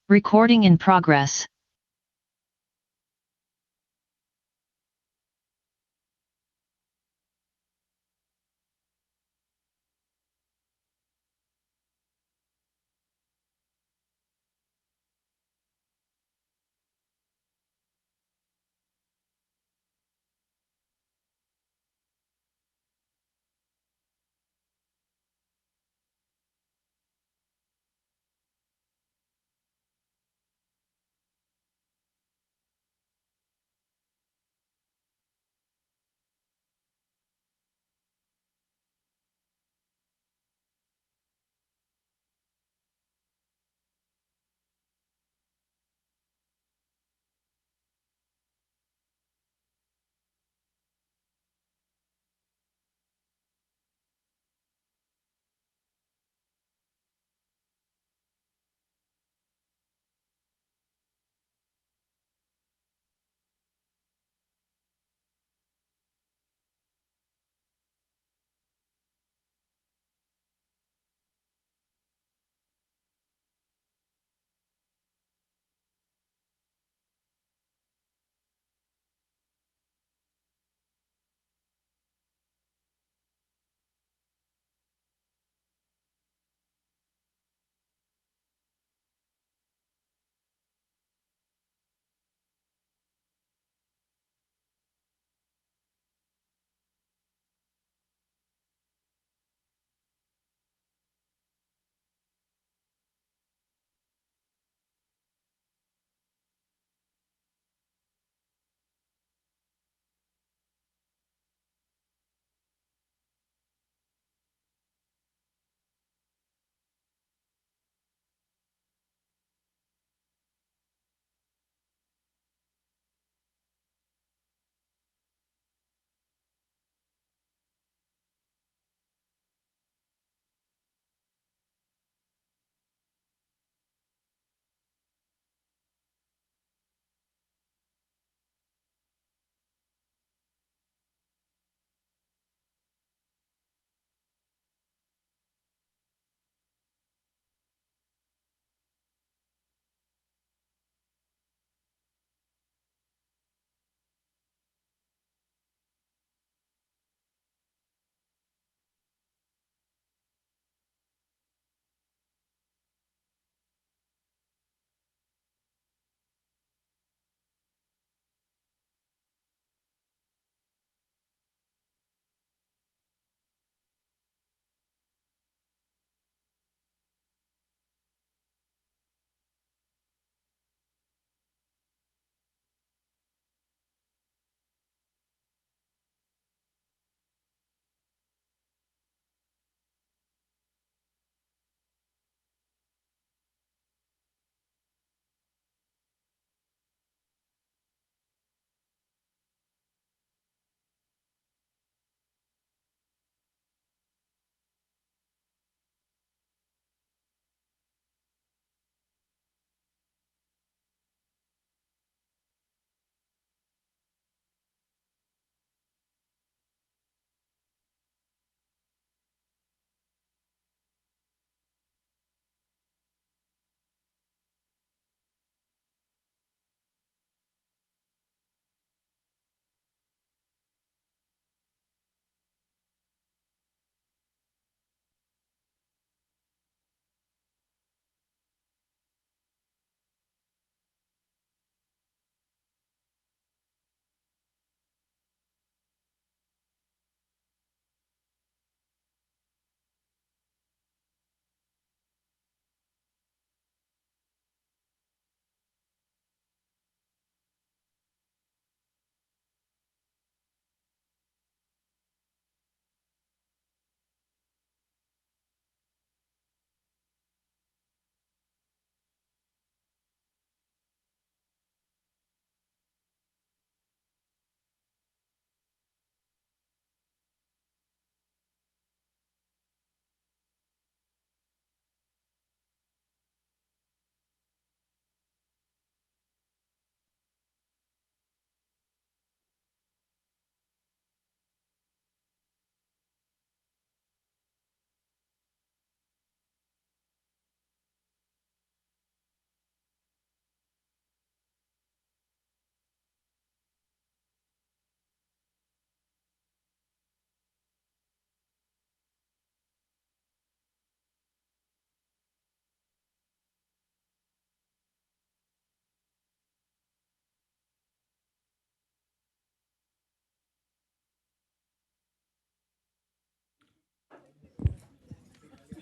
Recording in progress.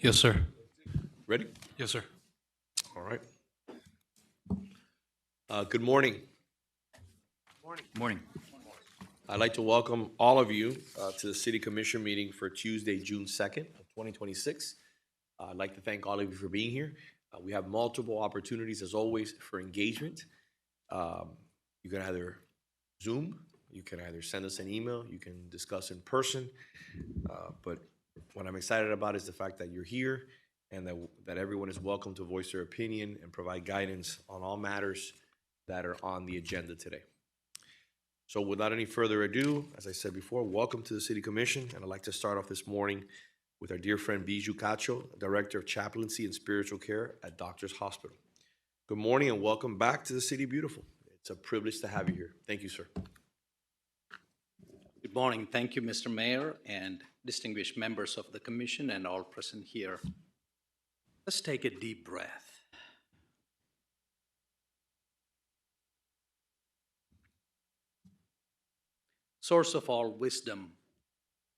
Yes, sir. Ready? Yes, sir. All right. Good morning. Morning. I'd like to welcome all of you to the City Commission meeting for Tuesday, June 2nd of 2026. I'd like to thank all of you for being here. We have multiple opportunities, as always, for engagement. You can either Zoom, you can either send us an email, you can discuss in person. But what I'm excited about is the fact that you're here and that everyone is welcome to voice their opinion and provide guidance on all matters that are on the agenda today. So without any further ado, as I said before, welcome to the City Commission. And I'd like to start off this morning with our dear friend Bijou Cacho, Director of Chaplaincy and Spiritual Care at Doctors Hospital. Good morning and welcome back to the City Beautiful. It's a privilege to have you here. Thank you, sir. Good morning. Thank you, Mr. Mayor and distinguished members of the Commission and all present here. Let's take a deep breath. Source of all wisdom,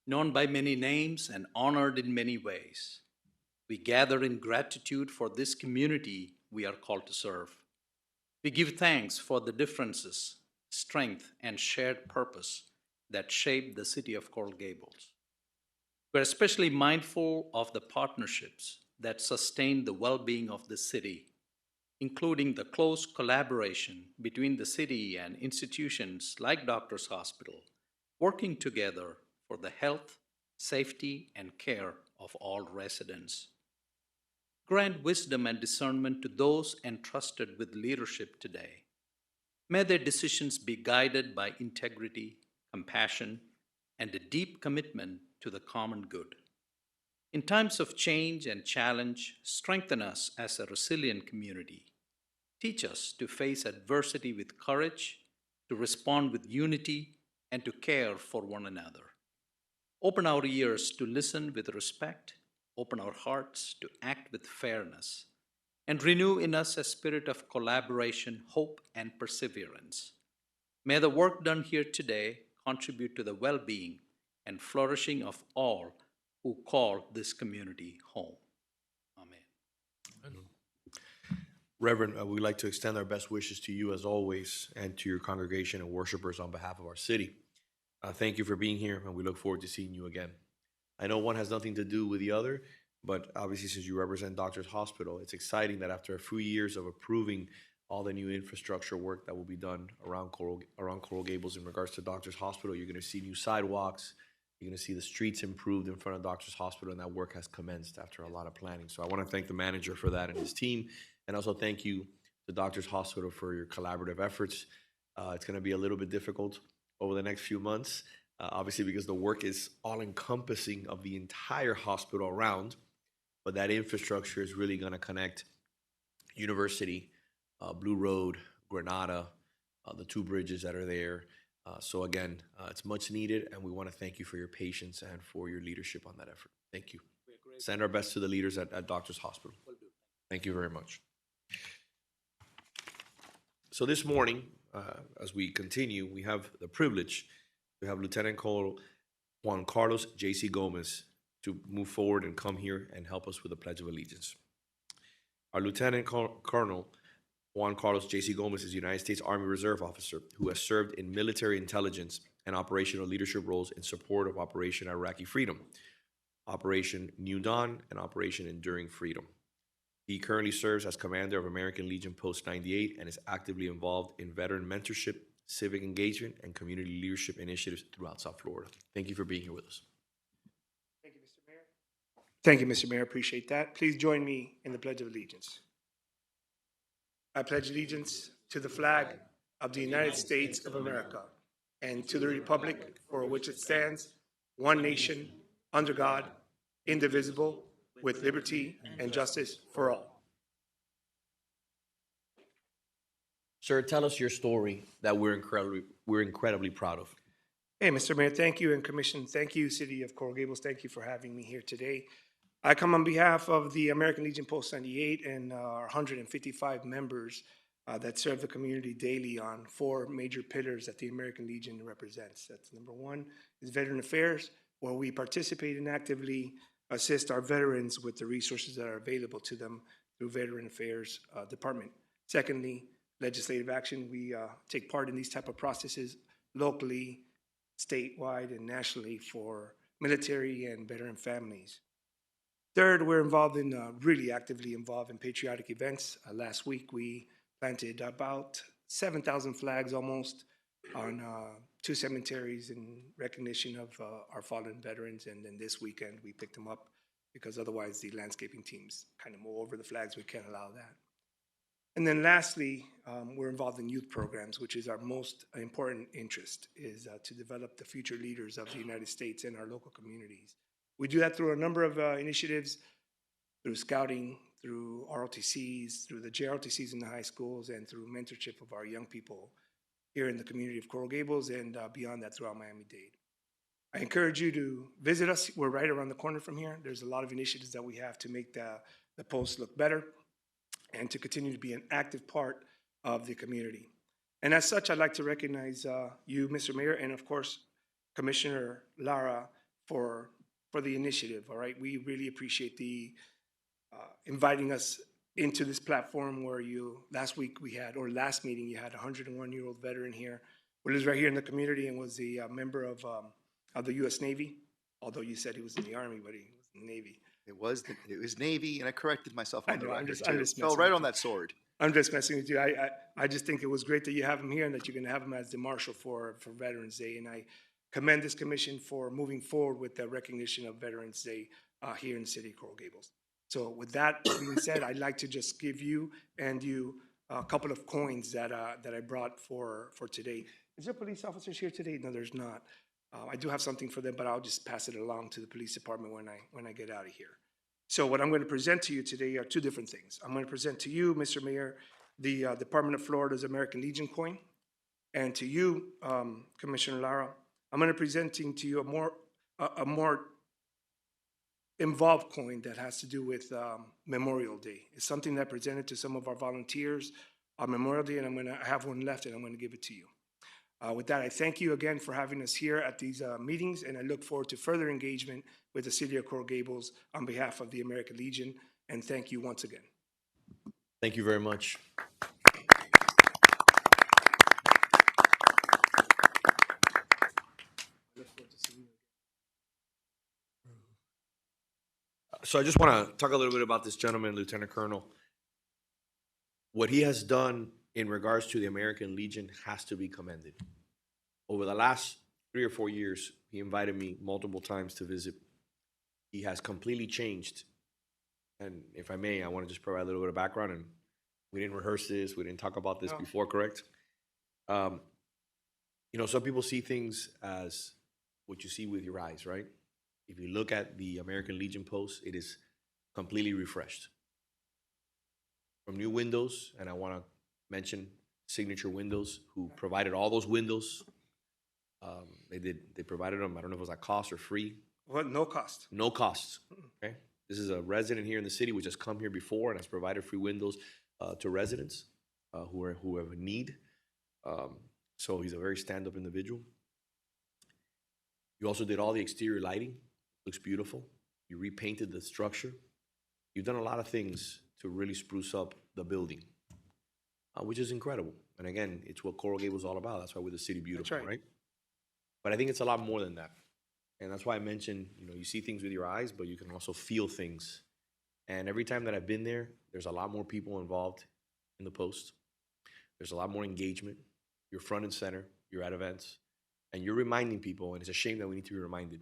known by many names and honored in many ways, we gather in gratitude for this community we are called to serve. We give thanks for the differences, strength, and shared purpose that shape the city of Coral Gables. We're especially mindful of the partnerships that sustain the well-being of the city, including the close collaboration between the city and institutions like Doctors Hospital, working together for the health, safety, and care of all residents. Grant wisdom and discernment to those entrusted with leadership today. May their decisions be guided by integrity, compassion, and a deep commitment to the common good. In times of change and challenge, strengthen us as a resilient community. Teach us to face adversity with courage, to respond with unity, and to care for one another. Open our ears to listen with respect, open our hearts to act with fairness, and renew in us a spirit of collaboration, hope, and perseverance. May the work done here today contribute to the well-being and flourishing of all who call this community home. Amen. Reverend, we'd like to extend our best wishes to you as always and to your congregation and worshipers on behalf of our city. Thank you for being here, and we look forward to seeing you again. I know one has nothing to do with the other, but obviously since you represent Doctors Hospital, it's exciting that after a few years of approving all the new infrastructure work that will be done around Coral Gables in regards to Doctors Hospital, you're going to see new sidewalks, you're going to see the streets improved in front of Doctors Hospital, and that work has commenced after a lot of planning. So I want to thank the manager for that and his team, and also thank you to Doctors Hospital for your collaborative efforts. It's going to be a little bit difficult over the next few months, obviously because the work is all-encompassing of the entire hospital around, but that infrastructure is really going to connect University, Blue Road, Granada, the two bridges that are there. So again, it's much needed, and we want to thank you for your patience and for your leadership on that effort. Thank you. Send our best to the leaders at Doctors Hospital. Thank you very much. So this morning, as we continue, we have the privilege to have Lieutenant Colonel Juan Carlos J.C. Gomez to move forward and come here and help us with the Pledge of Allegiance. Our Lieutenant Colonel Juan Carlos J.C. Gomez is a United States Army Reserve officer who has served in military intelligence and operational leadership roles in support of Operation Iraqi Freedom, Operation New Dawn, and Operation Enduring Freedom. He currently serves as commander of American Legion Post 98 and is actively involved in veteran mentorship, civic engagement, and community leadership initiatives throughout South Florida. Thank you for being here with us. Thank you, Mr. Mayor. Thank you, Mr. Mayor. Appreciate that. Please join me in the Pledge of Allegiance. I pledge allegiance to the flag of the United States of America and to the republic for which it stands, one nation, under God, indivisible, with liberty and justice for all. Sir, tell us your story that we're incredibly proud of. Hey, Mr. Mayor, thank you, and Commission, thank you, City of Coral Gables, thank you for having me here today. I come on behalf of the American Legion Post 98 and our 155 members that serve the community daily on four major pillars that the American Legion represents. That's number one is Veteran Affairs, where we participate in actively assist our veterans with the resources that are available to them through Veteran Affairs Department. Secondly, legislative action. We take part in these type of processes locally, statewide, and nationally for military and veteran families. Third, we're really actively involved in patriotic events. Last week, we planted about 7,000 flags almost on 2 cemeteries in recognition of our fallen veterans. And then this weekend, we picked them up because otherwise the landscaping teams kind of mow over the flags. We can't allow that. And then lastly, we're involved in youth programs, which is our most important interest, is to develop the future leaders of the United States in our local communities. We do that through a number of initiatives, through scouting, through ROTCs, through the JROTCs in the high schools, and through mentorship of our young people here in the community of Coral Gables and beyond that throughout Miami-Dade. I encourage you to visit us. We're right around the corner from here. There's a lot of initiatives that we have to make the post look better and to continue to be an active part of the community. And as such, I'd like to recognize you, Mr. Mayor, and of course, Commissioner Lara for the initiative, all right? We really appreciate the inviting us into this platform where last meeting, you had a 101-year-old veteran here who lives right here in the community and was a member of the U.S. Navy, although you said he was in the Army, but he was in the Navy. It was Navy, and I corrected myself on the record, I'm too. just Fell messing right with on you. that sword. I'm just messing with you. I just think it was great that you have him here and that you're going to have him as the marshal for Veterans Day. And I commend this commission for moving forward with the recognition of Veterans Day here in the city of Coral Gables. So with that being said, I'd like to just give you a couple of coins that I brought for today. Is there police officers here today? No, there's not. I do have something for them, but I'll just pass it along to the police department when I get out of here. So what I'm going to present to you today are two different things. I'm going to present to you, Mr. Mayor, the Department of Florida's American Legion coin, and to you, Commissioner Lara, I'm going to presenting to you a more involved coin that has to do with Memorial Day. It's something that I presented to some of our volunteers on Memorial Day, and I have one left, and I'm going to give it to you. With that, I thank you again for having us here at these meetings, and I look forward to further engagement with the City of Coral Gables on behalf of the American Legion, and thank you once again. Thank you very much. So I just want to talk a little bit about this gentleman, Lieutenant Colonel. What he has done in regards to the American Legion has to be commended. Over the last 3 or 4 years, he invited me multiple times to visit. He has completely changed. And if I may, I want to just provide a little bit of background. And we didn't rehearse this. We didn't talk about this before, correct? You know, some people see things as what you see with your eyes, right? If you look at the American Legion post, it is completely refreshed. From new windows, and I want to mention Signature Windows, who provided all those windows. They provided them, I don't know if it was at cost or free. Well, no cost. No cost, okay? This is a resident here in the city which has come here before and has provided free windows to residents who have a need. So he's a very stand-up individual. You also did all the exterior lighting. Looks beautiful. You repainted the structure. You've done a lot of things to really spruce up the building, which is incredible. And again, it's what Coral Gables is all about. That's why we're the city beautiful, right? But I think it's a lot more than that. And that's why I mentioned, you know, you see things with your eyes, but you can also feel things. And every time that I've been there, there's a lot more people involved in the post. There's a lot more engagement. You're front and center. You're at events. And you're reminding people, and it's a shame that we need to be reminded,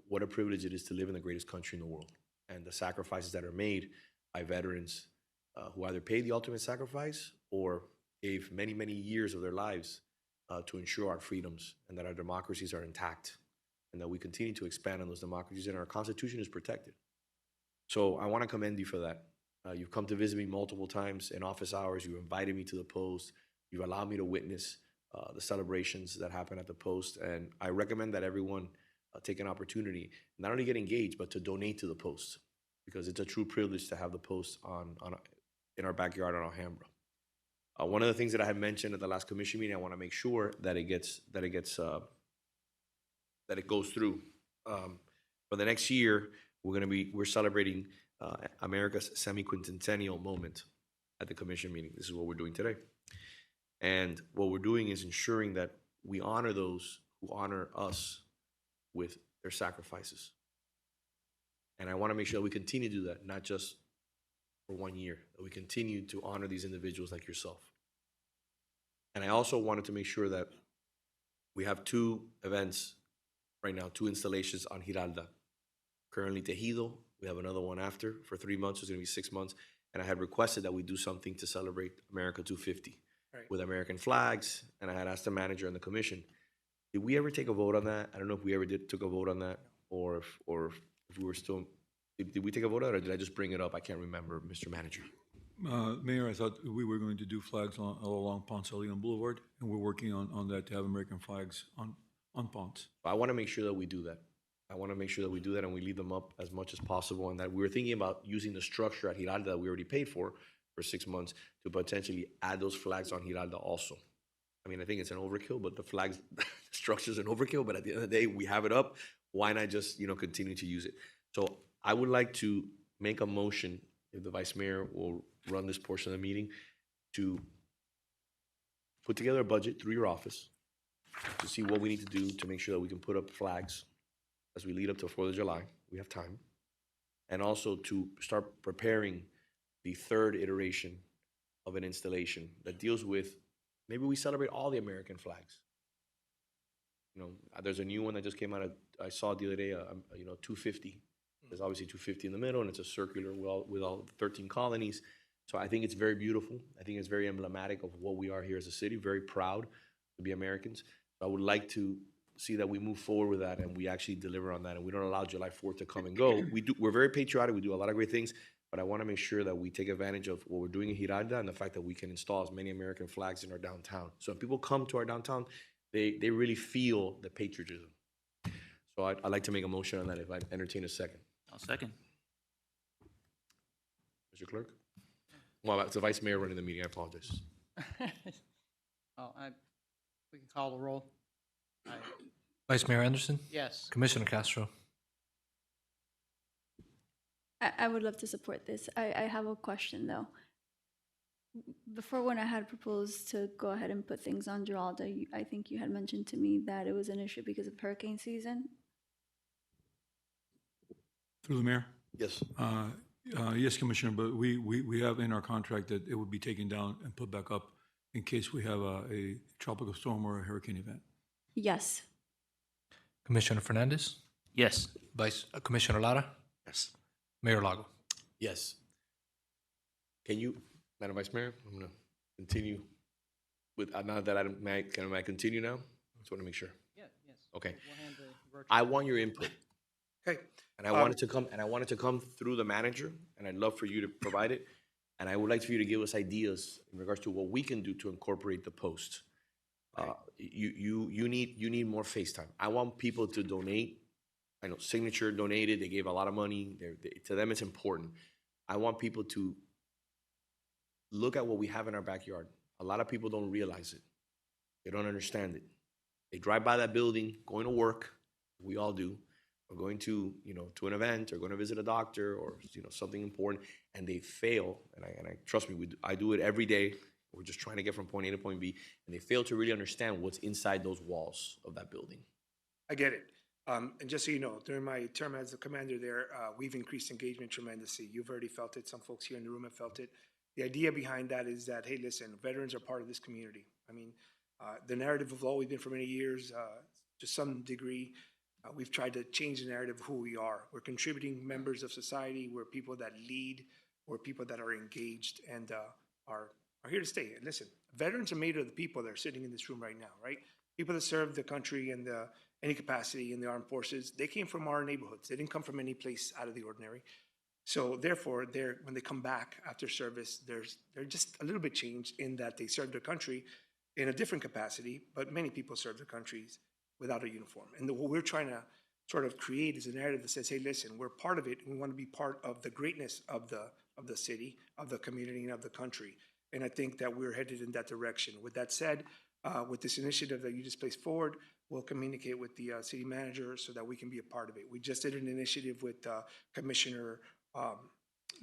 what a privilege it is to live in the greatest country in the world. And the sacrifices that are made by veterans who either paid the ultimate sacrifice or gave many, many years of their lives to ensure our freedoms and that our democracies are intact and that we continue to expand on those democracies and our Constitution is protected. So I want to commend you for that. You've come to visit me multiple times in office hours. You invited me to the post. You've allowed me to witness the celebrations that happen at the post. And I recommend that everyone take an opportunity, not only get engaged, but to donate to the post, because it's a true privilege to have the post in our backyard on Alhambra. One of the things that I had mentioned at the last commission meeting, I want to make sure that it goes through. For the next year, we're celebrating America's semi-quincentennial moment at the commission meeting. This is what we're doing today. And what we're doing is ensuring that we honor those who honor us with their sacrifices. And I want to make sure that we continue to do that, not just for 1 year, that we continue to honor these individuals like yourself. And I also wanted to make sure that we have 2 events right now, 2 installations on Giralda. Currently Tejido, we have another one after for 3 months, it's gonna be 6 months. And I had requested that we do something to celebrate America 250 with American flags, and I had asked the manager and the commission, did we ever take a vote on that? I don't know if we ever took a vote on that, or if we were still, did we take a vote on it, or did I just bring it up? I can't remember, Mr. Manager. Mayor, I thought we were going to do flags all along Ponce de Leon Boulevard, and we're working on that to have American flags on Ponce. I want to make sure that we do that. I want to make sure that we do that and we leave them up as much as possible, and that we were thinking about using the structure at Giralda that we already paid for 6 months to potentially add those flags on Giralda also. I mean, I think it's an overkill, but the flags, the structure's an overkill, but at the end of the day, we have it up. Why not just, continue to use it? So I would like to make a motion, if the Vice Mayor will run this portion of the meeting, to put together a budget through your office to see what we need to do to make sure that we can put up flags as we lead up to 4th of July. We have time. And also to start preparing the 3rd iteration of an installation that deals with, maybe we celebrate all the American flags. There's a new one that just came out, I saw the other day, 250. There's obviously 250 in the middle, and it's a circular with all 13 colonies. So I think it's very beautiful. I think it's very emblematic of what we are here as a city, very proud to be Americans. So I would like to see that we move forward with that and we actually deliver on that, and we don't allow July 4th to come and go. We're very patriotic, we do a lot of great things, but I want to make sure that we take advantage of what we're doing in Giralda and the fact that we can install as many American flags in our downtown. So if people come to our downtown, they really feel the patriotism. So I'd like to make a motion on that, if I entertain a second. I'll second. Mr. Clerk? Well, it's the Vice Mayor running the meeting, I apologize. We can call the roll. Vice Mayor Anderson, Yes. Commissioner Castro. I would love to support this. I have a question though. Before, when I had proposed to go ahead and put things on Giralda, I think you had mentioned to me that it was an issue because of hurricane season. Through the mayor? Yes. Yes, Commissioner, but we have in our contract that it would be taken down and put back up in case we have a tropical storm or a hurricane event. Yes. Commissioner Fernandez, Yes. Commissioner Lara, Yes. Mayor Lago. Yes. Can you, Madam Vice Mayor, I'm going to continue with, now that can I continue now? Just want to make sure. Yeah, yes. Okay. We'll hand the virtual- I want your input. Okay. And I wanted to come through the manager, and I'd love for you to provide it. And I would like for you to give us ideas in regards to what we can do to incorporate the post. You need more face time. I want people to donate. I know Signature donated, they gave a lot of money. To them, it's important. I want people to look at what we have in our backyard. A lot of people don't realize it. They don't understand it. They drive by that building, going to work, we all do, or going to, to an event, or going to visit a doctor, or, something important, and they fail. And I trust me, I do it every day. We're just trying to get from point A to point B, and they fail to really understand what's inside those walls of that building. I get it. And just so you know, during my term as the commander there, we've increased engagement tremendously. You've already felt it. Some folks here in the room have felt it. The idea behind that is that, hey, listen, veterans are part of this community. I mean, the narrative has always been for many years, to some degree, we've tried to change the narrative of who we are. We're contributing members of society. We're people that lead. We're people that are engaged and are here to stay. And listen, veterans are made of the people that are sitting in this room right now, right? People that serve the country in any capacity in the armed forces. They came from our neighborhoods. They didn't come from any place out of the ordinary. So therefore, when they come back after service, they're just a little bit changed in that they serve their country in a different capacity, but many people serve their countries without a uniform. And what we're trying to sort of create is a narrative that says, hey, listen, we're part of it. And we want to be part of the greatness of the city, of the community, and of the country. And I think that we're headed in that direction. With that said, with this initiative that you just placed forward, we'll communicate with the city manager so that we can be a part of it. We just did an initiative with Commissioner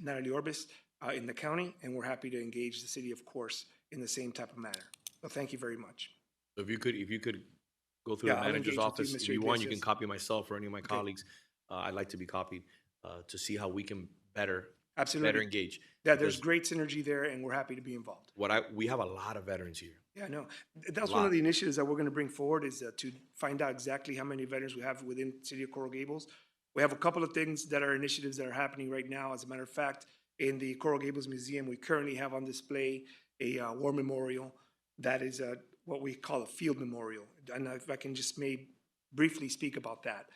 Natalie Orbis in the county, and we're happy to engage the city, of course, in the same type of manner. So thank you very much. So if you could go through Yeah, the I'll manager's engage with you, office, if Mr. you want, you can Iglesias. copy myself or any of my Okay. colleagues. I'd like to be copied to see how we can better Absolutely. engage. Yeah, there's Because great synergy there, and we're happy to be involved. we have a lot of veterans here. Yeah, I know. That's one lot. of the initiatives that we're going to bring forward is to find out exactly how many veterans we have within the city of Coral Gables. We have a couple of things that are initiatives that are happening right now. As a matter of fact, in the Coral Gables Museum, we currently have on display a war memorial that is what we call a field memorial. And if I can just briefly speak about that.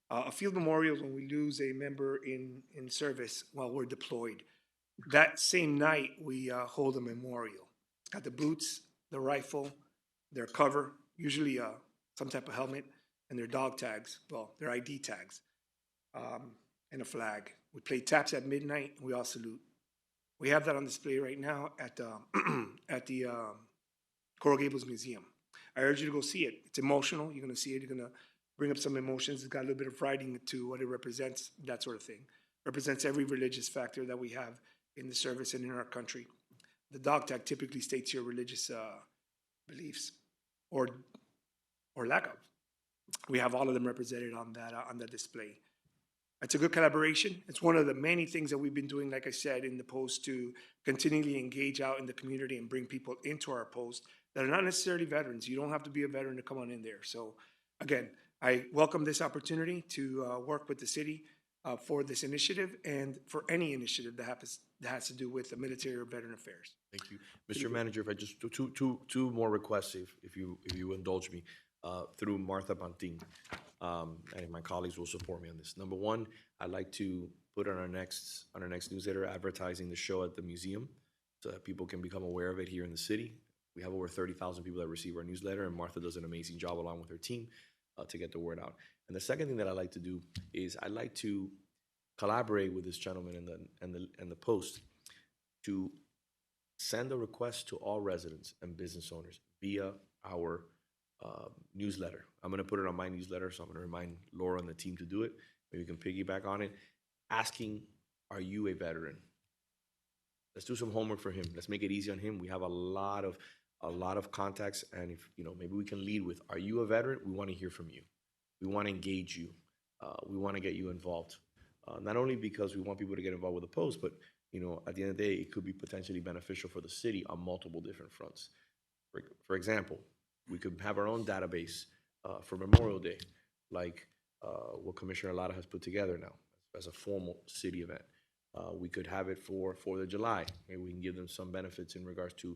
A field memorial is when we lose a member in service while we're deployed. That same night, we hold a memorial. It's got the boots, the rifle, their cover, usually some type of helmet, and their dog tags, well, their ID tags, and a flag. We play taps at midnight, and we all salute. We have that on display right now at the Coral Gables Museum. I urge you to go see it. It's emotional. You're going to see it. You're going to bring up some emotions. It's got a little bit of writing to what it represents, that sort of thing. Represents every religious factor that we have in the service and in our country. The dog tag typically states your religious beliefs or lack of. We have all of them represented on that display. It's a good collaboration. It's one of the many things that we've been doing, like I said, in the post to continually engage out in the community and bring people into our post that are not necessarily veterans. You don't have to be a veteran to come on in there. So again, I welcome this opportunity to work with the city for this initiative and for any initiative that has to do with the military or veteran affairs. Thank you. Mr. Manager, if I just, two more requests, if you indulge me, through Martha Pantin, and my colleagues will support me on this. Number one, I'd like to put on our next newsletter advertising the show at the museum so that people can become aware of it here in the city. We have over 30,000 people that receive our newsletter, and Martha does an amazing job along with her team to get the word out. And the second thing that I'd like to do is I'd like to collaborate with this gentleman and the Post to send a request to all residents and business owners via our newsletter. I'm going to put it on my newsletter, so I'm going to remind Laura and the team to do it. Maybe we can piggyback on it. Asking, are you a veteran? Let's do some homework for him. Let's make it easy on him. We have a lot of contacts, and if maybe we can lead with, are you a veteran? We want to hear from you. We want to engage you. We want to get you involved. Not only because we want people to get involved with the Post, but at the end of the day, it could be potentially beneficial for the city on multiple different fronts. For example, we could have our own database for Memorial Day, like what Commissioner Lara has put together now as a formal city event. We could have it for 4th of July. Maybe we can give them some benefits in regards to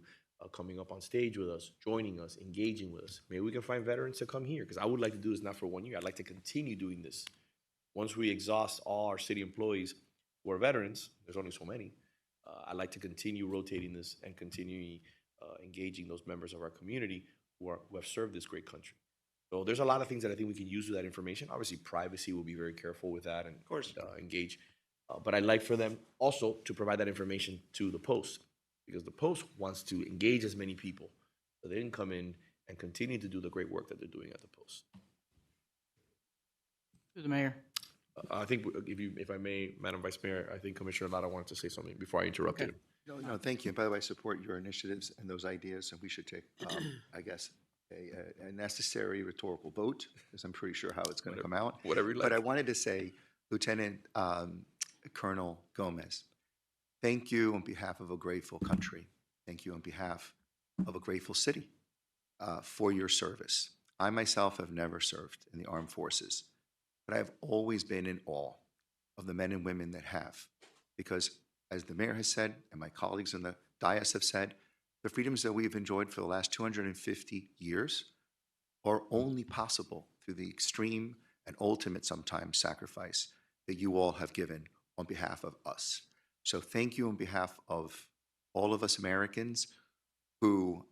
coming up on stage with us, joining us, engaging with us. Maybe we can find veterans to come here, because I would like to do this not for 1 year. I'd like to continue doing this. Once we exhaust all our city employees who are veterans, there's only so many, I'd like to continue rotating this and continue engaging those members of our community who have served this great country. So there's a lot of things that I think we can use with that information. Obviously, privacy, will be very careful with that and Of course. engage. But I'd like for them also to provide that information to the Post, because the Post wants to engage as many people so they can come in and continue to do the great work that they're doing at the Post. Through the mayor. I think if I may, Madam Vice Mayor, I think Commissioner Lara wanted to say something before I interrupted him. No, thank you. And by the way, I support your initiatives and those ideas, and we should take, I guess, a necessary rhetorical vote, because I'm pretty sure how it's going to come out. Whatever you like. But I wanted to say, Lieutenant Colonel Gomez, thank you on behalf of a grateful country. Thank you on behalf of a grateful city for your service. I myself have never served in the armed forces, but I've always been in awe of the men and women that have, because as the mayor has said, and my colleagues in the dais have said, the freedoms that we've enjoyed for the last 250 years are only possible through the extreme and ultimate sometimes sacrifice that you all have given on behalf of us. So thank you on behalf of all of us Americans who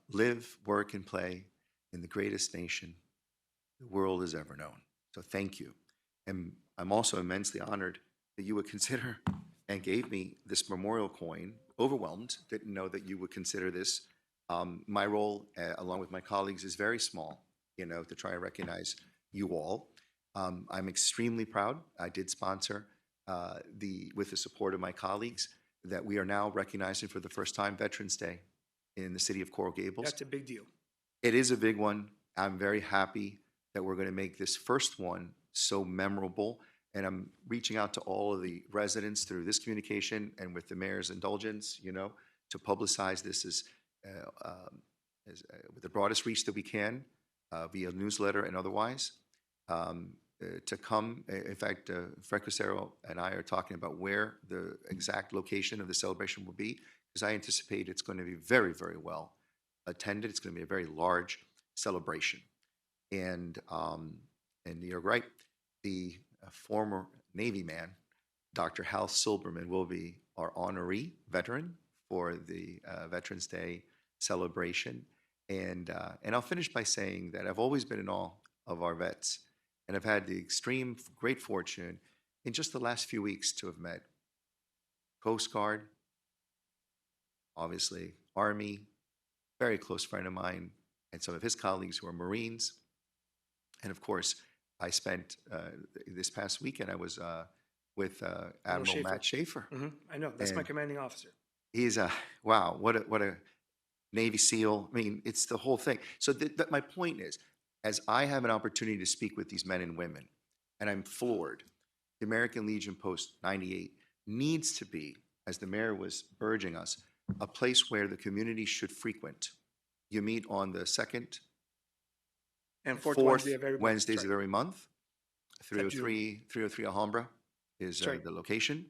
live, work, and play in the greatest nation the world has ever known. So thank you. And I'm also immensely honored that you would consider and gave me this memorial coin. Overwhelmed, didn't know that you would consider this. My role, along with my colleagues, is very small to try and recognize you all. I'm extremely proud. I did sponsor with the support of my colleagues, that we are now recognizing for the first time Veterans Day in the city of Coral Gables. That's a big deal. It is a big one. I'm very happy that we're going to make this first one so memorable. And I'm reaching out to all of the residents through this communication and with the mayor's indulgence, to publicize this with the broadest reach that we can, via newsletter and otherwise. To come, in fact, Fred Cusero and I are talking about where the exact location of the celebration will be, because I anticipate it's going to be very, very well attended. It's going to be a very large celebration. And you're right, the former Navy man, Dr. Hal Silberman, will be our honoree veteran for the Veterans Day celebration. And I'll finish by saying that I've always been in awe of our vets, and I've had the extreme great fortune in just the last few weeks to have met Coast Guard, obviously Army, very close friend of mine, and some of his colleagues who are Marines. And of course, I spent this past weekend, I was with Admiral Schaefer. Matt Schaefer. I know, that's my And commanding officer. He's wow, what a Navy SEAL. I mean, it's the whole thing. So my point is, as I have an opportunity to speak with these men and women, and I'm floored, the American Legion Post 98 needs to be, as the mayor was urging us, a place where the community should frequent. You meet on the second, And fourth Wednesday of every month. Wednesdays That's of right. every month. Except June. 303 Alhambra is That's right. the location.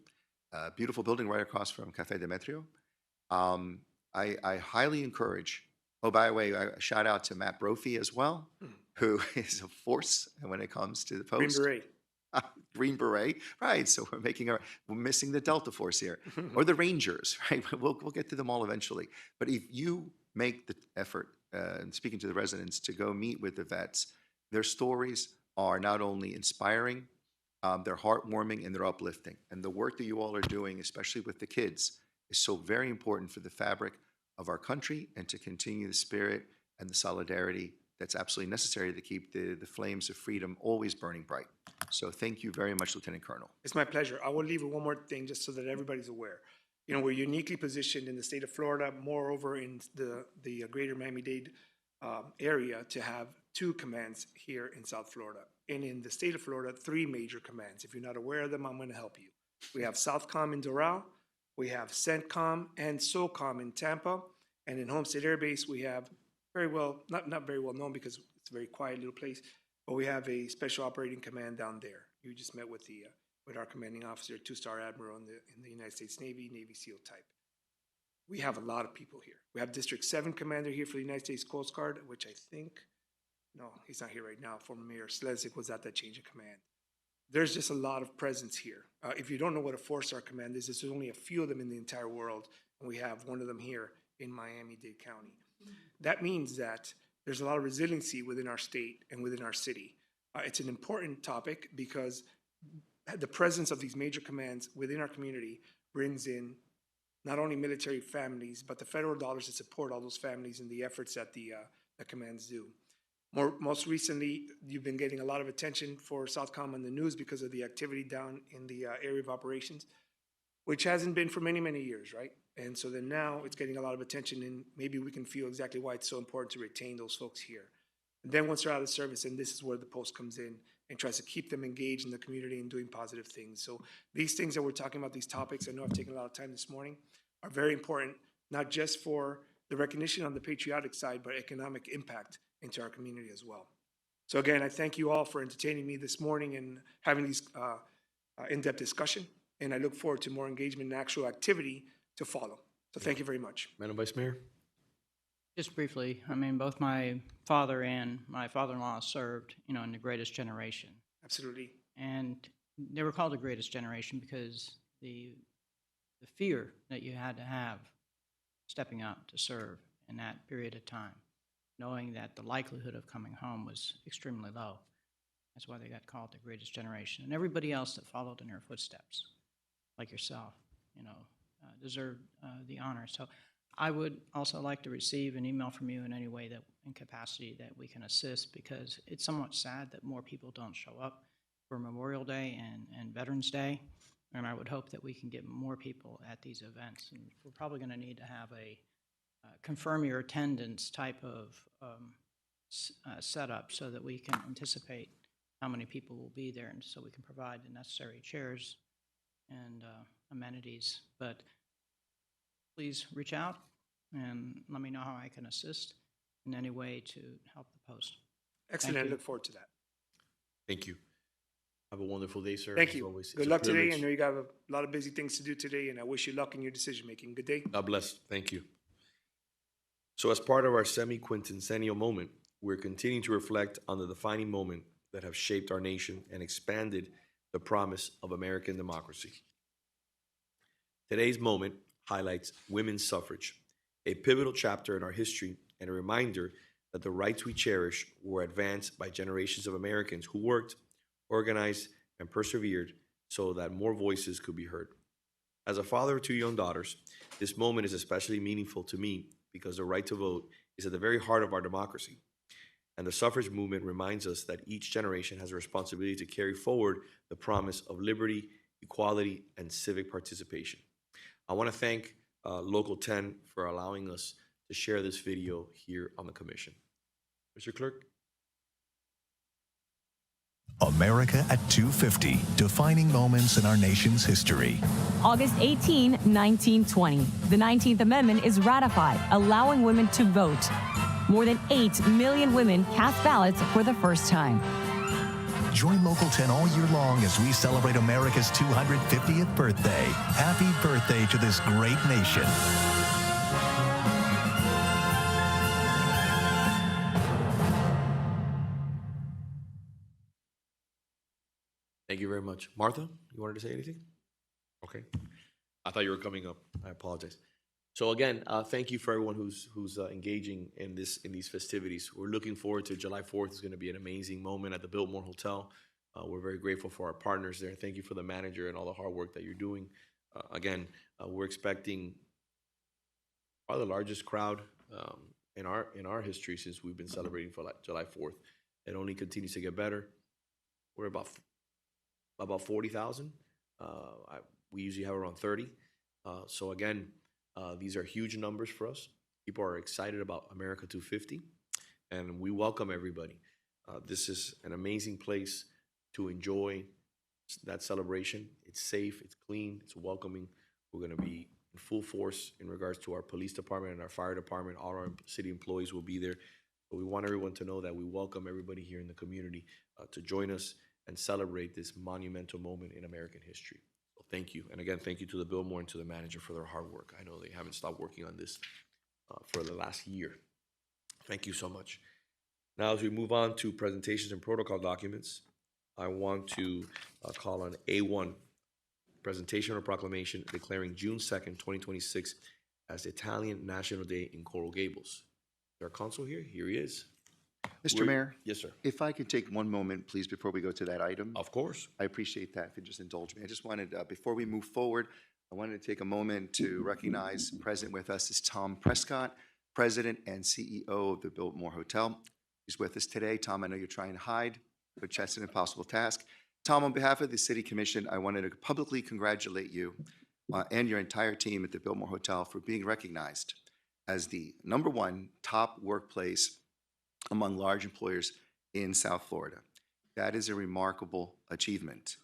Beautiful building right across from Cafe Demetrio. I highly encourage. Oh, by the way, shout out to Matt Brophy as well, who is a force when it comes to the Green post. Beret. Green Beret, right? So we're missing the Delta Force here, or the Rangers, right? We'll get to them all eventually. But if you make the effort, and speaking to the residents, to go meet with the vets, their stories are not only inspiring, they're heartwarming, and they're uplifting. And the work that you all are doing, especially with the kids, is so very important for the fabric of our country, and to continue the spirit and the solidarity that's absolutely necessary to keep the flames of freedom always burning bright. So thank you very much, Lieutenant Colonel. It's my pleasure. I will leave with one more thing just so that everybody's aware. We're uniquely positioned in the state of Florida, moreover in the greater Miami-Dade area, to have 2 commands here in South Florida. And in the state of Florida, 3 major commands. If you're not aware of them, I'm going to help you. We have Southcom in Doral, we have CENTCOM and SOCOM in Tampa, and in Homestead Air Base, we have very well, not very well known because it's a very quiet little place, but we have a special operating command down there. You just met with our commanding officer, 2-star admiral in the United States Navy, Navy SEAL type. We have a lot of people here. We have District 7 commander here for the United States Coast Guard, which I think, no, he's not here right now. Former Mayor Salzedo was at that change of command. There's just a lot of presence here. If you don't know what a 4-star command is, there's only a few of them in the entire world, and we have one of them here in Miami-Dade County. That means that there's a lot of resiliency within our state and within our city. It's an important topic because the presence of these major commands within our community brings in not only military families, but the federal dollars to support all those families in the efforts that the commands do. Most recently, you've been getting a lot of attention for Southcom on the news because of the activity down in the area of operations, which hasn't been for many, many years, right? And so then now it's getting a lot of attention, and maybe we can feel exactly why it's so important to retain those folks here. And then once they're out of service, and this is where the post comes in and tries to keep them engaged in the community and doing positive things. So these things that we're talking about, these topics, I know I've taken a lot of time this morning, are very important, not just for the recognition on the patriotic side, but economic impact into our community as well. So again, I thank you all for entertaining me this morning and having these in-depth discussion, and I look forward to more engagement and actual activity to follow. So thank you very much. Madam Vice Mayor? Just briefly, I mean, both my father and my father-in-law served, in the Greatest Generation. Absolutely. And they were called the Greatest Generation because the fear that you had to have stepping out to serve in that period of time, knowing that the likelihood of coming home was extremely low. That's why they got called the Greatest Generation. And everybody else that followed in their footsteps, like yourself, deserved the honor. So I would also like to receive an email from you in any way that and capacity that we can assist, because it's somewhat sad that more people don't show up for Memorial Day and Veterans Day. And I would hope that we can get more people at these events. And we're probably going to need to have a confirm your attendance type of setup so that we can anticipate how many people will be there, and so we can provide the necessary chairs and amenities. But please reach out and let me know how I can assist in any way to help the post. Excellent. you. Look forward to that. Thank you. Have a wonderful day, sir. Thank As you. always, it's Good a luck today. I privilege. know you got a lot of busy things to do today, and I wish you luck in your decision making. Good day. God bless. Thank you. So as part of our semi-quincentennial moment, we're continuing to reflect on the defining moment that have shaped our nation and expanded the promise of American democracy. Today's moment highlights women's suffrage, a pivotal chapter in our history and a reminder that the rights we cherish were advanced by generations of Americans who worked, organized, and persevered so that more voices could be heard. As a father of two young daughters, this moment is especially meaningful to me because the right to vote is at the very heart of our democracy. And the suffrage movement reminds us that each generation has a responsibility to carry forward the promise of liberty, equality, and civic participation. I want to thank Local 10 for allowing us to share this video here on the commission. Mr. Clerk. America at 250, defining moments in our nation's history. August 18, 1920. The 19th Amendment is ratified, allowing women to vote. More than 8 million women cast ballots for the first time. Join Local 10 all year long as we celebrate America's 250th birthday. Happy birthday to this great nation. Thank you very much. Martha, you wanted to say anything? Okay. I thought you were coming up. I apologize. So again, thank you for everyone who's engaging in these festivities. We're looking forward to July 4th. It's going to be an amazing moment at the Biltmore Hotel. We're very grateful for our partners there. Thank you for the manager and all the hard work that you're doing. Again, we're expecting probably the largest crowd in our history since we've been celebrating for July 4th. It only continues to get better. We're about 40,000. We usually have around 30. So again, these are huge numbers for us. People are excited about America 250, and we welcome everybody. This is an amazing place to enjoy that celebration. It's safe, it's clean, it's welcoming. We're going to be in full force in regards to our police department and our fire department. All our city employees will be there. But we want everyone to know that we welcome everybody here in the community to join us and celebrate this monumental moment in American history. So thank you. And again, thank you to the Biltmore and to the manager for their hard work. I know they haven't stopped working on this for the last year. Thank you so much. Now, as we move on to presentations and protocol documents, I want to call on A1, presentation or proclamation declaring June 2nd, 2026 as Italian National Day in Coral Gables. Is our consul here? Here he is. Mr. Mayor? Yes, sir. If I could take one moment, please, before we go to that item. Of course. I appreciate that, if you just indulge me. I just wanted, before we move forward, I wanted to take a moment to recognize present with us is Tom Prescott, President and CEO of the Biltmore Hotel. He's with us today. Tom, I know you're trying to hide, but that's an impossible task. Tom, on behalf of the City Commission, I wanted to publicly congratulate you and your entire team at the Biltmore Hotel for being recognized as the #1 top workplace among large employers in South Florida. That is a remarkable achievement.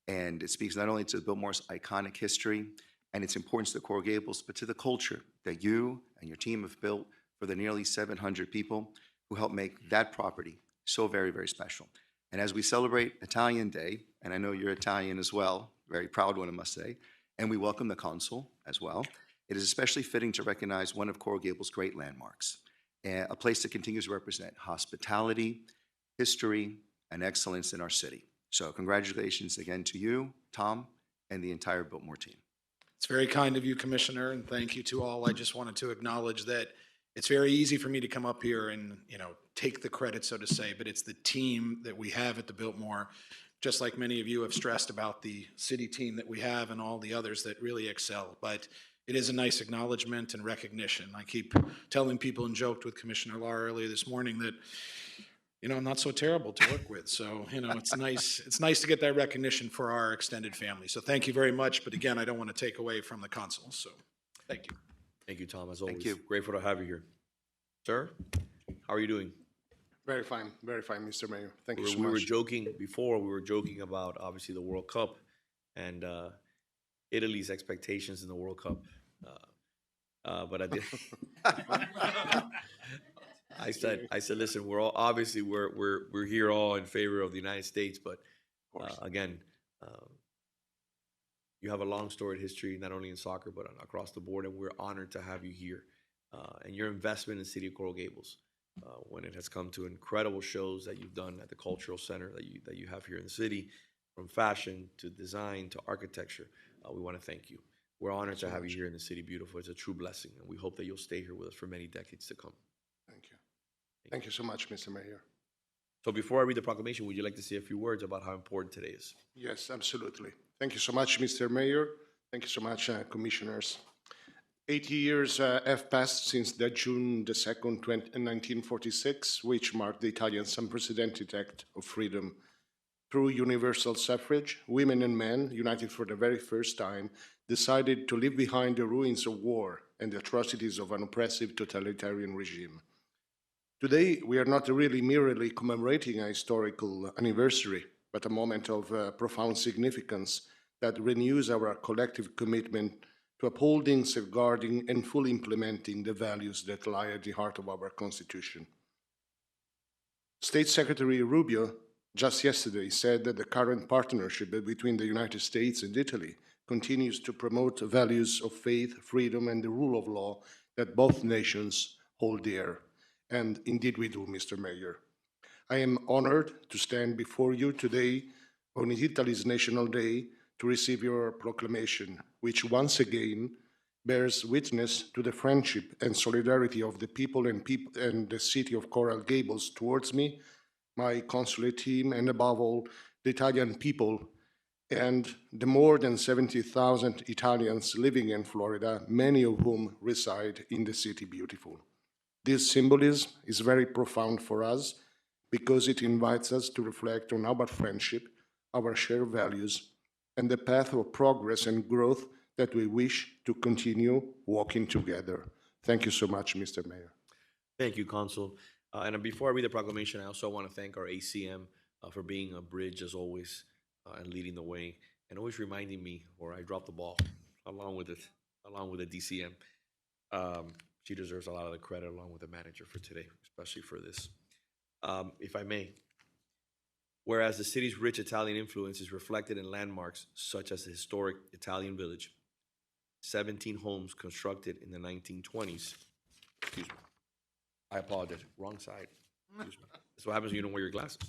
And it speaks not only to Biltmore's iconic history and its importance to Coral Gables, but to the culture that you and your team have built for the nearly 700 people who helped make that property so very, very special. And as we celebrate Italian Day, and I know you're Italian as well, very proud one, I must say, and we welcome the consul as well, it is especially fitting to recognize one of Coral Gables' great landmarks, a place that continues to represent hospitality, history, and excellence in our city. So congratulations again to you, Tom, and the entire Biltmore team. It's very kind of you, Commissioner, and thank you to all. I just wanted to acknowledge that it's very easy for me to come up here and, take the credit, so to say, but it's the team that we have at the Biltmore, just like many of you have stressed about the city team that we have and all the others that really excel. But it is a nice acknowledgement and recognition. I keep telling people and joked with Commissioner Lara earlier this morning that, I'm not so terrible to work with. So, it's nice to get that recognition for our extended family. So thank you very much. But again, I don't want to take away from the consul. So thank you. Thank you, Tom, as always. Thank you. Grateful to have you here. Sir, how are you doing? Very fine, Mr. Mayor. Thank you We so we were much. joking before, we were joking about obviously the World Cup and Italy's expectations in the World Cup. But I did. I said, listen, we're all obviously we're here all in favor of the United States, but again, you have a long storied history not only in soccer but across the board, and we're honored to have you here. And your investment in the city of Coral Gables, when it has come to incredible shows that you've done at the cultural center that you have here in the city, from fashion to design to architecture, we want to thank you. We're honored to have you here in the city. Beautiful. It's a true blessing, and we hope that you'll stay here with us for many decades to come. Thank you. Thank you so much, Mr. Mayor. So before I read the proclamation, would you like to say a few words about how important today is? Yes, absolutely. Thank you so much, Mr. Mayor. Thank you so much, commissioners. 80 years have passed since that June the 2nd, 1946, which marked the Italians' unprecedented act of freedom. Through universal suffrage, women and men, united for the very first time, decided to leave behind the ruins of war and the atrocities of an oppressive totalitarian regime. Today, we are not really merely commemorating a historical anniversary, but a moment of profound significance that renews our collective commitment to upholding, safeguarding, and fully implementing the values that lie at the heart of our Constitution. State Secretary Rubio just yesterday said that the current partnership between the United States and Italy continues to promote values of faith, freedom, and the rule of law that both nations hold dear. And indeed we do, Mr. Mayor. I am honored to stand before you today on Italy's National Day to receive your proclamation, which once again bears witness to the friendship and solidarity of the people and the city of Coral Gables towards me, my consulate team, and above all, the Italian people and the more than 70,000 Italians living in Florida, many of whom reside in the city beautiful. This symbolism is very profound for us because it invites us to reflect on our friendship, our shared values, and the path of progress and growth that we wish to continue walking together. Thank you so much, Mr. Mayor. Thank you, Consul. And before I read the proclamation, I also want to thank our ACM for being a bridge, as always, and leading the way, and always reminding me where I dropped the ball, along with the DCM. She deserves a lot of the credit, along with the manager, for today, especially for this. If I may, whereas the city's rich Italian influence is reflected in landmarks such as the historic Italian Village, 17 homes constructed in the 1920s. Excuse me. I apologize. Wrong side. Excuse me. That's what happens when you don't wear your glasses.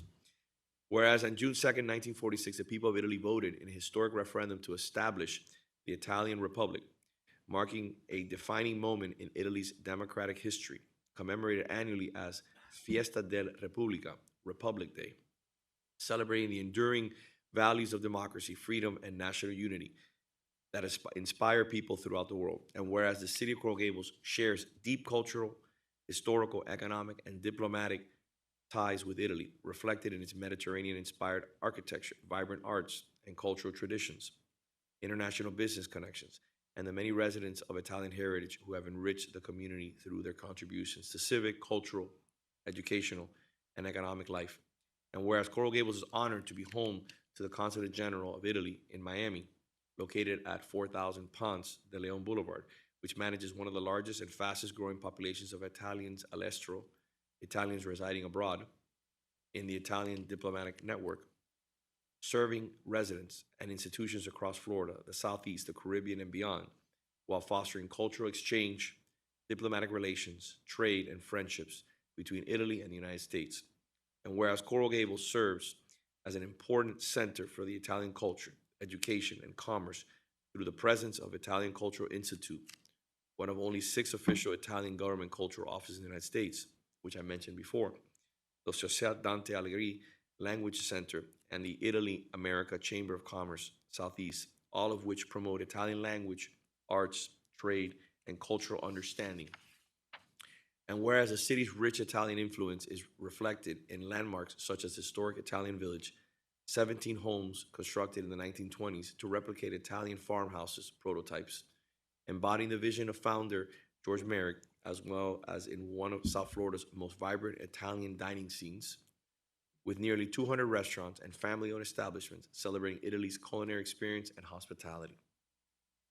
Whereas on June 2nd, 1946, the people of Italy voted in a historic referendum to establish the Italian Republic, marking a defining moment in Italy's democratic history, commemorated annually as Fiesta della Repubblica, Republic Day, celebrating the enduring values of democracy, freedom, and national unity that inspire people throughout the world. And whereas the city of Coral Gables shares deep cultural, historical, economic, and diplomatic ties with Italy, reflected in its Mediterranean-inspired architecture, vibrant arts and cultural traditions, international business connections, and the many residents of Italian heritage who have enriched the community through their contributions to civic, cultural, educational, and economic life. And whereas Coral Gables is honored to be home to the Consulate General of Italy in Miami, located at 4000 Ponce de Leon Boulevard, which manages one of the largest and fastest growing populations of Italians all'estero, Italians residing abroad, in the Italian diplomatic network, serving residents and institutions across Florida, the Southeast, the Caribbean, and beyond, while fostering cultural exchange, diplomatic relations, trade, and friendships between Italy and the United States. And whereas Coral Gables serves as an important center for the Italian culture, education, and commerce through the presence of Italian Cultural Institute, one of only 6 official Italian government cultural offices in the United States, which I mentioned before, the Società Dante Alighieri Language Center, and the Italy America Chamber of Commerce Southeast, all of which promote Italian language, arts, trade, and cultural understanding. And whereas the city's rich Italian influence is reflected in landmarks such as historic Italian Village, 17 homes constructed in the 1920s to replicate Italian farmhouses prototypes, embodying the vision of founder George Merrick, as well as in one of South Florida's most vibrant Italian dining scenes, with nearly 200 restaurants and family-owned establishments celebrating Italy's culinary experience and hospitality.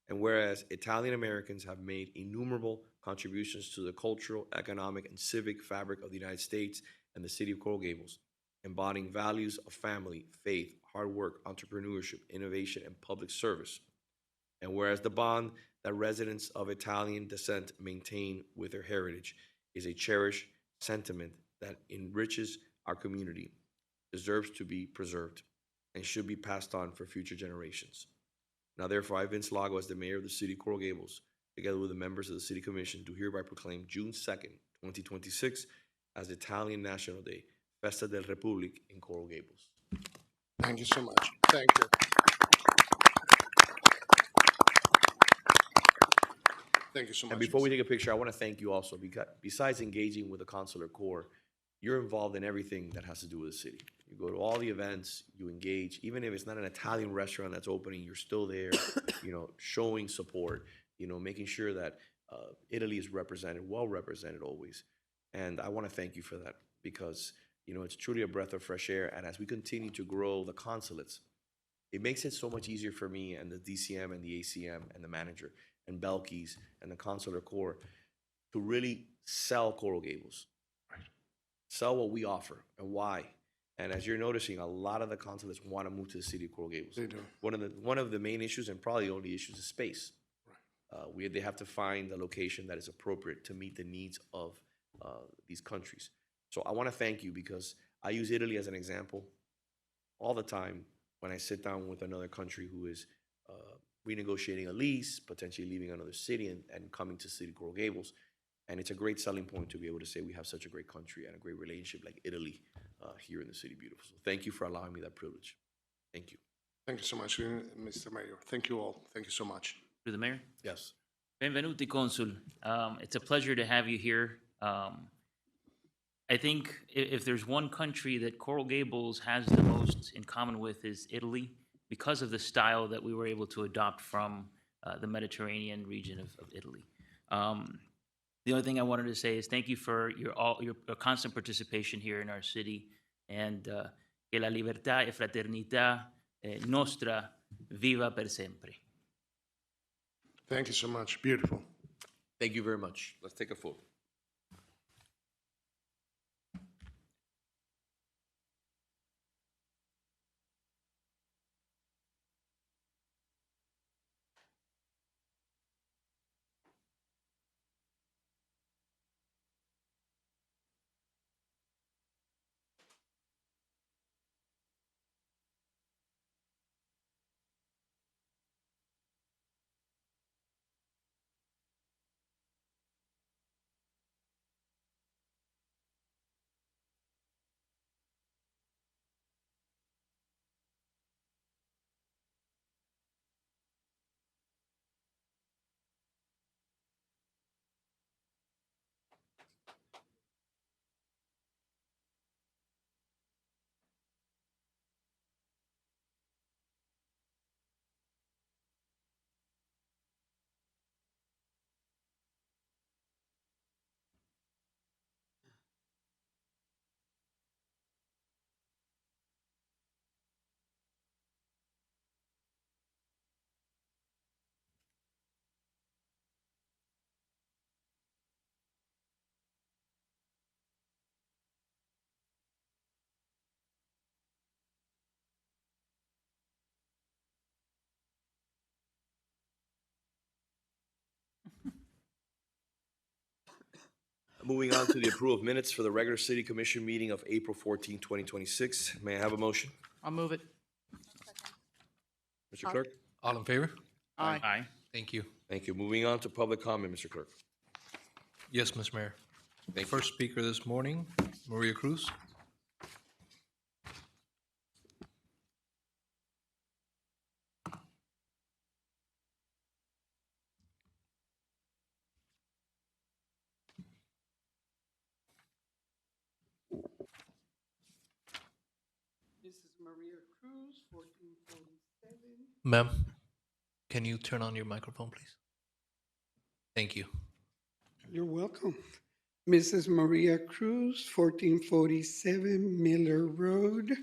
And whereas Italian Americans have made innumerable contributions to the cultural, economic, and civic fabric of the United States and the city of Coral Gables, embodying values of family, faith, hard work, entrepreneurship, innovation, and public service. And whereas the bond that residents of Italian descent maintain with their heritage is a cherished sentiment that enriches our community, deserves to be preserved, and should be passed on for future generations. Now, therefore, I, Vince Lago, as the mayor of the city of Coral Gables, together with the members of the city commission, do hereby proclaim June 2nd, 2026, as Italian National Day, Festa del Republic in Coral Gables. Thank you so much. Thank you. Thank you so much. And before we take a picture, I want to thank you also, because besides engaging with the consular corps, you're involved in everything that has to do with the city. You go to all the events, you engage, even if it's not an Italian restaurant that's opening, you're still there, showing support, making sure that Italy is represented, well represented always. And I want to thank you for that, because, it's truly a breath of fresh air. And as we continue to grow the consulates, it makes it so much easier for me and the DCM and the ACM and the manager and Belkey's and the consular corps to really sell Coral Gables. Sell what we offer and why. And as you're noticing, a lot of the consulates want to move to the city of Coral Gables. They do. One of the main issues, and probably the only issues, is space. Right. They have to find a location that is appropriate to meet the needs of these countries. So I want to thank you, because I use Italy as an example all the time when I sit down with another country who is renegotiating a lease, potentially leaving another city and coming to city of Coral Gables. And it's a great selling point to be able to say we have such a great country and a great relationship like Italy here in the City Beautiful. So thank you for allowing me that privilege. Thank you. Thank you so much, Mr. Mayor. Thank you all. Thank you so much. Through the mayor? Yes. Benvenuti, Consul. It's a pleasure to have you here. I think if there's one country that Coral Gables has the most in common with is Italy, because of the style that we were able to adopt from the Mediterranean region of Italy. The only thing I wanted to say is thank you for your constant participation here in our city, and que la libertà e fraternità nostra viva per sempre. Thank you so much. Beautiful. Thank you very much. Let's take a photo. Moving on to the approval of minutes for the regular city commission meeting of April 14, 2026. May I have a motion? I'll move it. Mr. Clerk? All in favor? Aye. Thank you. Thank you. Moving on to public comment, Mr. Clerk. Yes, Mr. Mayor. Thank you. First speaker this morning, Maria Cruz. Ma'am, can you turn on your microphone, please? Thank you. You're welcome. Mrs. Maria Cruz, 1447 Miller Road,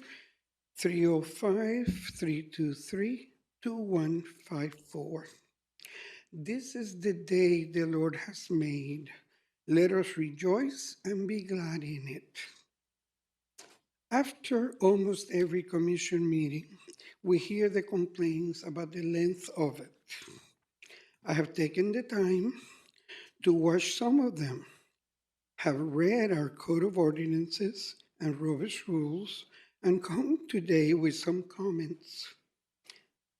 305-323-2154. This is the day the Lord has made. Let us rejoice and be glad in it. After almost every commission meeting, we hear the complaints about the length of it. I have taken the time to watch some of them, have read our Code of Ordinances and Robert's Rules, and come today with some comments.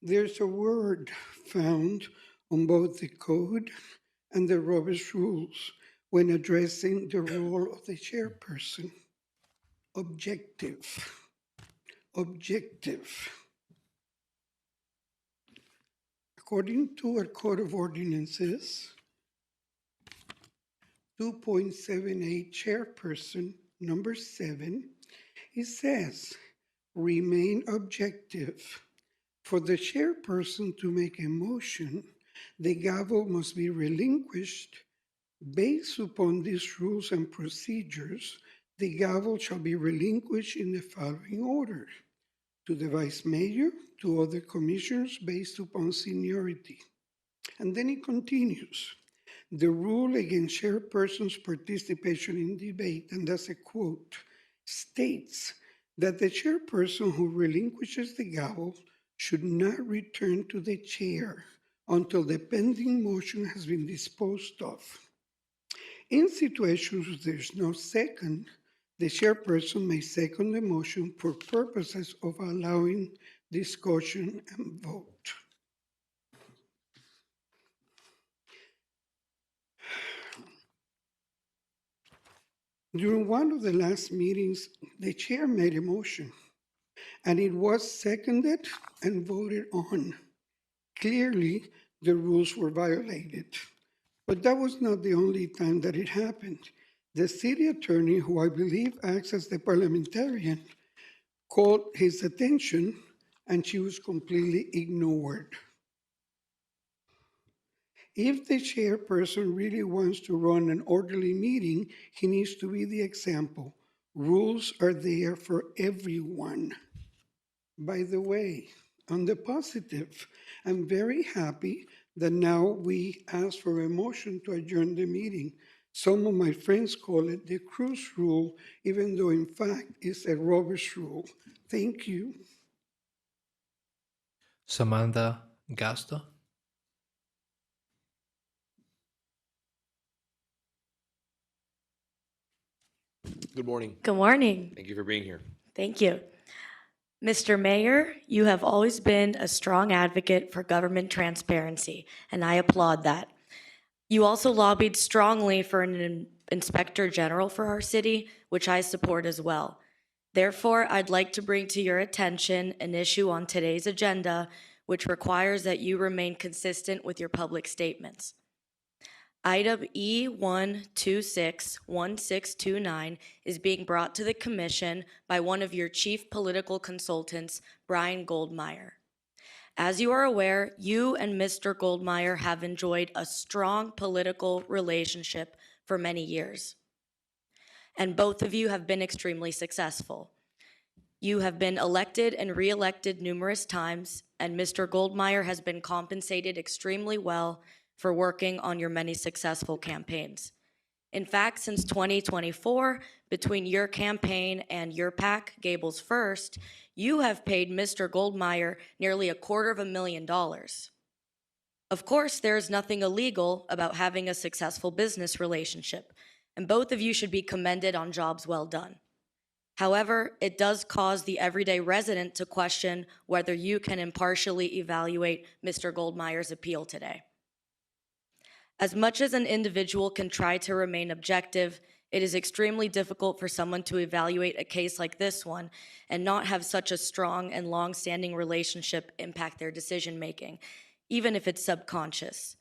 There's a word found on both the Code and the Robert's Rules when addressing the role of the chairperson. Objective. Objective. According to our Code of Ordinances, 2.78 chairperson, number 7, it says, remain objective. For the chairperson to make a motion, the gavel must be relinquished. Based upon these rules and procedures, the gavel shall be relinquished in the following order: to the vice mayor, to other commissioners based upon seniority. And then it continues. The rule against chairperson's participation in debate, and that's a quote, states that the chairperson who relinquishes the gavel should not return to the chair until the pending motion has been disposed of. In situations where there's no second, the chairperson may second the motion for purposes of allowing discussion and vote. During one of the last meetings, the chair made a motion, and it was seconded and voted on. Clearly, the rules were violated. But that was not the only time that it happened. The city attorney, who I believe acts as the parliamentarian, called his attention, and she was completely ignored. If the chairperson really wants to run an orderly meeting, he needs to be the example. Rules are there for everyone. By the way, on the positive, I'm very happy that now we ask for a motion to adjourn the meeting. Some of my friends call it the Cruz rule, even though in fact it's a Roberts rule. Thank you. Samantha Gasta. Good morning. Good morning. Thank you for being here. Thank you. Mr. Mayor, you have always been a strong advocate for government transparency, and I applaud that. You also lobbied strongly for an inspector general for our city, which I support as well. Therefore, I'd like to bring to your attention an issue on today's agenda, which requires that you remain consistent with your public statements. Item E1261629 is being brought to the Commission by one of your chief political consultants, Brian Goldmeyer. As you are aware, you and Mr. Goldmeyer have enjoyed a strong political relationship for many years, and both of you have been extremely successful. You have been elected and re-elected numerous times, and Mr. Goldmeyer has been compensated extremely well for working on your many successful campaigns. In fact, since 2024, between your campaign and your PAC, Gables First, you have paid Mr. Goldmeyer nearly $250,000. Of course, there is nothing illegal about having a successful business relationship, and both of you should be commended on jobs well done. However, it does cause the everyday resident to question whether you can impartially evaluate Mr. Goldmeyer's appeal today. As much as an individual can try to remain objective, it is extremely difficult for someone to evaluate a case like this one and not have such a strong and long-standing relationship impact their decision-making, even if it's subconscious.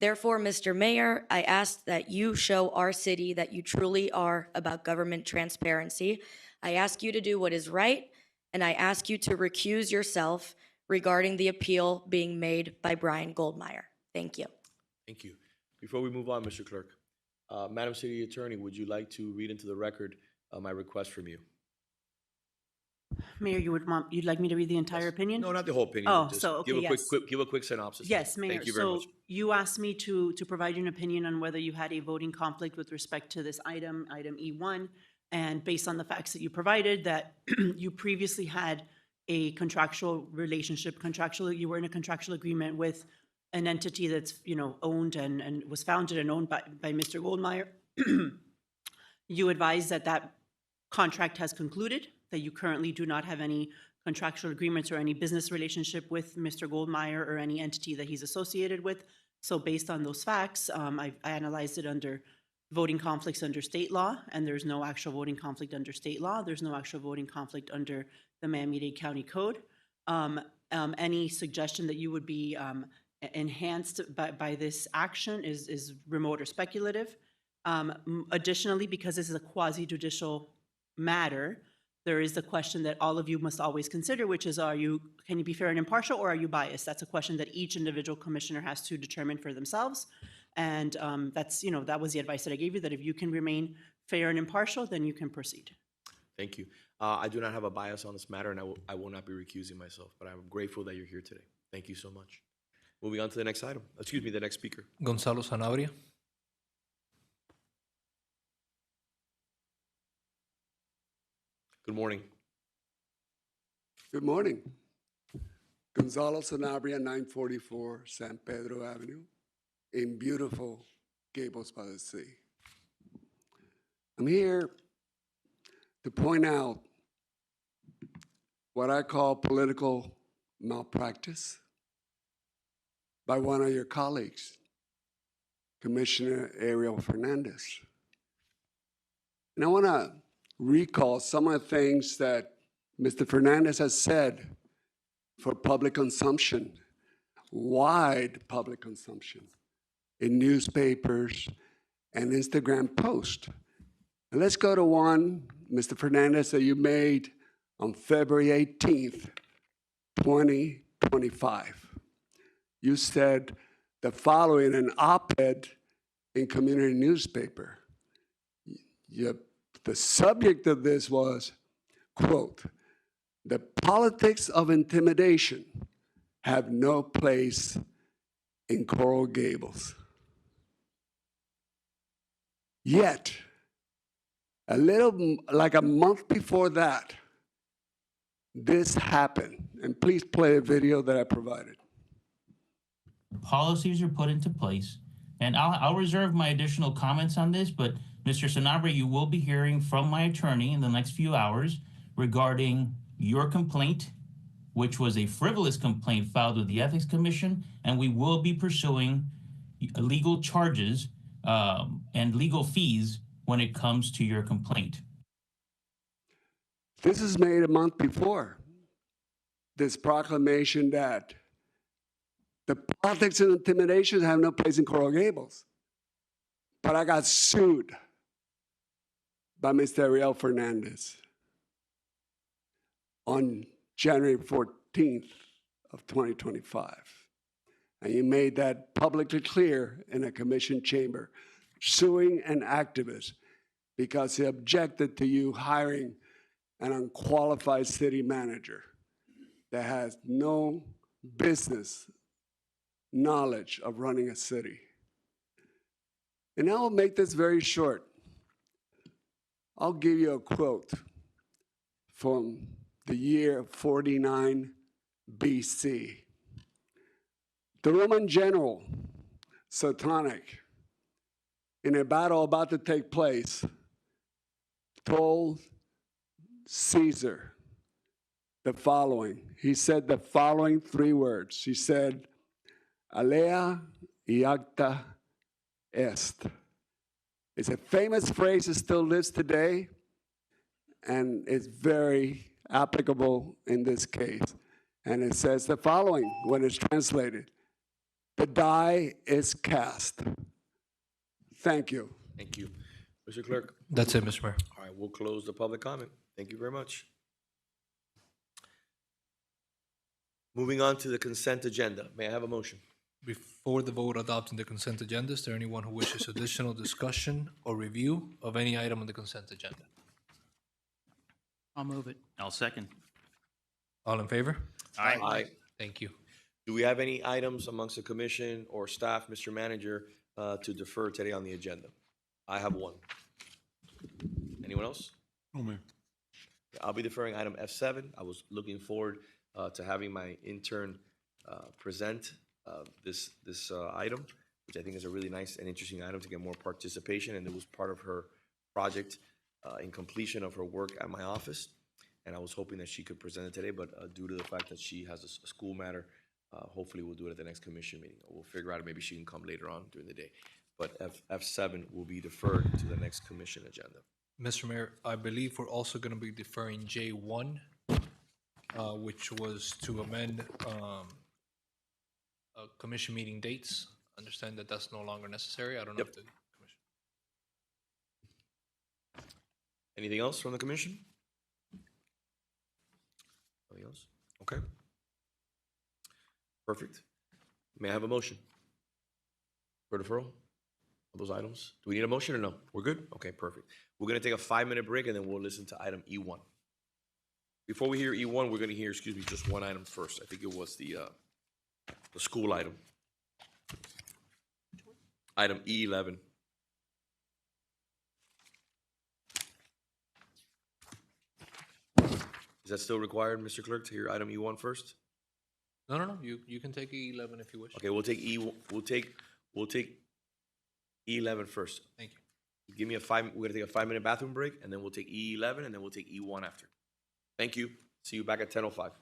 Therefore, Mr. Mayor, I ask that you show our city that you truly are about government transparency. I ask you to do what is right and I ask you to recuse yourself regarding the appeal being made by Brian Goldmeyer. Thank you. Thank you. Before we move on, Mr. Clerk, Madam City Attorney, would you like to read into the record my request from you? Mayor, you'd like me to read the entire opinion? No, not the whole opinion. Oh, just so, okay, give a yes. give a quick synopsis. Yes, Mayor. Thank you very much. So you asked me to provide you an opinion on whether you had a voting conflict with respect to this item E1, and based on the facts that you provided, that you previously had a contractual relationship, you were in a contractual agreement with an entity that's, owned and was founded and owned by Mr. Goldmeyer. You advised that that contract has concluded, that you currently do not have any contractual agreements or any business relationship with Mr. Goldmeyer or any entity that he's associated with. So based on those facts, I analyzed it under voting conflicts under state law, and there's no actual voting conflict under state law. There's no actual voting conflict under the Miami-Dade County Code. Any suggestion that you would be enhanced by this action is remote or speculative. Additionally, because this is a quasi-judicial matter, there is the question that all of you must always consider, which is, can you be fair and impartial, or are you biased? That's a question that each individual commissioner has to determine for themselves. And that was the advice that I gave you, that if you can remain fair and impartial, then you can proceed. Thank you. I do not have a bias on this matter, and I will not be recusing myself, but I'm grateful that you're here today. Thank you so much. Moving on to the next item. Excuse me, the next speaker. Gonzalo Sanabria. Good morning. Good morning. Gonzalo Sanabria, 944 San Pedro Avenue, in beautiful Gables by the Sea. I'm here to point out what I call political malpractice by one of your colleagues, Commissioner Ariel Fernandez. And I want to recall some of the things that Mr. Fernandez has said for public consumption, wide public consumption, in newspapers and Instagram posts. And let's go to one, Mr. Fernandez, that you made on February 18th, 2025. You said the following in an op-ed in community newspaper. The subject of this was, quote, "The politics of intimidation have no place in Coral Gables." Yet, like a month before that, this happened. And please play a video that I provided. Policies are put into place, and I'll reserve my additional comments on this, but Mr. Sanabria, you will be hearing from my attorney in the next few hours regarding your complaint, which was a frivolous complaint filed with the Ethics Commission, and we will be pursuing legal charges and legal fees when it comes to your complaint. This is made a month before this proclamation that the politics and intimidation have no place in Coral Gables. But I got sued by Mr. Ariel Fernandez on January 14th of 2025. And you made that publicly clear in a commission chamber, suing an activist because he objected to you hiring an unqualified city manager that has no business knowledge of running a city. And I'll make this very short. I'll give you a quote from the year 49 BC. The Roman general, Suetonic, in a battle about to take place, told Caesar the following. He said the following three words. He said, "Alea iacta est." It's a famous phrase that still lives today, and it's very applicable in this case. And it says the following when it's translated: "The die is cast." Thank you. Thank you. Mr. Clerk? That's it, Mr. Mayor. All right, we'll close the public comment. Thank you very much. Moving on to the consent agenda. May I have a motion? Before the vote adopting the consent agenda, is there anyone who wishes additional discussion or review of any item on the consent agenda? I'll move it. I'll second. All in favor? Aye. Thank you. Do we have any items amongst the commission or staff, Mr. Manager, to defer today on the agenda? I have one. Anyone else? Oh, Mayor. I'll be deferring item F7. I was looking forward to having my intern present this item, which I think is a really nice and interesting item to get more participation, and it was part of her project in completion of her work at my office. And I was hoping that she could present it today, but due to the fact that she has a school matter, hopefully we'll do it at the next commission meeting. We'll figure out if maybe she can come later on during the day. But F7 will be deferred to the next commission agenda. Mr. Mayor, I believe we're also going to be deferring J1, which was to amend commission meeting dates. Understand that that's no longer necessary. I don't know if the commission. Anything else from the commission? Anything else? Okay. Perfect. May I have a motion for deferral of those items? Do we need a motion or no? We're good? Okay, perfect. We're going to take a 5-minute break and then we'll listen to item E1. Before we hear E1, we're going to hear, just one item first. I think it was the school item. Item E11. Is that still required, Mr. Clerk, to hear item E1 first? No. You can take E11 if you wish. Okay, we'll take E11 first. Thank you. Give me we're gonna take a 5-minute bathroom break, and then we'll take E11, and then we'll take E1 after. Thank you. See you back at 10:05.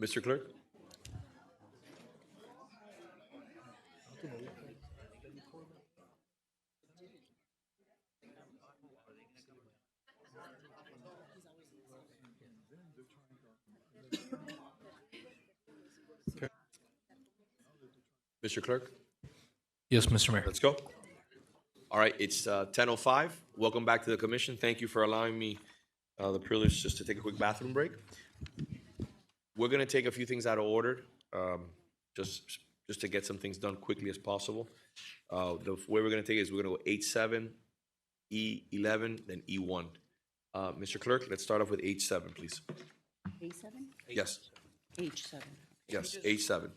Mr. Clerk? Mr. Clerk? Yes, Mr. Mayor. Let's go. All right, it's 10:05. Welcome back to the commission. Thank you for allowing me the privilege just to take a quick bathroom break. We're going to take a few things out of order, just to get some things done quickly as possible. The way we're going to take it is we're going to go H7, E11, then E1. Mr. Clerk, let's start off with H7, please. A7? Yes, H7. yes, H7.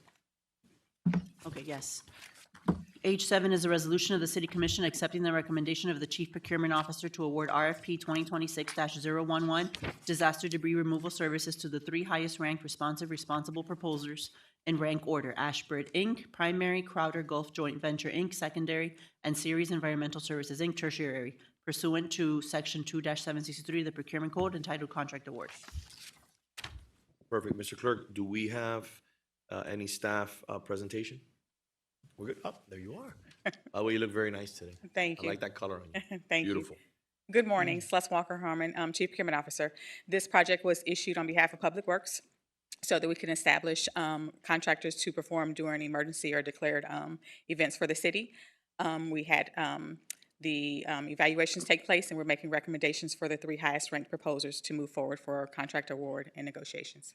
Okay, yes. H7 is a resolution of the City Commission accepting the recommendation of the Chief Procurement Officer to award RFP 2026-011 disaster debris removal services to the three highest ranked responsible proposers in rank order: Ashbird Inc., Primary, Crowder Gulf Joint Venture Inc., Secondary, and Series Environmental Services Inc., Tertiary, pursuant to Section 2-763 of the Procurement Code entitled Contract Award. Perfect. Mr. Clerk, do we have any staff presentation? We're good. Oh, there you are. Well, you look very nice today. Thank you. I like that color on you. Thank Beautiful. you. Good morning, Celeste Walker Harmon, Chief Procurement Officer. This project was issued on behalf of Public Works so that we can establish contractors to perform during emergency or declared events for the city. We had the evaluations take place, and we're making recommendations for the three highest ranked proposers to move forward for contract award and negotiations.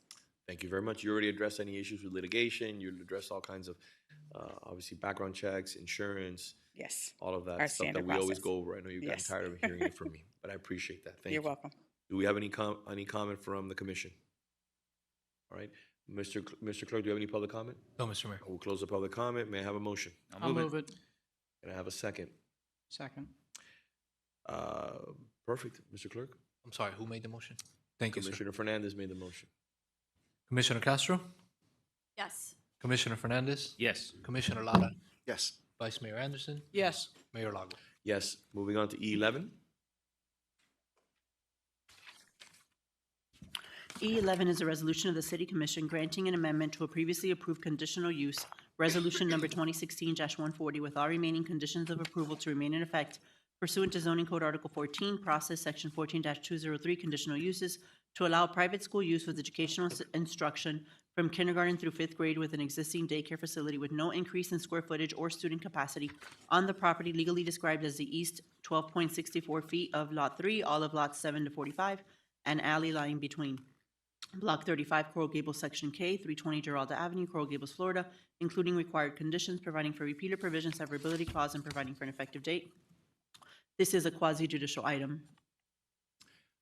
Thank you very much. You already addressed any issues with litigation. You addressed all kinds of, obviously, background checks, insurance. Yes. All of that Our stuff that standard we always process. go over. I know you've gotten Yes. tired of hearing it from me, but I appreciate that. Thank you. You're welcome. Do we have any comment from the commission? All right. Mr. Clerk, do you have any public comment? No, Mr. Mayor. We'll close the public comment. May I have a motion? I'll move it. Can I have a second? Second. Perfect. Mr. Clerk? I'm sorry, who made the motion? Thank you, sir. Commissioner Fernandez made the motion. Commissioner Castro? Yes. Commissioner Fernandez? Yes. Commissioner Lara? Yes. Vice Mayor Anderson? Yes. Mayor Lago? Yes. Moving on to E11. E11 is a resolution of the City Commission granting an amendment to a previously approved conditional use, Resolution Number 2016-140, with all remaining conditions of approval to remain in effect pursuant to Zoning Code Article 14, Process Section 14-203, Conditional Uses, to allow private school use with educational instruction from kindergarten through fifth grade with an existing daycare facility with no increase in square footage or student capacity on the property legally described as the east 12.64 feet of Lot 3, all of Lots 7 to 45, and alley lying between. Block 35, Coral Gables, Section K, 320 Geralda Avenue, Coral Gables, Florida, including required conditions, providing for repealer provision, severability clause, and providing for an effective date. This is a quasi-judicial item.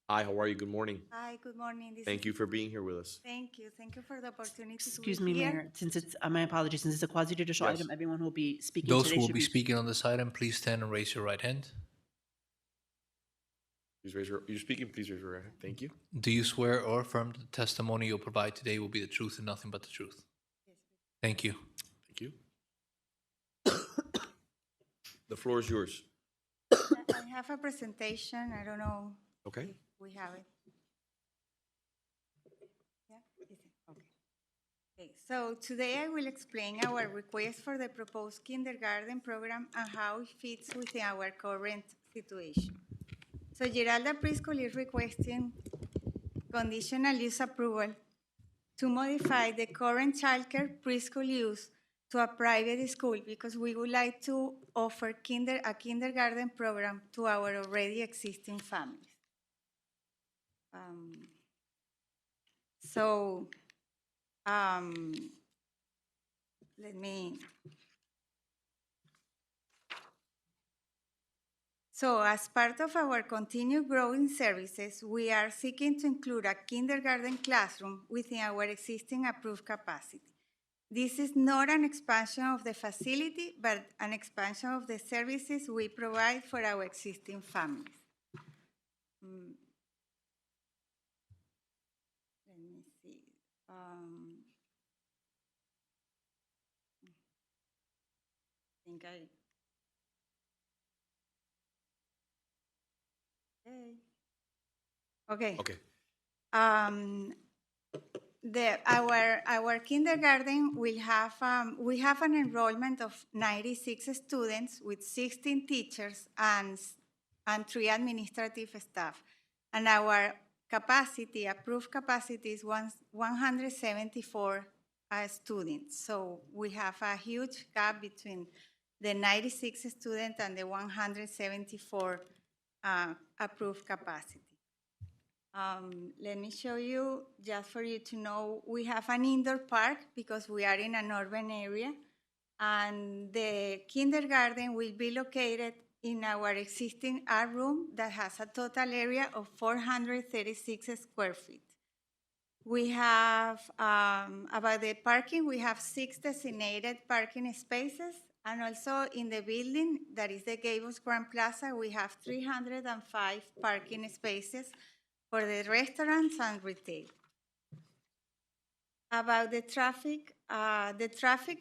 Hi, how are you? Good morning. Hi, good morning. Thank you for being here with us. Thank you. Thank you for the opportunity Excuse to be me, here. Mayor, since it's, my apologies, since it's a quasi-judicial Yes. item, everyone who will be speaking Those today who will should be speaking on this item, please stand and raise your right hand. Please raise your, you're speaking, please raise your hand. Thank you. Do you swear or affirm that the testimony you'll provide today will be the truth and nothing but the truth? Thank you. Thank you. The floor is yours. I have a presentation. I don't know Okay. if we have it. Yeah? Is it? Okay. Okay. So today I will explain our request for the proposed kindergarten program and how it fits within our current situation. So Geralda Preschool is requesting conditional use approval to modify the current childcare preschool use to a private school because we would like to offer a kindergarten program to our already existing families. Let me. So as part of our continued growing services, we are seeking to include a kindergarten classroom within our existing approved capacity. This is not an expansion of the facility, but an expansion of the services we provide for our existing families. Let me see. Okay. Okay. Our kindergarten will have, we have an enrollment of 96 students with 16 teachers and 3 administrative staff. And our capacity, approved capacity is 174 students. So we have a huge gap between the 96 students and the 174 approved capacity. Let me show you, just for you to know, we have an indoor park because we are in an urban area, and the kindergarten will be located in our existing art room that has a total area of 436 square feet. We have, about the parking, we have 6 designated parking spaces, and also in the building, that is the Gables Grand Plaza, we have 305 parking spaces for the restaurants and retail. About the traffic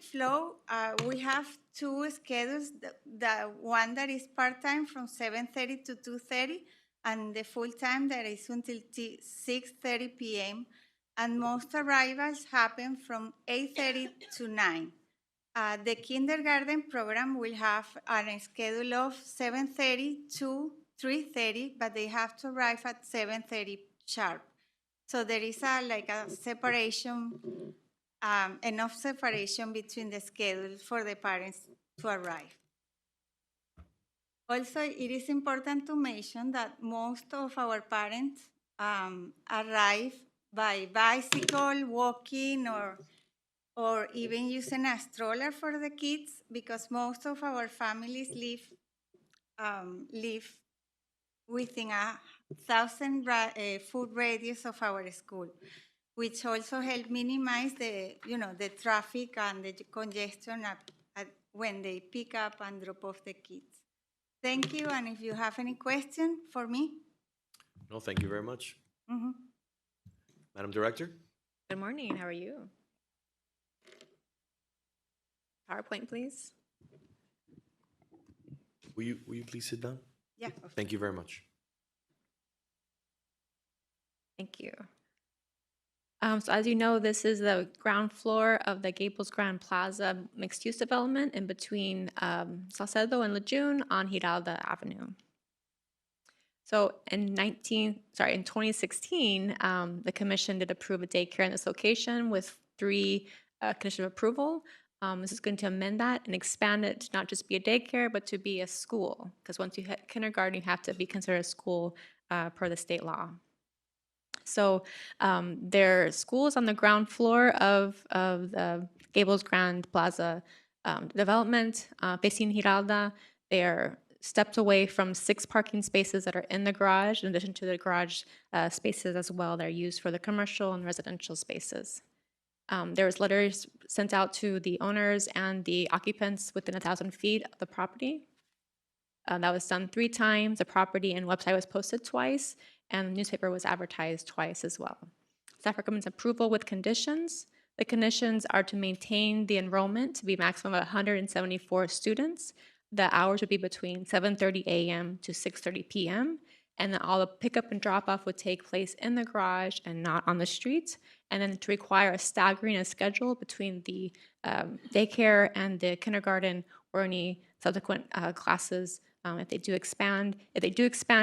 flow, we have 2 schedules. The one that is part-time from 7:30 to 2:30, and the full-time that is until 6:30 p.m. And most arrivals happen from 8:30 to 9. The kindergarten program will have a schedule of 7:30 to 3:30, but they have to arrive at 7:30 sharp. So there is a separation, enough separation between the schedules for the parents to arrive. Also, it is important to mention that most of our parents arrive by bicycle, walking, or even using a stroller for the kids, because most of our families live within 1,000 foot radius of our school, which also help minimize the traffic and the congestion when they pick up and drop off the kids. Thank you, and if you have any question for me. No, thank you very much. Mhm. Madam Director? Good morning, how are you? PowerPoint, please. Will you please sit down? Yeah. Thank you very much. Thank you. So as you know, this is the ground floor of the Gables Grand Plaza mixed-use development in between Salcedo and Lejeune on Giralda Avenue. So in 2016, the commission did approve a daycare in this location with 3 conditions of approval. This is going to amend that and expand it to not just be a daycare, but to be a school. Because once you hit kindergarten, you have to be considered a school per the state law. So their school is on the ground floor of the Gables Grand Plaza development facing Giralda. They are stepped away from 6 parking spaces that are in the garage, in addition to the garage spaces as well that are used for the commercial and residential spaces. There was letters sent out to the owners and the occupants within 1,000 feet of the property. That was done 3 times. The property and website was posted twice, and the newspaper was advertised twice as well. Staff recommends approval with conditions. The conditions are to maintain the enrollment to be maximum of 174 students. The hours would be between 7:30 a.m. to 6:30 p.m. And then all the pickup and drop off would take place in the garage and not on the street. And then to require a staggering a schedule between the daycare and the kindergarten or any subsequent classes. If they do expand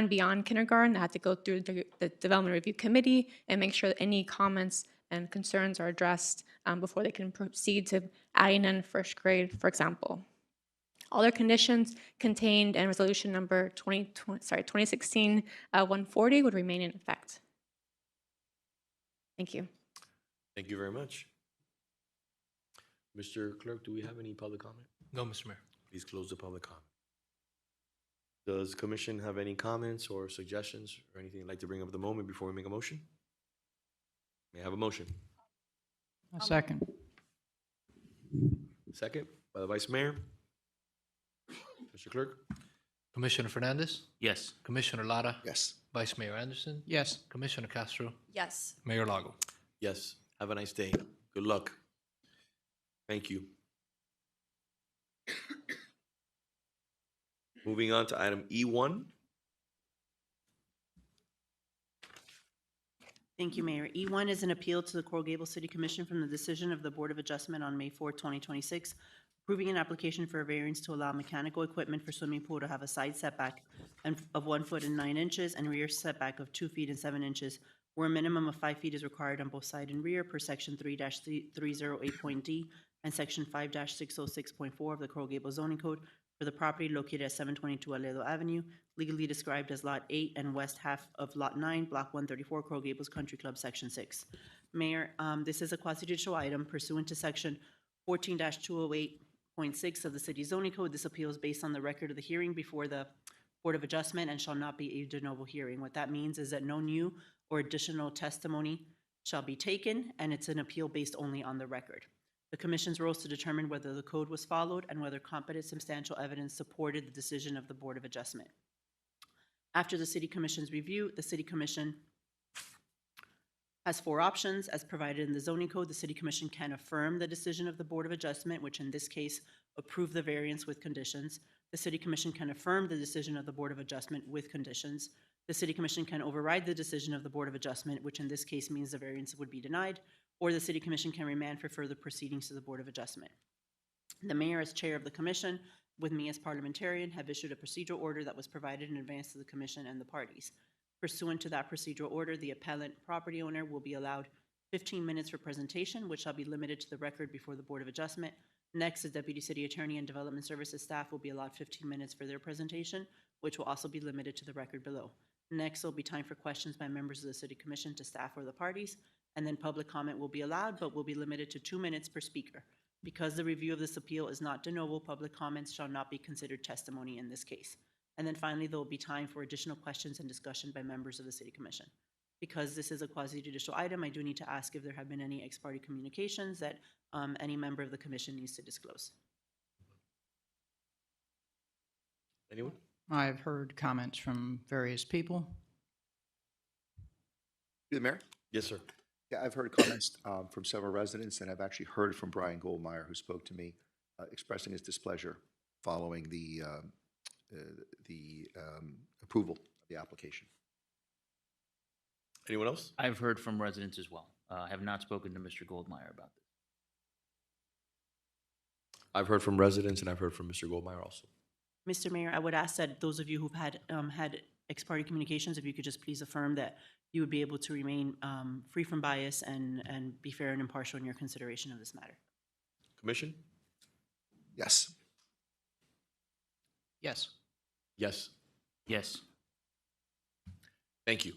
beyond kindergarten, they have to go through the development review committee and make sure that any comments and concerns are addressed before they can proceed to adding in 1st grade, for example. All their conditions contained in resolution number 2016-140 would remain in effect. Thank you. Thank you very much. Mr. Clerk, do we have any public comment? No, Mr. Mayor. Please close the public comment. Does the commission have any comments or suggestions or anything you'd like to bring up at the moment before we make a motion? May I have a motion? A second. Second by the Vice Mayor. Mr. Clerk? Commissioner Fernandez? Yes. Commissioner Lara? Yes. Vice Mayor Anderson? Yes. Commissioner Castro? Yes. Mayor Lago? Yes. Have a nice day. Good luck. Thank you. Moving on to item E1. Thank you, Mayor. E1 is an appeal to the Coral Gables City Commission from the decision of the Board of Adjustment on May 4, 2026, approving an application for a variance to allow mechanical equipment for swimming pool to have a side setback of 1 foot and 9 inches and rear setback of 2 feet and 7 inches, where a minimum of 5 feet is required on both side and rear per section 3-308.d and section 5-606.4 of the Coral Gables zoning code for the property located at 722 Aledo Avenue, legally described as Lot 8 and west half of Lot 9, Block 134, Coral Gables Country Club, Section 6. Mayor, this is a quasi-judicial item pursuant to Section 14-208.6 of the City Zoning Code. This appeal is based on the record of the hearing before the Board of Adjustment and shall not be a de novo hearing. What that means is that no new or additional testimony shall be taken, and it's an appeal based only on the record. The Commission's role is to determine whether the code was followed and whether competent substantial evidence supported the decision of the Board of Adjustment. After the City Commission's review, the City Commission has 4 options. As provided in the zoning code, the City Commission can affirm the decision of the Board of Adjustment, which in this case approved the variance with conditions. The City Commission can affirm the decision of the Board of Adjustment with conditions. The City Commission can override the decision of the Board of Adjustment, which in this case means the variance would be denied, or the City Commission can remand for further proceedings to the Board of Adjustment. The Mayor, as Chair of the Commission, with me as parliamentarian, have issued a procedural order that was provided in advance to the Commission and the parties. Pursuant to that procedural order, the appellant property owner will be allowed 15 minutes for presentation, which shall be limited to the record before the Board of Adjustment. Next, the Deputy City Attorney and Development Services staff will be allowed 15 minutes for their presentation, which will also be limited to the record below. Next, there will be time for questions by members of the City Commission to staff or the parties, and then public comment will be allowed, but will be limited to 2 minutes per speaker. Because the review of this appeal is not de novo, public comments shall not be considered testimony in this case. And then finally, there will be time for additional questions and discussion by members of the City Commission. Because this is a quasi-judicial item, I do need to ask if there have been any ex-parte communications that any member of the Commission needs to disclose. Anyone? I've heard comments from various people. The Mayor? Yes, sir. Yeah, I've heard comments from several residents, and I've actually heard from Brian Goldmeyer, who spoke to me, expressing his displeasure following the approval of the application. Anyone else? I've heard from residents as well. I have not spoken to Mr. Goldmeyer about this. I've heard from residents, and I've heard from Mr. Goldmeyer also. Mr. Mayor, I would ask that those of you who've had ex-parte communications, if you could just please affirm that you would be able to remain free from bias and be fair and impartial in your consideration of this matter. Commission? Yes. Yes. Yes. Yes. Thank you.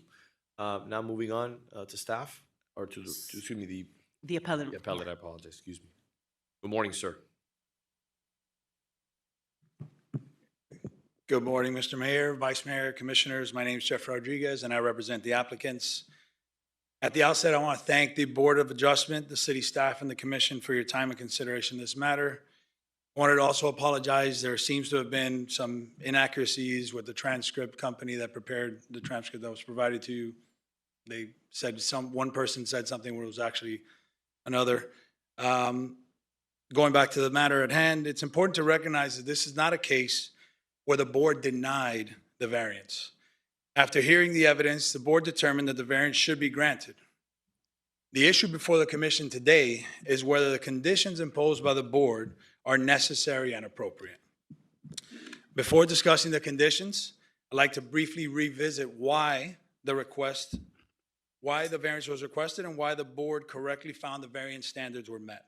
Now moving on to staff, or to excuse me, the appellant. The appellant, I apologize, excuse me. Good morning, sir. Good morning, Mr. Mayor, Vice Mayor, Commissioners. My name is Jeff Rodriguez, and I represent the applicants. At the outset, I want to thank the Board of Adjustment, the city staff, and the Commission for your time and consideration of this matter. I wanted to also apologize. There seems to have been some inaccuracies with the transcript company that prepared the transcript that was provided to you. They said one person said something where it was actually another. Going back to the matter at hand, it's important to recognize that this is not a case where the board denied the variance. After hearing the evidence, the board determined that the variance should be granted. The issue before the commission today is whether the conditions imposed by the board are necessary and appropriate. Before discussing the conditions, I'd like to briefly revisit why the variance was requested and why the board correctly found the variance standards were met.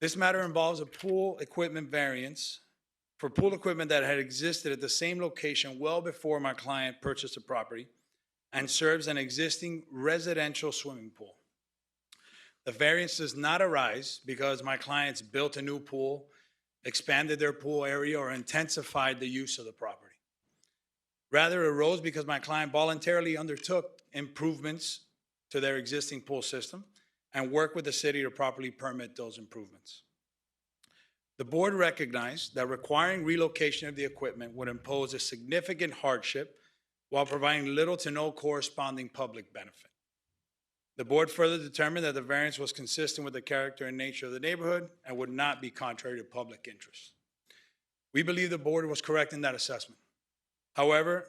This matter involves a pool equipment variance for pool equipment that had existed at the same location well before my client purchased the property and serves an existing residential swimming pool. The variance does not arise because my clients built a new pool, expanded their pool area, or intensified the use of the property. Rather, it arose because my client voluntarily undertook improvements to their existing pool system and worked with the city to properly permit those improvements. The board recognized that requiring relocation of the equipment would impose a significant hardship while providing little to no corresponding public benefit. The board further determined that the variance was consistent with the character and nature of the neighborhood and would not be contrary to public interest. We believe the board was correct in that assessment. However,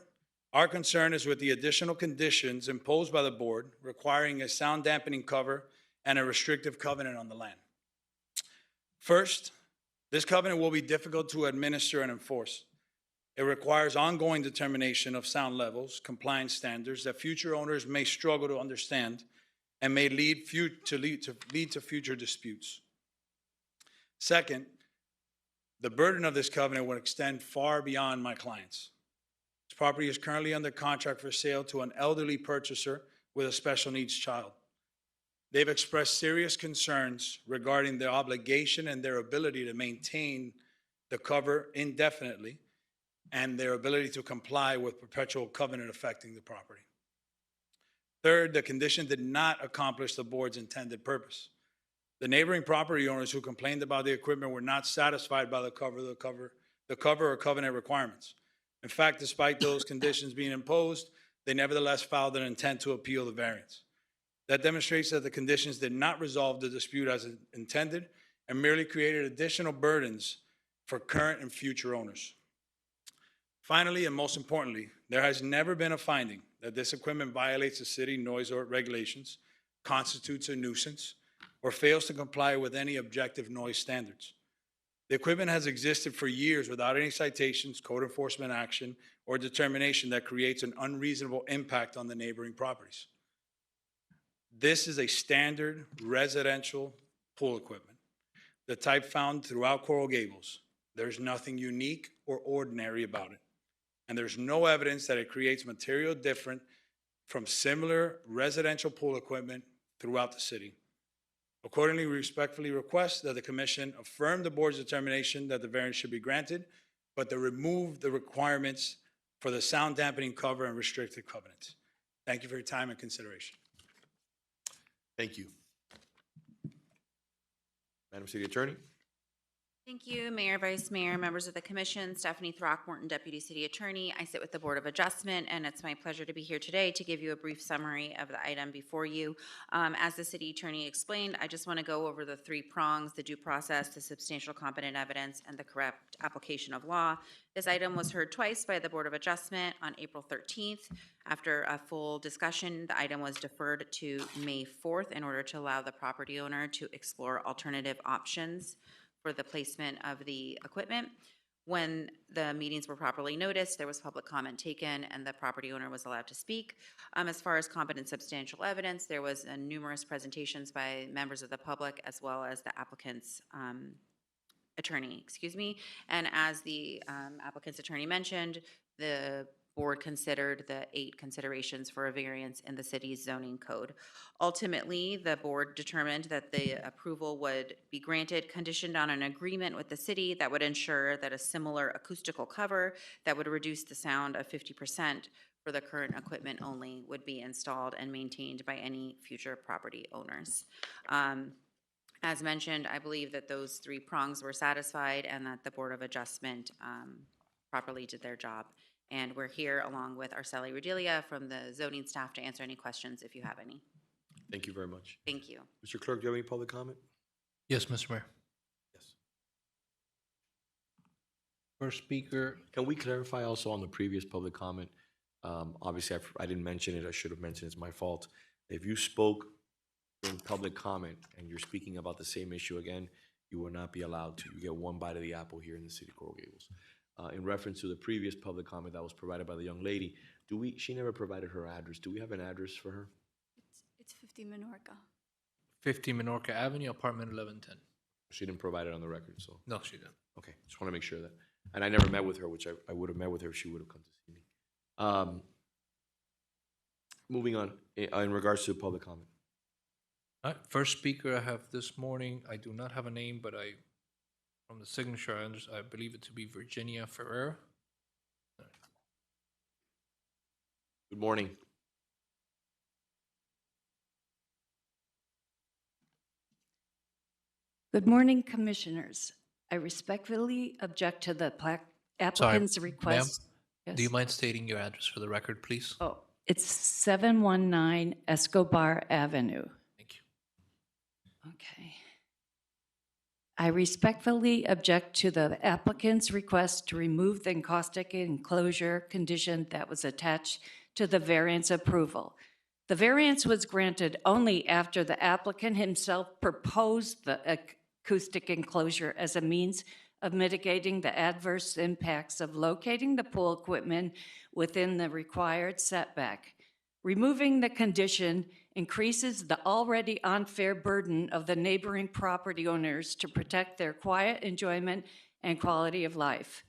Our concern is with the additional conditions imposed by the board requiring a sound dampening cover and a restrictive covenant on the land. First, this covenant will be difficult to administer and enforce. It requires ongoing determination of sound levels, compliance standards that future owners may struggle to understand and may lead to future disputes. Second, the burden of this covenant would extend far beyond my clients. This property is currently under contract for sale to an elderly purchaser with a special needs child. They've expressed serious concerns regarding their obligation and their ability to maintain the cover indefinitely and their ability to comply with perpetual covenant affecting the property. Third, the condition did not accomplish the board's intended purpose. The neighboring property owners who complained about the equipment were not satisfied by the cover or covenant requirements. In fact, despite those conditions being imposed, they nevertheless filed an intent to appeal the variance. That demonstrates that the conditions did not resolve the dispute as intended and merely created additional burdens for current and future owners. Finally, and most importantly, there has never been a finding that this equipment violates the city noise or regulations, constitutes a nuisance, or fails to comply with any objective noise standards. The equipment has existed for years without any citations, code enforcement action, or determination that creates an unreasonable impact on the neighboring properties. This is a standard residential pool equipment, the type found throughout Coral Gables. There's nothing unique or ordinary about it, and there's no evidence that it creates material different from similar residential pool equipment throughout the city. Accordingly, we respectfully request that the Commission affirm the board's determination that the variance should be granted, but to remove the requirements for the sound dampening cover and restricted covenants. Thank you for your time and consideration. Thank you. Madam City Attorney? Thank you, Mayor, Vice Mayor, members of the Commission. Stephanie Throckmorton, Deputy City Attorney. I sit with the Board of Adjustment, and it's my pleasure to be here today to give you a brief summary of the item before you. As the City Attorney explained, I just want to go over the three prongs: the due process, the substantial competent evidence, and the correct application of law. This item was heard twice by the Board of Adjustment on April 13th. After a full discussion, the item was deferred to May 4th in order to allow the property owner to explore alternative options for the placement of the equipment. When the meetings were properly noticed, there was public comment taken and the property owner was allowed to speak. As far as competent substantial evidence, there was numerous presentations by members of the public as well as the applicant's attorney, And as the applicant's attorney mentioned, the board considered the 8 considerations for a variance in the city's zoning code. Ultimately, the board determined that the approval would be granted conditioned on an agreement with the city that would ensure that a similar acoustical cover that would reduce the sound of 50% for the current equipment only would be installed and maintained by any future property owners. As mentioned, I believe that those 3 prongs were satisfied and that the Board of Adjustment properly did their job. And we're here along with Arceli Rodelia from the zoning staff to answer any questions if you have any. Thank you very much. Thank you. Mr. Clerk, do you have any public comment? Yes, Mr. Mayor. Yes. First speaker. Can we clarify also on the previous public comment? Obviously, I didn't mention it. I should have mentioned it. It's my fault. If you spoke in public comment and you're speaking about the same issue again, you will not be allowed to. You get one bite of the apple here in the city of Coral Gables. In reference to the previous public comment that was provided by the young lady, she never provided her address. Do we have an address for her? It's 50 Minorca. 50 Minorca Avenue, apartment 1110. She didn't provide it on the record, so. No, she didn't. Okay, just want to make sure that. And I never met with her, which I would have met with her if she would have come to see me. Moving on, in regards to public comment. All right, first speaker I have this morning, I do not have a name, but from the signature, I believe it to be Virginia Ferreira. Good morning. Good morning, Commissioners. I respectfully object to the applicant's request. Ma'am, do you mind stating your address for the record, please? Oh, it's 719 Escobar Avenue. Thank you. Okay. I respectfully object to the applicant's request to remove the encaustic enclosure condition that was attached to the variance approval. The variance was granted only after the applicant himself proposed the acoustic enclosure as a means of mitigating the adverse impacts of locating the pool equipment within the required setback. Removing the condition increases the already unfair burden of the neighboring property owners to protect their quiet enjoyment and quality of life.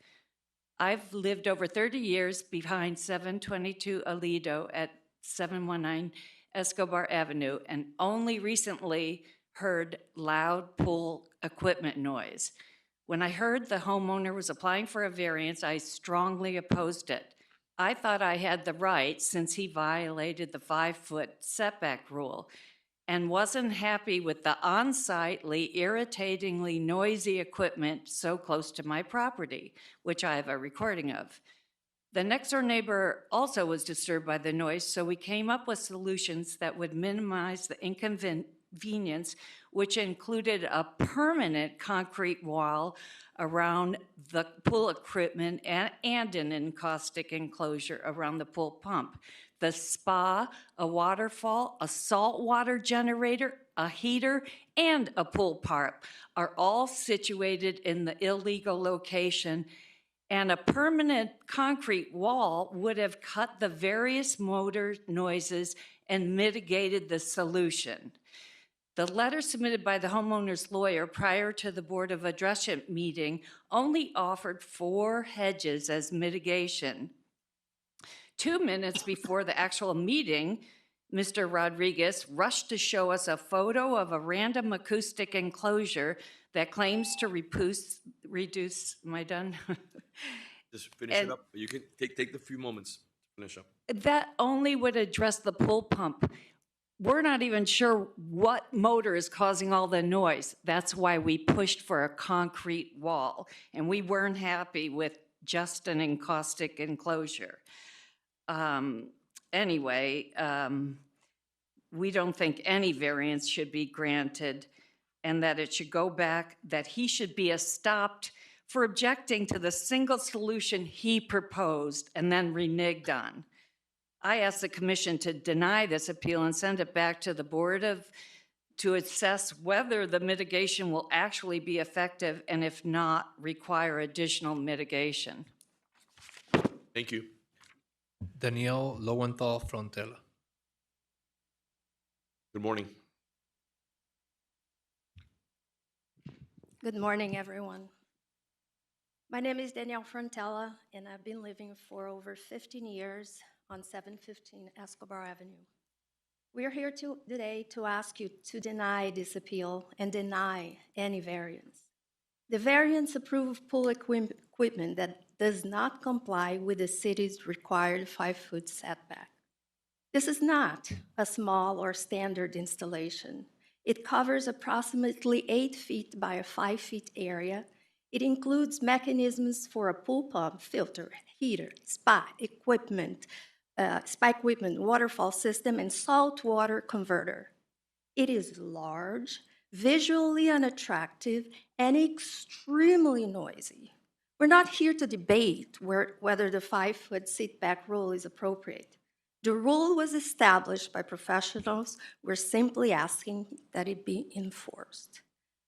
I've lived over 30 years behind 722 Aledo at 719 Escobar Avenue and only recently heard loud pool equipment noise. When I heard the homeowner was applying for a variance, I strongly opposed it. I thought I had the right since he violated the 5-foot setback rule and wasn't happy with the unsightly, irritatingly noisy equipment so close to my property, which I have a recording of. The next-door neighbor also was disturbed by the noise, so we came up with solutions that would minimize the inconvenience, which included a permanent concrete wall around the pool equipment and an encaustic enclosure around the pool pump. The spa, a waterfall, a saltwater generator, a heater, and a pool pump are all situated in the illegal location, and a permanent concrete wall would have cut the various motor noises and mitigated the solution. The letter submitted by the homeowner's lawyer prior to the Board of Adjustment meeting only offered 4 hedges as mitigation. 2 minutes before the actual meeting, Mr. Rodriguez rushed to show us a photo of a random acoustic enclosure that claims to reduce, am I done? Just finish it up. You can take the few moments to finish up. That only would address the pool pump. We're not even sure what motor is causing all the noise. That's why we pushed for a concrete wall, and we weren't happy with just an encaustic enclosure. Anyway, we don't think any variance should be granted and that it should go back, that he should be stopped for objecting to the single solution he proposed and then reneged on. I asked the commission to deny this appeal and send it back to the board to assess whether the mitigation will actually be effective and if not, require additional mitigation. Thank you. Danielle Lowenthal Frontella. Good morning. Good morning, everyone. My name is Danielle Frontella, and I've been living for over 15 years on 715 Escobar Avenue. We are here today to ask you to deny this appeal and deny any variance. The variance approved pool equipment that does not comply with the city's required 5-foot setback. This is not a small or standard installation. It covers approximately 8 feet by a 5-foot area. It includes mechanisms for a pool pump, filter, heater, spa equipment, waterfall system, and saltwater converter. It is large, visually unattractive, and extremely noisy. We're not here to debate whether the 5-foot setback rule is appropriate. The rule was established by professionals. We're simply asking that it be enforced.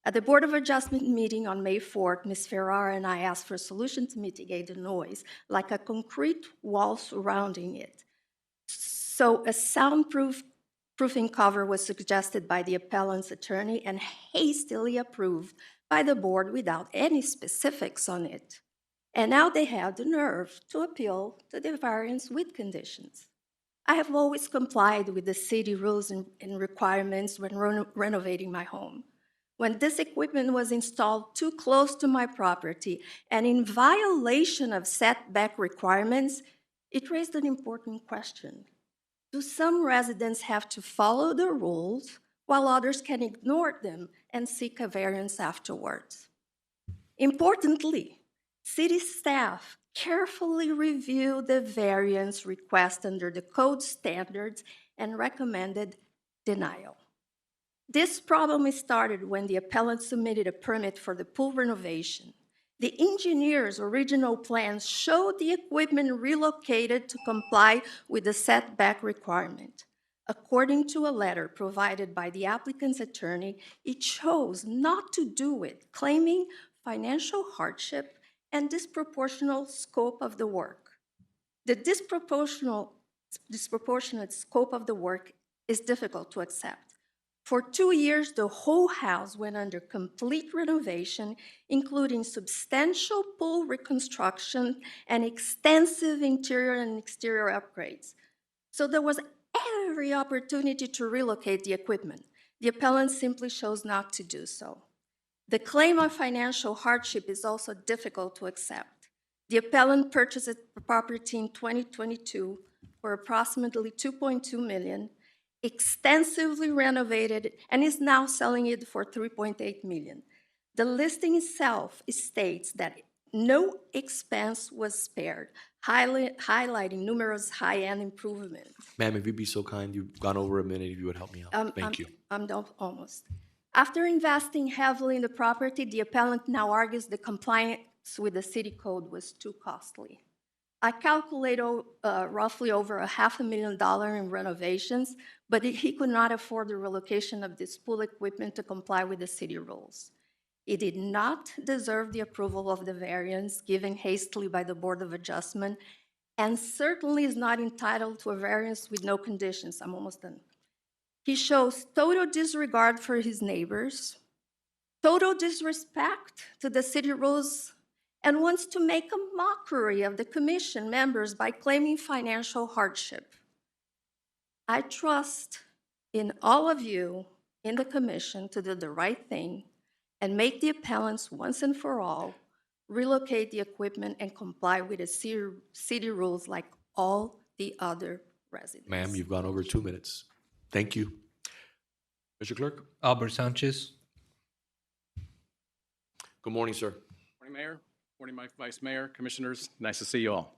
At the Board of Adjustment meeting on May 4th, Ms. Ferrara and I asked for a solution to mitigate the noise, like a concrete wall surrounding it. So a soundproofing cover was suggested by the appellant's attorney and hastily approved by the board without any specifics on it. And now they have the nerve to appeal to the variance with conditions. I have always complied with the city rules and requirements when renovating my home. When this equipment was installed too close to my property and in violation of setback requirements, it raised an important question. Do some residents have to follow the rules while others can ignore them and seek a variance afterwards? Importantly, city staff carefully reviewed the variance request under the code standards and recommended denial. This problem started when the appellant submitted a permit for the pool renovation. The engineer's original plans showed the equipment relocated to comply with the setback requirement. According to a letter provided by the applicant's attorney, it chose not to do it, claiming financial hardship and disproportional scope of the work. The disproportionate scope of the work is difficult to accept. For 2 years, the whole house went under complete renovation, including substantial pool reconstruction and extensive interior and exterior upgrades. So there was every opportunity to relocate the equipment. The appellant simply chose not to do so. The claim of financial hardship is also difficult to accept. The appellant purchased the property in 2022 for approximately $2.2 million, extensively renovated, and is now selling it for $3.8 million. The listing itself states that no expense was spared, highlighting numerous high-end improvements. Ma'am, if you'd be so kind, you've gone over a minute, if you would help me out. Thank you. I'm done almost. After investing heavily in the property, the appellant now argues the compliance with the city code was too costly. I calculate roughly over $500,000 in renovations, but he could not afford the relocation of this pool equipment to comply with the city rules. It did not deserve the approval of the variance given hastily by the Board of Adjustment, and certainly is not entitled to a variance with no conditions. I'm almost done. He shows total disregard for his neighbors, total disrespect to the city rules, and wants to make a mockery of the commission members by claiming financial hardship. I trust in all of you in the commission to do the right thing and make the appellants once and for all relocate the equipment and comply with the city rules like all the other residents. Ma'am, you've gone over 2 minutes. Thank you. Mr. Clerk? Albert Sanchez. Good morning, sir. Morning, Mayor. Morning, Vice Mayor, Commissioners. Nice to see you all.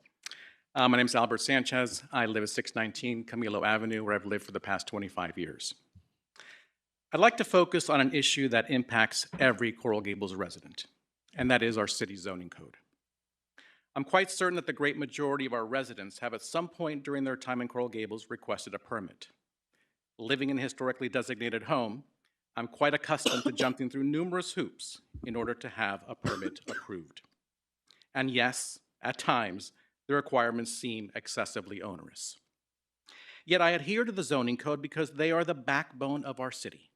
My name is Albert Sanchez. I live at 619 Camilo Avenue, where I've lived for the past 25 years. I'd like to focus on an issue that impacts every Coral Gables resident, and that is our city zoning code. I'm quite certain that the great majority of our residents have at some point during their time in Coral Gables requested a permit. Living in a historically designated home, I'm quite accustomed to jumping through numerous hoops in order to have a permit approved. And yes, at times, the requirements seem excessively onerous. Yet I adhere to the zoning code because they are the backbone of our city.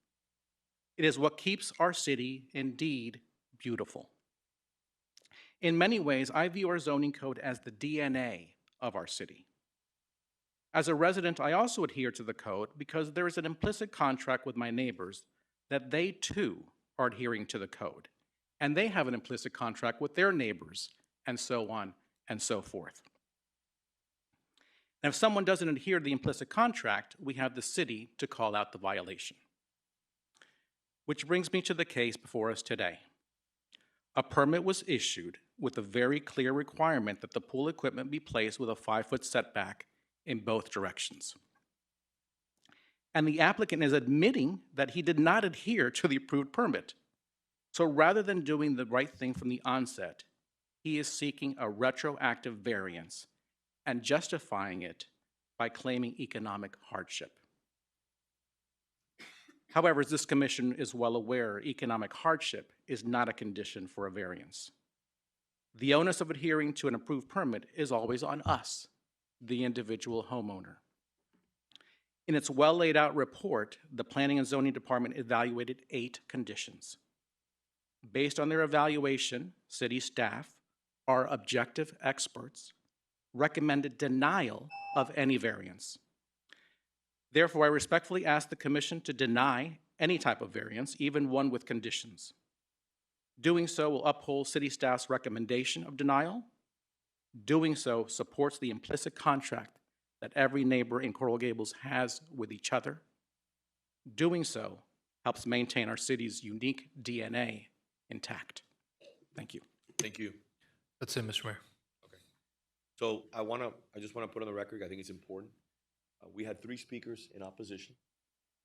It is what keeps our city indeed beautiful. In many ways, I view our zoning code as the DNA of our city. As a resident, I also adhere to the code because there is an implicit contract with my neighbors that they too are adhering to the code, and they have an implicit contract with their neighbors, and so on and so forth. And if someone doesn't adhere to the implicit contract, we have the city to call out the violation. Which brings me to the case before us today. A permit was issued with a very clear requirement that the pool equipment be placed with a 5-foot setback in both directions. And the applicant is admitting that he did not adhere to the approved permit. So rather than doing the right thing from the onset, he is seeking a retroactive variance and justifying it by claiming economic hardship. However, as this commission is well aware, economic hardship is not a condition for a variance. The onus of adhering to an approved permit is always on us, the individual homeowner. In its well laid out report, the Planning and Zoning Department evaluated 8 conditions. Based on their evaluation, city staff, our objective experts, recommended denial of any variance. Therefore, I respectfully ask the Commission to deny any type of variance, even one with conditions. Doing so will uphold city staff's recommendation of denial. Doing so supports the implicit contract that every neighbor in Coral Gables has with each other. Doing so helps maintain our city's unique DNA intact. Thank you. Thank you. That's it, Mr. Mayor. So I just want to put on the record, I think it's important. We had 3 speakers in opposition.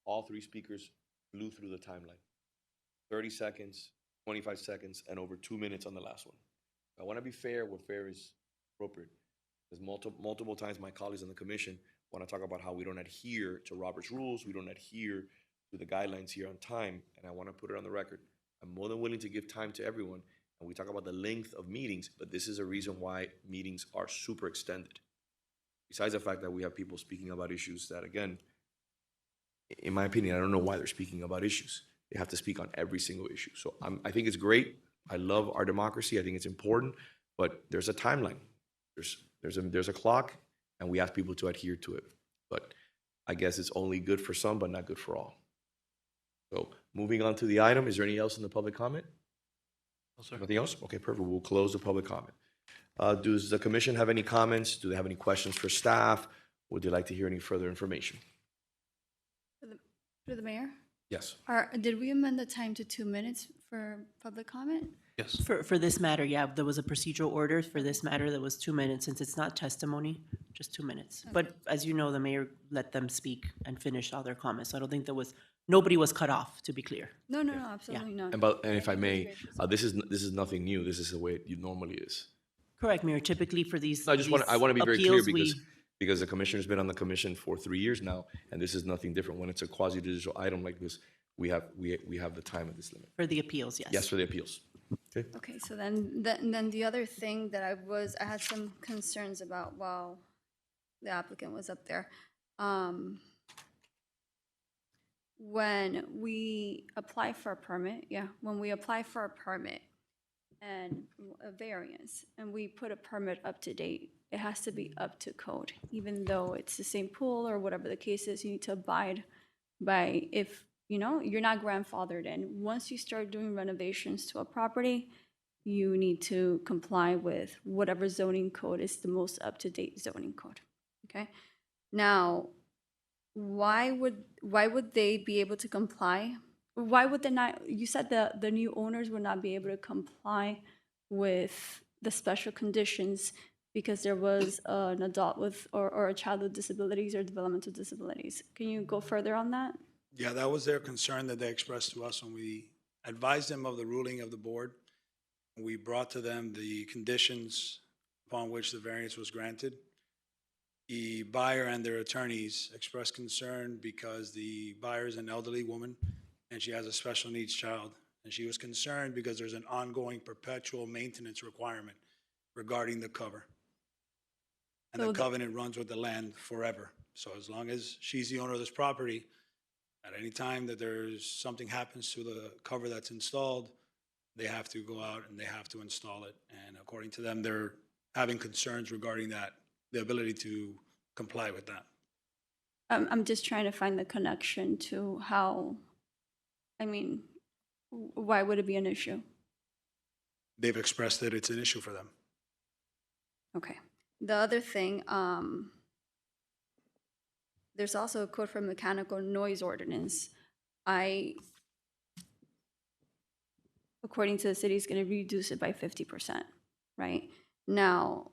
All 3 speakers blew through the timeline. 30 seconds, 25 seconds, and over 2 minutes on the last one. I want to be fair where fair is appropriate. Because multiple times my colleagues on the commission want to talk about how we don't adhere to Robert's rules, we don't adhere to the guidelines here on time, and I want to put it on the record. I'm more than willing to give time to everyone, and we talk about the length of meetings, but this is a reason why meetings are super extended. Besides the fact that we have people speaking about issues that, again, in my opinion, I don't know why they're speaking about issues. They have to speak on every single issue. So I think it's great. I love our democracy. I think it's important, but there's a timeline. There's a clock, and we ask people to adhere to it. But I guess it's only good for some, but not good for all. So moving on to the item, is there anything else in the public comment? No, sir. Nothing else? Okay, perfect. We'll close the public comment. Does the commission have any comments? Do they have any questions for staff? Would they like to hear any further information? For the mayor? Yes. Did we amend the time to 2 minutes for public comment? Yes. For this matter, yeah, there was a procedural order for this matter that was 2 minutes, since it's not testimony, just 2 minutes. But as you know, the mayor let them speak and finish all their comments, so I don't think nobody was cut off, to be clear. No, absolutely not. And if I may, this is nothing new. This is the way it normally is. Correct, Mayor, typically for these. I want to be very clear appeals, because the commissioner's been on the commission for 3 years now, and this is nothing different. When it's a quasi-judicial item like this, we have the time at this limit. For the appeals, yes. Yes, for the appeals. Okay. Okay, so then the other thing that I had some concerns about while the applicant was up there. When we apply for a permit, and a variance, and we put a permit up to date, it has to be up to code. Even though it's the same pool or whatever the case is, you need to abide by, if, you're not grandfathered in. Once you start doing renovations to a property, you need to comply with whatever zoning code is the most up-to-date zoning code, okay? Now, why would they be able to comply? Why would they not? You said the new owners would not be able to comply with the special conditions because there was an adult with or a child with disabilities or developmental disabilities. Can you go further on that? Yeah, that was their concern that they expressed to us when we advised them of the ruling of the board. We brought to them the conditions upon which the variance was granted. The buyer and their attorneys expressed concern because the buyer is an elderly woman and she has a special needs child. And she was concerned because there's an ongoing perpetual maintenance requirement regarding the cover. And the covenant runs with the land forever. So as long as she's the owner of this property, at any time that there's something happens to the cover that's installed, they have to go out and they have to install it. And according to them, they're having concerns regarding that, the ability to comply with that. I'm just trying to find the connection to how, why would it be an issue? They've expressed that it's an issue for them. Okay. The other thing, there's also a code for mechanical noise ordinance. According to the city, is going to reduce it by 50%, right? Now,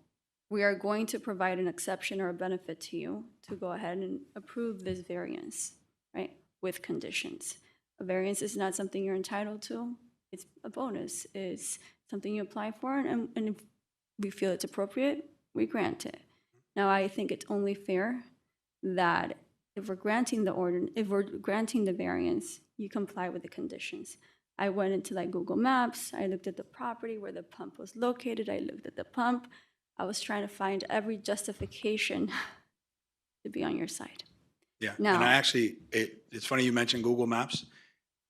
we are going to provide an exception or a benefit to you to go ahead and approve this variance, right, with conditions. A variance is not something you're entitled to. It's a bonus. It's something you apply for, and if we feel it's appropriate, we grant it. Now, I think it's only fair that if we're granting the variance, you comply with the conditions. I went into Google Maps, I looked at the property where the pump was located, I looked at the pump. I was trying to find every justification to be on your side. Yeah, Now, and I actually, it's funny you mentioned Google Maps.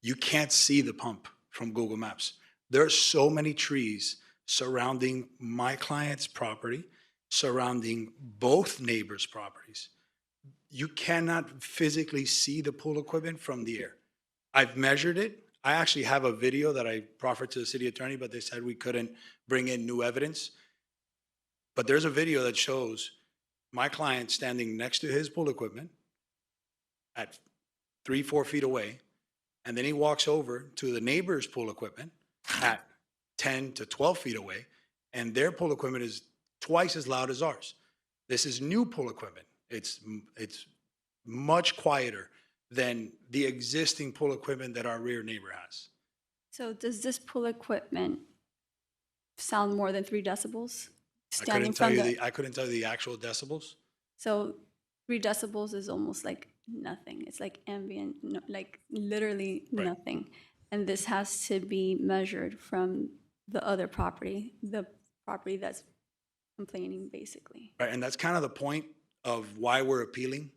You can't see the pump from Google Maps. There are so many trees surrounding my client's property, surrounding both neighbors' properties. You cannot physically see the pool equipment from the air. I've measured it. I actually have a video that I proffered to the city attorney, but they said we couldn't bring in new evidence. But there's a video that shows my client standing next to his pool equipment at 3-4 feet away, and then he walks over to the neighbor's pool equipment at 10 to 12 feet away, and their pool equipment is twice as loud as ours. This is new pool equipment. It's much quieter than the existing pool equipment that our rear neighbor has. So does this pool equipment sound more than 3 decibels? I Standing couldn't tell from you the, I couldn't tell you the actual decibels. so 3 decibels is almost like nothing. It's like ambient, like literally nothing. And this has to be measured from the other property, the property that's complaining, basically. Right, and that's kind of the point of why we're appealing.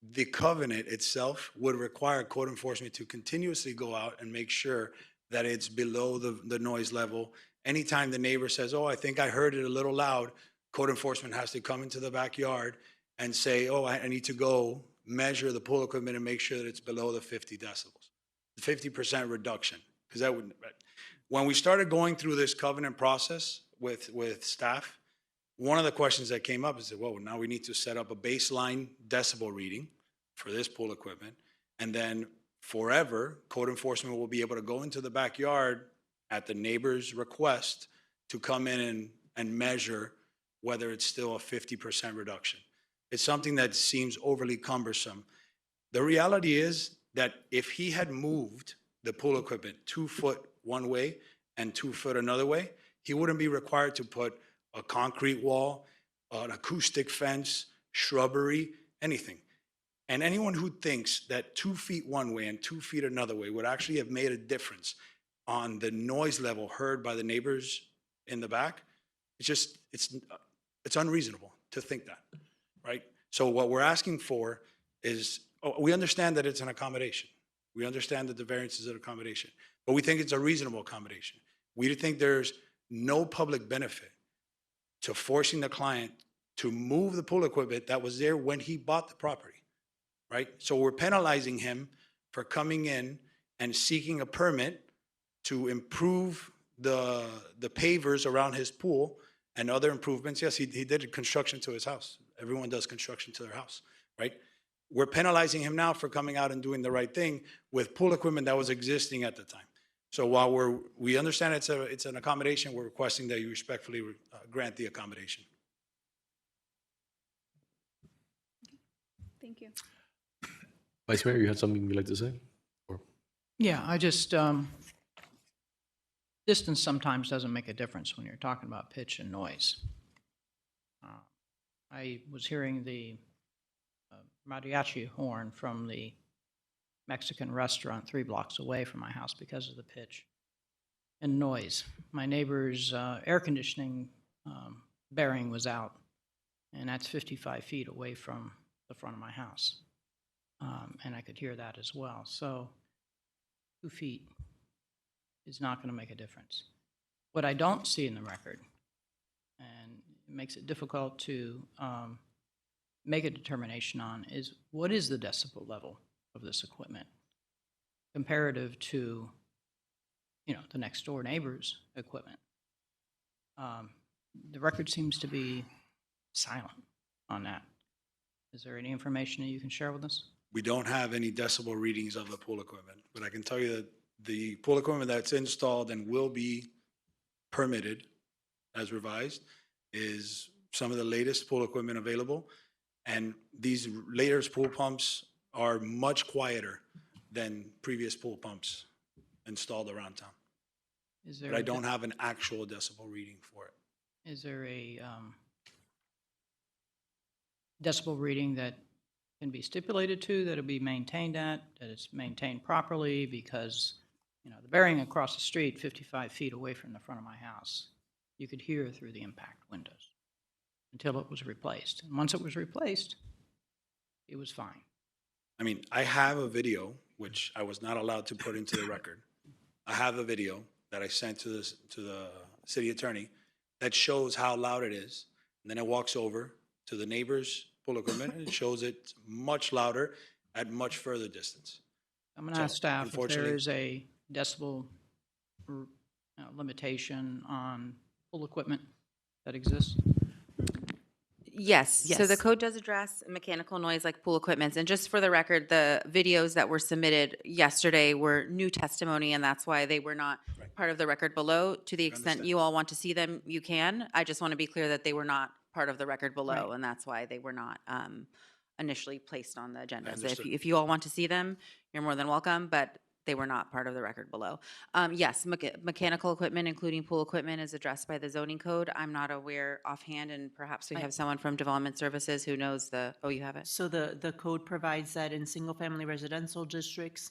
The covenant itself would require code enforcement to continuously go out and make sure that it's below the noise level. Anytime the neighbor says, oh, I think I heard it a little loud, code enforcement has to come into the backyard and say, oh, I need to go measure the pool equipment and make sure that it's below the 50 decibels, the 50% reduction. Because that would, when we started going through this covenant process with staff, one of the questions that came up is that, well, now we need to set up a baseline decibel reading for this pool equipment. And then forever, code enforcement will be able to go into the backyard at the neighbor's request to come in and measure whether it's still a 50% reduction. It's something that seems overly cumbersome. The reality is that if he had moved the pool equipment 2 foot one way and 2 foot another way, he wouldn't be required to put a concrete wall, an acoustic fence, shrubbery, anything. And anyone who thinks that 2 feet one way and 2 feet another way would actually have made a difference on the noise level heard by the neighbors in the back, it's unreasonable to think that, right? So what we're asking for is, we understand that it's an accommodation. We understand that the variance is an accommodation, but we think it's a reasonable accommodation. We think there's no public benefit to forcing the client to move the pool equipment that was there when he bought the property, right? So we're penalizing him for coming in and seeking a permit to improve the pavers around his pool and other improvements. Yes, he did construction to his house. Everyone does construction to their house, right? We're penalizing him now for coming out and doing the right thing with pool equipment that was existing at the time. So while we understand it's an accommodation, we're requesting that you respectfully grant the accommodation. Thank you. Vice Mayor, you had something you'd like to say? Or Yeah, I just, distance sometimes doesn't make a difference when you're talking about pitch and noise. I was hearing the mariachi horn from the Mexican restaurant 3 blocks away from my house because of the pitch and noise. My neighbor's air conditioning bearing was out, and that's 55 feet away from the front of my house. And I could hear that as well. So 2 feet is not going to make a difference. What I don't see in the record, and it makes it difficult to make a determination on, is what is the decibel level of this equipment comparative to, the next door neighbor's equipment. The record seems to be silent on that. Is there any information that you can share with us? We don't have any decibel readings of the pool equipment, but I can tell you that the pool equipment that's installed and will be permitted as revised is some of the latest pool equipment available. And these latest pool pumps are much quieter than previous pool pumps installed around town. But I don't have an actual decibel reading for it. Is there a decibel reading that can be stipulated to, that'll be maintained at, that it's maintained properly? Because, the bearing across the street, 55 feet away from the front of my house, you could hear through the impact windows until it was replaced. And once it was replaced, it was fine. I mean, I have a video, which I was not allowed to put into the record. I have a video that I sent to the city attorney that shows how loud it is. And then it walks over to the neighbor's pool equipment and it shows it much louder at much further distance. I'm going to ask staff if there is a decibel limitation on pool equipment that exists. Yes. So the Yes. code does address mechanical noise like pool equipments. And just for the record, the videos that were submitted yesterday were new testimony, and that's why they were not part of the record below. To the extent you all want to see them, you can. I just want to be clear that they were not part of the record below, Right. and that's why they were not initially placed on the agenda. So understood. if you all want to see them, you're more than welcome, but they were not part of the record below. Yes, mechanical equipment, including pool equipment, is addressed by the zoning code. I'm not aware offhand, and perhaps we have someone from Development Services who knows oh, you have it? So the code provides that in single-family residential districts,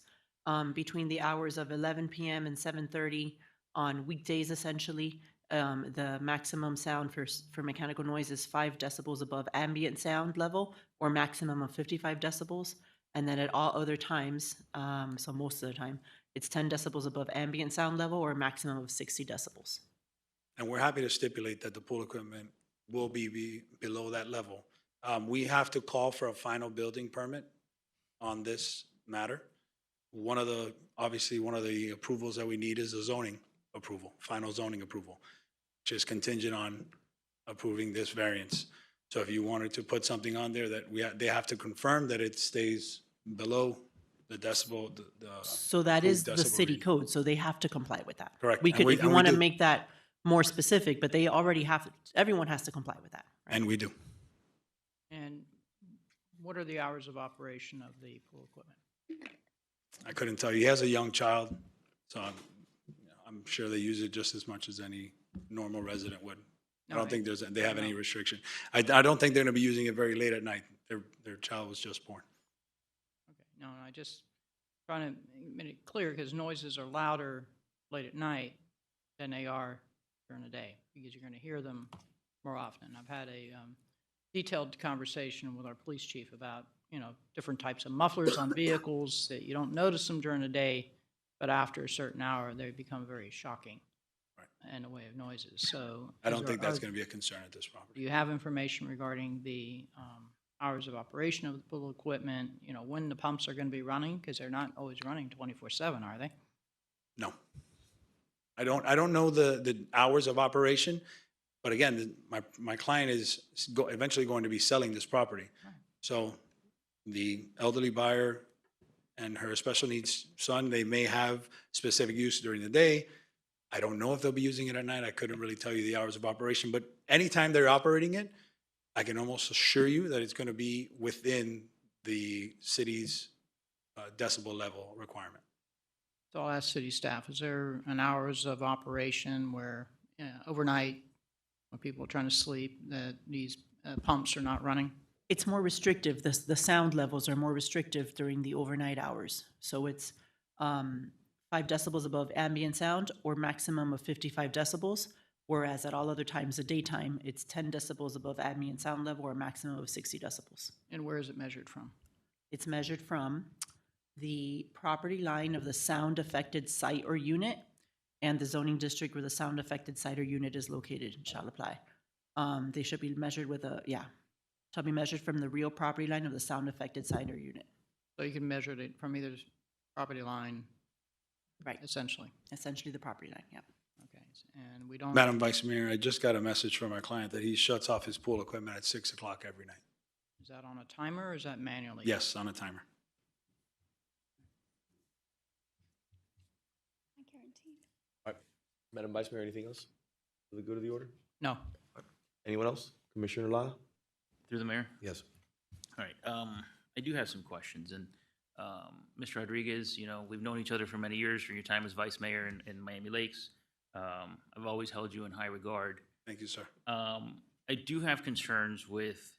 between the hours of 11 PM and 7:30 on weekdays essentially, the maximum sound for mechanical noise is 5 decibels above ambient sound level, or maximum of 55 decibels. And then at all other times, so most of the time, it's 10 decibels above ambient sound level, or a maximum of 60 decibels. And we're happy to stipulate that the pool equipment will be below that level. We have to call for a final building permit on this matter. Obviously, one of the approvals that we need is a zoning approval, final zoning approval, which is contingent on approving this variance. So if you wanted to put something on there that they have to confirm that it stays below the decibel, So that is the decibel city reading. code, so they have to comply with that. Correct. We And could, if you and want to do. make that more specific, but they already have, everyone has to comply with that. And we do. And what are the hours of operation of the pool equipment? I couldn't tell you. He has a young child, so I'm sure they use it just as much as any normal resident would. I don't think they have any restriction. I don't think they're going to be using it very late at night. Their child was just born. Okay, no, I just trying to make it clear, because noises are louder late at night than they are during the day, because you're going to hear them more often. I've had a detailed conversation with our police chief about, different types of mufflers on vehicles that you don't notice them during the day, but after a certain hour, they become very shocking in the way of noises. So I don't think that's going to be a concern at this property. do you have information regarding the hours of operation of the pool equipment, when the pumps are going to be running? Because they're not always running 24/7, are they? No. I don't know the hours of operation, but again, my client is eventually going to be selling this property. So the elderly buyer and her special needs son, they may have specific use during the day. I don't know if they'll be using it at night. I couldn't really tell you the hours of operation, but anytime they're operating it, I can almost assure you that it's going to be within the city's decibel level requirement. So I'll ask city staff, is there an hours of operation where overnight, when people are trying to sleep, that these pumps are not running? It's more restrictive. The sound levels are more restrictive during the overnight hours. So it's 5 decibels above ambient sound, or maximum of 55 decibels, whereas at all other times of daytime, it's 10 decibels above ambient sound level, or a maximum of 60 decibels. And where is it measured from? It's measured from the property line of the sound-affected site or unit, and the zoning district where the sound-affected site or unit is located shall apply. They should be measured shall be measured from the real property line of the sound-affected site or unit. So you can measure it from either property line, right? Essentially. Essentially the property line, yeah. Okay, and we don't. Madam Vice Mayor, I just got a message from our client that he shuts off his pool equipment at 6 o'clock every night. Is that on a timer or is that manually? Yes, on a timer. All right. Madam Vice Mayor, anything else for the good of the order? No. Anyone else? Commissioner Lara? Through the mayor? Yes. All right. I do have some questions. And Mr. Rodriguez, we've known each other for many years from your time as vice mayor in Miami Lakes. I've always held you in high regard. Thank you, sir. I do have concerns with,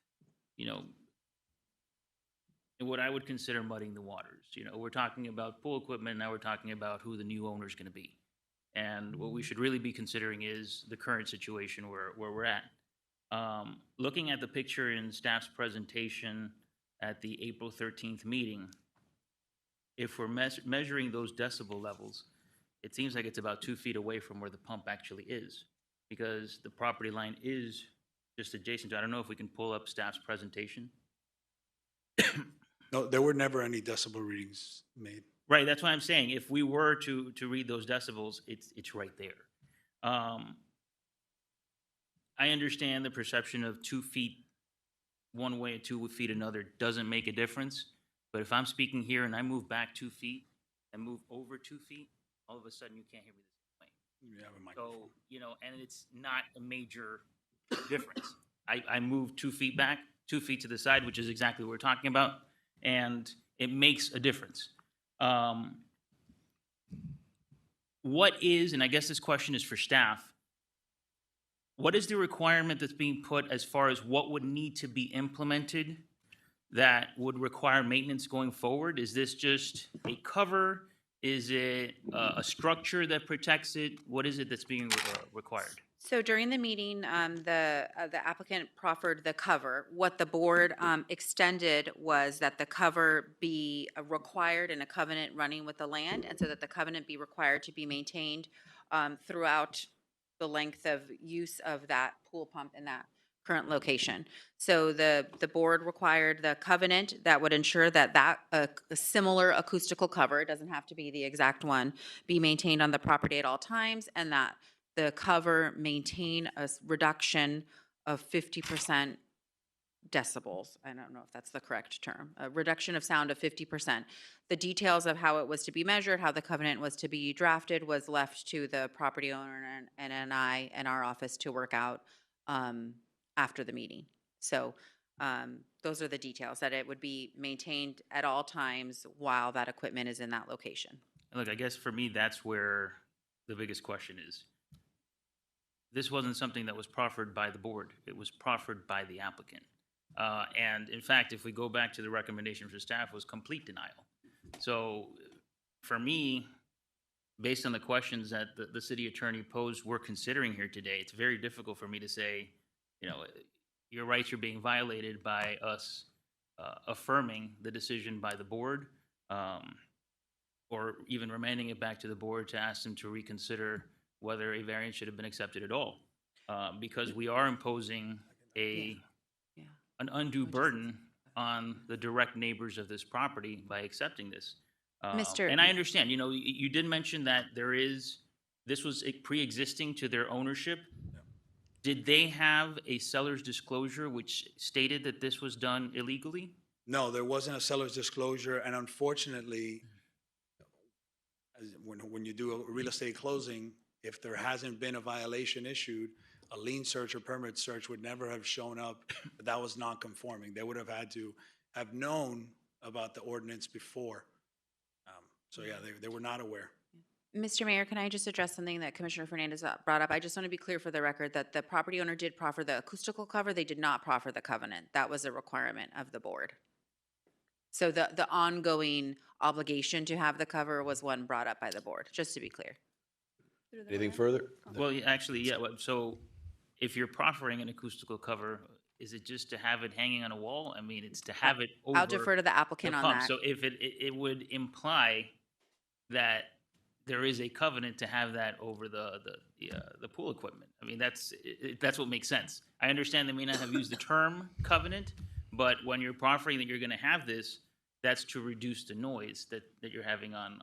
what I would consider muddying the waters. We're talking about pool equipment, now we're talking about who the new owner is going to be. And what we should really be considering is the current situation where we're at. Looking at the picture in staff's presentation at the April 13th meeting, if we're measuring those decibel levels, it seems like it's about 2 feet away from where the pump actually is, because the property line is just adjacent to. I don't know if we can pull up staff's presentation. No, there were never any decibel readings made. Right, that's what I'm saying. If we were to read those decibels, it's right there. I understand the perception of 2 feet one way and 2 feet another doesn't make a difference. But if I'm speaking here and I move back 2 feet and move over 2 feet, all of a sudden you can't hear me the same way. You have a microphone. So, and it's not a major difference. I move 2 feet back, 2 feet to the side, which is exactly what we're talking about, and it makes a difference. What is, and I guess this question is for staff, what is the requirement that's being put as far as what would need to be implemented that would require maintenance going forward? Is this just a cover? Is it a structure that protects it? What is it that's being required? So during the meeting, the applicant proffered the cover. What the board extended was that the cover be required in a covenant running with the land, and so that the covenant be required to be maintained throughout the length of use of that pool pump in that current location. So the board required the covenant that would ensure that a similar acoustical cover, it doesn't have to be the exact one, be maintained on the property at all times, and that the cover maintain a reduction of 50% decibels. I don't know if that's the correct term. A reduction of sound of 50%. The details of how it was to be measured, how the covenant was to be drafted, was left to the property owner and I and our office to work out after the meeting. So those are the details, that it would be maintained at all times while that equipment is in that location. And look, I guess for me, that's where the biggest question is. This wasn't something that was proffered by the board. It was proffered by the applicant. And in fact, if we go back to the recommendation for staff, was complete denial. So for me, based on the questions that the city attorney posed, we're considering here today, it's very difficult for me to say, you know, your rights are being violated by us affirming the decision by the board, or even remanding it back to the board to ask them to reconsider whether a variance should have been accepted at all. Because we are imposing an undue burden on the direct neighbors of this property by accepting this. And I understand, you know, you did mention that this was pre-existing to their ownership. Did they have a seller's disclosure which stated that this was done illegally? No, there wasn't a seller's disclosure, and unfortunately, when you do a real estate closing, if there hasn't been a violation issued, a lien search or permit search would never have shown up that was non-conforming. They would have had to have known about the ordinance before. So yeah, they were not aware. Mr. Mayor, can I just address something that Commissioner Fernandez brought up? I just want to be clear for the record that the property owner did proffer the acoustical cover. They did not proffer the covenant. That was a requirement of the board. So the ongoing obligation to have the cover was one brought up by the board, just to be clear. Anything further? Well, actually, yeah. So if you're proffering an acoustical cover, is it just to have it hanging on a wall? I mean, it's to have it over. I'll defer to the applicant on pump. that. So if it would imply that there is a covenant to have that over the pool equipment. I mean, that's what makes sense. I understand they may not have used the term covenant, but when you're proffering that you're going to have this, that's to reduce the noise that you're having on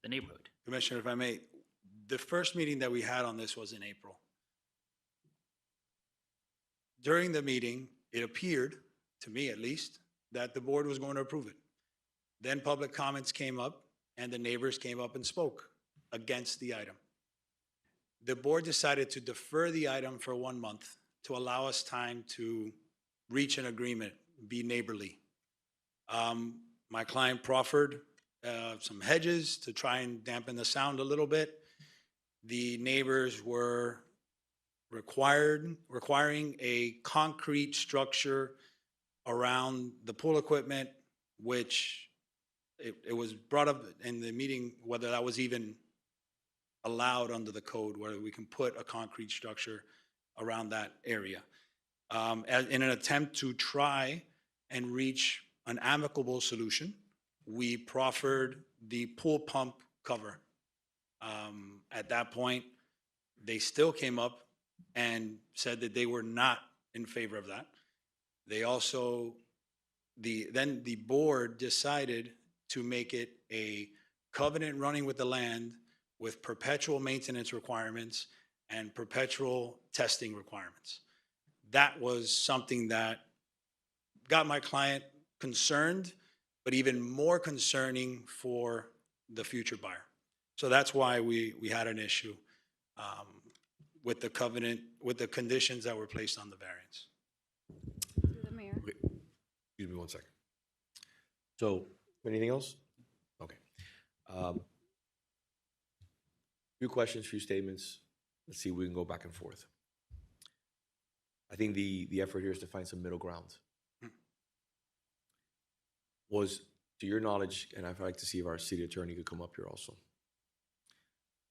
the neighborhood. Commissioner, if I may, the first meeting that we had on this was in April. During the meeting, it appeared, to me at least, that the board was going to approve it. Then public comments came up, and the neighbors came up and spoke against the item. The board decided to defer the item for 1 month to allow us time to reach an agreement, be neighborly. My client proffered some hedges to try and dampen the sound a little bit. The neighbors were requiring a concrete structure around the pool equipment, which it was brought up in the meeting whether that was even allowed under the code, whether we can put a concrete structure around that area. In an attempt to try and reach an amicable solution, we proffered the pool pump cover. At that point, they still came up and said that they were not in favor of that. They also, then the board decided to make it a covenant running with the land with perpetual maintenance requirements and perpetual testing requirements. That was something that got my client concerned, but even more concerning for the future buyer. So that's why we had an issue with the covenant, with the conditions that were placed on the variance. Through the mayor. Excuse me one second. So, anything else? Okay. Few questions, few statements. Let's see if we can go back and forth. I think the effort here is to find some middle ground. Was, to your knowledge, and I'd like to see if our city attorney could come up here also,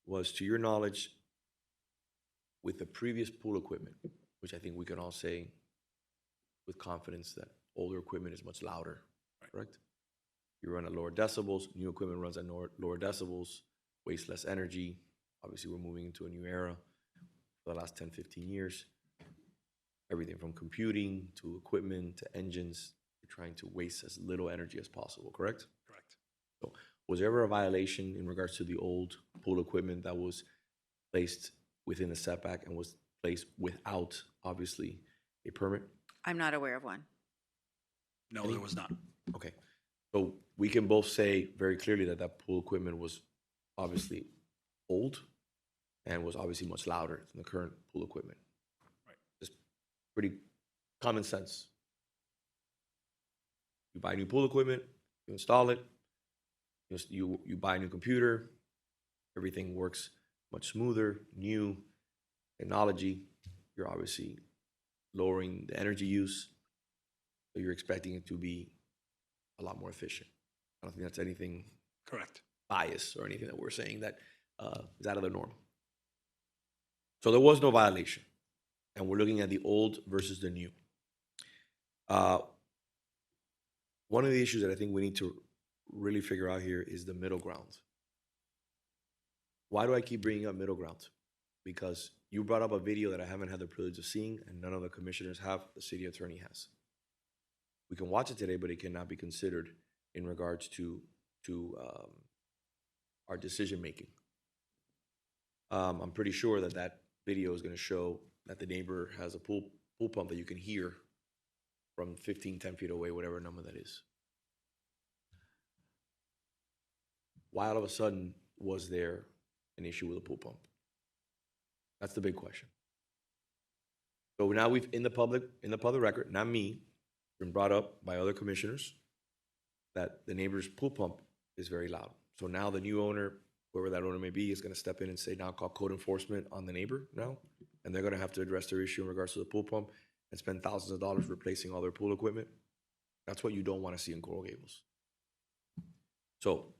was, to your knowledge, with the previous pool equipment, which I think we can all say with confidence that older equipment is much louder, correct? You run at lower decibels, new equipment runs at lower decibels, wastes less energy. Obviously, we're moving into a new era for the last 10, 15 years. Everything from computing to equipment to engines, you're trying to waste as little energy as possible, correct? Correct. So was there ever a violation in regards to the old pool equipment that was placed within the setback and was placed without, obviously, a permit? I'm not aware of one. No, there was not. Okay. So we can both say very clearly that that pool equipment was obviously old and was obviously much louder than the current pool equipment. Right. Just pretty common sense. You buy new pool equipment, you install it, you buy a new computer, everything works much smoother, new technology. You're obviously lowering the energy use, so you're expecting it to be a lot more efficient. I don't think that's anything Correct. bias or anything that we're saying that is out of the norm. So there was no violation, and we're looking at the old versus the new. One of the issues that I think we need to really figure out here is the middle ground. Why do I keep bringing up middle ground? Because you brought up a video that I haven't had the privilege of seeing, and none of the commissioners have, the city attorney has. We can watch it today, but it cannot be considered in regards to our decision making. I'm pretty sure that that video is going to show that the neighbor has a pool pump that you can hear from 15, 10 feet away, whatever number that is. Why all of a sudden was there an issue with a pool pump? That's the big question. So now we've, in the public record, not me, been brought up by other commissioners that the neighbor's pool pump is very loud. So now the new owner, whoever that owner may be, is going to step in and say, now call code enforcement on the neighbor now, and they're going to have to address their issue in regards to the pool pump and spend thousands of dollars replacing all their pool equipment. That's what you don't want to see in Coral Gables. So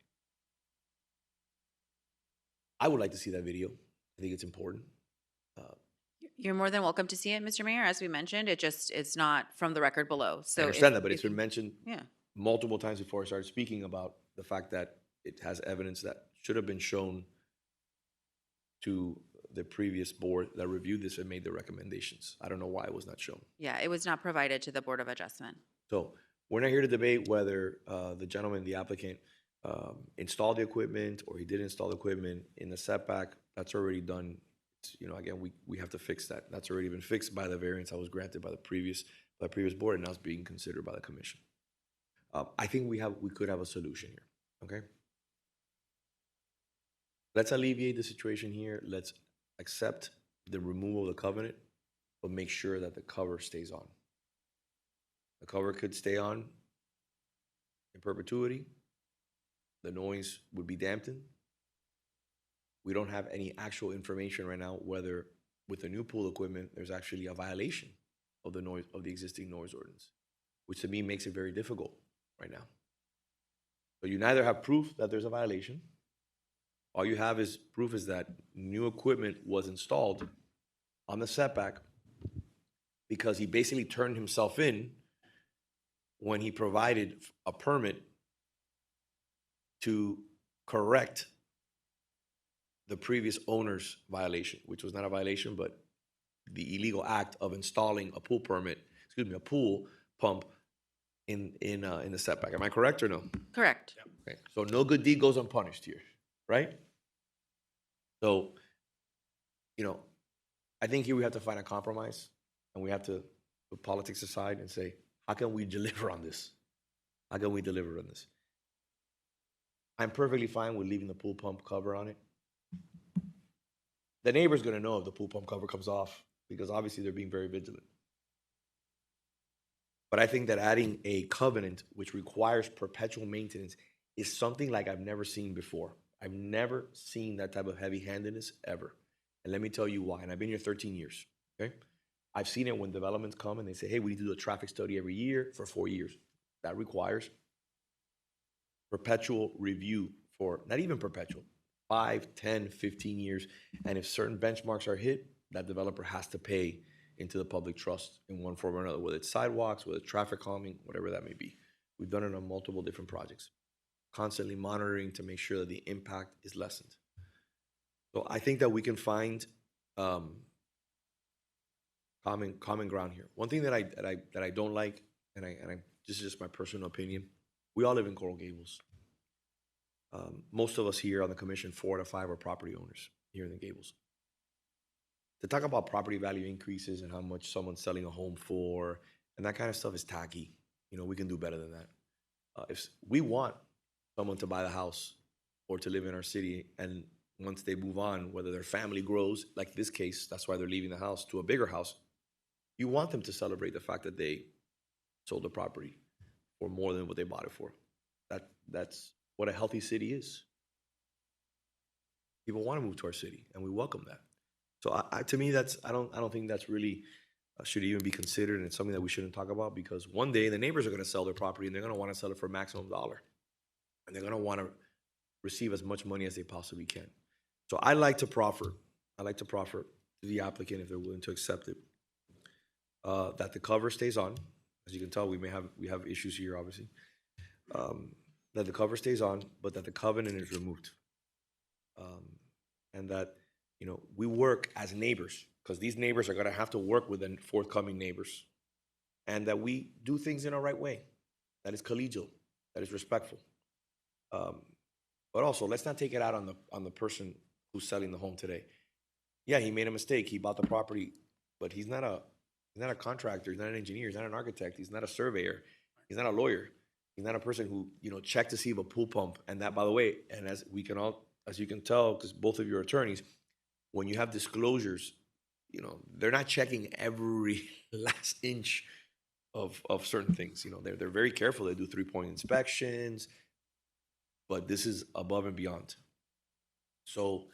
I would like to see that video. I think it's important. You're more than welcome to see it, Mr. Mayor. As we mentioned, it's not from the record below. So I understand if- that, but it's if been mentioned Yeah. multiple times before I started speaking about the fact that it has evidence that should have been shown to the previous board that reviewed this and made the recommendations. I don't know why it was not shown. Yeah, it was not provided to the Board of Adjustment. So we're not here to debate whether the gentleman, the applicant, installed the equipment or he did install the equipment in the setback. That's already done. Again, we have to fix that. That's already been fixed by the variance that was granted by the previous board, and now it's being considered by the commission. I think we could have a solution here. Okay. Let's alleviate the situation here. Let's accept the removal of the covenant, but make sure that the cover stays on. The cover could stay on in perpetuity. The noise would be dampened. We don't have any actual information right now whether with the new pool equipment there's actually a violation of the existing noise ordinance, which to me makes it very difficult right now. So you neither have proof that there's a violation. All you have is proof is that new equipment was installed on the setback because he basically turned himself in when he provided a permit to correct the previous owner's violation, which was not a violation, but the illegal act of installing a pool pump in the setback. Am I correct or no? Correct. Okay. So no good deed goes unpunished here, right? So, I think here we have to find a compromise, and we have to put politics aside and say, how can we deliver on this? How can we deliver on this? I'm perfectly fine with leaving the pool pump cover on it. The neighbor's going to know if the pool pump cover comes off because obviously they're being very vigilant. But I think that adding a covenant which requires perpetual maintenance is something like I've never seen before. I've never seen that type of heavy-handedness ever. And let me tell you why. And I've been here 13 years, okay? I've seen it when developments come and they say, hey, we need to do a traffic study every year for 4 years. That requires perpetual review for, not even perpetual, 5, 10, 15 years. And if certain benchmarks are hit, that developer has to pay into the public trust in one form or another, whether it's sidewalks, whether it's traffic calming, whatever that may be. We've done it on multiple different projects, constantly monitoring to make sure that the impact is lessened. So I think that we can find common ground here. One thing that I don't like, and this is just my personal opinion, we all live in Coral Gables. Most of us here on the commission, 4 out of 5 are property owners here in the Gables. To talk about property value increases and how much someone's selling a home for, and that kind of stuff is tacky. You know, we can do better than that. If we want someone to buy the house or to live in our city, and once they move on, whether their family grows, like this case, that's why they're leaving the house to a bigger house, you want them to celebrate the fact that they sold the property for more than what they bought it for. That's what a healthy city is. People want to move to our city, and we welcome that. So to me, I don't think that's really should even be considered, and it's something that we shouldn't talk about, because one day the neighbors are going to sell their property and they're going to want to sell it for a maximum dollar, and they're going to want to receive as much money as they possibly can. So I like to proffer to the applicant, if they're willing to accept it, that the cover stays on. As you can tell, we have issues here, obviously. That the cover stays on, but that the covenant is removed, and that, you know, we work as neighbors, because these neighbors are going to have to work with the forthcoming neighbors, and that we do things in a right way, that is collegial, that is respectful. But also, let's not take it out on the person who's selling the home today. Yeah, he made a mistake. He bought the property, but he's not a contractor. He's not an engineer. He's not an architect. He's not a surveyor. He's not a lawyer. He's not a person who, you know, checked to see if a pool pump. And that, by the way, and as you can tell, because both of you are attorneys, when you have disclosures, you know, they're not checking every last inch of certain things. You know, they're very careful. They do 3-point inspections, but this is above and beyond. So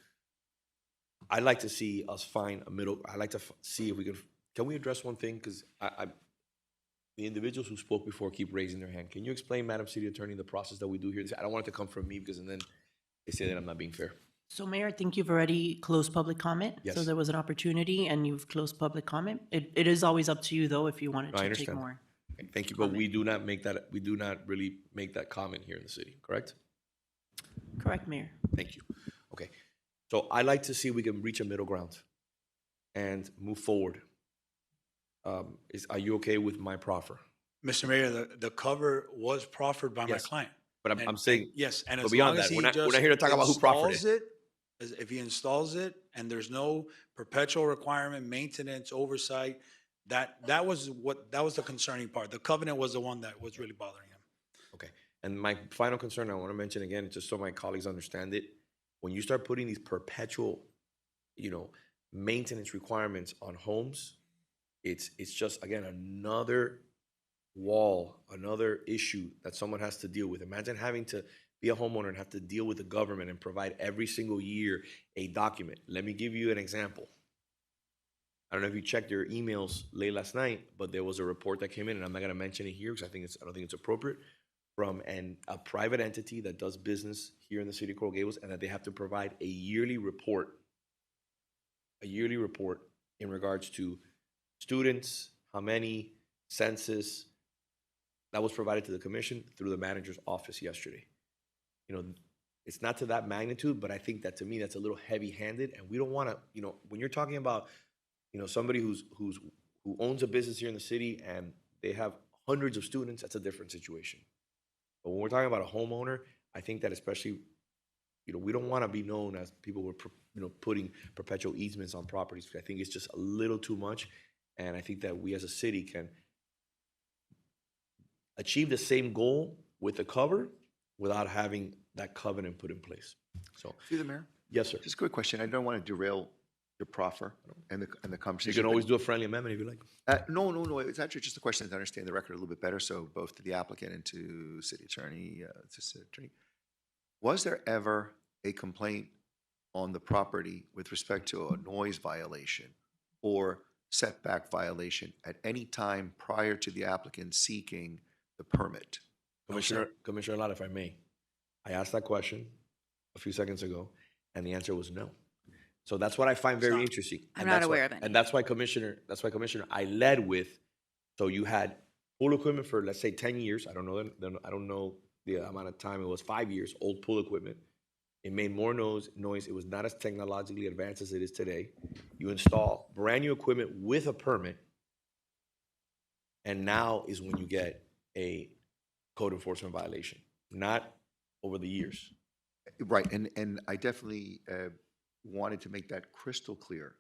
I'd like to see us find a middle. I'd like to see if we can we address one thing? Because the individuals who spoke before keep raising their hand. Can you explain, Madam City Attorney, the process that we do here? I don't want it to come from me, because and then they say that I'm not being fair. So Mayor, I think you've already closed public comment. Yes. So there was an opportunity and you've closed public comment. It is always up to you, though, if you wanted No, I to take understand. more. Okay, thank you, but we do not really make that comment here in the city, correct? Correct, Mayor. Thank you. Okay, so I'd like to see if we can reach a middle ground and move forward. Are you okay with my proffer? Mr. Mayor, the cover was proffered by my Yes. client. But I'm saying, Yes, and but as beyond long as that, he we're not just here to talk about who proffered installs it, if he installs it and there's no perpetual requirement, maintenance, oversight, that was the concerning part. The covenant was the one that was really bothering him. Okay, and my final concern, I want to mention again, just so my colleagues understand it, when you start putting these perpetual, you know, maintenance requirements on homes, it's just, again, another wall, another issue that someone has to deal with. Imagine having to be a homeowner and have to deal with the government and provide every single year a document. Let me give you an example. I don't know if you checked your emails late last night, but there was a report that came in, and I'm not going to mention it here because I don't think it's appropriate, from a private entity that does business here in the city of Coral Gables, and that they have to provide a yearly report in regards to students, how many, census. That was provided to the commission through the manager's office yesterday. You know, it's not to that magnitude, but I think that, to me, that's a little heavy-handed, and we don't want to, you know, when you're talking about, you know, somebody who owns a business here in the city and they have hundreds of students, that's a different situation. But when we're talking about a homeowner, I think that especially, you know, we don't want to be known as people who are, you know, putting perpetual easements on properties. I think it's just a little too much, and I think that we as a city can achieve the same goal with the cover without having that covenant put in place. So, Through the mayor? yes, sir. Just a quick question. I don't want to derail your proffer and the You conversation. can always do a friendly amendment if you like. No. It's actually just a question to understand the record a little bit better. So both to the applicant and to city attorney, was there ever a complaint on the property with respect to a noise violation or setback violation at any time prior to the applicant seeking the permit? Commissioner Lara, if I may, I asked that question a few seconds ago, and the answer was no. So that's what I find very interesting. I'm And not that's why- aware of any. And that's why, Commissioner, I led with, so you had pool equipment for, let's say, 10 years. I don't know the amount of time. It was 5 years, old pool equipment. It made more noise. It was not as technologically advanced as it is today. You install brand new equipment with a permit, and now is when you get a code enforcement violation, not over the years. Right, and I definitely wanted to make that crystal clear,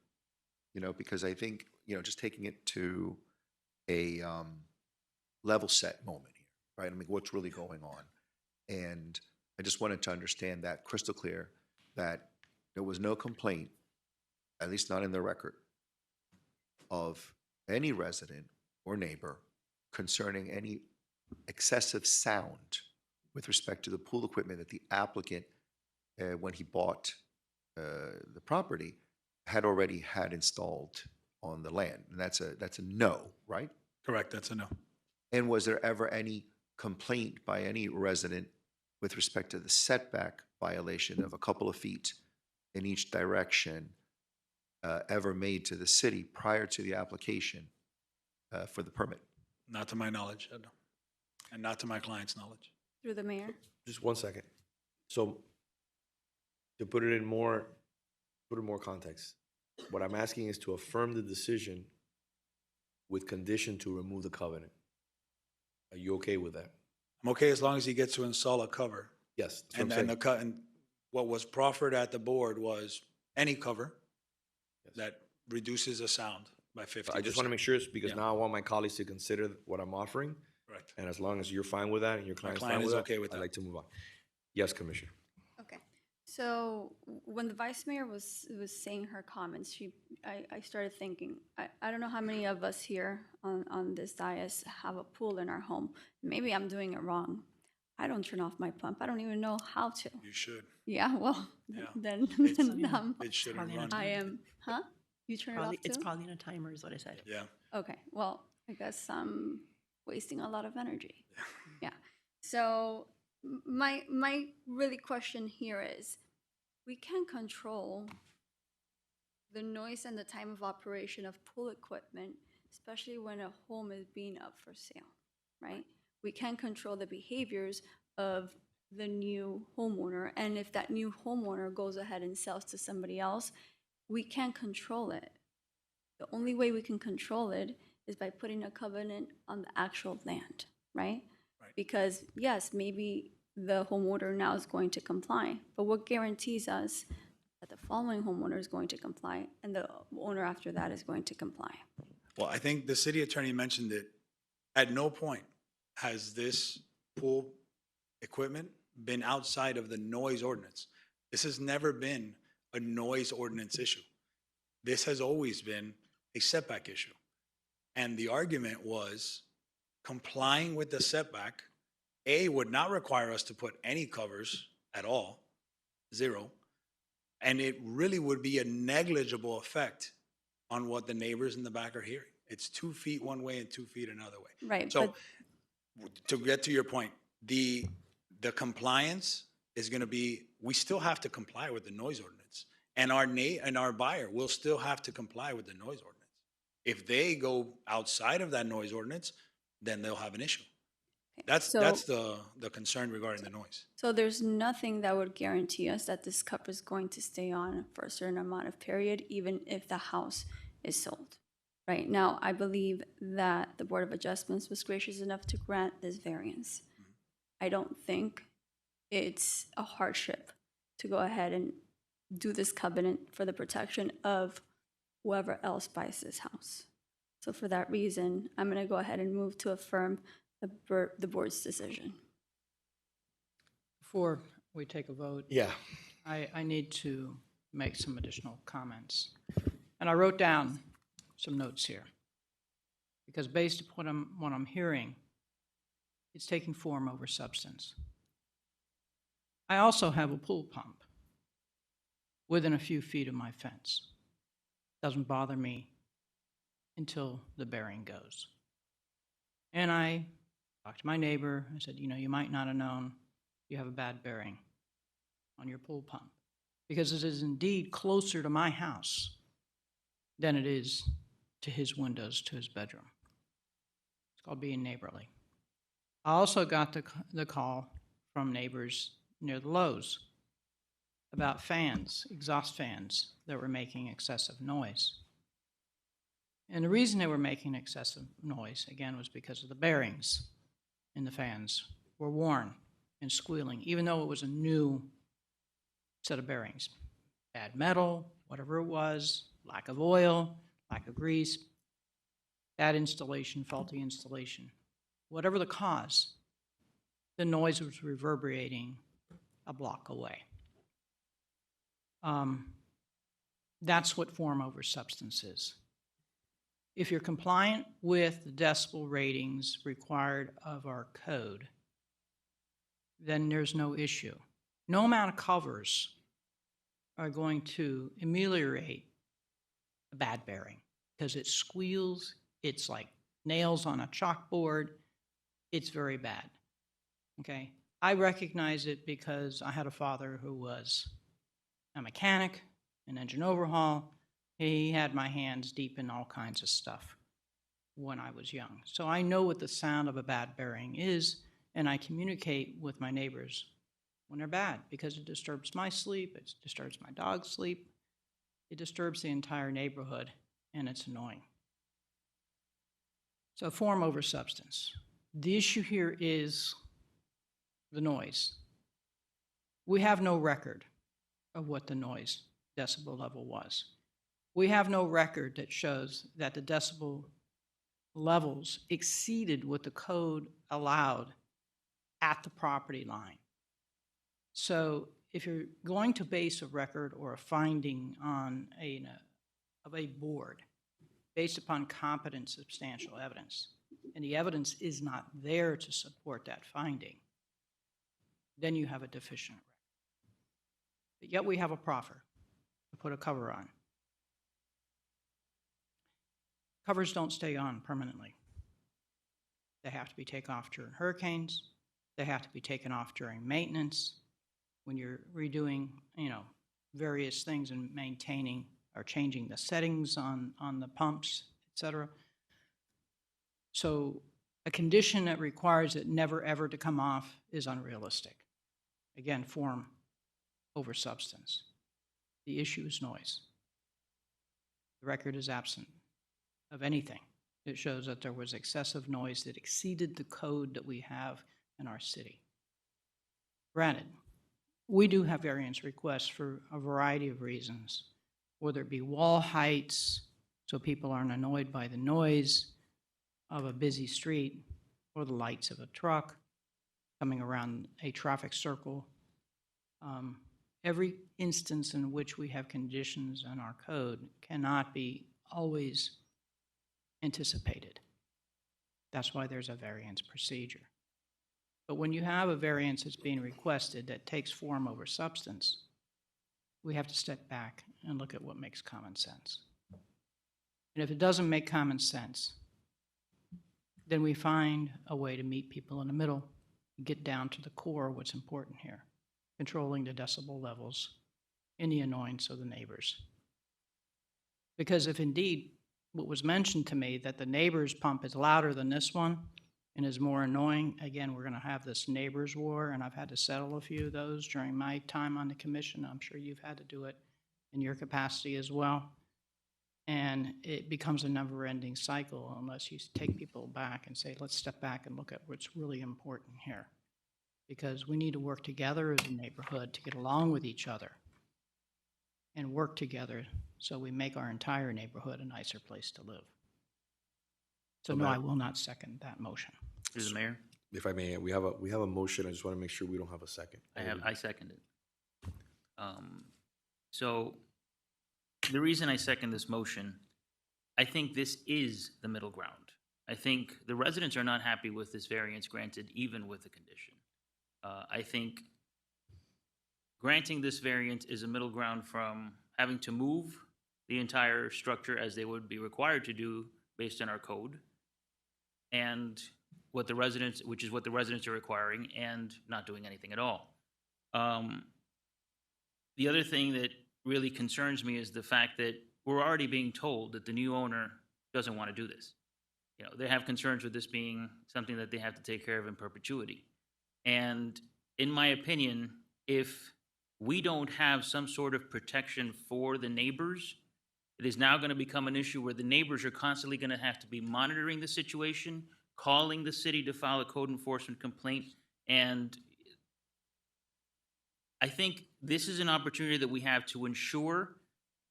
because I think, just taking it to a level set moment here, right? I mean, what's really going on? And I just wanted to understand that crystal clear, that there was no complaint, at least not in the record, of any resident or neighbor concerning any excessive sound with respect to the pool equipment that the applicant, when he bought the property, had already had installed on the land. And that's a no, right? Correct, that's a no. And was there ever any complaint by any resident with respect to the setback violation of a couple of feet in each direction ever made to the city prior to the application for the permit? Not to my knowledge, no. And not to my client's knowledge. Through the mayor. Just 1 second. So to put it in more context, what I'm asking is to affirm the decision with condition to remove the covenant. Are you okay with that? I'm okay as long as he gets to install a cover. Yes. That's what And I'm then saying. and what was proffered at the board was any cover that reduces the sound by 50%. I just want to make sure, it's because Yeah. now I want my colleagues to consider what I'm offering. Right. And as long as you're fine with that and your client's client fine is with that, okay with I'd that. like to move on. Yes, Commissioner. Okay. So when the vice mayor was saying her comments, I started thinking, I don't know how many of us here on this dais have a pool in our home. Maybe I'm doing it wrong. I don't turn off my pump. I don't even know how to. You should. Yeah, well, Yeah. then It shouldn't Probably run. I am, huh? You turn it off too? It's probably in a timer is what I said. Yeah. Okay, well, I guess I'm wasting a lot of energy. Yeah. So my really question here is, we can control the noise and the time of operation of pool equipment, especially when a home is being up for sale, right? We can control the behaviors of the new homeowner, and if that new homeowner goes ahead and sells to somebody else, we can't control it. The only way we can control it is by putting a covenant on the actual land, right? Because yes, maybe the homeowner now is going to comply, but what guarantees us that the following homeowner is going to comply and the owner after that is going to comply? Well, I think the city attorney mentioned it. At no point has this pool equipment been outside of the noise ordinance. This has never been a noise ordinance issue. This has always been a setback issue. And the argument was complying with the setback, A, would not require us to put any covers at all, 0. And it really would be a negligible effect on what the neighbors in the back are hearing. It's 2 feet one way and 2 feet another way. Right, So to get to your point, the compliance is going to be, we still have to comply with the noise ordinance. And our buyer will still have to comply with the noise ordinance. If they go outside of that noise ordinance, then they'll have an issue. That's the concern regarding the noise. So there's nothing that would guarantee us that this cover is going to stay on for a certain amount of period, even if the house is sold. Right now, I believe that the Board of Adjustments was gracious enough to grant this variance. I don't think it's a hardship to go ahead and do this covenant for the protection of whoever else buys this house. So for that reason, I'm going to go ahead and move to affirm the board's decision. Before we take a vote. Yeah. I need to make some additional comments. And I wrote down some notes here, because based upon what I'm hearing, it's taking form over substance. I also have a pool pump within a few feet of my fence. Doesn't bother me until the bearing goes. And I talked to my neighbor. I said, you might not have known you have a bad bearing on your pool pump, because it is indeed closer to my house than it is to his windows, to his bedroom. It's called being neighborly. I also got the call from neighbors near the Lowe's about fans, exhaust fans, that were making excessive noise. And the reason they were making excessive noise, again, was because of the bearings in the fans were worn and squealing, even though it was a new set of bearings. Bad metal, whatever it was, lack of oil, lack of grease, bad installation, faulty installation. Whatever the cause, the noise was reverberating a block away. That's what form over substance is. If you're compliant with the decibel ratings required of our code, then there's no issue. No amount of covers are going to ameliorate a bad bearing, because it squeals, it's like nails on a chalkboard, it's very bad, okay? I recognize it because I had a father who was a mechanic, an engine overhaul. He had my hands deep in all kinds of stuff when I was young. So I know what the sound of a bad bearing is, and I communicate with my neighbors when they're bad, because it disturbs my sleep, it disturbs my dog's sleep, it disturbs the entire neighborhood, and it's annoying. So form over substance. The issue here is the noise. We have no record of what the noise decibel level was. We have no record that shows that the decibel levels exceeded what the code allowed at the property line. So if you're going to base a record or a finding on of a board based upon competent substantial evidence, and the evidence is not there to support that finding, then you have a deficient record. But yet we have a proffer to put a cover on. Covers don't stay on permanently. They have to be taken off during hurricanes. They have to be taken off during maintenance, when you're redoing, various things and maintaining or changing the settings on the pumps, et cetera. So a condition that requires it never ever to come off is unrealistic. Again, form over substance. The issue is noise. The record is absent of anything that shows that there was excessive noise that exceeded the code that we have in our city. Granted, we do have variance requests for a variety of reasons, whether it be wall heights, so people aren't annoyed by the noise of a busy street, or the lights of a truck coming around a traffic circle. Every instance in which we have conditions in our code cannot be always anticipated. That's why there's a variance procedure. But when you have a variance that's being requested that takes form over substance, we have to step back and look at what makes common sense. And if it doesn't make common sense, then we find a way to meet people in the middle, get down to the core of what's important here, controlling the decibel levels and the annoyance of the neighbors. Because if indeed what was mentioned to me, that the neighbor's pump is louder than this one and is more annoying, again, we're going to have this neighbors war, and I've had to settle a few of those during my time on the commission. I'm sure you've had to do it in your capacity as well. And it becomes a never-ending cycle unless you take people back and say, let's step back and look at what's really important here. Because we need to work together as a neighborhood to get along with each other and work together so we make our entire neighborhood a nicer place to live. So no, I will not second that motion. Through the mayor, If I may, we have a motion. I just want to make sure we don't have a second. I second it. So the reason I second this motion, I think this is the middle ground. I think the residents are not happy with this variance granted, even with the condition. I think granting this variance is a middle ground from having to move the entire structure as they would be required to do based on our code, and what the residents, which is what the residents are requiring, and not doing anything at all. The other thing that really concerns me is the fact that we're already being told that the new owner doesn't want to do this. You know, they have concerns with this being something that they have to take care of in perpetuity. And in my opinion, if we don't have some sort of protection for the neighbors, it is now going to become an issue where the neighbors are constantly going to have to be monitoring the situation, calling the city to file a code enforcement complaint. And I think this is an opportunity that we have to ensure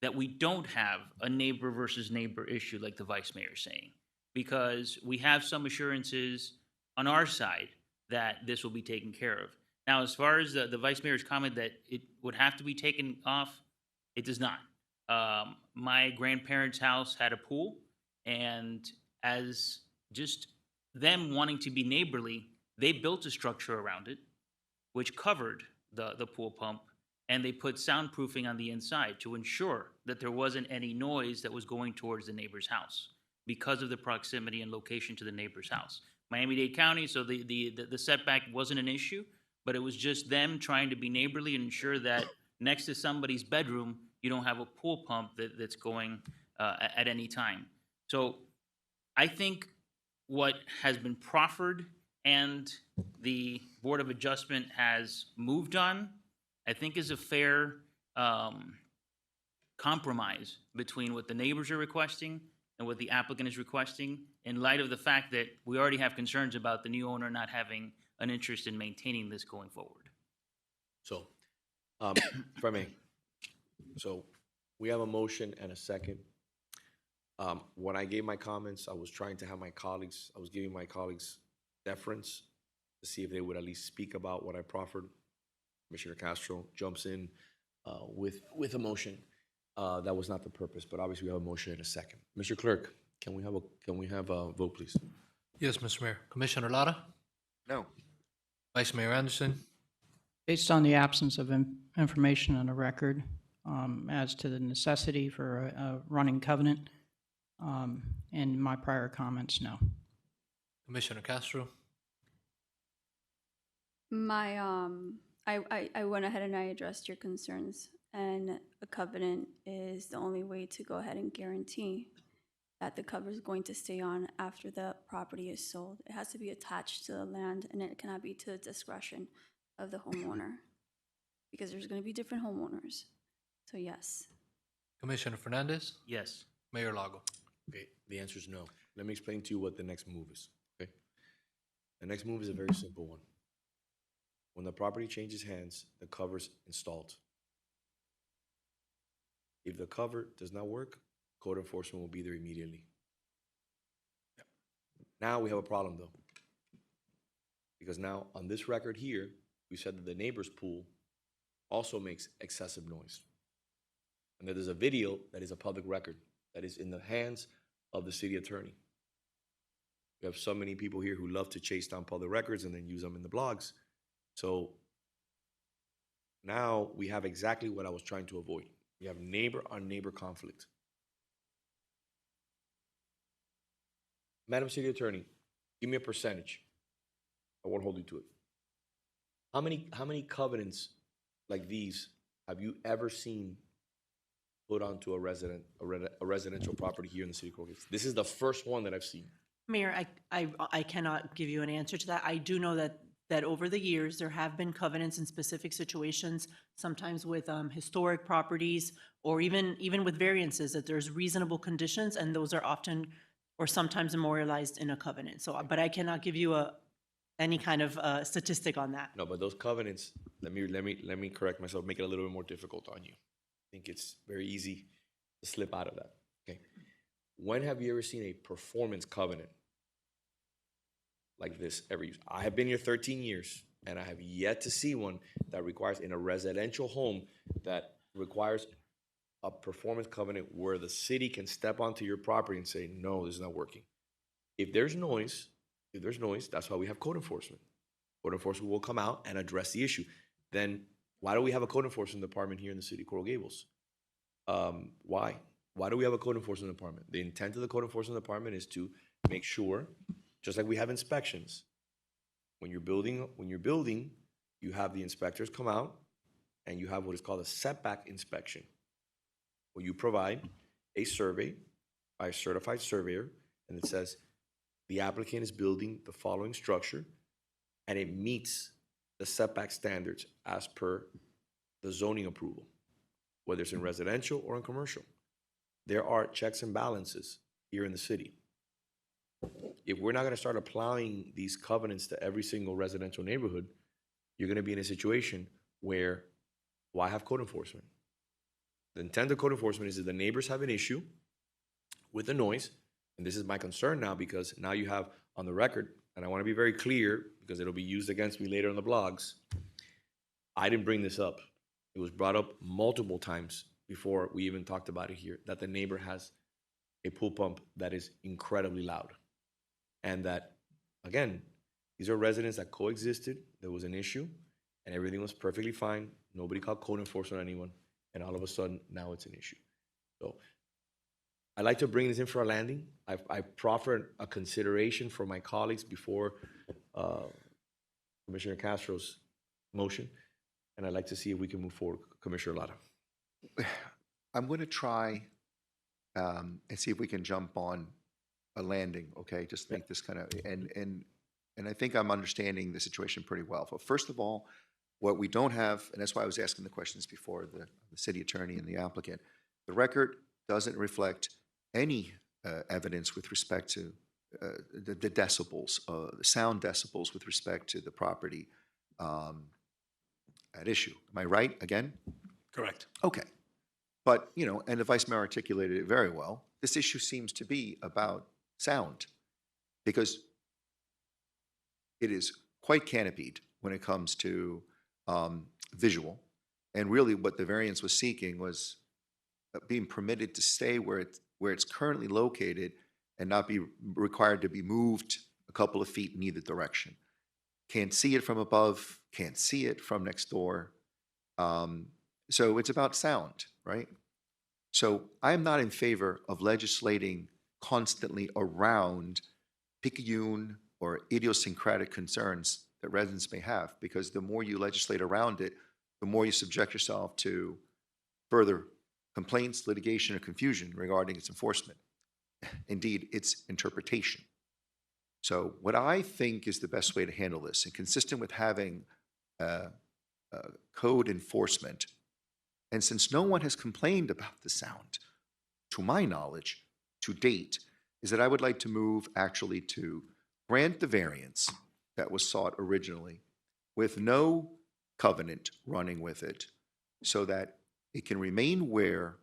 that we don't have a neighbor versus neighbor issue like the vice mayor is saying, because we have some assurances on our side that this will be taken care of. Now, as far as the vice mayor's comment that it would have to be taken off, it does not. My grandparents' house had a pool, and as just them wanting to be neighborly, they built a structure around it, which covered the pool pump, and they put soundproofing on the inside to ensure that there wasn't any noise that was going towards the neighbor's house because of the proximity and location to the neighbor's house. Miami-Dade County, so the setback wasn't an issue, but it was just them trying to be neighborly and ensure that next to somebody's bedroom, you don't have a pool pump that's going at any time. So I think what has been proffered and the Board of Adjustment has moved on, I think is a fair compromise between what the neighbors are requesting and what the applicant is requesting, in light of the fact that we already have concerns about the new owner not having an interest in maintaining this going forward. So, if I may, so we have a motion and a second. When I gave my comments, I was trying to have my colleagues, I was giving my colleagues deference to see if they would at least speak about what I proffered. Commissioner Castro jumps in with a motion. That was not the purpose, but obviously we have a motion and a second. Mr. Clerk, can we have a vote, please? Yes, Mr. Mayor. Commissioner Lara? No. Vice Mayor Anderson? Based on the absence of information on the record as to the necessity for a running covenant, and my prior comments, no. Commissioner Castro? My, I went ahead and I addressed your concerns, and a covenant is the only way to go ahead and guarantee that the cover is going to stay on after the property is sold. It has to be attached to the land, and it cannot be to the discretion of the homeowner, because there's going to be different homeowners. So yes. Commissioner Fernandez? Yes. Mayor Lago? Okay, the answer is no. Let me explain to you what the next move is, okay? The next move is a very simple one. When the property changes hands, the cover's installed. If the cover does not work, code enforcement will be there immediately. Now we have a problem though. Because now on this record here, we said that the neighbor's pool also makes excessive noise. And that there's a video that is a public record that is in the hands of the city attorney. We have so many people here who love to chase down public records and then use them in the blogs. So now we have exactly what I was trying to avoid. We have neighbor on neighbor conflict. Madam City Attorney, give me a percentage. I won't hold you to it. How many covenants like these have you ever seen put onto a residential property here in the city of Coral Gables? This is the first one that I've seen. Mayor, I cannot give you an answer to that. I do know that over the years, there have been covenants in specific situations, sometimes with historic properties, or even with variances, that there's reasonable conditions, and those are often or sometimes memorialized in a covenant. So, but I cannot give you any kind of statistic on that. No, but those covenants, let me correct myself, make it a little bit more difficult on you. I think it's very easy to slip out of that. Okay. When have you ever seen a performance covenant like this ever used? I have been here 13 years, and I have yet to see one that requires in a residential home that requires a performance covenant where the city can step onto your property and say, no, this is not working. If there's noise, that's why we have code enforcement. Code enforcement will come out and address the issue. Then why do we have a code enforcement department here in the city of Coral Gables? Why? Why do we have a code enforcement department? The intent of the code enforcement department is to make sure, just like we have inspections, when you're building, you have the inspectors come out and you have what is called a setback inspection, where you provide a survey by a certified surveyor, and it says the applicant is building the following structure and it meets the setback standards as per the zoning approval, whether it's in residential or in commercial. There are checks and balances here in the city. If we're not going to start applying these covenants to every single residential neighborhood, you're going to be in a situation where, why have code enforcement? The intent of code enforcement is that the neighbors have an issue with the noise, and this is my concern now because now you have on the record, and I want to be very clear because it'll be used against me later on the blogs. I didn't bring this up. It was brought up multiple times before we even talked about it here, that the neighbor has a pool pump that is incredibly loud. And that, again, these are residents that coexisted, there was an issue, and everything was perfectly fine. Nobody called code enforcement on anyone, and all of a sudden, now it's an issue. So I'd like to bring this in for a landing. I proffered a consideration for my colleagues before Commissioner Castro's motion, and I'd like to see if we can move forward. Commissioner Lara. I'm going to try and see if we can jump on a landing, okay? Just make this kind of, and I think I'm understanding the situation pretty well. But first of all, what we don't have, and that's why I was asking the questions before the city attorney and the applicant, the record doesn't reflect any evidence with respect to the decibels, the sound decibels with respect to the property at issue. Am I right again? Correct. Okay. But, you know, and the Vice Mayor articulated it very well. This issue seems to be about sound because it is quite canopied when it comes to visual. And really what the variance was seeking was being permitted to stay where it's currently located and not be required to be moved a couple of feet in either direction. Can't see it from above, can't see it from next door. So it's about sound, right? So I'm not in favor of legislating constantly around picayune or idiosyncratic concerns that residents may have, because the more you legislate around it, the more you subject yourself to further complaints, litigation, or confusion regarding its enforcement. Indeed, its interpretation. So what I think is the best way to handle this, and consistent with having code enforcement, and since no one has complained about the sound, to my knowledge, to date, is that I would like to move actually to grant the variance that was sought originally with no covenant running with it, so that it can remain where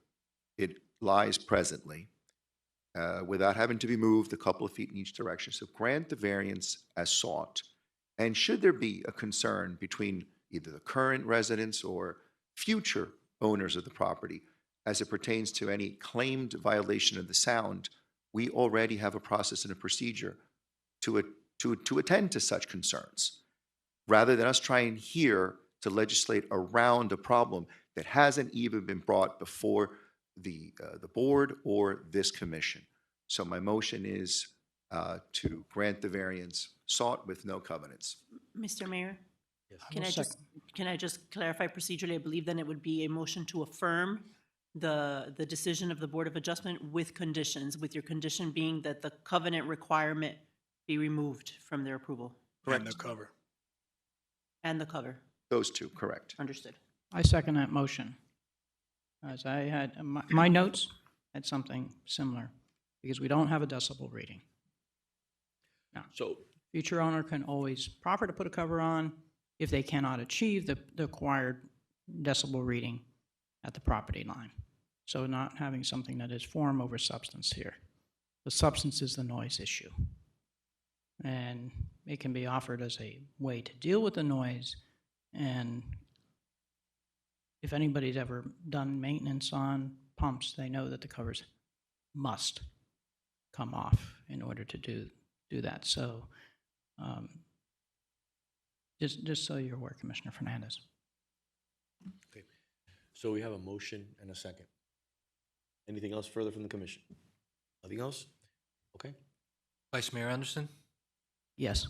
it lies presently without having to be moved a couple of feet in each direction. So grant the variance as sought. And should there be a concern between either the current residents or future owners of the property as it pertains to any claimed violation of the sound, we already have a process and a procedure to attend to such concerns, rather than us trying here to legislate around a problem that hasn't even been brought before the board or this commission. So my motion is to grant the variance sought with no covenants. Mr. Mayor? Yes. Can I just clarify procedurally? I believe then it would be a motion to affirm the decision of the Board of Adjustment with conditions, with your condition being that the covenant requirement be removed from their approval. Correct. And the cover. And the cover. Those two, correct. Understood. I second that motion. As I had, my notes had something similar, because we don't have a decibel reading. Now, so future owner can always proffer to put a cover on if they cannot achieve the required decibel reading at the property line. So not having something that is form over substance here. The substance is the noise issue. And it can be offered as a way to deal with the noise and if anybody's ever done maintenance on pumps, they know that the covers must come off in order to do that. So just so you're aware, Commissioner Fernandez. Okay. So we have a motion and a second. Anything else further from the commission? Nothing else? Okay. Vice Mayor Anderson, Yes.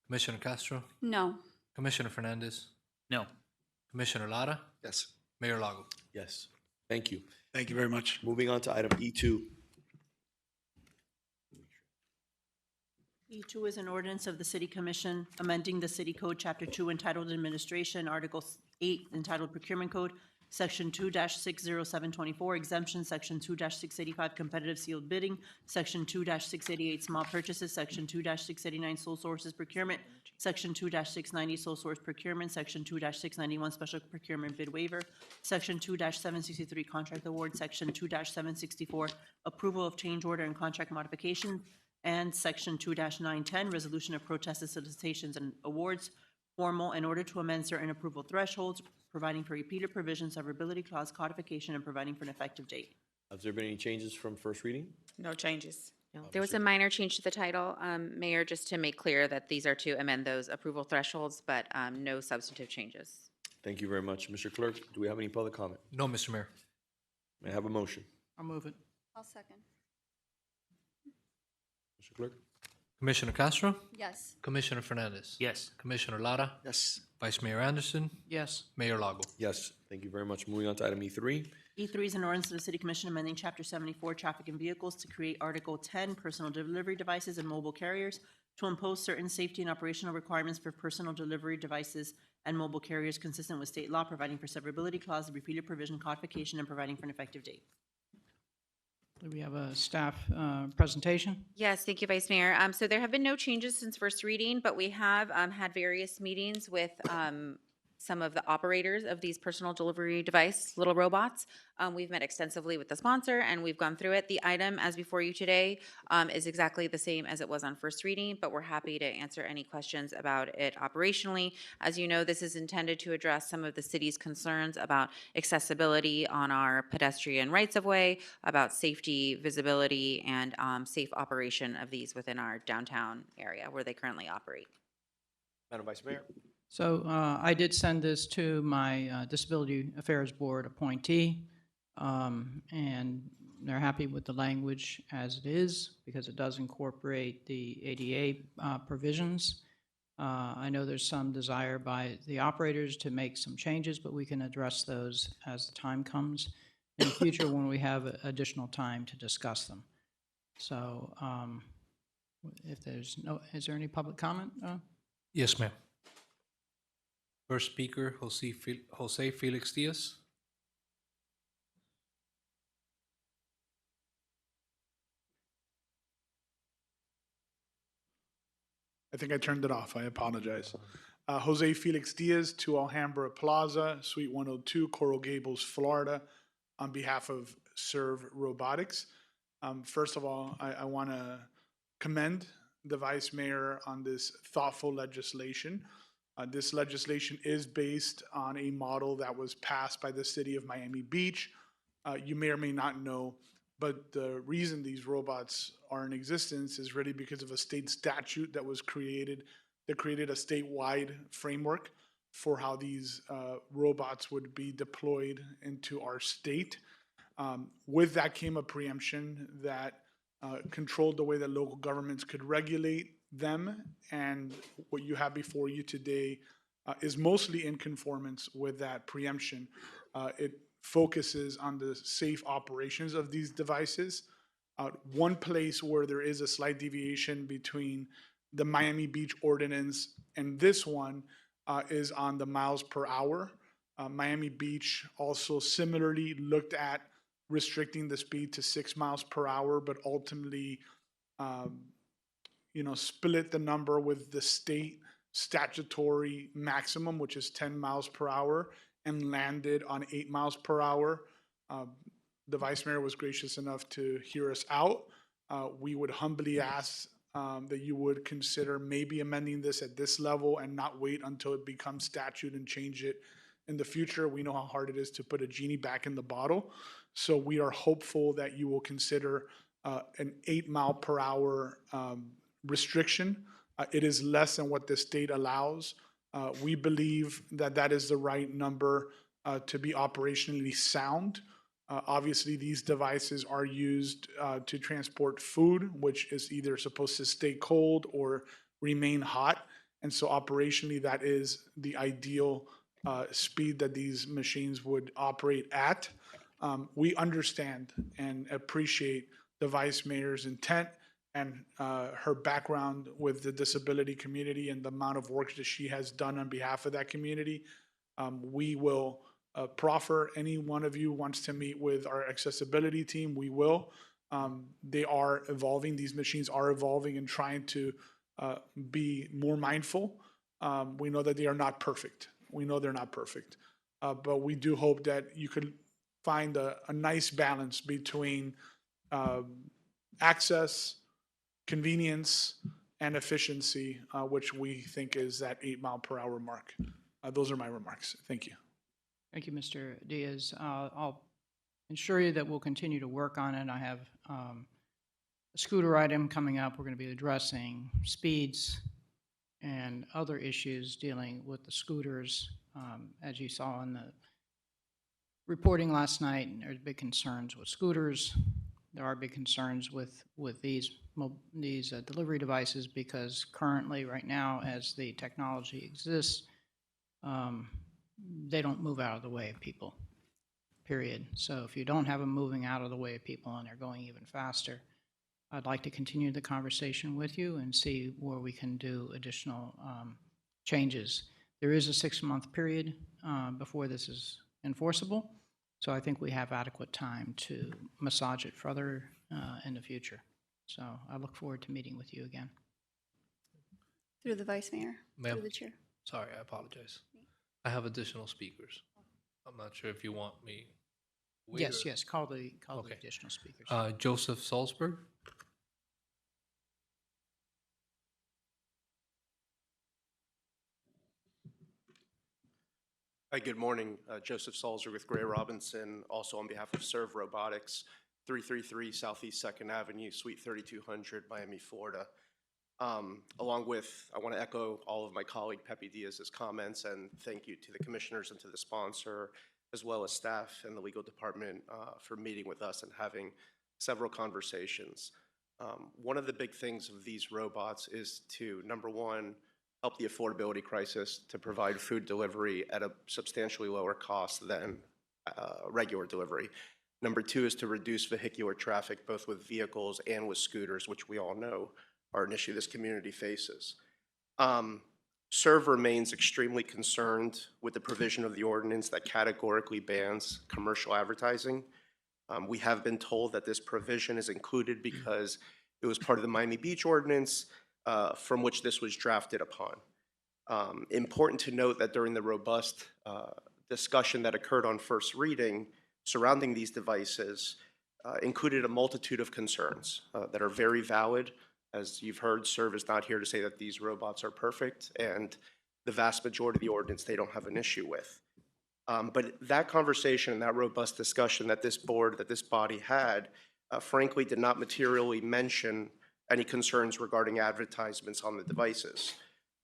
Commissioner Castro, No. Commissioner Fernandez, No. Commissioner Lara, Yes. Mayor Lago. Yes. Thank you. Thank you very much. Moving on to item E2. E2 is an ordinance of the City Commission amending the City Code, Chapter 2, entitled Administration, Article 8, entitled Procurement Code, Section 2-60724, Exemption, Section 2-685, Competitive Sealed Bidding, Section 2-688, Small Purchases, Section 2-689, Sole Sources Procurement, Section 2-690, Sole Source Procurement, Section 2-691, Special Procurement Bid Waiver, Section 2-763, Contract Award, Section 2-764, Approval of Change Order and Contract Modification, and Section 2-910, Resolution of Protests, Solicitations, and Awards, formal, in order to amend certain approval thresholds, providing for repeated provisions, severability clause, codification, and providing for an effective date. Has there been any changes from first reading? No changes. No, there was a minor change to the title, Mayor, just to make clear that these are to amend those approval thresholds, but no substantive changes. Thank you very much. Mr. Clerk, do we have any public comment? No, Mr. Mayor. May I have a motion? I'll move it. I'll second. Mr. Clerk? Commissioner Castro, Yes. Commissioner Fernandez. Yes. Commissioner Lara, Yes. Vice Mayor Anderson, Yes. Mayor Lago. Yes. Thank you very much. Moving on to item E3. E3 is an ordinance of the City Commission amending Chapter 74, Traffic and Vehicles, to create Article 10, Personal Delivery Devices and Mobile Carriers, to impose certain safety and operational requirements for personal delivery devices and mobile carriers consistent with state law, providing for severability clause, repeated provision, codification, and providing for an effective date. Do we have a staff presentation? Yes, thank you, Vice Mayor. So there have been no changes since first reading, but we have had various meetings with some of the operators of these personal delivery device, little robots. We've met extensively with the sponsor, and we've gone through it. The item as before you today is exactly the same as it was on first reading, but we're happy to answer any questions about it operationally. As you know, this is intended to address some of the city's concerns about accessibility on our pedestrian rights-of-way, about safety, visibility, and safe operation of these within our downtown area where they currently operate. Madam Vice Mayor? So I did send this to my Disability Affairs Board appointee, and they're happy with the language as it is because it does incorporate the ADA provisions. I know there's some desire by the operators to make some changes, but we can address those as the time comes in the future when we have additional time to discuss them. So if there's no, is there any public comment? Yes, ma'am. First speaker, Jose Felix Diaz. I think I turned it off. I apologize. Jose Felix Diaz, 2 Alhambra Plaza, Suite 102, Coral Gables, Florida, on behalf of Serve Robotics. First of all, I want to commend the Vice Mayor on this thoughtful legislation. This legislation is based on a model that was passed by the city of Miami Beach. You may or may not know, but the reason these robots are in existence is really because of a state statute that was created, that created a statewide framework for how these robots would be deployed into our state. With that came a preemption that controlled the way that local governments could regulate them, and what you have before you today is mostly in conformance with that preemption. It focuses on the safe operations of these devices. One place where there is a slight deviation between the Miami Beach ordinance and this one is on the miles per hour. Miami Beach also similarly looked at restricting the speed to 6 miles per hour, but ultimately split the number with the state statutory maximum, which is 10 miles per hour, and landed on 8 miles per hour. The Vice Mayor was gracious enough to hear us out. We would humbly ask that you would consider maybe amending this at this level and not wait until it becomes statute and change it in the future. We know how hard it is to put a genie back in the bottle. So we are hopeful that you will consider an 8-mile-per-hour restriction. It is less than what the state allows. We believe that that is the right number to be operationally sound. Obviously, these devices are used to transport food, which is either supposed to stay cold or remain hot. And so operationally, that is the ideal speed that these machines would operate at. We understand and appreciate the Vice Mayor's intent and her background with the disability community and the amount of work that she has done on behalf of that community. We will proffer. Any one of you wants to meet with our accessibility team, we will. They are evolving. These machines are evolving and trying to be more mindful. We know that they are not perfect. We know they're not perfect. But we do hope that you could find a nice balance between access, convenience, and efficiency, which we think is that 8-mile-per-hour mark. Those are my remarks. Thank you. Thank you, Mr. Diaz. I'll ensure you that we'll continue to work on it. I have a scooter item coming up. We're going to be addressing speeds and other issues dealing with the scooters. As you saw in the reporting last night, there's big concerns with scooters. There are big concerns with these delivery devices because currently, right now, as the technology exists, they don't move out of the way of people, period. So if you don't have them moving out of the way of people and they're going even faster, I'd like to continue the conversation with you and see where we can do additional changes. There is a 6-month period before this is enforceable, so I think we have adequate time to massage it further in the future. So I look forward to meeting with you again. Through the Vice Mayor, Ma'am. through the Chair. Sorry, I apologize. I have additional speakers. I'm not sure if you want me. wait Yes, or- yes, call the Okay. additional speakers. Joseph Salzberg. Hi, good morning. Joseph Salzer with Gray Robinson, also on behalf of Serve Robotics, 333 Southeast 2nd Avenue, Suite 3200, Miami, Florida. Along with, I want to echo all of my colleague Pepe Diaz's comments and thank you to the commissioners and to the sponsor, as well as staff and the legal department for meeting with us and having several conversations. One of the big things of these robots is to, number one, help the affordability crisis to provide food delivery at a substantially lower cost than regular delivery. Number two is to reduce vehicular traffic, both with vehicles and with scooters, which we all know are an issue this community faces. Serve remains extremely concerned with the provision of the ordinance that categorically bans commercial advertising. We have been told that this provision is included because it was part of the Miami Beach ordinance from which this was drafted upon. Important to note that during the robust discussion that occurred on first reading surrounding these devices included a multitude of concerns that are very valid. As you've heard, Serve is not here to say that these robots are perfect, and the vast majority of the ordinance they don't have an issue with. But that conversation and that robust discussion that this board, that this body had, frankly did not materially mention any concerns regarding advertisements on the devices.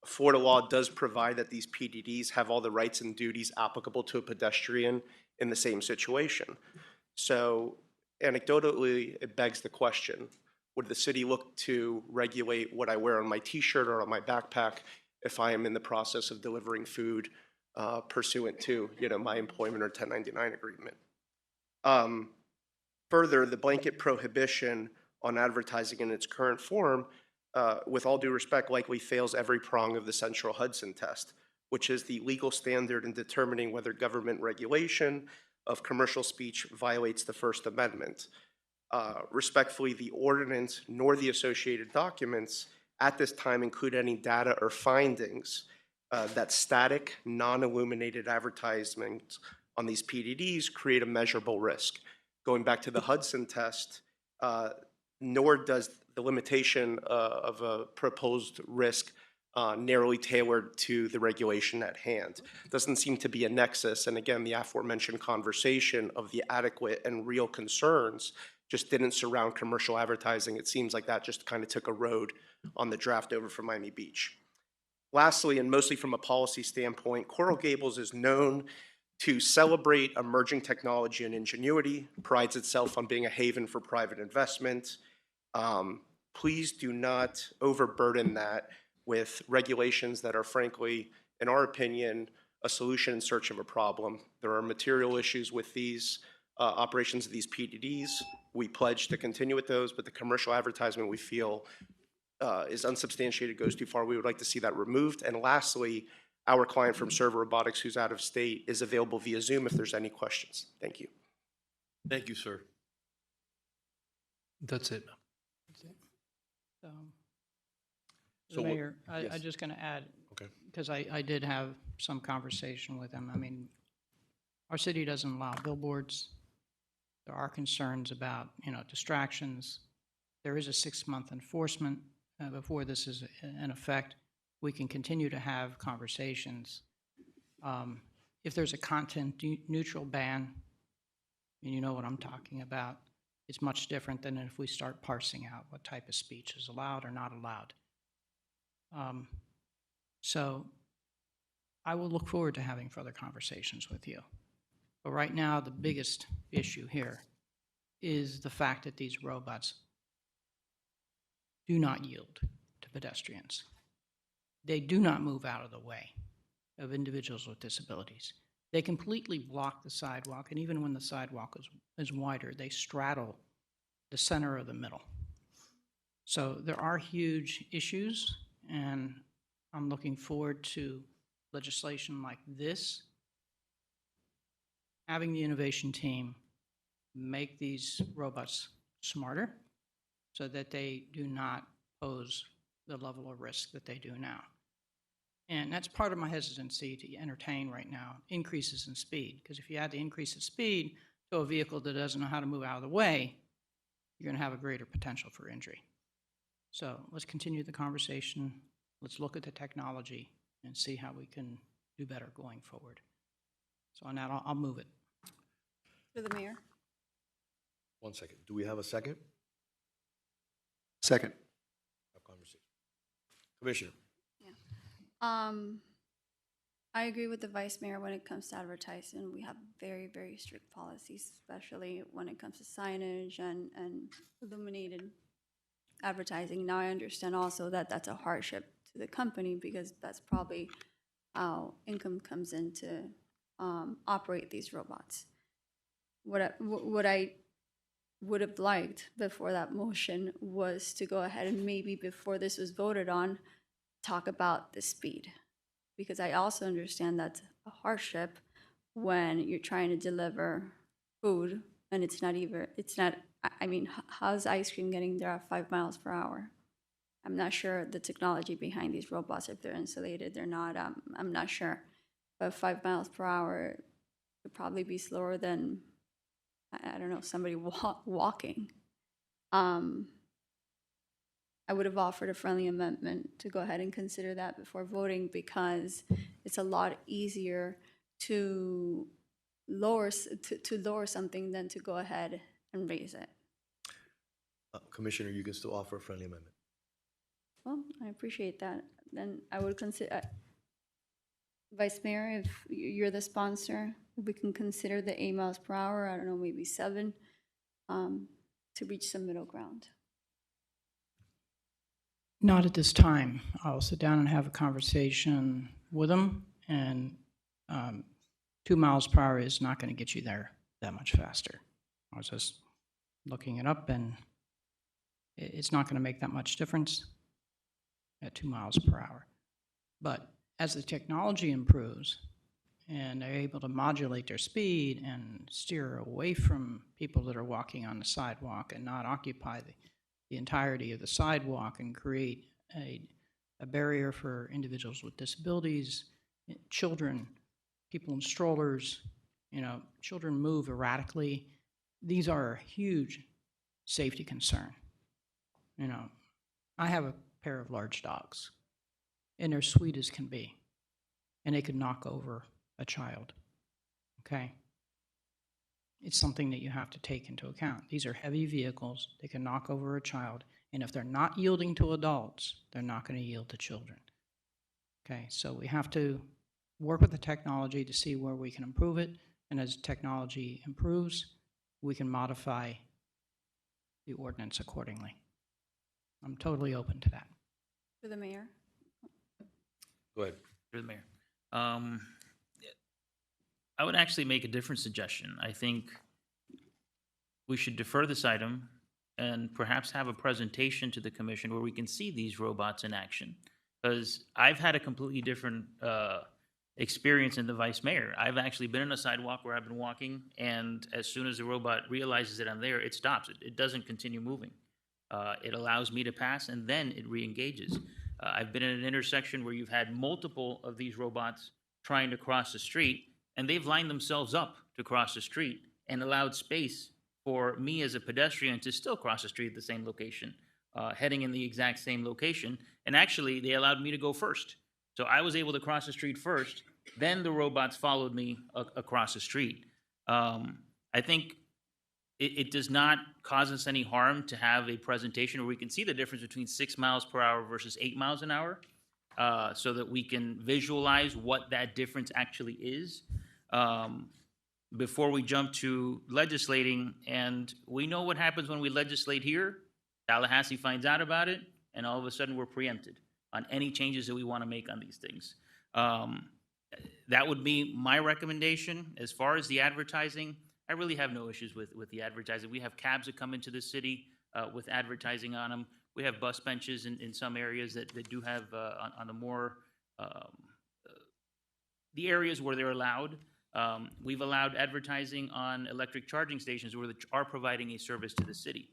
Florida law does provide that these PDDs have all the rights and duties applicable to a pedestrian in the same situation. So anecdotally, it begs the question, would the city look to regulate what I wear on my t-shirt or on my backpack if I am in the process of delivering food pursuant to my employment or 1099 agreement? Further, the blanket prohibition on advertising in its current form, with all due respect, likely fails every prong of the Central Hudson test, which is the legal standard in determining whether government regulation of commercial speech violates the First Amendment. Respectfully, the ordinance nor the associated documents at this time include any data or findings that static, non-illuminated advertisements on these PDDs create a measurable risk. Going back to the Hudson test, nor does the limitation of a proposed risk narrowly tailored to the regulation at hand. Doesn't seem to be a nexus, and again, the aforementioned conversation of the adequate and real concerns just didn't surround commercial advertising. It seems like that just kind of took a road on the draft over from Miami Beach. Lastly, and mostly from a policy standpoint, Coral Gables is known to celebrate emerging technology and ingenuity, prides itself on being a haven for private investment. Please do not overburden that with regulations that are frankly, in our opinion, a solution in search of a problem. There are material issues with these operations of these PDDs. We pledge to continue with those, but the commercial advertisement we feel is unsubstantiated, goes too far. We would like to see that removed. And lastly, our client from Serve Robotics, who's out of state, is available via Zoom if there's any questions. Thank you. Thank you, sir. That's it. So what- Mayor, yes. I'm just going to add, Okay. because I did have some conversation with him. I mean, our city doesn't allow billboards. There are concerns about, distractions. There is a 6-month enforcement before this is in effect. We can continue to have conversations. If there's a content neutral ban, and you know what I'm talking about, it's much different than if we start parsing out what type of speech is allowed or not allowed. So I will look forward to having further conversations with you. But right now, the biggest issue here is the fact that these robots do not yield to pedestrians. They do not move out of the way of individuals with disabilities. They completely block the sidewalk, and even when the sidewalk is wider, they straddle the center of the middle. So there are huge issues, and I'm looking forward to legislation like this, having the innovation team make these robots smarter so that they do not pose the level of risk that they do now. And that's part of my hesitancy to entertain right now, increases in speed. Because if you add the increase in speed to a vehicle that doesn't know how to move out of the way, you're going to have a greater potential for injury. So let's continue the conversation. Let's look at the technology and see how we can do better going forward. So on that, I'll move it. To the mayor. 1 second. Do we have a second? Second. Have conversation. Commissioner. I agree with the vice mayor when it comes to advertising. We have very, very strict policies, especially when it comes to signage and illuminated advertising. Now I understand also that that's a hardship to the company because that's probably how income comes in to operate these robots. What I would have liked before that motion was to go ahead and maybe before this was voted on, talk about the speed. Because I also understand that's a hardship when you're trying to deliver food and I mean, how's ice cream getting there at 5 miles per hour? I'm not sure the technology behind these robots, if they're insulated, they're not, I'm not sure. But 5 miles per hour would probably be slower than, I don't know, somebody walking. I would have offered a friendly amendment to go ahead and consider that before voting because it's a lot easier to lower something than to go ahead and raise it. Commissioner, you can still offer a friendly amendment. Well, I appreciate that. Then I would consider, Vice Mayor, if you're the sponsor, we can consider the 8 miles per hour, I don't know, maybe 7, to reach some middle ground. Not at this time. I'll sit down and have a conversation with them, and 2 miles per hour is not going to get you there that much faster. I was just looking it up, and it's not going to make that much difference at 2 miles per hour. But as the technology improves and they're able to modulate their speed and steer away from people that are walking on the sidewalk and not occupy the entirety of the sidewalk and create a barrier for individuals with disabilities, children, people in strollers, children move erratically. These are a huge safety concern. I have a pair of large dogs. and they're sweet as can be, and they could knock over a child, okay? It's something that you have to take into account. These are heavy vehicles. They can knock over a child, and if they're not yielding to adults, they're not going to yield to children. Okay, so we have to work with the technology to see where we can improve it, and as technology improves, we can modify the ordinance accordingly. I'm totally open to that. For the mayor? Go ahead. Through the mayor. I would actually make a different suggestion. I think we should defer this item and perhaps have a presentation to the commission where we can see these robots in action. Because I've had a completely different experience in the vice mayor. I've actually been on a sidewalk where I've been walking, and as soon as the robot realizes that I'm there, it stops. It doesn't continue moving. It allows me to pass, and then it re-engages. I've been in an intersection where you've had multiple of these robots trying to cross the street, and they've lined themselves up to cross the street and allowed space for me as a pedestrian to still cross the street at the same location, heading in the exact same location. And actually, they allowed me to go first. So I was able to cross the street first, then the robots followed me across the street. I think it does not cause us any harm to have a presentation where we can see the difference between 6 miles per hour versus 8 miles an hour, so that we can visualize what that difference actually is before we jump to legislating. And we know what happens when we legislate here. Tallahassee finds out about it, and all of a sudden we're preempted on any changes that we want to make on these things. That would be my recommendation. As far as the advertising, I really have no issues with the advertising. We have cabs that come into the city with advertising on them. We have bus benches in some areas that do have on the more the areas where they're allowed. We've allowed advertising on electric charging stations where they are providing a service to the city.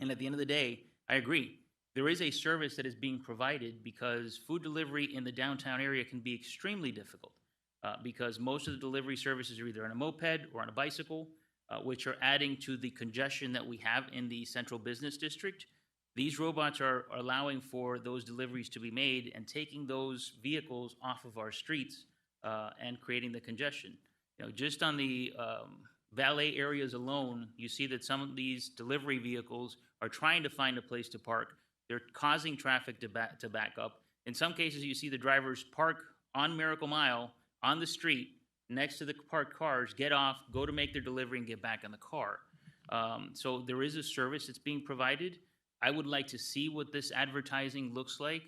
And at the end of the day, I agree. There is a service that is being provided because food delivery in the downtown area can be extremely difficult because most of the delivery services are either on a moped or on a bicycle, which are adding to the congestion that we have in the central business district. These robots are allowing for those deliveries to be made and taking those vehicles off of our streets and creating the congestion. You know, just on the valet areas alone, you see that some of these delivery vehicles are trying to find a place to park. They're causing traffic to back up. In some cases, you see the drivers park on Miracle Mile on the street next to the parked cars, get off, go to make their delivery, and get back in the car. So there is a service that's being provided. I would like to see what this advertising looks like,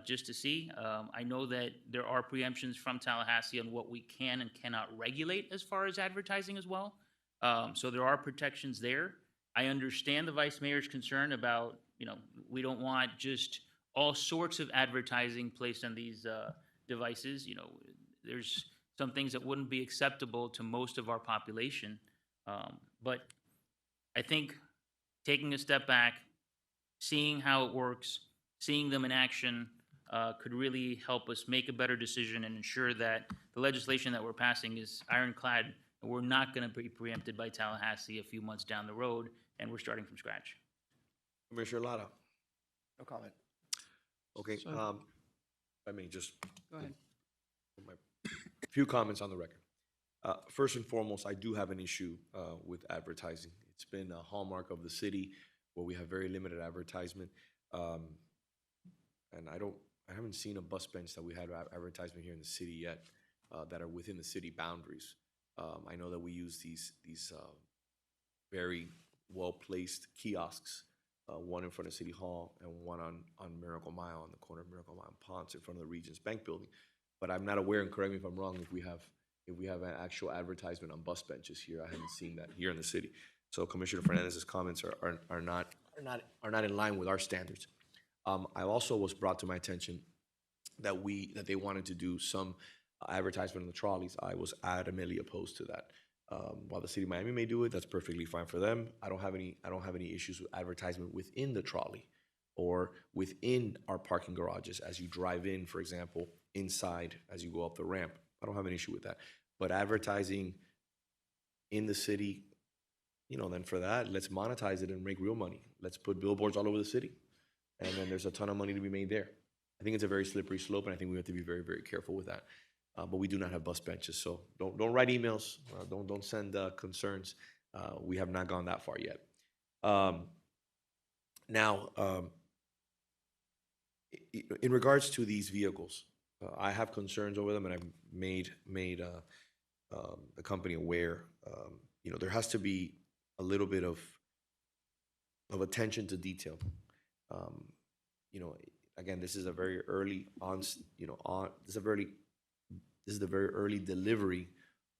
just to see. I know that there are preemptions from Tallahassee on what we can and cannot regulate as far as advertising as well. So there are protections there. I understand the vice mayor's concern about, you know, we don't want just all sorts of advertising placed on these devices. You know, there's some things that wouldn't be acceptable to most of our population. But I think taking a step back, seeing how it works, seeing them in action could really help us make a better decision and ensure that the legislation that we're passing is ironclad and we're not going to be preempted by Tallahassee a few months down the road and we're starting from scratch. Commissioner Lara. No comment. Okay, So- I mean, just Go ahead. my few comments on the record. First and foremost, I do have an issue with advertising. It's been a hallmark of the city where we have very limited advertisement. And I haven't seen a bus bench that we had advertisement here in the city yet that are within the city boundaries. I know that we use these very well-placed kiosks, one in front of City Hall and one on Miracle Mile, on the corner of Miracle Mile and Ponce in front of the Regents Bank building. But I'm not aware, and correct me if I'm wrong, if we have an actual advertisement on bus benches here. I haven't seen that here in the city. So Commissioner Fernandez's comments are not in line with our standards. I also was brought to my attention that they wanted to do some advertisement on the trolleys. I was adamantly opposed to that. While the city of Miami may do it, that's perfectly fine for them. I don't have any issues with advertisement within the trolley or within our parking garages as you drive in, for example, inside as you go up the ramp. I don't have an issue with that. But advertising in the city, you know, then for that, let's monetize it and make real money. Let's put billboards all over the city. And then there's a ton of money to be made there. I think it's a very slippery slope, and I think we have to be very, very careful with that. But we do not have bus benches, so don't write emails, don't send concerns. We have not gone that far yet. Now, in regards to these vehicles, I have concerns over them, and I've made the company aware. There has to be a little bit of attention to detail. Again, this is a very early this is the very early delivery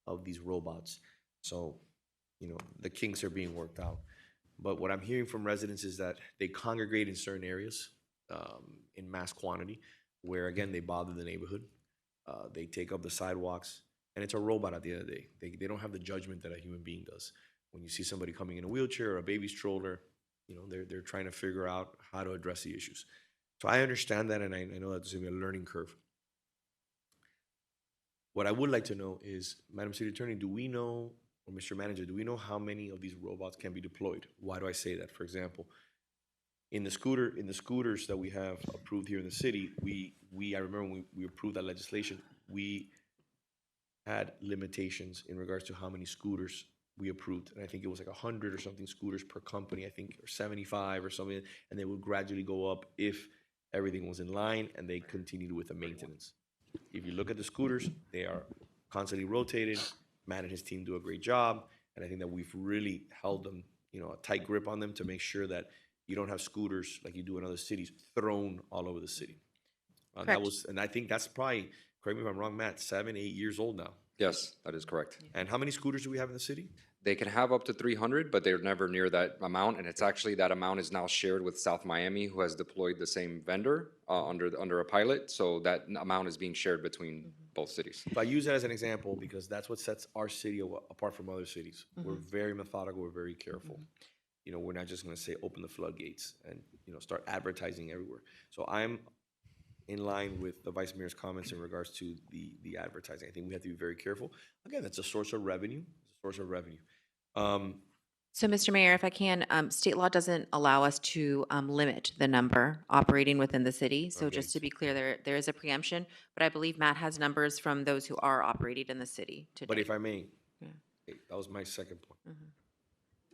of these robots. So, the kinks are being worked out. But what I'm hearing from residents is that they congregate in certain areas in mass quantity, where again, they bother the neighborhood. They take up the sidewalks, and it's a robot at the end of the day. They don't have the judgment that a human being does. When you see somebody coming in a wheelchair or a baby stroller, they're trying to figure out how to address the issues. So I understand that, and I know that there's going to be a learning curve. What I would like to know is, Madam City Attorney, do we know, or Mr. Manager, do we know how many of these robots can be deployed? Why do I say that? For example, in the scooters that we have approved here in the city, I remember when we approved that legislation, we had limitations in regards to how many scooters we approved. And I think it was like 100 or something scooters per company, I think, or 75 or something, and they would gradually go up if everything was in line and they continued with the maintenance. If you look at the scooters, they are constantly rotated. Matt and his team do a great job, and I think that we've really held them, a tight grip on them to make sure that you don't have scooters like you do in other cities thrown all over the city. And I think that's probably, correct me if I'm wrong, Matt, 7, 8 years old now. Yes, that is correct. And how many scooters do we have in the city? They can have up to 300, but they're never near that amount. And it's actually, that amount is now shared with South Miami, who has deployed the same vendor under a pilot. So that amount is being shared between both cities. So I use that as an example because that's what sets our city apart from other cities. We're very methodical. We're very careful. We're not just going to say open the floodgates and start advertising everywhere. So I'm in line with the Vice Mayor's comments in regards to the advertising. I think we have to be very careful. Again, it's a source of revenue. So, Mr. Mayor, if I can, state law doesn't allow us to limit the number operating within the city. So just to be clear, there is a preemption, but I believe Matt has numbers from those who are operating in the city today. But if I may, that was my second point.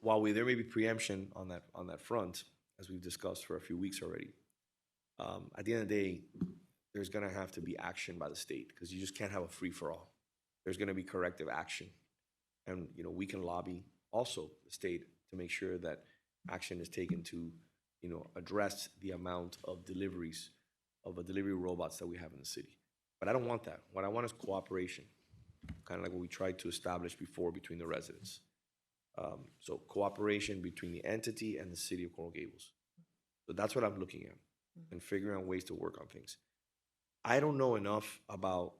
While there may be preemption on that front, as we've discussed for a few weeks already, at the end of the day, there's going to have to be action by the state because you just can't have a free-for-all. There's going to be corrective action. And, we can lobby also the state to make sure that action is taken to, address the amount of delivery robots that we have in the city. But I don't want that. What I want is cooperation, kind of like what we tried to establish before between the residents. So cooperation between the entity and the city of Coral Gables. So that's what I'm looking at and figuring out ways to work on things. I don't know enough about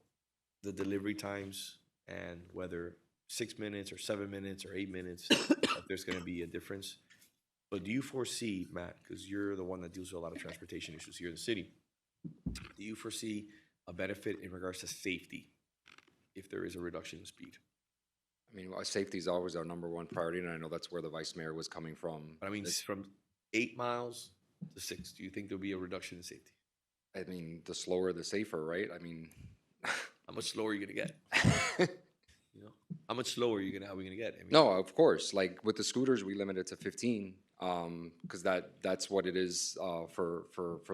the delivery times and whether 6 minutes or 7 minutes or 8 minutes, if there's going to be a difference. But do you foresee, Matt, because you're the one that deals with a lot of transportation issues here in the city, do you foresee a benefit in regards to safety if there is a reduction in speed? I mean, safety is always our number one priority, and I know that's where the Vice Mayor was coming from. But I mean, from 8 miles to 6, do you think there'll be a reduction in safety? I mean, the slower, the safer, right? I mean, how much slower are you going to get? How much slower are we going to get? I mean, no, of course. Like with the scooters, we limit it to 15 because that's what it is for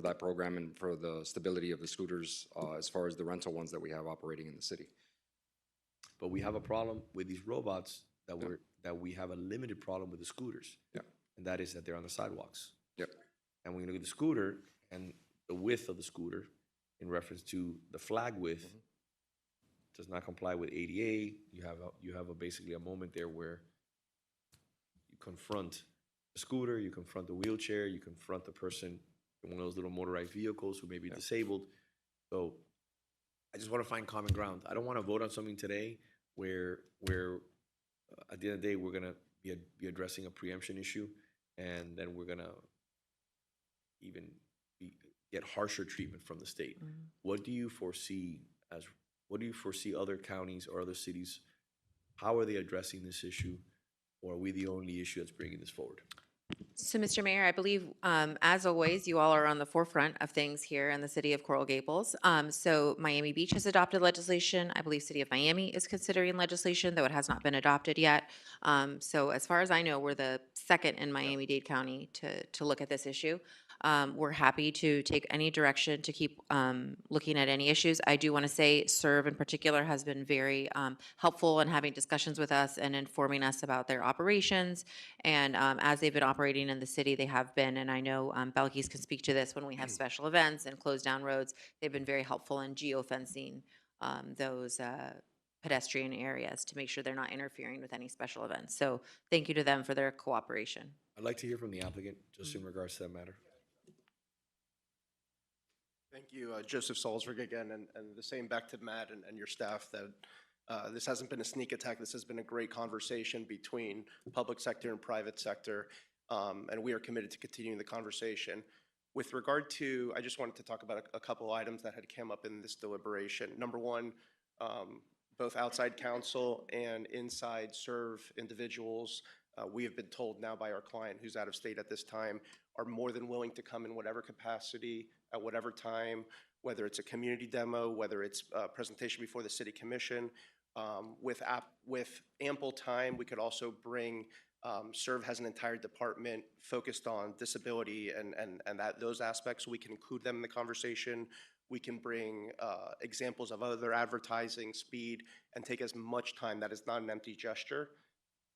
that program and for the stability of the scooters as far as the rental ones that we have operating in the city. But we have a problem with these robots that we have a limited problem with the scooters. Yeah. And that is that they're on the sidewalks. Yep. And when you look at the scooter and the width of the scooter in reference to the flag width, does not comply with ADA. You have basically a moment there where you confront the scooter, you confront the wheelchair, you confront the person in one of those little motorized vehicles who may be disabled. So I just want to find common ground. I don't want to vote on something today where at the end of the day we're gonna be addressing a preemption issue, and then we're gonna even get harsher treatment from the state. What do you foresee other counties or other cities? How are they addressing this issue, or are we the only issue that's bringing this forward? So, Mr. Mayor, I believe, as always, you all are on the forefront of things here in the city of Coral Gables. So Miami Beach has adopted legislation. I believe City of Miami is considering legislation, though it has not been adopted yet. So as far as I know, we're the second in Miami-Dade County to look at this issue. We're happy to take any direction to keep looking at any issues. I do want to say SERV in particular has been very helpful in having discussions with us and informing us about their operations. And as they've been operating in the city, they have been, and I know Belkis can speak to this, when we have special events and close down roads, they've been very helpful in geofencing those pedestrian areas to make sure they're not interfering with any special events. So thank you to them for their cooperation. I'd like to hear from the applicant, just in regards to that matter. Thank you, Joseph Salzberg again, and the same back to Matt and your staff that this hasn't been a sneak attack. This has been a great conversation between public sector and private sector, and we are committed to continuing the conversation. With regard to, I just wanted to talk about a couple items that had come up in this deliberation. Number one, both outside counsel and inside serve individuals, we have been told now by our client, who's out of state at this time, are more than willing to come in whatever capacity, at whatever time, whether it's a community demo, whether it's a presentation before the city commission. With ample time, we could also bring, SERV has an entire department focused on disability and those aspects, so we can include them in the conversation. We can bring examples of other advertising, speed, and take as much time. That is not an empty gesture.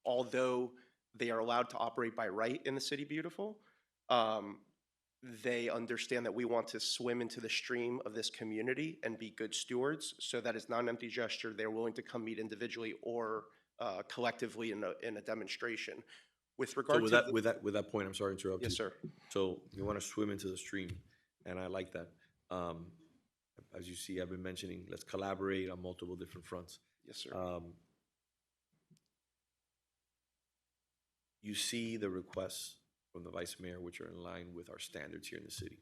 Although they are allowed to operate by right in the City Beautiful, they understand that we want to swim into the stream of this community and be good stewards. So that is not an empty gesture. They're willing to come meet individually or collectively in a demonstration. With regard So to with that point, I'm sorry to interrupt you. Yes, sir. So you want to swim into the stream, and I like that. As you see, I've been mentioning, let's collaborate on multiple different fronts. Yes, sir. You see the requests from the vice mayor, which are in line with our standards here in the city.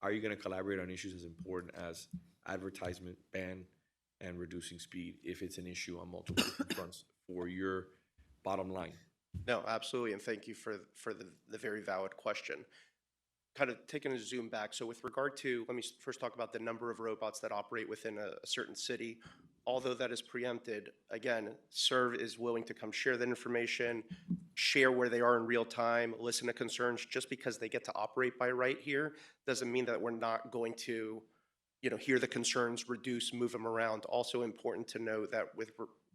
Are you going to collaborate on issues as important as advertisement ban and reducing speed if it's an issue on multiple different fronts for your bottom line? No, absolutely, and thank you for the very valid question. Kind of taking a zoom back, so with regard to, let me first talk about the number of robots that operate within a certain city. Although that is preempted, again, SERV is willing to come share that information, share where they are in real time, listen to concerns. Just because they get to operate by right here doesn't mean that we're not going to, hear the concerns, reduce, move them around. Also important to know that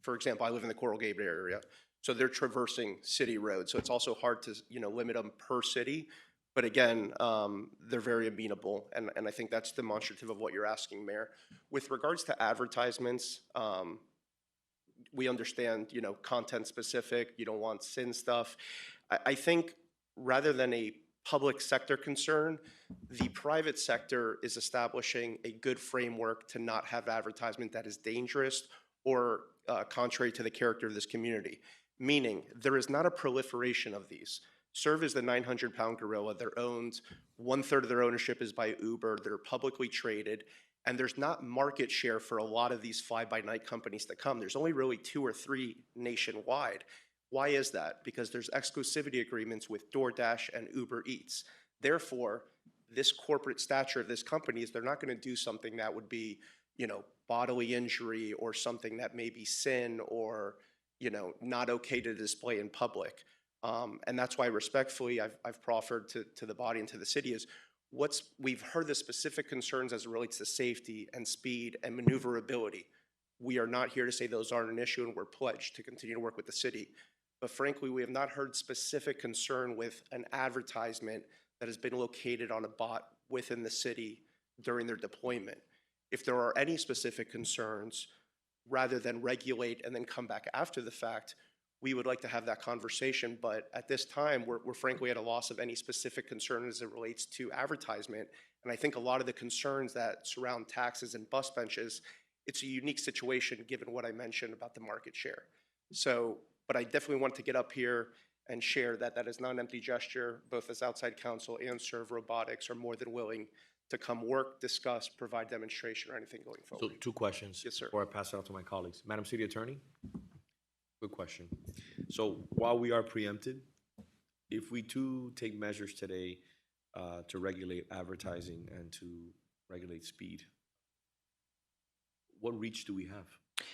for example, I live in the Coral Gables area, so they're traversing city roads. So it's also hard to, limit them per city. But again, they're very amenable, and I think that's demonstrative of what you're asking, Mayor. With regards to advertisements, we understand, content specific, you don't want sin stuff. I think rather than a public sector concern, the private sector is establishing a good framework to not have advertisement that is dangerous or contrary to the character of this community. Meaning, there is not a proliferation of these. SERV is the 900-pound gorilla. They're owned, 1/3 of their ownership is by Uber. They're publicly traded, and there's not market share for a lot of these fly-by-night companies that come. There's only really 2 or 3 nationwide. Why is that? Because there's exclusivity agreements with DoorDash and Uber Eats. Therefore, this corporate stature of this company is they're not going to do something that would be, bodily injury or something that may be sin or, not okay to display in public. And that's why respectfully I've proffered to the body and to the city is we've heard the specific concerns as it relates to safety and speed and maneuverability. We are not here to say those aren't an issue, and we're pledged to continue to work with the city. But frankly, we have not heard specific concern with an advertisement that has been located on a bot within the city during their deployment. If there are any specific concerns, rather than regulate and then come back after the fact, we would like to have that conversation, but at this time, we're frankly at a loss of any specific concern as it relates to advertisement. And I think a lot of the concerns that surround taxes and bus benches, it's a unique situation given what I mentioned about the market share. So, but I definitely want to get up here and share that that is not an empty gesture. Both as outside counsel and SERV Robotics are more than willing to come work, discuss, provide demonstration or anything going forward. So 2 questions. Yes, sir. Before I pass it out to my colleagues. Madam City Attorney? Good question. So while we are preempted, If we do take measures today to regulate advertising and to regulate speed, what reach do we have?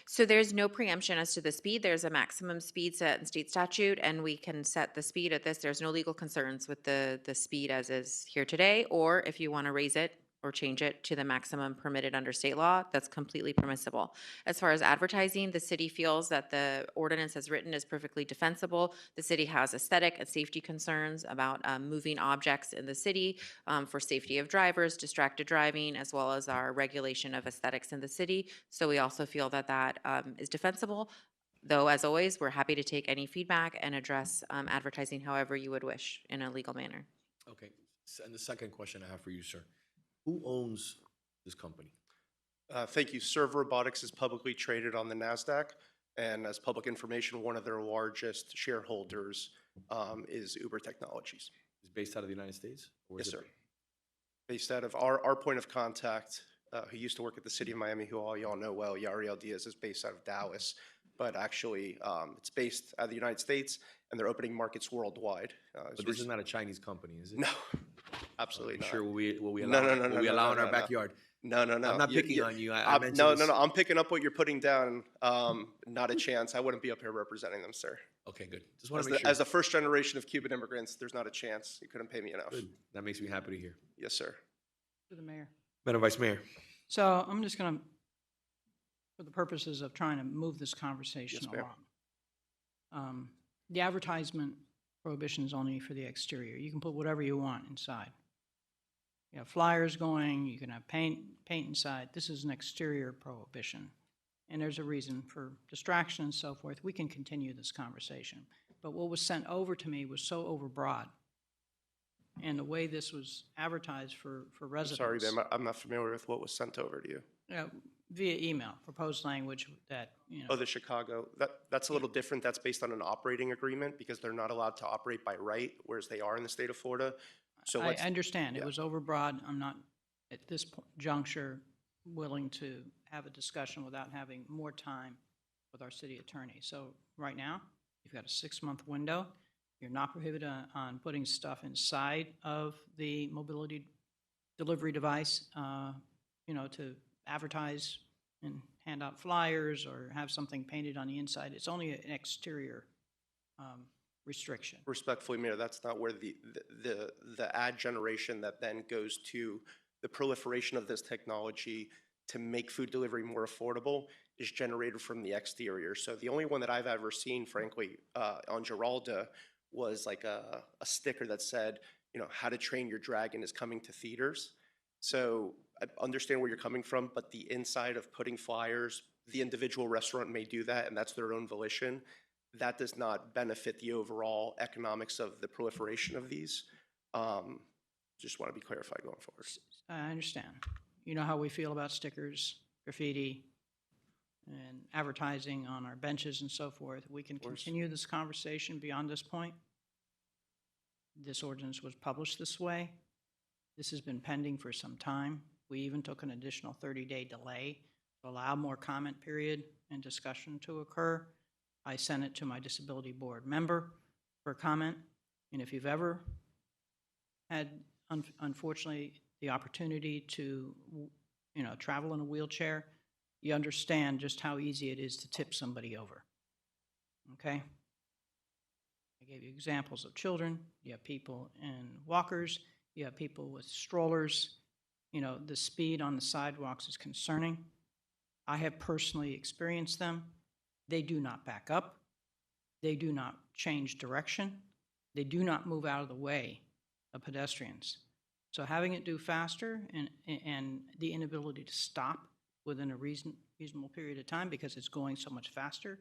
So there's no preemption as to the speed. There's a maximum speed set in state statute, and we can set the speed at this. There's no legal concerns with the speed as is here today, or if you want to raise it or change it to the maximum permitted under state law, that's completely permissible. As far as advertising, the city feels that the ordinance as written is perfectly defensible. The city has aesthetic and safety concerns about moving objects in the city for safety of drivers, distracted driving, as well as our regulation of aesthetics in the city. So we also feel that that is defensible. Though, as always, we're happy to take any feedback and address advertising however you would wish in a legal manner. Okay. And the second question I have for you, sir, who owns this company? Thank you. Serve Robotics is publicly traded on the NASDAQ, and as public information, one of their largest shareholders is Uber Technologies. Is based out of the United States? Or Yes, is it- sir. Based out of our point of contact, who used to work at the city of Miami, who all y'all know well, Yariel Diaz, is based out of Dallas, but actually it's based out of the United States, and they're opening markets worldwide. But this is not a Chinese company, is it? No, absolutely not. Sure, will we No, allow, no, no, will no, we no, allow no, in our no, no. backyard? No, no, no. I'm not picking on you. I mentioned no, this- no, no. I'm picking up what you're putting down. Not a chance. I wouldn't be up here representing them, sir. Okay, good. Just want As to make the, sure. as the first generation of Cuban immigrants, there's not a chance. You couldn't pay me enough. Good. That makes me happy to hear. Yes, sir. To the mayor. Madam Vice Mayor. So I'm just going to, for the purposes of trying to move this conversation Yes, ma'am. along. The advertisement prohibition is only for the exterior. You can put whatever you want inside. You have flyers going, you can have paint inside. This is an exterior prohibition. And there's a reason for distraction and so forth. We can continue this conversation. But what was sent over to me was so overbroad. And the way this was advertised for residents. Sorry, ma'am. I'm not familiar with what was sent over to you. Via email, proposed language that, Oh, the Chicago. That's a little different. That's based on an operating agreement because they're not allowed to operate by right, whereas they are in the state of Florida. So I let's- understand, it yeah. was overbroad. I'm not, at this juncture, willing to have a discussion without having more time with our city attorney. So right now, you've got a 6-month window. You're not prohibited on putting stuff inside of the mobility delivery device, to advertise and hand out flyers or have something painted on the inside. It's only an exterior restriction. Respectfully, Mayor, that's not where the ad generation that then goes to the proliferation of this technology to make food delivery more affordable is generated from the exterior. So the only one that I've ever seen, frankly, on Giralda was like a sticker that said, How to Train Your Dragon is coming to theaters. So I understand where you're coming from, but the inside of putting flyers, the individual restaurant may do that, and that's their own volition. That does not benefit the overall economics of the proliferation of these. Just want to be clarified going forward. I understand. You know how we feel about stickers, graffiti, and advertising on our benches and so forth. We can continue this conversation beyond this point. This ordinance was published this way. This has been pending for some time. We even took an additional 30-day delay to allow more comment period and discussion to occur. I sent it to my disability board member for comment. And if you've ever had, unfortunately, the opportunity to, travel in a wheelchair, you understand just how easy it is to tip somebody over. Okay? I gave you examples of children. You have people in walkers. You have people with strollers. The speed on the sidewalks is concerning. I have personally experienced them. They do not back up. They do not change direction. They do not move out of the way of pedestrians. So having it do faster and the inability to stop within a reasonable period of time because it's going so much faster,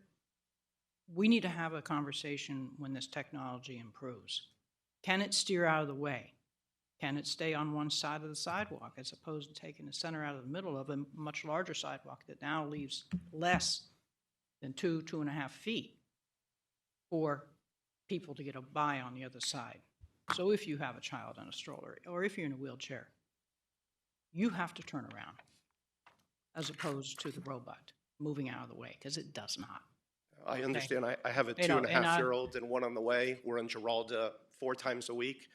we need to have a conversation when this technology improves. Can it steer out of the way? Can it stay on one side of the sidewalk as opposed to taking the center out of the middle of a much larger sidewalk that now leaves less than 2.5 feet for people to get by on the other side? So if you have a child in a stroller or if you're in a wheelchair, you have to turn around as opposed to the robot moving out of the way because it does not. I Okay. understand. I have a You know, and 2.5-year-old and one on the way. We're in Giralda 4 times a week.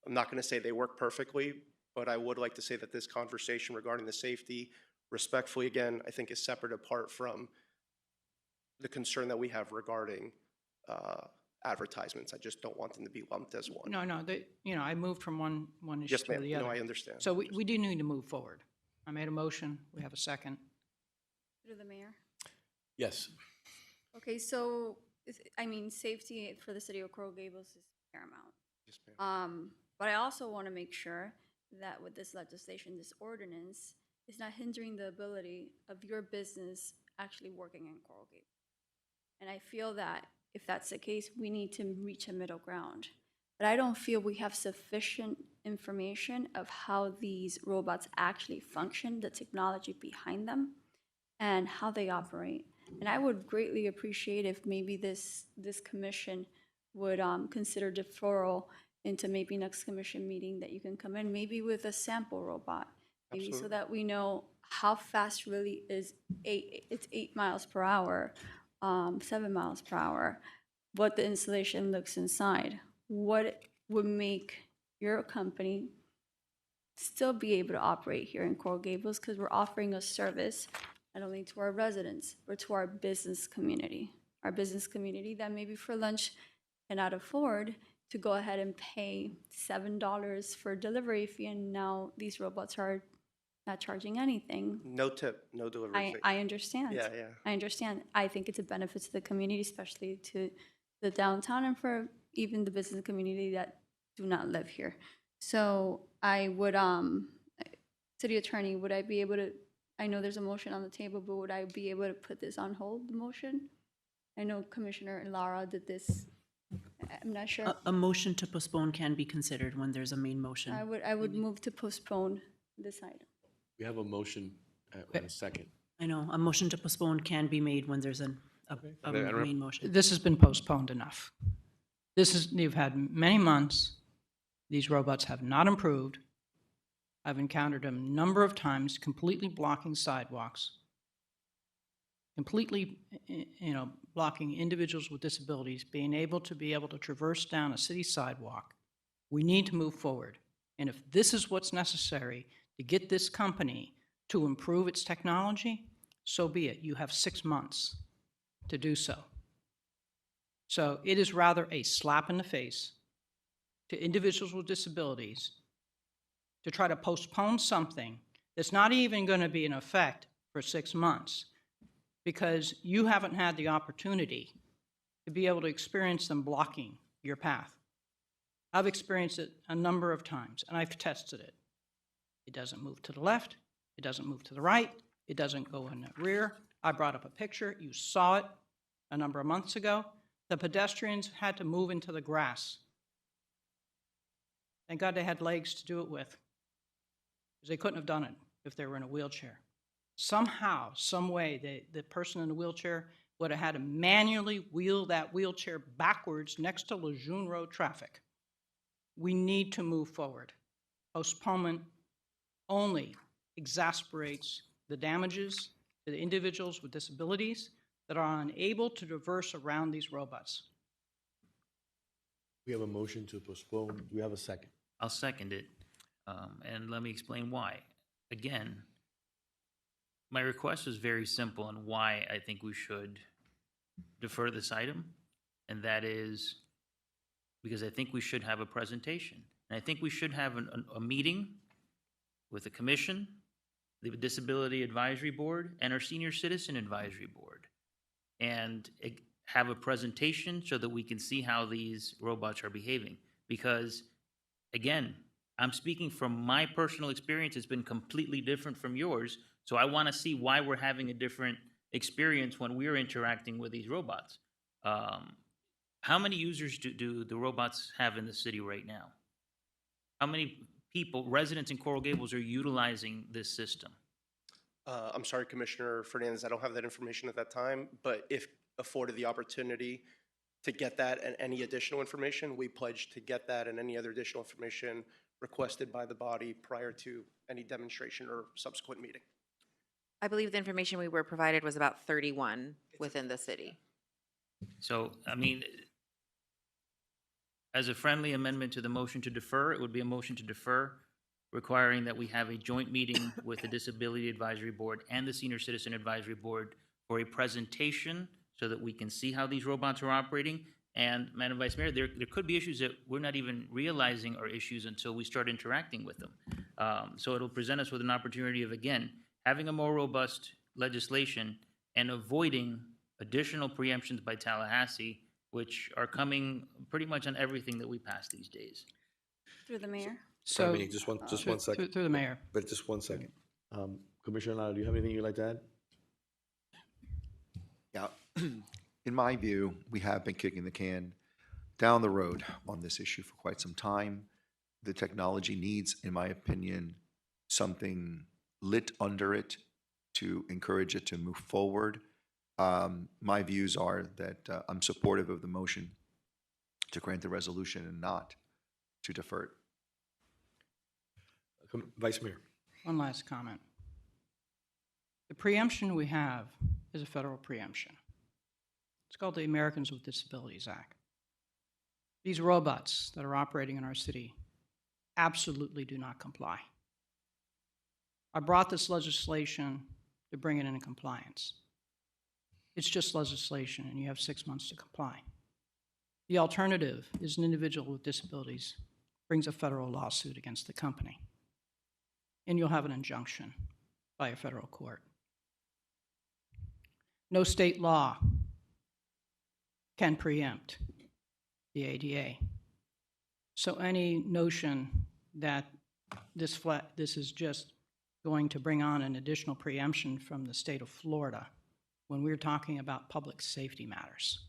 I'm not going to say they work perfectly, but I would like to say that this conversation regarding the safety, respectfully, again, I think is separate apart from the concern that we have regarding advertisements. I just don't want them to be lumped as one. No, you know, I moved from one issue Yes, to ma'am. the No, other. I understand. So we do need to move forward. I made a motion. We have a second. Through the mayor. Yes. Okay, so, I mean, safety for the city of Coral Gables is paramount. Yes, ma'am. But I also want to make sure that with this legislation, this ordinance, is not hindering the ability of your business actually working in Coral Gables. And I feel that if that's the case, we need to reach a middle ground. But I don't feel we have sufficient information of how these robots actually function, the technology behind them, and how they operate. And I would greatly appreciate if maybe this commission would consider deferral into maybe next commission meeting that you can come in, maybe with a sample robot, maybe so Absolutely. that we know how fast really is it's 8 miles per hour, 7 miles per hour, what the installation looks inside, what would make your company still be able to operate here in Coral Gables, because we're offering a service not only to our residents, but to our business community. Our business community that maybe for lunch cannot afford to go ahead and pay $7 for delivery fee, and now these robots are not charging anything. No tip, no delivery fee. I understand. Yeah, yeah. I understand. I think it's a benefit to the community, especially to the downtown and for even the business community that do not live here. So I would, city attorney, would I be able to, I know there's a motion on the table, but would I be able to put this on hold, the motion? I know Commissioner Lara did this. I'm not sure. A motion to postpone can be considered when there's a main motion. I would move to postpone this item. We have a motion and a second. I know, a motion to postpone can be made when there's a main motion. This has been postponed enough. You've had many months. These robots have not improved. I've encountered them a number of times, completely blocking sidewalks, completely, blocking individuals with disabilities, being able to traverse down a city sidewalk. We need to move forward. And if this is what's necessary to get this company to improve its technology, so be it. You have 6 months to do so. So it is rather a slap in the face to individuals with disabilities to try to postpone something that's not even going to be in effect for 6 months because you haven't had the opportunity to be able to experience them blocking your path. I've experienced it a number of times, and I've tested it. It doesn't move to the left. It doesn't move to the right. It doesn't go in the rear. I brought up a picture. You saw it a number of months ago. The pedestrians had to move into the grass. Thank God they had legs to do it with, because they couldn't have done it if they were in a wheelchair. Somehow, some way, the person in the wheelchair would have had to manually wheel that wheelchair backwards next to Lejeune Road traffic. We need to move forward. Postponement only exasperates the damages to the individuals with disabilities that are unable to traverse around these robots. We have a motion to postpone. Do we have a second? I'll second it, and let me explain why. Again, my request is very simple and why I think we should defer this item, and that is because I think we should have a presentation. And I think we should have a meeting with the commission, the Disability Advisory Board, and our Senior Citizen Advisory Board, and have a presentation so that we can see how these robots are behaving. Because, again, I'm speaking from my personal experience. It's been completely different from yours, so I want to see why we're having a different experience when we're interacting with these robots. How many users do the robots have in the city right now? How many people, residents in Coral Gables, are utilizing this system? I'm sorry, Commissioner Fernandez, I don't have that information at that time, but if afforded the opportunity to get that and any additional information, we pledge to get that and any other additional information requested by the body prior to any demonstration or subsequent meeting. I believe the information we were provided was about 31 within the city. So, I mean, as a friendly amendment to the motion to defer, it would be a motion to defer, requiring that we have a joint meeting with the Disability Advisory Board and the Senior Citizen Advisory Board for a presentation so that we can see how these robots are operating. And Madam Vice Mayor, there could be issues that we're not even realizing are issues until we start interacting with them. So it'll present us with an opportunity of, again, having a more robust legislation and avoiding additional preemptions by Tallahassee, which are coming pretty much on everything that we pass these days. Through the mayor. So, Dominique, just one second. Through the mayor. But just 1 second. Commissioner Lara, do you have anything you'd like to add? Yeah, in my view, we have been kicking the can down the road on this issue for quite some time. The technology needs, in my opinion, something lit under it to encourage it to move forward. My views are that I'm supportive of the motion to grant the resolution and not to defer it. Vice Mayor. One last comment. The preemption we have is a federal preemption. It's called the Americans with Disabilities Act. These robots that are operating in our city absolutely do not comply. I brought this legislation to bring it into compliance. It's just legislation, and you have 6 months to comply. The alternative is an individual with disabilities brings a federal lawsuit against the company, and you'll have an injunction by a federal court. No state law can preempt the ADA. So any notion that this is just going to bring on an additional preemption from the state of Florida when we're talking about public safety matters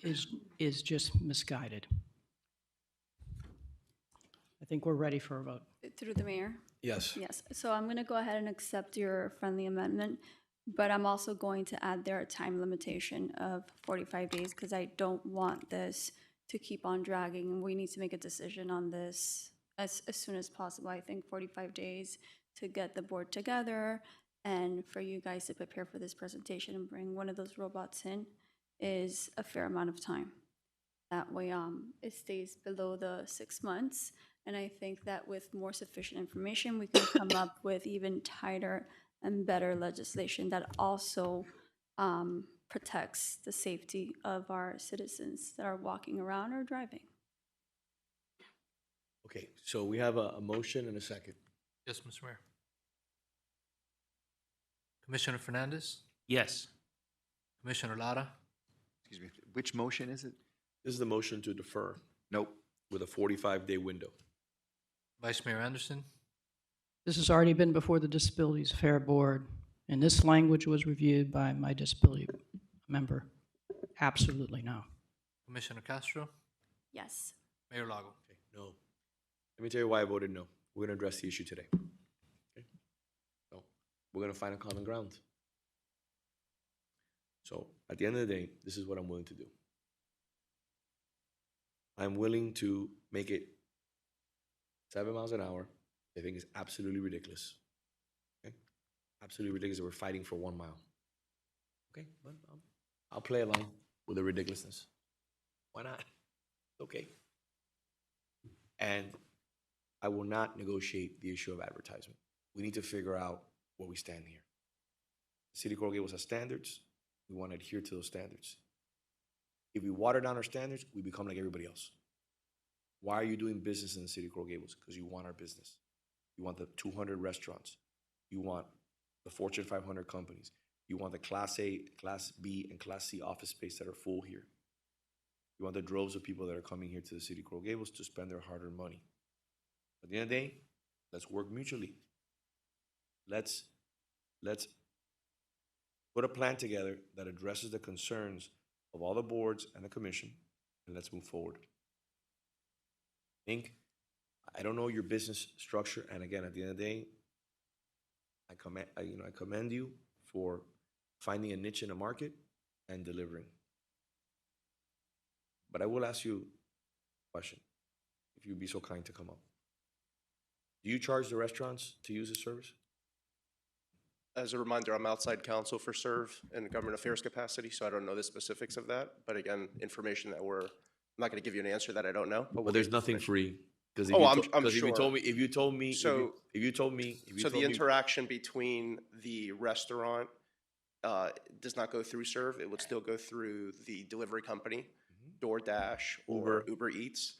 is just misguided. I think we're ready for a vote. Through the mayor? Yes. Yes, so I'm gonna go ahead and accept your friendly amendment, but I'm also going to add there a time limitation of 45 days because I don't want this to keep on dragging. We need to make a decision on this as soon as possible. I think 45 days to get the board together and for you guys to prepare for this presentation and bring one of those robots in is a fair amount of time. That way, it stays below the 6 months. And I think that with more sufficient information, we can come up with even tighter and better legislation that also protects the safety of our citizens that are walking around or driving. Okay, so we have a motion and a second. Yes, Mr. Mayor. Commissioner Fernandez, Yes. Commissioner Lara, Excuse me, which motion is it? This is the motion to defer Nope. with a 45-day window. Vice Mayor Anderson, This has already been before the Disabilities Affair Board, and this language was reviewed by my disability member. Absolutely no. Commissioner Castro, Yes. Mayor Lago. Okay, no. Let me tell you why I voted no. We're going to address the issue today. Okay? So we're going to find a common ground. So at the end of the day, this is what I'm willing to do. I'm willing to make it 7 miles an hour. I think is absolutely ridiculous. Okay? Absolutely ridiculous that we're fighting for 1 mile. Okay? But I'll play along with the ridiculousness. Why not? Okay. And I will not negotiate the issue of advertisement. We need to figure out where we stand here. The City of Coral Gables has standards. We want to adhere to those standards. If we water down our standards, we become like everybody else. Why are you doing business in the City of Coral Gables? Because you want our business. You want the 200 restaurants. You want the Fortune 500 companies. You want the Class A, Class B, and Class C office space that are full here. You want the droves of people that are coming here to the City of Coral Gables to spend their hard-earned money. At the end of the day, let's work mutually. Let's put a plan together that addresses the concerns of all the boards and the commission, and let's move forward. I don't know your business structure, and again, at the end of the day, I commend you for finding a niche in the market and delivering. But I will ask you a question, if you'd be so kind to come up. Do you charge the restaurants to use the service? As a reminder, I'm outside counsel for SERV in government affairs capacity, so I don't know the specifics of that. But again, information that I'm not going to give you an answer that I don't know. But we'll there's get nothing information. free. Because Oh, I'm if sure. you told me, if you told me, So- if you told me, the interaction between the restaurant does not go through Serve. It would still go through the delivery company, DoorDash or Uber Eats.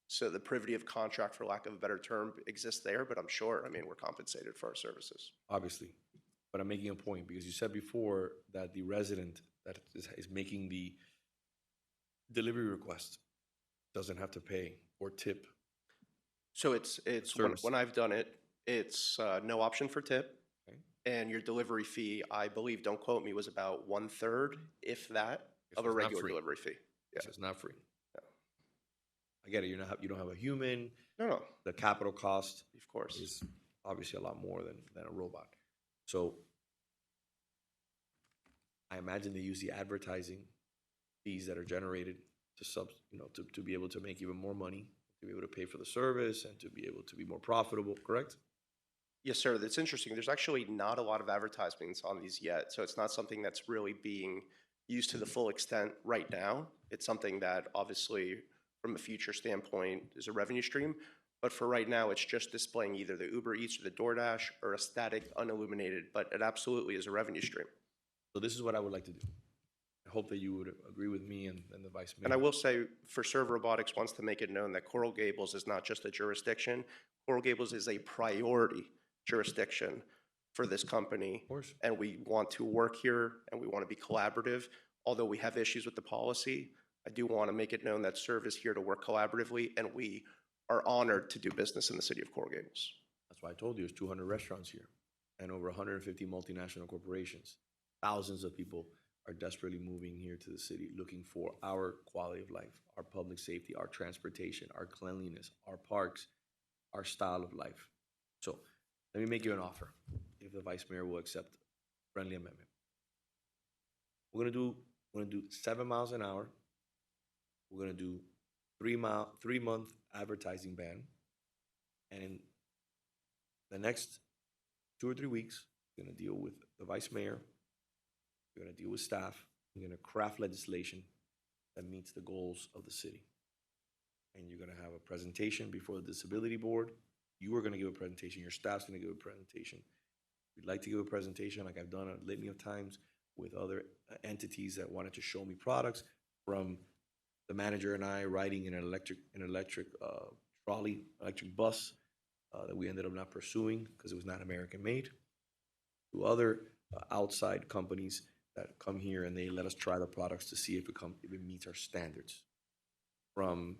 So the privity of contract, for lack of a better term, exists there, but I'm sure, I mean, we're compensated for our services. obviously, but I'm making a point because you said before that the resident that is making the delivery request doesn't have to pay or tip. So it's Service. when I've done it, it's no option for tip. Okay. And your delivery fee, I believe, don't quote me, was about 1/3, if that, So of a it's not regular free. delivery fee. Yeah. So it's not free. I get it. You don't have a human. No. The capital cost, Of course. is obviously a lot more than a robot. So I imagine they use the advertising fees that are generated to be able to make even more money, to be able to pay for the service and to be able to be more profitable, correct? Yes, sir. That's interesting. There's actually not a lot of advertisements on these yet, so it's not something that's really being used to the full extent right now. It's something that obviously, from a future standpoint, is a revenue stream. But for right now, it's just displaying either the Uber Eats or the DoorDash or a static, unilluminated, but it absolutely is a revenue stream. So this is what I would like to do. I hope that you would agree with me and the Vice Mayor. And I will say, for Serve Robotics wants to make it known that Coral Gables is not just a jurisdiction. Coral Gables is a priority jurisdiction for this company. Of course. And we want to work here and we want to be collaborative. Although we have issues with the policy, I do want to make it known that Serve is here to work collaboratively and we are honored to do business in the city of Coral Gables. That's why I told you there's 200 restaurants here and over 150 multinational corporations. Thousands of people are desperately moving here to the city, looking for our quality of life, our public safety, our transportation, our cleanliness, our parks, our style of life. So let me make you an offer, if the Vice Mayor will accept a friendly amendment. We're gonna do 7 miles an hour. We're gonna do 3-month advertising ban, and in the next 2 or 3 weeks, we're gonna deal with the Vice Mayor. We're going to deal with staff. We're going to craft legislation that meets the goals of the city. And you're going to have a presentation before the Disability Board. You are going to give a presentation. Your staff's going to give a presentation. We'd like to give a presentation like I've done a litany of times with other entities that wanted to show me products, from the manager and I riding in an electric trolley, electric bus that we ended up not pursuing because it was not American made, to other outside companies that come here and they let us try the products to see if it meets our standards. From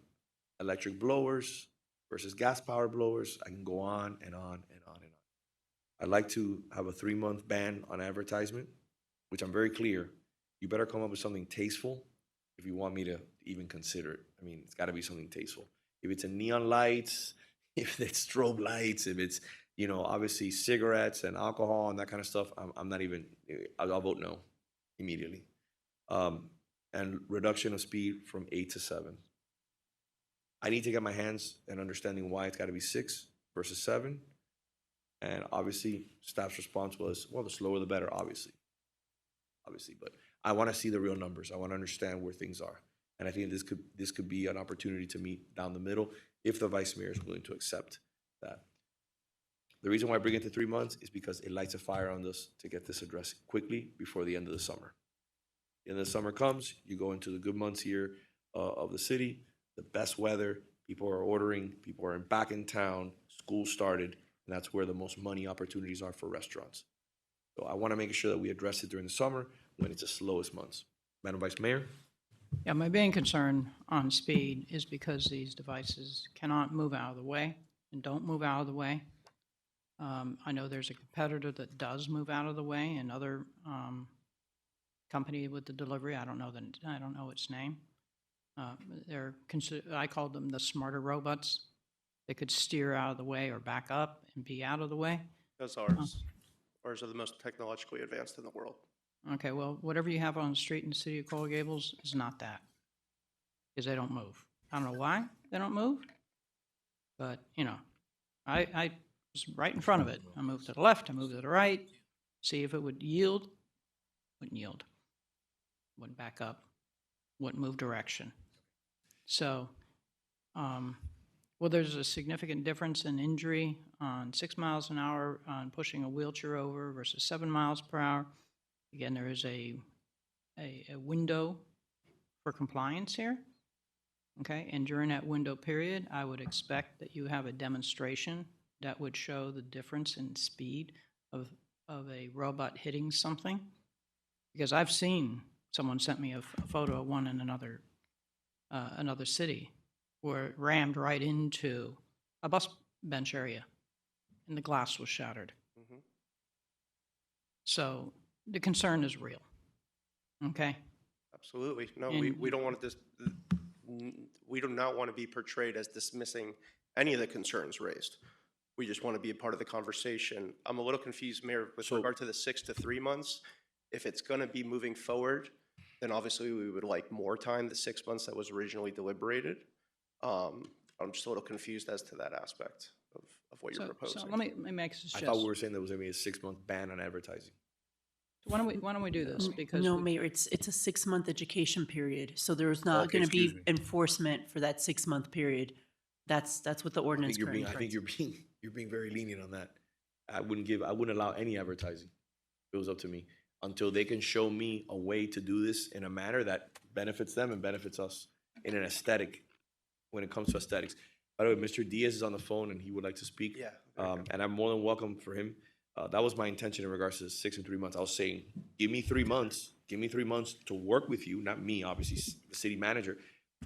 electric blowers versus gas powered blowers, I can go on and on and on and on. I'd like to have a 3-month ban on advertisement, which I'm very clear. You better come up with something tasteful if you want me to even consider it. I mean, it's got to be something tasteful. If it's in neon lights, if it's strobe lights, if it's, obviously cigarettes and alcohol and that kind of stuff, I'm not even, I'll vote no immediately. And reduction of speed from 8 to 7. I need to get my hands and understanding why it's got to be 6 versus 7. And obviously, staff's response was, well, the slower the better, obviously. But I want to see the real numbers. I want to understand where things are. And I think this could be an opportunity to meet down the middle if the Vice Mayor is willing to accept that. The reason why I bring it to 3 months is because it lights a fire on us to get this addressed quickly before the end of the summer. The end of the summer comes, you go into the good months here of the city, the best weather, people are ordering, people are back in town, school started, and that's where the most money opportunities are for restaurants. So I want to make sure that we address it during the summer when it's the slowest months. Madam Vice Mayor? Yeah, my main concern on speed is because these devices cannot move out of the way and don't move out of the way. I know there's a competitor that does move out of the way, another company with the delivery. I don't know its name. I called them the smarter robots. They could steer out of the way or back up and be out of the way. That's ours. Ours are the most technologically advanced in the world. Okay, well, whatever you have on the street in the city of Coral Gables is not that, because they don't move. I don't know why they don't move, but, I was right in front of it. I moved to the left, I moved to the right, see if it would yield. Wouldn't yield. Wouldn't back up. Wouldn't move direction. So, well, there's a significant difference in injury on 6 miles an hour on pushing a wheelchair over versus 7 miles per hour. Again, there is a window for compliance here. Okay, and during that window period, I would expect that you have a demonstration that would show the difference in speed of a robot hitting something. Because I've seen, someone sent me a photo of one in another city where it rammed right into a bus bench area and the glass was shattered. Mhm. So the concern is real. Okay? Absolutely. No, And- we don't want this, we do not want to be portrayed as dismissing any of the concerns raised. We just want to be a part of the conversation. I'm a little confused, Mayor, with regard to the 6 to 3 months. If it's going to be moving forward, then obviously we would like more time, the 6 months that was originally deliberated. I'm just a little confused as to that aspect of what you're proposing. So let me make a I suggestion. thought we were saying there was going to be a 6-month ban on advertising. Why don't we do this? Because No, we- Mayor, it's a 6-month education period, so there's not Okay, going to excuse be me. enforcement for that 6-month period. That's what the ordinance currently I think provides. you're being very lenient on that. I wouldn't allow any advertising. If it was up to me, until they can show me a way to do this in a manner that benefits them and benefits us in an aesthetic, when it comes to aesthetics. By the way, Mr. Diaz is on the phone and he would like to speak. Yeah. And I'm more than welcome for him. That was my intention in regards to the 6 and 3 months. I was saying, give me 3 months. Give me 3 months to work with you, not me, obviously, the city manager.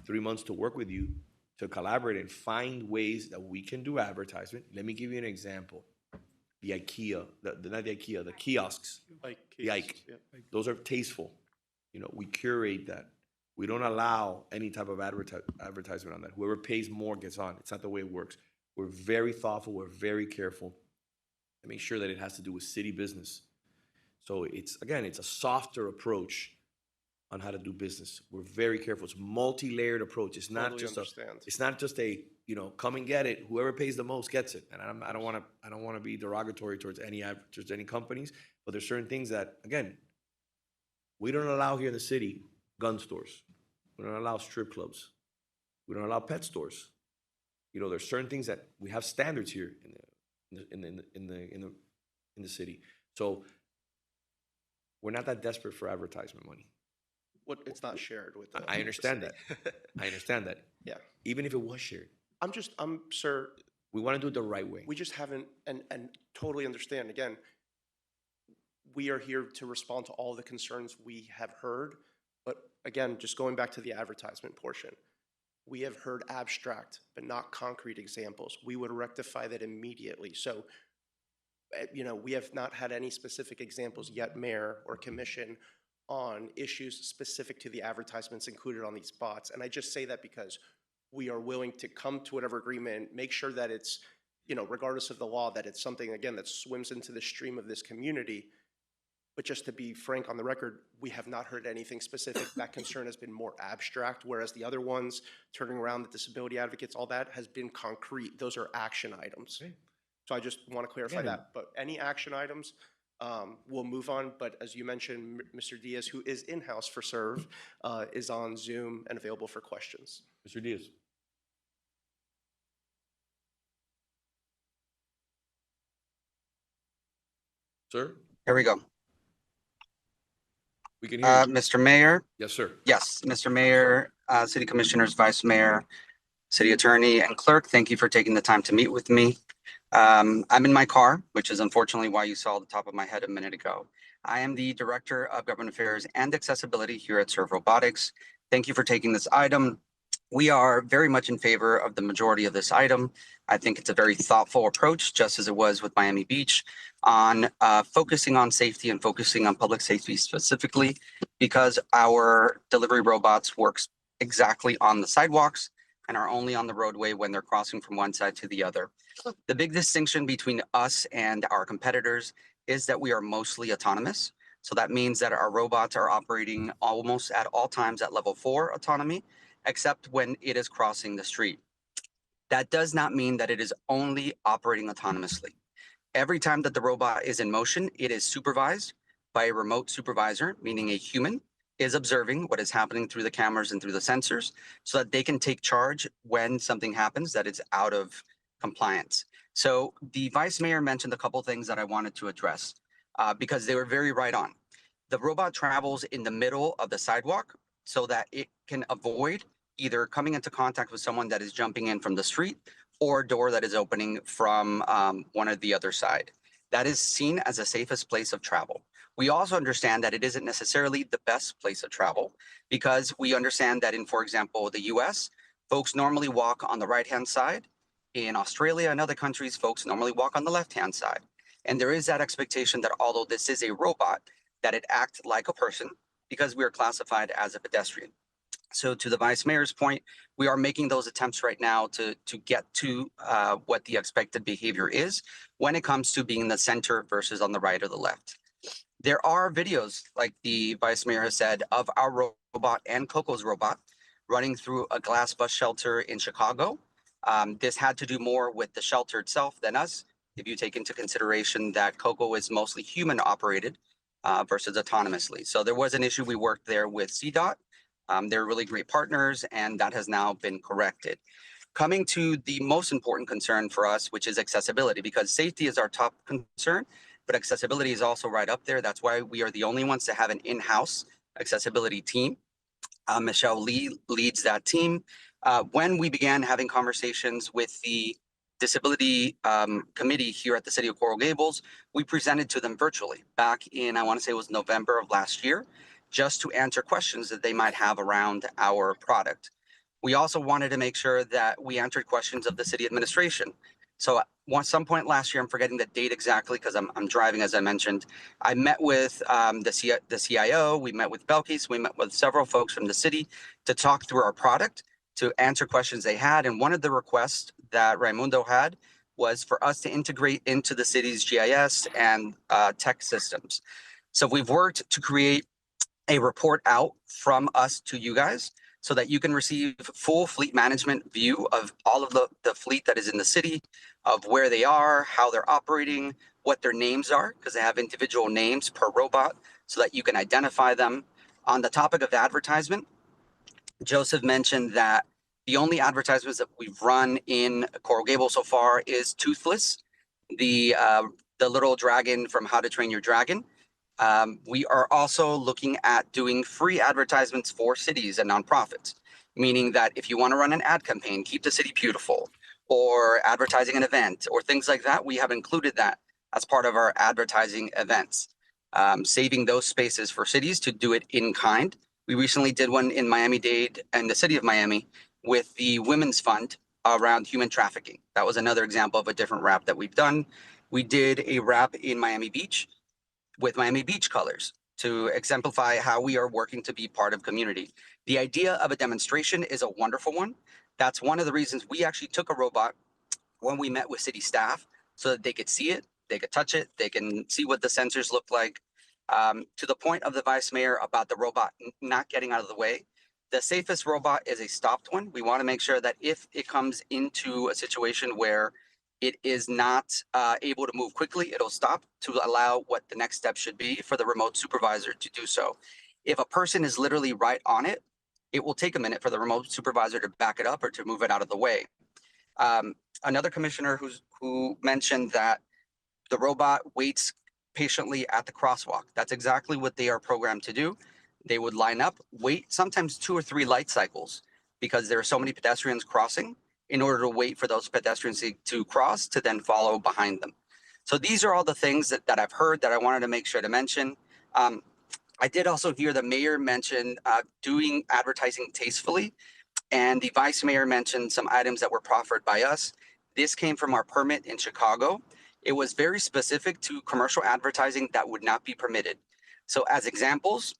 3 months to work with you, to collaborate and find ways that we can do advertisement. Let me give you an example. The IKEA, not the IKEA, the kiosks, Like the Ike. yeah. Those are tasteful. You know, we curate that. We don't allow any type of advertisement on that. Whoever pays more gets on. It's not the way it works. We're very thoughtful. We're very careful to make sure that it has to do with city business. So it's a softer approach on how to do business. We're very careful. It's a multi-layered approach. It's not Totally just understand. it's not just a, come and get it. Whoever pays the most gets it. And I don't want to be derogatory towards any companies, but there's certain things that, again, we don't allow here in the city gun stores. We don't allow strip clubs. We don't allow pet stores. There's certain things that we have standards here in the city. So we're not that desperate for advertisement money. It's not shared with the. I understand that. I understand that. Yeah. Even if it was shared, sir, we want to do it the right way. we just haven't, and totally understand, again, we are here to respond to all the concerns we have heard, but again, just going back to the advertisement portion, we have heard abstract, but not concrete examples. We would rectify that immediately. So, we have not had any specific examples yet, Mayor or Commission, on issues specific to the advertisements included on these spots. And I just say that because we are willing to come to whatever agreement, make sure that it's, regardless of the law, that it's something, again, that swims into the stream of this community. But just to be frank on the record, we have not heard anything specific. That concern has been more abstract, whereas the other ones, turning around the disability advocates, all that has been concrete. Those are action items. Okay. So I just want to clarify Yeah. that. But any action items, we'll move on. But as you mentioned, Mr. Diaz, who is in-house for SERVE, is on Zoom and available for questions. Mr. Diaz. Sir, Here we go. we can hear you. Mr. Mayor, Yes, sir. yes, Mr. Mayor, City Commissioners, Vice Mayor, City Attorney, and Clerk, thank you for taking the time to meet with me. I'm in my car, which is unfortunately why you saw the top of my head a minute ago. I am the Director of Government Affairs and Accessibility here at Serve Robotics. Thank you for taking this item. We are very much in favor of the majority of this item. I think it's a very thoughtful approach, just as it was with Miami Beach, on focusing on safety and focusing on public safety specifically, because our delivery robots works exactly on the sidewalks and are only on the roadway when they're crossing from one side to the other. The big distinction between us and our competitors is that we are mostly autonomous. So that means that our robots are operating almost at all times at level 4 autonomy, except when it is crossing the street. That does not mean that it is only operating autonomously. Every time that the robot is in motion, it is supervised by a remote supervisor, meaning a human is observing what is happening through the cameras and through the sensors so that they can take charge when something happens that is out of compliance. So the vice mayor mentioned a couple things that I wanted to address because they were very right on. The robot travels in the middle of the sidewalk so that it can avoid either coming into contact with someone that is jumping in from the street or a door that is opening from one or the other side. That is seen as the safest place of travel. We also understand that it isn't necessarily the best place of travel because we understand that in, for example, the US, folks normally walk on the right-hand side. In Australia and other countries, folks normally walk on the left-hand side. And there is that expectation that although this is a robot, that it act like a person because we are classified as a pedestrian. So to the vice mayor's point, we are making those attempts right now to get to what the expected behavior is when it comes to being in the center versus on the right or the left. There are videos, like the vice mayor has said, of our robot and Coco's robot running through a glass bus shelter in Chicago. This had to do more with the shelter itself than us, if you take into consideration that Coco is mostly human operated versus autonomously. So there was an issue. We worked there with CDOT. They're really great partners, and that has now been corrected. Coming to the most important concern for us, which is accessibility, because safety is our top concern, but accessibility is also right up there. That's why we are the only ones to have an in-house accessibility team. Michelle Lee leads that team. When we began having conversations with the disability committee here at the city of Coral Gables, we presented to them virtually back in, I want to say it was November of last year, just to answer questions that they might have around our product. We also wanted to make sure that we answered questions of the city administration. So at some point last year, I'm forgetting the date exactly because I'm driving, as I mentioned, I met with the CIO, we met with Belkis, we met with several folks from the city to talk through our product, to answer questions they had. And one of the requests that Raimundo had was for us to integrate into the city's GIS and tech systems. So we've worked to create a report out from us to you guys so that you can receive full fleet management view of all of the fleet that is in the city, of where they are, how they're operating, what their names are, because they have individual names per robot so that you can identify them. On the topic of advertisement, Joseph mentioned that the only advertisements that we've run in Coral Gables so far is Toothless, the little dragon from How to Train Your Dragon. We are also looking at doing free advertisements for cities and nonprofits, meaning that if you want to run an ad campaign, Keep the City Beautiful, or advertising an event, or things like that, we have included that as part of our advertising events, saving those spaces for cities to do it in kind. We recently did one in Miami-Dade and the city of Miami with the Women's Fund around human trafficking. That was another example of a different wrap that we've done. We did a wrap in Miami Beach with Miami Beach colors to exemplify how we are working to be part of community. The idea of a demonstration is a wonderful one. That's one of the reasons we actually took a robot when we met with city staff so that they could see it, they could touch it, they can see what the sensors look like. To the point of the vice mayor about the robot not getting out of the way, the safest robot is a stopped one. We want to make sure that if it comes into a situation where it is not able to move quickly, it'll stop to allow what the next step should be for the remote supervisor to do so. If a person is literally right on it, it will take a minute for the remote supervisor to back it up or to move it out of the way. Another commissioner who mentioned that the robot waits patiently at the crosswalk. That's exactly what they are programmed to do. They would line up, wait sometimes 2 or 3 light cycles because there are so many pedestrians crossing in order to wait for those pedestrians to cross to then follow behind them. So these are all the things that I've heard that I wanted to make sure to mention. I did also hear the mayor mention doing advertising tastefully, and the vice mayor mentioned some items that were proffered by us. This came from our permit in Chicago. It was very specific to commercial advertising that would not be permitted. So as examples,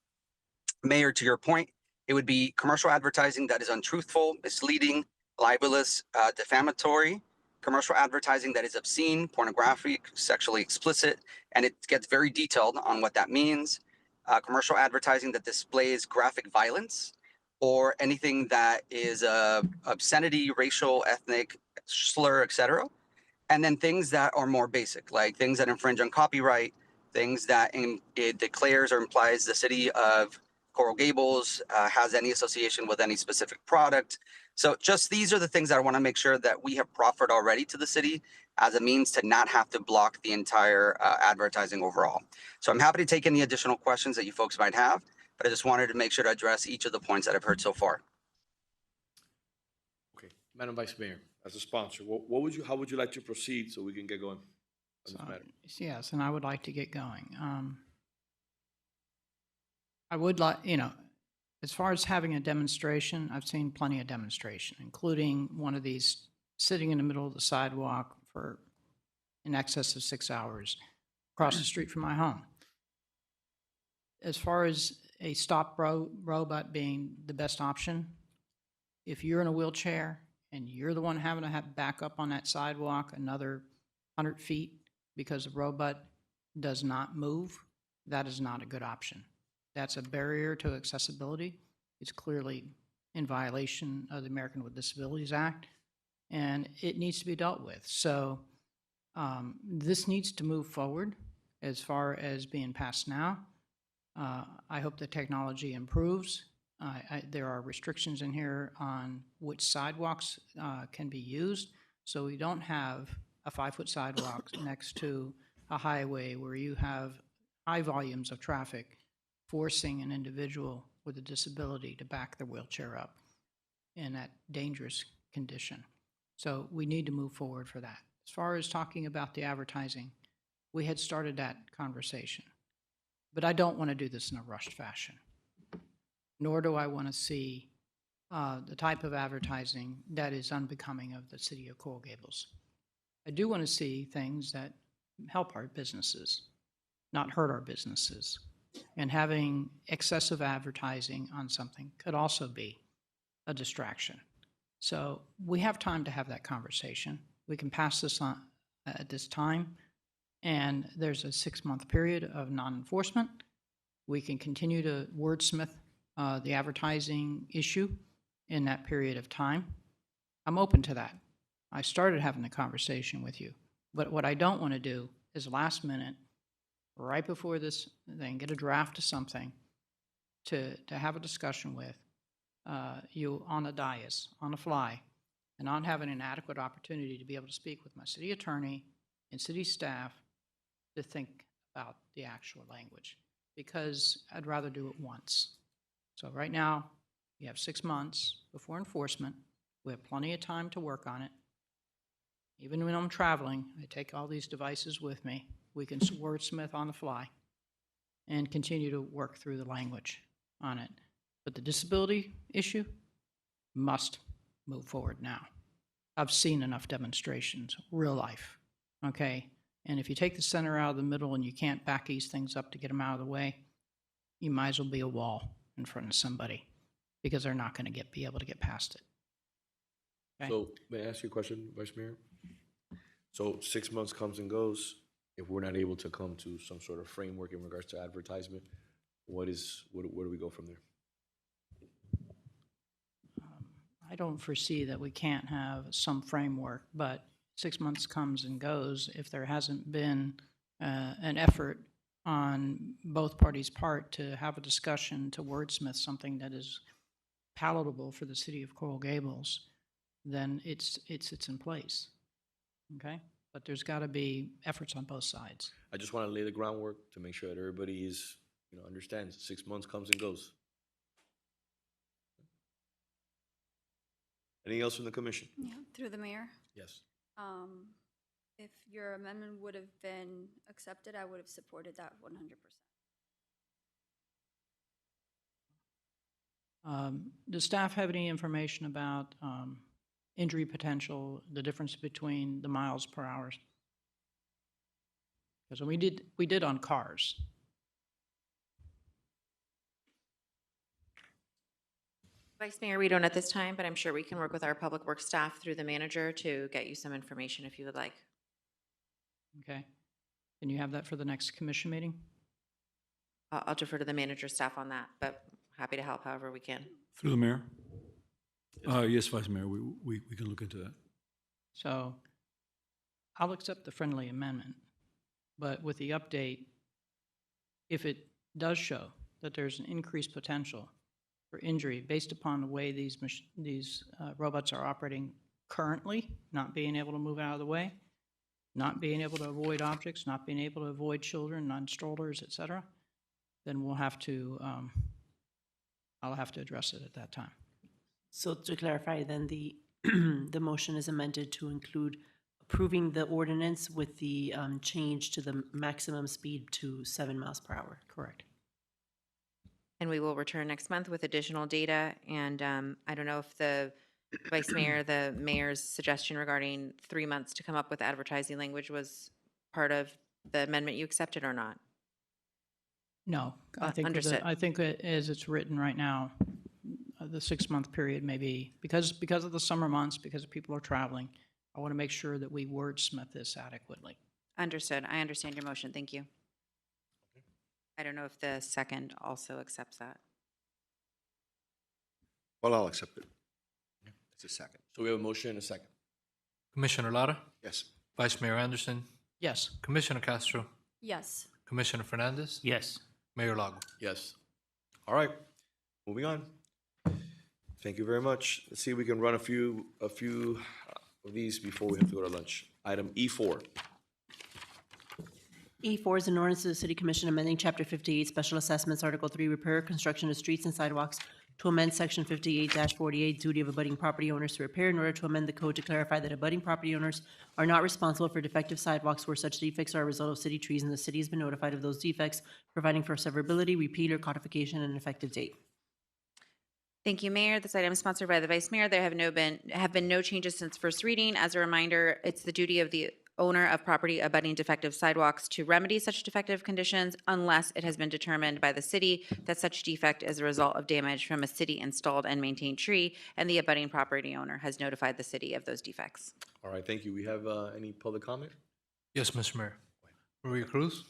Mayor, to your point, it would be commercial advertising that is untruthful, misleading, libelous, defamatory, commercial advertising that is obscene, pornographic, sexually explicit, and it gets very detailed on what that means. Commercial advertising that displays graphic violence or anything that is obscenity, racial, ethnic, slur, etc. And then things that are more basic, like things that infringe on copyright, things that it declares or implies the city of Coral Gables has any association with any specific product. So just these are the things that I want to make sure that we have proffered already to the city as a means to not have to block the entire advertising overall. So I'm happy to take any additional questions that you folks might have, but I just wanted to make sure to address each of the points that I've heard so far. Okay, Madam Vice Mayor, as a sponsor, how would you like to proceed so we can get going on this matter? Yes, and I would like to get going. I would like, as far as having a demonstration, I've seen plenty of demonstration, including one of these sitting in the middle of the sidewalk for in excess of 6 hours across the street from my home. As far as a stop robot being the best option, if you're in a wheelchair and you're the one having to have back up on that sidewalk another 100 feet because the robot does not move, that is not a good option. That's a barrier to accessibility. It's clearly in violation of the American with Disabilities Act, and it needs to be dealt with. So this needs to move forward as far as being passed now. I hope the technology improves. There are restrictions in here on which sidewalks can be used, so we don't have a 5-foot sidewalk next to a highway where you have high volumes of traffic forcing an individual with a disability to back their wheelchair up in that dangerous condition. So we need to move forward for that. As far as talking about the advertising, we had started that conversation, but I don't want to do this in a rushed fashion, nor do I want to see the type of advertising that is unbecoming of the city of Coral Gables. I do want to see things that help our businesses, not hurt our businesses. And having excessive advertising on something could also be a distraction. So we have time to have that conversation. We can pass this on at this time, and there's a 6-month period of non-enforcement. We can continue to wordsmith the advertising issue in that period of time. I'm open to that. I started having the conversation with you, but what I don't want to do is last minute, right before this thing, get a draft of something to have a discussion with you on a dais, on the fly, and not having an adequate opportunity to be able to speak with my city attorney and city staff to think about the actual language, because I'd rather do it once. So right now, you have 6 months before enforcement. We have plenty of time to work on it. Even when I'm traveling, I take all these devices with me. We can wordsmith on the fly and continue to work through the language on it. But the disability issue must move forward now. I've seen enough demonstrations, real life, okay? And if you take the center out of the middle and you can't back these things up to get them out of the way, you might as well be a wall in front of somebody, because they're not going to be able to get past it. Okay? So may I ask you a question, Vice Mayor? So 6 months comes and goes. If we're not able to come to some sort of framework in regards to advertisement, where do we go from there? I don't foresee that we can't have some framework, but 6 months comes and goes if there hasn't been an effort on both parties' part to have a discussion to wordsmith something that is palatable for the city of Coral Gables, then it's in place, okay? But there's got to be efforts on both sides. I just want to lay the groundwork to make sure that everybody is, understands 6 months comes and goes. Anything else from the commission? Yeah, through the mayor. Yes. If your amendment would have been accepted, I would have supported that 100%. Does staff have any information about injury potential, the difference between the miles per hour? Because we did on cars. Vice Mayor, we don't at this time, but I'm sure we can work with our public works staff through the manager to get you some information if you would like. Okay. Can you have that for the next commission meeting? I'll defer to the manager staff on that, but happy to help however we can. Through the mayor? Yes, Vice Mayor, we can look into that. So I'll accept the friendly amendment, but with the update, if it does show that there's an increased potential for injury based upon the way these robots are operating currently, not being able to move out of the way, not being able to avoid objects, not being able to avoid children, non-strollers, et cetera, then we'll have to, I'll have to address it at that time. So to clarify, then the, the motion is amended to include approving the ordinance with the change to the maximum speed to 7 miles per hour. Correct. And we will return next month with additional data. And I don't know if the vice mayor, the mayor's suggestion regarding 3 months to come up with advertising language was part of the amendment you accepted or not? No, I think, understood. I think as it's written right now, the 6-month period may be, because of the summer months, because people are traveling, I want to make sure that we wordsmith this adequately. Understood. I understand your motion. Thank you. I don't know if the second also accepts that. Well, I'll accept it. It's a second. So we have a motion and a second. Commissioner Lara, Yes. Vice Mayor Anderson, Yes. Commissioner Castro, Yes. Commissioner Fernandez, Yes. Mayor Lago. Yes. All right, moving on. Thank you very much. Let's see if we can run a few of these before we have to go to lunch. Item E4. E4 is an ordinance of the City Commission amending Chapter 58 Special Assessments, Article 3, Repair, Construction of Streets and Sidewalks to amend Section 58-48, Duty of Abutting Property Owners to Repair, in order to amend the code to clarify that abutting property owners are not responsible for defective sidewalks where such defects are a result of city trees, and the city has been notified of those defects, providing for severability, repeal, or codification, and an effective date. Thank you, Mayor. This item is sponsored by the Vice Mayor. There have been no changes since first reading. As a reminder, it's the duty of the owner of property abutting defective sidewalks to remedy such defective conditions unless it has been determined by the city that such defect is a result of damage from a city-installed and maintained tree, and the abutting property owner has notified the city of those defects. All right, thank you. We have any public comment? Yes, Mr. Mayor. Maria Cruz.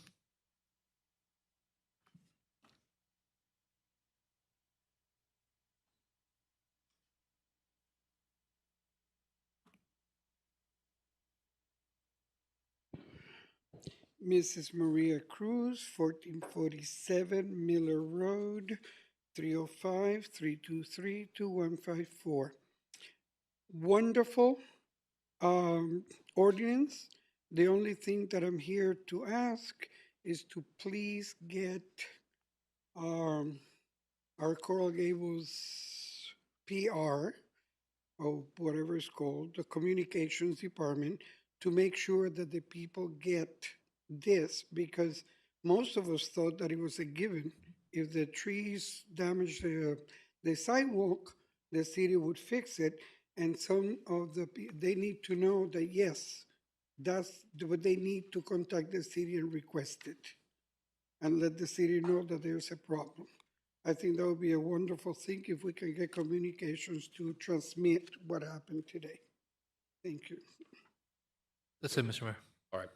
Mrs. Maria Cruz, 1447 Miller Road, 305-323-2154. Wonderful ordinance. The only thing that I'm here to ask is to please get our Coral Gables PR, or whatever it's called, the communications department, to make sure that the people get this, because most of us thought that it was a given. If the trees damage the sidewalk, the city would fix it, and some of they need to know that yes, that's what they need to contact the city and request it, and let the city know that there's a problem. I think that would be a wonderful thing if we can get communications to transmit what happened today. Thank you. That's it, Mr. Mayor. All right.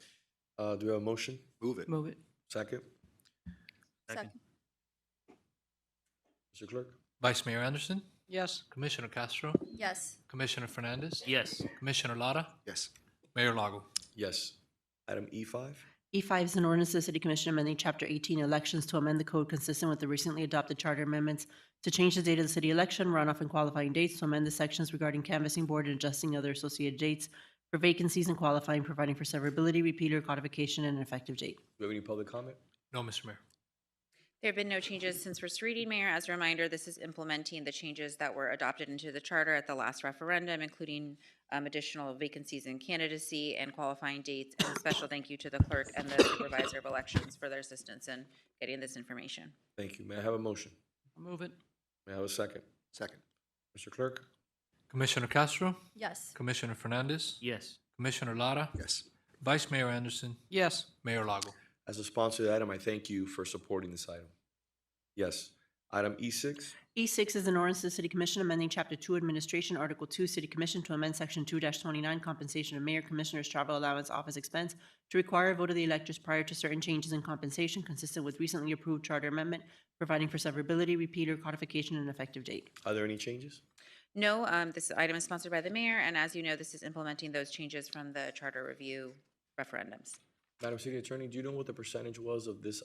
Do we have a motion? Move it. Move it. Second? Second. Mr. Clerk? Vice Mayor Anderson, Yes. Commissioner Castro, Yes. Commissioner Fernandez, Yes. Commissioner Lara, Yes. Mayor Lago. Yes. Item E5? E5 is an ordinance of the City Commission amending Chapter 18 Elections to amend the code consistent with the recently adopted charter amendments to change the date of the city election, runoff, and qualifying dates, to amend the sections regarding canvassing board and adjusting other associated dates for vacancies and qualifying, providing for severability, repeal, or codification, and an effective date. Do we have any public comment? No, Mr. Mayor. There have been no changes since first reading, Mayor. As a reminder, this is implementing the changes that were adopted into the charter at the last referendum, including additional vacancies in candidacy and qualifying dates. And a special thank you to the clerk and the supervisor of elections for their assistance in getting this information. Thank you. May I have a motion? I'll move it. May I have a second? Second. Mr. Clerk? Commissioner Castro, Yes. Commissioner Fernandez, Yes. Commissioner Lara, Yes. Vice Mayor Anderson, Yes. Mayor Lago. As a sponsor of the item, I thank you for supporting this item. Yes. Item E6? E6 is an ordinance of the City Commission amending Chapter 2 Administration, Article 2, City Commission, to amend Section 2-29, Compensation of Mayor, Commissioners, Travel Allowance, Office Expense, to require a vote of the electors prior to certain changes in compensation consistent with recently approved charter amendment, providing for severability, repeal, or codification, and effective date. Are there any changes? No, this item is sponsored by the mayor, and as you know, this is implementing those changes from the charter review referendums. Madam City Attorney, do you know what the percentage was of this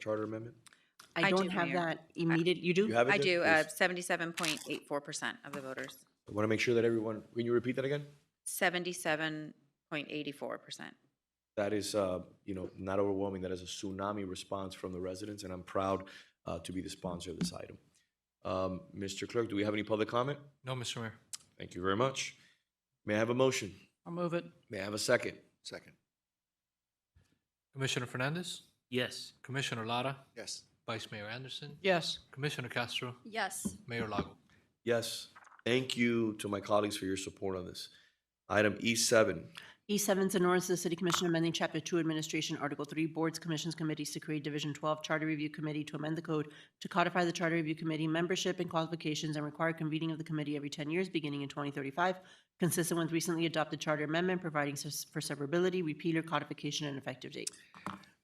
charter amendment? I I don't do, have Mayor. that immediate, you do? You have it I there? do, Please. 77.84% of the voters. I want to make sure that everyone, can you repeat that again? 77.84%. That is, not overwhelming. That is a tsunami response from the residents, and I'm proud to be the sponsor of this item. Mr. Clerk, do we have any public comment? No, Mr. Mayor. Thank you very much. May I have a motion? I'll move it. May I have a second? Second. Commissioner Fernandez, Yes. Commissioner Lara, Yes. Vice Mayor Anderson, Yes. Commissioner Castro, Yes. Mayor Lago. Yes. Thank you to my colleagues for your support on this. Item E7. E7 is an ordinance of the City Commission amending Chapter 2 Administration, Article 3, Boards, Commissions, Committees to create Division 12 Charter Review Committee to amend the code to codify the Charter Review Committee membership and qualifications and require convening of the committee every 10 years, beginning in 2035, consistent with recently adopted charter amendment, providing for severability, repealer, codification, and effective date.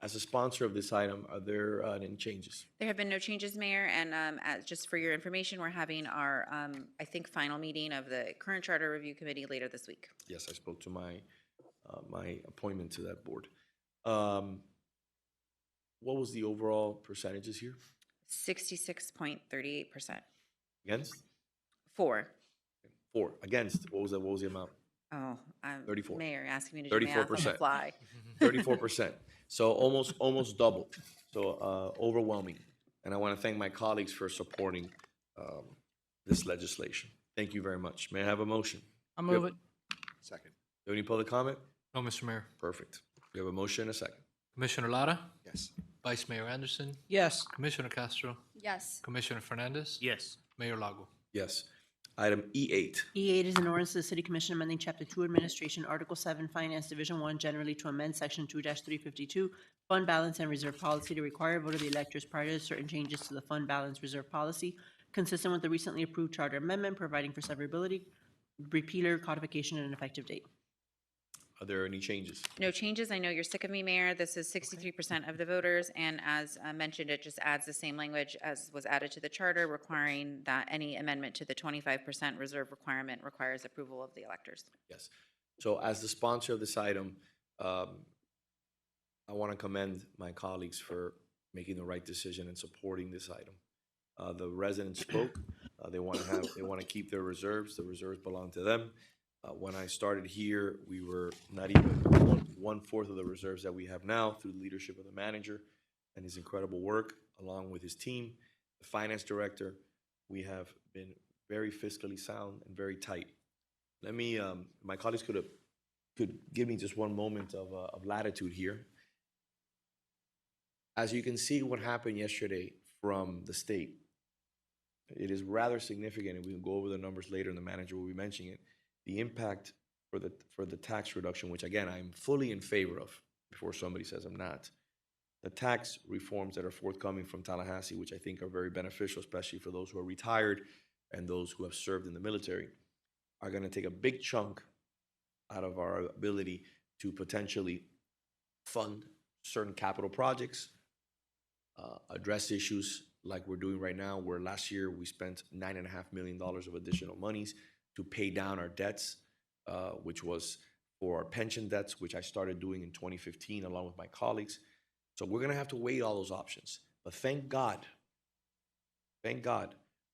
As a sponsor of this item, are there any changes? There have been no changes, Mayor, and just for your information, we're having our, I think, final meeting of the current Charter Review Committee later this week. Yes, I spoke to my appointment to that board. What was the overall percentages here? 66.38%. Against? 4. 4. Against? What was the amount? Oh, 34. Mayor asking me to do math on the 34%. fly. 34%. So almost double. So overwhelming. And I want to thank my colleagues for supporting this legislation. Thank you very much. May I have a motion? I'll move it. Second. Do you have any public comment? No, Mr. Mayor. Perfect. We have a motion and a second. Commissioner Lara, Yes. Vice Mayor Anderson, Yes. Commissioner Castro, Yes. Commissioner Fernandez, Yes. Mayor Lago. Yes. Item E8. E8 is an ordinance of the City Commission amending Chapter 2 Administration, Article 7, Finance, Division 1, generally to amend Section 2-352, Fund Balance and Reserve Policy to require a vote of the electors prior to certain changes to the Fund Balance Reserve Policy, consistent with the recently approved charter amendment, providing for severability, repealer, codification, and an effective date. Are there any changes? No changes. I know you're sick of me, Mayor. This is 63% of the voters, and as mentioned, it just adds the same language as was added to the charter, requiring that any amendment to the 25% reserve requirement requires approval of the electors. Yes. So as the sponsor of this item, I want to commend my colleagues for making the right decision and supporting this item. The residents spoke. They want to keep their reserves. The reserves belong to them. When I started here, we were not even one-fourth of the reserves that we have now through the leadership of the manager and his incredible work, along with his team, the finance director. We have been very fiscally sound and very tight. Let me, my colleagues could give me just one moment of latitude here. As you can see what happened yesterday from the state, it is rather significant, and we can go over the numbers later, and the manager will be mentioning it. The impact for the tax reduction, which again, I'm fully in favor of, before somebody says I'm not. The tax reforms that are forthcoming from Tallahassee, which I think are very beneficial, especially for those who are retired and those who have served in the military, are going to take a big chunk out of our ability to potentially fund certain capital projects, address issues like we're doing right now, where last year we spent $9.5 million of additional monies to pay down our debts, which was for our pension debts, which I started doing in 2015 along with my colleagues. So we're going to have to weigh all those options. But thank God,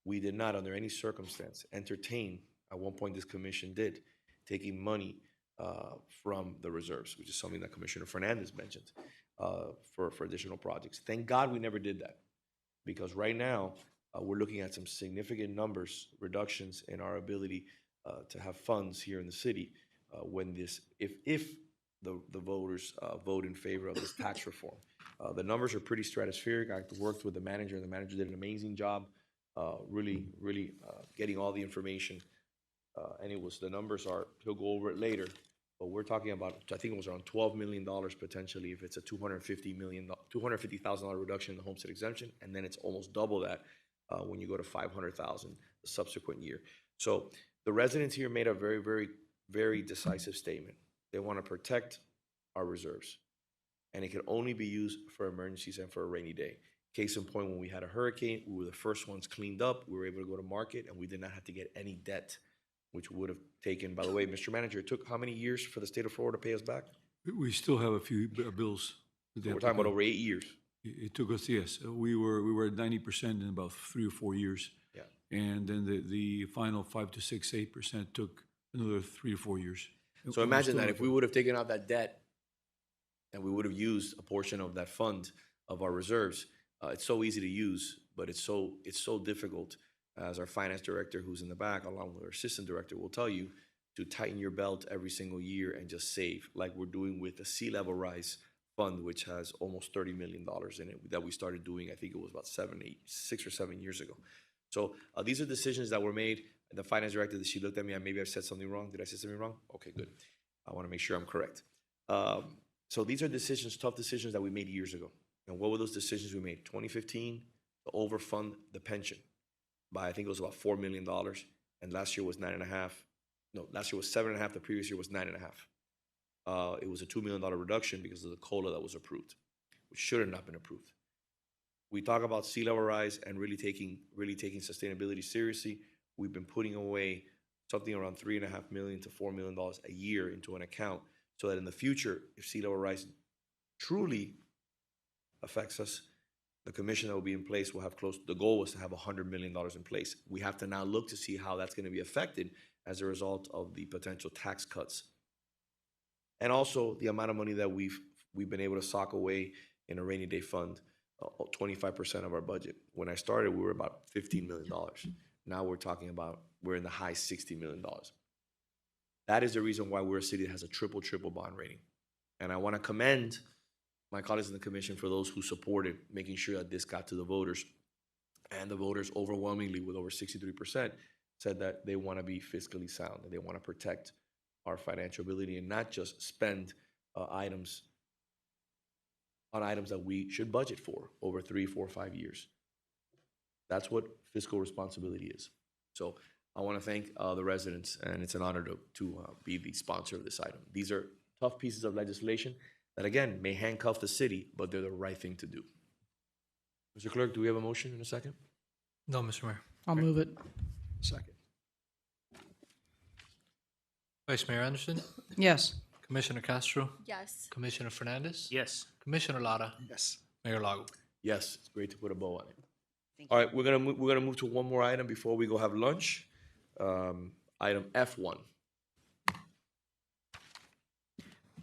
we did not, under any circumstance, entertain, at one point this commission did, taking money from the reserves, which is something that Commissioner Fernandez mentioned, for additional projects. Thank God we never did that, because right now, we're looking at some significant reductions in our ability to have funds here in the city when if the voters vote in favor of this tax reform. The numbers are pretty stratospheric. I worked with the manager, and the manager did an amazing job, really getting all the information. And the numbers are, he'll go over it later, but we're talking about, I think it was around $12 million potentially if it's a $250,000 reduction in the homestead exemption, and then it's almost double that when you go to $500,000 the subsequent year. So the residents here made a very, very, very decisive statement. They want to protect our reserves, and it can only be used for emergencies and for a rainy day. Case in point, when we had a hurricane, we were the first ones cleaned up. We were able to go to market, and we did not have to get any debt, which would have taken, by the way, Mr. Manager, it took how many years for the state of Florida to pay us back? We still have a few bills. that they So we're have to talking about pay. over 8 years. It took us, yes, we were at 90% in about 3 or 4 years. Yeah. And then the final 5 to 6, 8% took another 3 to 4 years. And So we're imagine still that not if we would have taken out that debt and we would have used a portion of that fund of our reserves, it's so easy to use, but it's so difficult, as our finance director, who's in the back, along with our assistant director, will tell you, to tighten your belt every single year and just save, like we're doing with the sea level rise fund, which has almost $30 million in it, that we started doing, I think it was about 6 or 7 years ago. So these are decisions that were made. The finance director, she looked at me, and maybe I've said something wrong. Did I say something wrong? Okay, good. I want to make sure I'm correct. So these are decisions, tough decisions that we made years ago. And what were those decisions we made? 2015, to overfund the pension by, I think it was about $4 million. And last year was 9.5. No, last year was 7.5. The previous year was 9.5. It was a $2 million reduction because of the COLA that was approved, which should have not been approved. We talk about sea level rise and really taking sustainability seriously. We've been putting away something around $3.5 million to $4 million a year into an account, so that in the future, if sea level rise truly affects us, the commission that will be in place will have the goal was to have $100 million in place. We have to now look to see how that's going to be affected as a result of the potential tax cuts. And also the amount of money that we've been able to sock away in a rainy day fund, 25% of our budget. When I started, we were about $15 million. Now we're talking about, we're in the high $60 million. That is the reason why we're a city that has a triple bond rating. And I want to commend my colleagues in the commission for those who supported making sure that this got to the voters. And the voters overwhelmingly, with over 63%, said that they want to be fiscally sound, and they want to protect our financial ability and not just spend items that we should budget for over 3, 4, 5 years. That's what fiscal responsibility is. So I want to thank the residents, and it's an honor to be the sponsor of this item. These are tough pieces of legislation that, again, may handcuff the city, but they're the right thing to do. Mr. Clerk, do we have a motion in a second? No, Mr. Mayor. I'll move it. Second. Vice Mayor Anderson, Yes. Commissioner Castro, Yes. Commissioner Fernandez, Yes. Commissioner Lara, Yes. Mayor Lago. Yes, it's great to put a bow on it. All right, we're gonna move to one more item before we go have lunch. Item F1.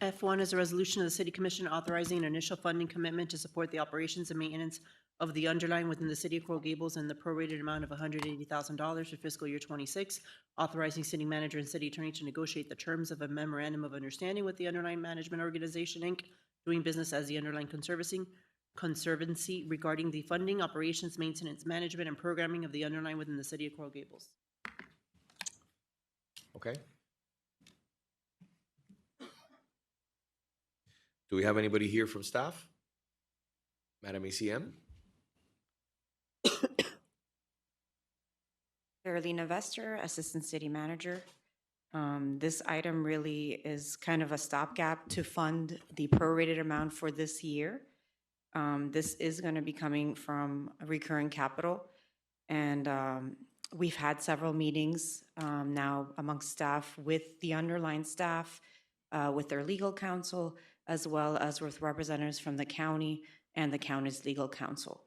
F1 is a resolution of the City Commission authorizing an initial funding commitment to support the operations and maintenance of the underline within the City of Coral Gables in the prorated amount of $180,000 for fiscal year '26, authorizing city manager and city attorney to negotiate the terms of a memorandum of understanding with the Underline Management Organization, Inc., doing business as the Underline Conservancy regarding the funding, operations, maintenance, management, and programming of the Underline within the City of Coral Gables. Okay. Do we have anybody here from staff? Madam ACM? Carolina Vester, Assistant City Manager. This item really is kind of a stopgap to fund the prorated amount for this year. This is going to be coming from recurring capital, and we've had several meetings now amongst staff with the underlying staff, with their legal counsel, as well as with representatives from the county and the county's legal counsel.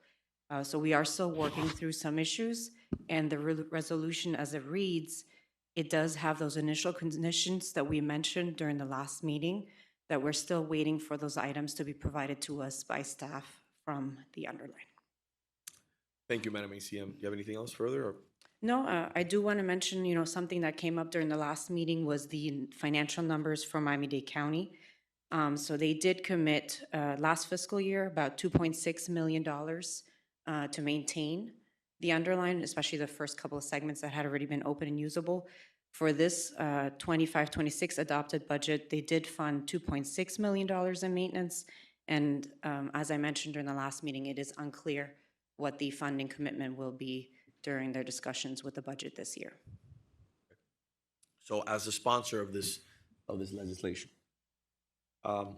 So we are still working through some issues, and the resolution as it reads, it does have those initial conditions that we mentioned during the last meeting, that we're still waiting for those items to be provided to us by staff from the underline. Thank you, Madam ACM. Do you have anything else further? Or? No, I do want to mention, something that came up during the last meeting was the financial numbers for Miami-Dade County. So they did commit last fiscal year about $2.6 million to maintain the underline, especially the first couple of segments that had already been open and usable. For this 25-26 adopted budget, they did fund $2.6 million in maintenance. And as I mentioned during the last meeting, it is unclear what the funding commitment will be during their discussions with the budget this year. So as the sponsor of this legislation, I'm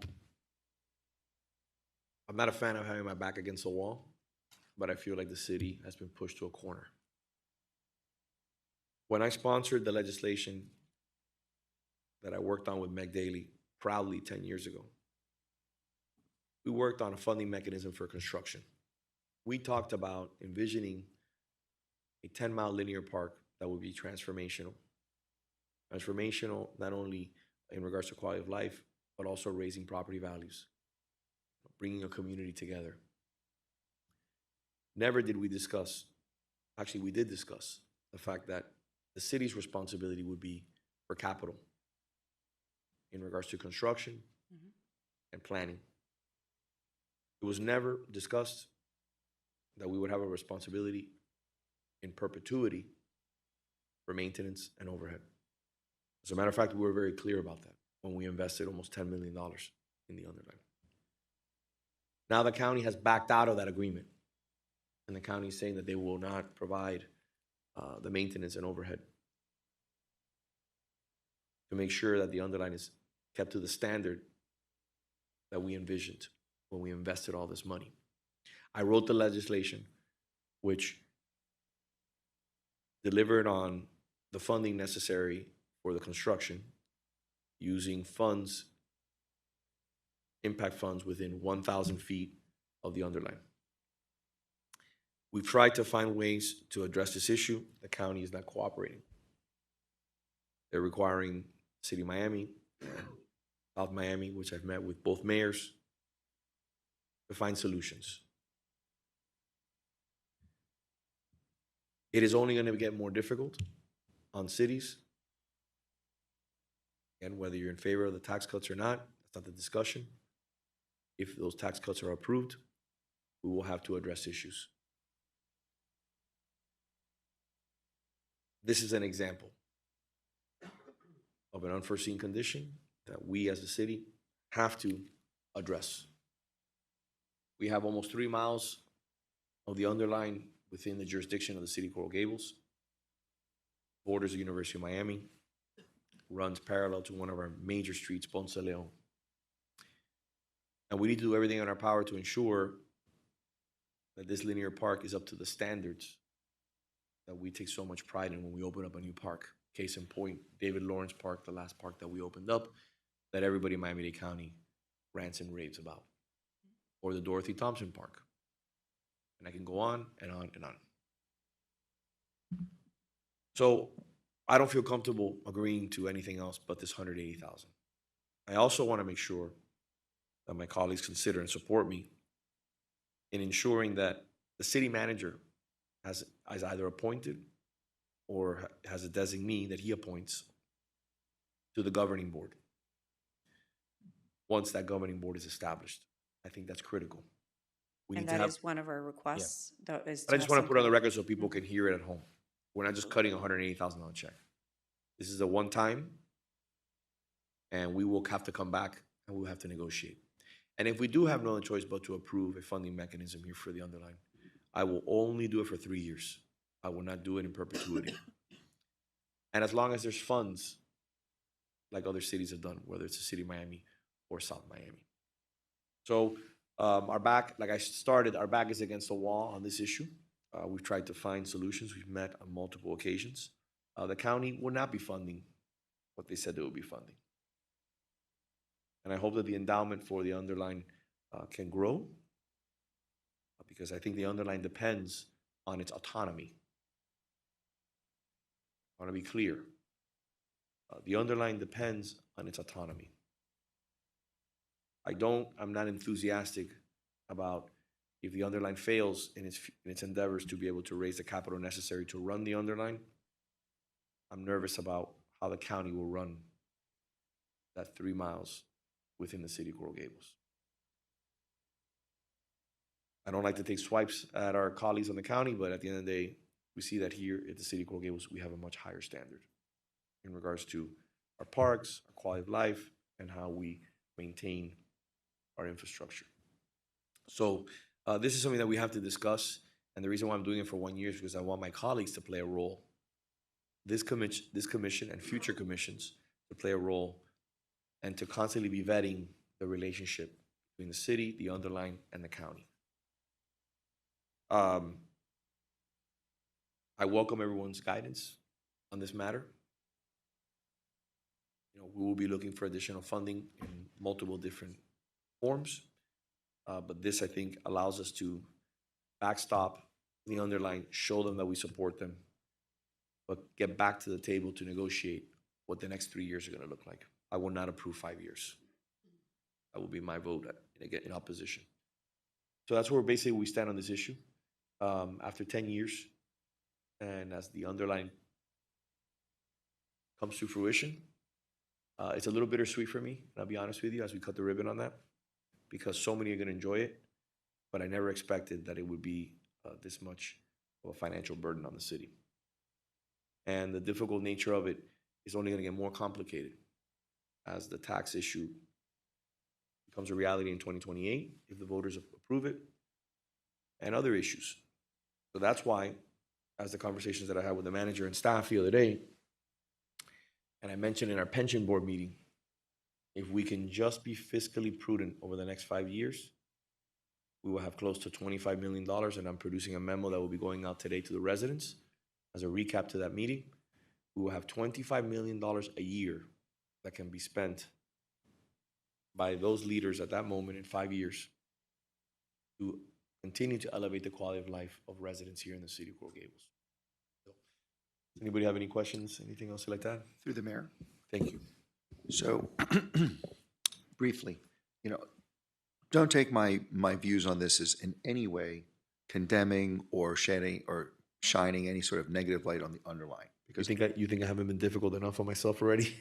not a fan of having my back against the wall. but I feel like the city has been pushed to a corner. When I sponsored the legislation that I worked on with Meg Daly proudly 10 years ago, we worked on a funding mechanism for construction. We talked about envisioning a 10-mile linear park that would be transformational. Transformational not only in regards to quality of life, but also raising property values, bringing a community together. Never did we discuss, actually we did discuss the fact that the city's responsibility would be for capital in regards to construction and planning. It was never discussed that we would have a responsibility in perpetuity for maintenance and overhead. As a matter of fact, we were very clear about that when we invested almost $10 million in the underline. Now the county has backed out of that agreement, and the county is saying that they will not provide the maintenance and overhead to make sure that the underline is kept to the standard that we envisioned when we invested all this money. I wrote the legislation which delivered on the funding necessary for the construction using funds, impact funds within 1,000 feet of the underline. We've tried to find ways to address this issue. The county is not cooperating. They're requiring City of Miami and South Miami, which I've met with both mayors, to find solutions. It is only going to get more difficult on cities. And whether you're in favor of the tax cuts or not, that's not the discussion. If those tax cuts are approved, we will have to address issues. This is an example of an unforeseen condition that we as a city have to address. We have almost 3 miles of the underline within the jurisdiction of the city of Coral Gables, borders the University of Miami, runs parallel to one of our major streets, Ponce de Leon. And we need to do everything in our power to ensure that this linear park is up to the standards that we take so much pride in when we open up a new park. Case in point, David Lawrence Park, the last park that we opened up, that everybody in Miami-Dade County rants and raves about. Or the Dorothy Thompson Park. And I can go on and on and on. So I don't feel comfortable agreeing to anything else but this $180,000. I also want to make sure that my colleagues consider and support me in ensuring that the city manager is either appointed or has a designee that he appoints to the governing board once that governing board is established. I think that's critical. We And need to that have, is one of our requests. That is but I just want to have put on the some- record so people can hear it at home. We're not just cutting a $180,000 check. This is a one-time, and we will have to come back and we'll have to negotiate. And if we do have no other choice but to approve a funding mechanism here for the underline, I will only do it for 3 years. I will not do it in perpetuity. And as long as there's funds, like other cities have done, whether it's the city of Miami or South Miami. So our back, like I started, our back is against the wall on this issue. We've tried to find solutions. We've met on multiple occasions. The county will not be funding what they said they would be funding. And I hope that the endowment for the underline can grow, because I think the underline depends on its autonomy. I want to be clear. The underline depends on its autonomy. I'm not enthusiastic about if the underline fails in its endeavors to be able to raise the capital necessary to run the underline. I'm nervous about how the county will run that 3 miles within the city of Coral Gables. I don't like to take swipes at our colleagues on the county, but at the end of the day, we see that here at the city of Coral Gables, we have a much higher standard in regards to our parks, our quality of life, and how we maintain our infrastructure. So this is something that we have to discuss, and the reason why I'm doing it for 1 year is because I want my colleagues to play a role, this commission and future commissions to play a role, and to constantly be vetting the relationship between the city, the underline, and the county. Um, I welcome everyone's guidance on this matter. You know, we will be looking for additional funding in multiple different forms. But this, I think, allows us to backstop the underlying, show them that we support them, but get back to the table to negotiate what the next 3 years are going to look like. I will not approve 5 years. That will be my vote in opposition. So that's where basically we stand on this issue. After 10 years, and as the underlying comes to fruition, it's a little bittersweet for me, and I'll be honest with you, as we cut the ribbon on that, because so many are going to enjoy it, but I never expected that it would be this much of a financial burden on the city. And the difficult nature of it is only going to get more complicated as the tax issue becomes a reality in 2028, if the voters approve it, and other issues. So that's why, as the conversations that I had with the manager and staff the other day, and I mentioned in our pension board meeting, if we can just be fiscally prudent over the next 5 years, we will have close to $25 million, and I'm producing a memo that will be going out today to the residents as a recap to that meeting. We will have $25 million a year that can be spent by those leaders at that moment in 5 years to continue to elevate the quality of life of residents here in the city of Coral Gables. So, anybody have any questions, anything else like that? Through the mayor. Thank you. So, briefly, you know, don't take my views on this as in any way condemning or shedding or shining any sort of negative light on the underlying. Because You think I haven't been difficult enough on myself already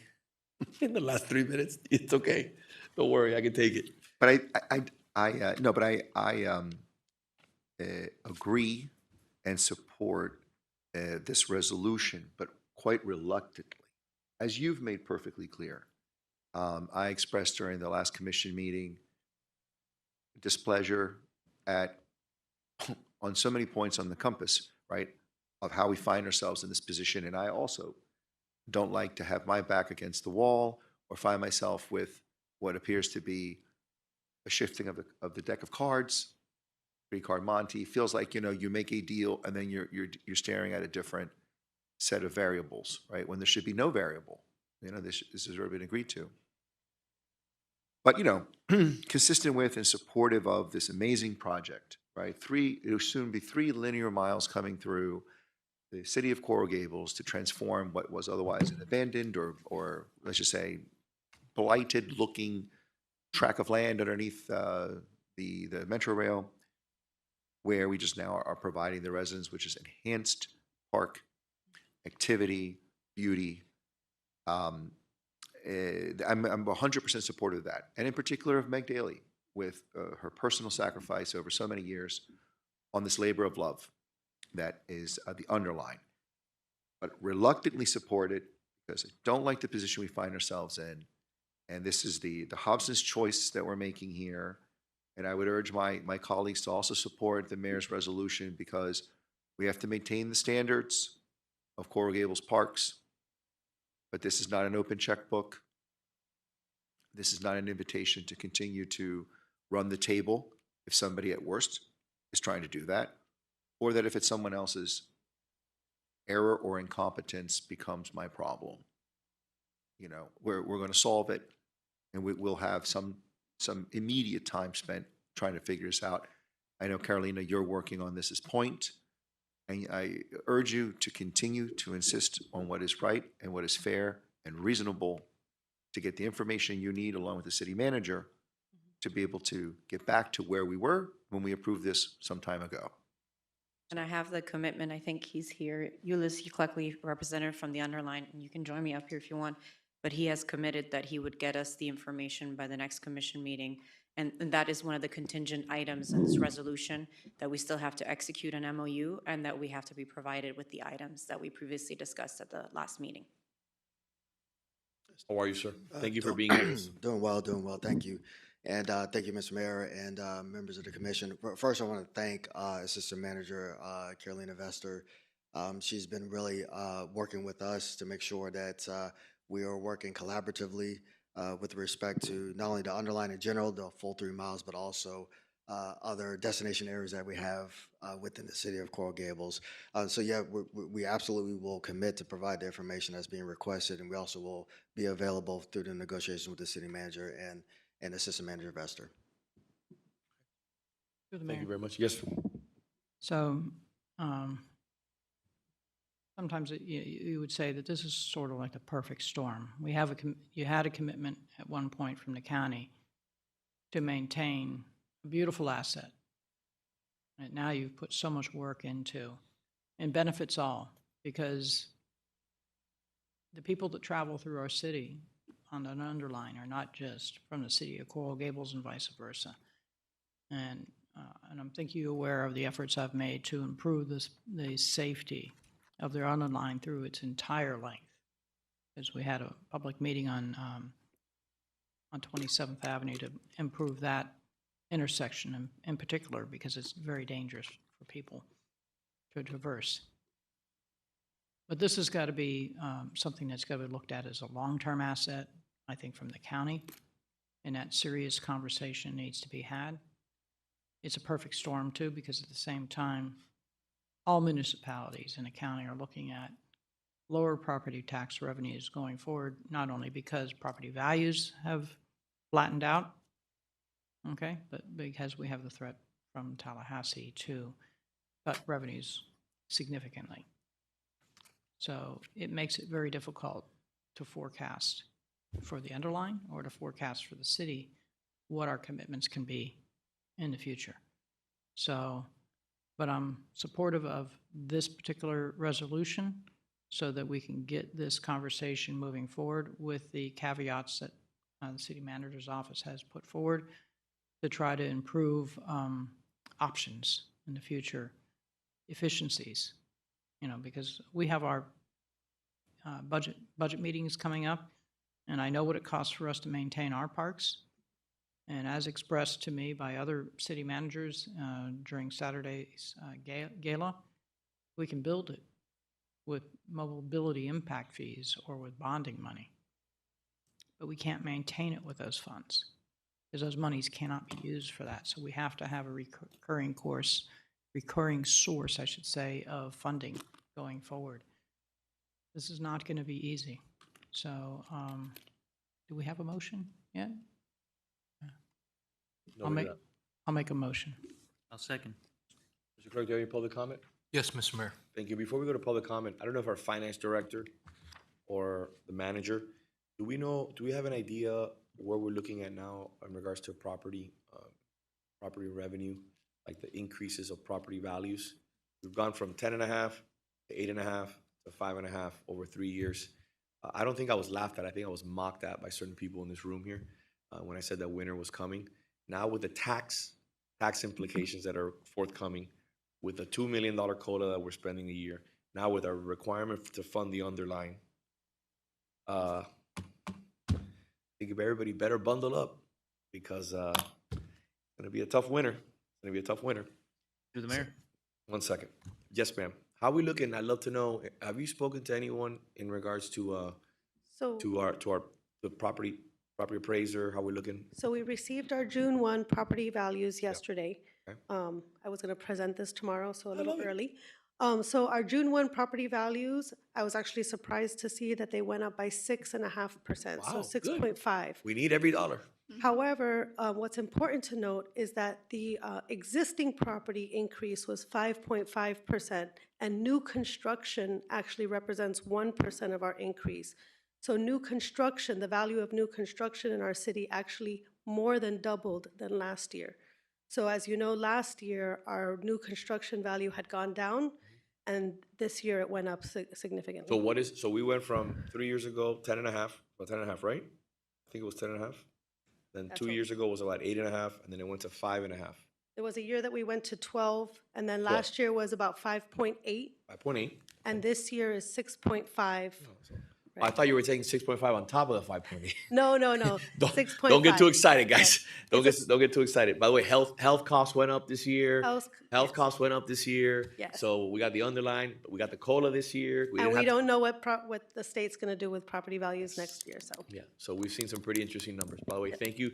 in the last 3 minutes? It's okay. Don't worry, I can take it. But I agree and support this resolution, but quite reluctantly. As you've made perfectly clear, I expressed during the last commission meeting displeasure at on so many points on the compass, right, of how we find ourselves in this position. And I also don't like to have my back against the wall or find myself with what appears to be a shifting of the deck of cards. Three-card Monte feels like, you know, you make a deal and then you're staring at a different set of variables, right? When there should be no variable. You know, this has already been agreed to. But, you know, consistent with and supportive of this amazing project, right? It'll soon be 3 linear miles coming through the city of Coral Gables to transform what was otherwise an abandoned or let's just say blighted-looking tract of land underneath the Metro Rail, where we just now are providing the residents, which is enhanced park activity, beauty. I'm 100% supportive of that, and in particular of Meg Daly with her personal sacrifice over so many years on this labor of love that is the underline. But reluctantly support it because I don't like the position we find ourselves in, and this is the Hobson's choice that we're making here. And I would urge my colleagues to also support the mayor's resolution because we have to maintain the standards of Coral Gables parks. But this is not an open checkbook. This is not an invitation to continue to run the table if somebody at worst is trying to do that, or that if it's someone else's error or incompetence becomes my problem. You know, we're going to solve it, and we'll have some immediate time spent trying to figure this out. I know, Carolina, you're working on this as point, and I urge you to continue to insist on what is right and what is fair and reasonable to get the information you need along with the city manager to be able to get back to where we were when we approved this some time ago. And I have the commitment, I think he's here, Ulysses Cleckley, representative from the underline, and you can join me up here if you want, but he has committed that he would get us the information by the next commission meeting. And that is one of the contingent items in this resolution, that we still have to execute an MOU and that we have to be provided with the items that we previously discussed at the last meeting. How are you, sir? Thank you for being here. Doing well, thank you. And thank you, Mr. Mayor and members of the commission. First, I want to thank Assistant Manager Carolina Vester. She's been really working with us to make sure that we are working collaboratively with respect to not only the underline in general, the full 3 miles, but also other destination areas that we have within the city of Coral Gables. So yeah, we absolutely will commit to provide the information that's being requested, and we also will be available through the negotiations with the city manager and assistant manager investor. Through the Thank you mayor. very much. Yes. So sometimes you would say that this is sort of like the perfect storm. You had a commitment at one point from the county to maintain a beautiful asset. And now you've put so much work into, and benefits all, because the people that travel through our city on an underline are not just from the city of Coral Gables and vice versa. And I'm thinking you're aware of the efforts I've made to improve the safety of their underline through its entire length. As we had a public meeting on 27th Avenue to improve that intersection in particular, because it's very dangerous for people to traverse. But this has got to be something that's got to be looked at as a long-term asset, I think, from the county, and that serious conversation needs to be had. It's a perfect storm, too, because at the same time, all municipalities in the county are looking at lower property tax revenues going forward, not only because property values have flattened out, okay, but because we have the threat from Tallahassee to cut revenues significantly. So it makes it very difficult to forecast for the underlying or to forecast for the city what our commitments can be in the future. So, but I'm supportive of this particular resolution so that we can get this conversation moving forward with the caveats that the city manager's office has put forward to try to improve options in the future, efficiencies, because we have our budget meetings coming up, and I know what it costs for us to maintain our parks. And as expressed to me by other city managers during Saturday's gala, we can build it with mobility impact fees or with bonding money. But we can't maintain it with those funds because those monies cannot be used for that. So we have to have a recurring source, I should say, of funding going forward. This is not going to be easy. So do we have a motion yet? No, I'll make a motion. I'll second. Mr. Clerk, do you have any public comment? Yes, Mr. Mayor. Thank you. Before we go to public comment, I don't know if our finance director or the manager, do we have an idea where we're looking at now in regards to property revenue, like the increases of property values? We've gone from 10.5 to 8.5 to 5.5 over 3 years. I don't think I was laughed at. I think I was mocked at by certain people in this room here when I said that winter was coming. Now with the tax implications that are forthcoming, with the $2 million quota that we're spending a year, now with our requirement to fund the underlying, I think if everybody better bundle up because it's going to be a tough winter. It's going to be a tough winter. Through the mayor. 1 second. Yes, ma'am. How are we looking? I'd love to know. Have you spoken to anyone in regards to the property appraiser? How we're looking? So we received our June 1 property values yesterday. Okay. I was going to present this tomorrow, so a little early. So our June 1 property values, I was actually surprised to see that they went up by 6.5%, Wow, so good. 6.5. We need every dollar. However, what's important to note is that the existing property increase was 5.5%, and new construction actually represents 1% of our increase. So new construction, the value of new construction in our city actually more than doubled than last year. So as you know, last year, our new construction value had gone down, and this year it went up significantly. So we went from 3 years ago, 10.5, right? I think it was 10.5. Then That's 2 right. years ago was about 8.5, and then it went to 5.5. There was a year that we went to 12, and then last year was about 5.8, 5.8. and this year is 6.5. I thought you were taking 6.5 on top of the 5.8. No, no, Don't get too excited, guys. It's Don't get too excited. By the way, health costs went up this year. Health, Health costs went up this year. Yes. So we got the underline, we got the COLA this year. And didn't we have to- don't know what the state's going to do with property values next year, so. Yeah, so we've seen some pretty interesting numbers. By the way, thank you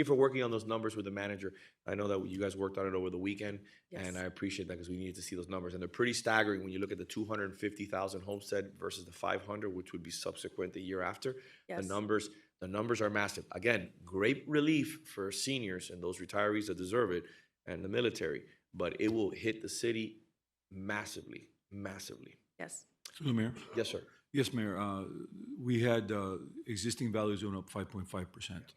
for working on those numbers with the manager. I know that you guys worked on it over the weekend, and Yes. I appreciate that because we needed to see those numbers, and they're pretty staggering when you look at the 250,000 homestead versus the 500, which would be subsequent the year after. Yes. The numbers are massive. Again, great relief for seniors and those retirees that deserve it, and the military, but it will hit the city massively, massively. Yes. Through the mayor? Yes, sir. Yes, Mayor. We had existing values went up 5.5%.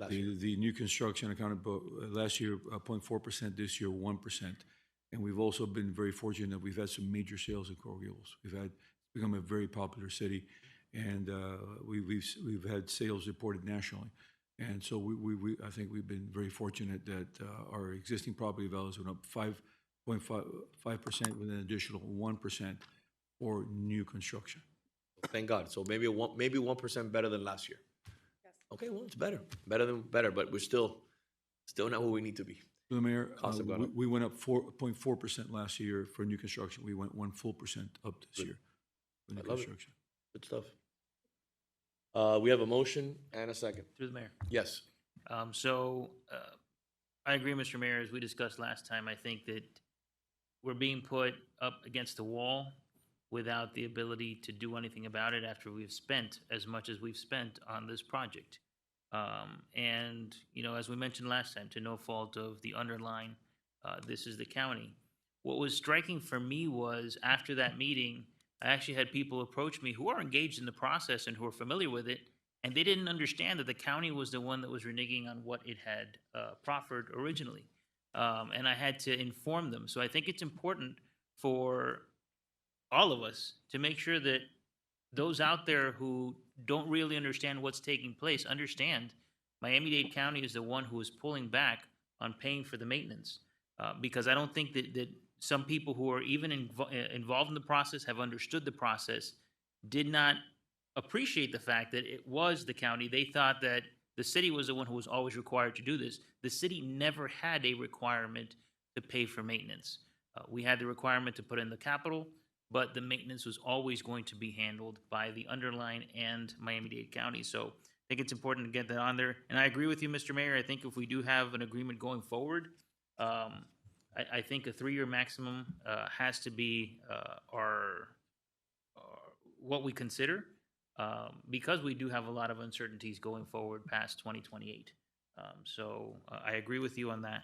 The new construction accounted last year 0.4%, this year 1%. And we've also been very fortunate that we've had some major sales in Coral Gables. It's become a very popular city, and we've had sales reported nationally. And so I think we've been very fortunate that our existing property values went up 5.5% with an additional 1% for new construction. Thank God. So maybe 1% better than last year. Yes. Okay, well, it's better, but we're still not where we need to be. The Mayor, Costs have gone up. we went up 4.4% last year for new construction. We went 1 full percent up this year for new I love it. construction. Good stuff. We have a motion and a second. Through the mayor. Yes. I agree, Mr. Mayor, as we discussed last time, I think that we're being put up against the wall without the ability to do anything about it after we've spent as much as we've spent on this project. And, as we mentioned last time, to no fault of the underline, this is the county. What was striking for me was after that meeting, I actually had people approach me who are engaged in the process and who are familiar with it, and they didn't understand that the county was the one that was reneging on what it had proffered originally. And I had to inform them. So I think it's important for all of us to make sure that those out there who don't really understand what's taking place understand Miami-Dade County is the one who is pulling back on paying for the maintenance. Because I don't think that some people who are even involved in the process, have understood the process, did not appreciate the fact that it was the county. They thought that the city was the one who was always required to do this. The city never had a requirement to pay for maintenance. We had the requirement to put in the capital, but the maintenance was always going to be handled by the underline and Miami-Dade County. So I think it's important to get that on there. And I agree with you, Mr. Mayor. I think if we do have an agreement going forward, I think a 3-year maximum has to be what we consider, because we do have a lot of uncertainties going forward past 2028. So I agree with you on that.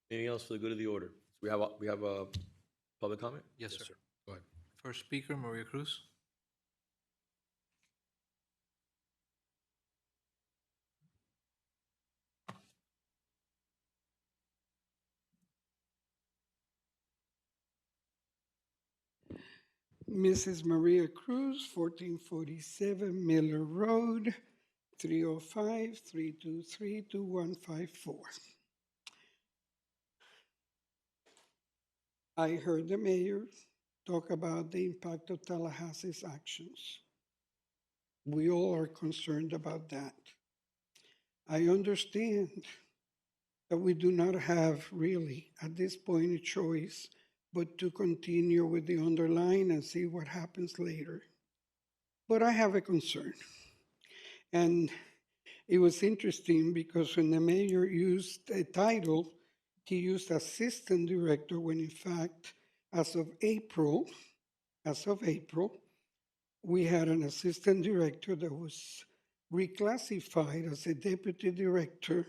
Anything else for the good of the order? We have a public comment? Yes, sir. Go ahead. First speaker, Maria Cruz. Mrs. Maria Cruz, 1447 Miller Road, 305-323-2154. I heard the mayor talk about the impact of Tallahassee's actions. We all are concerned about that. I understand that we do not have really, at this point, a choice but to continue with the underline and see what happens later. But I have a concern. And it was interesting because when the mayor used a title, he used assistant director when in fact, as of April, we had an assistant director that was reclassified as a deputy director,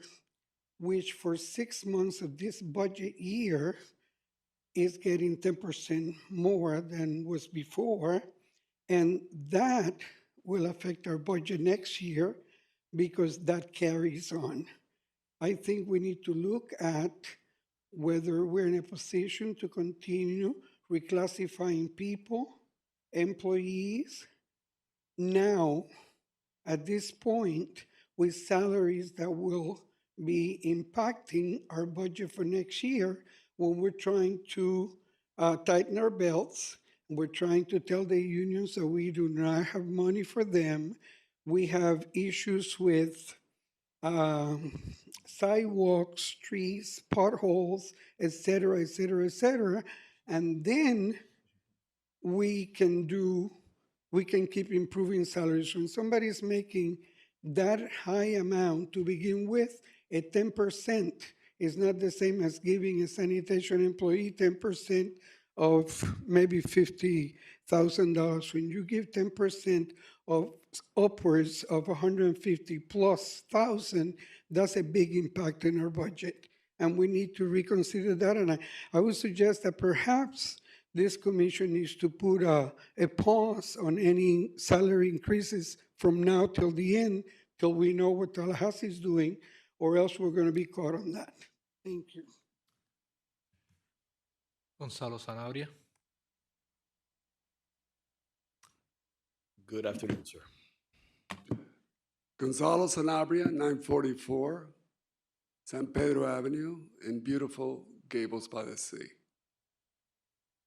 which for 6 months of this budget year is getting 10% more than was before. And that will affect our budget next year because that carries on. I think we need to look at whether we're in a position to continue reclassifying people, employees, now at this point with salaries that will be impacting our budget for next year when we're trying to tighten our belts We're trying to tell the unions that we do not have money for them. We have issues with sidewalks, streets, potholes, et cetera, et cetera, et cetera. And then we can keep improving salaries. When somebody's making that high amount to begin with, a 10% is not the same as giving a sanitation employee 10% of maybe $50,000. When you give 10% of upwards of 150 plus thousand, that's a big impact in our budget. And we need to reconsider that. And I would suggest that perhaps this commission needs to put a pause on any salary increases from now till the end, till we know what Tallahassee is doing, or else we're going to be caught on that. Thank you. Gonzalo Sanabria. Good afternoon, sir. Gonzalo Sanabria, 944 San Pedro Avenue in beautiful Gables by the Sea.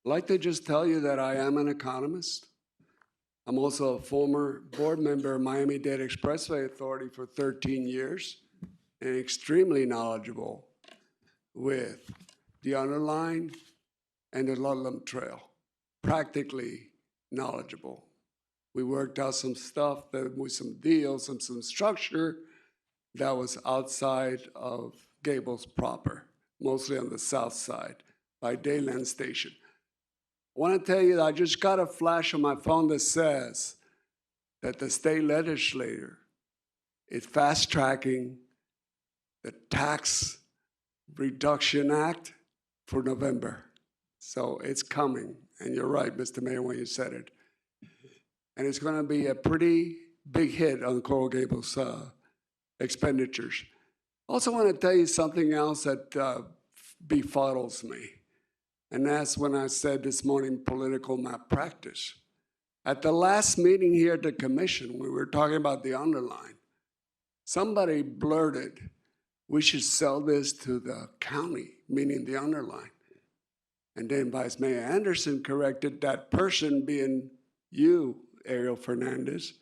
I'd like to just tell you that I am an economist. I'm also a former board member of Miami-Dade Expressway Authority for 13 years and extremely knowledgeable with the underline and the Ludlam Trail. Practically knowledgeable. We worked out some stuff with some deals and some structure that was outside of Gables proper, mostly on the south side by Dayland Station. I want to tell you that I just got a flash on my phone that says that the state legislature is fast-tracking the Tax Reduction Act for November. So it's coming, and you're right, Mr. Mayor, when you said it. And it's going to be a pretty big hit on Coral Gables expenditures. Also want to tell you something else that befuddles me. And that's when I said this morning, political malpractice. At the last meeting here at the commission, we were talking about the underline. Somebody blurted, we should sell this to the county, meaning the underline. And then Vice Mayor Anderson corrected that person being you, Ariel Fernandez,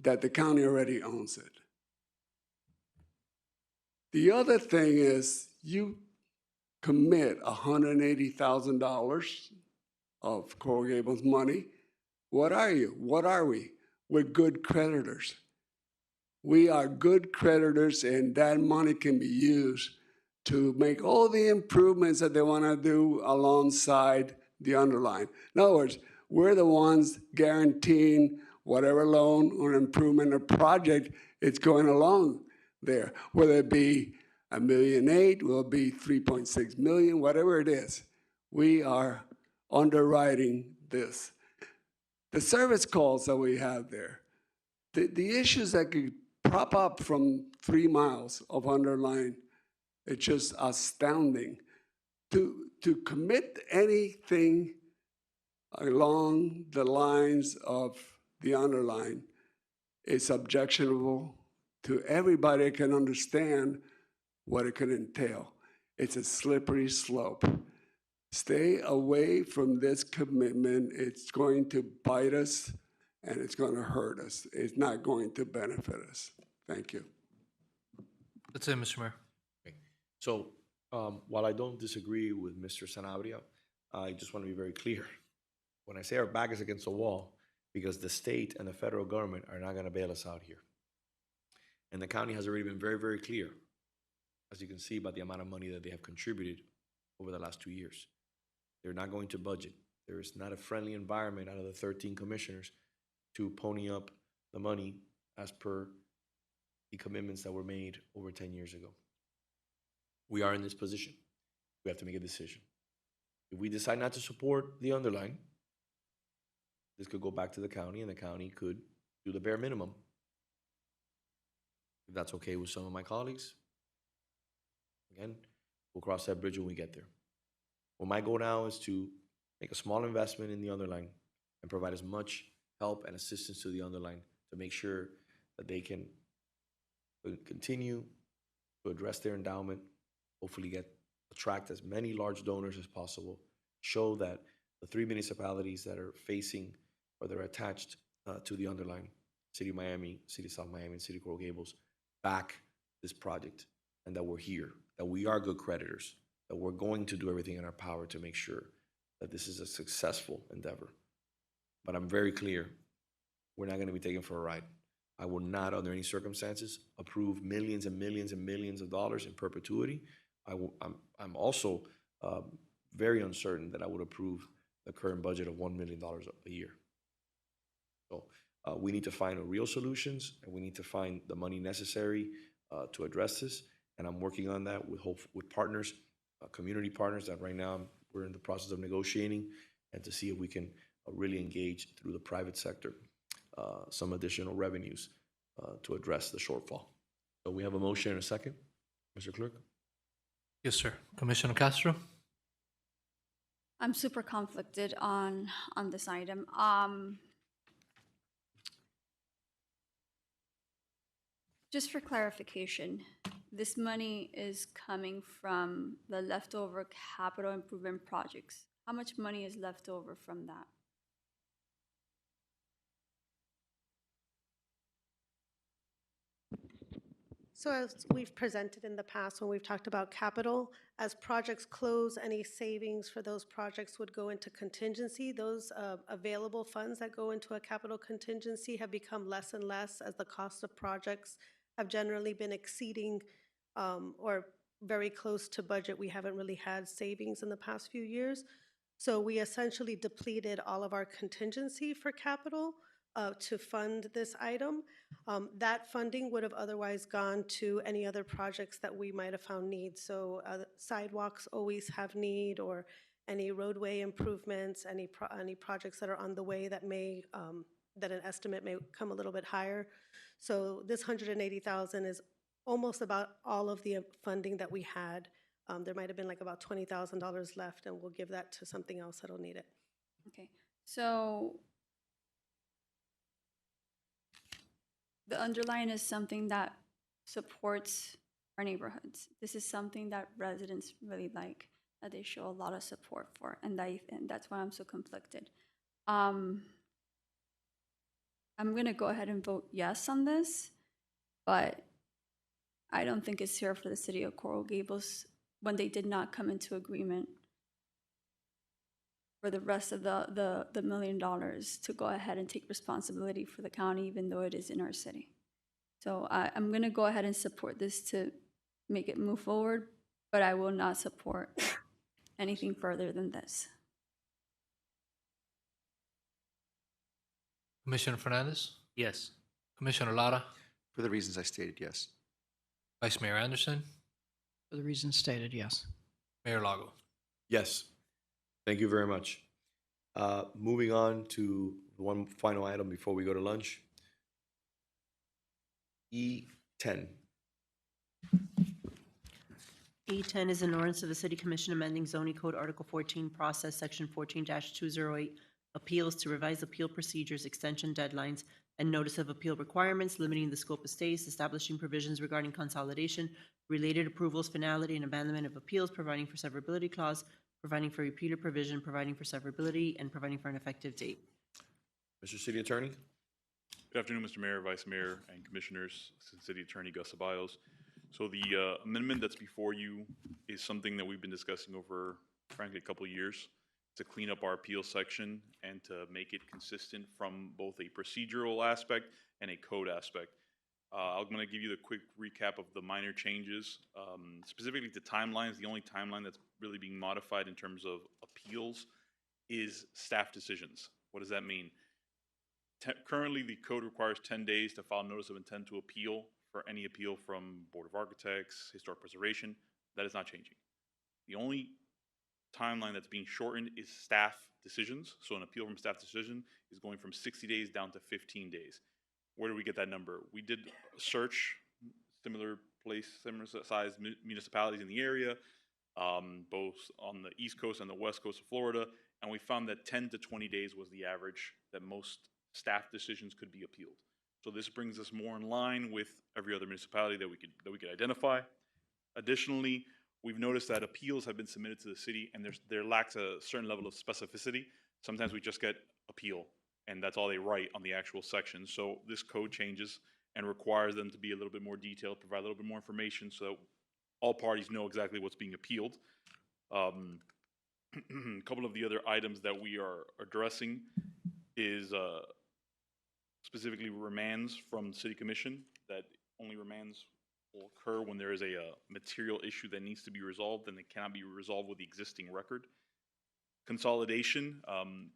that the county already owns it. The other thing is you commit $180,000 of Coral Gables money. What are you? What are we? We're good creditors. We are good creditors, and that money can be used to make all the improvements that they want to do alongside the underline. In other words, we're the ones guaranteeing whatever loan or improvement or project it's going along there, whether it be $1.8 million, will it be $3.6 million, whatever it is. We are underwriting this. The service calls that we have there, the issues that could prop up from 3 miles of underline, it's just astounding. To commit anything along the lines of the underline is objectionable to everybody that can understand what it could entail. It's a slippery slope. Stay away from this commitment. It's going to bite us and it's going to hurt us. It's not going to benefit us. Thank you. That's it, Mr. Mayor. Okay. So while I don't disagree with Mr. Sanabria, I just want to be very clear. When I say our back is against the wall, because the state and the federal government are not going to bail us out here. And the county has already been very, very clear, as you can see, by the amount of money that they have contributed over the last 2 years. They're not going to budget. There is not a friendly environment out of the 13 commissioners to pony up the money as per the commitments that were made over 10 years ago. We are in this position. We have to make a decision. If we decide not to support the underline, this could go back to the county, and the county could do the bare minimum. If that's okay with some of my colleagues, again, we'll cross that bridge when we get there. Well, my goal now is to make a small investment in the underline and provide as much help and assistance to the underline to make sure that they can continue to address their endowment, hopefully attract as many large donors as possible, show that the 3 municipalities that are facing or that are attached to the underlying City of Miami, City of South Miami, and City of Coral Gables back this project, and that we're here, that we are good creditors, that we're going to do everything in our power to make sure that this is a successful endeavor. But I'm very clear, we're not going to be taken for a ride. I will not, under any circumstances, approve millions and millions and millions of dollars in perpetuity. I'm also very uncertain that I would approve the current budget of $1 million a year. So we need to find real solutions, and we need to find the money necessary to address this. And I'm working on that with partners, community partners that right now we're in the process of negotiating, and to see if we can really engage through the private sector some additional revenues to address the shortfall. So we have a motion and a second. Mr. Clerk? Yes, sir. Commissioner Castro? I'm super conflicted on this item. Just for clarification, this money is coming from the leftover capital improvement projects. How much money is left over from that? So as we've presented in the past, when we've talked about capital, as projects close, any savings for those projects would go into contingency. Those available funds that go into a capital contingency have become less and less as the cost of projects have generally been exceeding or very close to budget. We haven't really had savings in the past few years. So we essentially depleted all of our contingency for capital to fund this item. That funding would have otherwise gone to any other projects that we might have found need. So sidewalks always have need, or any roadway improvements, any projects that are on the way that may that an estimate may come a little bit higher. So this $180,000 is almost about all of the funding that we had. There might have been like about $20,000 left, and we'll give that to something else that'll need it. Okay, so the underline is something that supports our neighborhoods. This is something that residents really like, that they show a lot of support for, and that's why I'm so conflicted. I'm gonna go ahead and vote yes on this, but I don't think it's fair for the city of Coral Gables when they did not come into agreement for the rest of the $1 million to go ahead and take responsibility for the county, even though it is in our city. So I'm gonna go ahead and support this to make it move forward, but I will not support anything further than this. Commissioner Fernandez? Yes. Commissioner Lara? For the reasons I stated, yes. Vice Mayor Anderson? For the reasons stated, yes. Mayor Lago? Yes. Thank you very much. Moving on to one final item before we go to lunch. E10. E10 is an ordinance of the City Commission amending zoning code Article 14, process section 14-208, appeals to revise appeal procedures, extension deadlines, and notice of appeal requirements, limiting the scope of stays, establishing provisions regarding consolidation, related approvals, finality, and abandonment of appeals, providing for severability clause, providing for repeater provision, providing for severability, and providing for an effective date. Mr. City Attorney? Good afternoon, Mr. Mayor, Vice Mayor, and Commissioners. Assistant City Attorney Gus Ceballos. So the amendment that's before you is something that we've been discussing over, frankly, a couple of years to clean up our appeal section and to make it consistent from both a procedural aspect and a code aspect. I'm going to give you the quick recap of the minor changes. Specifically to timelines, the only timeline that's really being modified in terms of appeals is staff decisions. What does that mean? Currently, the code requires 10 days to file notice of intent to appeal for any appeal from Board of Architects, Historic Preservation. That is not changing. The only timeline that's being shortened is staff decisions. So an appeal from staff decision is going from 60 days down to 15 days. Where do we get that number? We did a search, similar size municipalities in the area, both on the East Coast and the West Coast of Florida, and we found that 10 to 20 days was the average that most staff decisions could be appealed. So this brings us more in line with every other municipality that we could identify. Additionally, we've noticed that appeals have been submitted to the city and there lacks a certain level of specificity. Sometimes we just get appeal and that's all they write on the actual section. So this code changes and requires them to be a little bit more detailed, provide a little bit more information so that all parties know exactly what's being appealed. A couple of the other items that we are addressing is specifically remands from the City Commission, that only remands will occur when there is a material issue that needs to be resolved and it cannot be resolved with the existing record. Consolidation,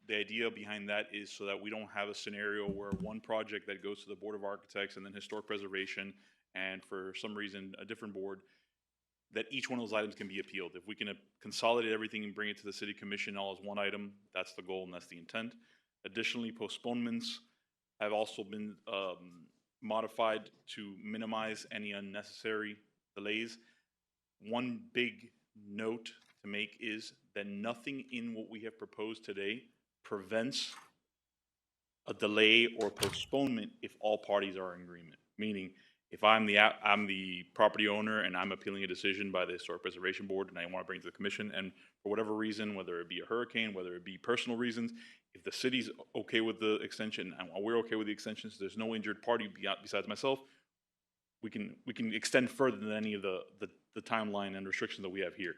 the idea behind that is so that we don't have a scenario where one project that goes to the Board of Architects and then Historic Preservation and for some reason a different board, that each one of those items can be appealed. If we can consolidate everything and bring it to the City Commission all as one item, that's the goal and that's the intent. Additionally, postponements have also been modified to minimize any unnecessary delays. One big note to make is that nothing in what we have proposed today prevents a delay or postponement if all parties are in agreement. Meaning, if I'm the property owner and I'm appealing a decision by the Historic Preservation Board and I want to bring it to the commission, and for whatever reason, whether it be a hurricane, whether it be personal reasons, if the city's okay with the extension and we're okay with the extensions, there's no injured party besides myself, we can extend further than any of the timeline and restrictions that we have here.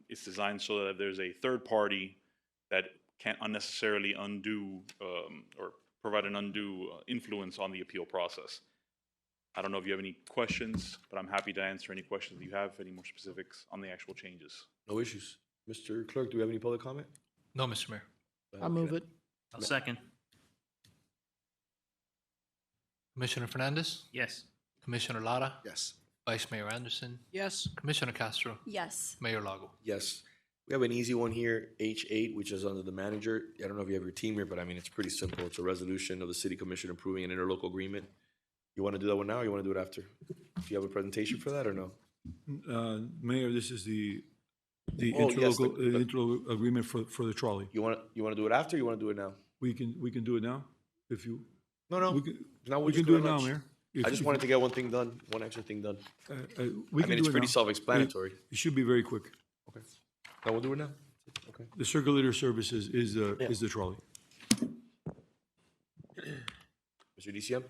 It's designed so that there's a third party that can't unnecessarily undo or provide an undue influence on the appeal process. I don't know if you have any questions, but I'm happy to answer any questions you have, any more specifics on the actual changes. No issues. Mr. Clerk, do we have any public comment? No, Mr. Mayor. I'll move it. I'll second. Commissioner Fernandez, Yes. Commissioner Lara, Yes. Vice Mayor Anderson, Yes. Commissioner Castro, Yes. Mayor Lago. Yes. We have an easy one here, H8, which is under the manager. I don't know if you have your team here, but I mean, it's pretty simple. It's a resolution of the City Commission approving an interlocal agreement. You want to do that one now or you want to do it after? Do you have a presentation for that or no? Mayor, this is the Oh, yes, interlocal agreement for the trolley. You want to do it after or you want to do it now? We can do it now, if you. No. We can, Now we we'll can just do go it to now, lunch. Mayor. I just wanted to get one thing done, one extra thing done. We I can mean, do it's it pretty now. self-explanatory. It should be very quick. Okay. No, we'll do it now. Okay. The circulator services is the trolley. Mr. DCM?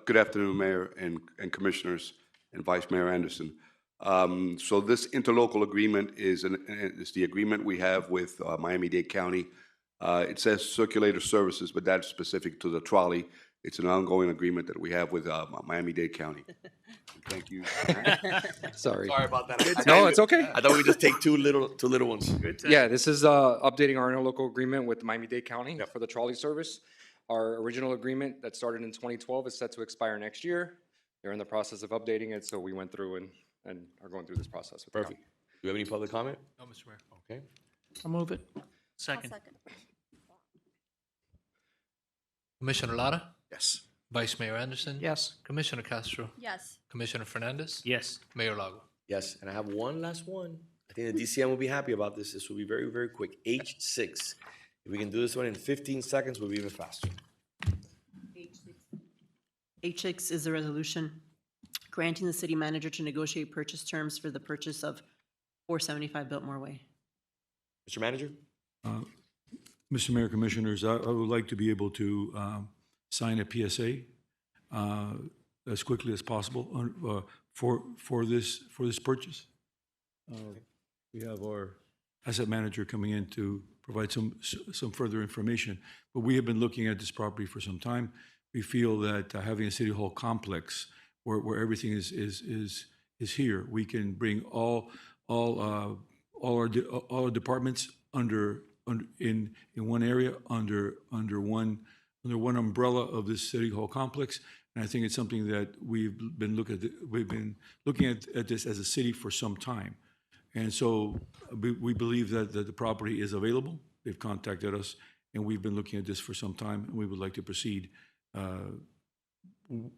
Good afternoon, Mayor and Commissioners and Vice Mayor Anderson. So this interlocal agreement is the agreement we have with Miami-Dade County. It says circulator services, but that's specific to the trolley. It's an ongoing agreement that we have with Miami-Dade County. Thank you. Sorry. Sorry about that. No, it's okay. I thought we just take two little ones. Yeah, this is updating our interlocal agreement with Miami-Dade County for the trolley service. Our original agreement that started in 2012 is set to expire next year. They're in the process of updating it, so we went through and are going through this process with the Perfect. county. Do you have any public comment? No, Mr. Mayor. Okay. I'll move it. Second. Commissioner Lara, Yes. Vice Mayor Anderson, Yes. Commissioner Castro, Yes. Commissioner Fernandez, Yes. Mayor Lago. Yes, and I have one last one. I think the DCM will be happy about this. This will be very, very quick. H6. If we can do this one in 15 seconds, we'll be even faster. H6 is a resolution granting the city manager to negotiate purchase terms for the purchase of 475 Biltmore Way. Mr. Manager? Mr. Mayor, Commissioners, I would like to be able to sign a PSA as quickly as possible for this purchase. We have our asset manager coming in to provide some further information, but we have been looking at this property for some time. We feel that having a city hall complex where everything is here, we can bring all our departments in one area under one umbrella of this city hall complex. And I think it's something that we've been looking at this as a city for some time. And so we believe that the property is available. They've contacted us, and we've been looking at this for some time, and we would like to proceed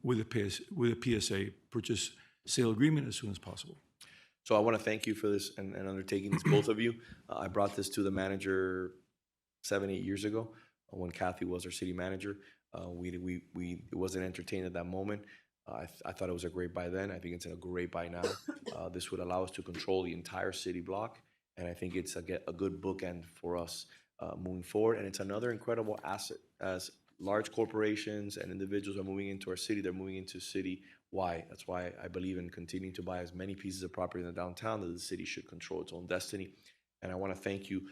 with a PSA, purchase sale agreement, as soon as possible. So I want to thank you for this and undertaking this, both of you. I brought this to the manager 7-8 years ago when Kathy was our city manager. It wasn't entertained at that moment. I thought it was a great buy then. I think it's a great buy now. This would allow us to control the entire city block, and I think it's a good bookend for us moving forward. And it's another incredible asset as large corporations and individuals are moving into our city. They're moving into city. Why? That's why I believe in continuing to buy as many pieces of property in the downtown that the city should control its own destiny. And I want to thank you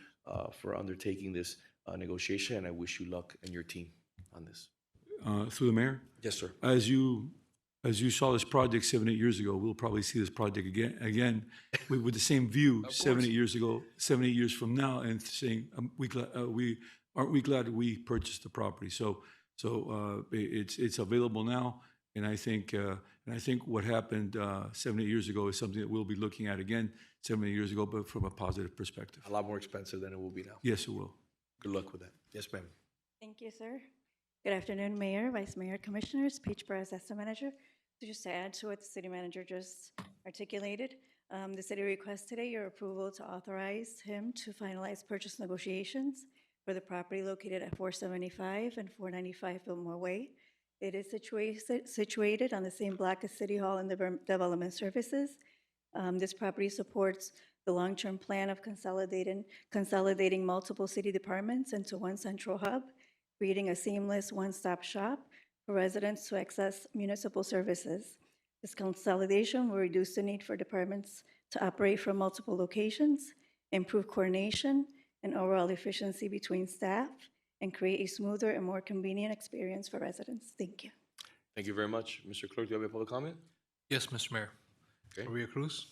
for undertaking this negotiation, and I wish you luck and your team on this. Through the mayor? Yes, sir. As you saw this project 7, 8 years ago, we'll probably see this project again with the same view 7, 8 years ago, 7, 8 years from now, and saying, aren't we glad we purchased the property? So it's available now, and I think what happened 7, 8 years ago is something that we'll be looking at again 7, 8 years ago, but from a positive perspective. A lot more expensive than it will be now. Yes, it will. Good luck with that. Yes, ma'am. Thank you, sir. Good afternoon, Mayor, Vice Mayor, Commissioners. Paige Perez, Asset Manager. So just to add to what the City Manager just articulated, the city requests today your approval to authorize him to finalize purchase negotiations for the property located at 475 and 495 Fillmore Way. It is situated on the same block as City Hall and Development Services. This property supports the long-term plan of consolidating multiple city departments into one central hub, creating a seamless one-stop shop for residents to access municipal services. This consolidation will reduce the need for departments to operate from multiple locations, improve coordination and overall efficiency between staff, and create a smoother and more convenient experience for residents. Thank you. Thank you very much. Mr. Clerk, do you have a public comment? Yes, Mr. Mayor. Okay. Maria Cruz?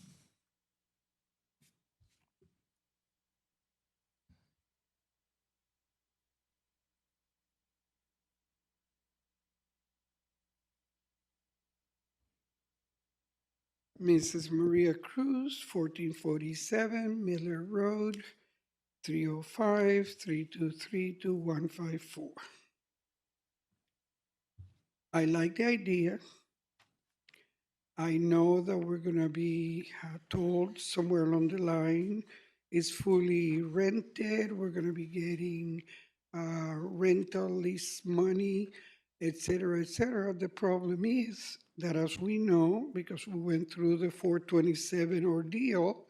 Mrs. Maria Cruz, 1447 Miller Road, 305-323-2154. I like the idea. I know that we're going to be told somewhere along the line it's fully rented. We're going to be getting rental lease money, et cetera, et cetera. The problem is that, as we know, because we went through the 427 ordeal,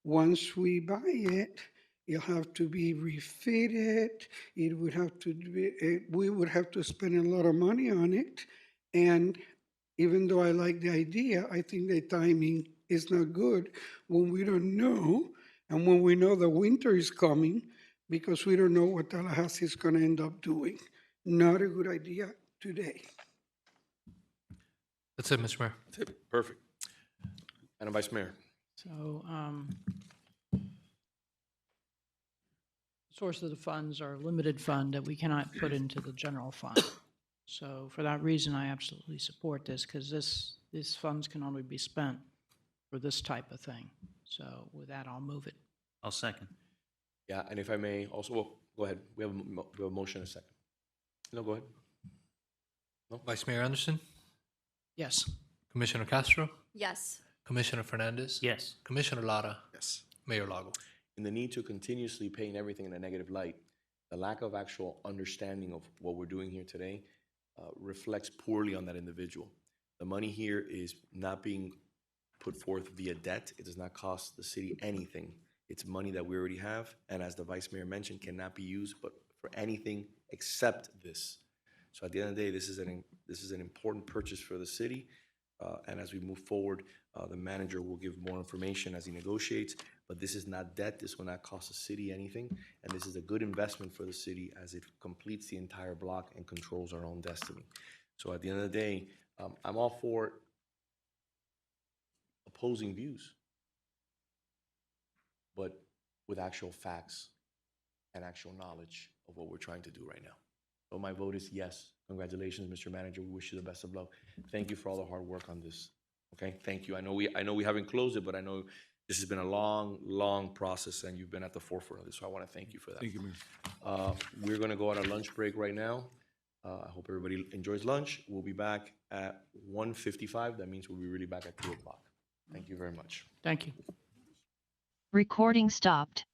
once we buy it, it'll have to be refitted. It would have to be, we would have to spend a lot of money on it. And even though I like the idea, I think the timing is not good when we don't know, and when we know the winter is coming, because we don't know what Tallahassee is going to end up doing. Not a good idea today. That's it, Mr. Mayor. That's it. Perfect. Madam Vice Mayor. So, source of the funds are a limited fund that we cannot put into the general fund. So for that reason, I absolutely support this, because these funds can only be spent for this type of thing. So with that, I'll move it. I'll second. Yeah, and if I may also, well, go ahead. We have a motion in a second. No, go ahead. No? Vice Mayor Anderson? Yes. Commissioner Castro? Yes. Commissioner Fernandez? Yes. Commissioner Lara? Yes. Mayor Lago? In the need to continuously paint everything in a negative light, the lack of actual understanding of what we're doing here today reflects poorly on that individual. The money here is not being put forth via debt. It does not cost the city anything. It's money that we already have, and as the Vice Mayor mentioned, cannot be used but for anything except this. So at the end of the day, this is an important purchase for the city, and as we move forward, the manager will give more information as he negotiates, but this is not debt. This will not cost the city anything, and this is a good investment for the city as it completes the entire block and controls our own destiny. So at the end of the day, I'm all for opposing views, but with actual facts and actual knowledge of what we're trying to do right now. So my vote is yes. Congratulations, Mr. Manager. We wish you the best of luck. Thank you for all the hard work on this. Okay, thank you. I know we haven't closed it, but I know this has been a long process, and you've been at the forefront of this. So I want to thank you for that. Thank you, Mayor. We're going to go on a lunch break right now. I hope everybody enjoys lunch. We'll be back at 1:55. That means we'll be really back at 2 o'clock. Thank you very much. Thank you. Recording stopped.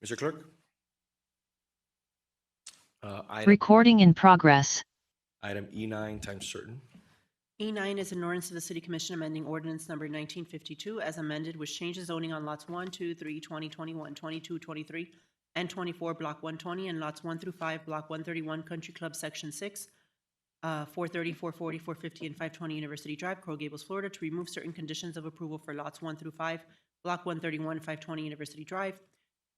Mr. Clerk? Recording in progress. Item E9 times certain. E9 is an ordinance of the City Commission amending ordinance number 1952 as amended, which changes zoning on lots 1, 2, 3, 20, 21, 22, 23, and 24, Block 120, and lots 1 through 5, Block 131, Country Club, Section 6, 430, 440, 450, and 520 University Drive, Coral Gables, Florida, to remove certain conditions of approval for lots 1 through 5, Block 131, 520 University Drive.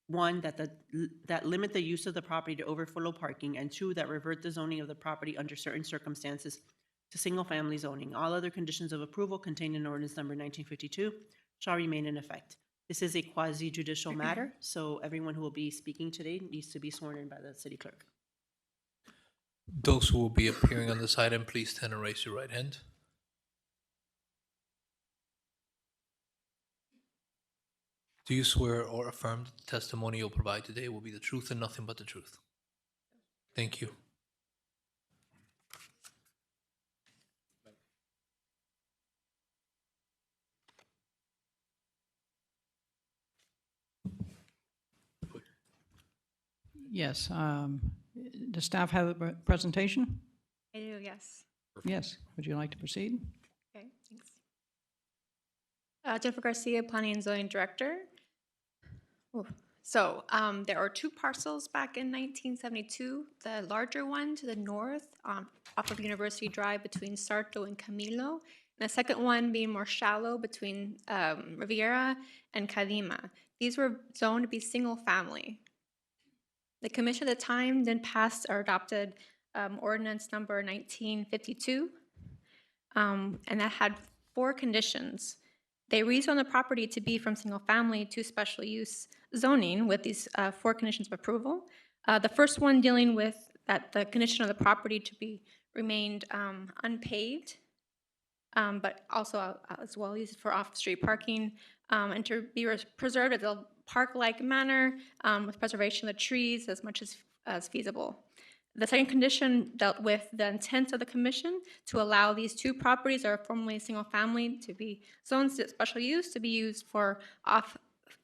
1, that limit the use of the property to overflow parking, and 2, that revert the zoning of the property under certain circumstances to single-family zoning. All other conditions of approval contained in ordinance number 1952 shall remain in effect. This is a quasi-judicial matter, so everyone who will be speaking today needs to be sworn in by the city clerk. Those who will be appearing on this item, please stand and raise your right hand. Do you swear or affirm that the testimony you'll provide today will be the truth and nothing but the truth? Thank you. Yes, does staff have a presentation? I do, yes. Yes, would you like to proceed? Okay, thanks. Jennifer Garcia, Planning and Zoning Director. So there are two parcels back in 1972. The larger one to the north off of University Drive between Sarto and Camilo. And the second one being more shallow between Riviera and Cadima. These were zoned to be single family. The commission at the time then passed or adopted ordinance number 1952. And that had 4 conditions. They rezoned the property to be from single family to special use zoning with these 4 conditions of approval. The first one dealing with that the condition of the property to be remained unpaved, but also as well used for off-street parking, and to be preserved as a park-like manner with preservation of the trees as much as feasible. The second condition dealt with the intent of the commission to allow these 2 properties that are formerly single family to be zoned to special use to be used for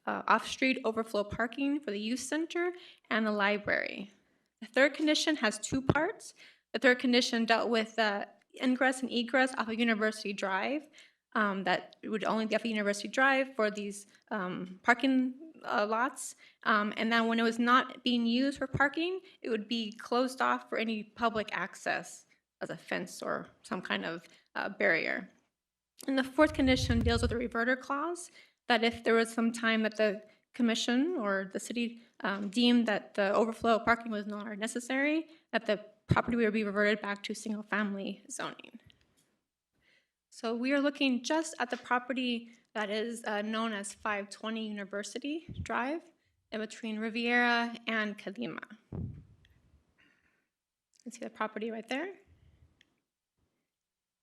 off-street overflow parking for the youth center and the library. The third condition has 2 parts. The third condition dealt with ingress and egress off of University Drive. That would only be off of University Drive for these parking lots. And then when it was not being used for parking, it would be closed off for any public access as a fence or some kind of barrier. And the fourth condition deals with the reverter clause, that if there was some time that the commission or the city deemed that the overflow parking was no longer necessary, that the property would be reverted back to single family zoning. So we are looking just at the property that is known as 520 University Drive in between Riviera and Cadima. You can see the property right there.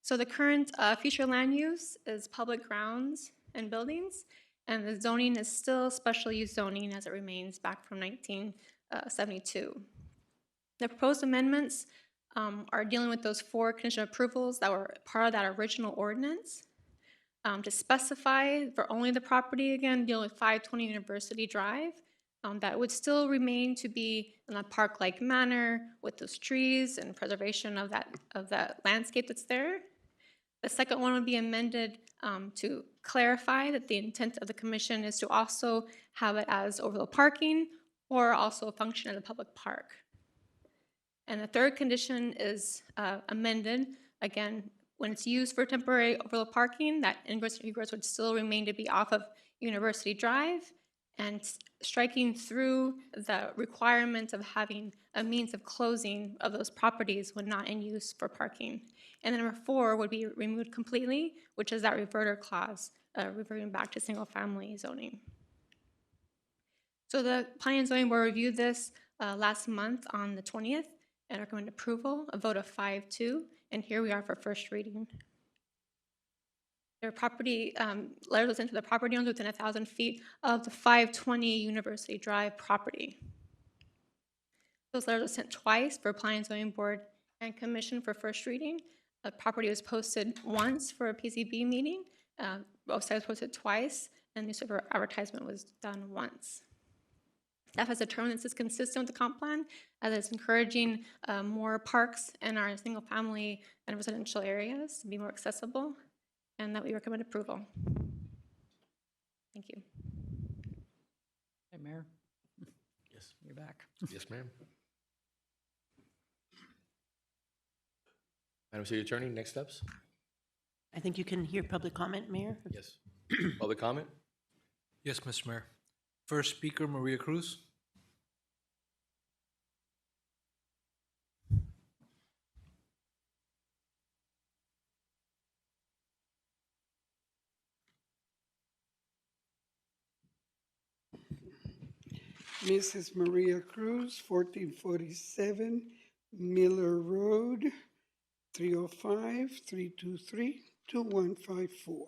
So the current future land use is public grounds and buildings, and the zoning is still special use zoning as it remains back from 1972. The proposed amendments are dealing with those 4 conditional approvals that were part of that original ordinance. To specify for only the property, again, dealing with 520 University Drive, that would still remain to be in a park-like manner with those trees and preservation of that landscape that's there. The second one would be amended to clarify that the intent of the commission is to also have it as overflow parking or also function as a public park. And the third condition is amended, again, when it's used for temporary overflow parking, that ingress and egress would still remain to be off of University Drive, and striking through the requirement of having a means of closing of those properties when not in use for parking. And then number 4 would be removed completely, which is that reverter clause, reverting back to single family zoning. So the Planning and Zoning Board reviewed this last month on the 20th and recommend approval, a vote of 5-2, and here we are for first reading. Their property, letter was into the property owners within 1,000 feet of the 520 University Drive property. Those letters were sent twice for Planning and Zoning Board and Commission for first reading. The property was posted once for a PZB meeting, both sides posted twice, and newspaper advertisement was done once. Staff has determined this is consistent with the comp plan, as it's encouraging more parks in our single-family and residential areas to be more accessible, and that we recommend approval. Thank you. Hey, Mayor, Yes. you're back. Yes, ma'am. Madam City Attorney, next steps? I think you can hear public comment, Mayor. Yes. Public comment? Yes, Mr. Mayor. First speaker, Maria Cruz. Mrs. Maria Cruz, 1447 Miller Road, 305-323-2154.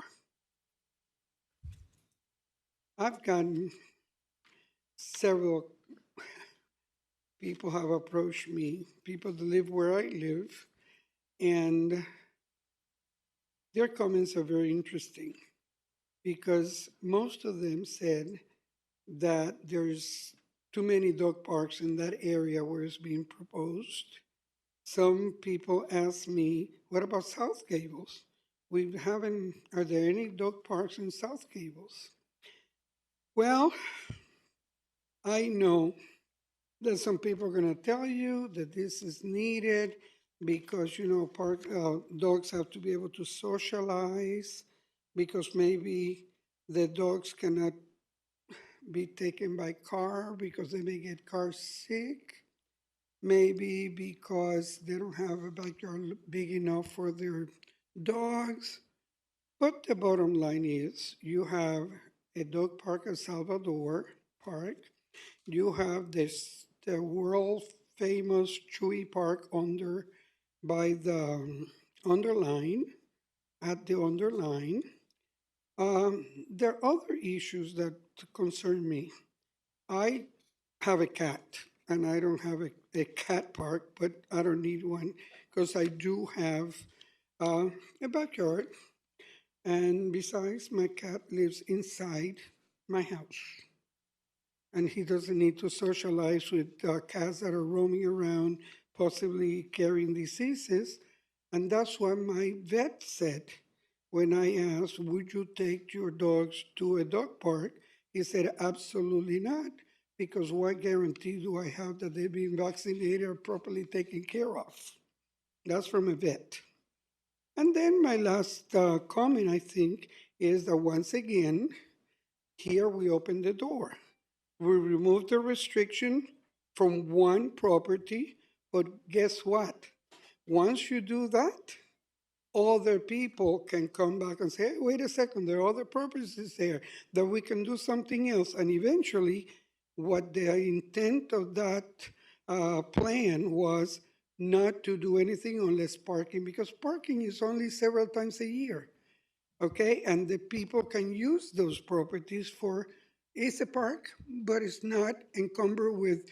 I've gotten several people have approached me, people that live where I live, and their comments are very interesting because most of them said that there's too many dog parks in that area where it's being proposed. Some people ask me, what about South Gables? Are there any dog parks in South Gables? Well, I know that some people are going to tell you that this is needed because, dogs have to be able to socialize, because maybe the dogs cannot be taken by car because they may get car sick, maybe because they don't have a backyard big enough for their dogs. But the bottom line is you have a dog park at Salvador Park. You have the world famous Chewy Park by the underline, at the underline. There are other issues that concern me. I have a cat, and I don't have a cat park, but I don't need one because I do have a backyard. And besides, my cat lives inside my house. And he doesn't need to socialize with cats that are roaming around, possibly carrying diseases. And that's what my vet said when I asked, would you take your dogs to a dog park? He said, absolutely not, because what guarantee do I have that they've been vaccinated or properly taken care of? That's from a vet. And then my last comment, I think, is that once again, here we open the door. We remove the restriction from one property, but guess what? Once you do that, other people can come back and say, hey, wait a second, there are other purposes there that we can do something else. And eventually, what the intent of that plan was not to do anything unless parking, because parking is only several times a year, okay? And the people can use those properties for, it's a park, but it's not encumbered with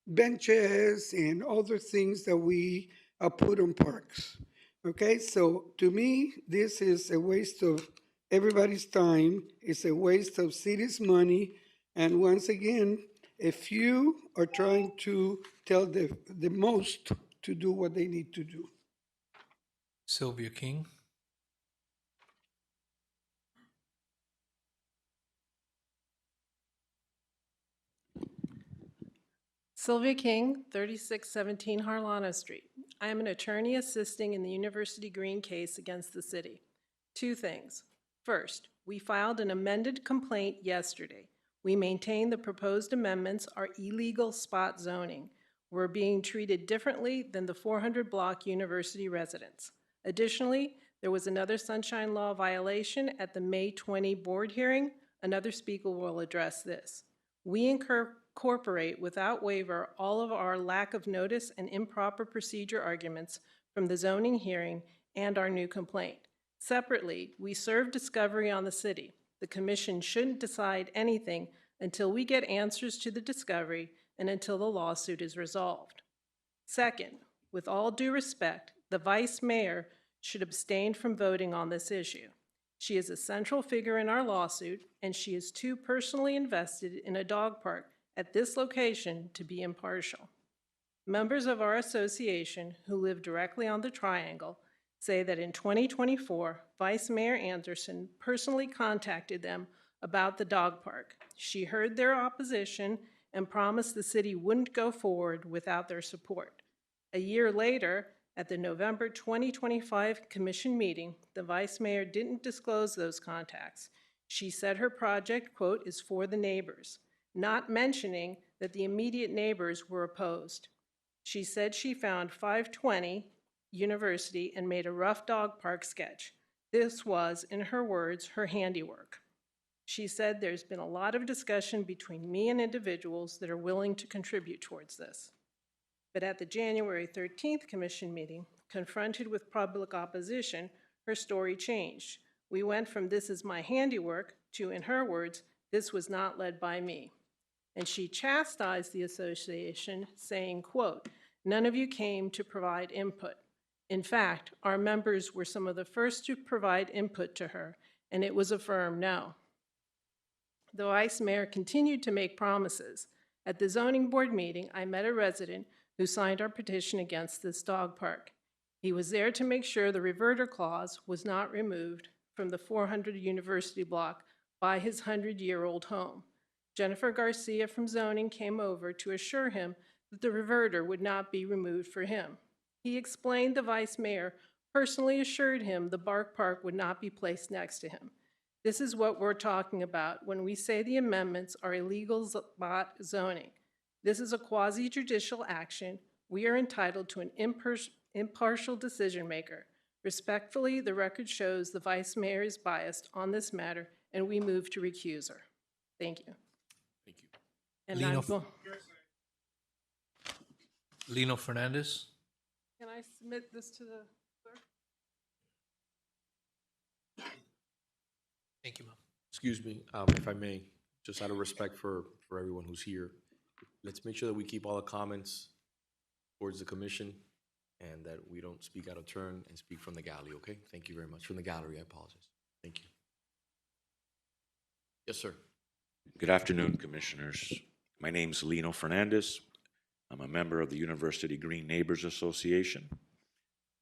benches and other things that we put on parks. Okay, so to me, this is a waste of everybody's time. It's a waste of city's money. And once again, a few are trying to tell the most to do what they need to do. Sylvia King. Sylvia King, 3617 Harlana Street. I am an attorney assisting in the University Green case against the city. Two things. First, we filed an amended complaint yesterday. We maintain the proposed amendments are illegal spot zoning. We're being treated differently than the 400 block university residents. Additionally, there was another sunshine law violation at the May 20 board hearing. Another speaker will address this. We incorporate without waiver all of our lack of notice and improper procedure arguments from the zoning hearing and our new complaint. Separately, we serve discovery on the city. The commission shouldn't decide anything until we get answers to the discovery and until the lawsuit is resolved. Second, with all due respect, the vice mayor should abstain from voting on this issue. She is a central figure in our lawsuit, and she is too personally invested in a dog park at this location to be impartial. Members of our association who live directly on the triangle say that in 2024, Vice Mayor Anderson personally contacted them about the dog park. She heard their opposition and promised the city wouldn't go forward without their support. A year later, at the November 2025 commission meeting, the vice mayor didn't disclose those contacts. She said her project, quote, is for the neighbors, not mentioning that the immediate neighbors were opposed. She said she found 520 University and made a rough dog park sketch. This was, in her words, her handiwork. She said there's been a lot of discussion between me and individuals that are willing to contribute towards this. But at the January 13th commission meeting, confronted with public opposition, her story changed. We went from this is my handiwork to, in her words, this was not led by me. And she chastised the association, saying, quote, none of you came to provide input. In fact, our members were some of the first to provide input to her, and it was a firm no. The vice mayor continued to make promises. At the zoning board meeting, I met a resident who signed our petition against this dog park. He was there to make sure the reverter clause was not removed from the 400 University block by his 100-year-old home. Jennifer Garcia from zoning came over to assure him that the reverter would not be removed for him. He explained the vice mayor personally assured him the bark park would not be placed next to him. This is what we're talking about when we say the amendments are illegal spot zoning. This is a quasi-judicial action. We are entitled to an impartial decision maker. Respectfully, the record shows the vice mayor is biased on this matter, and we move to recuse her. Thank you. Thank you. And Lino Fernandez. can I submit this to the clerk? Thank you, ma'am. Excuse me, if I may, just out of respect for everyone who's here, let's make sure that we keep all the comments towards the commission and that we don't speak out of turn and speak from the gallery, okay? Thank you very much. From the gallery, I apologize. Thank you. Yes, sir. Good afternoon, Commissioners. My name's Lino Fernandez. I'm a member of the University Green Neighbors Association.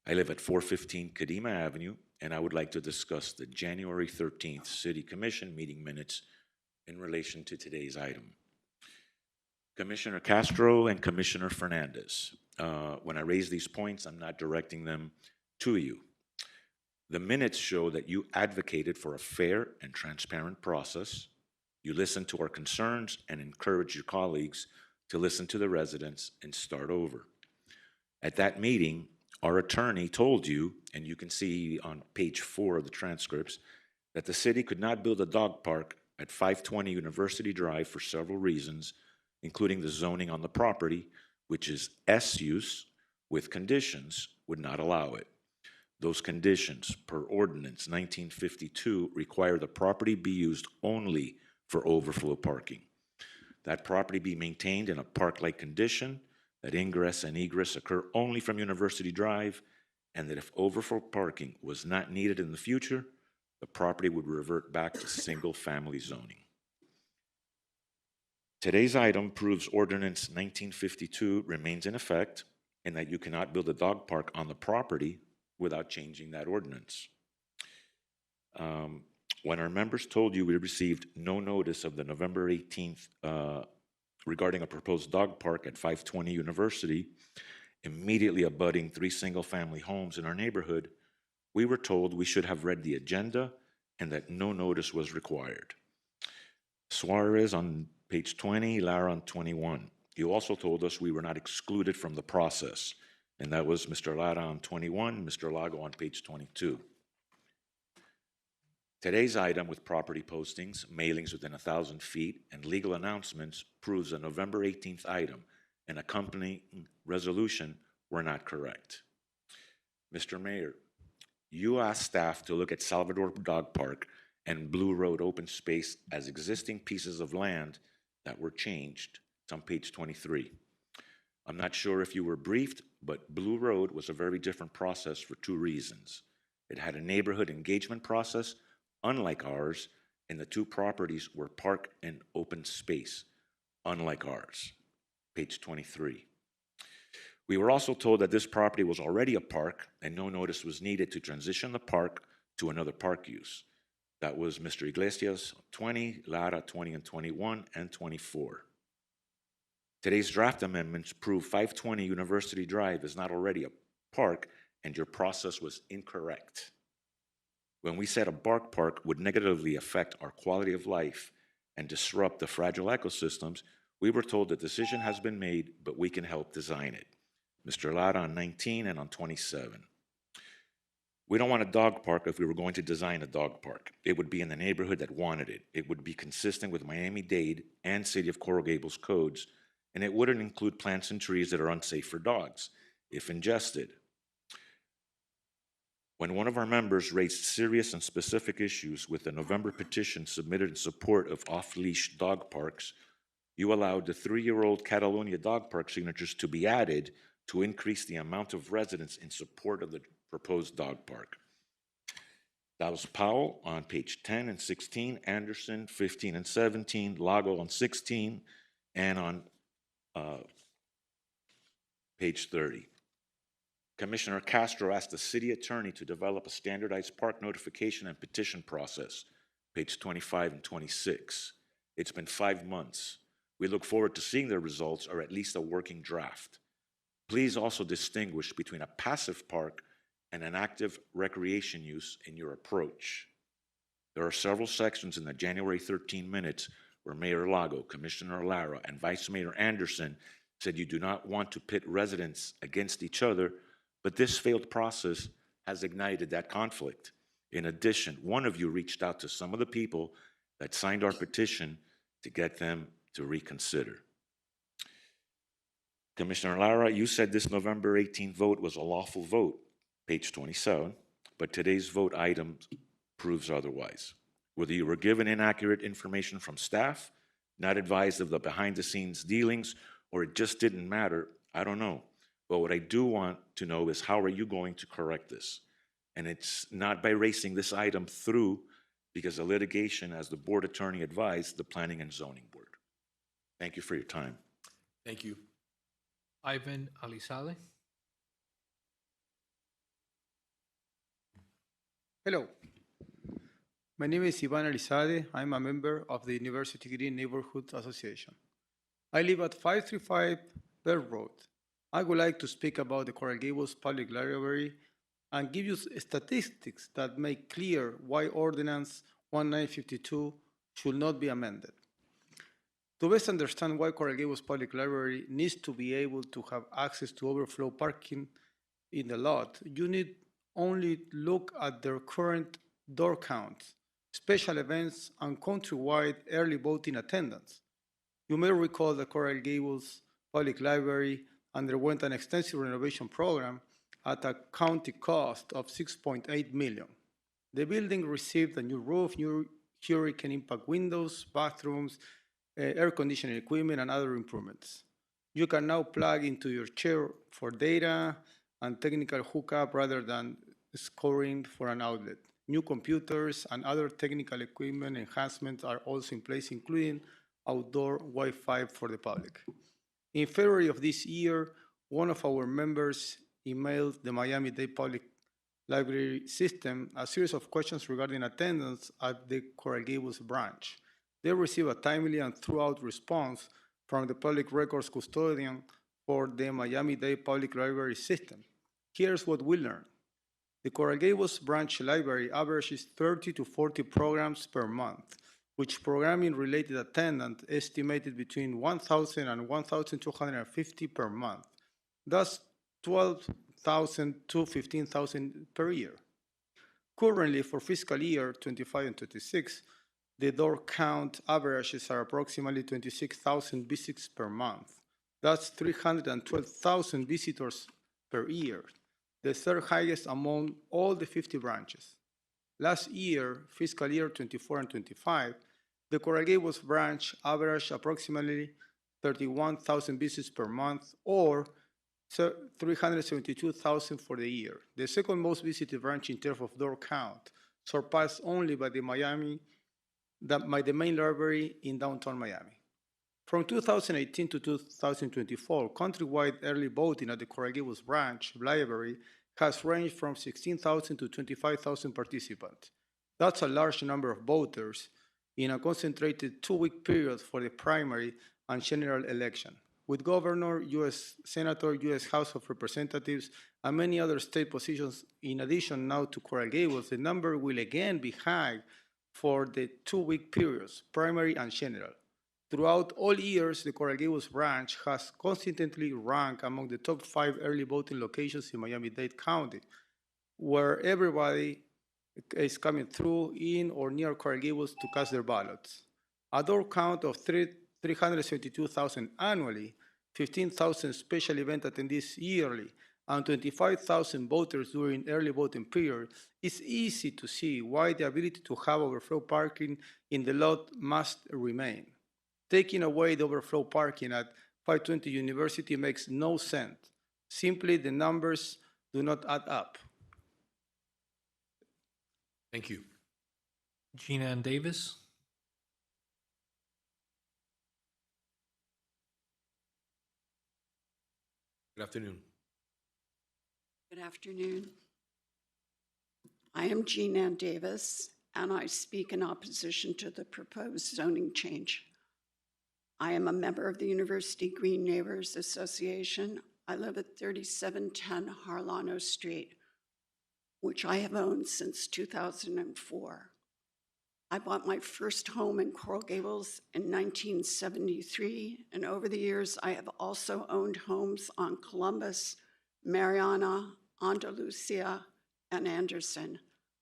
I live at 415 Kadima Avenue, and I would like to discuss the January 13th City Commission meeting minutes in relation to today's item. Commissioner Castro and Commissioner Fernandez, when I raise these points, I'm not directing them to you. The minutes show that you advocated for a fair and transparent process. You listened to our concerns and encouraged your colleagues to listen to the residents and start over. At that meeting, our attorney told you, and you can see on page 4 of the transcripts, that the city could not build a dog park at 520 University Drive for several reasons, including the zoning on the property, which is S use with conditions, would not allow it. Those conditions, per ordinance 1952, require the property be used only for overflow parking. That property be maintained in a park-like condition, that ingress and egress occur only from University Drive, and that if overflow parking was not needed in the future, the property would revert back to single-family zoning. Today's item proves Ordinance 1952 remains in effect and that you cannot build a dog park on the property without changing that ordinance. When our members told you we received no notice of the November 18th regarding a proposed dog park at 520 University, immediately abutting 3 single-family homes in our neighborhood, we were told we should have read the agenda and that no notice was required. Suarez on page 20, Lara on 21. You also told us we were not excluded from the process, and that was Mr. Lara on 21, Mr. Lago on page 22. Today's item with property postings, mailings within 1,000 feet, and legal announcements proves a November 18th item and accompanying resolution were not correct. Mr. Mayor, you asked staff to look at Salvador Dog Park and Blue Road open space as existing pieces of land that were changed. It's on page 23. I'm not sure if you were briefed, but Blue Road was a very different process for 2 reasons. It had a neighborhood engagement process unlike ours, and the two properties were park and open space, unlike ours. Page 23. We were also told that this property was already a park and no notice was needed to transition the park to another park use. That was Mr. Iglesias 20, Lara 20 and 21, and 24. Today's draft amendments prove 520 University Drive is not already a park and your process was incorrect. When we said a bark park would negatively affect our quality of life and disrupt the fragile ecosystems, we were told the decision has been made, but we can help design it. Mr. Lara on 19 and on 27. We don't want a dog park if we were going to design a dog park. It would be in the neighborhood that wanted it. It would be consistent with Miami-Dade and City of Coral Gables codes, and it wouldn't include plants and trees that are unsafe for dogs, if ingested. When one of our members raised serious and specific issues with a November petition submitted in support of off-leash dog parks, you allowed the 3-year-old Catalonia dog park signatures to be added to increase the amount of residents in support of the proposed dog park. That was Powell on page 10 and 16, Anderson 15 and 17, Lago on 16, and on page 30. Commissioner Castro asked the city attorney to develop a standardized park notification and petition process, page 25 and 26. It's been 5 months. We look forward to seeing the results or at least a working draft. Please also distinguish between a passive park and an active recreation use in your approach. There are several sections in the January 13 minutes where Mayor Lago, Commissioner Lara, and Vice Mayor Anderson said you do not want to pit residents against each other, but this failed process has ignited that conflict. In addition, one of you reached out to some of the people that signed our petition to get them to reconsider. Commissioner Lara, you said this November 18th vote was a lawful vote, page 27, but today's vote item proves otherwise. Whether you were given inaccurate information from staff, not advised of the behind-the-scenes dealings, or it just didn't matter, I don't know. But what I do want to know is how are you going to correct this? And it's not by racing this item through because of litigation, as the board attorney advised, the Planning and Zoning Board. Thank you for your time. Thank you. Ivan Alizade. Hello. My name is Ivan Alizade. I'm a member of the University Green Neighborhood Association. I live at 535 Bell Road. I would like to speak about the Coral Gables Public Library and give you statistics that make clear why Ordinance 1952 should not be amended. To best understand why Coral Gables Public Library needs to be able to have access to overflow parking in the lot, you need only look at their current door counts, special events, and countrywide early voting attendance. You may recall the Coral Gables Public Library underwent an extensive renovation program at a county cost of $6.8 million. The building received a new roof, new hurricane impact windows, bathrooms, air conditioning equipment, and other improvements. You can now plug into your chair for data and technical hookup rather than scoring for an outlet. New computers and other technical equipment enhancements are also in place, including outdoor Wi-Fi for the public. In February of this year, one of our members emailed the Miami-Dade Public Library System a series of questions regarding attendance at the Coral Gables branch. They received a timely and thorough response from the public records custodian for the Miami-Dade Public Library System. Here's what we learned. The Coral Gables branch library averages 30 to 40 programs per month, which programming-related attendance estimated between 1,000 and 1,250 per month. Thus, 12,000 to 15,000 per year. Currently, for fiscal year 25 and 26, the door count averages are approximately 26,000 visits per month. That's 312,000 visitors per year, the third highest among all the 50 branches. Last year, fiscal year 24 and 25, the Coral Gables branch averaged approximately 31,000 visits per month, or 372,000 for the year, the second most visited branch in terms of door count, surpassed only by the main library in downtown Miami. From 2018 to 2024, countrywide early voting at the Coral Gables branch library has ranged from 16,000 to 25,000 participants. That's a large number of voters in a concentrated two-week period for the primary and general election. With governor, U.S. Senator, U.S. House of Representatives, and many other state positions in addition now to Coral Gables, the number will again be high for the two-week periods, primary and general. Throughout all years, the Coral Gables branch has consistently ranked among the top 5 early voting locations in Miami-Dade County, where everybody is coming through in or near Coral Gables to cast their ballots. A door count of 372,000 annually, 15,000 special event attendees yearly, and 25,000 voters during early voting period, it's easy to see why the ability to have overflow parking in the lot must remain. Taking away the overflow parking at 520 University makes no sense. Simply, the numbers do not add up. Thank you. Gina Ann Davis. Good afternoon. Good afternoon. I am Jean Ann Davis, and I speak in opposition to the proposed zoning change. I am a member of the University Green Neighbors Association. I live at 3710 Harlano Street, which I have owned since 2004. I bought my first home in Coral Gables in 1973, and over the years I have also owned homes on Columbus, Mariana, Andalusia, and Anderson.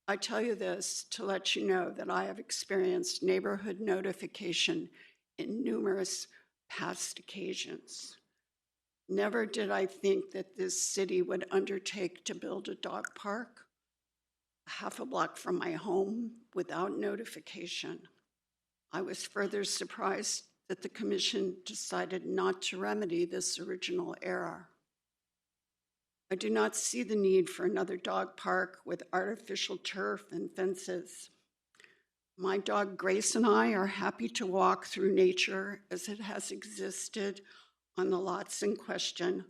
I tell you this to let you know that I have experienced neighborhood notification in numerous past occasions. Never did I think that this city would undertake to build a dog park half a block from my home without notification. I was further surprised that the commission decided not to remedy this original error. I do not see the need for another dog park with artificial turf and fences. My dog Grace and I are happy to walk through nature as it has existed on the lots in question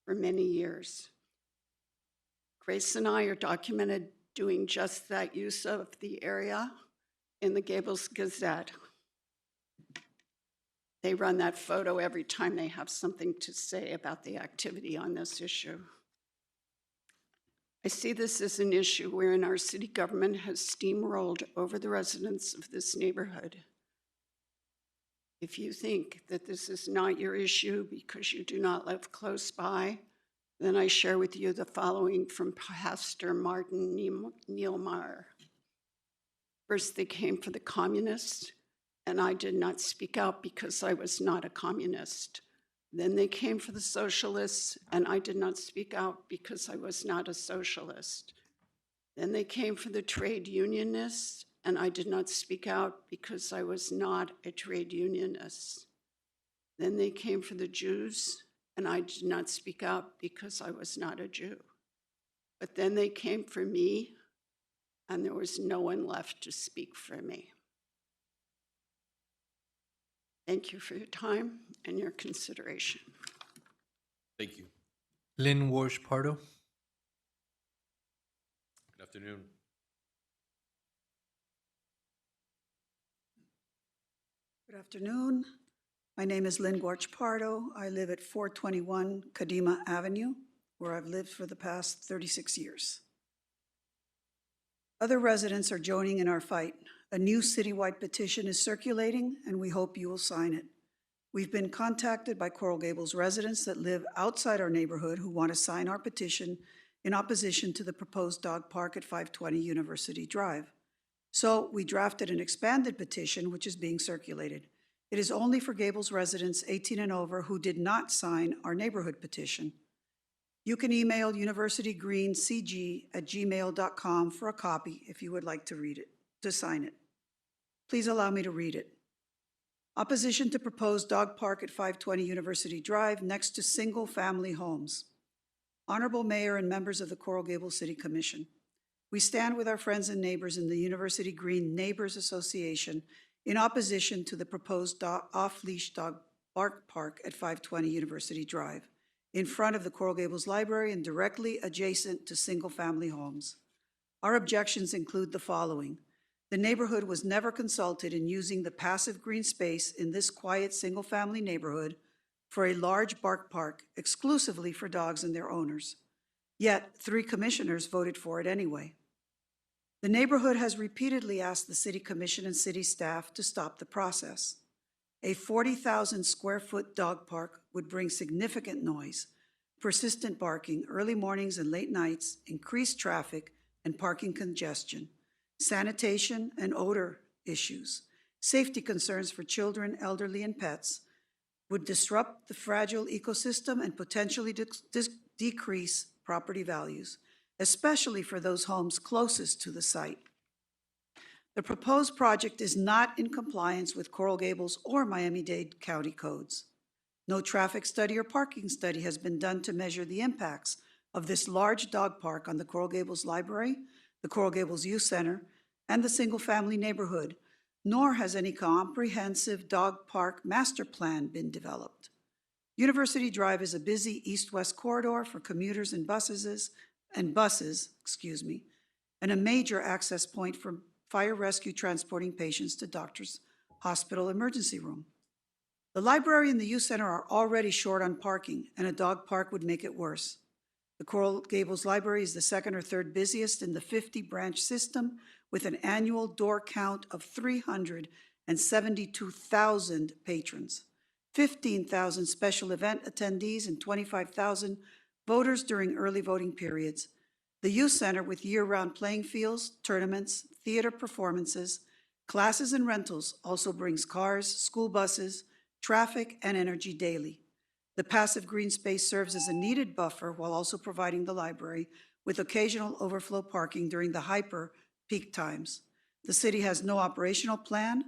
for many years. Grace and I are documented doing just that use of the area in the Gables Gazette. They run that photo every time they have something to say about the activity on this issue. I see this as an issue wherein our city government has steamrolled over the residents of this neighborhood. If you think that this is not your issue because you do not live close by, then I share with you the following from Pastor Martin Nielmeyer. First, they came for the communists, and I did not speak out because I was not a communist. Then they came for the socialists, and I did not speak out because I was not a socialist. Then they came for the trade unionists, and I did not speak out because I was not a trade unionist. Then they came for the Jews, and I did not speak out because I was not a Jew. But then they came for me, and there was no one left to speak for me. Thank you for your time and your consideration. Thank you. Lynn Walsh Pardo. Good afternoon. Good afternoon. My name is Lynn Gorch Pardo. I live at 421 Kadima Avenue, where I've lived for the past 36 years. Other residents are joining in our fight. A new citywide petition is circulating, and we hope you will sign it. We've been contacted by Coral Gables residents that live outside our neighborhood who want to sign our petition in opposition to the proposed dog park at 520 University Drive. So we drafted an expanded petition, which is being circulated. It is only for Gables residents 18 and over who did not sign our neighborhood petition. You can email universitygreencg@gmail.com for a copy if you would like to read it, to sign it. Please allow me to read it. Opposition to proposed dog park at 520 University Drive next to single-family homes. Honorable Mayor and members of the Coral Gables City Commission. We stand with our friends and neighbors in the University Green Neighbors Association in opposition to the proposed off-leash dog bark park at 520 University Drive, in front of the Coral Gables Library and directly adjacent to single-family homes. Our objections include the following. The neighborhood was never consulted in using the passive green space in this quiet single-family neighborhood for a large bark park exclusively for dogs and their owners. Yet, 3 commissioners voted for it anyway. The neighborhood has repeatedly asked the City Commission and city staff to stop the process. A 40,000 square foot dog park would bring significant noise, persistent barking, early mornings and late nights, increased traffic and parking congestion, sanitation and odor issues, safety concerns for children, elderly, and pets, would disrupt the fragile ecosystem and potentially decrease property values, especially for those homes closest to the site. The proposed project is not in compliance with Coral Gables or Miami-Dade County codes. No traffic study or parking study has been done to measure the impacts of this large dog park on the Coral Gables Library, the Coral Gables Youth Center, and the single-family neighborhood, nor has any comprehensive dog park master plan been developed. University Drive is a busy east-west corridor for commuters and buses, and a major access point for fire rescue transporting patients to doctors' hospital emergency room. The library and the youth center are already short on parking, and a dog park would make it worse. The Coral Gables Library is the 2nd or 3rd busiest in the 50-branch system, with an annual door count of 372,000 patrons, 15,000 special event attendees, and 25,000 voters during early voting periods. The youth center, with year-round playing fields, tournaments, theater performances, classes, and rentals, also brings cars, school buses, traffic, and energy daily. The passive green space serves as a needed buffer while also providing the library with occasional overflow parking during the hyper peak times. The city has no operational plan,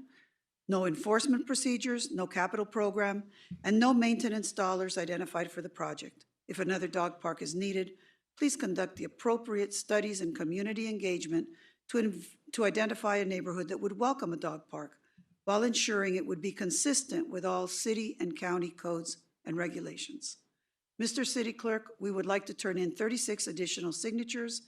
no enforcement procedures, no capital program, and no maintenance dollars identified for the project. If another dog park is needed, please conduct the appropriate studies and community engagement to identify a neighborhood that would welcome a dog park, while ensuring it would be consistent with all city and county codes and regulations. Mr. City Clerk, we would like to turn in 36 additional signatures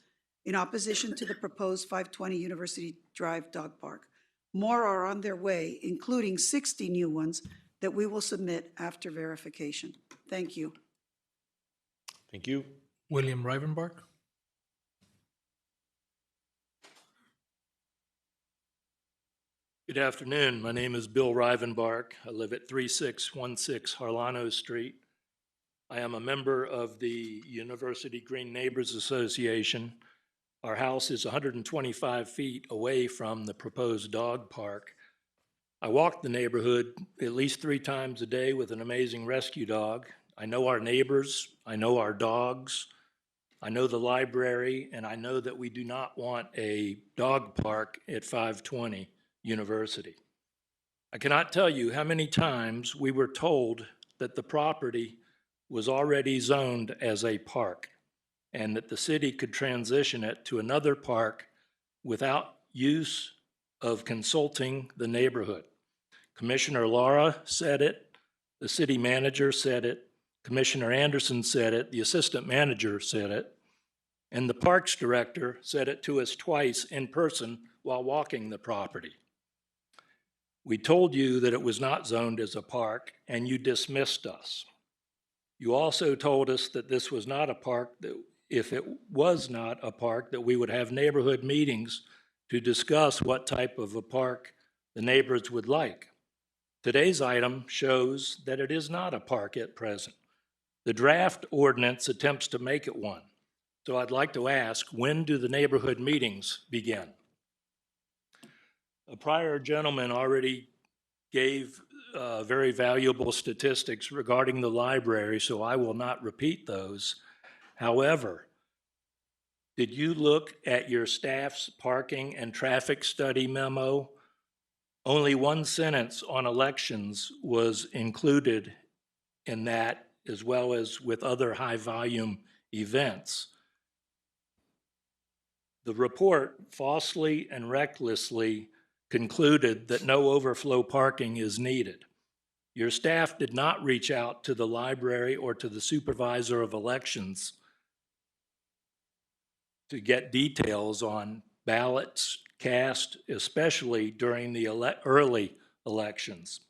in opposition to the proposed 520 University Drive Dog Park. More are on their way, including 60 new ones that we will submit after verification. Thank you. Thank you. William Rivenbark. Good afternoon. My name is Bill Rivenbark. I live at 3616 Harlano Street. I am a member of the University Green Neighbors Association. Our house is 125 feet away from the proposed dog park. I walk the neighborhood at least 3 times a day with an amazing rescue dog. I know our neighbors, I know our dogs, I know the library, and I know that we do not want a dog park at 520 University. I cannot tell you how many times we were told that the property was already zoned as a park and that the city could transition it to another park without use of consulting the neighborhood. Commissioner Lara said it, the city manager said it, Commissioner Anderson said it, the assistant manager said it, and the parks director said it to us twice in person while walking the property. We told you that it was not zoned as a park, and you dismissed us. You also told us that this was not a park, that if it was not a park, that we would have neighborhood meetings to discuss what type of a park the neighbors would like. Today's item shows that it is not a park at present. The draft ordinance attempts to make it one. So I'd like to ask, when do the neighborhood meetings begin? A prior gentleman already gave very valuable statistics regarding the library, so I will not repeat those. However, did you look at your staff's parking and traffic study memo? Only one sentence on elections was included in that, as well as with other high-volume events. The report falsely and recklessly concluded that no overflow parking is needed. Your staff did not reach out to the library or to the supervisor of elections to get details on ballots cast, especially during the early elections.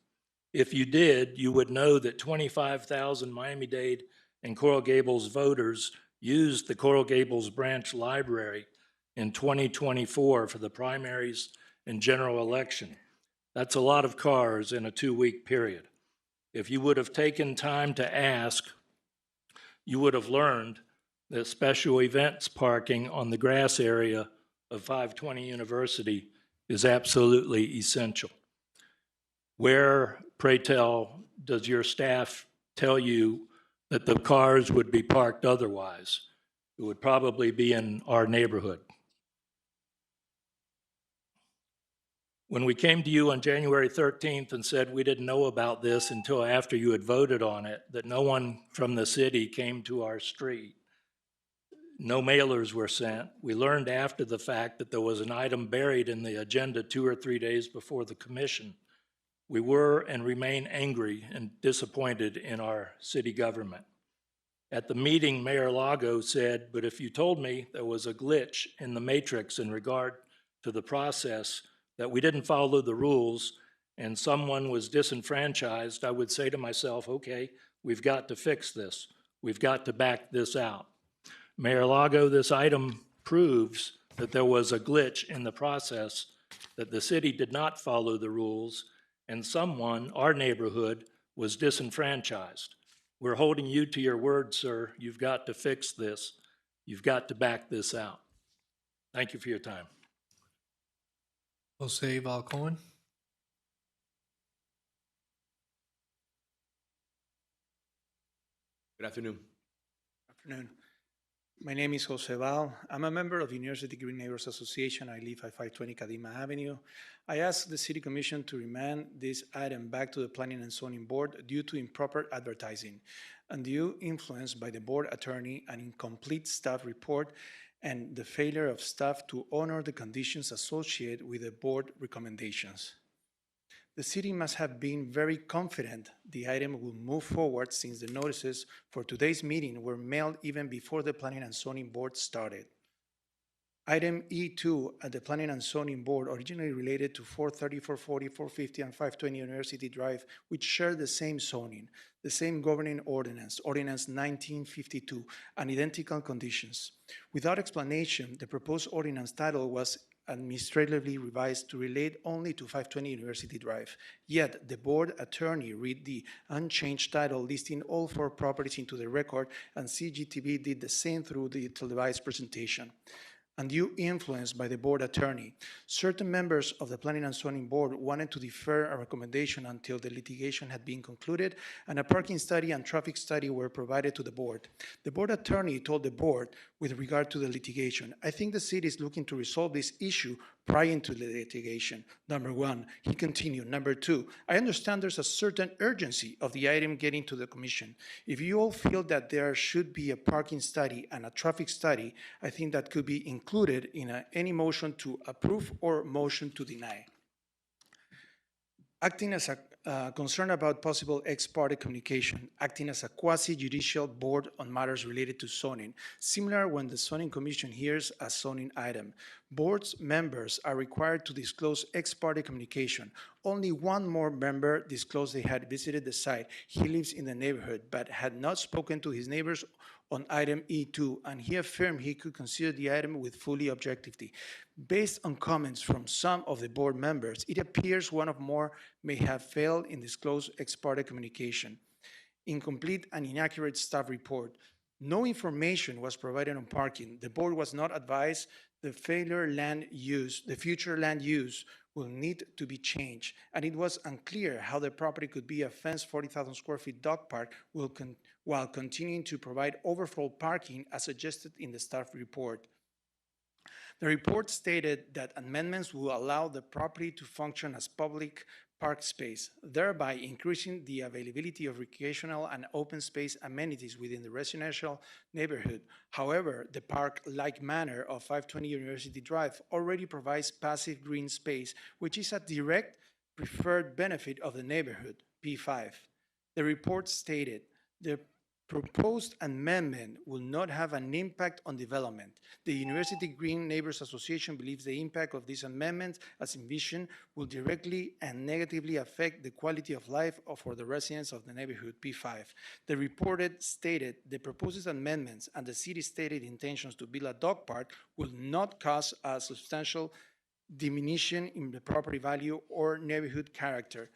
If you did, you would know that 25,000 Miami-Dade and Coral Gables voters used the Coral Gables branch library in 2024 for the primaries and general election. That's a lot of cars in a 2-week period. If you would have taken time to ask, you would have learned that special events parking on the grass area of 520 University is absolutely essential. Where, pray tell, does your staff tell you that the cars would be parked otherwise? It would probably be in our neighborhood. When we came to you on January 13th and said we didn't know about this until after you had voted on it, that no one from the city came to our street, no mailers were sent, we learned after the fact that there was an item buried in the agenda 2 or 3 days before the commission. We were and remain angry and disappointed in our city government. At the meeting, Mayor Lago said, "But if you told me there was a glitch in the matrix in regard to the process, that we didn't follow the rules and someone was disenfranchised, I would say to myself, okay, we've got to fix this. We've got to back this out." Mayor Lago, this item proves that there was a glitch in the process, that the city did not follow the rules, and someone, our neighborhood, was disenfranchised. We're holding you to your word, sir. You've got to fix this. You've got to back this out. Thank you for your time. Jose Valcoen. Good afternoon. Afternoon. My name is Jose Val. I'm a member of University Green Neighbors Association. I live at 520 Kadima Avenue. I asked the City Commission to remand this item back to the Planning and Zoning Board due to improper advertising, undue influence by the board attorney, an incomplete staff report, and the failure of staff to honor the conditions associated with the board recommendations. The city must have been very confident the item will move forward since the notices for today's meeting were mailed even before the Planning and Zoning Board started. Item E2 at the Planning and Zoning Board originally related to 430, 440, 450, and 520 University Drive, which share the same zoning, the same governing ordinance, Ordinance 1952, and identical conditions. Without explanation, the proposed ordinance title was administratively revised to relate only to 520 University Drive. Yet, the board attorney read the unchanged title listing all 4 properties into the record, and CGTV did the same through the televised presentation. Undue influence by the board attorney. Certain members of the Planning and Zoning Board wanted to defer a recommendation until the litigation had been concluded and a parking study and traffic study were provided to the board. The board attorney told the board with regard to the litigation, "I think the city is looking to resolve this issue prior to the litigation." Number 1, he continued. Number 2, "I understand there's a certain urgency of the item getting to the commission. If you all feel that there should be a parking study and a traffic study, I think that could be included in any motion to approve or motion to deny." Acting as a concern about possible ex parte communication, acting as a quasi-judicial board on matters related to zoning, similar when the zoning commission hears a zoning item. Board's members are required to disclose ex parte communication. Only one more member disclosed they had visited the site. He lives in the neighborhood, but had not spoken to his neighbors on item E2, and he affirmed he could consider the item with fully objectivity. Based on comments from some of the board members, it appears one or more may have failed in disclosed ex parte communication. Incomplete and inaccurate staff report. No information was provided on parking. The board was not advised the future land use will need to be changed, and it was unclear how the property could be a fenced 40,000 square feet dog park while continuing to provide overflow parking as suggested in the staff report. The report stated that amendments will allow the property to function as public park space, thereby increasing the availability of recreational and open space amenities within the residential neighborhood. However, the park-like manner of 520 University Drive already provides passive green space, which is a direct preferred benefit of the neighborhood, P5. The report stated, the proposed amendment will not have an impact on development. The University Green Neighbors Association believes the impact of this amendment, as envisioned, will directly and negatively affect the quality of life for the residents of the neighborhood, P5. The report stated the proposed amendments and the city's stated intentions to build a dog park will not cause a substantial diminution in the property value or neighborhood character.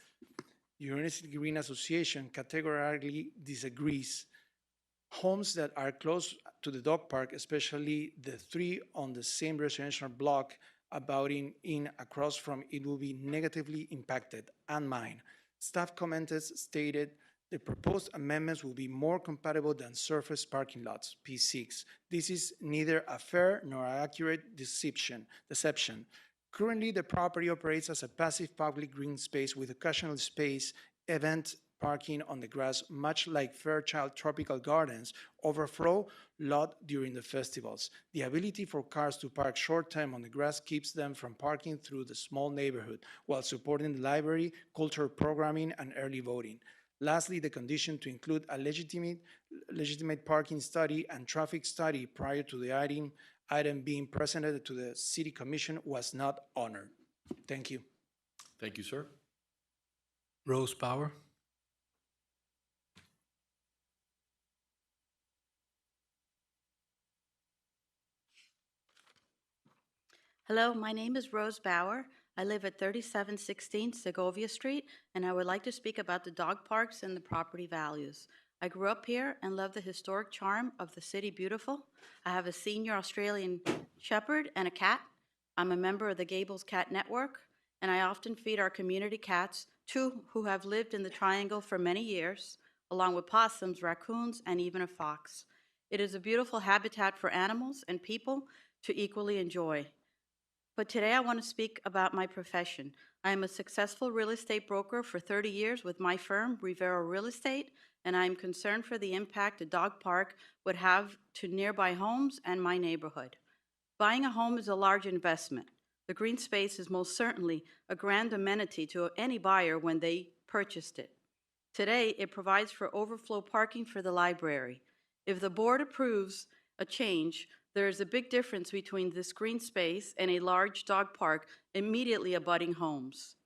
University Green Association categorically disagrees. Homes that are close to the dog park, especially the three on the same residential block abutting in across from it, will be negatively impacted, and mine. Staff commented stated the proposed amendments will be more compatible than surface parking lots, P6. This is neither a fair nor accurate deception. Currently, the property operates as a passive public green space with occasional space, event parking on the grass, much like Fairchild Tropical Gardens overflow lot during the festivals. The ability for cars to park short-term on the grass keeps them from parking through the small neighborhood while supporting the library, cultural programming, and early voting. Lastly, the condition to include a legitimate parking study and traffic study prior to the item being presented to the City Commission was not honored. Thank you. Thank you, sir. Rose Bauer. Hello, my name is Rose Bauer. I live at 3716 Segovia Street, and I would like to speak about the dog parks and the property values. I grew up here and love the historic charm of the city beautiful. I have a senior Australian Shepherd and a cat. I'm a member of the Gables Cat Network, and I often feed our community cats, two who have lived in the Triangle for many years, along with possums, raccoons, and even a fox. It is a beautiful habitat for animals and people to equally enjoy. But today I want to speak about my profession. I am a successful real estate broker for 30 years with my firm, Rivera Real Estate, and I am concerned for the impact a dog park would have to nearby homes and my neighborhood. Buying a home is a large investment. The green space is most certainly a grand amenity to any buyer when they purchased it. Today, it provides for overflow parking for the library. If the board approves a change, there is a big difference between this green space and a large dog park immediately abutting homes.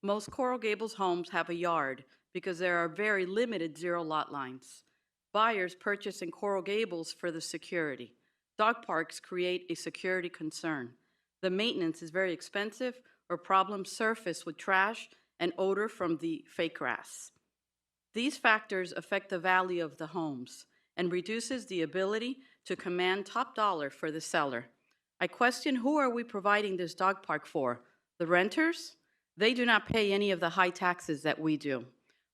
Most Coral Gables homes have a yard because there are very limited zero lot lines. Buyers purchase in Coral Gables for the security. Dog parks create a security concern. The maintenance is very expensive, or problems surface with trash and odor from the fake grass. These factors affect the value of the homes and reduces the ability to command top dollar for the seller. I question, who are we providing this dog park for? The renters? They do not pay any of the high taxes that we do.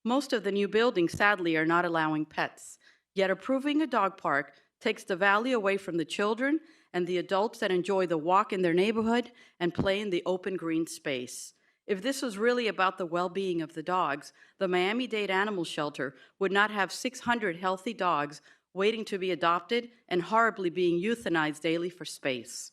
Most of the new buildings, sadly, are not allowing pets. Yet approving a dog park takes the value away from the children and the adults that enjoy the walk in their neighborhood and play in the open green space. If this was really about the well-being of the dogs, the Miami-Dade Animal Shelter would not have 600 healthy dogs waiting to be adopted and horribly being euthanized daily for space.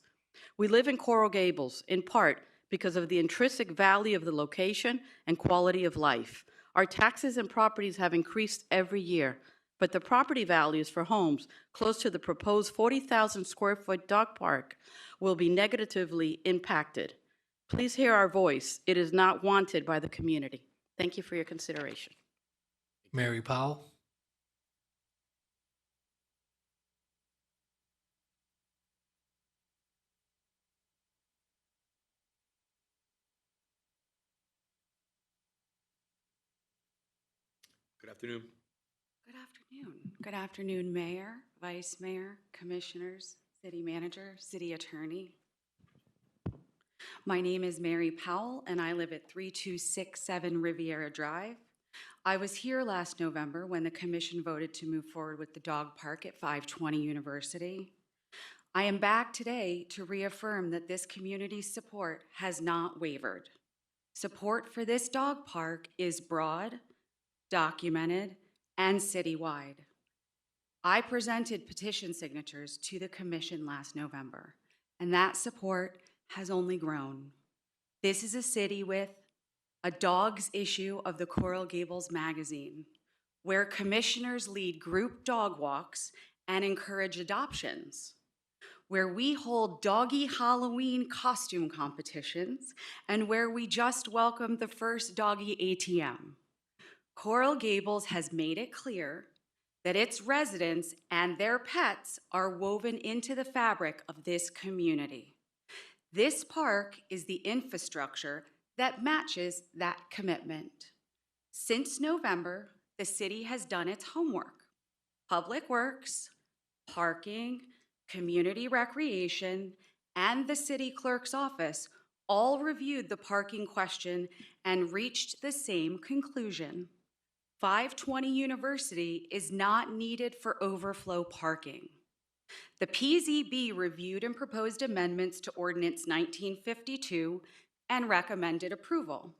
We live in Coral Gables, in part because of the intrinsic value of the location and quality of life. Our taxes and properties have increased every year, but the property values for homes close to the proposed 40,000 square foot dog park will be negatively impacted. Please hear our voice. It is not wanted by the community. Thank you for your consideration. Mary Powell. Good afternoon. Good afternoon. Good afternoon, Mayor, Vice Mayor, Commissioners, City Manager, City Attorney. My name is Mary Powell, and I live at 3267 Riviera Drive. I was here last November when the Commission voted to move forward with the dog park at 520 University. I am back today to reaffirm that this community's support has not wavered. Support for this dog park is broad, documented, and citywide. I presented petition signatures to the commission last November, and that support has only grown. This is a city with a dog's issue of the Coral Gables magazine, where commissioners lead group dog walks and encourage adoptions, where we hold doggy Halloween costume competitions, and where we just welcomed the first doggy ATM. Coral Gables has made it clear that its residents and their pets are woven into the fabric of this community. This park is the infrastructure that matches that commitment. Since November, the city has done its homework. Public Works, parking, community recreation, and the city clerk's office all reviewed the parking question and reached the same conclusion. 520 University is not needed for overflow parking. The PZB reviewed and proposed amendments to Ordinance 1952 and recommended approval.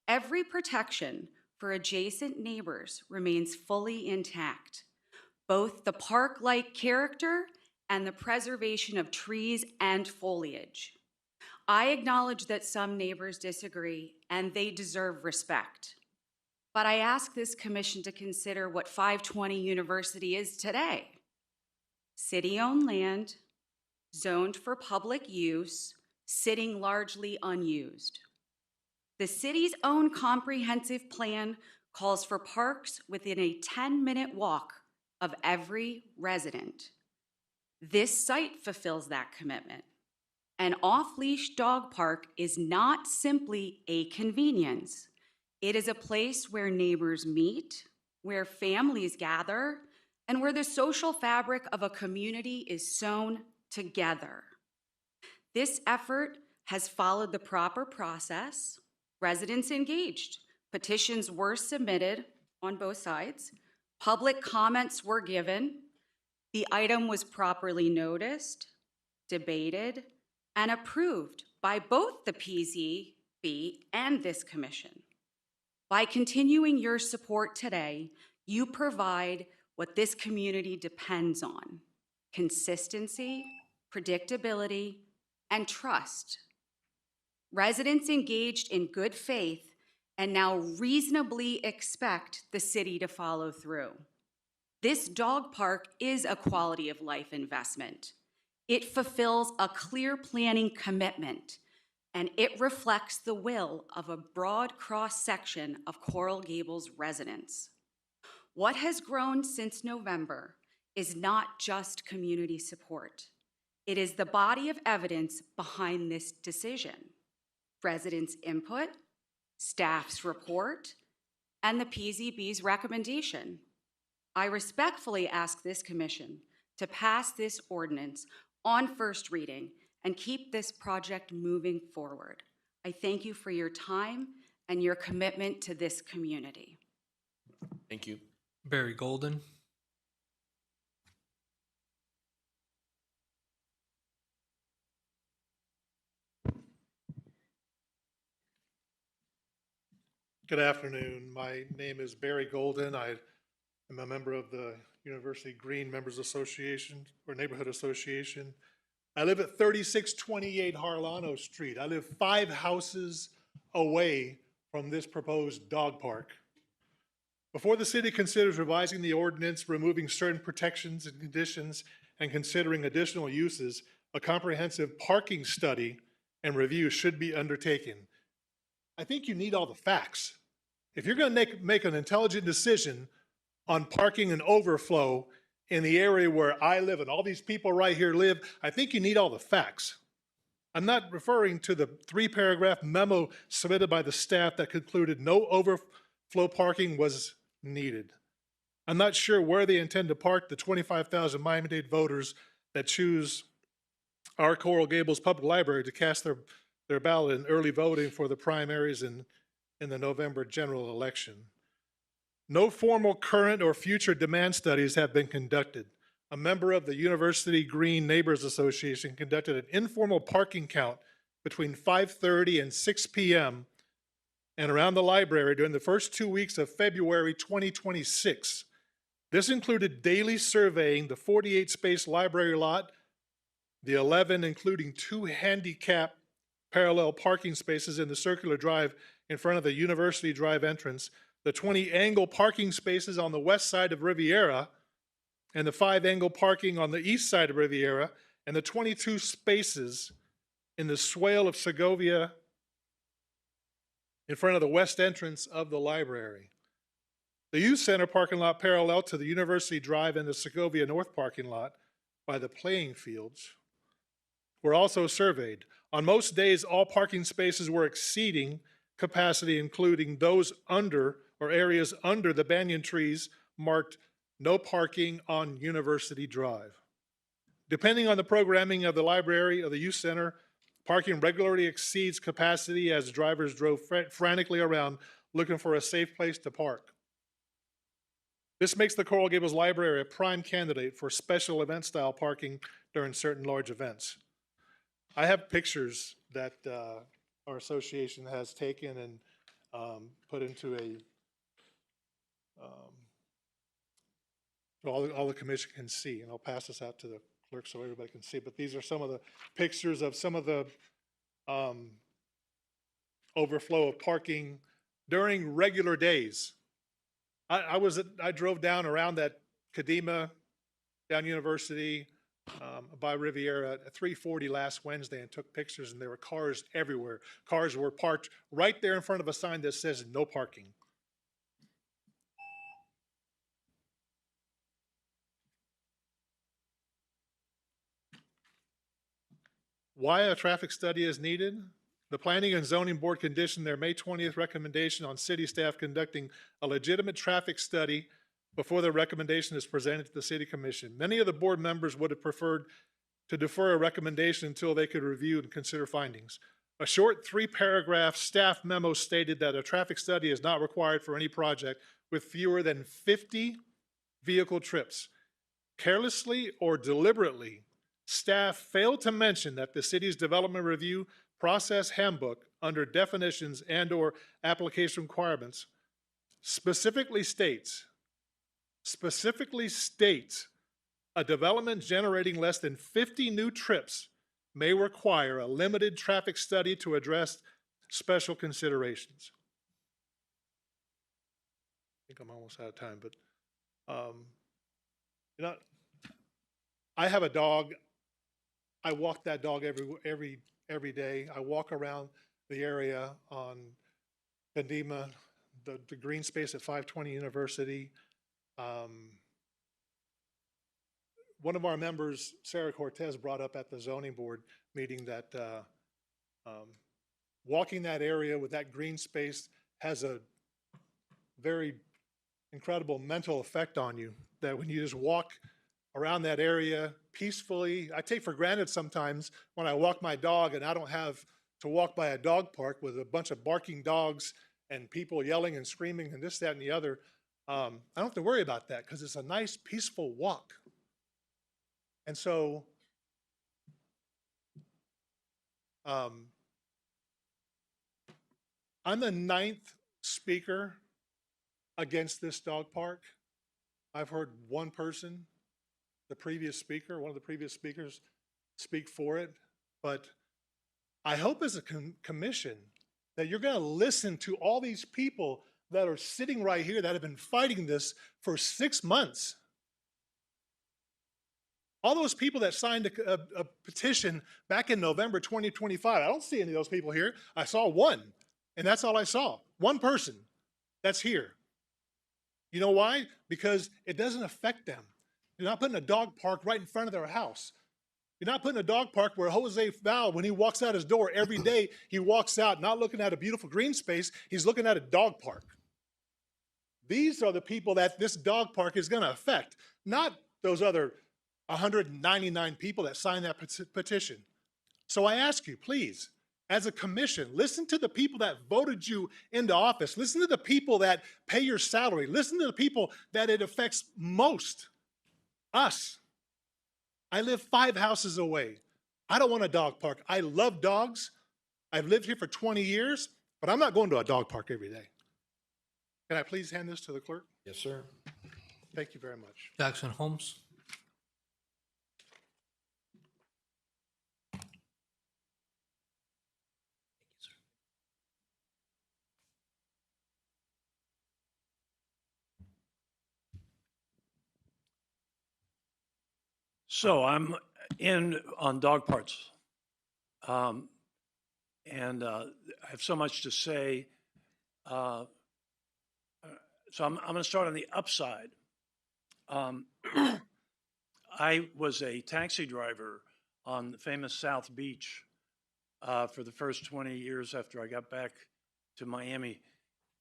Every protection for adjacent neighbors remains fully intact, both the park-like character and the preservation of trees and foliage. I acknowledge that some neighbors disagree, and they deserve respect. But I ask this commission to consider what 520 University is today. City-owned land, zoned for public use, sitting largely unused. The city's own comprehensive plan calls for parks within a 10-minute walk of every resident. This site fulfills that commitment. An off-leash dog park is not simply a convenience. It is a place where neighbors meet, where families gather, and where the social fabric of a community is sewn together. This effort has followed the proper process. Residents engaged. Petitions were submitted on both sides. Public comments were given. The item was properly noticed, debated, and approved by both the PZB and this commission. By continuing your support today, you provide what this community depends on: consistency, predictability, and trust. Residents engaged in good faith and now reasonably expect the city to follow through. This dog park is a quality of life investment. It fulfills a clear planning commitment, and it reflects the will of a broad cross-section of Coral Gables residents. What has grown since November is not just community support. It is the body of evidence behind this decision: residents' input, staff's report, and the PZB's recommendation. I respectfully ask this commission to pass this ordinance on first reading and keep this project moving forward. I thank you for your time and your commitment to this community. Thank you. Barry Golden. Good afternoon. My name is Barry Golden. I am a member of the University Green Members Association or Neighborhood Association. I live at 3628 Harlano Street. I live 5 houses away from this proposed dog park. Before the city considers revising the ordinance, removing certain protections and conditions, and considering additional uses, a comprehensive parking study and review should be undertaken. I think you need all the facts. If you're going to make an intelligent decision on parking and overflow in the area where I live and all these people right here live, I think you need all the facts. I'm not referring to the 3-paragraph memo submitted by the staff that concluded no overflow parking was needed. I'm not sure where they intend to park the 25,000 Miami-Dade voters that choose our Coral Gables Public Library to cast their ballot in early voting for the primaries in the November general election. No formal current or future demand studies have been conducted. A member of the University Green Neighbors Association conducted an informal parking count between 5:30 and 6 p.m. and around the library during the first 2 weeks of February 2026. This included daily surveying the 48-space library lot, the 11 including 2 handicap parallel parking spaces in the circular drive in front of the University Drive entrance, the 20 angle parking spaces on the west side of Riviera, and the 5 angle parking on the east side of Riviera, and the 22 spaces in the swale of Segovia in front of the west entrance of the library. The youth center parking lot parallel to the University Drive and the Segovia North parking lot by the playing fields were also surveyed. On most days, all parking spaces were exceeding capacity, including those under or areas under the banyan trees marked no parking on University Drive. Depending on the programming of the library or the youth center, parking regularly exceeds capacity as drivers drove frantically around looking for a safe place to park. This makes the Coral Gables Library a prime candidate for special event style parking during certain large events. I have pictures that our association has taken and put into a, all the commission can see, and I'll pass this out to the clerk so everybody can see, but these are some of the pictures of some of the overflow of parking during regular days. I drove down around that Kadima, down University, by Riviera at 3:40 last Wednesday and took pictures, and there were cars everywhere. Cars were parked right there in front of a sign that says no parking. Why a traffic study is needed? The Planning and Zoning Board conditioned their May 20th recommendation on city staff conducting a legitimate traffic study before the recommendation is presented to the City Commission. Many of the board members would have preferred to defer a recommendation until they could review and consider findings. A short 3-paragraph staff memo stated that a traffic study is not required for any project with fewer than 50 vehicle trips. Carelessly or deliberately, staff failed to mention that the city's development review process handbook under definitions and/or application requirements specifically states a development generating less than 50 new trips may require a limited traffic study to address special considerations. I think I'm almost out of time, but you know, I have a dog. I walk that dog every day. I walk around the area on Kadima, the green space at 520 University. One of our members, Sarah Cortez, brought up at the zoning board meeting that walking that area with that green space has a very incredible mental effect on you, that when you just walk around that area peacefully. I take for granted sometimes when I walk my dog and I don't have to walk by a dog park with a bunch of barking dogs and people yelling and screaming and this, that, and the other. I don't have to worry about that because it's a nice, peaceful walk. And so I'm the 9th speaker against this dog park. I've heard one person, one of the previous speakers, speak for it. But I hope as a commission that you're going to listen to all these people that are sitting right here that have been fighting this for 6 months. All those people that signed a petition back in November 2025, I don't see any of those people here. I saw one, and that's all I saw. One person that's here. You know why? Because it doesn't affect them. You're not putting a dog park right in front of their house. You're not putting a dog park where Jose Val, when he walks out his door every day, he walks out not looking at a beautiful green space, he's looking at a dog park. These are the people that this dog park is going to affect, not those other 199 people that signed that petition. So I ask you, please, as a commission, listen to the people that voted you into office. Listen to the people that pay your salary. Listen to the people that it affects most. Us. I live 5 houses away. I don't want a dog park. I love dogs. I've lived here for 20 years, but I'm not going to a dog park every day. Can I please hand this to the clerk? Yes, sir. Thank you very much. Jackson Holmes. So I'm in on dog parts. And I have so much to say. So I'm going to start on the upside. I was a taxi driver on the famous South Beach for the first 20 years after I got back to Miami.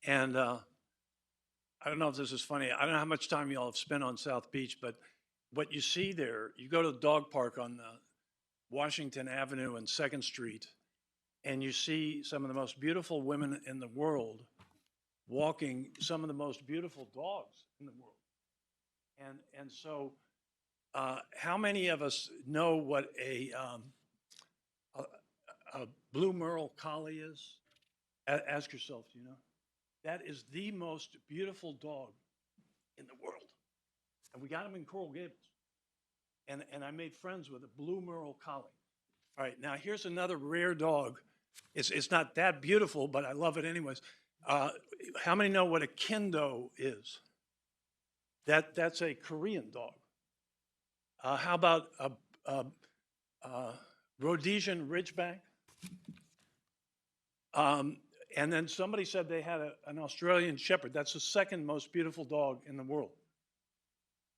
And I don't know if this is funny. I don't know how much time you all have spent on South Beach, but what you see there, you go to the dog park on Washington Avenue and 2nd Street, and you see some of the most beautiful women in the world walking some of the most beautiful dogs in the world. And so how many of us know what a blue merle collie is? Ask yourself, you know? That is the most beautiful dog in the world. And we got him in Coral Gables. And I made friends with a blue merle collie. All right, now here's another rare dog. It's not that beautiful, but I love it anyways. How many know what a Kendo is? That's a Korean dog. How about a Rhodesian Ridgeback? And then somebody said they had an Australian Shepherd. That's the second most beautiful dog in the world.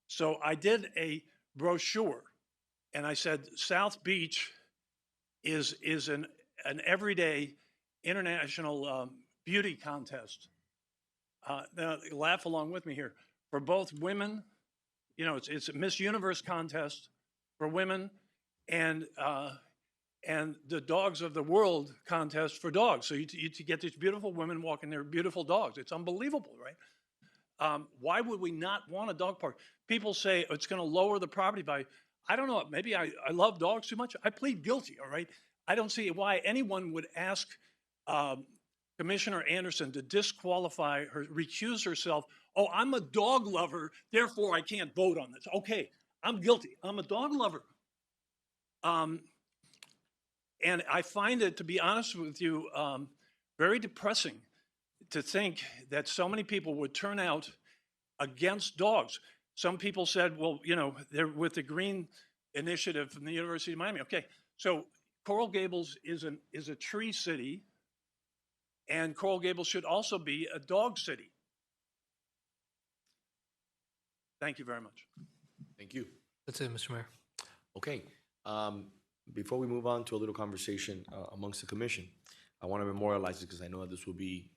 So I did a brochure, and I said South Beach is an everyday international beauty contest. Now, laugh along with me here. For both women, you know, it's a Miss Universe contest for women, and the Dogs of the World contest for dogs. So you get these beautiful women walking their beautiful dogs. It's unbelievable, right? Why would we not want a dog park? People say it's going to lower the property value. I don't know. Maybe I love dogs too much. I plead guilty, all right? I don't see why anyone would ask Commissioner Anderson to disqualify her, recuse herself. Oh, I'm a dog lover, therefore I can't vote on this. Okay, I'm guilty. I'm a dog lover. And I find it, to be honest with you, very depressing to think that so many people would turn out against dogs. Some people said, well, you know, they're with the Green Initiative from the University of Miami. Okay, so Coral Gables is a tree city, and Coral Gables should also be a dog city. Thank you very much. Thank you. That's it, Mr. Mayor. Okay. Before we move on to a little conversation amongst the commission, I want to memorialize it because I know that this will be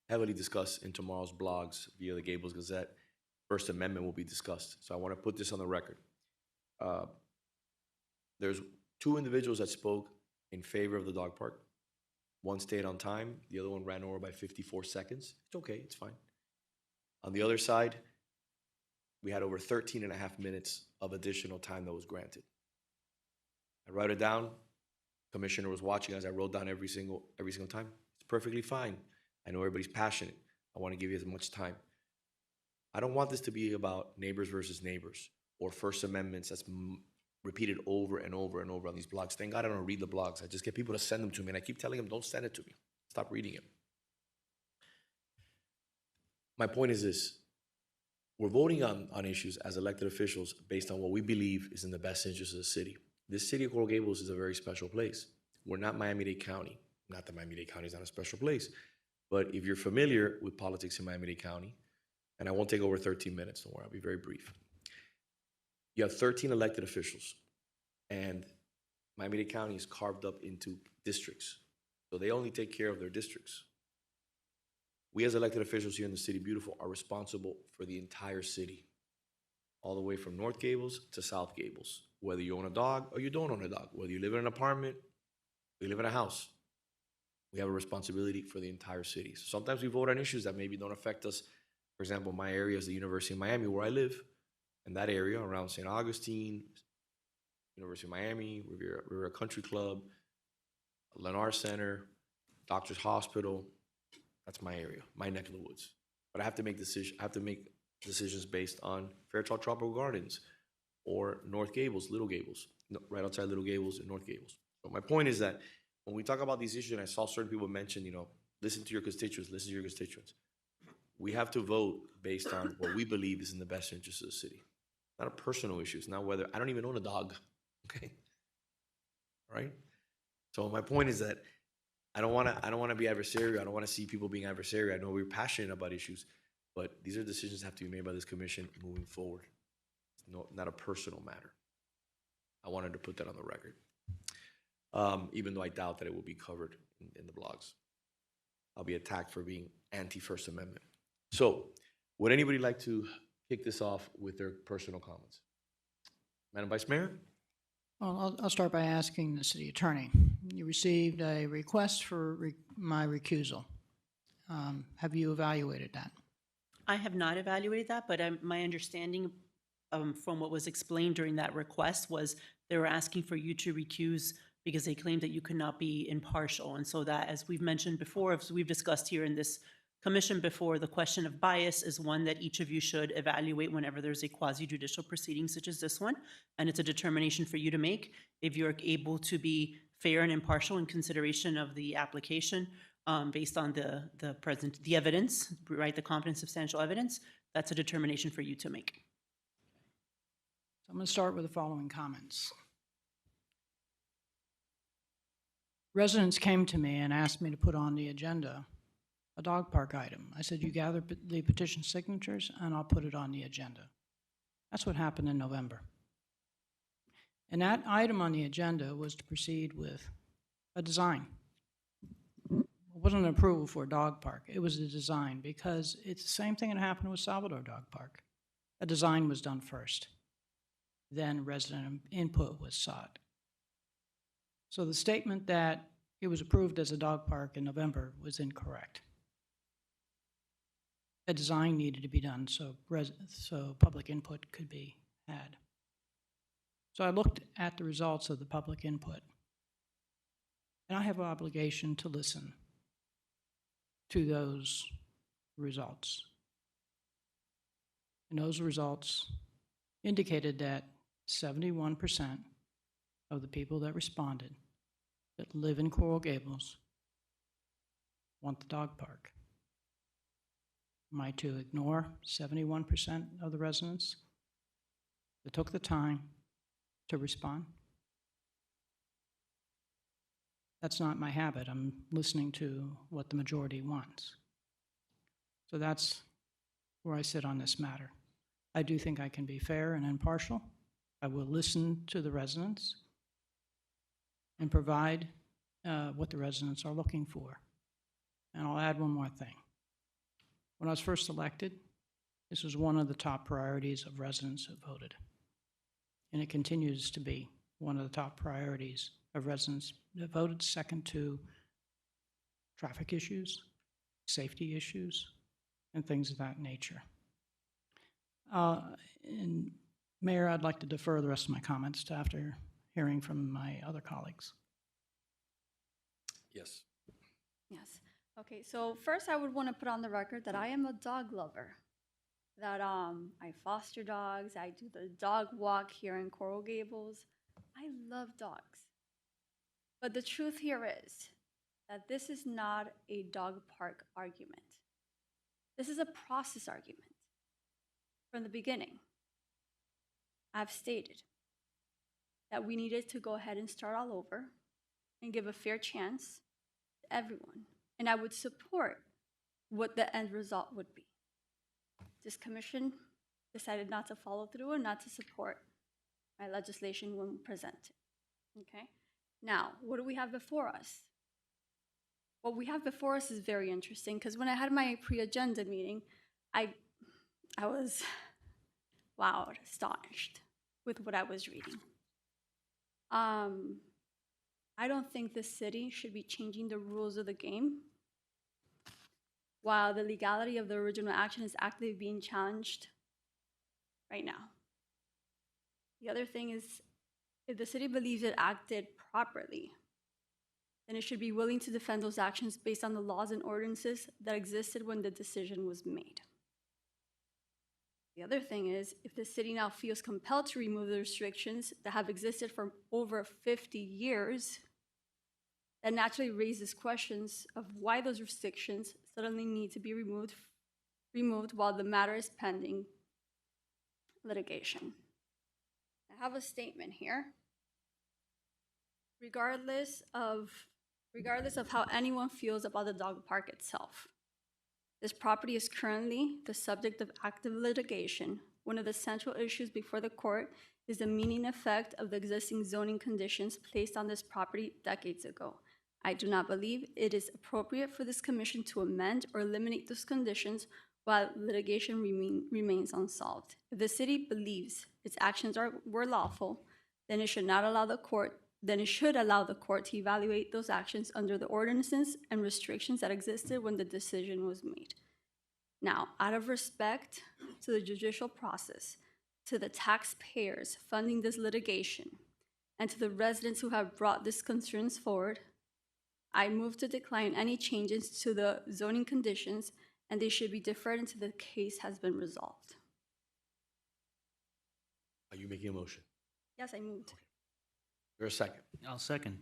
heavily discussed in tomorrow's blogs via the Gables Gazette. First Amendment will be discussed. So I want to put this on the record. There's two individuals that spoke in favor of the dog park. One stayed on time. The other one ran over by 54 seconds. It's okay. It's fine. On the other side, we had over 13 and a half minutes of additional time that was granted. I wrote it down. Commissioner was watching as I wrote down every single time. It's perfectly fine. I know everybody's passionate. I want to give you as much time. I don't want this to be about neighbors versus neighbors or First Amendments that's repeated over and over and over on these blogs. Thank God I don't read the blogs. I just get people to send them to me, and I keep telling them, don't send it to me. Stop reading it. My point is this. We're voting on issues as elected officials based on what we believe is in the best interest of the city. This city of Coral Gables is a very special place. We're not Miami-Dade County. Not that Miami-Dade County is not a special place, but if you're familiar with politics in Miami-Dade County, and I won't take over 13 minutes, don't worry, I'll be very brief. You have 13 elected officials, and Miami-Dade County is carved up into districts, so they only take care of their districts. We as elected officials here in the City Beautiful are responsible for the entire city, all the way from North Gables to South Gables, whether you own a dog or you don't own a dog, whether you live in an apartment or you live in a house. We have a responsibility for the entire city. So sometimes we vote on issues that maybe don't affect us. For example, my area is the University of Miami, where I live. In that area, around St. Augustine, University of Miami, Riviera Country Club, Lennar Center, Doctor's Hospital, that's my area, my neck of the woods. But I have to make decisions based on Fairchild Tropical Gardens or North Gables, Little Gables, right outside Little Gables and North Gables. So my point is that when we talk about these issues, and I saw certain people mention, listen to your constituents, listen to your constituents. We have to vote based on what we believe is in the best interest of the city. Not a personal issue. It's not whether I don't even own a dog. Okay. Right? So my point is that I don't want to be adversarial. I don't want to see people being adversarial. I know we're passionate about issues, but these are decisions that have to be made by this commission moving forward. It's not a personal matter. I wanted to put that on the record, even though I doubt that it will be covered in the blogs. I'll be attacked for being anti-First Amendment. So, would anybody like to kick this off with their personal comments? Madam Vice Mayor? Well, I'll start by asking the city attorney. You received a request for my recusal. Have you evaluated that? I have not evaluated that, but my understanding from what was explained during that request was they were asking for you to recuse because they claimed that you could not be impartial. And so that, as we've mentioned before, as we've discussed here in this commission before, the question of bias is one that each of you should evaluate whenever there's a quasi-judicial proceeding such as this one. And it's a determination for you to make if you're able to be fair and impartial in consideration of the application based on the evidence, right, the competent substantial evidence. That's a determination for you to make. So I'm going to start with the following comments. Residents came to me and asked me to put on the agenda a dog park item. I said, you gather the petition signatures and I'll put it on the agenda. That's what happened in November. And that item on the agenda was to proceed with a design. It wasn't an approval for a dog park. It was a design because it's the same thing that happened with Salzedo Dog Park. A design was done first. Then resident input was sought. So the statement that it was approved as a dog park in November was incorrect. A design needed to be done so public input could be had. So I looked at the results of the public input, and I have an obligation to listen to those results. And those results indicated that 71% of the people that responded that live in Coral Gables want the dog park. Am I to ignore 71% of the residents that took the time to respond? That's not my habit. I'm listening to what the majority wants. So that's where I sit on this matter. I do think I can be fair and impartial. I will listen to the residents and provide what the residents are looking for. And I'll add one more thing. When I was first elected, this was one of the top priorities of residents who voted. And it continues to be one of the top priorities of residents that voted, second to traffic issues, safety issues, and things of that nature. And Mayor, I'd like to defer the rest of my comments to after hearing from my other colleagues. Yes. Yes. Okay, so first I would want to put on the record that I am a dog lover. That I foster dogs, I do the dog walk here in Coral Gables. I love dogs. But the truth here is that this is not a dog park argument. This is a process argument. From the beginning, I've stated that we needed to go ahead and start all over and give a fair chance to everyone. And I would support what the end result would be. This commission decided not to follow through and not to support my legislation when presented. Okay? Now, what do we have before us? What we have before us is very interesting because when I had my pre-agenda meeting, I was, wow, astonished with what I was reading. I don't think this city should be changing the rules of the game while the legality of the original action is actively being challenged right now. The other thing is, if the city believes it acted properly, then it should be willing to defend those actions based on the laws and ordinances that existed when the decision was made. The other thing is, if the city now feels compelled to remove the restrictions that have existed for over 50 years, that naturally raises questions of why those restrictions suddenly need to be removed while the matter is pending litigation. I have a statement here. Regardless of how anyone feels about the dog park itself, this property is currently the subject of active litigation. One of the central issues before the court is the meaning effect of the existing zoning conditions placed on this property decades ago. I do not believe it is appropriate for this commission to amend or eliminate those conditions while litigation remains unsolved. If the city believes its actions were lawful, then it should allow the court to evaluate those actions under the ordinances and restrictions that existed when the decision was made. Now, out of respect to the judicial process, to the taxpayers funding this litigation, and to the residents who have brought these concerns forward, I move to decline any changes to the zoning conditions, and they should be deferred until the case has been resolved. Are you making a motion? Yes, I moved. There's a second. I'll second.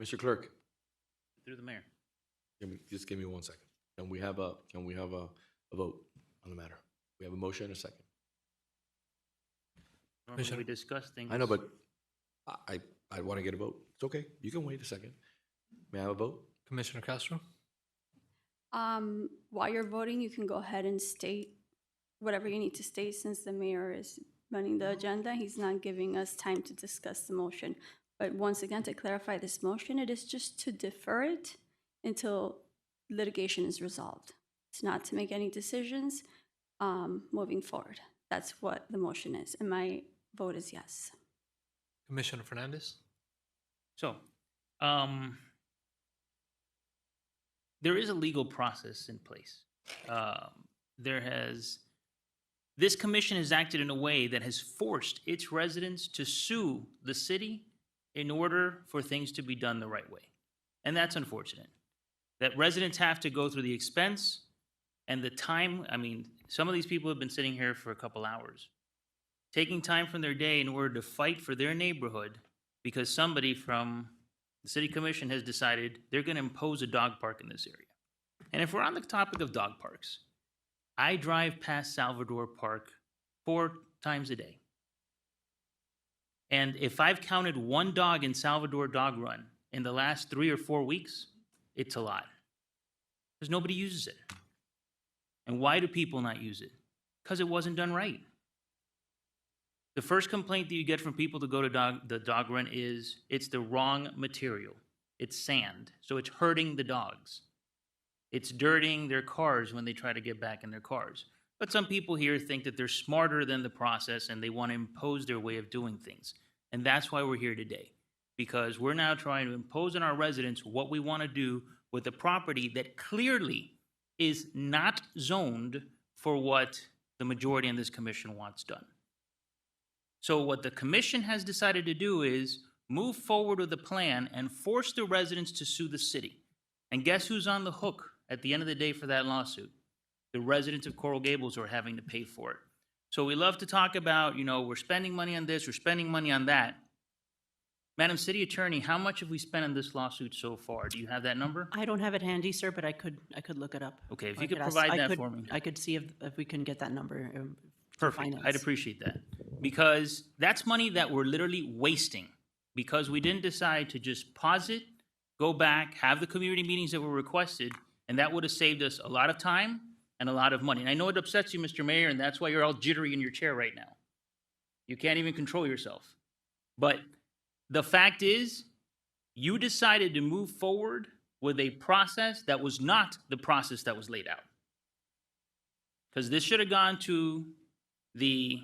Mr. Clerk, Through the mayor. just give me 1 second. Can we have a vote on the matter? We have a motion and a second. Normally we discuss things. I know, but I want to get a vote. It's okay. You can wait a second. May I have a vote? Commissioner Castro? While you're voting, you can go ahead and state whatever you need to state, since the mayor is running the agenda. He's not giving us time to discuss the motion. But once again, to clarify this motion, it is just to defer it until litigation is resolved. It's not to make any decisions moving forward. That's what the motion is, and my vote is yes. Commissioner Fernandez? So, there is a legal process in place. This commission has acted in a way that has forced its residents to sue the city in order for things to be done the right way. And that's unfortunate. That residents have to go through the expense and the time. I mean, some of these people have been sitting here for a couple hours, taking time from their day in order to fight for their neighborhood because somebody from the city commission has decided they're going to impose a dog park in this area. And if we're on the topic of dog parks, I drive past Salvador Park 4 times a day. And if I've counted one dog in Salvador Dog Run in the last 3 or 4 weeks, it's a lot. Because nobody uses it. And why do people not use it? Because it wasn't done right. The first complaint that you get from people to go to the dog run is it's the wrong material. It's sand, so it's hurting the dogs. It's dirtying their cars when they try to get back in their cars. But some people here think that they're smarter than the process and they want to impose their way of doing things. And that's why we're here today. Because we're now trying to impose on our residents what we want to do with a property that clearly is not zoned for what the majority in this commission wants done. So what the commission has decided to do is move forward with a plan and force the residents to sue the city. And guess who's on the hook at the end of the day for that lawsuit? The residents of Coral Gables are having to pay for it. So we love to talk about, we're spending money on this, we're spending money on that. Madam City Attorney, how much have we spent on this lawsuit so far? Do you have that number? I don't have it handy, sir, but I could look it up. Okay, if Or you I could ask- provide I that could- for me. I could see if we can get that number. Perfect. finance. I'd appreciate that. Because that's money that we're literally wasting because we didn't decide to just pause it, go back, have the community meetings that were requested, and that would have saved us a lot of time and a lot of money. And I know it upsets you, Mr. Mayor, and that's why you're all jittery in your chair right now. You can't even control yourself. But the fact is, you decided to move forward with a process that was not the process that was laid out. Because this should have gone to the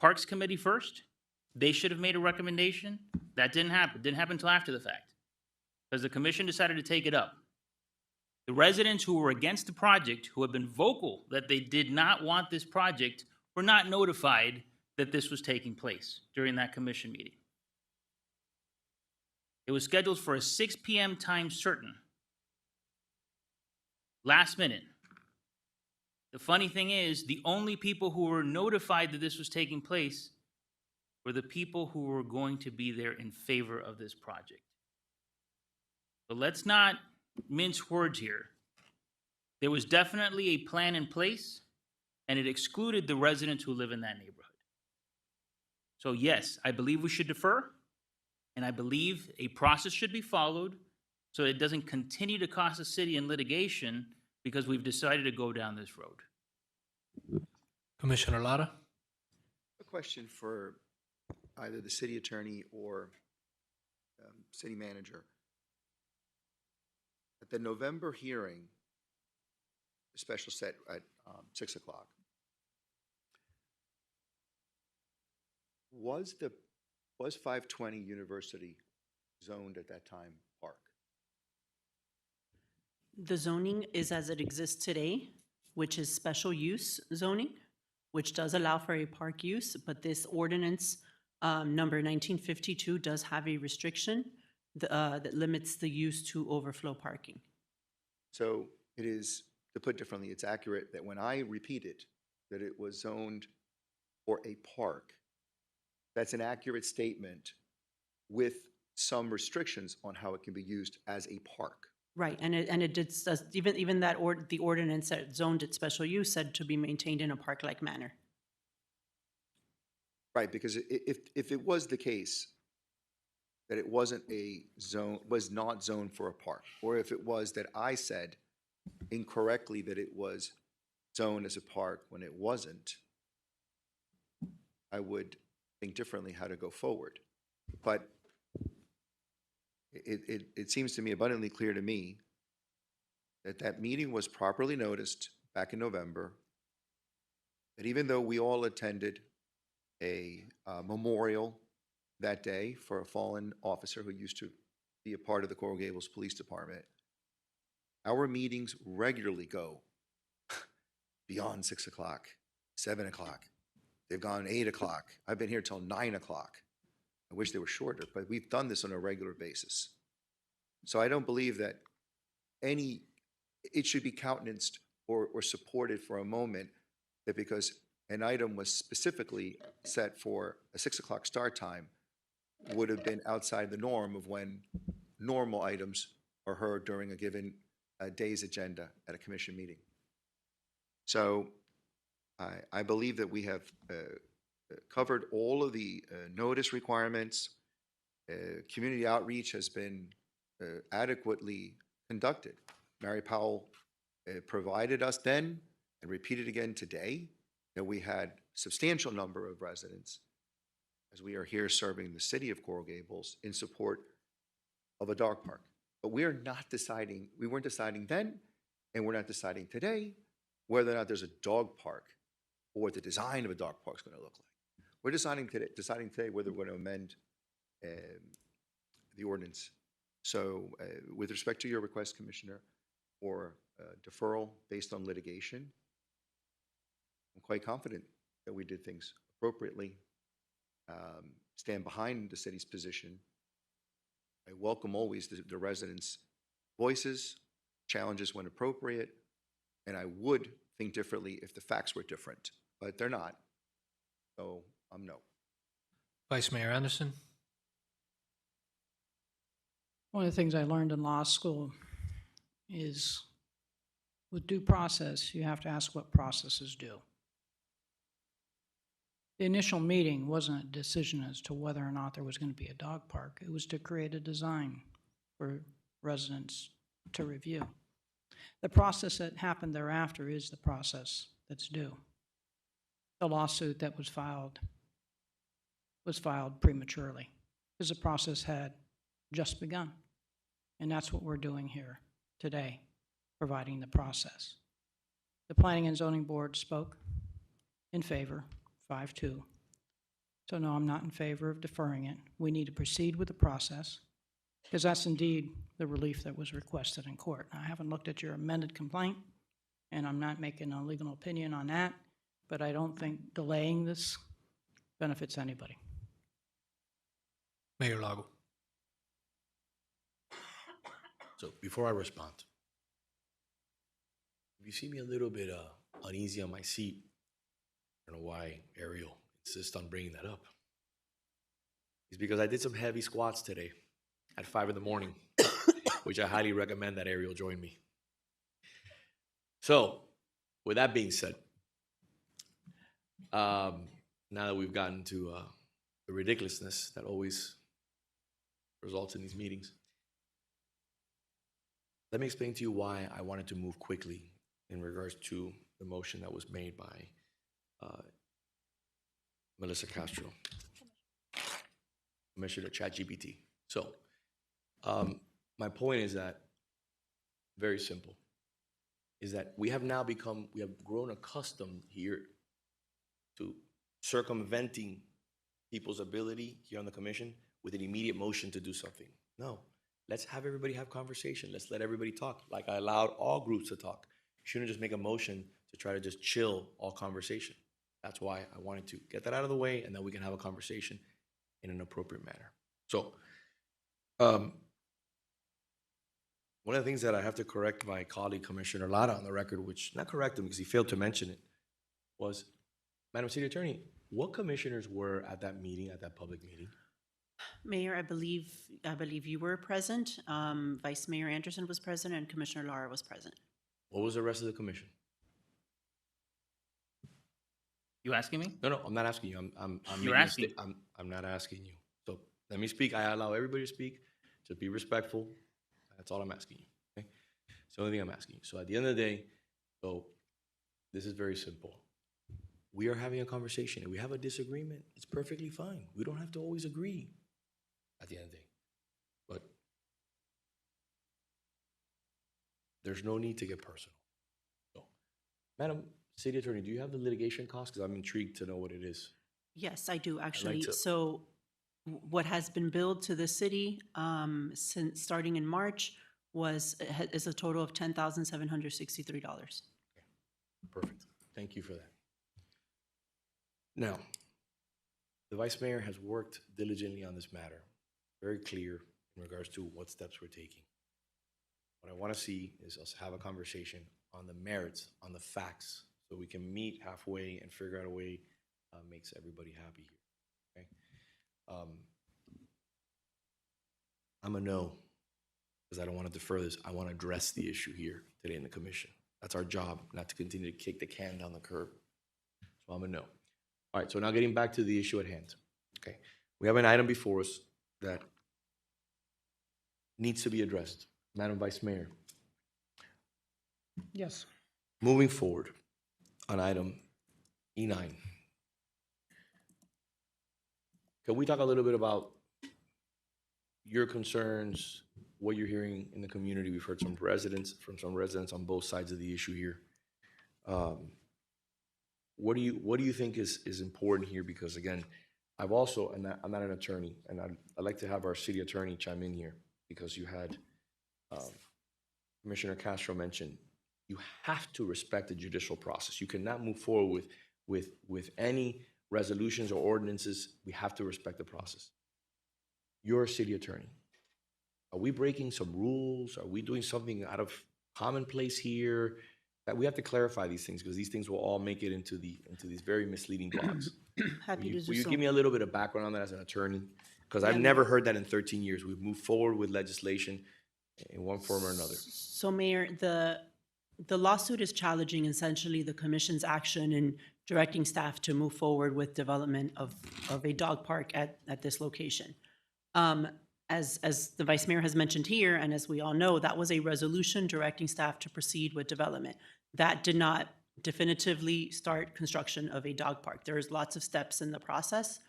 Parks Committee first. They should have made a recommendation. That didn't happen. It didn't happen until after the fact. Because the commission decided to take it up. The residents who were against the project, who have been vocal that they did not want this project, were not notified that this was taking place during that commission meeting. It was scheduled for a 6 p.m. time certain. Last minute. The funny thing is, the only people who were notified that this was taking place were the people who were going to be there in favor of this project. But let's not mince words here. There was definitely a plan in place, and it excluded the residents who live in that neighborhood. So yes, I believe we should defer, and I believe a process should be followed so it doesn't continue to cost the city in litigation because we've decided to go down this road. Commissioner Lara? A question for either the city attorney or city manager. At the November hearing, the special set at 6 o'clock, was 520 University zoned at that time park? The zoning is as it exists today, which is special use zoning, which does allow for a park use, but this ordinance, number 1952, does have a restriction that limits the use to overflow parking. So it is, to put differently, it's accurate that when I repeated that it was zoned for a park, that's an accurate statement with some restrictions on how it can be used as a park. Right, and it did, even that, the ordinance that zoned it special use said to be maintained in a park-like manner. Right, because if it was the case that it wasn't a zone, was not zoned for a park, or if it was that I said incorrectly that it was zoned as a park when it wasn't, I would think differently how to go forward. But it seems to me abundantly clear to me that that meeting was properly noticed back in November, that even though we all attended a memorial that day for a fallen officer who used to be a part of the Coral Gables Police Department, our meetings regularly go beyond 6 o'clock, 7 o'clock. They've gone 8 o'clock. I've been here till 9 o'clock. I wish they were shorter, but we've done this on a regular basis. So I don't believe that it should be countenanced or supported for a moment that because an item was specifically set for a 6 o'clock start time would have been outside the norm of when normal items are heard during a given day's agenda at a commission meeting. So I believe that we have covered all of the notice requirements. Community outreach has been adequately conducted. Mary Powell provided us then and repeated again today that we had substantial number of residents as we are here serving the city of Coral Gables in support of a dog park. But we weren't deciding then, and we're not deciding today whether or not there's a dog park or what the design of a dog park is going to look like. We're deciding today whether we're going to amend the ordinance. So with respect to your request, Commissioner, for deferral based on litigation, I'm quite confident that we did things appropriately, stand behind the city's position. I welcome always the residents' voices, challenges when appropriate, and I would think differently if the facts were different, but they're not. So I'm no. Vice Mayor Anderson? One of the things I learned in law school is with due process, you have to ask what process is due. The initial meeting wasn't a decision as to whether or not there was going to be a dog park. It was to create a design for residents to review. The process that happened thereafter is the process that's due. The lawsuit that was filed prematurely because the process had just begun. And that's what we're doing here today, providing the process. The Planning and Zoning Board spoke in favor, 5-2. So no, I'm not in favor of deferring it. We need to proceed with the process because that's indeed the relief that was requested in court. I haven't looked at your amended complaint and I'm not making a legal opinion on that, but I don't think delaying this benefits anybody. Mayor Lago? So before I respond, if you see me a little bit uneasy on my seat, I don't know why Ariel insists on bringing that up. It's because I did some heavy squats today at 5 in the morning, which I highly recommend that Ariel join me. So, with that being said, now that we've gotten to the ridiculousness that always results in these meetings, let me explain to you why I wanted to move quickly in regards to the motion that was made by Melissa Castro, Commissioner ChatGPT. So, my point is that, very simple, is that we have grown accustomed here to circumventing people's ability here on the commission with an immediate motion to do something. No, let's have everybody have conversation. Let's let everybody talk. Like I allowed all groups to talk. You shouldn't just make a motion to try to just chill all conversation. That's why I wanted to get that out of the way, and then we can have a conversation in an appropriate manner. So, one of the things that I have to correct my colleague, Commissioner Lara, on the record, which, not correct him because he failed to mention it, was, Madam City Attorney, what commissioners were at that meeting, at that public meeting? Mayor, I believe you were present. Vice Mayor Anderson was present, and Commissioner Lara was present. What was the rest of the commission? You asking me? No, I'm not asking you. I'm You're making a asking. I'm not asking you. So let me speak. I allow everybody to speak. Just be respectful. That's all I'm asking you. Okay? It's the only thing I'm asking you. So at the end of the day, so this is very simple. We are having a conversation. If we have a disagreement, it's perfectly fine. We don't have to always agree at the end of the day. But there's no need to get personal. So, Madam City Attorney, do you have the litigation costs? Because I'm intrigued to know what it is. Yes, I do actually. to- So what has been billed to the city since starting in March is a total of $10,763. Perfect. Thank you for that. Now, the Vice Mayor has worked diligently on this matter, very clear in regards to what steps we're taking. What I want to see is us have a conversation on the merits, on the facts, so we can meet halfway and figure out a way makes everybody happy here. Okay. I'm a no, because I don't want to defer this. I want to address the issue here today in the commission. That's our job, not to continue to kick the can down the curb. So I'm a no. All right, so now getting back to the issue at hand. Okay, we have an item before us that needs to be addressed. Madam Vice Mayor, Yes. moving forward on item E9, can we talk a little bit about your concerns, what you're hearing in the community? We've heard from some residents on both sides of the issue here. What do you think is important here? Because again, I've also, and I'm not an attorney, and I'd like to have our city attorney chime in here, because you had Commissioner Castro mention you have to respect the judicial process. You cannot move forward with any resolutions or ordinances. We have to respect the process. You're a city attorney. Are we breaking some rules? Are we doing something out of commonplace here? That we have to clarify these things, because these things will all make it into these very misleading blogs. Happy to do Will you so. give me a little bit of background on that as an attorney? Because I've never heard that in 13 years. We've moved forward with legislation in one form or another. So Mayor, the lawsuit is challenging essentially the commission's action in directing staff to move forward with development of a dog park at this location. As the Vice Mayor has mentioned here, and as we all know, that was a resolution directing staff to proceed with development. That did not definitively start construction of a dog park. There's lots of steps in the process,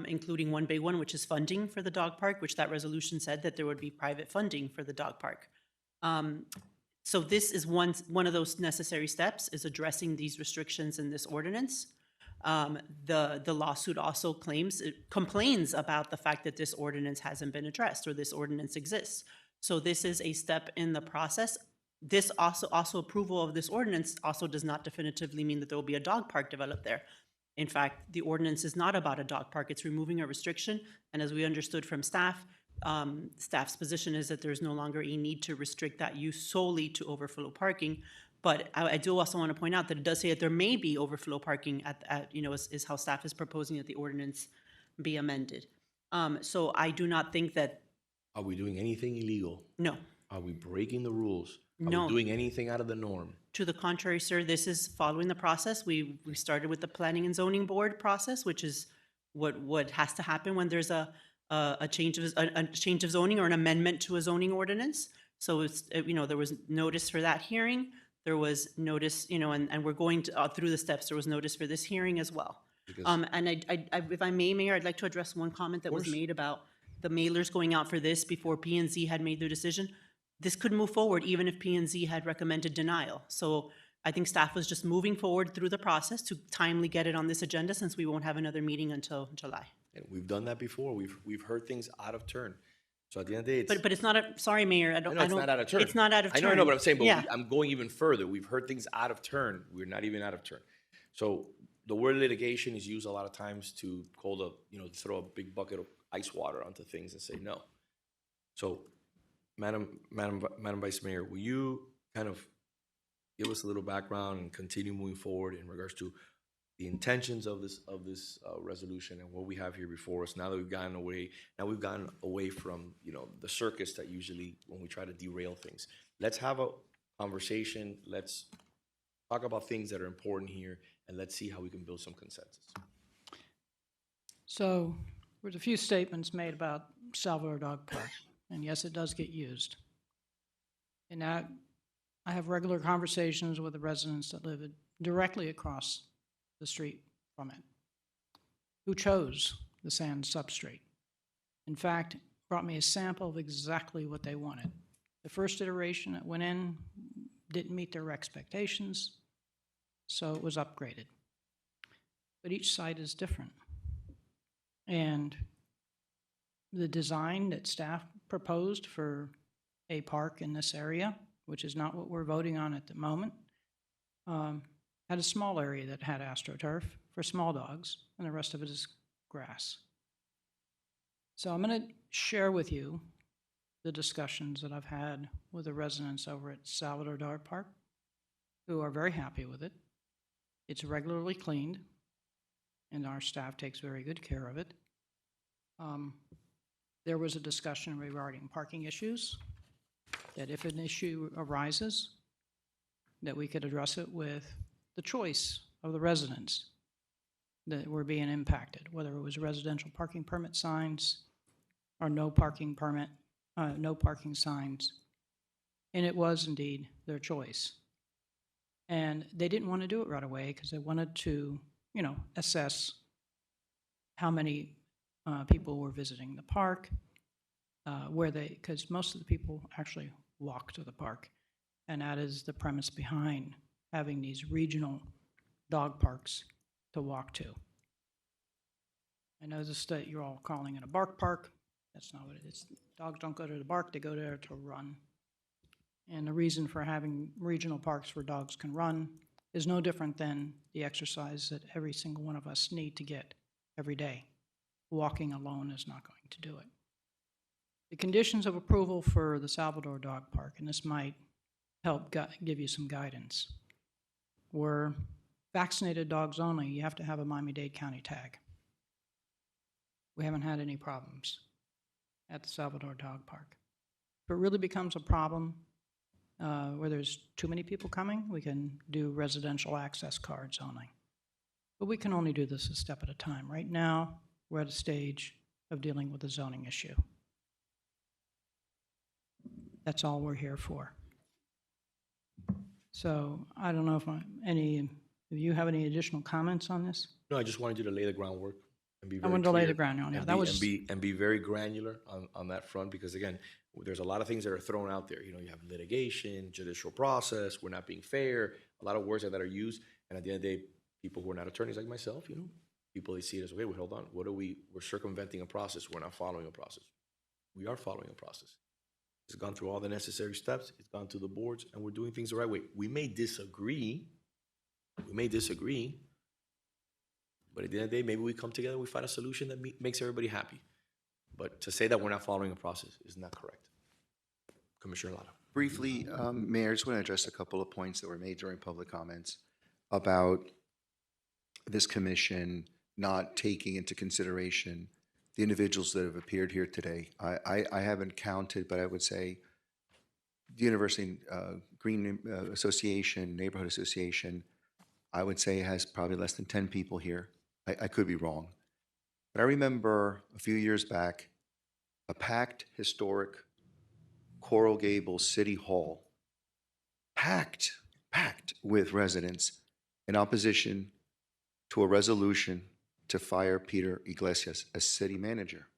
including one big one, which is funding for the dog park, which that resolution said that there would be private funding for the dog park. So this is one of those necessary steps, is addressing these restrictions in this ordinance. The lawsuit also complains about the fact that this ordinance hasn't been addressed, or this ordinance exists. So this is a step in the process. This also approval of this ordinance also does not definitively mean that there will be a dog park developed there. In fact, the ordinance is not about a dog park. It's removing a restriction. And as we understood from staff, Staff's position is that there's no longer a need to restrict that use solely to overflow parking. But I do also want to point out that it does say that there may be overflow parking is how staff is proposing that the ordinance be amended. So I do not think that, Are we doing anything illegal? no. Are we breaking the rules? Are No. we doing anything out of the norm? To the contrary, sir, this is following the process. We started with the Planning and Zoning Board process, which is what has to happen when there's a change of zoning or an amendment to a zoning ordinance. So it's, there was notice for that hearing. There was notice, and we're going through the steps. There was notice for this hearing as well. Because- And if I may, Mayor, I'd like to address one comment that was made about the mailers going out for this before P and Z had made their decision. This could move forward even if P and Z had recommended denial. So I think staff was just moving forward through the process to timely get it on this agenda since we won't have another meeting until July. And we've done that before. We've heard things out of turn. So at the end of the day, it's. But it's not sorry, Mayor, I don't. No, it's not out of turn. It's not out of turn. I know, but I'm saying, but Yeah. I'm going even further. We've heard things out of turn. We're not even out of turn. So the word litigation is used a lot of times to throw a big bucket of ice water onto things and say no. So, Madam Vice Mayor, will you kind of give us a little background and continue moving forward in regards to the intentions of this resolution and what we have here before us? Now that we've gotten away from the circus that usually when we try to derail things. Let's have a conversation. Let's talk about things that are important here, and let's see how we can build some consensus. So there was a few statements made about Salvador Dog Park, and yes, it does get used. And that, I have regular conversations with the residents that live directly across the street from it, who chose the sand substrate. In fact, brought me a sample of exactly what they wanted. The first iteration that went in didn't meet their expectations, so it was upgraded. But each site is different. And the design that staff proposed for a park in this area, which is not what we're voting on at the moment, had a small area that had AstroTurf for small dogs, and the rest of it is grass. So I'm going to share with you the discussions that I've had with the residents over at Salvador Dog Park, who are very happy with it. It's regularly cleaned, and our staff takes very good care of it. There was a discussion regarding parking issues, that if an issue arises, that we could address it with the choice of the residents that were being impacted, whether it was residential parking permit signs or no parking signs. And it was indeed their choice. And they didn't want to do it right away because they wanted to, assess how many people were visiting the park, because most of the people actually walk to the park. And that is the premise behind having these regional dog parks to walk to. I noticed that you're all calling it a bark park. That's not what it is. Dogs don't go to the bark, they go there to run. And the reason for having regional parks where dogs can run is no different than the exercise that every single one of us need to get every day. Walking alone is not going to do it. The conditions of approval for the Salvador Dog Park, and this might help give you some guidance, were vaccinated dogs only. You have to have a Miami-Dade County tag. We haven't had any problems at the Salvador Dog Park. If it really becomes a problem where there's too many people coming, we can do residential access cards only. But we can only do this a step at a time. Right now, we're at a stage of dealing with a zoning issue. That's all we're here for. So I don't know if if you have any additional comments on this? No, I just wanted you to lay the groundwork and be I very wanted to lay clear the groundwork, yeah, and that be- was- and be very granular on that front, because again, there's a lot of things that are thrown out there. You have litigation, judicial process, we're not being fair, a lot of words that are used, and at the end of the day, people who are not attorneys like myself, people, they see it as, okay, wait, hold on, we're circumventing a process, we're not following a process. We are following a process. It's gone through all the necessary steps, it's gone to the boards, and we're doing things the right way. We may disagree, but at the end of the day, maybe we come together, we find a solution that makes everybody happy. But to say that we're not following a process is not correct. Commissioner Lara. Briefly, Mayor, I just want to address a couple of points that were made during public comments about this commission not taking into consideration the individuals that have appeared here today. I haven't counted, but I would say the University Green Association, Neighborhood Association, I would say has probably less than 10 people here. I could be wrong. But I remember a few years back, a packed, historic Coral Gables City Hall, packed with residents in opposition to a resolution to fire Peter Iglesias as city manager.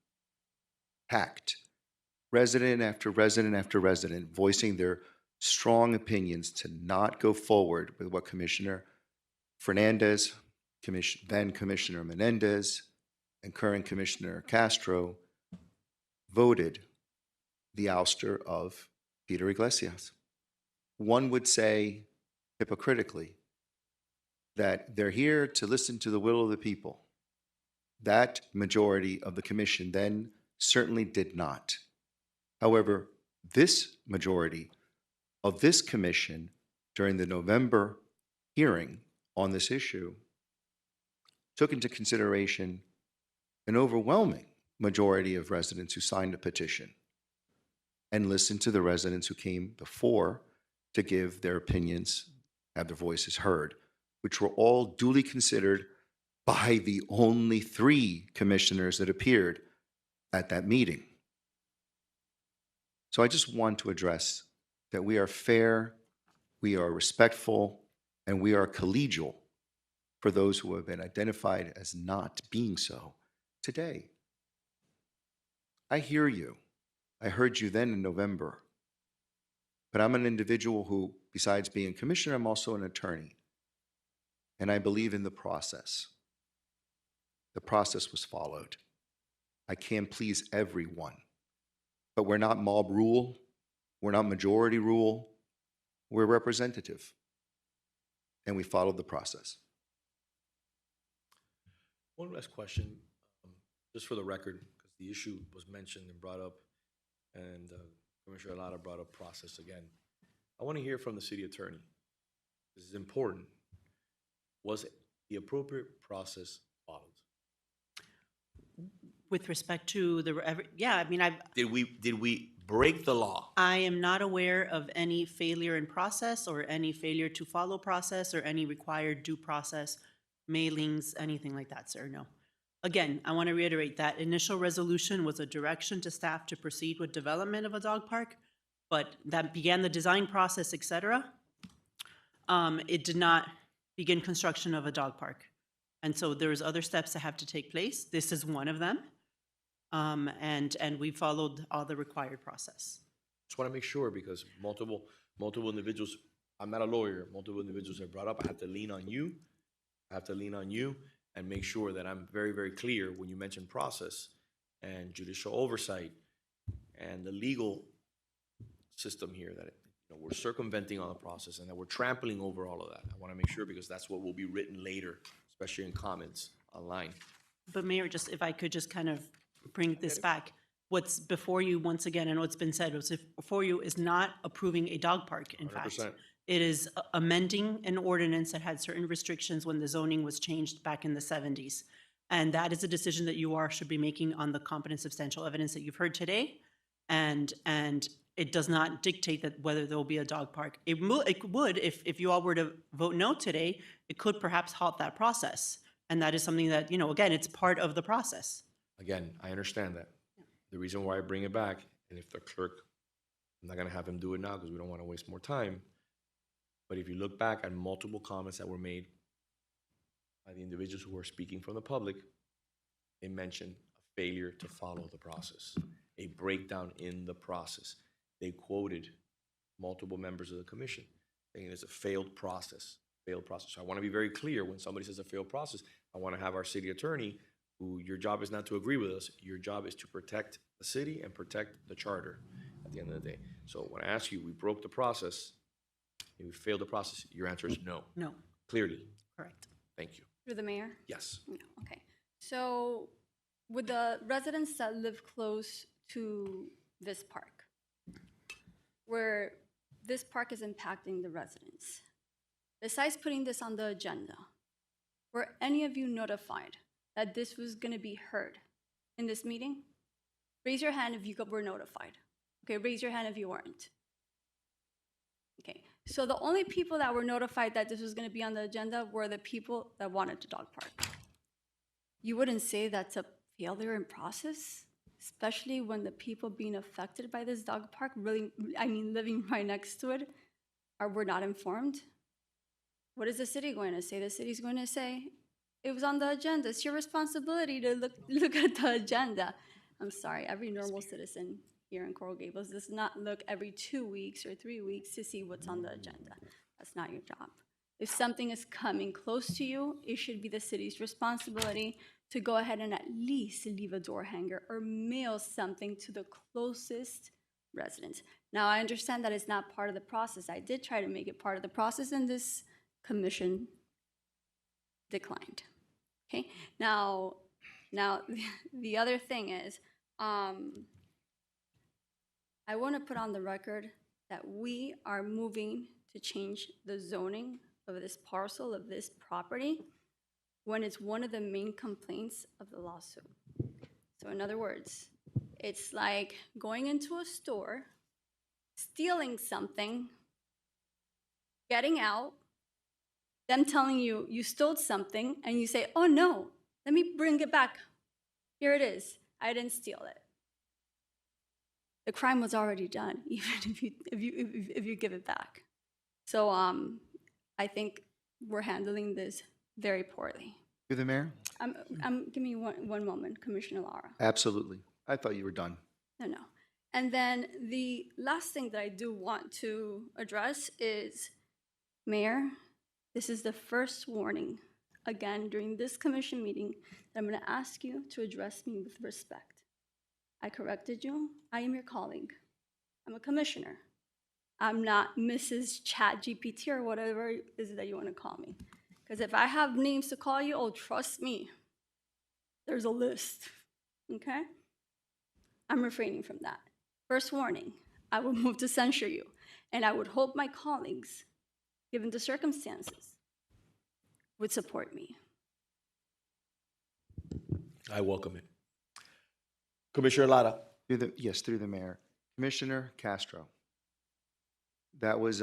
Packed. Resident after resident after resident voicing their strong opinions to not go forward with what Commissioner Fernandez, then Commissioner Menendez, and current Commissioner Castro voted the ouster of Peter Iglesias. One would say hypocritically that they're here to listen to the will of the people. That majority of the commission then certainly did not. However, this majority of this commission during the November hearing on this issue took into consideration an overwhelming majority of residents who signed a petition and listened to the residents who came before to give their opinions, have their voices heard, which were all duly considered by the only 3 commissioners that appeared at that meeting. So I just want to address that we are fair, we are respectful, and we are collegial for those who have been identified as not being so today. I hear you. I heard you then in November. But I'm an individual who, besides being a commissioner, I'm also an attorney. And I believe in the process. The process was followed. I can't please everyone. But we're not mob rule. We're not majority rule. We're representative. And we followed the process. One last question, just for the record, because the issue was mentioned and brought up, and Commissioner Lara brought up process again. I want to hear from the city attorney. This is important. Was the appropriate process followed? With respect to the, yeah, I mean, Did we break the law? I am not aware of any failure in process or any failure to follow process or any required due process mailings, anything like that, sir, no. Again, I want to reiterate that initial resolution was a direction to staff to proceed with development of a dog park, but that began the design process, et cetera. It did not begin construction of a dog park. And so there's other steps that have to take place. This is one of them. And we followed all the required process. Just want to make sure, because multiple individuals, I'm not a lawyer, multiple individuals have brought up, I have to lean on you. I have to lean on you and make sure that I'm very, very clear when you mention process and judicial oversight and the legal system here, that we're circumventing on the process and that we're trampling over all of that. I want to make sure, because that's what will be written later, especially in comments online. But Mayor, just if I could just kind of bring this back. What's before you, once again, I know it's been said, what's before you is not approving a dog park, in 100%. fact. It is amending an ordinance that had certain restrictions when the zoning was changed back in the 70s. And that is a decision that you should be making on the competent substantial evidence that you've heard today. And it does not dictate that whether there will be a dog park. It would, if you all were to vote no today, it could perhaps halt that process. And that is something that, again, it's part of the process. Again, I understand that. The reason why I bring it back, and if the clerk, I'm not going to have him do it now because we don't want to waste more time, but if you look back at multiple comments that were made by the individuals who were speaking from the public, they mentioned a failure to follow the process, a breakdown in the process. They quoted multiple members of the commission saying it's a failed process, So I want to be very clear when somebody says a failed process. I want to have our city attorney, who your job is not to agree with us, your job is to protect the city and protect the charter at the end of the day. So when I ask you, we broke the process, and we failed the process, your answer is no. No. Clearly. Correct. Thank you. Through the mayor? Yes. No, okay. So with the residents that live close to this park, where this park is impacting the residents. Besides putting this on the agenda, were any of you notified that this was going to be heard in this meeting? Raise your hand if you were notified. Okay, raise your hand if you weren't. Okay, so the only people that were notified that this was going to be on the agenda were the people that wanted the dog park. You wouldn't say that's a failure in process, especially when the people being affected by this dog park, really, I mean, living right next to it, were not informed. What is the city going to say? The city's going to say, it was on the agenda. It's your responsibility to look at the agenda. I'm sorry, every normal citizen here in Coral Gables does not look every 2 weeks or 3 weeks to see what's on the agenda. That's not your job. If something is coming close to you, it should be the city's responsibility to go ahead and at least leave a door hanger or mail something to the closest residents. Now, I understand that it's not part of the process. I did try to make it part of the process, and this commission declined. Okay, now the other thing is, I want to put on the record that we are moving to change the zoning of this parcel, of this property, when it's one of the main complaints of the lawsuit. So in other words, it's like going into a store, stealing something, getting out, them telling you you stole something, and you say, oh no, let me bring it back. Here it is. I didn't steal it. The crime was already done, even if you give it back. So I think we're handling this very poorly. Through the mayor? Give me one moment, Commissioner Lara. Absolutely. I thought you were done. No. And then the last thing that I do want to address is, Mayor, this is the first warning, again, during this commission meeting, that I'm going to ask you to address me with respect. I corrected you. I am your colleague. I'm a commissioner. I'm not Mrs. ChatGPT or whatever it is that you want to call me. Because if I have names to call you, oh, trust me, there's a list, okay? I'm refraining from that. First warning, I will move to censure you. And I would hope my colleagues, given the circumstances, would support me. I welcome it. Commissioner Lara. Yes, through the mayor. Commissioner Castro. That was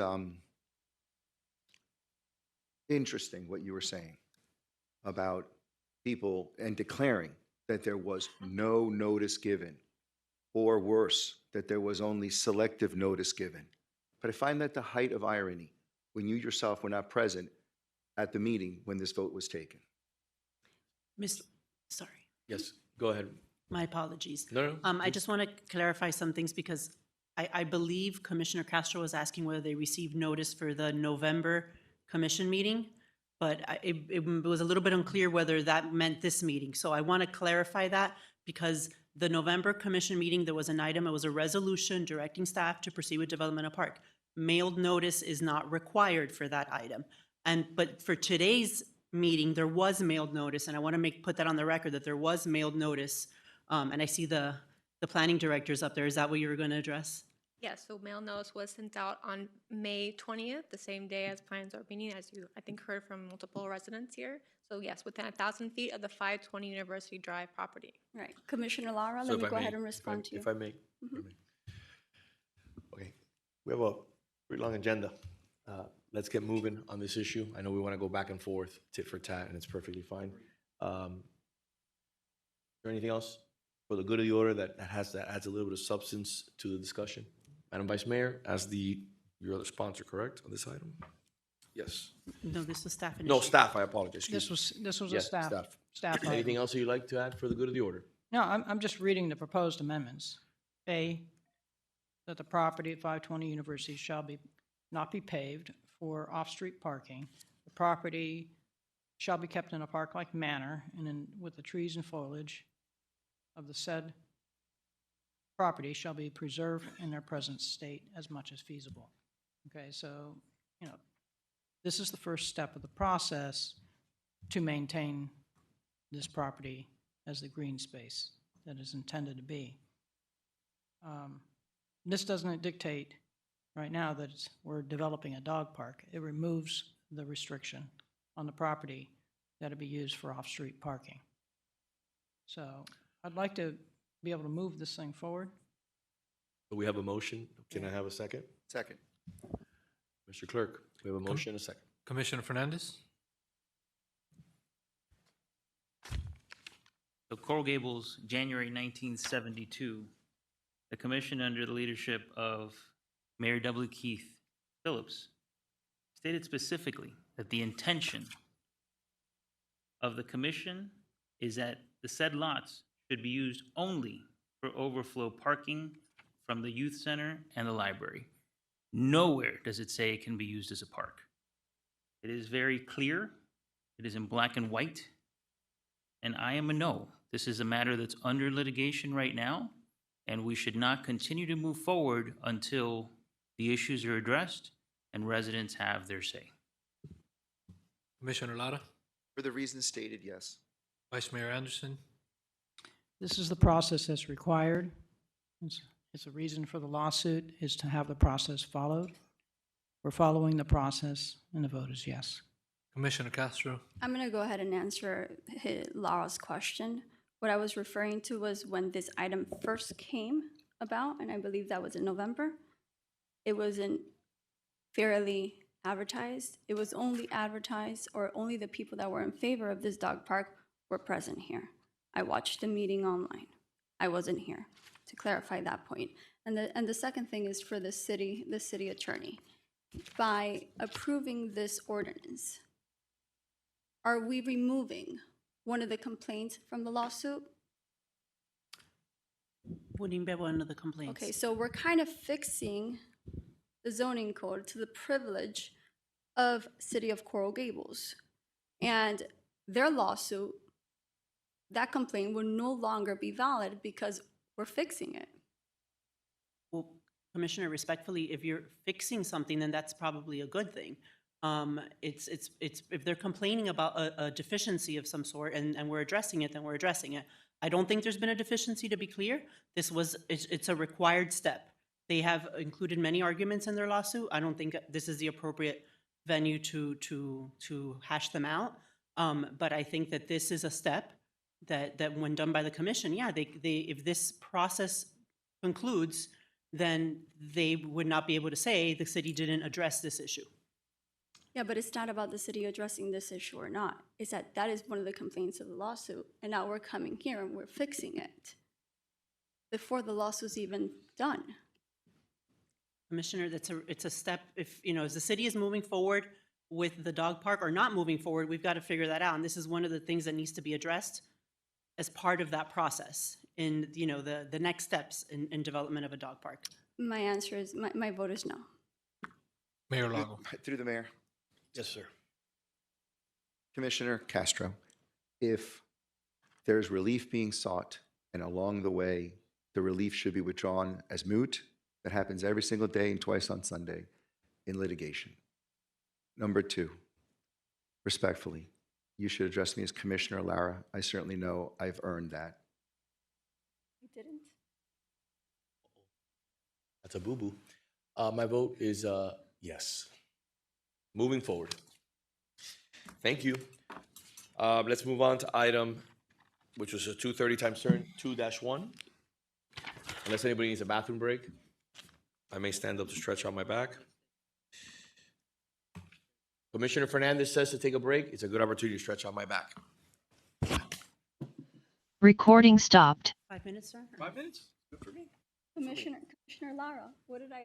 interesting what you were saying about people and declaring that there was no notice given, or worse, that there was only selective notice given. But I find that the height of irony when you yourself were not present at the meeting when this vote was taken. Sorry. Yes, go ahead. My apologies. No. I just want to clarify some things because I believe Commissioner Castro was asking whether they received notice for the November commission meeting, but it was a little bit unclear whether that meant this meeting. So I want to clarify that because the November commission meeting, there was an item, it was a resolution directing staff to proceed with development of park. Mailed notice is not required for that item. But for today's meeting, there was mailed notice, and I want to put that on the record that there was mailed notice. And I see the planning directors up there. Is that what you were going to address? Yes, so mail notice was sent out on May 20th, the same day as plans are meeting, as you, I think, heard from multiple residents here. So yes, within 1,000 feet of the 520 University Drive property. Right. Commissioner Lara, let me go ahead and respond to you. If I may. Okay, we have a pretty long agenda. Let's get moving on this issue. I know we want to go back and forth, tit for tat, and it's perfectly fine. Is there anything else for the good of the order that adds a little bit of substance to the discussion? Madam Vice Mayor, as your other sponsor, correct, on this item? Yes. No, this was staff. No, staff, I apologize. This was a Yes, staff item. Anything else you'd like to add for the good of the order? No, I'm just reading the proposed amendments. A, that the property at 520 University shall not be paved for off-street parking. The property shall be kept in a park-like manner and with the trees and foliage of the said property shall be preserved in their present state as much as feasible. Okay, so, this is the first step of the process to maintain this property as the green space that is intended to be. This doesn't dictate right now that we're developing a dog park. It removes the restriction on the property that it be used for off-street parking. So I'd like to be able to move this thing forward. We have a motion. Can I have a second? Second. Mr. Clerk, we have a motion and a second. Commissioner Fernandez? So Coral Gables, January 1972, the commission under the leadership of Mayor W. Keith Phillips stated specifically that the intention of the commission is that the said lots should be used only for overflow parking from the youth center and the library. Nowhere does it say it can be used as a park. It is very clear. It is in black and white. And I am a no. This is a matter that's under litigation right now, and we should not continue to move forward until the issues are addressed and residents have their say. Commissioner Lara? For the reasons stated, yes. Vice Mayor Anderson? This is the process that's required. It's a reason for the lawsuit is to have the process followed. We're following the process, and the vote is yes. Commissioner Castro? I'm going to go ahead and answer Laura's question. What I was referring to was when this item first came about, and I believe that was in November. It wasn't fairly advertised. It was only advertised, or only the people that were in favor of this dog park were present here. I watched the meeting online. I wasn't here, to clarify that point. And the second thing is for the city attorney. By approving this ordinance, are we removing one of the complaints from the lawsuit? What do you mean by one of the complaints? Okay, so we're kind of fixing the zoning code to the privilege of City of Coral Gables. And their lawsuit, that complaint will no longer be valid because we're fixing it. Well, Commissioner, respectfully, if you're fixing something, then that's probably a good thing. It's if they're complaining about a deficiency of some sort and we're addressing it, then we're addressing it. I don't think there's been a deficiency, to be clear. It's a required step. They have included many arguments in their lawsuit. I don't think this is the appropriate venue to hash them out. But I think that this is a step that when done by the commission, yeah, they if this process concludes, then they would not be able to say the city didn't address this issue. Yeah, but it's not about the city addressing this issue or not. It's that is one of the complaints of the lawsuit, and now we're coming here and we're fixing it before the lawsuit's even done. Commissioner, it's a step. If as the city is moving forward with the dog park or not moving forward, we've got to figure that out. And this is one of the things that needs to be addressed as part of that process in the next steps in development of a dog park. My answer is my vote is no. Mayor Lago? Through the mayor. Yes, sir. Commissioner Castro, if there's relief being sought and along the way the relief should be withdrawn as moot, that happens every single day and twice on Sunday in litigation. Number two, respectfully, you should address me as Commissioner Lara. I certainly know I've earned that. I didn't. That's a boo-boo. My vote is yes. Moving forward. Thank you. Let's move on to item, which was a 2:30 times turn, 2-1. Unless anybody needs a bathroom break, I may stand up to stretch out my back. Commissioner Fernandez says to take a break. It's a good opportunity to stretch out my back. Recording stopped. 5 minutes, sir? 5 minutes? Good for me. Commissioner Lara, what did I?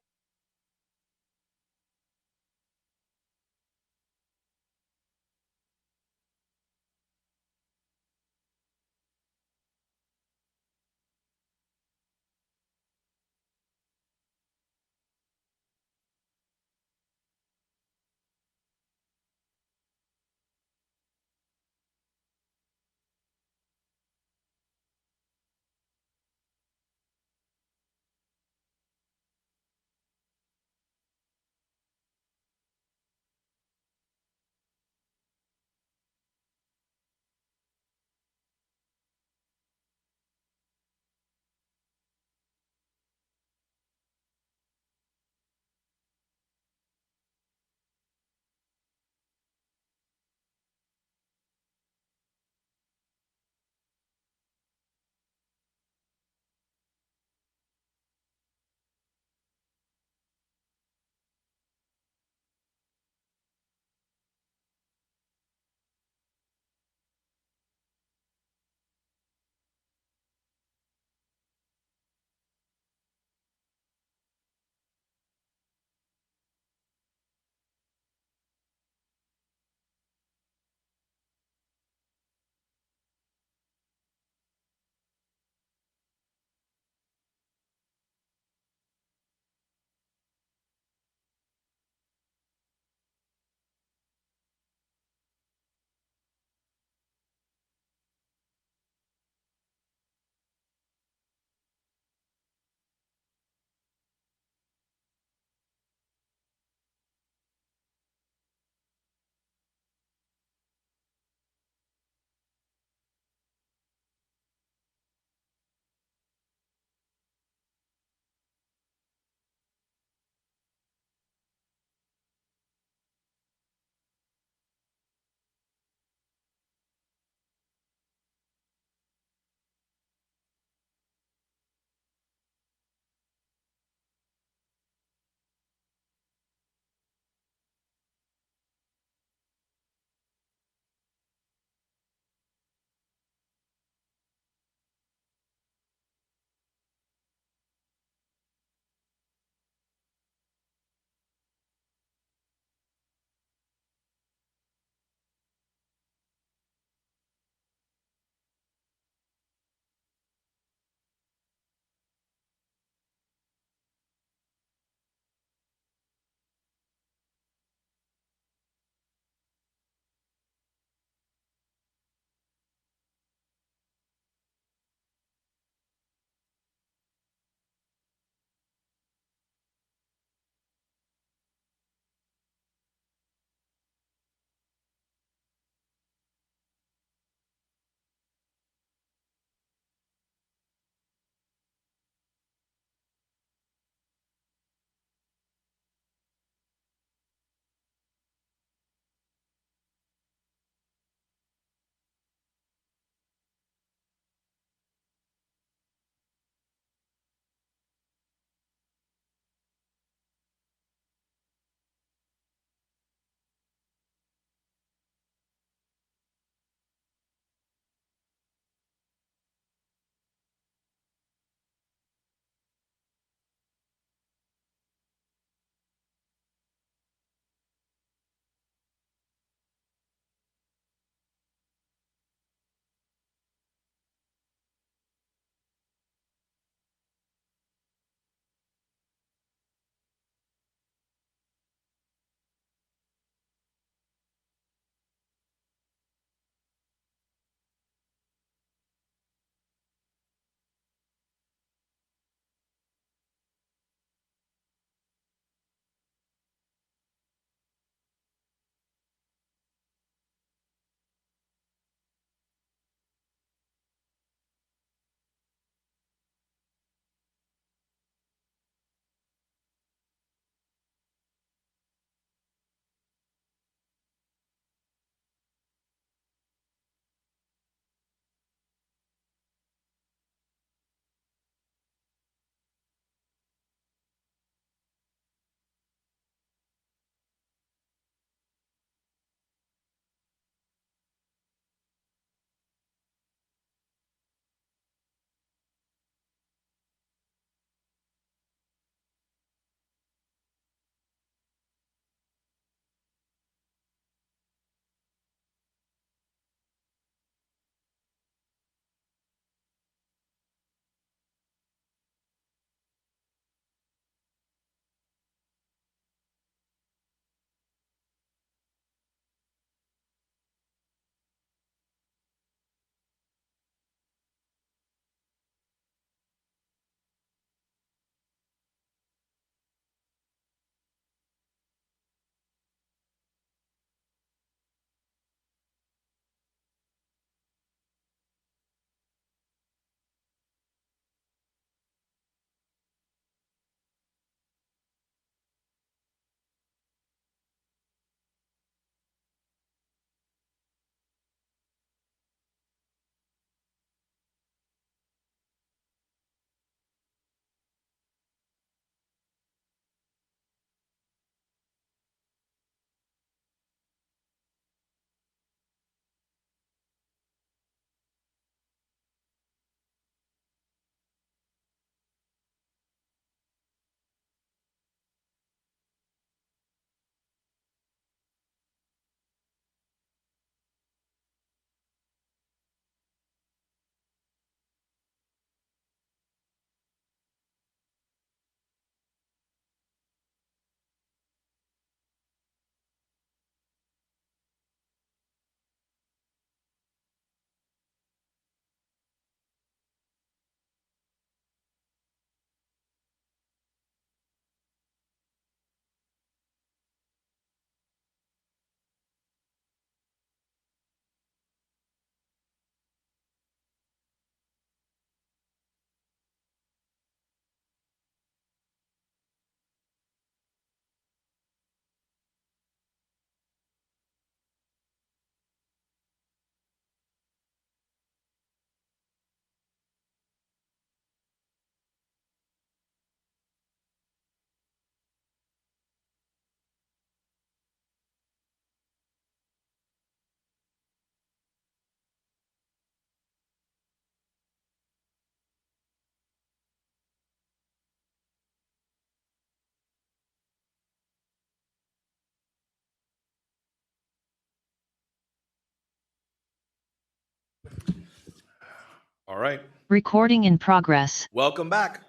All right. Recording in progress. Welcome back.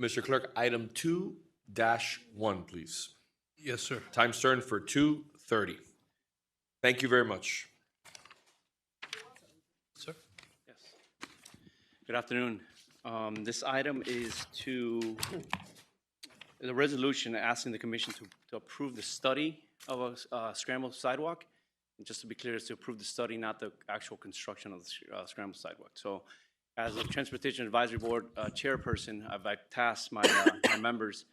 Mr. Clerk, item 2-1, please. Yes, sir. Time certain for 2:30. Thank you very much. Sir? Yes. Good afternoon. This item is the resolution asking the commission to approve the study of a scrambled sidewalk. And just to be clear, it's to approve the study, not the actual construction of the scrambled sidewalk. So as a Transportation Advisory Board chairperson, I've tasked my members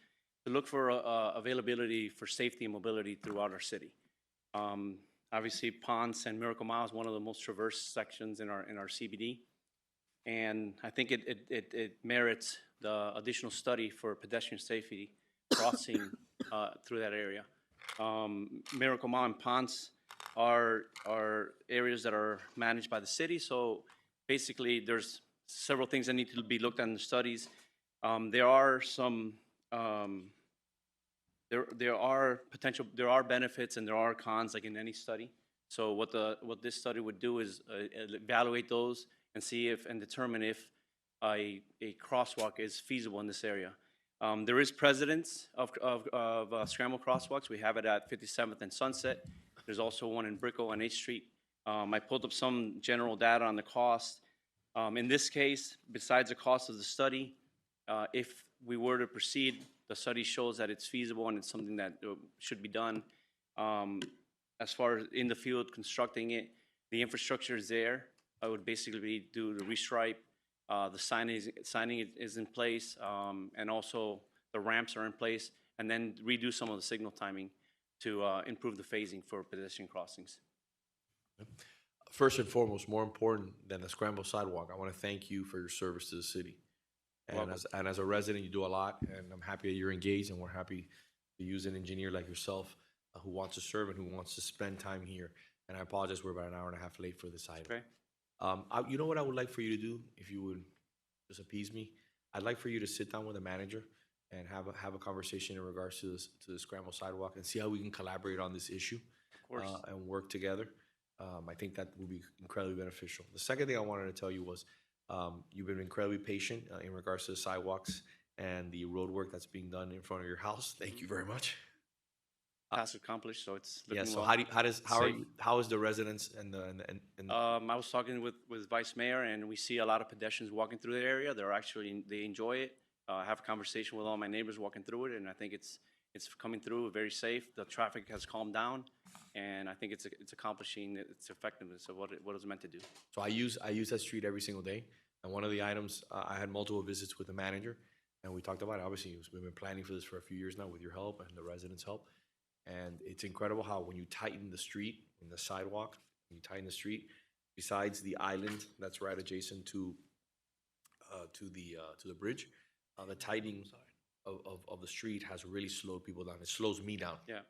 to look for availability for safety and mobility throughout our city. Obviously, Ponce and Miracle Mile is one of the most traversed sections in our CBD. And I think it merits the additional study for pedestrian safety crossing through that area. Miracle Mile and Ponce are areas that are managed by the city. So basically, there's several things that need to be looked at in the studies. There are some there are benefits and there are cons, like in any study. So what this study would do is evaluate those and see if and determine if a crosswalk is feasible in this area. There is precedence of scramble crosswalks. We have it at 57th and Sunset. There's also one in Brickell and 8th Street. I pulled up some general data on the cost. In this case, besides the cost of the study, if we were to proceed, the study shows that it's feasible and it's something that should be done. As far as in the field constructing it, the infrastructure is there. I would basically do the restripe. The signing is in place, and also the ramps are in place, and then redo some of the signal timing to improve the phasing for pedestrian crossings. First and foremost, more important than the scrambled sidewalk, I want to thank you for your service to the city. And as a resident, you do a lot, and I'm happy that you're engaged, and we're happy to use an engineer like yourself who wants to serve and who wants to spend time here. And I apologize, we're about an hour and a half late for this item. Okay. You know what I would like for you to do, if you would just appease me? I'd like for you to sit down with the manager and have a conversation in regards to the scrambled sidewalk and see how we can collaborate on this issue. Of course. And work together. I think that will be incredibly beneficial. The second thing I wanted to tell you was you've been incredibly patient in regards to the sidewalks and the road work that's being done in front of your house. Thank you very much. Task accomplished, so it's looking Yeah. So well. how is the residents and I was talking with Vice Mayor, and we see a lot of pedestrians walking through the area. They enjoy it. I have a conversation with all my neighbors walking through it, and I think it's coming through very safe. The traffic has calmed down, and I think it's accomplishing its effectiveness of what it was meant to do. So I use that street every single day, and one of the items I had multiple visits with the manager, and we talked about it. Obviously, we've been planning for this for a few years now with your help and the residents' help. And it's incredible how when you tighten the street, in the sidewalk, when you tighten the street, besides the island that's right adjacent to the bridge, the tightening of the street has really slowed people down. It slows me down. Yeah.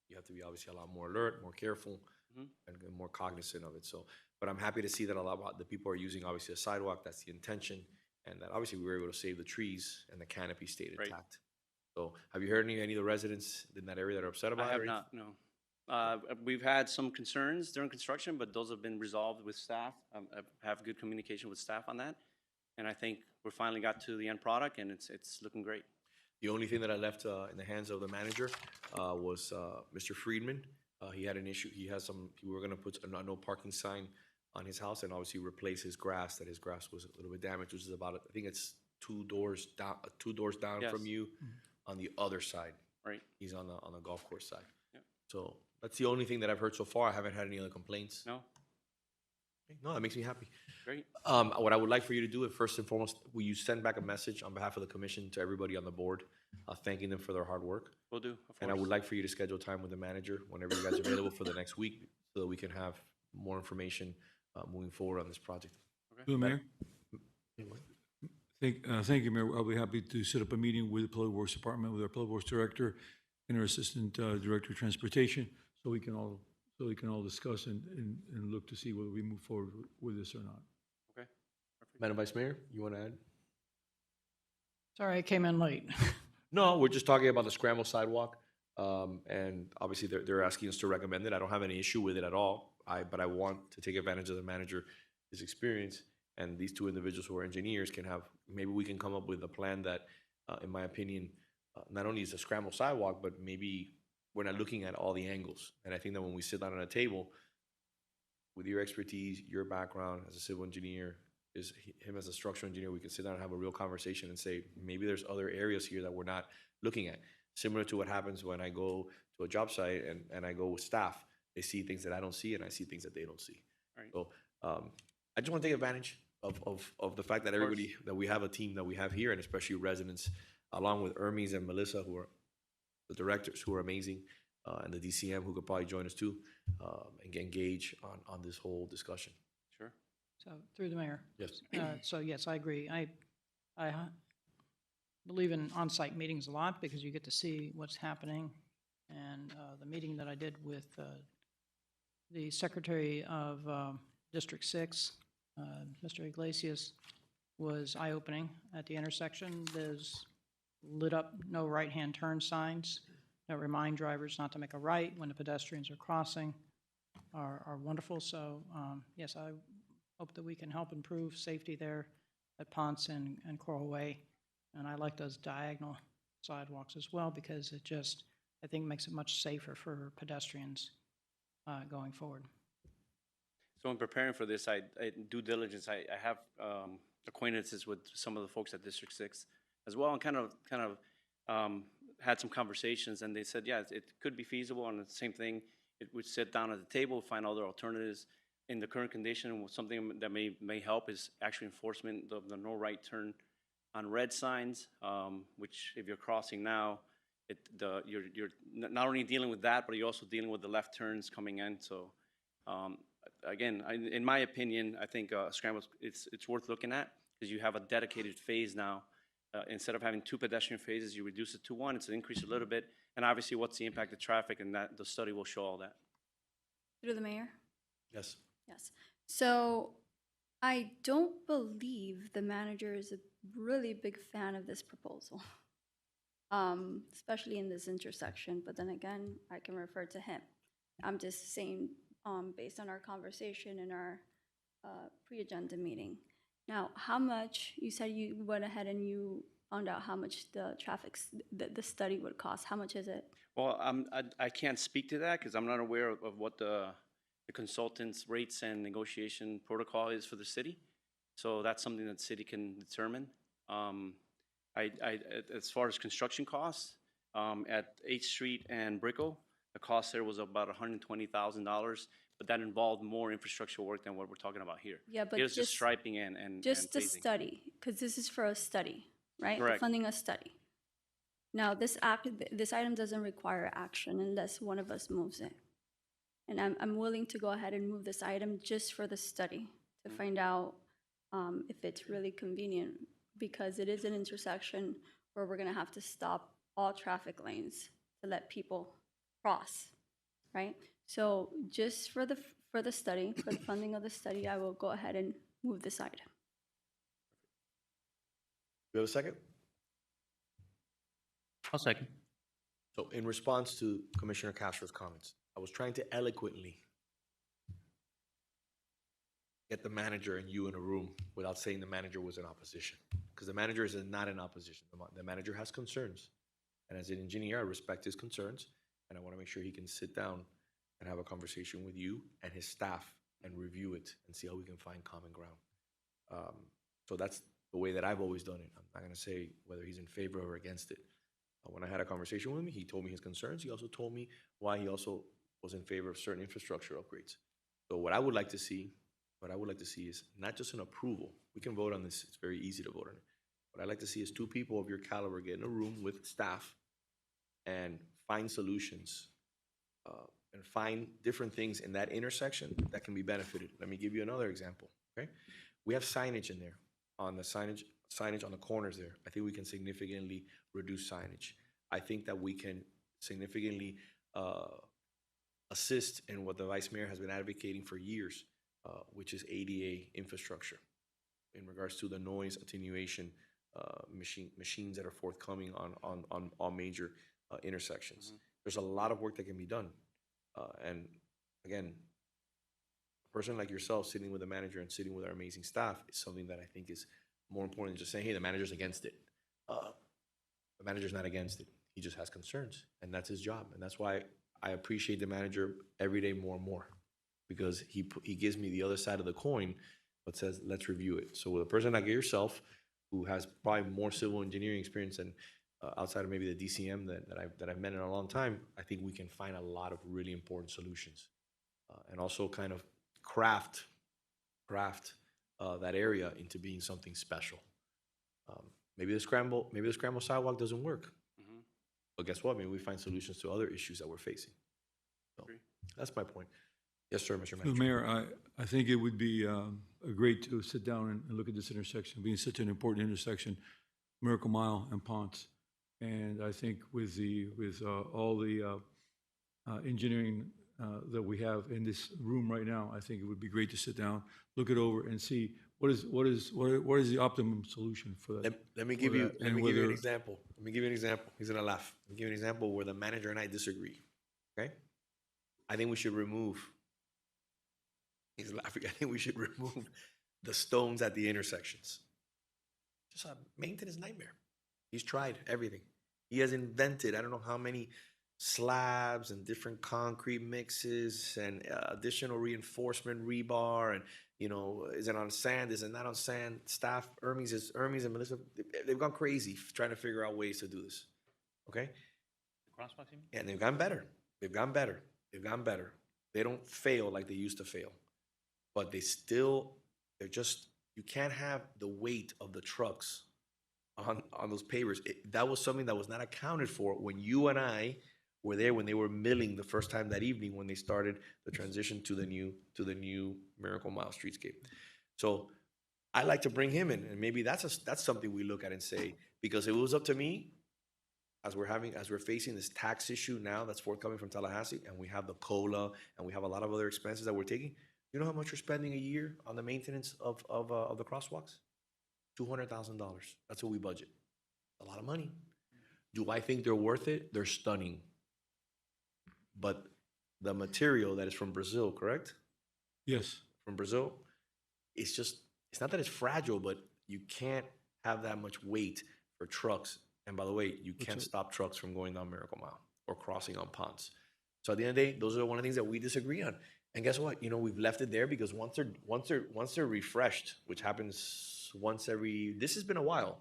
You have to be obviously a lot more alert, more careful, and more cognizant of it. So, but I'm happy to see that a lot of the people are using obviously a sidewalk. That's the intention, and that obviously we were able to save the trees and the canopy stayed intact. So, have you heard any of the residents in that area that are upset about it? I have not, no. We've had some concerns during construction, but those have been resolved with staff. I have good communication with staff on that, and I think we finally got to the end product, and it's looking great. The only thing that I left in the hands of the manager was Mr. Friedman. He had an issue. We were going to put a no parking sign on his house and obviously replace his grass. That his grass was a little bit damaged, which is about, I think it's two doors down Yes. from you on the other side. Right. He's on the golf course side. Yep. So that's the only thing that I've heard so far. I haven't had any other complaints. No. No, that makes me happy. Great. What I would like for you to do is first and foremost, will you send back a message on behalf of the commission to everybody on the board, thanking them for their hard work? Will do, of course. And I would like for you to schedule time with the manager whenever you guys are available for the next week so that we can have more information moving forward on this project. Hello, Mayor. Thank you, Mayor. I'll be happy to set up a meeting with the Public Works Department, with our Public Works Director and our Assistant Director of Transportation, so we can all discuss and look to see whether we move forward with this or not. Okay. Madam Vice Mayor, you want to add? Sorry, I came in late. No, we're just talking about the scramble sidewalk. And obviously they're asking us to recommend it. I don't have any issue with it at all. but I want to take advantage of the manager, his experience, and these two individuals who are engineers can have, maybe we can come up with a plan that, in my opinion, not only is a scramble sidewalk, but maybe we're not looking at all the angles. And I think that when we sit down at a table, with your expertise, your background as a civil engineer, him as a structural engineer, we can sit down and have a real conversation and say, maybe there's other areas here that we're not looking at. Similar to what happens when I go to a job site and I go with staff. They see things that I don't see, and I see things that they don't see. Right. So I just want to take advantage of the fact that everybody, that we have a team that we have here, and especially residents, along with Hermes and Melissa, who are the directors, who are amazing, and the DCM, who could probably join us too, and engage on this whole discussion. Sure. So through the mayor. Yes. So yes, I agree. I believe in on-site meetings a lot because you get to see what's happening. And the meeting that I did with the Secretary of District 6, Mr. Iglesias, was eye-opening. At the intersection, there's lit up no right-hand turn signs that remind drivers not to make a right when the pedestrians are crossing are wonderful. So yes, I hope that we can help improve safety there at Ponce and Coral Way. And I like those diagonal sidewalks as well because it just, I think, makes it much safer for pedestrians going forward. So in preparing for this, I due diligence, I have acquaintances with some of the folks at District 6 as well, and kind of had some conversations, and they said, yeah, it could be feasible, and the same thing, it would sit down at the table, find other alternatives. In the current condition, something that may help is actually enforcement of the no right turn on red signs, which if you're crossing now, you're not only dealing with that, but you're also dealing with the left turns coming in. So again, in my opinion, I think scramble, it's worth looking at because you have a dedicated phase now. Instead of having two pedestrian phases, you reduce it to one. It's an increase a little bit. And obviously, what's the impact of traffic? And that the study will show all that. Through the mayor? Yes. Yes. So I don't believe the manager is a really big fan of this proposal, especially in this intersection. But then again, I can refer to him. I'm just saying, based on our conversation in our pre-agenda meeting. Now, how much, you said you went ahead and you found out how much the the study would cost. How much is it? Well, I can't speak to that because I'm not aware of what the consultant's rates and negotiation protocol is for the city. So that's something that the city can determine. As far as construction costs, at 8th Street and Brickell, the cost there was about $120,000, but that involved more infrastructure work than what we're talking about here. Yeah, but it was just striping and just the phasing. study, because this is for a study, right? Correct. Funding a study. Now, this item doesn't require action unless one of us moves it. And I'm willing to go ahead and move this item just for the study to find out if it's really convenient, because it is an intersection where we're gonna have to stop all traffic lanes to let people cross, right? So just for the study, for the funding of the study, I will go ahead and move this item. You have a second? I'll second. So in response to Commissioner Castro's comments, I was trying to eloquently get the manager and you in a room without saying the manager was in opposition, because the manager is not in opposition. The manager has concerns, and as an engineer, I respect his concerns, and I want to make sure he can sit down and have a conversation with you and his staff and review it and see how we can find common ground. So that's the way that I've always done it. I'm not going to say whether he's in favor or against it. When I had a conversation with him, he told me his concerns. He also told me why he also was in favor of certain infrastructure upgrades. So what I would like to see is not just an approval. We can vote on this. It's very easy to vote on it. What I'd like to see is two people of your caliber get in a room with staff and find solutions and find different things in that intersection that can be benefited. Let me give you another example, okay? We have signage in there, on the signage on the corners there. I think we can significantly reduce signage. I think that we can significantly assist in what the Vice Mayor has been advocating for years, which is ADA infrastructure in regards to the noise attenuation machines that are forthcoming on all major intersections. There's a lot of work that can be done. And again, a person like yourself sitting with the manager and sitting with our amazing staff is something that I think is more important than just saying, hey, the manager's against it. The manager's not against it. He just has concerns, and that's his job. And that's why I appreciate the manager every day more and more, because he gives me the other side of the coin, but says, let's review it. So with a person like yourself, who has probably more civil engineering experience than outside of maybe the DCM that I've met in a long time, I think we can find a lot of really important solutions, and also kind of craft that area into being something special. Maybe the scramble sidewalk doesn't work, but guess what? Maybe we find solutions to other issues that we're facing. So that's my point. Yes, sir, Mr. So, Manager. Mayor, I think it would be great to sit down and look at this intersection, being such an important intersection, Miracle Mile and Ponce. And I think with all the engineering that we have in this room right now, I think it would be great to sit down, look it over, and see what is the optimum solution for that. Let me give you an example. Let me give you an example. He's gonna laugh. Let me give you an example where the manager and I disagree. Okay? I think we should remove. He's laughing. I think we should remove the stones at the intersections. Just a maintenance nightmare. He's tried everything. He has invented, I don't know how many slabs and different concrete mixes and additional reinforcement rebar, and is it on sand, is it not on sand? Staff, Hermes and Melissa, they've gone crazy trying to figure out ways to do this. Okay? Crosswalks, you mean? And they've gotten better. They've gotten better. They don't fail like they used to fail. But they're just, you can't have the weight of the trucks on those pavers. That was something that was not accounted for when you and I were there, when they were milling the first time that evening, when they started the transition to the new Miracle Mile streetscape. So I like to bring him in, and maybe that's something we look at and say, because if it was up to me, as we're facing this tax issue now that's forthcoming from Tallahassee, and we have the COLA, and we have a lot of other expenses that we're taking. You know how much we're spending a year on the maintenance of the crosswalks? $200,000. That's what we budget. A lot of money. Do I think they're worth it? They're stunning. But the material that is from Brazil, correct? Yes. From Brazil, it's not that it's fragile, but you can't have that much weight for trucks. And by the way, you can't stop trucks from going down Miracle Mile or crossing on Ponce. So at the end of the day, those are one of the things that we disagree on. And guess what? We've left it there because once they're refreshed, which happens once every. This has been a while.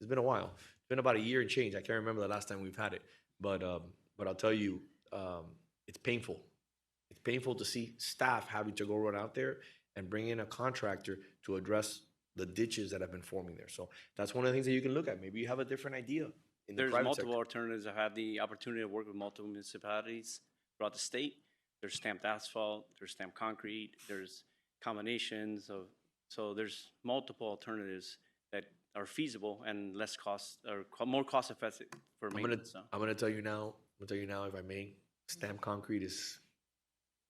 It's been a while. It's been about a year and change. I can't remember the last time we've had it, but I'll tell you, it's painful. It's painful to see staff having to go run out there and bring in a contractor to address the ditches that have been forming there. So that's one of the things that you can look at. Maybe you have a different idea in the There's private multiple sector. alternatives. I've had the opportunity to work with multiple municipalities throughout the state. There's stamped asphalt, there's stamped concrete, there's combinations of, so there's multiple alternatives that are feasible and less cost, or more cost effective for maintenance. I'm gonna tell you now, if I may, stamped concrete is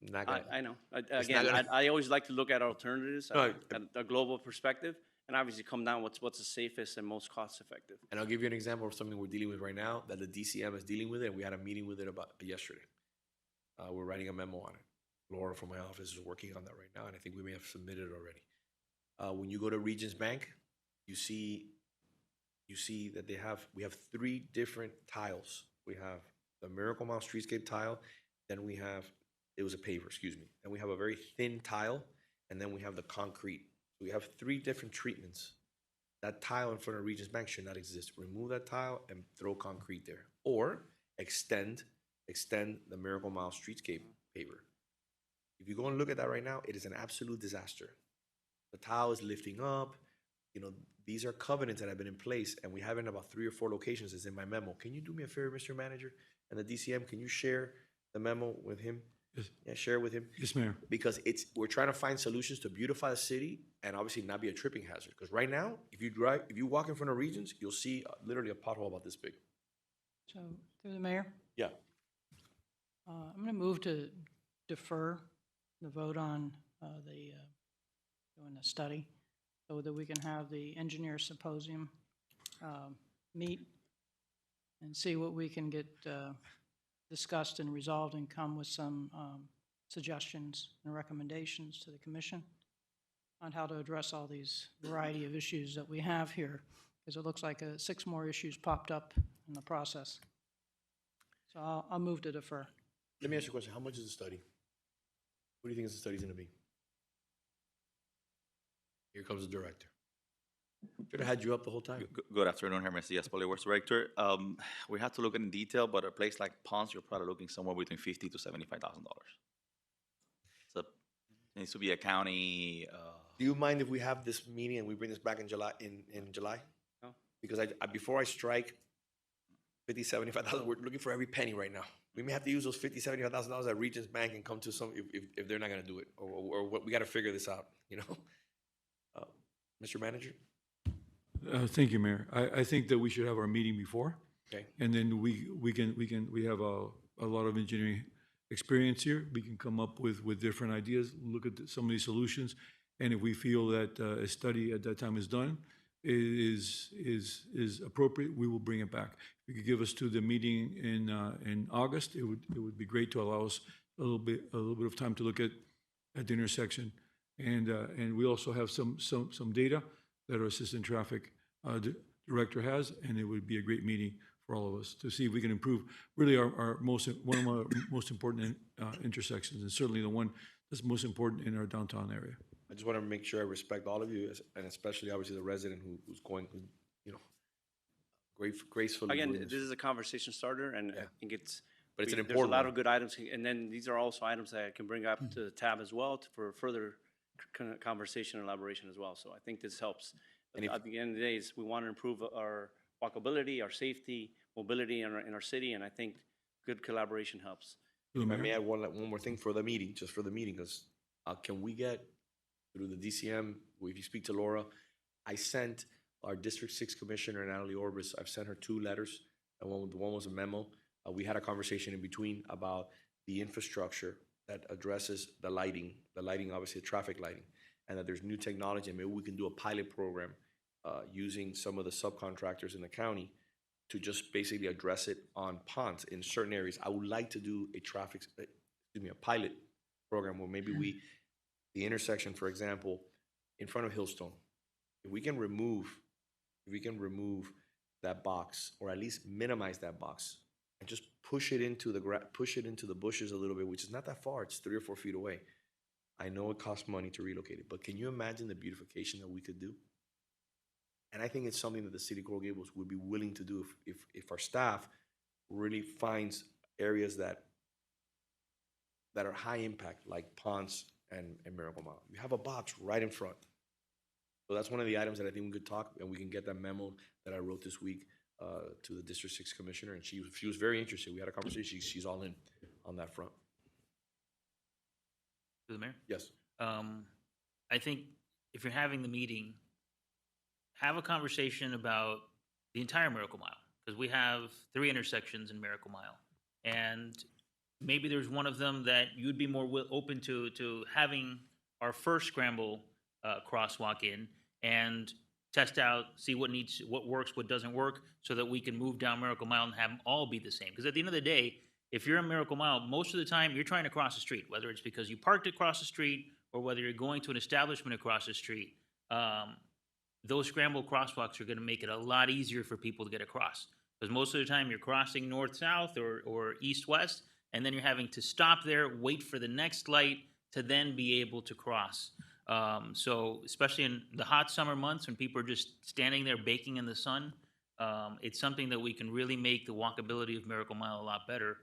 not gonna. I know. It's not gonna- I always like to look at alternatives No, at a global perspective, and obviously come down what's the safest and most cost effective. And I'll give you an example of something we're dealing with right now that the DCM is dealing with it. And we had a meeting with it about yesterday. We're writing a memo on it. Laura from my office is working on that right now, and I think we may have submitted it already. When you go to Regions Bank, you see that we have 3 different tiles. We have the Miracle Mile streetscape tile, then it was a paver, excuse me. Then we have a very thin tile, and then we have the concrete. So we have 3 different treatments. That tile in front of Regions Bank should not exist. Remove that tile and throw concrete there, or extend the Miracle Mile streetscape paver. If you go and look at that right now, it is an absolute disaster. The tile is lifting up. These are covenants that have been in place, and we have it in about 3 or 4 locations. It's in my memo. Can you do me a favor, Mr. Manager? And the DCM, can you share the memo with him? Yes. Yeah, share it with him. Yes, Mayor. Because we're trying to find solutions to beautify the city and obviously not be a tripping hazard. Because right now, if you walk in front of Regions, you'll see literally a pothole about this big. So, through the mayor, Yeah. I'm going to move to defer the vote on doing the study so that we can have the engineer symposium meet and see what we can get discussed and resolved and come with some suggestions and recommendations to the commission on how to address all these variety of issues that we have here, because it looks like 6 more issues popped up in the process. So I'll move to defer. Let me ask you a question. How much is the study? What do you think the study's gonna be? Here comes the director. Should have had you up the whole time. Good afternoon, Hermes Diaz, Public Works Director. We have to look in detail, but a place like Ponce, you're probably looking somewhere between $50,000 to $75,000. So it needs to be a county. Do you mind if we have this meeting and we bring this back in July? In July? No. Because I before I strike 50, 75,000, we're looking for every penny right now. We may have to use those 50, 75,000 dollars at Regions Bank and come to some if they're not going to do it, or what we got to figure this out. You know, Mr. Manager. Thank you, Mayor. I think that we should have our meeting before. Okay. And then we have a lot of engineering experience here. We can come up with different ideas, look at some of these solutions. And if we feel that a study at that time is done, is appropriate, we will bring it back. If you could give us to the meeting in August, it would be great to allow us a little bit of time to look at the intersection. And we also have some data that our assistant traffic director has, and it would be a great meeting for all of us to see if we can improve really one of our most important intersections, and certainly the one that's most important in our downtown area. I just want to make sure I respect all of you, and especially obviously the resident who's going, you know, gracefully. Again, doing this is a conversation starter, and I think it's. But it's an there's important a lot one. of good items, and then these are also items that I can bring up to the tab as well for further conversation and elaboration as well. So I think this helps. And At the end of the day, we want to improve our walkability, our safety, mobility in our city, and I think good collaboration helps. If I may add one more thing for the meeting, just for the meeting, because can we get through the DCM, if you speak to Laura, I sent our District 6 Commissioner, Natalie Orbis, I've sent her 2 letters, and one was a memo. We had a conversation in between about the infrastructure that addresses the lighting, obviously the traffic lighting, and that there's new technology, and maybe we can do a pilot program using some of the subcontractors in the county to just basically address it on ponds in certain areas. I would like to do a pilot program where maybe the intersection, for example, in front of Hillstone, if we can remove that box, or at least minimize that box, and just push it into the bushes a little bit, which is not that far, it's 3 or 4 feet away. I know it costs money to relocate it, but can you imagine the beautification that we could do? And I think it's something that the city of Coral Gables would be willing to do if our staff really finds areas that are high impact, like Ponce and Miracle Mile. You have a box right in front. So that's one of the items that I think we could talk, and we can get that memo that I wrote this week to the District 6 Commissioner, and she was very interested. We had a conversation. She's all in on that front. To the mayor? Yes. I think if you're having the meeting, have a conversation about the entire Miracle Mile, because we have 3 intersections in Miracle Mile, and maybe there's one of them that you'd be more open to having our first scramble crosswalk in and test out, see what works, what doesn't work, so that we can move down Miracle Mile and have them all be the same. Because at the end of the day, if you're in Miracle Mile, most of the time you're trying to cross the street, whether it's because you parked across the street or whether you're going to an establishment across the street. Those scramble crosswalks are going to make it a lot easier for people to get across. Because most of the time you're crossing north-south or east-west, and then you're having to stop there, wait for the next light to then be able to cross. So especially in the hot summer months when people are just standing there baking in the sun, it's something that we can really make the walkability of Miracle Mile a lot better,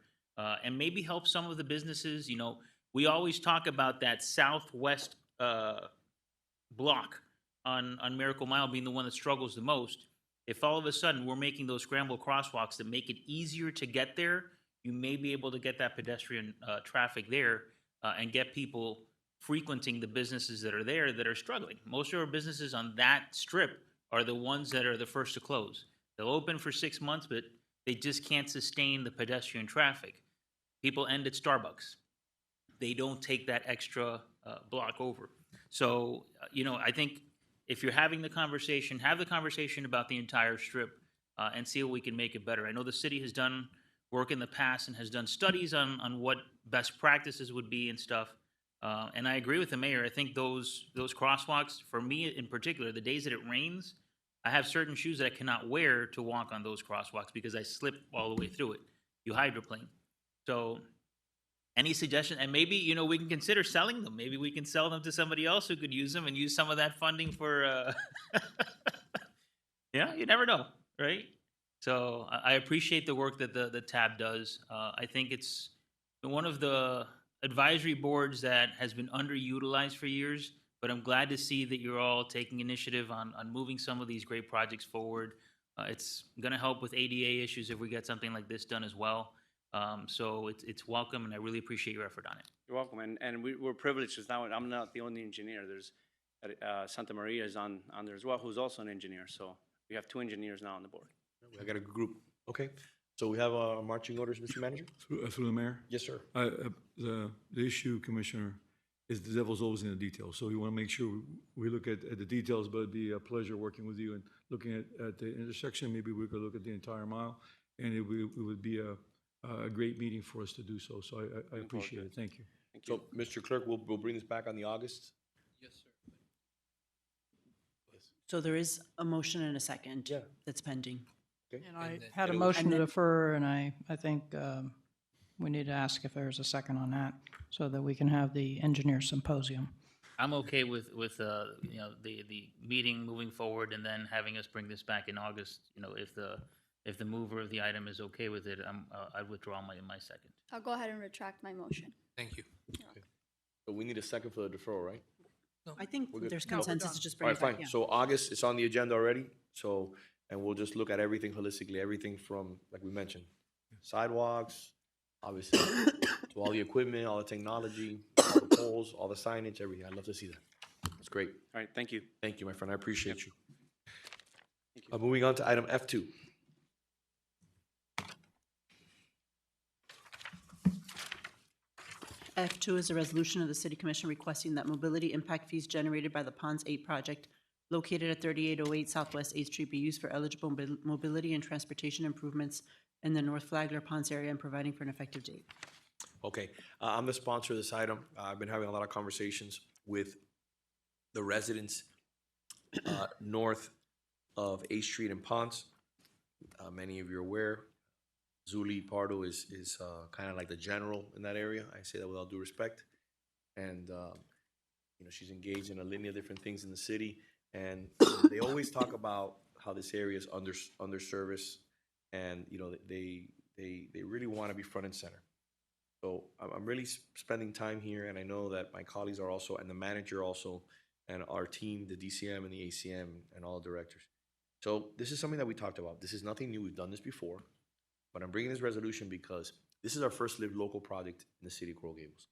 and maybe help some of the businesses. You know, we always talk about that southwest block on Miracle Mile being the one that struggles the most. If all of a sudden we're making those scramble crosswalks that make it easier to get there, you may be able to get that pedestrian traffic there and get people frequenting the businesses that are there that are struggling. Most of our businesses on that strip are the ones that are the first to close. They'll open for 6 months, but they just can't sustain the pedestrian traffic. People end at Starbucks. They don't take that extra block over. So, you know, I think if you're having the conversation, have the conversation about the entire strip and see how we can make it better. I know the city has done work in the past and has done studies on what best practices would be and stuff. And I agree with the mayor. I think those crosswalks, for me in particular, the days that it rains, I have certain shoes that I cannot wear to walk on those crosswalks because I slip all the way through it. You hydroplane. So any suggestion? And maybe, you know, we can consider selling them. Maybe we can sell them to somebody else who could use them and use some of that funding for, yeah, you never know, right? So I appreciate the work that the TAB does. I think it's one of the advisory boards that has been underutilized for years, but I'm glad to see that you're all taking initiative on moving some of these great projects forward. It's going to help with ADA issues if we get something like this done as well. So it's welcome, and I really appreciate your effort on it. You're welcome, and we're privileged because now I'm not the only engineer. There's Santa Maria is on there as well, who's also an engineer. So we have 2 engineers now on the board. I got a group. Okay. So we have marching orders, Mr. Manager? Through the mayor? Yes, sir. The issue, Commissioner, is the devil's always in the details. So we want to make sure we look at the details, but it'd be a pleasure working with you and looking at the intersection. Maybe we could look at the entire mile, and it would be a great meeting for us to do so. So I appreciate it. Thank you. Thank you. So, Mr. Clerk, we'll bring this back on the August. Yes, sir. So there is a motion and a second that's pending. Okay. And I And then- had a and it motion to and then- defer, and I think we need to ask if there's a second on that so that we can have the engineer symposium. I'm okay with you know, the meeting moving forward and then having us bring this back in August. You know, if the mover of the item is okay with it, I'd withdraw my second. I'll go ahead and retract my motion. Thank you. So we need a second for the deferral, right? I think We're good. there's No, we're consensus done. to just All bring right, it back. fine. Yeah. So August, it's on the agenda already. So, and we'll just look at everything holistically, everything from, like we mentioned, sidewalks, obviously, to all the equipment, all the technology, all the poles, all the signage, everything. I'd love to see that. That's great. All right, thank you. Thank you, my friend. I appreciate you. Thank you. Moving on to item F2. F2 is a resolution of the City Commission requesting that mobility impact fees generated by the Ponds 8 project located at 3808 Southwest 8th Street be used for eligible mobility and transportation improvements in the North Flagler Ponds area and providing for an effective date. Okay, I'm the sponsor of this item. I've been having a lot of conversations with the residents north of 8th Street and Ponce. Many of you are aware, Zuli Pardo is kind of like the general in that area. I say that with all due respect. And, you know, she's engaged in a litany of different things in the city. And they always talk about how this area is underserviced. And, you know, they really want to be front and center. So I'm really spending time here, and I know that my colleagues are also, and the manager also, and our team, the DCM and the ACM, and all the directors. So this is something that we talked about. This is nothing new. We've done this before. But I'm bringing this resolution because this is our first Live Local project in the city of Coral Gables.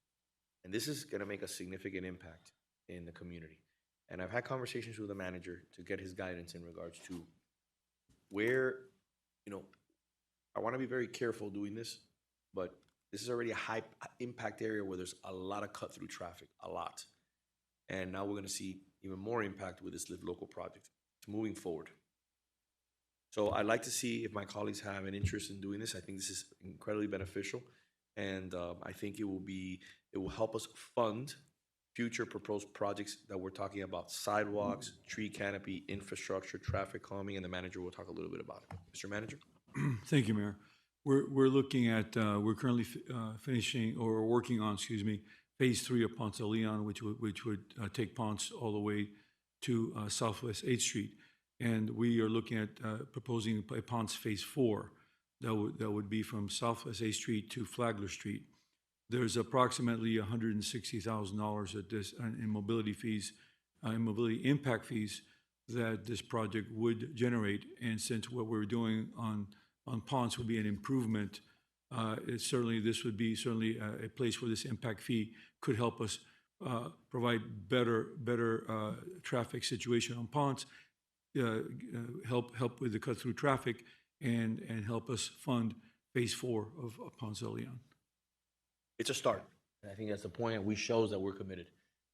And this is going to make a significant impact in the community. And I've had conversations with the manager to get his guidance in regards to where, you know, I want to be very careful doing this, but this is already a high impact area where there's a lot of cut through traffic, a lot. And now we're going to see even more impact with this Live Local project. It's moving forward. So I'd like to see if my colleagues have an interest in doing this. I think this is incredibly beneficial. And I think it will help us fund future proposed projects that we're talking about: sidewalks, tree canopy, infrastructure, traffic calming, and the manager will talk a little bit about it. Mr. Manager? Thank you, Mayor. We're looking at, we're currently finishing or working on, Phase 3 of Ponce de Leon, which would take Ponce all the way to Southwest 8th Street. And we are looking at proposing a Ponce Phase 4 that would be from Southwest 8th Street to Flagler Street. There's approximately $160,000 at this in mobility fees, in mobility impact fees that this project would generate. And since what we're doing on Ponce would be an improvement, this would be certainly a place where this impact fee could help us provide better traffic situation on Ponce, help with the cut through traffic, and help us fund Phase 4 of Ponce de Leon. It's a start. And I think that's the point. We shows that we're committed.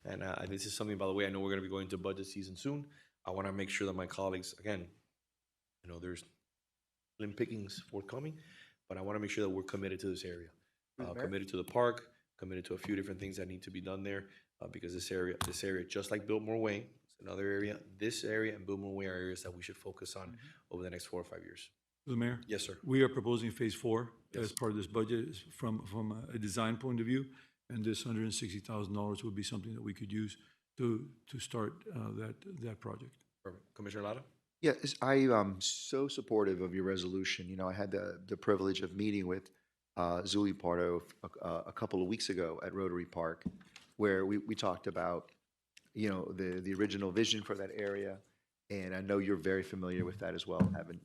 And this is something, by the way, I know we're going to be going to budget season soon. I want to make sure that my colleagues, again, you know, there's slim pickings forthcoming, but I want to make sure that we're committed to this area. Mayor? Committed to the park, committed to a few different things that need to be done there, because this area, just like Biltmore Way, is another area. This area and Biltmore Way are areas that we should focus on over the next 4 or 5 years. The mayor? Yes, sir. We are proposing phase 4 Yes. as part of this budget is from a design point of view. And this $160,000 would be something that we could use to start that project. Perfect. Commissioner Lara? Yes, I am so supportive of your resolution. You know, I had the privilege of meeting with Zuli Pardo a couple of weeks ago at Rotary Park, where we talked about, you know, the original vision for that area. And I know you're very familiar with that as well, having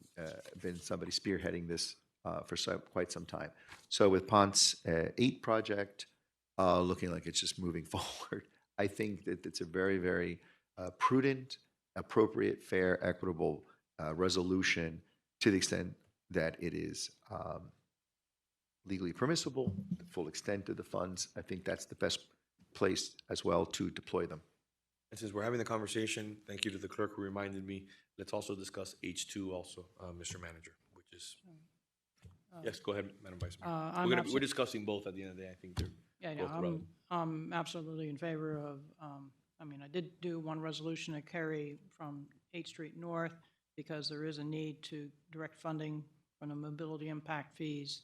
been somebody spearheading this for quite some time. So with Ponce 8 project looking like it's just moving forward, I think that it's a very, very prudent, appropriate, fair, equitable resolution to the extent that it is legally permissible, the full extent of the funds. I think that's the best place as well to deploy them. And since we're having the conversation, thank you to the clerk who reminded me, let's also discuss H2 also, Mr. Manager, which is, yes, go ahead, Madam Vice Mayor. We're discussing both at the end of the day. I think they're Yeah, both relevant. I'm absolutely in favor of, I mean, I did do one resolution to carry from 8th Street North because there is a need to direct funding from the mobility impact fees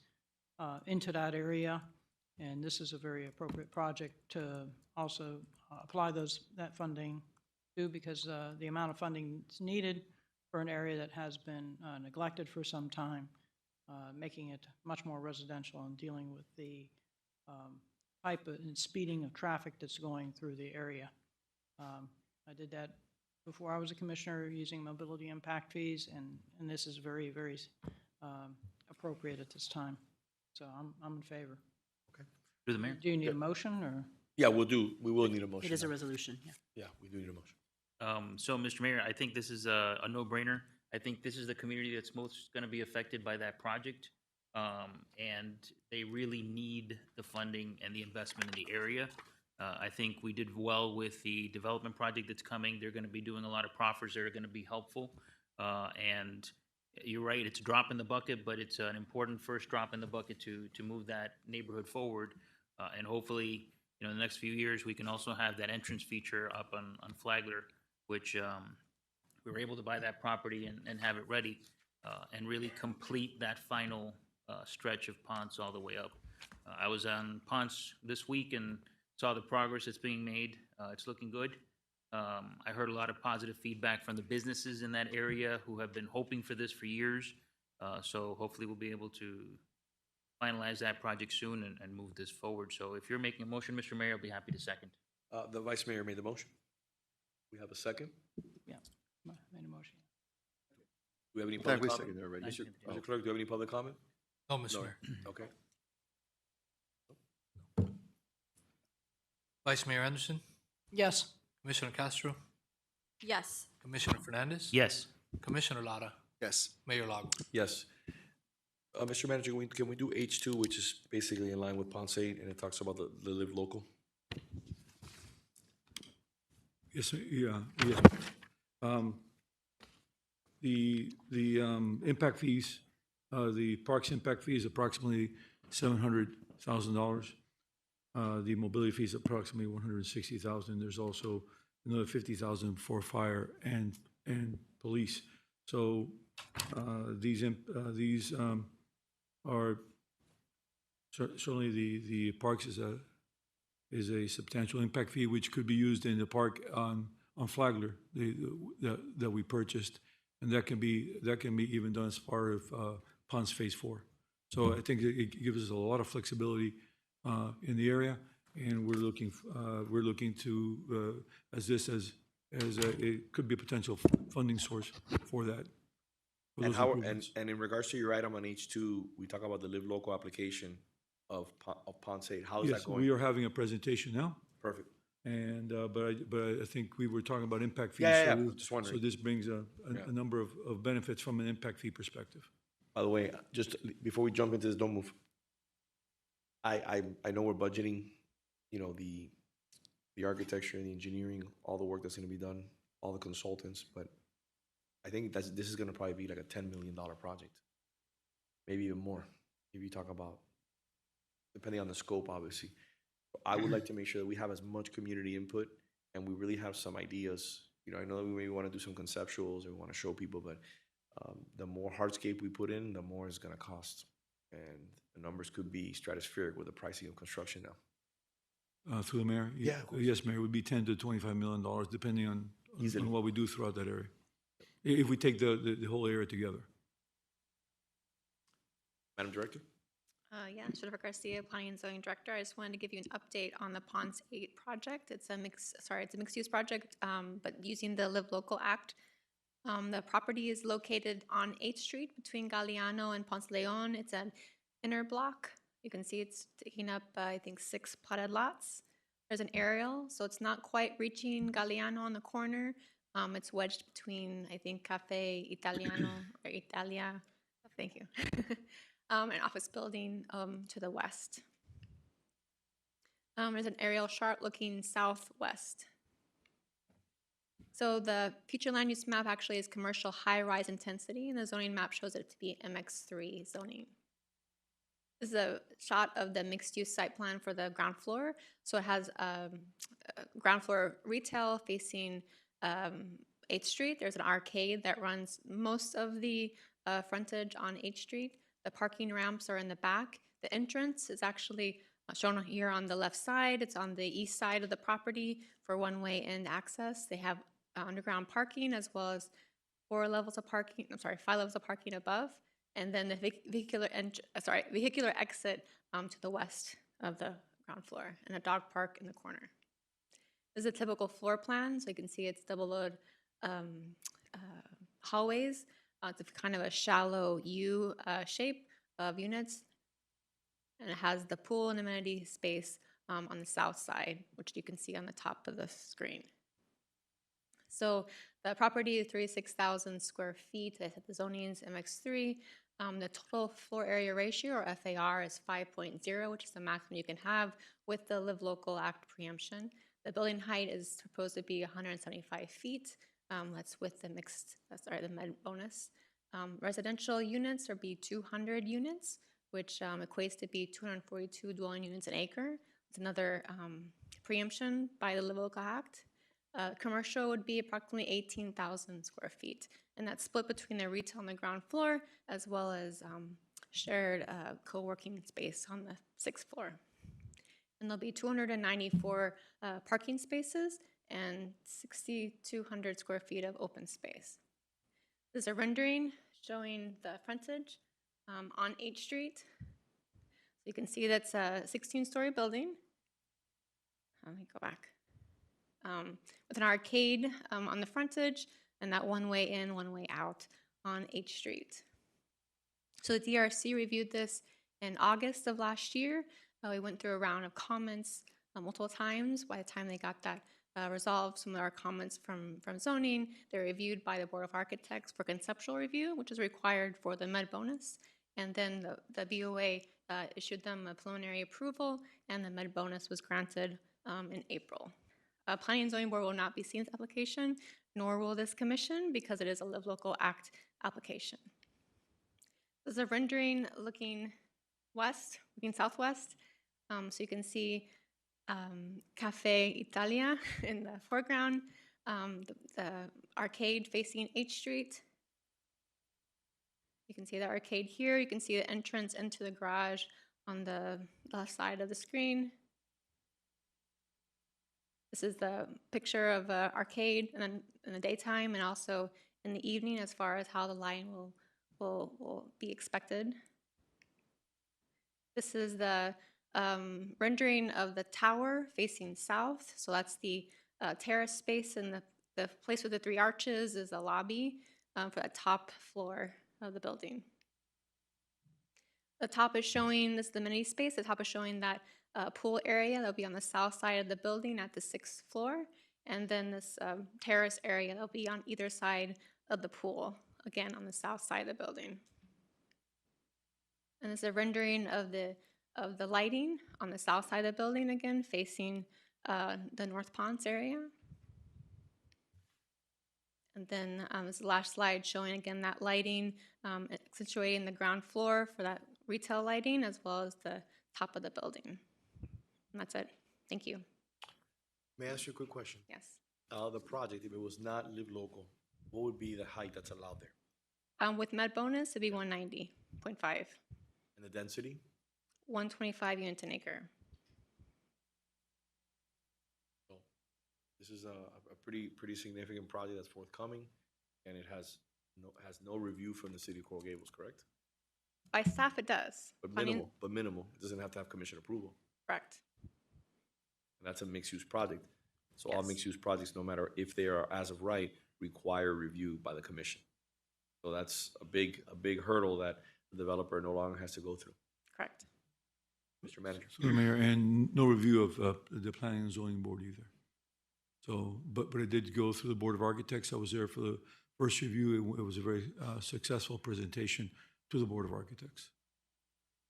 into that area. And this is a very appropriate project to also apply that funding to, because the amount of funding that's needed for an area that has been neglected for some time, making it much more residential and dealing with the type and speeding of traffic that's going through the area. I did that before I was a commissioner using mobility impact fees, and this is very, very appropriate at this time. So I'm in favor. Through the mayor? Do you need a motion or? Yeah, we will need a motion. It is a now. resolution, yeah. Yeah, we do need a motion. So, Mr. Mayor, I think this is a no-brainer. I think this is the community that's most going to be affected by that project. And they really need the funding and the investment in the area. I think we did well with the development project that's coming. They're going to be doing a lot of proffers that are going to be helpful. And you're right, it's a drop in the bucket, but it's an important first drop in the bucket to move that neighborhood forward. And hopefully, in the next few years, we can also have that entrance feature up on Flagler, which we were able to buy that property and have it ready and really complete that final stretch of Ponce all the way up. I was on Ponce this week and saw the progress that's being made. It's looking good. I heard a lot of positive feedback from the businesses in that area who have been hoping for this for years. So hopefully we'll be able to finalize that project soon and move this forward. So if you're making a motion, Mr. Mayor, I'll be happy to second. The Vice Mayor made the motion. We have a second. Yeah, made a motion. Do we have any I think public we comment? seconded already. Mr. Clerk, do you have any public comment? No, Mr. Mayor. Okay. Vice Mayor Anderson, Yes. Commissioner Castro, Yes. Commissioner Fernandez. Yes. Commissioner Lara, Yes. Mayor Lago. Yes. Mr. Manager, can we do H2, which is basically in line with Ponce 8, and it talks about the live local? Yes, sir. Yeah, yes. The impact fees, the parks impact fee is approximately $700,000. The mobility fee is approximately $160,000. There's also another $50,000 for fire and police. So these are certainly the parks is a substantial impact fee, which could be used in the park on Flagler that we purchased, and that can be even done as part of Ponce Phase 4. So I think it gives us a lot of flexibility in the area, and we're looking to as it could be a potential funding source for that. for And those how, improvements. and in regards to your item on H2, we talk about the live local application of Ponce 8. How is that Yes, going? we are having a presentation now. Perfect. And, but I think we were talking about impact fees. Yeah, so just wondering. So this brings Yeah. a number of benefits from an impact fee perspective. By the way, just before we jump into this, don't move. I know we're budgeting, the architecture and the engineering, all the work that's gonna be done, all the consultants, but I think this is gonna probably be like a $10 million project, maybe even more. if you talk about, depending on the scope, obviously. I would like to make sure that we have as much community input and we really have some ideas. You know, I know that we maybe want to do some conceptuals or we want to show people, but the more hardscape we put in, the more it's going to cost. And the numbers could be stratospheric with the pricing of construction now. Through the mayor? Yeah, of course. Yes, Mayor, it would be $10 to $25 million, depending on Easily. what we do throughout that area. If we take the whole area together. Madam Director? Yeah, Jennifer Garcia, Planning and Zoning Director. I just wanted to give you an update on the Ponce 8 project. It's a mixed-use project, but using the Live Local Act. The property is located on 8th Street between Galeano and Ponce Leon. It's an inner block. You can see it's taking up, I think, 6 plotted lots. There's an aerial, so it's not quite reaching Galeano on the corner. It's wedged between, I think, Cafe Italiano or Italia. Thank you. An office building to the west. There's an aerial shot looking southwest. So the future land use map actually is commercial high-rise intensity, and the zoning map shows it to be MX3 zoning. This is a shot of the mixed-use site plan for the ground floor. So it has ground floor retail facing 8th Street. There's an arcade that runs most of the frontage on 8th Street. The parking ramps are in the back. The entrance is actually shown here on the left side. It's on the east side of the property for one-way in access. They have underground parking as well as 5 levels of parking above. And then the vehicular exit to the west of the ground floor and a dog park in the corner. This is a typical floor plan, so you can see it's double-load hallways. It's kind of a shallow U shape of units, and it has the pool and amenity space on the south side, which you can see on the top of the screen. So the property is 36,000 square feet. The zoning is MX3. The total floor area ratio, or FAR, is 5.0, which is the maximum you can have with the Live Local Act preemption. The building height is supposed to be 175 feet. That's with the med bonus. Residential units be 200 units, which equates to be 242 dwelling units an acre. It's another preemption by the Live Local Act. Commercial would be approximately 18,000 square feet, and that's split between the retail on the ground floor as well as shared co-working space on the 6th floor. And there'll be 294 parking spaces and 6,200 square feet of open space. This is a rendering showing the frontage on 8th Street. So you can see that's a 16-story building. Let me go back. With an arcade on the frontage and that one-way in, one-way out on 8th Street. So the DRC reviewed this in August of last year. We went through a round of comments multiple times. By the time they got that resolved, some of our comments from zoning, they're reviewed by the Board of Architects for conceptual review, which is required for the med bonus. And then the BOA issued them a preliminary approval, and the med bonus was granted in April. Planning and Zoning Board will not be seeing this application, nor will this commission, because it is a Live Local Act application. This is a rendering looking southwest. So you can see Cafe Italia in the foreground, the arcade facing 8th Street. You can see the arcade here. You can see the entrance into the garage on the left side of the screen. This is the picture of an arcade and then in the daytime and also in the evening as far as how the lighting will be expected. This is the rendering of the tower facing south. So that's the terrace space, and the place with the 3 arches is the lobby for the top floor of the building. The top is showing, this is the amenity space, the top is showing that pool area that'll be on the south side of the building at the 6th floor, and then this terrace area that'll be on either side of the pool, again on the south side of the building. And this is a rendering of the lighting on the south side of the building, again facing the North Ponce area. And then this is the last slide showing again that lighting accentuating the ground floor for that retail lighting as well as the top of the building. And that's it. Thank you. May I ask you a quick question? Yes. The project, if it was not live local, what would be the height that's allowed there? With med bonus, it'd be 190.5, And the density? 125 units an acre. So this is a pretty significant project that's forthcoming, and it has no review from the city of Coral Gables, correct? By staff, it does. But Planning- minimal. It doesn't have to have commission approval. Correct. And that's a mixed-use project. So all Yes. mixed-use projects, no matter if they are as of right, require review by the commission. So that's a big hurdle that the developer no longer has to go through. Correct. Mr. Manager. So, Mayor, and no review of the Planning and Zoning Board either. So, but it did go through the Board of Architects. I was there for the first review. It was a very successful presentation to the Board of Architects.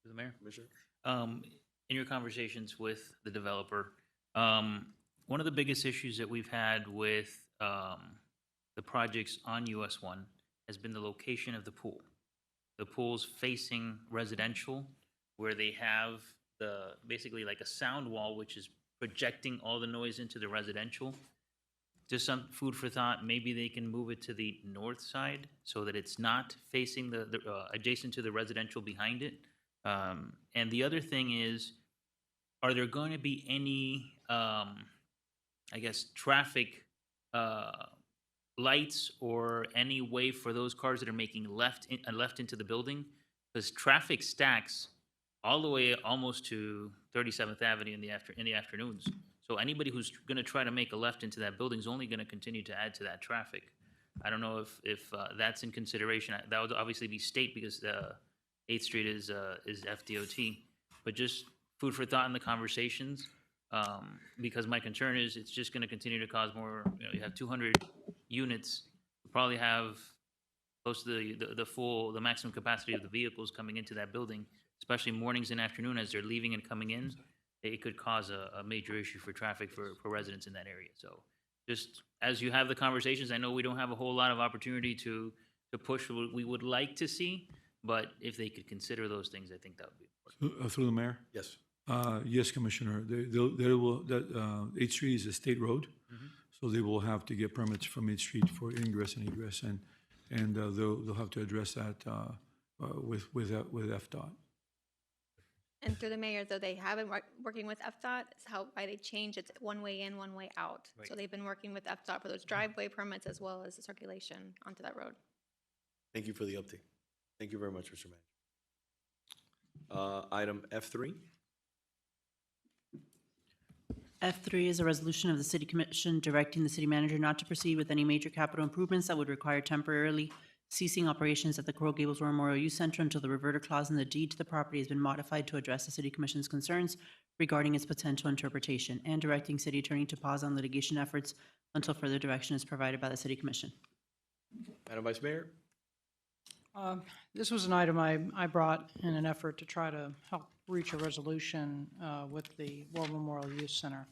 To the mayor. Commissioner? In your conversations with the developer, one of the biggest issues that we've had with the projects on US 1 has been the location of the pool. The pool's facing residential, where they have basically like a sound wall, which is projecting all the noise into the residential. Just some food for thought, maybe they can move it to the north side so that it's not facing adjacent to the residential behind it. And the other thing is, are there going to be any, I guess, traffic lights or any way for those cars that are making left into the building? Because traffic stacks all the way almost to 37th Avenue in the afternoons. So anybody who's going to try to make a left into that building is only going to continue to add to that traffic. I don't know if that's in consideration. That would obviously be state because 8th Street is FDOT. But just food for thought in the conversations, because my concern is it's just going to continue to cause more. You have 200 units, you probably have close to the maximum capacity of the vehicles coming into that building, especially mornings and afternoon as they're leaving and coming in. It could cause a major issue for traffic for residents in that area. So just as you have the conversations, I know we don't have a whole lot of opportunity to push what we would like to see, but if they could consider those things, I think that would be important. Through the mayor? Yes. Yes, Commissioner. They will, 8th Street is a state road, so they will have to get permits from 8th Street for ingress and egress, and they'll have to address that with FDOT. And through the mayor, though, they have been working with FDOT, it's why they changed it one way in, one way out. Right. So they've been working with FDOT for those driveway permits as well as the circulation onto that road. Thank you for the update. Thank you very much, Mr. Manager. Item F3. F3 is a resolution of the City Commission directing the city manager not to proceed with any major capital improvements that would require temporarily ceasing operations at the Coral Gables War Memorial Youth Center until the reverter clause in the deed to the property has been modified to address the City Commission's concerns regarding its potential interpretation, and directing city attorney to pause on litigation efforts until further direction is provided by the City Commission. Madam Vice Mayor? This was an item I brought in an effort to try to help reach a resolution with the War Memorial Youth Center.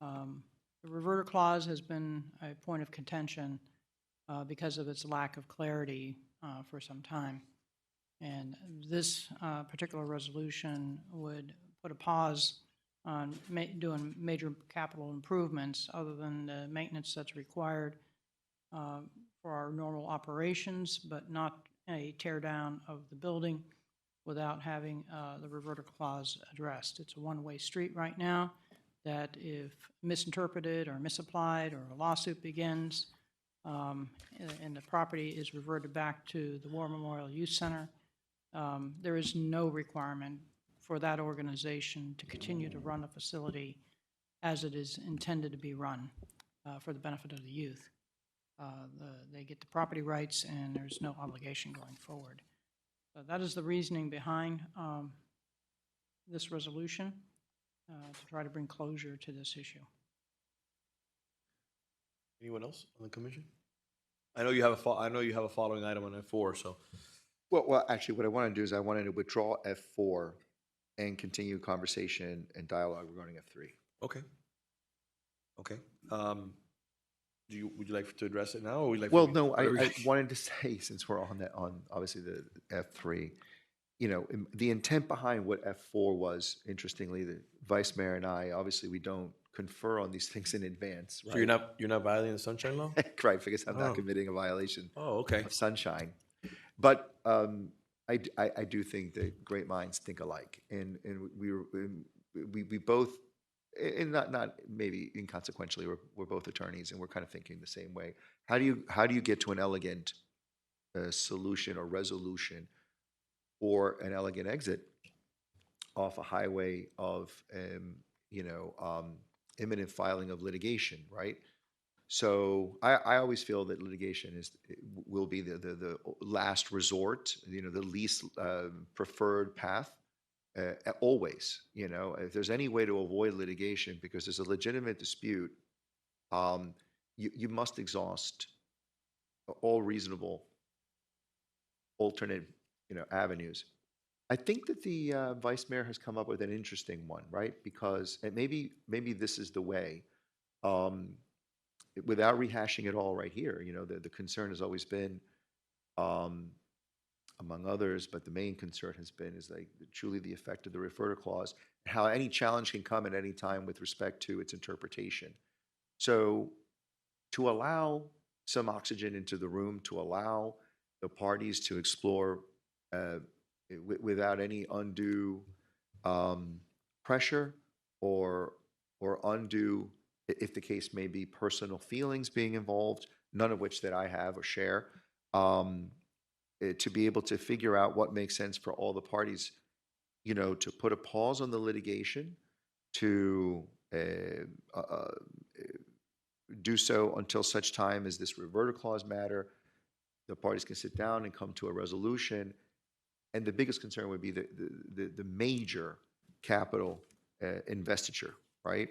The reverter clause has been a point of contention because of its lack of clarity for some time. And this particular resolution would put a pause on doing major capital improvements other than the maintenance that's required for our normal operations, but not a tear down of the building without having the reverter clause addressed. It's a one-way street right now that if misinterpreted or misapplied or a lawsuit begins, and the property is reverted back to the War Memorial Youth Center, there is no requirement for that organization to continue to run a facility as it is intended to be run for the benefit of the youth. They get the property rights and there's no obligation going forward. So that is the reasoning behind this resolution to try to bring closure to this issue. Anyone else on the commission? I know you have a following item on F4, so. Well, actually, what I want to do is I wanted to withdraw F4 and continue conversation and dialogue regarding F3. Okay. Okay. Would you like to address it now, or would you like? Well, no, I wanted to say, since we're on obviously the F3, the intent behind what F4 was, interestingly, the vice mayor and I, obviously, we don't confer on these things in advance, So you're not violating the sunshine law? Right, because I'm not Oh. committing a violation Oh, okay. of sunshine. But I do think that great minds think alike, and we both, and not maybe inconsequentially, we're both attorneys, and we're kind of thinking the same way. How do you get to an elegant solution or resolution, or an elegant exit off a highway of imminent filing of litigation, right? So I always feel that litigation will be the last resort, the least preferred path, always. If there's any way to avoid litigation because there's a legitimate dispute, you must exhaust all reasonable alternate avenues. I think that the vice mayor has come up with an interesting one, right? Because and maybe this is the way. Without rehashing it all right here, the concern has always been, among others, but the main concern has been is like truly the effect of the referral clause, and how any challenge can come at any time with respect to its interpretation. So, to allow some oxygen into the room, to allow the parties to explore without any undue pressure or undue, if the case may be, personal feelings being involved, none of which that I have or share, to be able to figure out what makes sense for all the parties, to put a pause on the litigation, to do so until such time as this reverter clause matter, the parties can sit down and come to a resolution. And the biggest concern would be the major capital investiture, right?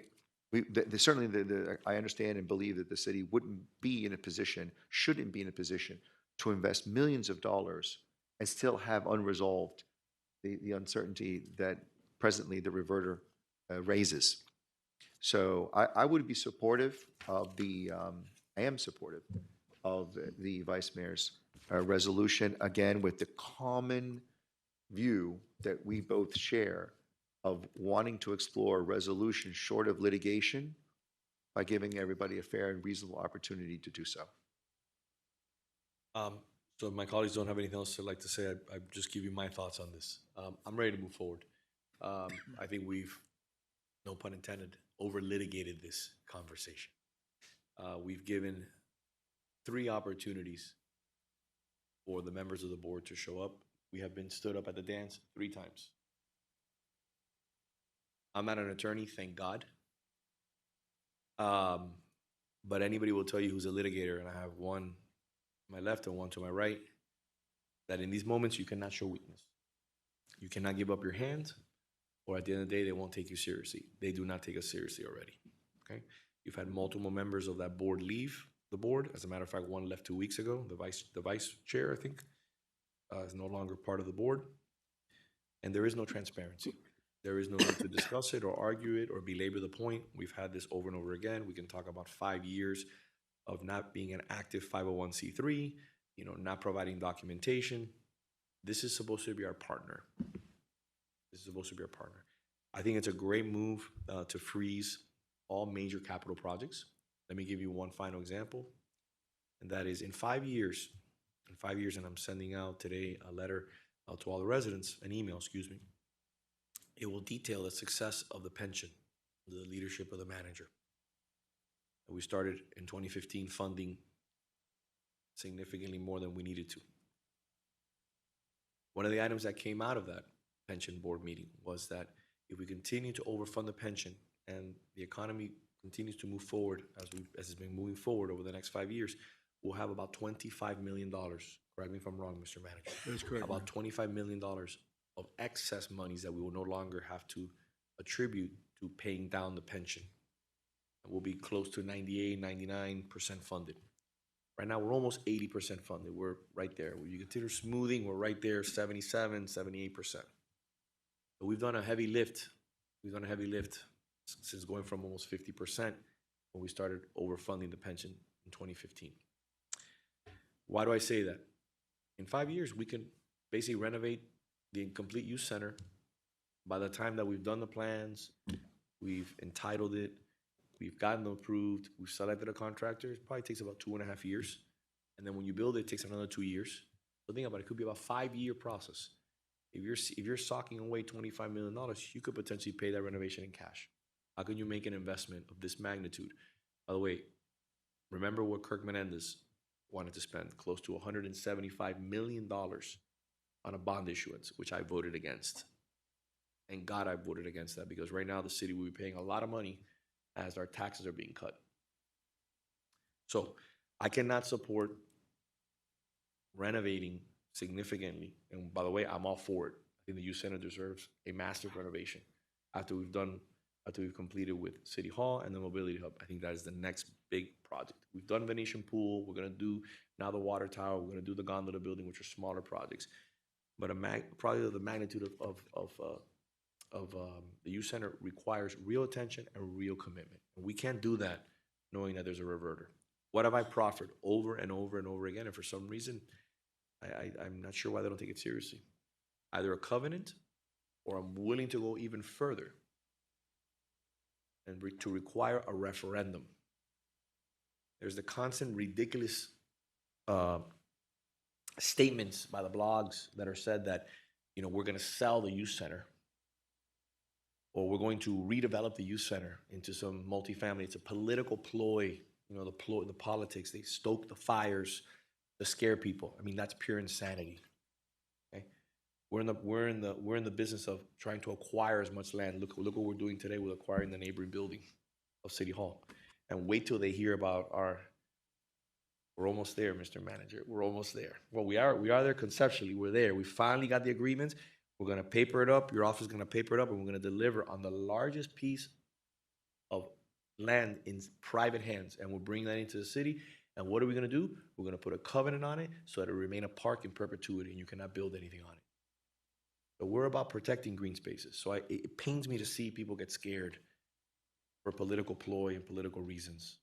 Certainly, I understand and believe that the city wouldn't be in a position, shouldn't be in a position to invest millions of dollars and still have unresolved the uncertainty that presently the reverter raises. So I would be supportive of I am supportive of the vice mayor's resolution, again, with the common view that we both share of wanting to explore a resolution short of litigation by giving everybody a fair and reasonable opportunity to do so. So if my colleagues don't have anything else they'd like to say, I just give you my thoughts on this. I'm ready to move forward. I think we've, no pun intended, over-litigated this conversation. We've given 3 opportunities for the members of the board to show up. We have been stood up at the dance 3 times. I'm not an attorney, thank God. But anybody will tell you who's a litigator, and I have one to my left and one to my right, that in these moments you cannot show weakness. You cannot give up your hand, or at the end of the day, they won't take you seriously. They do not take us seriously already. Okay? You've had multiple members of that board leave the board. As a matter of fact, one left 2 weeks ago. The vice chair, I think, is no longer part of the board. And there is no transparency. There is no need to discuss it or argue it or belabor the point. We've had this over and over again. We can talk about 5 years of not being an active 501c3, not providing documentation. This is supposed to be our partner. This is supposed to be our partner. I think it's a great move to freeze all major capital projects. Let me give you one final example, and that is in 5 years, and I'm sending out today a letter to all the residents, an email, excuse me. It will detail the success of the pension, the leadership of the manager. We started in 2015 funding significantly more than we needed to. One of the items that came out of that pension board meeting was that if we continue to overfund the pension and the economy continues to move forward as it's been moving forward over the next 5 years, we'll have about $25 million. Correct me if I'm wrong, Mr. Manager. That's correct. About $25 million of excess monies that we will no longer have to attribute to paying down the pension. We'll be close to 98, 99% funded. Right now, we're almost 80% funded. We're right there. When you consider smoothing, we're right there, 77, 78%. But we've done a heavy lift. Since going from almost 50% when we started overfunding the pension in 2015. Why do I say that? In 5 years, we can basically renovate the incomplete use center, by the time that we've done the plans, we've entitled it, we've gotten them approved, we've selected a contractor, it probably takes about 2.5 years. And then when you build it, it takes another 2 years. So think about it, it could be about a 5-year process. If you're socking away $25 million, you could potentially pay that renovation in cash. How can you make an investment of this magnitude? By the way, remember what Kirk Menendez wanted to spend, close to $175 million on a bond issuance, which I voted against. Thank God I voted against that, because right now the city will be paying a lot of money as our taxes are being cut. So I cannot support renovating significantly. And by the way, I'm all for it. I think the youth center deserves a massive renovation after we've completed with City Hall and the Mobility Hub. I think that is the next big project. We've done Venetian Pool. We're going to do now the water tower. We're going to do the gondola building, which are smaller projects. But a project of the magnitude of the youth center requires real attention and real commitment. And we can't do that knowing that there's a reverter. What have I proffered over and over and over again? And for some reason, I'm not sure why they don't take it seriously. Either a covenant, or I'm willing to go even further and to require a referendum. There's the constant ridiculous statements by the blogs that are said that, we're going to sell the youth center, or we're going to redevelop the youth center into some multifamily. It's a political ploy. The politics, they stoke the fires to scare people. I mean, that's pure insanity. Okay, we're in the business of trying to acquire as much land. Look what we're doing today with acquiring the neighboring building of City Hall, and wait till they hear about our. We're almost there, Mr. Manager. We're almost there. Well, we are there conceptually. We're there. We finally got the agreements. We're going to paper it up. Your office is going to paper it up, and we're going to deliver on the largest piece of land in private hands, and we'll bring that into the city. And what are we going to do? We're going to put a covenant on it so that it will remain a park in perpetuity, and you cannot build anything on it. So we're about protecting green spaces. So it pains me to see people get scared for political ploy and political reasons.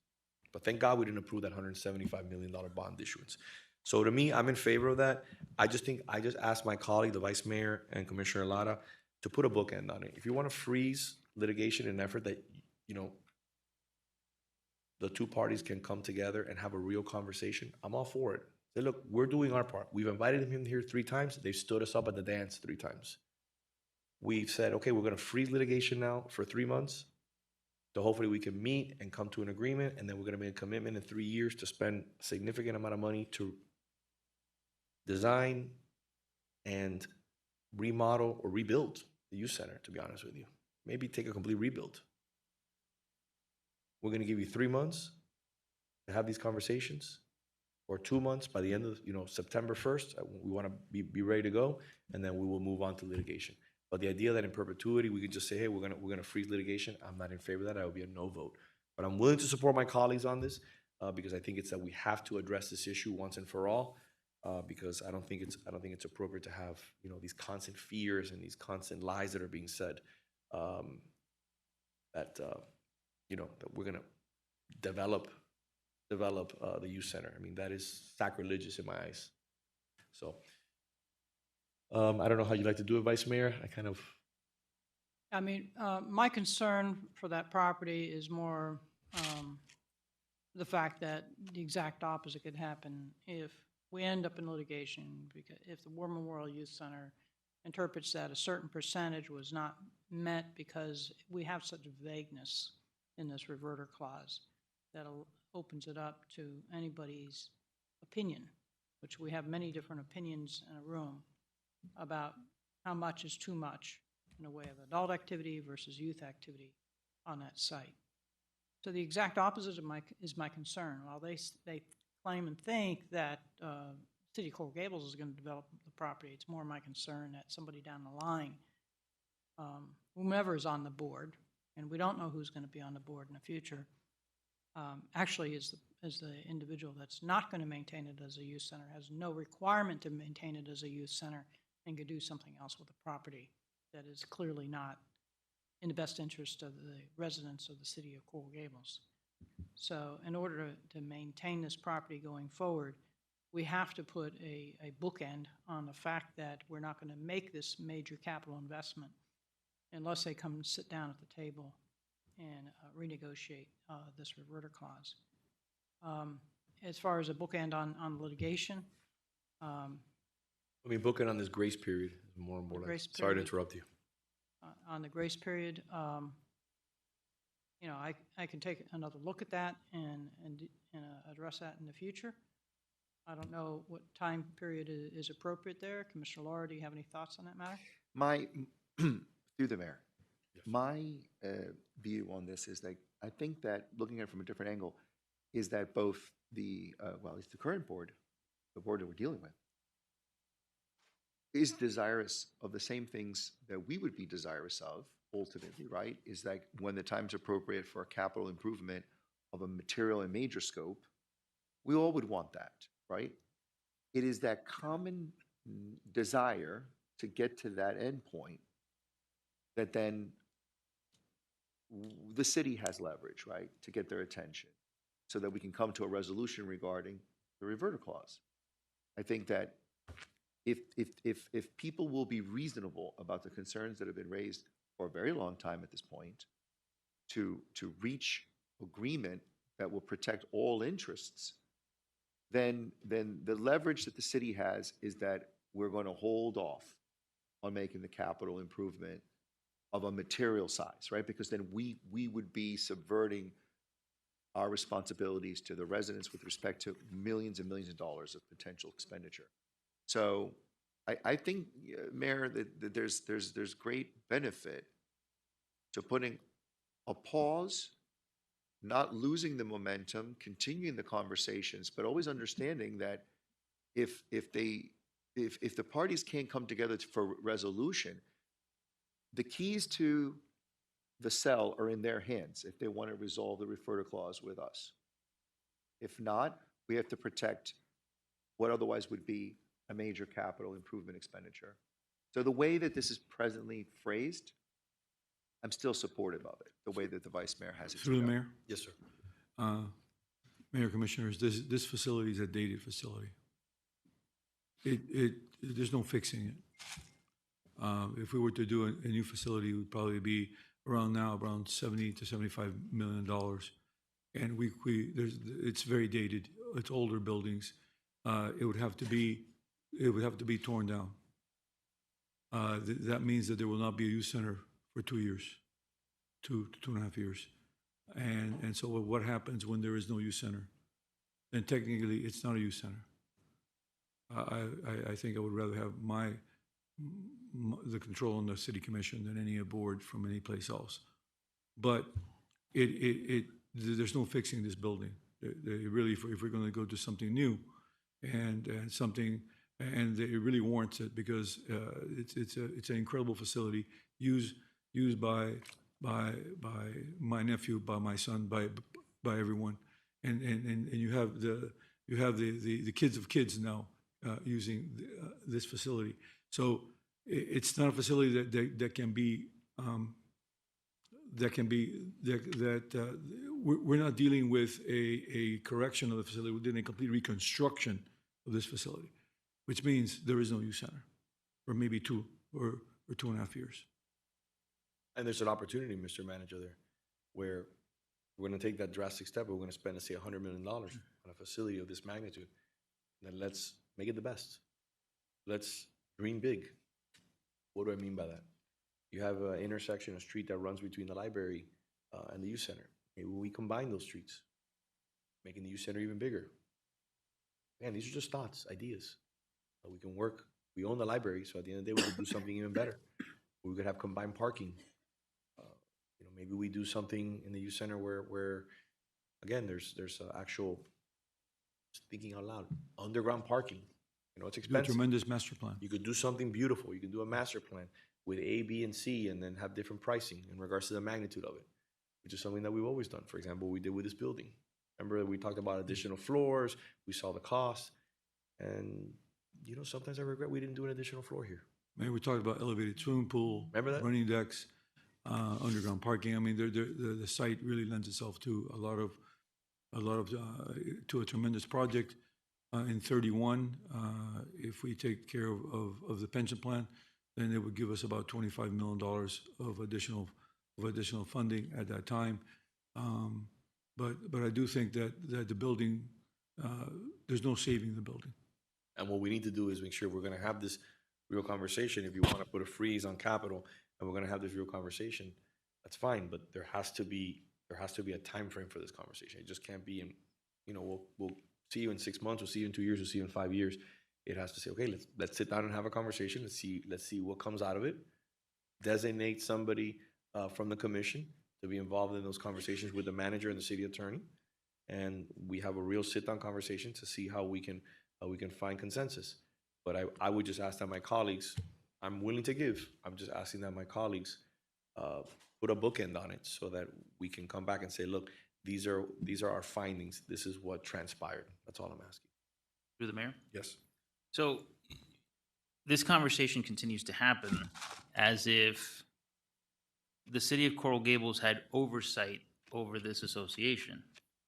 But thank God we didn't approve that $175 million bond issuance. So to me, I'm in favor of that. I just asked my colleague, the Vice Mayor and Commissioner Lara, to put a bookend on it. If you want to freeze litigation in an effort that, the two parties can come together and have a real conversation, I'm all for it. Say, look, we're doing our part. We've invited him here 3 times. They've stood us up at the dance 3 times. We've said, okay, we're going to freeze litigation now for 3 months. So hopefully we can meet and come to an agreement, and then we're going to make a commitment in 3 years to spend a significant amount of money to design and remodel or rebuild the youth center, to be honest with you. Maybe take a complete rebuild. We're going to give you 3 months to have these conversations, or 2 months by the end of, September 1st. We want to be ready to go, and then we will move on to litigation. But the idea that in perpetuity we could just say, hey, we're gonna freeze litigation, I'm not in favor of that. I would be a no vote. But I'm willing to support my colleagues on this because I think it's that we have to address this issue once and for all. Because I don't think it's appropriate to have these constant fears and these constant lies that are being said that we're gonna develop the youth center. I mean, that is sacrilegious in my eyes. So. I don't know how you'd like to do it, Vice Mayor. My concern for that property is more the fact that the exact opposite could happen if we end up in litigation, because if the War Memorial Youth Center interprets that a certain percentage was not met because we have such vagueness in this reverter clause that opens it up to anybody's opinion, which we have many different opinions in a room about how much is too much in a way of adult activity versus youth activity on that site. So the exact opposite of is my concern. While they claim and think that City of Coral Gables is going to develop the property, it's more my concern that somebody down the line, whomever is on the board, and we don't know who's going to be on the board in the future, actually is the individual that's not going to maintain it as a youth center, has no requirement to maintain it as a youth center, and could do something else with the property that is clearly not in the best interest of the residents of the city of Coral Gables. So in order to maintain this property going forward, we have to put a bookend on the fact that we're not going to make this major capital investment unless they come and sit down at the table and renegotiate this reverter clause. As far as a bookend on litigation, I mean, booking on this grace period is more and more like, grace sorry to period. interrupt you. on the grace period, you know, I can take another look at that and address that in the future. I don't know what time period is appropriate there. Commissioner Laura, do you have any thoughts on that matter? My, through the mayor, my view on this is that I think that looking at it from a different angle is that both the, well, it's the current board, the board that we're dealing with, is desirous of the same things that we would be desirous of ultimately, right? Is that when the time's appropriate for a capital improvement of a material and major scope, we all would want that, right? It is that common desire to get to that endpoint that then the city has leverage, right, to get their attention so that we can come to a resolution regarding the reverter clause. I think that if people will be reasonable about the concerns that have been raised for a very long time at this point, to reach agreement that will protect all interests, then the leverage that the city has is that we're going to hold off on making the capital improvement of a material size, right? Because then we would be subverting our responsibilities to the residents with respect to millions and millions of dollars of potential expenditure. So I think, Mayor, that there's great benefit to putting a pause, not losing the momentum, continuing the conversations, but always understanding that if the parties can't come together for resolution, the keys to the cell are in their hands if they want to resolve the referral clause with us. If not, we have to protect what otherwise would be a major capital improvement expenditure. So the way that this is presently phrased, I'm still supportive of it, the way that the Vice Mayor has it. Through the mayor? Yes, sir. Mayor, Commissioners, this facility is a dated facility. There's no fixing it. If we were to do a new facility, it would probably be around 70 to $75 million. And it's very dated. It's older buildings. It would have to be torn down. That means that there will not be a youth center for 2 years, two and a half years. And so what happens when there is no youth center? Then technically, it's not a youth center. I think I would rather have the control on the city commission than any board from any place else. But there's no fixing this building. Really, if we're going to go to something new and something, and it really warrants it because it's an incredible facility used by my nephew, by my son, by everyone, and you have the kids of kids now using this facility. So it's not a facility that can be we're not dealing with a correction of the facility. We're doing a complete reconstruction of this facility, which means there is no youth center for maybe 2 or 2.5 years. And there's an opportunity, Mr. Manager, there, where we're going to take that drastic step. We're going to spend, let's say, $100 million on a facility of this magnitude. Then let's make it the best. Let's dream big. What do I mean by that? You have an intersection, a street that runs between the library and the youth center. Maybe we combine those streets, making the youth center even bigger. Man, these are just thoughts, ideas. We can work. We own the library, so at the end of the day, we could do something even better. We could have combined parking. Maybe we do something in the youth center where again, there's actual, thinking out loud, underground parking. It's expensive. A tremendous master plan. You could do something beautiful. You can do a master plan with A, B, and C, and then have different pricing in regards to the magnitude of it, which is something that we've always done. For example, we did with this building. Remember, we talked about additional floors. We saw the cost, and sometimes I regret we didn't do an additional floor here. Man, we talked about elevated swimming pool, remember that? Running decks, underground parking. I mean, the site really lends itself to a lot of to a tremendous project. In 31, if we take care of the pension plan, then it would give us about $25 million of additional funding at that time. But I do think that the building, there's no saving the building. And what we need to do is make sure we're gonna have this real conversation. If you wanna put a freeze on capital and we're gonna have this real conversation, that's fine, but there has to be a time frame for this conversation. It just can't be in, you know, we'll see you in 6 months, we'll see you in 2 years, we'll see you in 5 years. It has to say, okay, let's sit down and have a conversation. Let's see what comes out of it. Designate somebody from the commission to be involved in those conversations with the manager and the city attorney. And we have a real sit-down conversation to see how we can find consensus. But I would just ask that my colleagues, I'm willing to give, I'm just asking that my colleagues put a bookend on it so that we can come back and say, look, these are our findings. This is what transpired. That's all I'm asking. Through the mayor? Yes. So this conversation continues to happen as if the city of Coral Gables had oversight over this association.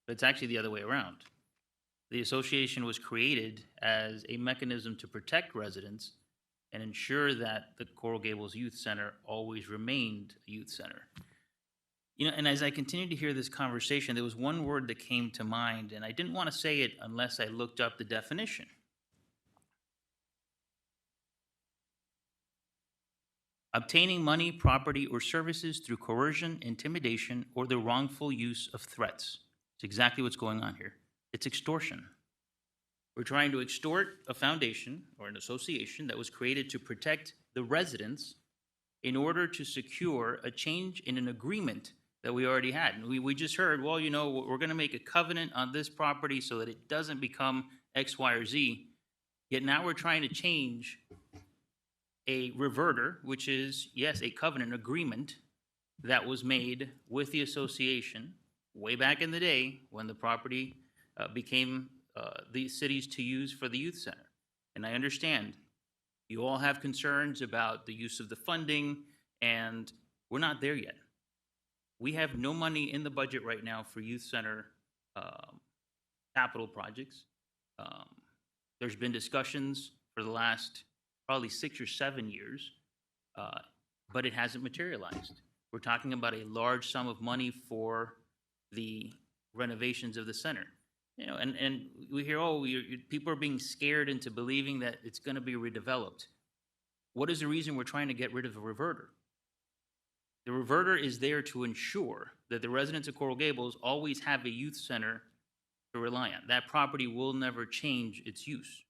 But it's actually the other way around. The association was created as a mechanism to protect residents and ensure that the Coral Gables Youth Center always remained a youth center. You know, and as I continued to hear this conversation, there was one word that came to mind, and I didn't want to say it unless I looked up the definition. Obtaining money, property, or services through coercion, intimidation, or the wrongful use of threats. It's exactly what's going on here. It's extortion. We're trying to extort a foundation or an association that was created to protect the residents in order to secure a change in an agreement that we already had. And we just heard, well, you know, we're going to make a covenant on this property so that it doesn't become X, Y, or Z. Yet now we're trying to change a reverter, which is, yes, a covenant agreement that was made with the association way back in the day when the property became the city's to use for the youth center. And I understand you all have concerns about the use of the funding, and we're not there yet. We have no money in the budget right now for youth center capital projects. There's been discussions for the last probably 6 or 7 years, but it hasn't materialized. We're talking about a large sum of money for the renovations of the center. You know, and we hear, oh, people are being scared into believing that it's going to be redeveloped. What is the reason we're trying to get rid of the reverter? The reverter is there to ensure that the residents of Coral Gables always have a youth center to rely on. That property will never change its use.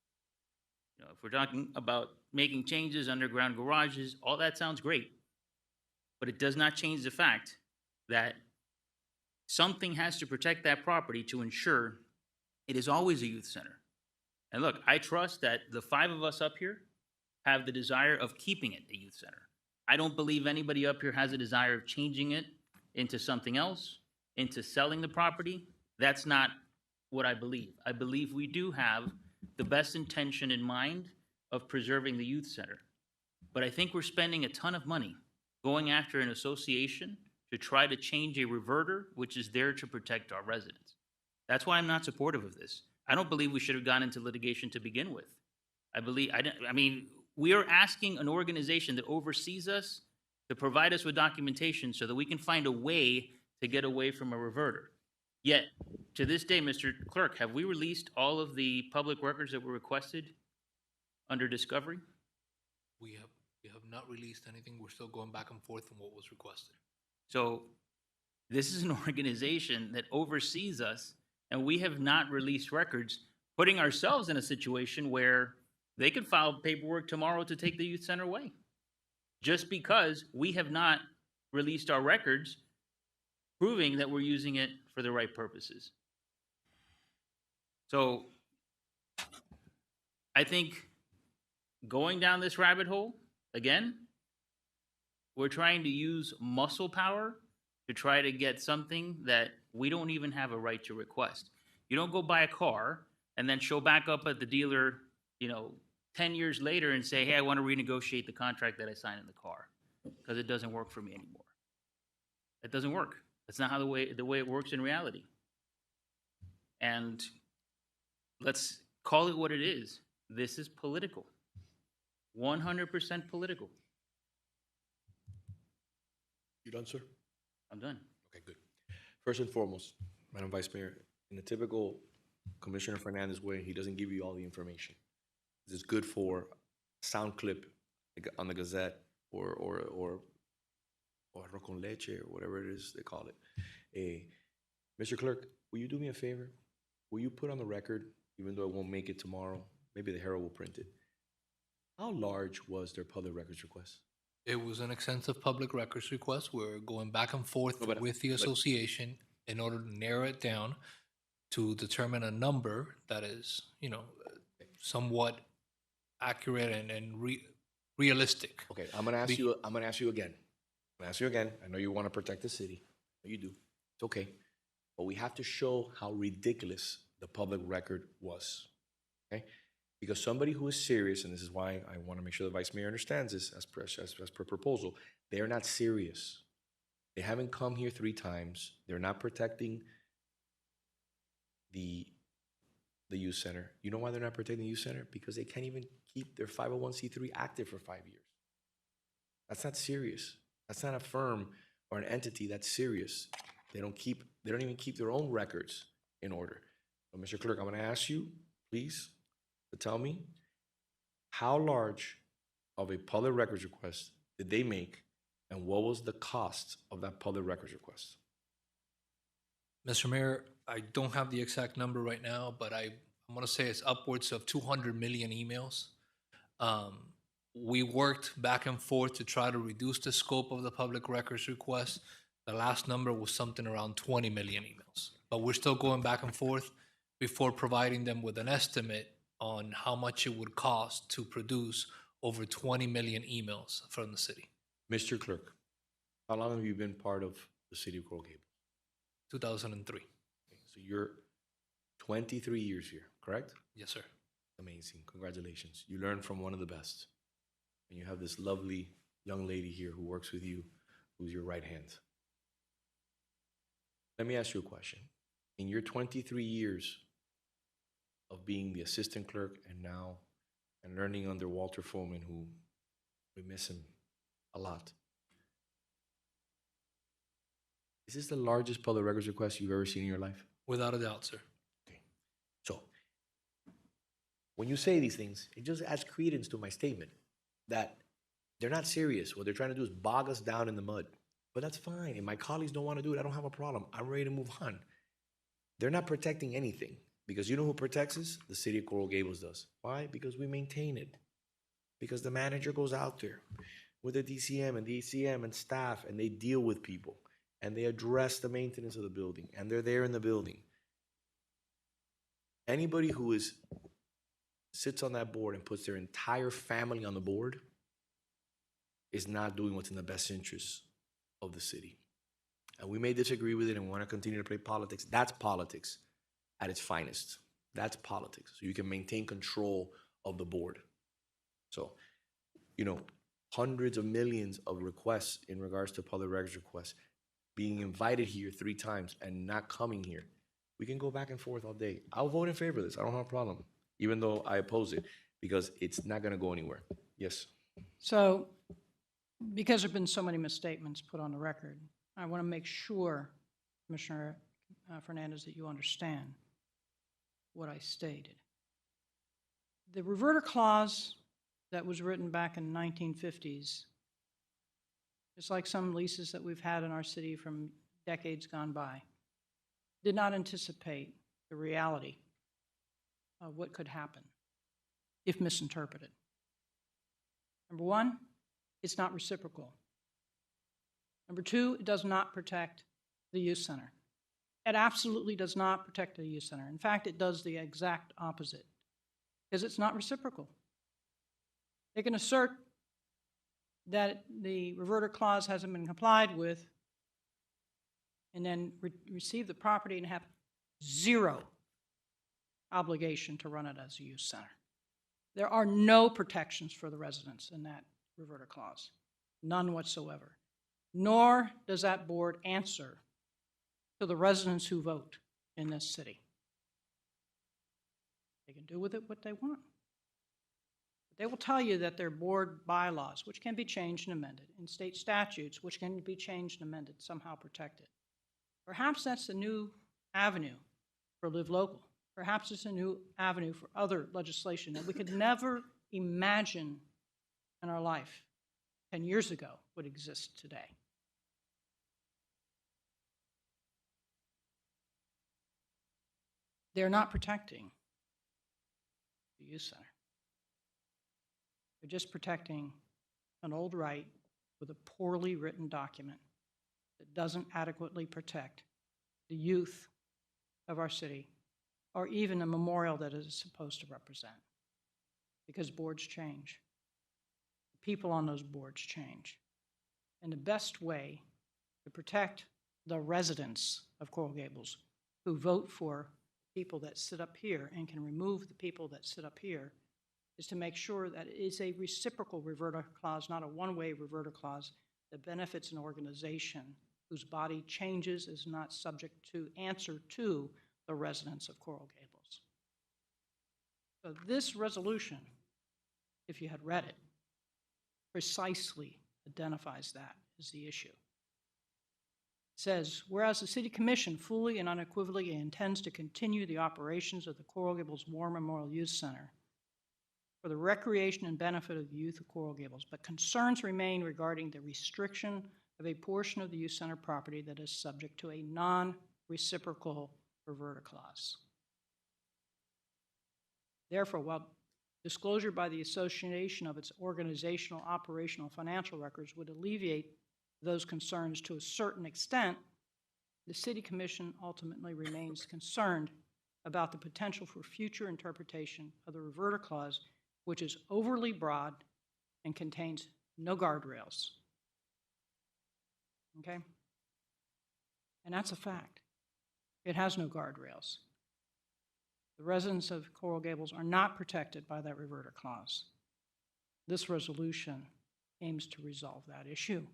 You know, if we're talking about making changes, underground garages, all that sounds great, but it does not change the fact that something has to protect that property to ensure it is always a youth center. And look, I trust that the 5 of us up here have the desire of keeping it a youth center. I don't believe anybody up here has a desire of changing it into something else, into selling the property. That's not what I believe. I believe we do have the best intention in mind of preserving the youth center. But I think we're spending a ton of money going after an association to try to change a reverter, which is there to protect our residents. That's why I'm not supportive of this. I don't believe we should have gone into litigation to begin with. I mean, we are asking an organization that oversees us to provide us with documentation so that we can find a way to get away from a reverter. Yet, to this day, Mr. Clerk, have we released all of the public records that were requested under discovery? We have not released anything. We're still going back and forth on what was requested. So this is an organization that oversees us, and we have not released records, putting ourselves in a situation where they could file paperwork tomorrow to take the youth center away, just because we have not released our records proving that we're using it for the right purposes. So I think going down this rabbit hole, again, we're trying to use muscle power to try to get something that we don't even have a right to request. You don't go buy a car and then show back up at the dealer, 10 years later and say, hey, I want to renegotiate the contract that I signed in the car because it doesn't work for me anymore. It doesn't work. That's not how the way it works in reality. And let's call it what it is. This is political. 100% political. You done, sir? I'm done. Okay, good. First and foremost, Madam Vice Mayor, in the typical Commissioner Fernandez way, he doesn't give you all the information. This is good for a sound clip on the Gazette or arroz con leche or whatever it is they call it. Mr. Clerk, will you do me a favor? Will you put on the record, even though it won't make it tomorrow, maybe the Herald will print it. How large was their public records request? It was an extensive public records request. We're going back and forth No, but- with the but- association in order to narrow it down to determine a number that is, somewhat accurate and realistic. Okay, I'm gonna ask you again. I'm gonna ask you again. I know you want to protect the city. I know you do. It's okay. But we have to show how ridiculous the public record was. Okay? Because somebody who is serious, and this is why I want to make sure the Vice Mayor understands this as per proposal, they are not serious. They haven't come here 3 times. They're not protecting the youth center. You know why they're not protecting the youth center? Because they can't even keep their 501c3 active for 5 years. That's not serious. That's not a firm or an entity that's serious. They don't even keep their own records in order. So, Mr. Clerk, I'm going to ask you, please, to tell me how large of a public records request did they make, and what was the cost of that public records request? Mr. Mayor, I don't have the exact number right now, but I'm going to say it's upwards of 200 million emails. We worked back and forth to try to reduce the scope of the public records request. The last number was something around 20 million emails, but we're still going back and forth before providing them with an estimate on how much it would cost to produce over 20 million emails from the city. Mr. Clerk, how long have you been part of the city of Coral Gables? 2003. Okay, so you're 23 years here, correct? Yes, sir. Amazing. Congratulations. You learned from one of the best. And you have this lovely young lady here who works with you, who's your right hand. Let me ask you a question. In your 23 years of being the assistant clerk and learning under Walter Foreman, who we miss him a lot, is this the largest public records request you've ever seen in your life? Without a doubt, sir. Okay. So, when you say these things, it just adds credence to my statement that they're not serious. What they're trying to do is bog us down in the mud. But that's fine. If my colleagues don't want to do it, I don't have a problem. I'm ready to move on. They're not protecting anything. Because you know who protects us? The city of Coral Gables does. Why? Because we maintain it. Because the manager goes out there with the DCM and the ECM and staff, and they deal with people. And they address the maintenance of the building. And they're there in the building. Anybody who sits on that board and puts their entire family on the board is not doing what's in the best interest of the city. And we may disagree with it and want to continue to play politics. That's politics at its finest. That's politics. So you can maintain control of the board. So, hundreds of millions of requests in regards to public records requests, being invited here 3 times and not coming here. We can go back and forth all day. I'll vote in favor of this. I don't have a problem, even though I oppose it, because it's not going to go anywhere. Yes. So, because there have been so many misstatements put on the record, I want to make sure, Commissioner Fernandez, that you understand what I stated. The reverter clause that was written back in the 1950s, just like some leases that we've had in our city from decades gone by, did not anticipate the reality of what could happen if misinterpreted. Number one, it's not reciprocal. Number two, it does not protect the youth center. It absolutely does not protect the youth center. In fact, it does the exact opposite, because it's not reciprocal. They can assert that the reverter clause hasn't been complied with and then receive the property and have zero obligation to run it as a youth center. There are no protections for the residents in that reverter clause, none whatsoever. Nor does that board answer to the residents who vote in this city. They can do with it what they want. But they will tell you that their board bylaws, which can be changed and amended, and state statutes, which can be changed and amended, somehow protect it. Perhaps that's a new avenue for Live Local. Perhaps it's a new avenue for other legislation that we could never imagine in our life 10 years ago would exist today. They're not protecting the youth center. They're just protecting an old right with a poorly written document that doesn't adequately protect the youth of our city, or even a memorial that it is supposed to represent. Because boards change. People on those boards change. And the best way to protect the residents of Coral Gables who vote for people that sit up here and can remove the people that sit up here is to make sure that it is a reciprocal reverter clause, not a one-way reverter clause that benefits an organization whose body changes, is not subject to answer to the residents of Coral Gables. So this resolution, if you had read it, precisely identifies that as the issue. It says, whereas the City Commission fully and unequivocally intends to continue the operations of the Coral Gables War Memorial Youth Center for the recreation and benefit of the youth of Coral Gables, but concerns remain regarding the restriction of a portion of the youth center property that is subject to a non-reciprocal reverter clause. Therefore, while disclosure by the association of its organizational, operational, financial records would alleviate those concerns to a certain extent, the City Commission ultimately remains concerned about the potential for future interpretation of the reverter clause, which is overly broad and contains no guardrails. Okay? And that's a fact. It has no guardrails. The residents of Coral Gables are not protected by that reverter clause. This resolution aims to resolve that issue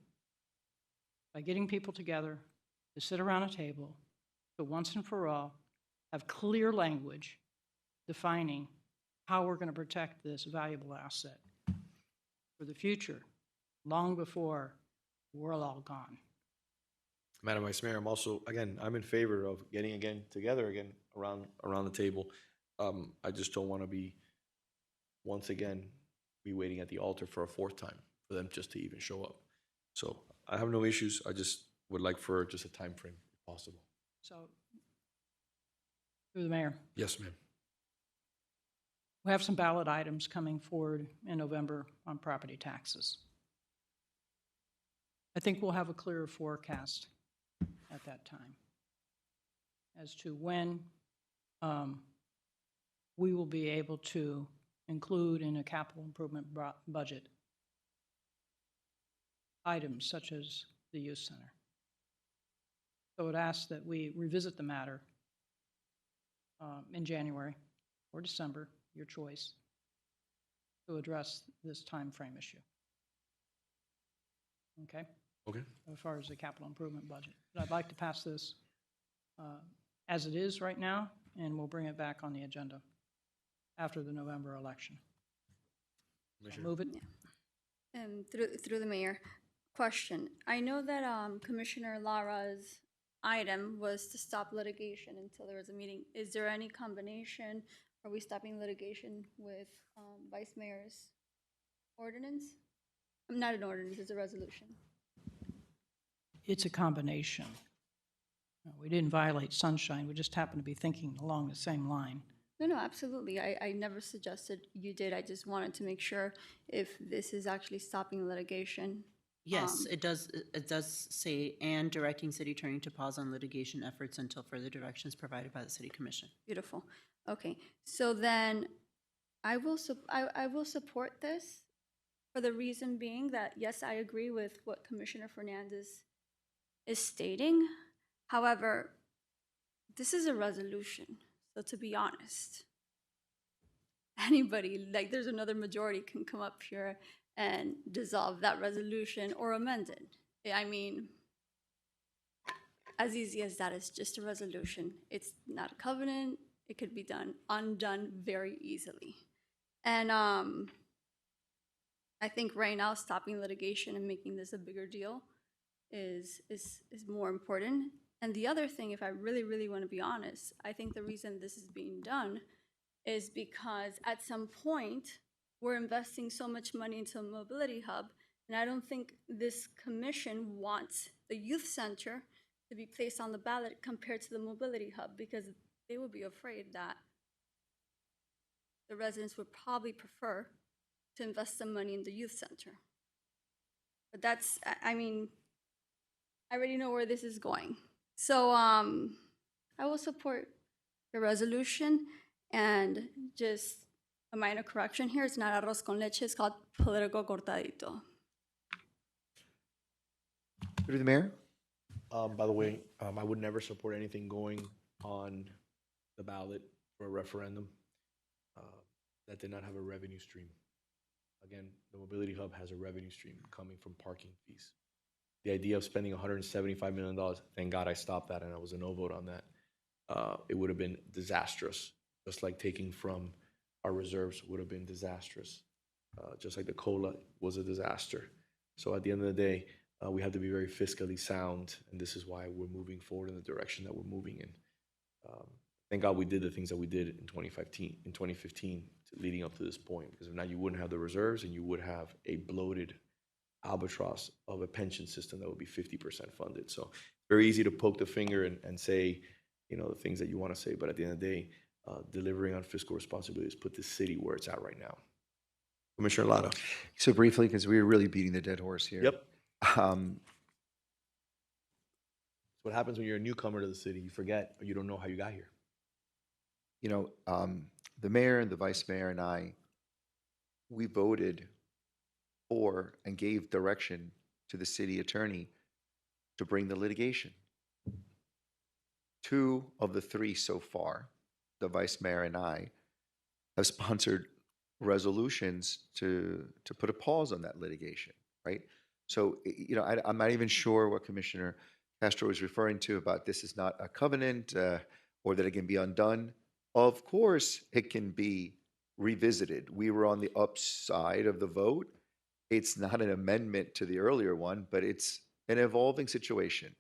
by getting people together to sit around a table to once and for all have clear language defining how we're going to protect this valuable asset for the future, long before we're all gone. Madam Vice Mayor, I'm also, again, I'm in favor of getting together around the table. I just don't want to be, once again, be waiting at the altar for a fourth time for them just to even show up. So I have no issues. I just would like for just a time frame if possible. So, through the mayor, Yes, ma'am. we have some ballot items coming forward in November on property taxes. I think we'll have a clearer forecast at that time as to when we will be able to include in a capital improvement budget items such as the youth center. So I would ask that we revisit the matter in January or December, your choice, to address this time frame issue. Okay? Okay. As far as the capital improvement budget. But I'd like to pass this as it is right now, and we'll bring it back on the agenda after the November election. So move it. Through the mayor, question. I know that Commissioner Lara's item was to stop litigation until there was a meeting. Is there any combination? Are we stopping litigation with Vice Mayor's ordinance? Not an ordinance, it's a resolution. It's a combination. We didn't violate sunshine. We just happened to be thinking along the same line. No, absolutely. I never suggested you did. I just wanted to make sure if this is actually stopping litigation. Yes, it does. It does say, and directing city attorney to pause on litigation efforts until further directions provided by the city commission. Beautiful. Okay, so then I will support this for the reason being that, yes, I agree with what Commissioner Fernandez is stating. However, this is a resolution. So to be honest, anybody, like there's another majority can come up here and dissolve that resolution or amend it. I mean, as easy as that, it's just a resolution. It's not a covenant. it could be undone very easily. And I think right now stopping litigation and making this a bigger deal is more important. And the other thing, if I really, really want to be honest, I think the reason this is being done is because at some point, we're investing so much money into a mobility hub, and I don't think this commission wants the youth center to be placed on the ballot compared to the mobility hub, because they would be afraid that the residents would probably prefer to invest some money in the youth center. But that's, I mean, I already know where this is going. So I will support the resolution, and just a minor correction here, it's not arroz con leche, it's called political cortadito. Through the mayor? By the way, I would never support anything going on the ballot for a referendum that did not have a revenue stream. Again, the mobility hub has a revenue stream coming from parking fees. The idea of spending $175 million, thank God I stopped that and I was a no vote on that. It would have been disastrous, just like taking from our reserves would have been disastrous, just like the COLA was a disaster. So at the end of the day, we have to be very fiscally sound, and this is why we're moving forward in the direction that we're moving in. Thank God we did the things that we did in 2015, leading up to this point, because if not, you wouldn't have the reserves and you would have a bloated albatross of a pension system that would be 50% funded. So very easy to poke the finger and say, you know, the things that you want to say, but at the end of the day, delivering on fiscal responsibilities put the city where it's at right now. Commissioner Lara. So briefly, because we were really beating the dead horse here. Yep. What happens when you're a newcomer to the city? You forget, or you don't know how you got here. You know, the mayor and the vice mayor and I, we voted for and gave direction to the city attorney to bring the litigation. 2 of the 3 so far, the vice mayor and I, have sponsored resolutions to put a pause on that litigation, right? So, you know, I'm not even sure what Commissioner Castro was referring to about this is not a covenant or that it can be undone. Of course, it can be revisited. We were on the upside of the vote. It's not an amendment to the earlier one, but it's an evolving situation.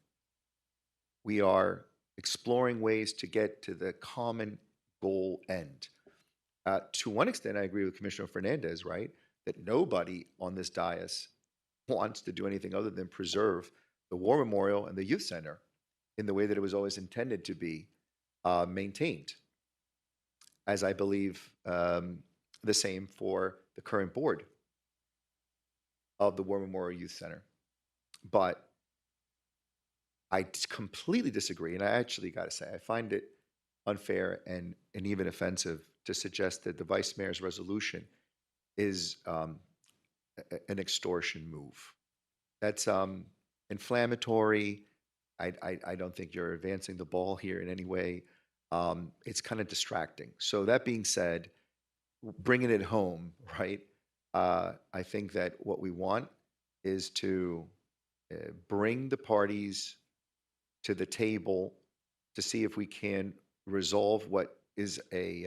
We are exploring ways to get to the common goal end. To one extent, I agree with Commissioner Fernandez, right? That nobody on this dais wants to do anything other than preserve the War Memorial and the Youth Center in the way that it was always intended to be maintained. As I believe the same for the current board of the War Memorial Youth Center. But I completely disagree, and I actually got to say, I find it unfair and even offensive to suggest that the vice mayor's resolution is an extortion move. That's inflammatory. I don't think you're advancing the ball here in any way. It's kind of distracting. So that being said, bringing it home, right? I think that what we want is to bring the parties to the table to see if we can resolve what is a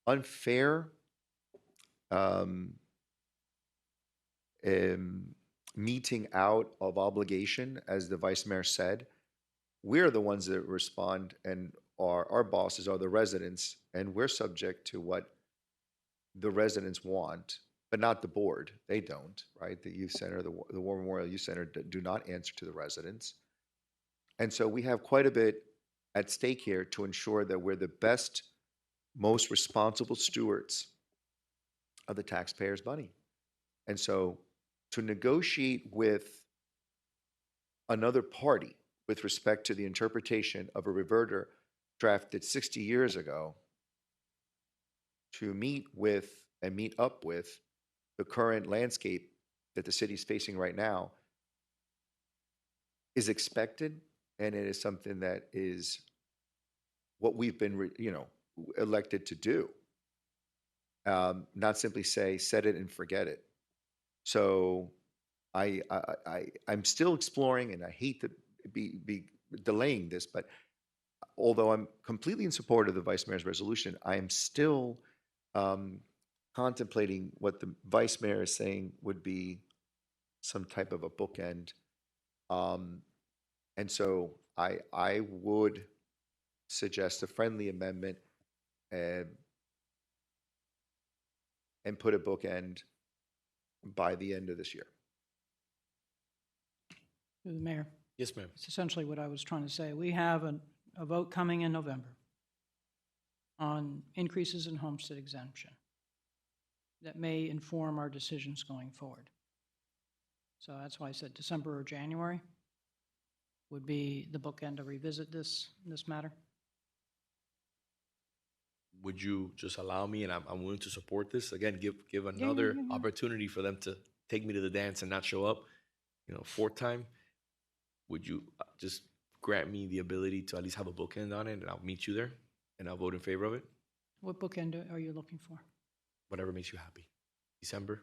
unfair meeting out of obligation, as the vice mayor said. We're the ones that respond, and our bosses are the residents, and we're subject to what the residents want, but not the board. They don't, right? The youth center, the War Memorial Youth Center do not answer to the residents. And so we have quite a bit at stake here to ensure that we're the best, most responsible stewards of the taxpayers' money. And so to negotiate with another party with respect to the interpretation of a reverter drafted 60 years ago, to meet with and meet up with the current landscape that the city is facing right now, is expected, and it is something that is what we've been, elected to do. Not simply say, set it and forget it. So I'm still exploring, and I hate to be delaying this, but although I'm completely in support of the vice mayor's resolution, I am still contemplating what the vice mayor is saying would be some type of a bookend. And so I would suggest a friendly amendment and put a bookend by the end of this year. Through the mayor. Yes, ma'am. It's essentially what I was trying to say. We have a vote coming in November on increases in homestead exemption that may inform our decisions going forward. So that's why I said December or January would be the bookend to revisit this matter. Would you just allow me, and I'm willing to support this, again, give another opportunity for them to take me to the dance and not show up, fourth time? Would you just grant me the ability to at least have a bookend on it, and I'll meet you there, and I'll vote in favor of it? What bookend are you looking for? Whatever makes you happy. December.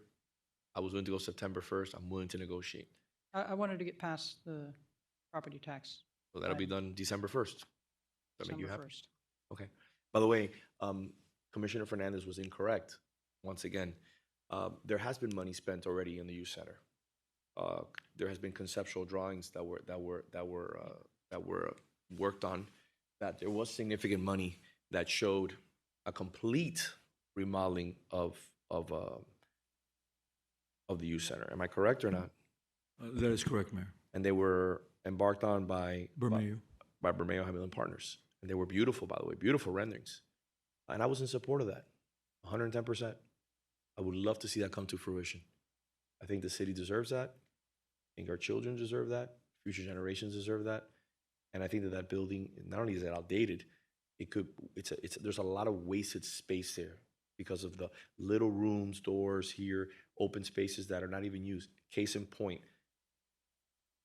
I was willing to go September 1st. I'm willing to negotiate. I wanted to get past the property tax. So that'll be done December 1st. That make you December happy? 1st. Okay. By the way, Commissioner Fernandez was incorrect. Once again, there has been money spent already in the youth center. There has been conceptual drawings that were worked on. That there was significant money that showed a complete remodeling of the youth center. Am I correct or not? That is correct, Mayor. And they were embarked on by Bermeo. by Bermeo Hamilton Partners. And they were beautiful, by the way, beautiful renderings. And I was in support of that, 110%. I would love to see that come to fruition. I think the city deserves that. I think our children deserve that. Future generations deserve that. And I think that that building, not only is it outdated, there's a lot of wasted space there because of the little rooms, doors here, open spaces that are not even used. Case in point,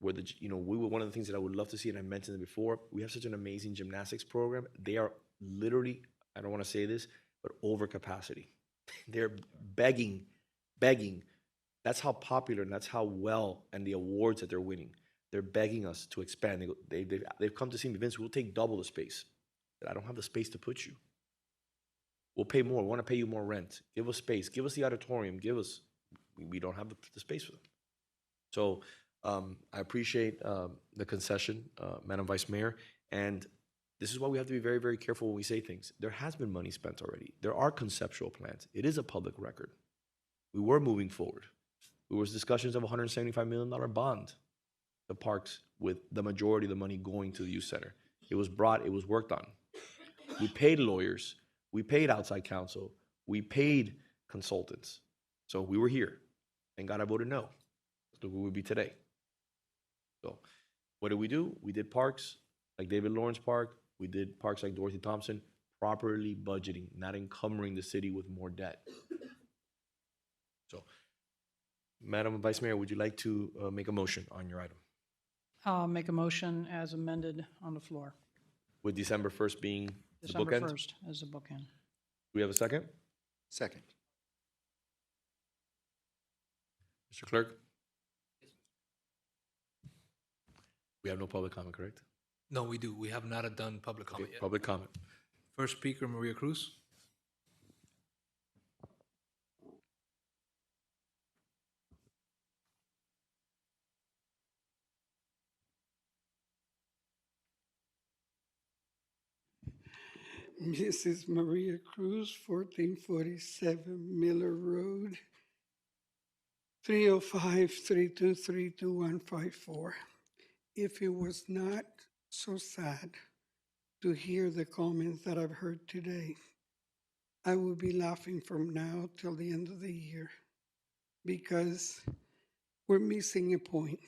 where we were one of the things that I would love to see, and I mentioned it before, we have such an amazing gymnastics program. They are literally, I don't want to say this, but over capacity. They're begging. That's how popular and that's how well, and the awards that they're winning. They're begging us to expand. They've come to see me, Vince, we'll take double the space. I don't have the space to put you. We'll pay more. We want to pay you more rent. Give us space. Give us the auditorium. We don't have the space for them. So I appreciate the concession, Madam Vice Mayor. And this is why we have to be very, very careful when we say things. There has been money spent already. There are conceptual plans. It is a public record. We were moving forward. There was discussions of a $175 million bond, the parks, with the majority of the money going to the youth center. It was worked on. We paid lawyers. We paid outside counsel. We paid consultants. So we were here. Thank God I voted no. Look where we would be today. So what did? We did parks like David Lawrence Park. We did parks like Dorothy Thompson, properly budgeting, not encumbering the city with more debt. So, Madam Vice Mayor, would you like to make a motion on your item? I'll make a motion as amended on the floor. With December 1st being December the bookend? 1st as the bookend. Do we have a second? Second. Mr. Clerk? We have no public comment, correct? No, we do. We have not done public comment yet. Public comment. First speaker, Maria Cruz. Mrs. Maria Cruz, 1447 Miller Road, 305-323-2154. If it was not so sad to hear the comments that I've heard today, I will be laughing from now till the end of the year because we're missing a point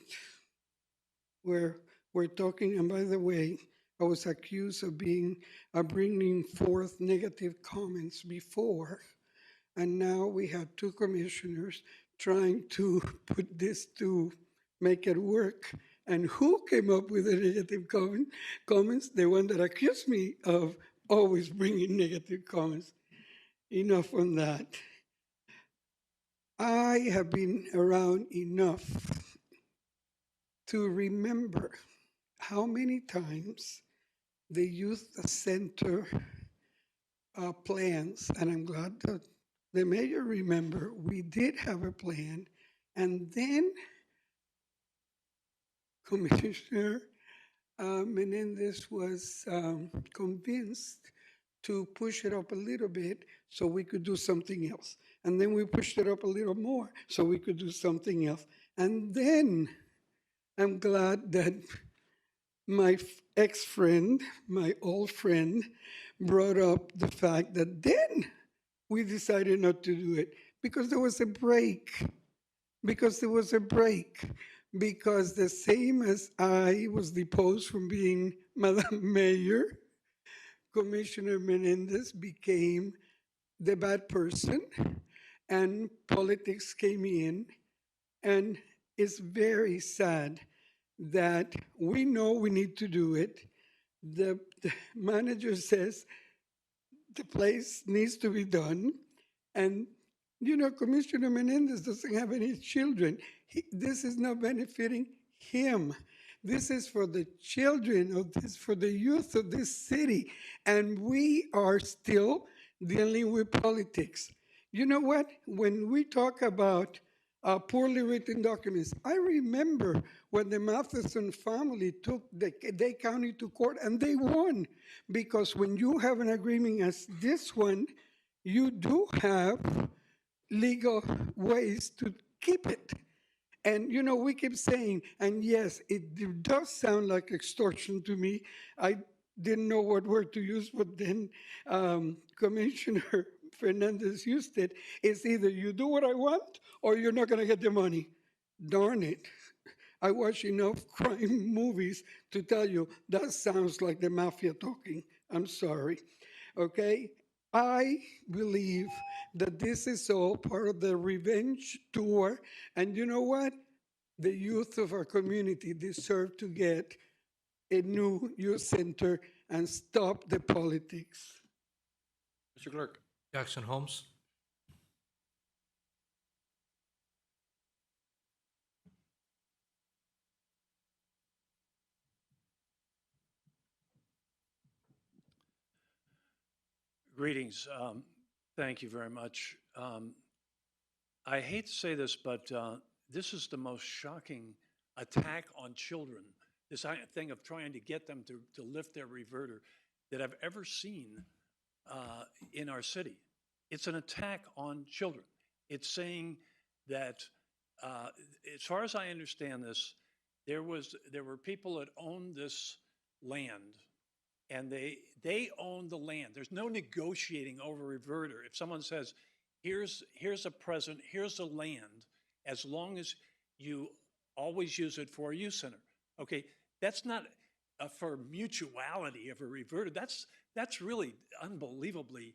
where we're talking, and by the way, I was accused of bringing forth negative comments before, and now we have two commissioners trying to put this to make it work. And who came up with the negative comments? The one that accused me of always bringing negative comments. Enough on that. I have been around enough to remember how many times the youth center plans, and I'm glad that the mayor remember, we did have a plan, and then Commissioner Menendez was convinced to push it up a little bit so we could do something else. And then we pushed it up a little more so we could do something else. And then I'm glad that my ex-friend, my old friend, brought up the fact that then we decided not to do it because there was a break. Because there was a break. Because the same as I was deposed from being Madam Mayor, Commissioner Menendez became the bad person, and politics came in. And it's very sad that we know we need to do it. The manager says the place needs to be done. And, you know, Commissioner Menendez doesn't have any children. This is not benefiting him. This is for the children of this, for the youth of this city. And we are still dealing with politics. You know what? When we talk about poorly written documents, I remember when the Matheson family took the Day County to court and they won. Because when you have an agreement as this one, you do have legal ways to keep it. And, you know, we keep saying, and yes, it does sound like extortion to me. I didn't know what word to use, but then Commissioner Fernandez used it. It's either you do what I want or you're not going to get the money. Darn it. I watch enough crime movies to tell you that sounds like the mafia talking. I'm sorry. Okay? I believe that this is all part of the revenge tour. And you know what? The youth of our community deserve to get a new youth center and stop the politics. Mr. Clerk. Jackson Holmes. Greetings. Thank you very much. I hate to say this, but this is the most shocking attack on children, this thing of trying to get them to lift their reverter, that I've ever seen in our city. It's an attack on children. It's saying that, as far as I understand this, there were people that owned this land, and they own the land. There's no negotiating over reverter. If someone says, here's a present, here's the land, as long as you always use it for a youth center. Okay, that's not for mutuality of a reverter. That's really unbelievably,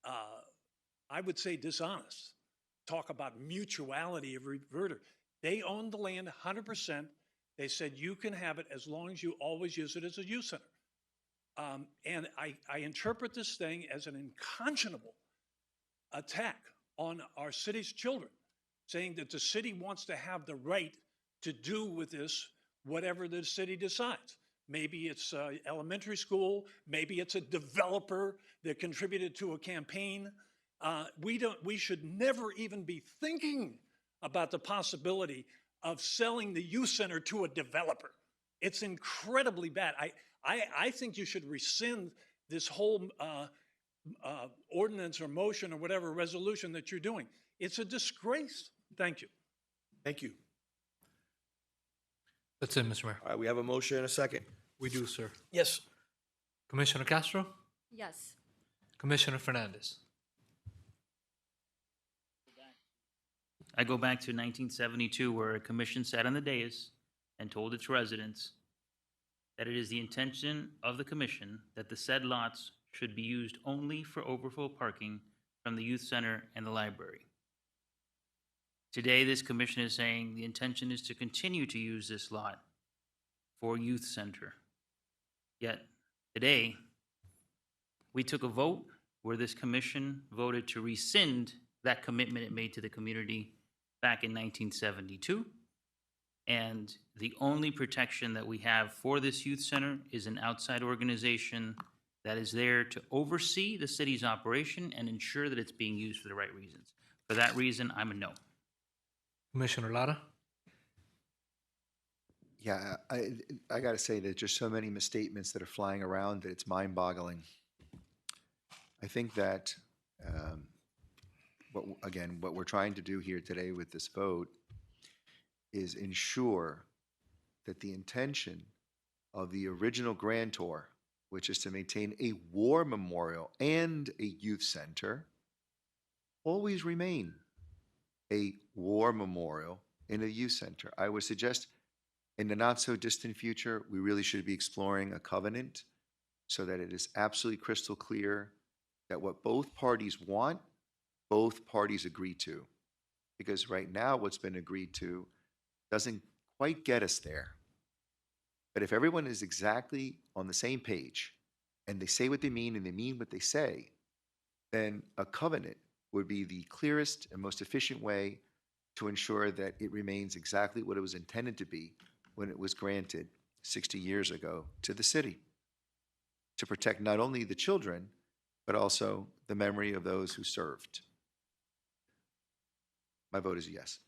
I would say, dishonest. Talk about mutuality of reverter. They own the land 100%. They said you can have it as long as you always use it as a youth center. And I interpret this thing as an unconscionable attack on our city's children, saying that the city wants to have the right to do with this whatever the city decides. Maybe it's elementary school, maybe it's a developer that contributed to a campaign. We should never even be thinking about the possibility of selling the youth center to a developer. It's incredibly bad. I think you should rescind this whole ordinance or motion or whatever resolution that you're doing. It's a disgrace. Thank you. Thank you. That's it, Mr. Mayor. All right, we have a motion and a second. We do, sir. Yes. Commissioner Castro? Yes. Commissioner Fernandez? I go back to 1972, where a commission sat on the dais and told its residents that it is the intention of the commission that the said lots should be used only for overflow parking from the youth center and the library. Today, this commission is saying the intention is to continue to use this lot for youth center. Yet, today, we took a vote where this commission voted to rescind that commitment it made to the community back in 1972. And the only protection that we have for this youth center is an outside organization that is there to oversee the city's operation and ensure that it's being used for the right reasons. For that reason, I'm a no. Commissioner Lara? Yeah, I got to say, there's just so many misstatements that are flying around that it's mind-boggling. I think that, what we're trying to do here today with this vote is ensure that the intention of the original grantor, which is to maintain a war memorial and a youth center, always remain a war memorial and a youth center. I would suggest in the not-so-distant future, we really should be exploring a covenant so that it is absolutely crystal clear that what both parties want, both parties agree to. Because right now, what's been agreed to doesn't quite get us there. But if everyone is exactly on the same page, and they say what they mean and they mean what they say, then a covenant would be the clearest and most efficient way to ensure that it remains exactly what it was intended to be when it was granted 60 years ago to the city, to protect not only the children, but also the memory of those who served. My vote is yes.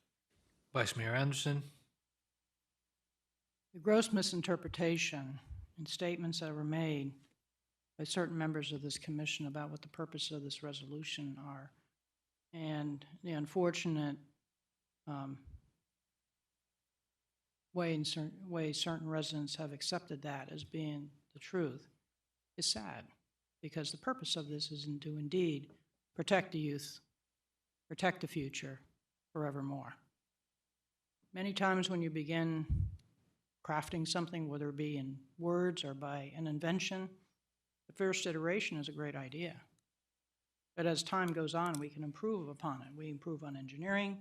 Vice Mayor Anderson? The gross misinterpretation and statements that were made by certain members of this commission about what the purpose of this resolution are, and the unfortunate way certain residents have accepted that as being the truth is sad, because the purpose of this is to indeed protect the youth, protect the future forevermore. Many times when you begin crafting something, whether it be in words or by an invention, the first iteration is a great idea. But as time goes on, we can improve upon it. We improve on engineering,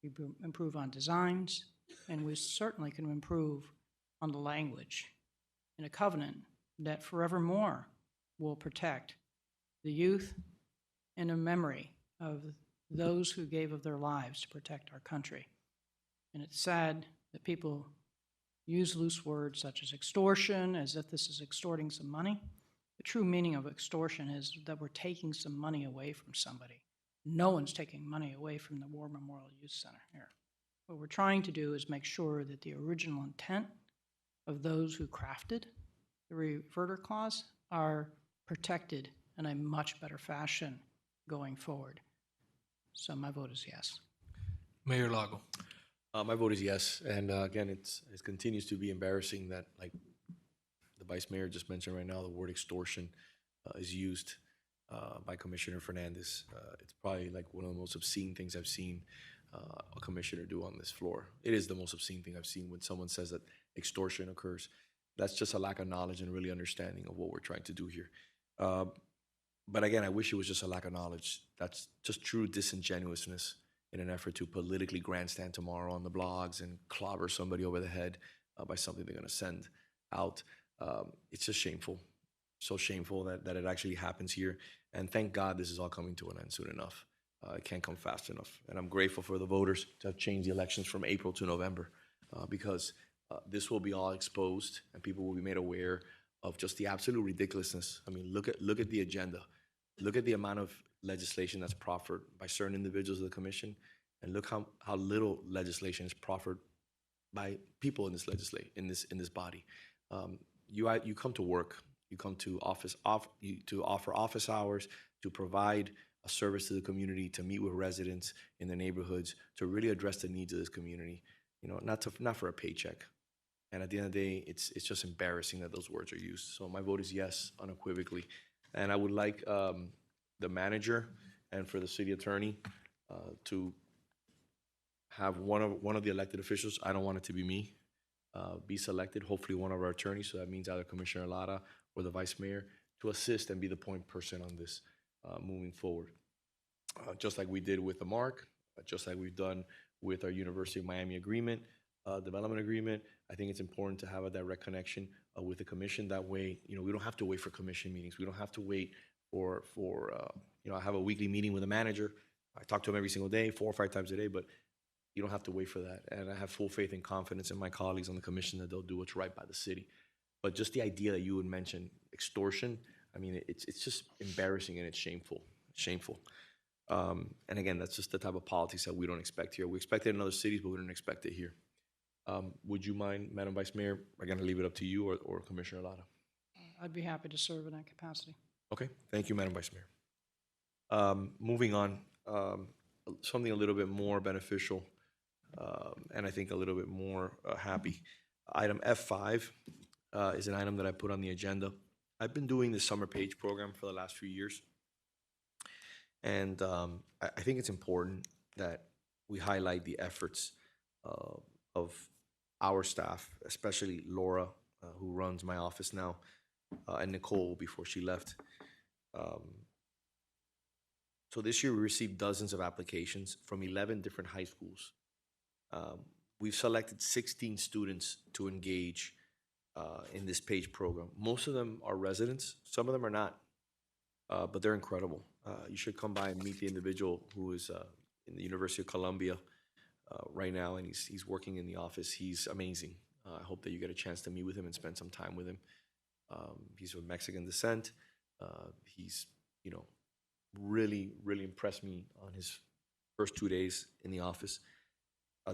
we improve on designs, and we certainly can improve on the language in a covenant that forevermore will protect the youth and a memory of those who gave of their lives to protect our country. And it's sad that people use loose words such as extortion, as if this is extorting some money. The true meaning of extortion is that we're taking some money away from somebody. No one's taking money away from the War Memorial Youth Center here. What we're trying to do is make sure that the original intent of those who crafted the reverter clause are protected in a much better fashion going forward. So my vote is yes. Mayor Lago? My vote is yes. And again, it continues to be embarrassing that, like the Vice Mayor just mentioned right now, the word extortion is used by Commissioner Fernandez. It's probably like one of the most obscene things I've seen a commissioner do on this floor. It is the most obscene thing I've seen when someone says that extortion occurs. That's just a lack of knowledge and really understanding of what we're trying to do here. But again, I wish it was just a lack of knowledge. That's just true disingenuousness in an effort to politically grandstand tomorrow on the blogs and clobber somebody over the head by something they're going to send out. It's just shameful. So shameful that it actually happens here. And thank God this is all coming to an end soon enough. It can't come fast enough. And I'm grateful for the voters to have changed the elections from April to November because this will be all exposed and people will be made aware of just the absolute ridiculousness. I mean, look at the agenda. Look at the amount of legislation that's proffered by certain individuals of the commission, and look how little legislation is proffered by people in this in this body. You come to work. You come to to offer office hours, to provide a service to the community, to meet with residents in the neighborhoods, to really address the needs of this community. You know, not for a paycheck. And at the end of the day, it's just embarrassing that those words are used. So my vote is yes, unequivocally. And I would like the manager and for the city attorney to have one of the elected officials, I don't want it to be me, be selected, hopefully one of our attorneys, so that means either Commissioner Lara or the Vice Mayor, to assist and be the point person on this moving forward. Just like we did with the MARC, just like we've done with our University of Miami agreement, development agreement, I think it's important to have a direct connection with the commission. That way, you know, we don't have to wait for commission meetings. We don't have to wait for you know, I have a weekly meeting with a manager. I talk to him every single day, 4 or 5 times a day, but You don't have to wait for that. And I have full faith and confidence in my colleagues on the commission that they'll do what's right by the city. But just the idea that you would mention extortion, I mean, it's just embarrassing and it's shameful. Shameful. And again, that's just the type of politics that we don't expect here. We expect it in other cities, but we don't expect it here. Would you mind, Madam Vice Mayor, I'm going to leave it up to you or Commissioner Lara? I'd be happy to serve in that capacity. Okay, thank you, Madam Vice Mayor. Moving on, something a little bit more beneficial, and I think a little bit more happy. Item F5 is an item that I put on the agenda. I've been doing the summer page program for the last few years, and I think it's important that we highlight the efforts of our staff, especially Laura, who runs my office now, and Nicole before she left. So this year we received dozens of applications from 11 different high schools. We've selected 16 students to engage in this PAGE program. Most of them are residents, some of them are not, but they're incredible. You should come by and meet the individual who is in the University of Columbia right now, and he's working in the office. He's amazing. I hope that you get a chance to meet with him and spend some time with him. He's of Mexican descent. He's, really, really impressed me on his first 2 days in the office.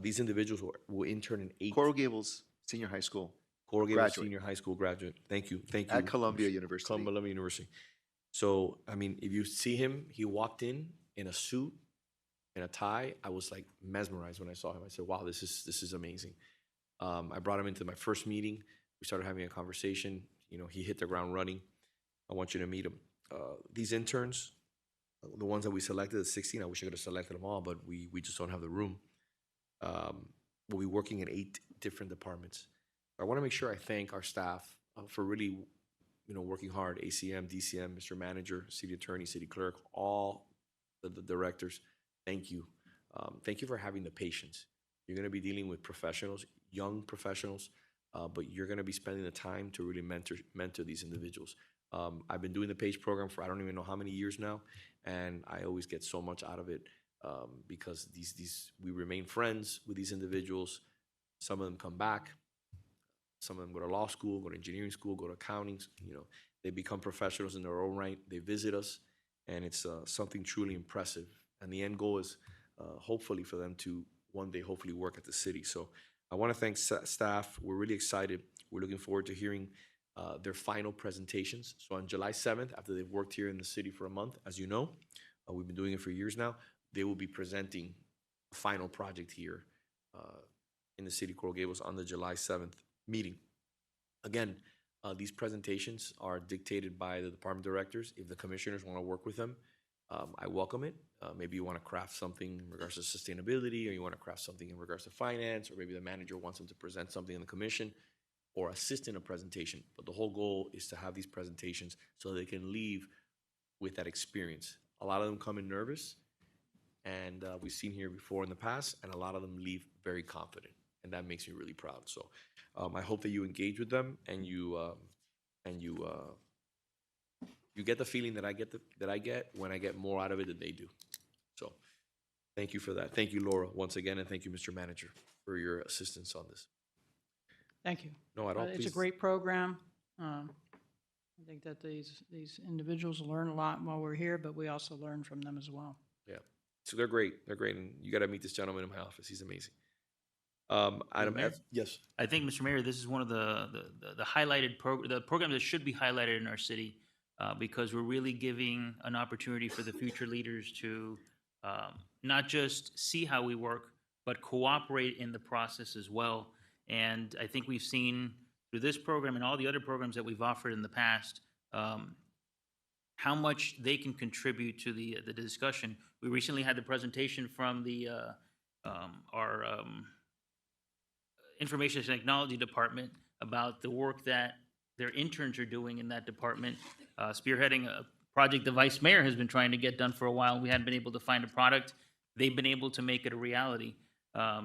These individuals will intern in 8. Coral Gables Senior High School. Coral Gables graduate. Senior High School graduate. Thank you. Thank you. At Columbia University. Columbia University. So, I mean, if you see him, he walked in a suit and a tie. I was like mesmerized when I saw him. I said, wow, this is amazing. I brought him into my first meeting. We started having a conversation. He hit the ground running. I want you to meet him. These interns, the ones that we selected, the 16, I wish I could have selected them all, but we just don't have the room. We'll be working in 8 different departments. I want to make sure I thank our staff for really, working hard. ACM, DCM, Mr. Manager, City Attorney, City Clerk, all the directors. Thank you. Thank you for having the patience. You're going to be dealing with professionals, young professionals, but you're going to be spending the time to really mentor these individuals. I've been doing the PAGE program for I don't even know how many years now, and I always get so much out of it because we remain friends with these individuals. Some of them come back. Some of them go to law school, go to engineering school, go to accounting. They become professionals in their own right. They visit us, and it's something truly impressive. And the end goal is hopefully for them to one day hopefully work at the city. So I want to thank staff. We're really excited. We're looking forward to hearing their final presentations. So on July 7th, after they've worked here in the city for a month, as you know, we've been doing it for years now, they will be presenting a final project here in the city of Coral Gables on the July 7th meeting. Again, these presentations are dictated by the department directors. If the commissioners want to work with them, I welcome it. Maybe you want to craft something in regards to sustainability, or you want to craft something in regards to finance, or maybe the manager wants them to present something in the commission or assist in a presentation. But the whole goal is to have these presentations so they can leave with that experience. A lot of them come in nervous, and we've seen here before in the past, and a lot of them leave very confident, and that makes me really proud. So I hope that you engage with them and you get the feeling that I get when I get more out of it than they do. So thank you for that. Thank you, Laura, once again, and thank you, Mr. Manager, for your assistance on this. Thank you. No, at all. It's a Please. great program. I think that these individuals learn a lot while we're here, but we also learn from them as well. Yeah. So they're great. They're great. And you got to meet this gentleman in my office. He's amazing. Item Mayor? F. Yes. I think, Mr. Mayor, this is one of the highlighted the programs that should be highlighted in our city because we're really giving an opportunity for the future leaders to not just see how we work, but cooperate in the process as well. And I think we've seen through this program and all the other programs that we've offered in the past how much they can contribute to the discussion. We recently had the presentation from our Information and Technology Department about the work that their interns are doing in that department, spearheading a project the Vice Mayor has been trying to get done for a while. We hadn't been able to find a product. They've been able to make it a reality.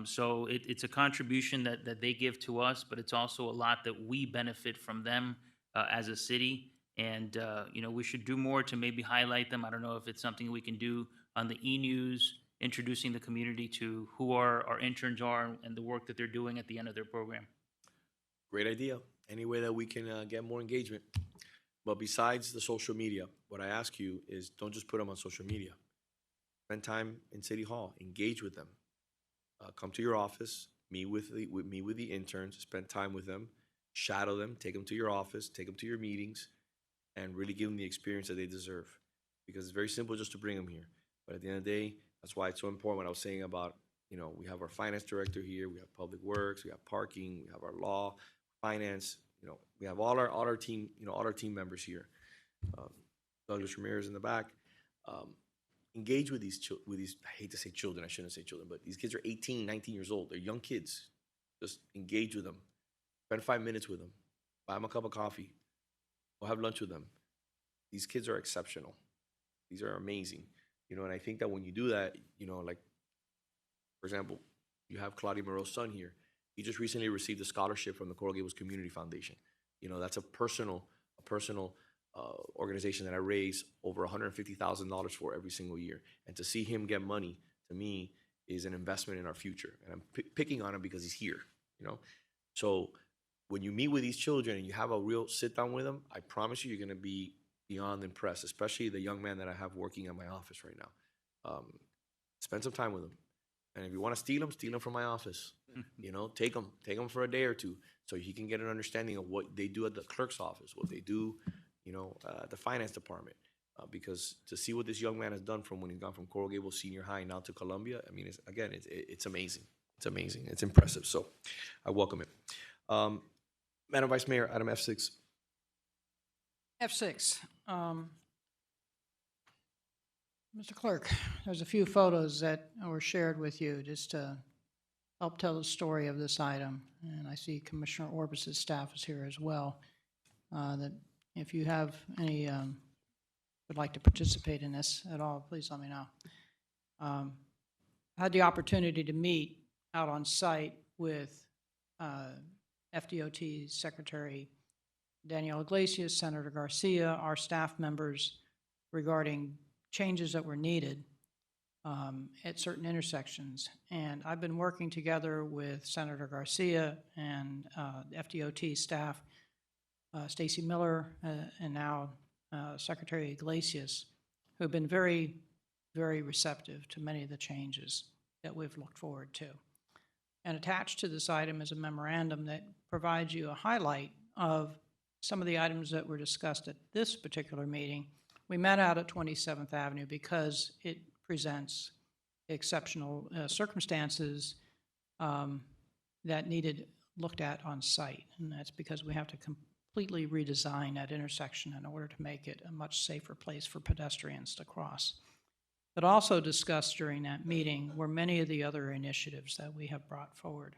So it's a contribution that they give to us, but it's also a lot that we benefit from them as a city. And, we should do more to maybe highlight them. I don't know if it's something we can do on the e-news introducing the community to who our interns are and the work that they're doing at the end of their program. Great idea. Any way that we can get more engagement. But besides the social media, what I ask you is don't just put them on social media. Spend time in City Hall. Engage with them. Come to your office. Meet with the interns. Spend time with them. Shadow them. Take them to your office. Take them to your meetings, and really give them the experience that they deserve. Because it's very simple just to bring them here. But at the end of the day, that's why it's so important what I was saying about, we have our finance director here, we have public works, we have parking, we have our law, finance, we have all our team, all our team members here. Douglas Ramirez in the back. Engage with these, I hate to say children, I shouldn't say children, but these kids are 18, 19 years old. They're young kids. Just engage with them. Spend 5 minutes with them. Buy them a cup of coffee. Go have lunch with them. These kids are exceptional. These are amazing. And I think that when you do that, like, for example, you have Claudia Moreau's son here. He just recently received a scholarship from the Coral Gables Community Foundation. That's a personal organization that I raise over $150,000 for every single year. And to see him get money, to me, is an investment in our future. And I'm picking on him because he's here, So when you meet with these children and you have a real sit down with them, I promise you're going to be beyond impressed, especially the young man that I have working in my office right now. Spend some time with them. And if you want to steal them from my office. Take them for a day or two so he can get an understanding of what they do at the clerk's office, what they do, at the finance department. Because to see what this young man has done from when he's gone from Coral Gables Senior High now to Columbia, I mean, it's amazing. It's amazing. It's impressive. So I welcome it. Madam Vice Mayor, item F6. F6. Mr. Clerk, there's a few photos that were shared with you just to help tell the story of this item. And I see Commissioner Orbis's staff is here as well. That if you have any, would like to participate in this at all, please let me know. I had the opportunity to meet out on site with FDOT Secretary Danielle Iglesias, Senator Garcia, our staff members, regarding changes that were needed at certain intersections. And I've been working together with Senator Garcia and FDOT staff, Stacy Miller, and now Secretary Iglesias, who have been very, very receptive to many of the changes that we've looked forward to. And attached to this item is a memorandum that provides you a highlight of some of the items that were discussed at this particular meeting. We met out at 27th Avenue because it presents exceptional circumstances that needed looked at on site. And that's because we have to completely redesign that intersection in order to make it a much safer place for pedestrians to cross. But also discussed during that meeting were many of the other initiatives that we have brought forward.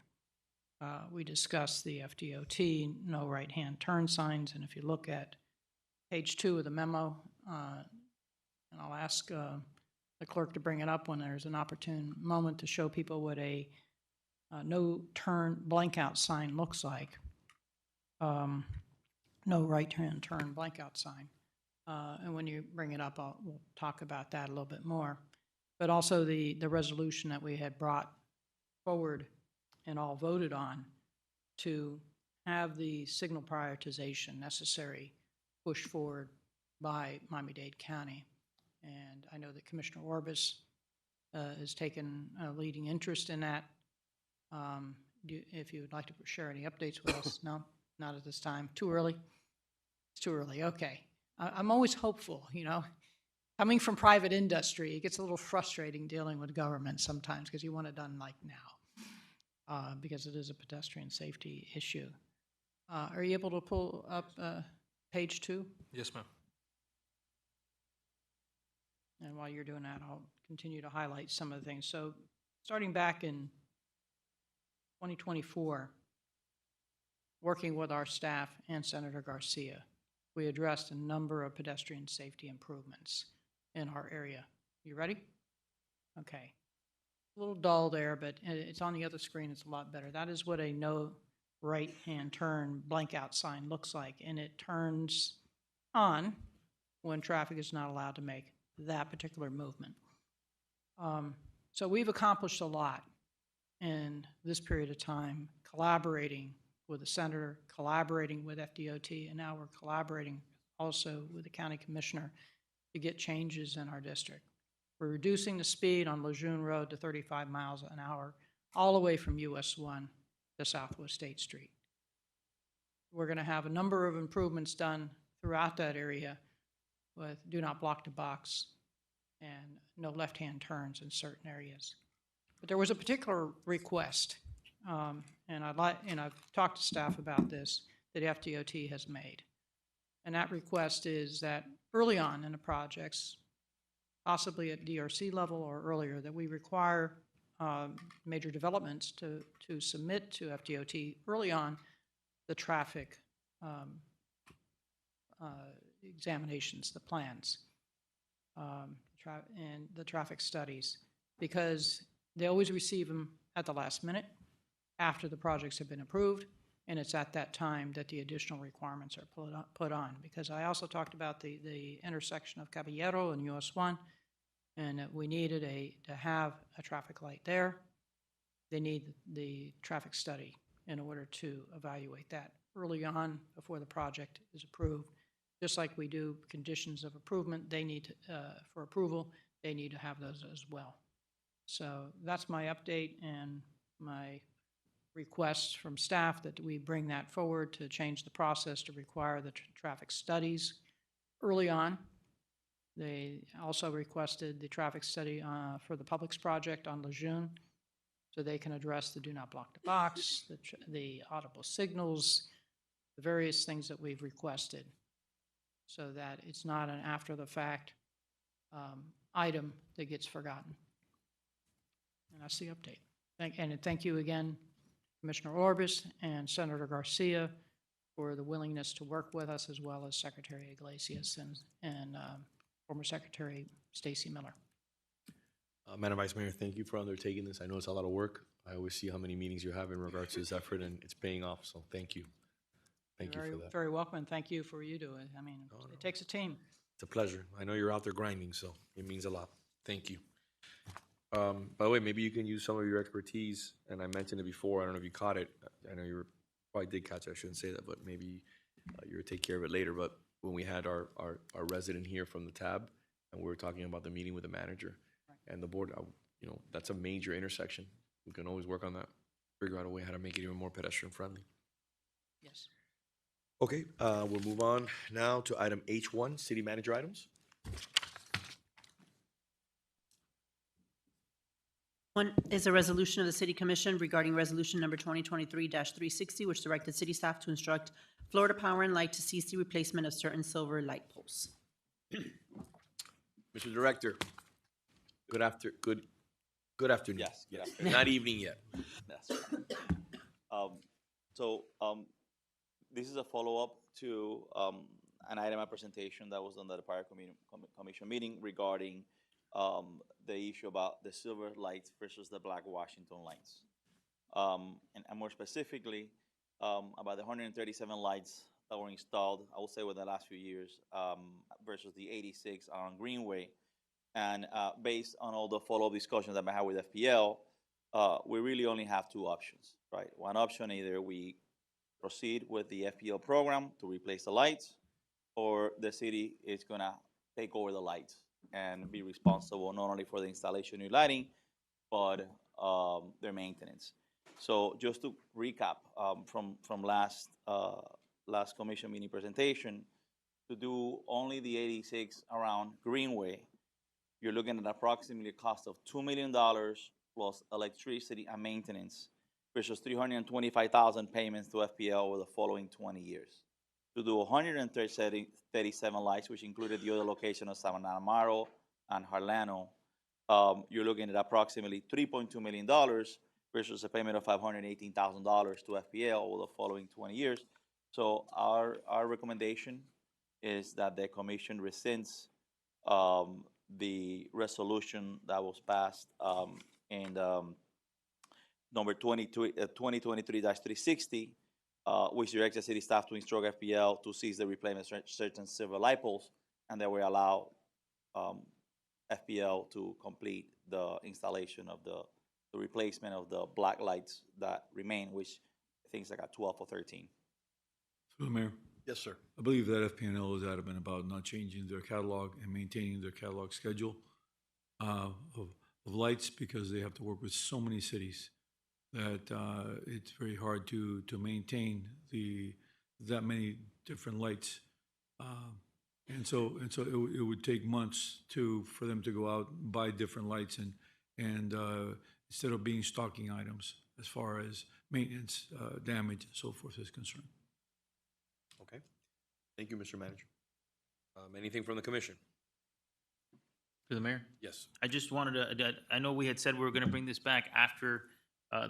We discussed the FDOT, no right-hand turn signs, and if you look at page 2 of the memo, and I'll ask the clerk to bring it up when there's an opportune moment to show people what a no turn blank out sign looks like. No right-hand turn blank out sign. And when you bring it up, we'll talk about that a little bit more. But also the resolution that we had brought forward and all voted on to have the signal prioritization necessary pushed forward by Miami-Dade County. And I know that Commissioner Orbis has taken a leading interest in that. If you would like to share any updates with us. No, not at this time. Too early? It's too early, okay. I'm always hopeful, Coming from private industry, it gets a little frustrating dealing with government sometimes because you want it done like now because it is a pedestrian safety issue. Are you able to pull up page 2? Yes, ma'am. And while you're doing that, I'll continue to highlight some of the things. So starting back in 2024, working with our staff and Senator Garcia, we addressed a number of pedestrian safety improvements in our area. You ready? Okay. A little dull there, but it's on the other screen. It's a lot better. That is what a no right-hand turn blank out sign looks like, and it turns on when traffic is not allowed to make that particular movement. So we've accomplished a lot in this period of time, collaborating with the senator, collaborating with FDOT, and now we're collaborating also with the county commissioner to get changes in our district. We're reducing the speed on Lejeune Road to 35 miles an hour, all the way from US 1 to Southwest State Street. We're going to have a number of improvements done throughout that area with do not block the box and no left-hand turns in certain areas. But there was a particular request, and I've talked to staff about this, that FDOT has made. And that request is that early on in the projects, possibly at DRC level or earlier, that we require major developments to submit to FDOT early on the traffic examinations, the plans, and the traffic studies, because they always receive them at the last minute after the projects have been approved, and it's at that time that the additional requirements are put on. Because I also talked about the intersection of Caballero and US 1, and that we needed to have a traffic light there. They need the traffic study in order to evaluate that early on before the project is approved. Just like we do conditions of improvement, they need for approval, they need to have those as well. So that's my update and my request from staff that we bring that forward to change the process to require the traffic studies early on. They also requested the traffic study for the Publix project on Lejeune, so they can address the do not block the box, the audible signals, the various things that we've requested, so that it's not an after-the-fact item that gets forgotten. And that's the update. Thank you again, Commissioner Orbis and Senator Garcia, for the willingness to work with us, as well as Secretary Iglesias and former Secretary Stacy Miller. Madam Vice Mayor, thank you for undertaking this. I know it's a lot of work. I always see how many meetings you have in regards to this effort, and it's paying off, so thank you. Thank you for that. Very welcome, and thank you for you doing it. I mean, it takes a team. It's a pleasure. I know you're out there grinding, so it means a lot. Thank you. By the way, maybe you can use some of your expertise, and I mentioned it before. I don't know if you caught it. I know you probably did catch it. I shouldn't say that, but maybe you'll take care of it later. But when we had our resident here from the tab, and we were talking about the meeting with the manager and the board, you know, that's a major intersection. We can always work on that, figure out a way how to make it even more pedestrian friendly. Yes. Okay, we'll move on now to item H1, city manager items. One is a resolution of the City Commission regarding resolution number 2023-360, which directed city staff to instruct Florida Power and Light to cease the replacement of certain silver light poles. Mr. Director, good afternoon. Yes, good afternoon. Not evening yet. That's right. This is a follow-up to an item of presentation that was done at the prior commission meeting regarding the issue about the silver lights versus the black Washington lights. And more specifically, about the 137 lights that were installed, I would say, within the last few years versus the 86 on Greenway. And based on all the follow-up discussions that I had with FPL, we really only have two options, right? One option, either we proceed with the FPL program to replace the lights, or the city is gonna take over the lights and be responsible not only for the installation of new lighting, but their maintenance. So just to recap from last commission meeting presentation, to do only the 86 around Greenway, you're looking at approximately a cost of $2 million plus electricity and maintenance versus $325,000 payments to FPL over the following 20 years. To do 137 lights, which included the other location of San Amaro and Harlano, you're looking at approximately $3.2 million versus a payment of $518,000 to FPL over the following 20 years. So our recommendation is that the commission rescinds the resolution that was passed in number 2023-360, which directs the city staff to instruct FPL to cease the replacement of certain silver light poles, and that we allow FPL to complete the installation of the replacement of the black lights that remain, which I think is like a 12 or 13. Through the mayor. Yes, sir. I believe that FPNL is adamant about not changing their catalog and maintaining their catalog schedule of lights because they have to work with so many cities that it's very hard to maintain that many different lights. And so it would take months for them to go out and buy different lights and instead of being stocking items as far as maintenance, damage, and so forth is concerned. Okay. Thank you, Mr. Manager. Anything from the commission? To the mayor? Yes. I just wanted to, I know we had said we were going to bring this back after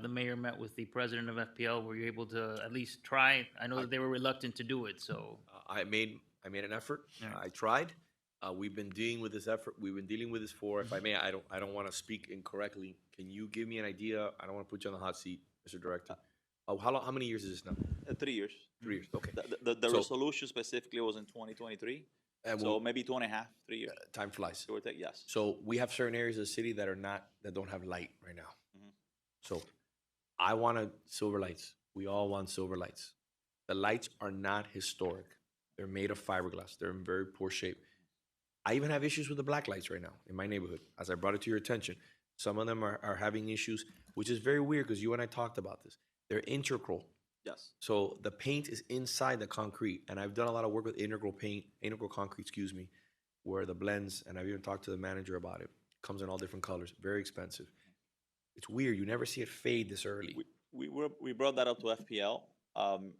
the mayor met with the president of FPL. Were you able to at least try? I know that they were reluctant to do it, so. I made an effort. Yeah. I tried. We've been dealing with this effort. We've been dealing with this for, if I may, I don't want to speak incorrectly. Can you give me an idea? I don't want to put you on the hot seat, Mr. Director. How many years is this now? 3 years. 3 years. Okay. The So- resolution specifically was in 2023. And So maybe 2.5, 3 years. Time flies. Give or take, yes. So we have certain areas of the city that don't have light right now. Mhm. So I wanted silver lights. We all want silver lights. The lights are not historic. They're made of fiberglass. They're in very poor shape. I even have issues with the black lights right now in my neighborhood. As I brought it to your attention, some of them are having issues, which is very weird because you and I talked about this. They're integral. Yes. So the paint is inside the concrete, and I've done a lot of work with integral concrete, where the blends, and I've even talked to the manager about it. Comes in all different colors, very expensive. It's weird. You never see it fade this early. We brought that up to FPL,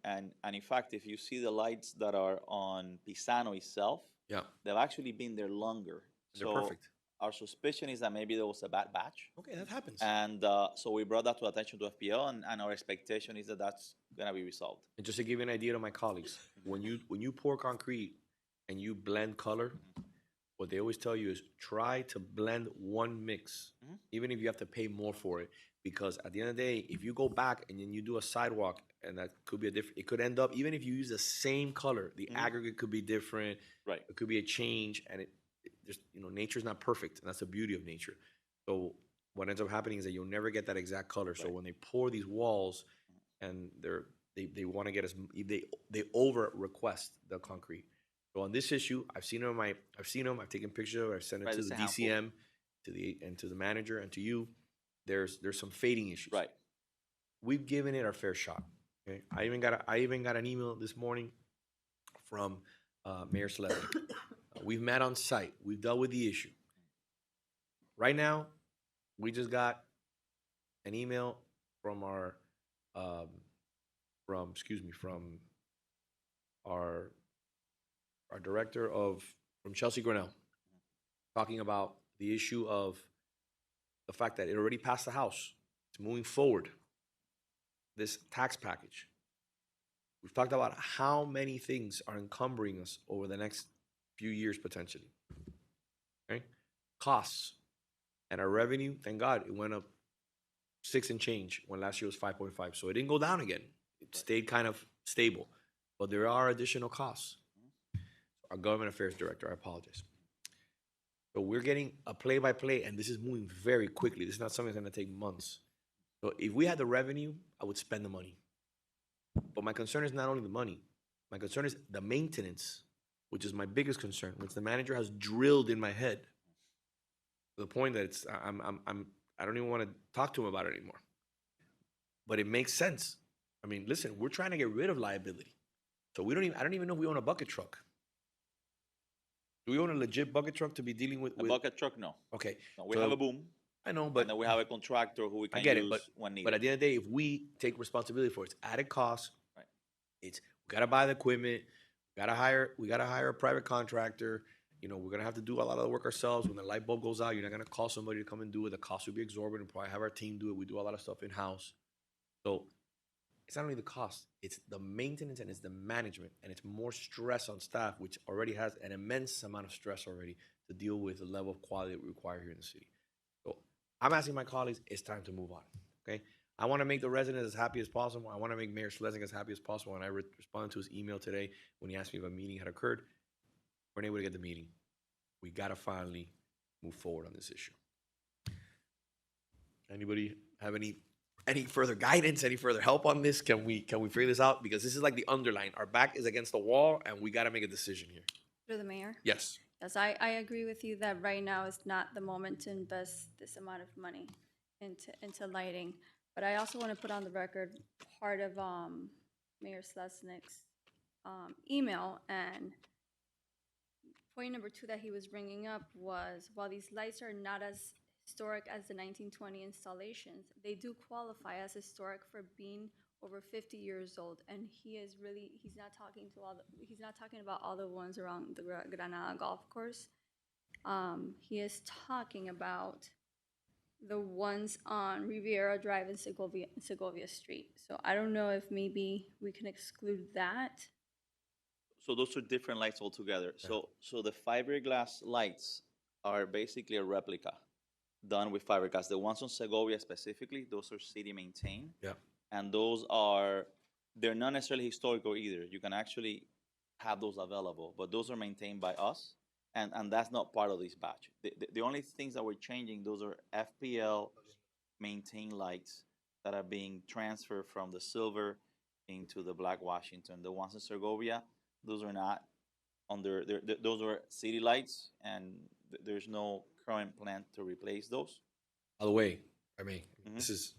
and in fact, if you see the lights that are on Pisano itself, Yeah. they've actually been there longer. They're So perfect. Our suspicion is that maybe there was a bad batch. Okay, that happens. And so we brought that to attention to FPL, and our expectation is that that's gonna be resolved. And just to give you an idea to my colleagues, when you pour concrete and you blend color, what they always tell you is try to blend one mix, even if you have to pay more for it. Because at the end of the day, if you go back and then you do a sidewalk, and that could be it could end up, even if you use the same color, the aggregate could be different. Right. It could be a change, and just, nature's not perfect, and that's the beauty of nature. So what ends up happening is that you'll never get that exact color. So when they pour these walls, and they want to get they over request the concrete. So on this issue, I've seen them. I've taken pictures of it. I've sent it Right, to it's the a handful. DCM, to the manager, and to you. There's some fading issues. Right. We've given it our fair shot. Okay. I even got an email this morning from Mayor Salzedo. We've met on site. We've dealt with the issue. Right now, we just got an email from our director from Chelsea Grinnell, talking about the issue of the fact that it already passed the House. It's moving forward. This tax package. We've talked about how many things are encumbering us over the next few years potentially. Okay? Costs. And our revenue, thank God, it went up 6 and change when last year was 5.5. So it didn't go down again. It stayed kind of stable. But there are additional costs. Our government affairs director, I apologize. So we're getting a play-by-play, and this is moving very quickly. This is not something that's going to take months. So if we had the revenue, I would spend the money. But my concern is not only the money. My concern is the maintenance, which is my biggest concern, which the manager has drilled in my head to the point that I don't even want to talk to him about it anymore. But it makes sense. I mean, listen, we're trying to get rid of liability. So I don't even know if we own a bucket truck. Do we own a legit bucket truck to be dealing with? A bucket truck, no. Okay. No, we So- have a boom. I know, but And then we have a contractor who we I can get use it, when needed. but at the end of the day, if we take responsibility for it, it's added cost. Right. We gotta buy the equipment. We gotta hire a private contractor. We're gonna have to do a lot of the work ourselves. When the light bulb goes out, you're not gonna call somebody to come and do it. The cost will be exorbitant. We'll probably have our team do it. We do a lot of stuff in house. So it's not only the cost; it's the maintenance and it's the management, and it's more stress on staff, which already has an immense amount of stress already to deal with the level of quality that we require here in the city. So I'm asking my colleagues, it's time to move on, okay? I want to make the residents as happy as possible. I want to make Mayor Schlesinger as happy as possible. And I responded to his email today when he asked me if a meeting had occurred. We're unable to get the meeting. We got to finally move forward on this issue. Anybody have any further guidance, any further help on this? Can we figure this out? Because this is like the underline. Our back is against the wall, and we got to make a decision here. Through the mayor? Yes. Yes, I agree with you that right now is not the moment to invest this amount of money into lighting. But I also want to put on the record part of Mayor Slesnick's email, and point number 2 that he was bringing up was, while these lights are not as historic as the 1920 installations, they do qualify as historic for being over 50 years old. And he's not talking about all the ones around the Granada Golf Course. He is talking about the ones on Riviera Drive and Segovia Street. So I don't know if maybe we can exclude that. So those are different lights altogether. So the fiberglass lights are basically a replica done with fiberglass. The ones on Segovia specifically, those are city maintained. Yeah. And they're not necessarily historical either. You can actually have those available, but those are maintained by us, and that's not part of this batch. The only things that we're changing, those are FPL maintained lights that are being transferred from the silver into the black Washington. The ones in Segovia, those are not those are city lights, and there's no current plan to replace those. By the way, I mean, this is,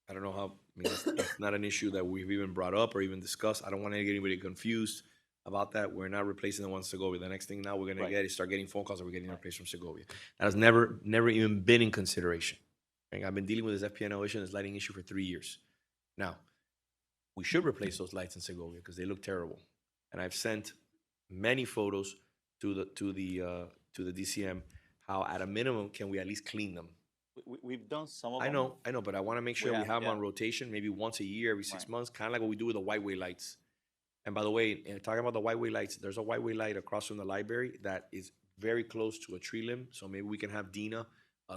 I don't know how, I mean, that's not an issue that we've even brought up or even discussed. I don't want to get anybody confused about that. We're not replacing the ones Segovia. The next thing now we're going to start getting phone calls that we're getting replaced from Segovia. That has never even been in consideration. Okay? I've been dealing with this FPNO issue and this lighting issue for 3 years. Now, we should replace those lights in Segovia because they look terrible. And I've sent many photos to the DCM. How at a minimum can we at least clean them? We've done some of I them. know, but I want to make sure we have them on rotation, maybe once a year, every 6 months, kind of like what we do with the whiteway lights. And by the way, talking about the whiteway lights, there's a whiteway light across from the library that is very close to a tree limb. So maybe we can have Dina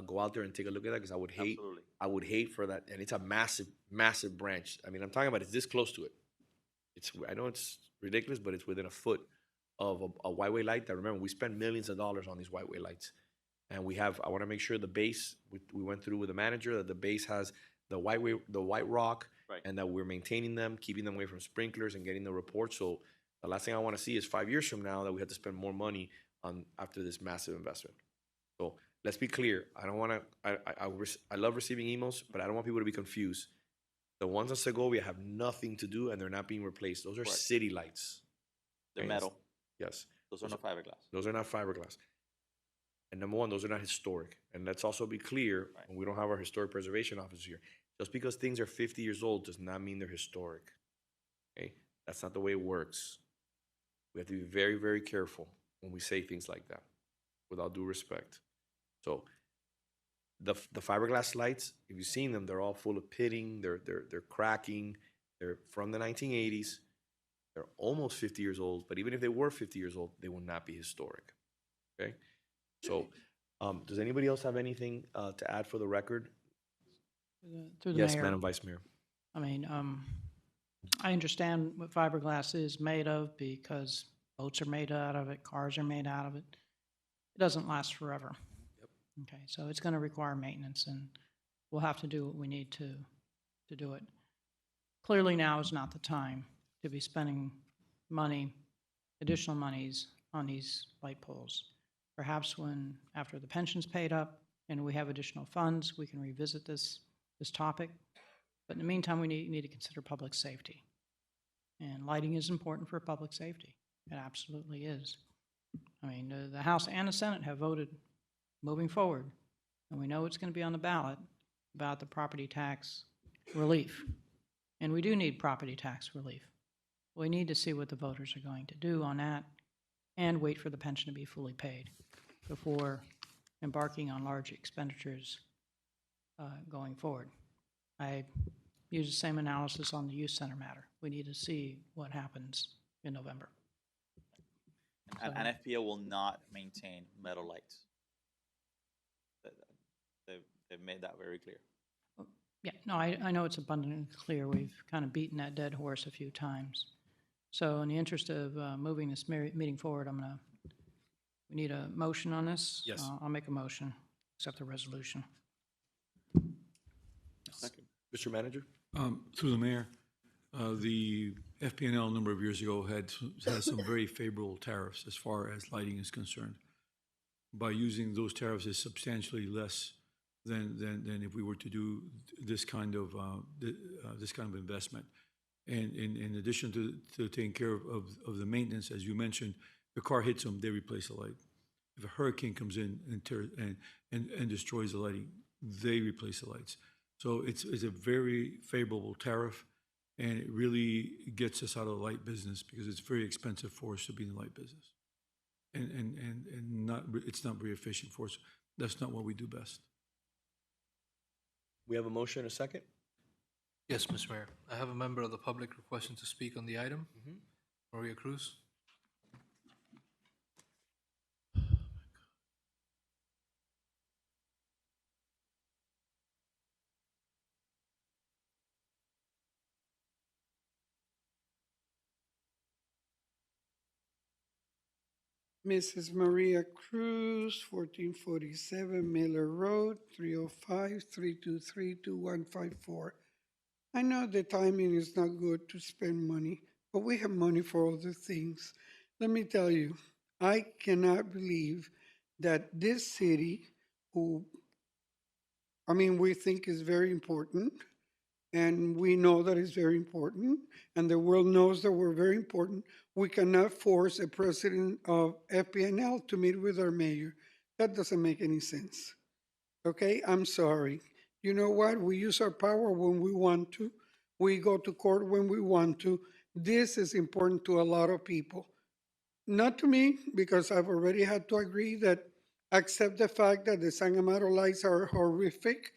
go out there and take a look at that, because I would hate for that. And it's a massive branch. I mean, I'm talking about it's this close to it. I know it's ridiculous, but it's within a foot of a whiteway light. That, remember, we spend millions of dollars on these whiteway lights. And I want to make sure the base, we went through with the manager, that the base has the white rock, and that we're maintaining them, keeping them away from sprinklers and getting the report. So the last thing I want to see is 5 years from now that we have to spend more money on after this massive investment. So let's be clear. I don't want to, I love receiving emails, but I don't want people to be confused. The ones on Segovia have nothing to do, and they're not being replaced. Those are city lights. They're metal. Yes. Those are not fiberglass. Those are not fiberglass. And number one, those are not historic. And let's also be clear, and we don't have our historic preservation officer here. Just because things are 50 years old does not mean they're historic. Okay? That's not the way it works. We have to be very, very careful when we say things like that, with all due respect. So the fiberglass lights, if you've seen them, they're all full of pitting, they're cracking, they're from the 1980s. They're almost 50 years old, but even if they were 50 years old, they will not be historic. Okay? So, does anybody else have anything to add for the record? Through the Yes, mayor. Madam Vice Mayor. I mean, I understand what fiberglass is made of because boats are made out of it, cars are made out of it. It doesn't last forever. Yep. Okay, so it's going to require maintenance, and we'll have to do what we need to do it. Clearly now is not the time to be spending money, additional monies on these light poles. Perhaps after the pension's paid up and we have additional funds, we can revisit this topic. But in the meantime, we need to consider public safety. And lighting is important for public safety. It absolutely is. I mean, the House and the Senate have voted moving forward, and we know it's going to be on the ballot about the property tax relief. And we do need property tax relief. We need to see what the voters are going to do on that and wait for the pension to be fully paid before embarking on large expenditures going forward. I use the same analysis on the youth center matter. We need to see what happens in November. And FPL will not maintain metal lights. They've made that very clear. Yeah, no, I know it's abundantly clear. We've kind of beaten that dead horse a few times. So in the interest of moving this meeting forward, we need a motion on this. Yes. I'll make a motion, accept the resolution. Mr. Manager? Through the mayor, the FPNL a number of years ago has some very favorable tariffs as far as lighting is concerned. By using those tariffs is substantially less than if we were to do this kind of investment. And in addition to taking care of the maintenance, as you mentioned, the car hits them, they replace the light. If a hurricane comes in and destroys the lighting, they replace the lights. So it's a very favorable tariff, and it really gets us out of the light business because it's very expensive for us to be in the light business. And it's not very efficient for us. That's not what we do best. We have a motion and a second? Yes, Mr. Mayor. I have a member of the public requesting to speak on the item. Maria Cruz. Mrs. Maria Cruz, 1447 Miller Road, 305-323-2154. I know the timing is not good to spend money, but we have money for other things. Let me tell you, I cannot believe that this city, we think is very important, and we know that it's very important, and the world knows that we're very important. We cannot force a president of FPNL to meet with our mayor. That doesn't make any sense. Okay, I'm sorry. You know what? We use our power when we want to. We go to court when we want to. This is important to a lot of people. Not to me, because I've already had to agree that, accept the fact that the San Amaro lights are horrific,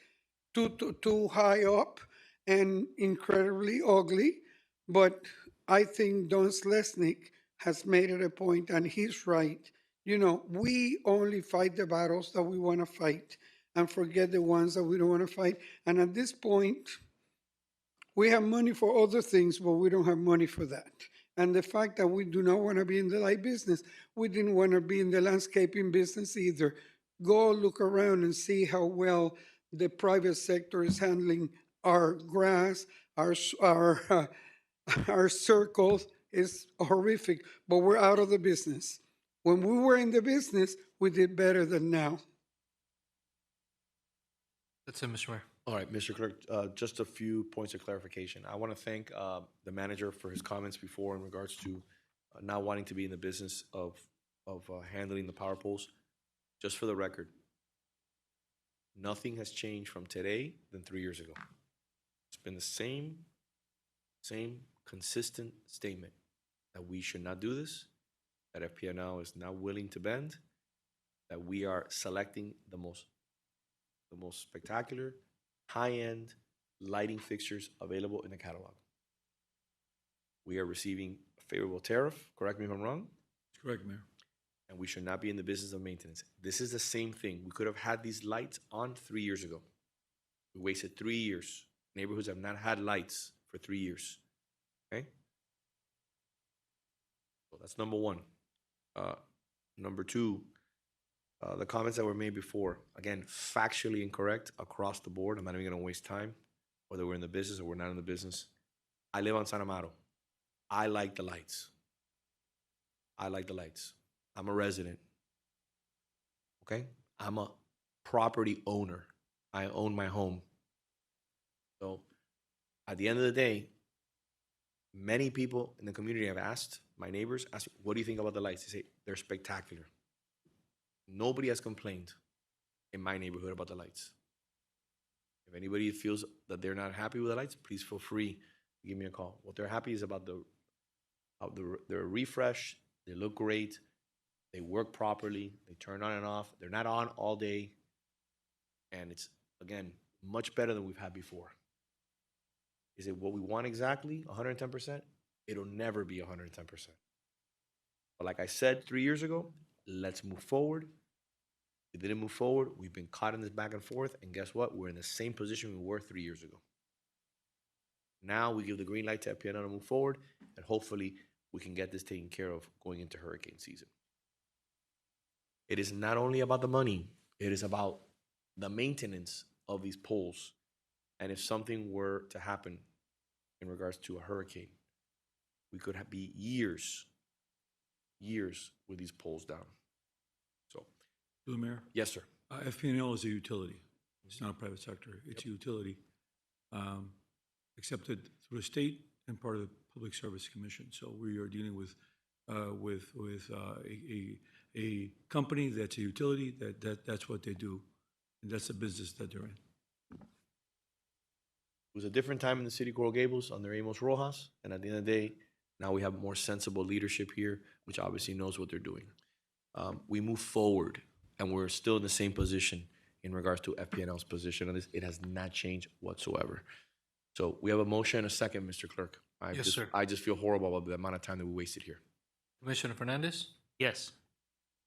too high up, and incredibly ugly. But I think Don Slesnik has made it a point, and he's right. You know, we only fight the battles that we want to fight and forget the ones that we don't want to fight. And at this point, we have money for other things, but we don't have money for that. And the fact that we do not want to be in the light business, we didn't want to be in the landscaping business either. Go look around and see how well the private sector is handling our grass, our circles. Is horrific, but we're out of the business. When we were in the business, we did better than now. That's it, Mr. Mayor. All right, Mr. Clerk, just a few points of clarification. I want to thank the manager for his comments before in regards to not wanting to be in the business of handling the power poles. Just for the record, nothing has changed from today than 3 years ago. It's been the same consistent statement that we should not do this, that FPNL is not willing to bend, that we are selecting the most spectacular, high-end lighting fixtures available in the catalog. We are receiving a favorable tariff, correct me if I'm wrong? Correct, Mayor. And we should not be in the business of maintenance. This is the same thing. We could have had these lights on 3 years ago. We wasted 3 years. Neighborhoods have not had lights for 3 years. Okay? So that's number one. Number two, the comments that were made before, again, factually incorrect across the board. I'm not even going to waste time, whether we're in the business or we're not in the business. I live on San Amaro. I like the lights. I'm a resident. Okay? I'm a property owner. I own my home. So at the end of the day, many people in the community have asked, my neighbors asked, what do you think about the lights? They say, they're spectacular. Nobody has complained in my neighborhood about the lights. If anybody feels that they're not happy with the lights, please feel free to give me a call. What they're happy is about they're refreshed, they look great, they work properly, they turn on and off, they're not on all day, and it's, again, much better than we've had before. Is it what we want exactly, 110%? It'll never be 110%. But like I said 3 years ago, let's move forward. We didn't move forward. We've been caught in this back and forth, and guess what? We're in the same position we were 3 years ago. Now we give the green light to FPNL to move forward, and hopefully we can get this taken care of going into hurricane season. It is not only about the money, it is about the maintenance of these poles. And if something were to happen in regards to a hurricane, we could be years with these poles down. So, Through the mayor, yes, sir. FPNL is a utility. It's not a private sector. It's a utility, accepted through the state and part of the Public Service Commission. So we are dealing with a company that's a utility, that's what they do, and that's the business that they're in. It was a different time in the city of Coral Gables under Amos Rojas, and at the end of the day, now we have more sensible leadership here, which obviously knows what they're doing. We move forward, and we're still in the same position in regards to FPNL's position on this. It has not changed whatsoever. So we have a motion and a second, Mr. Clerk. Yes, sir. I just feel horrible about the amount of time that we wasted here. Commissioner Fernandez? Yes.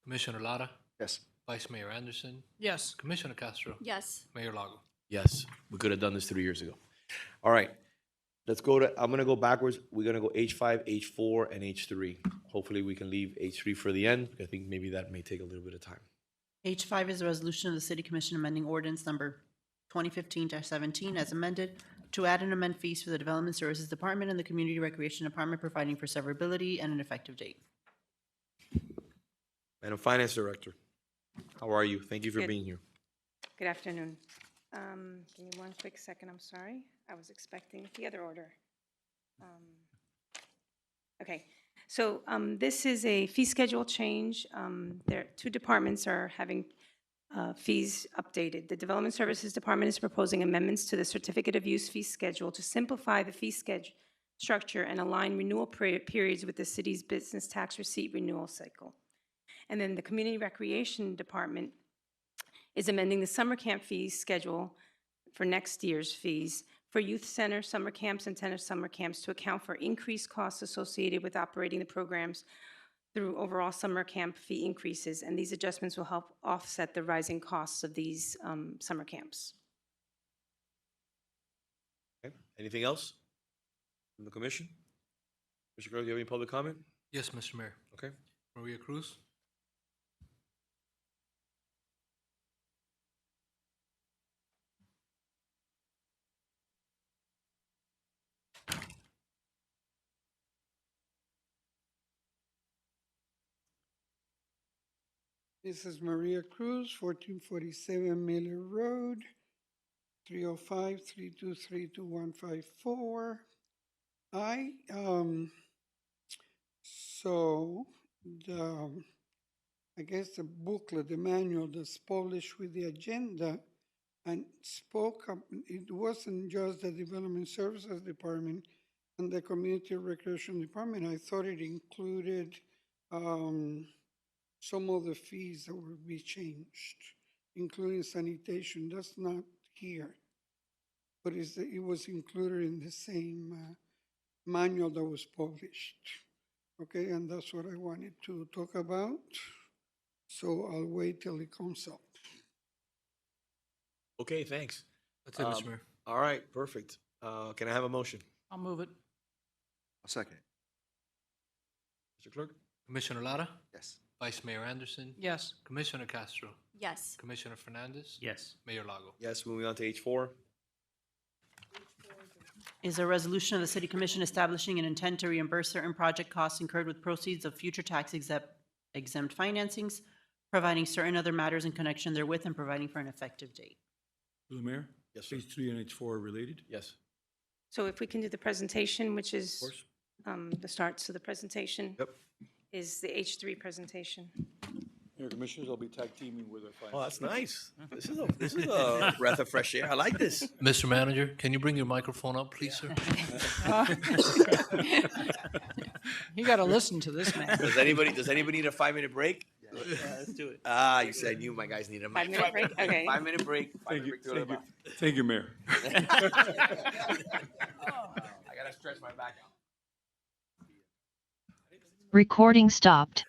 Commissioner Lara? Yes. Vice Mayor Anderson? Yes. Commissioner Castro? Yes. Mayor Lago? Yes, we could have done this 3 years ago. All right, let's go to, I'm gonna go backwards. We're gonna go H5, H4, and H3. Hopefully, we can leave H3 for the end. I think maybe that may take a little bit of time. H5 is a resolution of the City Commission amending ordinance number 2015-17 as amended to add and amend fees for the Development Services Department and the Community Recreation Department, providing for severability and an effective date. Madam Finance Director, how are you? Thank you for Good. being here. Good afternoon. Give me one quick second, I'm sorry. I was expecting the other order. Okay, so this is a fee schedule change. There, two departments are having fees updated. The Development Services Department is proposing amendments to the Certificate of Use fee schedule to simplify the fee schedule structure and align renewal periods with the city's business tax receipt renewal cycle. And then the Community Recreation Department is amending the summer camp fees schedule for next year's fees for youth center summer camps and tennis summer camps to account for increased costs associated with operating the programs through overall summer camp fee increases. And these adjustments will help offset the rising costs of these summer camps. Okay, anything else from the commission? Mr. Clerk, do you have any public comment? Yes, Mr. Mayor. Okay. Maria Cruz? This is Maria Cruz, 1447 Miller Road, 305-323-2154. So I guess the booklet, the manual that's published with the agenda and it wasn't just the Development Services Department and the Community Recreation Department. I thought it included some of the fees that will be changed, including sanitation. That's not here, but it was included in the same manual that was published. Okay, and that's what I wanted to talk about. So I'll wait till it comes up. Okay, thanks. That's it, Mr. Mayor. All right, perfect. Can I have a motion? I'll move it. I'll second it. Mr. Clerk? Commissioner Lara? Yes. Vice Mayor Anderson? Yes. Commissioner Castro? Yes. Commissioner Fernandez? Yes. Mayor Lago? Yes, moving on to H4. Is a resolution of the City Commission establishing an intent to reimburse certain project costs incurred with proceeds of future tax exempt financings, providing certain other matters in connection therewith, and providing for an effective date. Through the mayor? Yes, sir. H3 and H4 are related? Yes. So if we can do the presentation, which is Of course. the start, so the presentation Yep. is the H3 presentation. Mayor Commissioners, I'll be tag teaming with our finance. Oh, that's nice. This is a breath of fresh air. I like this. Mr. Manager, can you bring your microphone up, please, sir? You got to listen to this man. Does anybody need a 5-minute break? Let's do it. You said you my guys need a 5-minute break? Okay. 5-minute break. Thank you, Break to go to the bathroom. thank you, Mayor. I gotta stretch my back out. Recording stopped.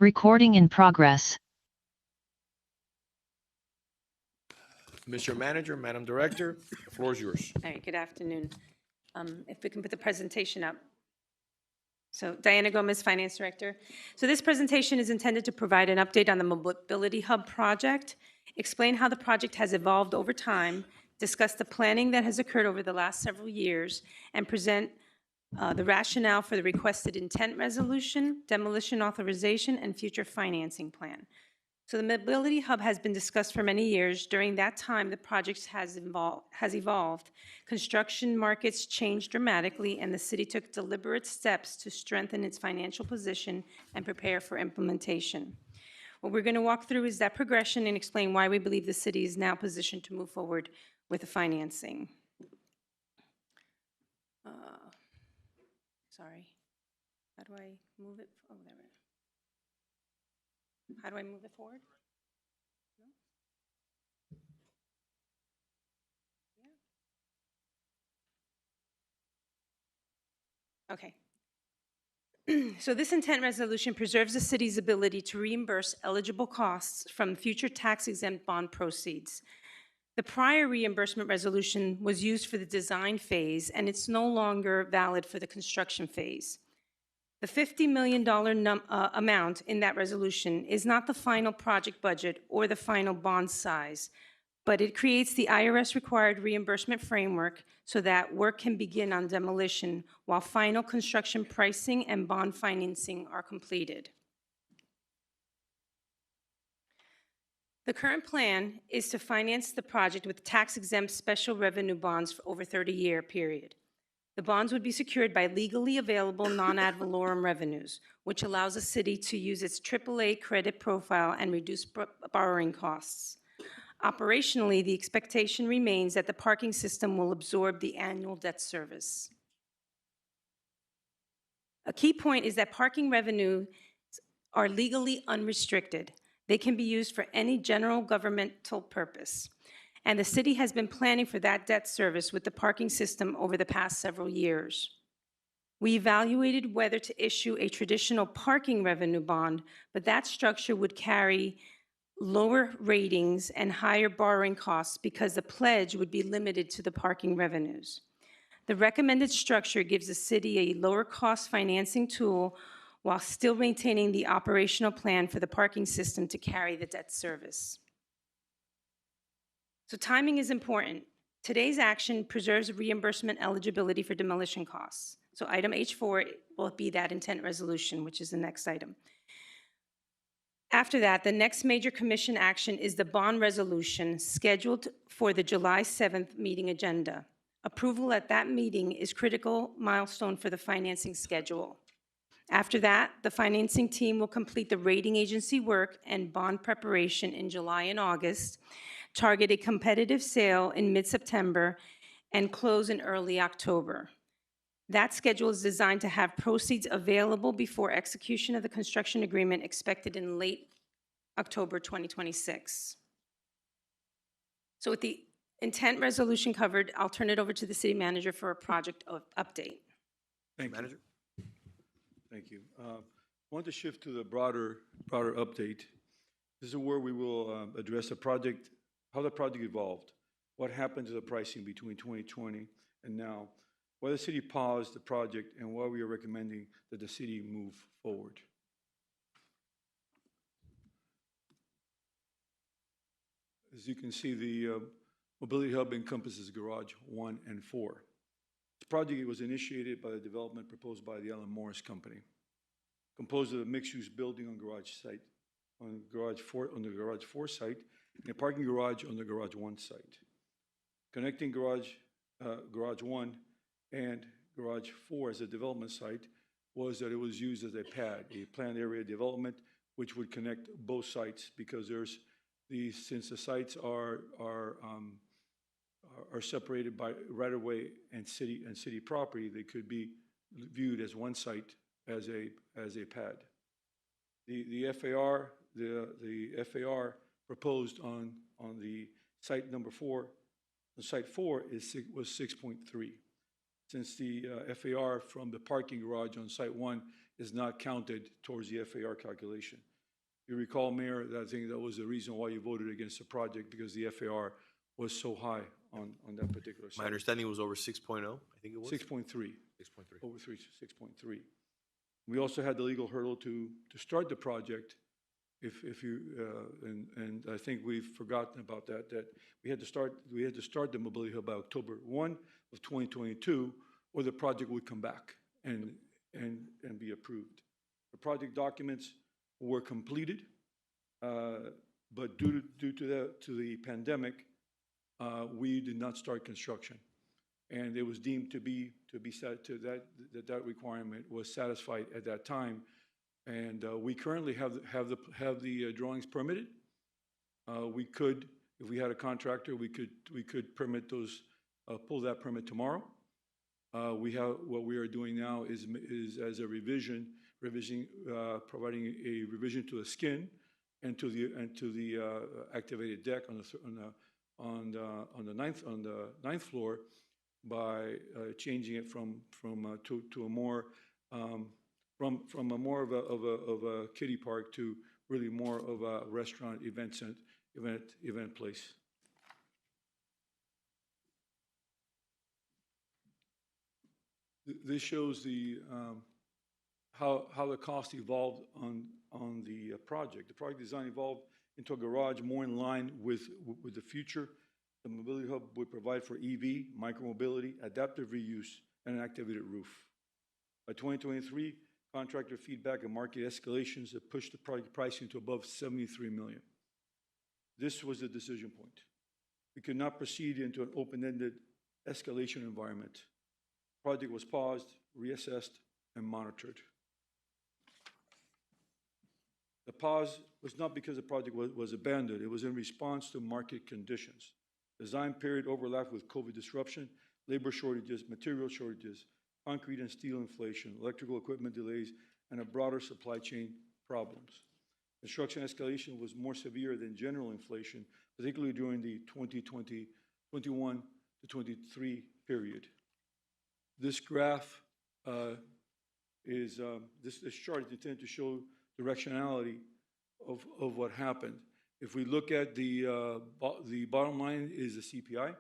Recording in progress. Mr. Manager, Madam Director, the floor is yours. All right, good afternoon. If we can put the presentation up. So Diana Gomez, Finance Director. So this presentation is intended to provide an update on the Mobility Hub project, explain how the project has evolved over time, discuss the planning that has occurred over the last several years, and present the rationale for the requested intent resolution, demolition authorization, and future financing plan. So the Mobility Hub has been discussed for many years. During that time, the project has evolved. Construction markets changed dramatically, and the city took deliberate steps to strengthen its financial position and prepare for implementation. What we're going to walk through is that progression and explain why we believe the city is now positioned to move forward with the financing. Sorry. How do I move it? Oh, there we go. How do I move it forward? No? Yeah. Okay. So this intent resolution preserves the city's ability to reimburse eligible costs from future tax-exempt bond proceeds. The prior reimbursement resolution was used for the design phase, and it's no longer valid for the construction phase. The $50 million amount in that resolution is not the final project budget or the final bond size, but it creates the IRS-required reimbursement framework so that work can begin on demolition while final construction pricing and bond financing are completed. The current plan is to finance the project with tax-exempt special revenue bonds for over a 30-year period. The bonds would be secured by legally available non-ad valorem revenues, which allows the city to use its AAA credit profile and reduce borrowing costs. Operationally, the expectation remains that the parking system will absorb the annual debt service. A key point is that parking revenues are legally unrestricted. They can be used for any general governmental purpose. And the city has been planning for that debt service with the parking system over the past several years. We evaluated whether to issue a traditional parking revenue bond, but that structure would carry lower ratings and higher borrowing costs because the pledge would be limited to the parking revenues. The recommended structure gives the city a lower cost financing tool while still maintaining the operational plan for the parking system to carry the debt service. So timing is important. Today's action preserves reimbursement eligibility for demolition costs. So item H4 will be that intent resolution, which is the next item. After that, the next major commission action is the bond resolution scheduled for the July 7th meeting agenda. Approval at that meeting is critical milestone for the financing schedule. After that, the financing team will complete the rating agency work and bond preparation in July and August, target a competitive sale in mid-September, and close in early October. That schedule is designed to have proceeds available before execution of the construction agreement expected in late October 2026. So with the intent resolution covered, I'll turn it over to the city manager for a project update. Thank you. Manager. Thank you. I want to shift to the broader update. This is where we will address the project, how the project evolved, what happened to the pricing between 2020 and now, why the city paused the project, and why we are recommending that the city move forward. As you can see, the Mobility Hub encompasses Garage 1 and 4. This project was initiated by the development proposed by the Alan Morris Company, composed of a mixed-use building on Garage site, on the Garage 4 site, and a parking garage on the Garage 1 site. Connecting Garage 1 and Garage 4 as a development site was that it was used as a pad, a planned area development, which would connect both sites because since the sites are separated by right-of-way and city property, they could be viewed as one site as a pad. The FAR proposed on the site number 4, the site 4 was 6.3. Since the FAR from the parking garage on site 1 is not counted towards the FAR calculation. You recall, Mayor, that I think that was the reason why you voted against the project, because the FAR was so high on that particular My site. understanding was over 6.0, I think it was? 6.3. 6.3. Over 6.3. We also had the legal hurdle to start the project. If you, and I think we've forgotten about that we had to start the mobility hub by October 1 of 2022, or the project would come back and be approved. The project documents were completed, but due to the pandemic, we did not start construction. And it was deemed to be set to that requirement was satisfied at that time. And we currently have the drawings permitted. We could, if we had a contractor, we could permit those, pull that permit tomorrow. What we are doing now is as a revision, providing a revision to the skin and to the activated deck on the ninth floor by changing it to a more from a more of a kiddie park to really more of a restaurant event place. This shows the how the cost evolved on the project. The project design evolved into a garage more in line with the future. The mobility hub would provide for EV, micromobility, adaptive reuse, and an activated roof. By 2023, contractor feedback and market escalations have pushed the project pricing to above $73 million. This was the decision point. We could not proceed into an open-ended escalation environment. The project was paused, reassessed, and monitored. The pause was not because the project was abandoned. It was in response to market conditions. Design period overlapped with COVID disruption, labor shortages, material shortages, concrete and steel inflation, electrical equipment delays, and a broader supply chain problems. Construction escalation was more severe than general inflation, particularly during the 2021 to 23 period. This graph this chart is intended to show directionality of what happened. If we look at the bottom line is the CPI.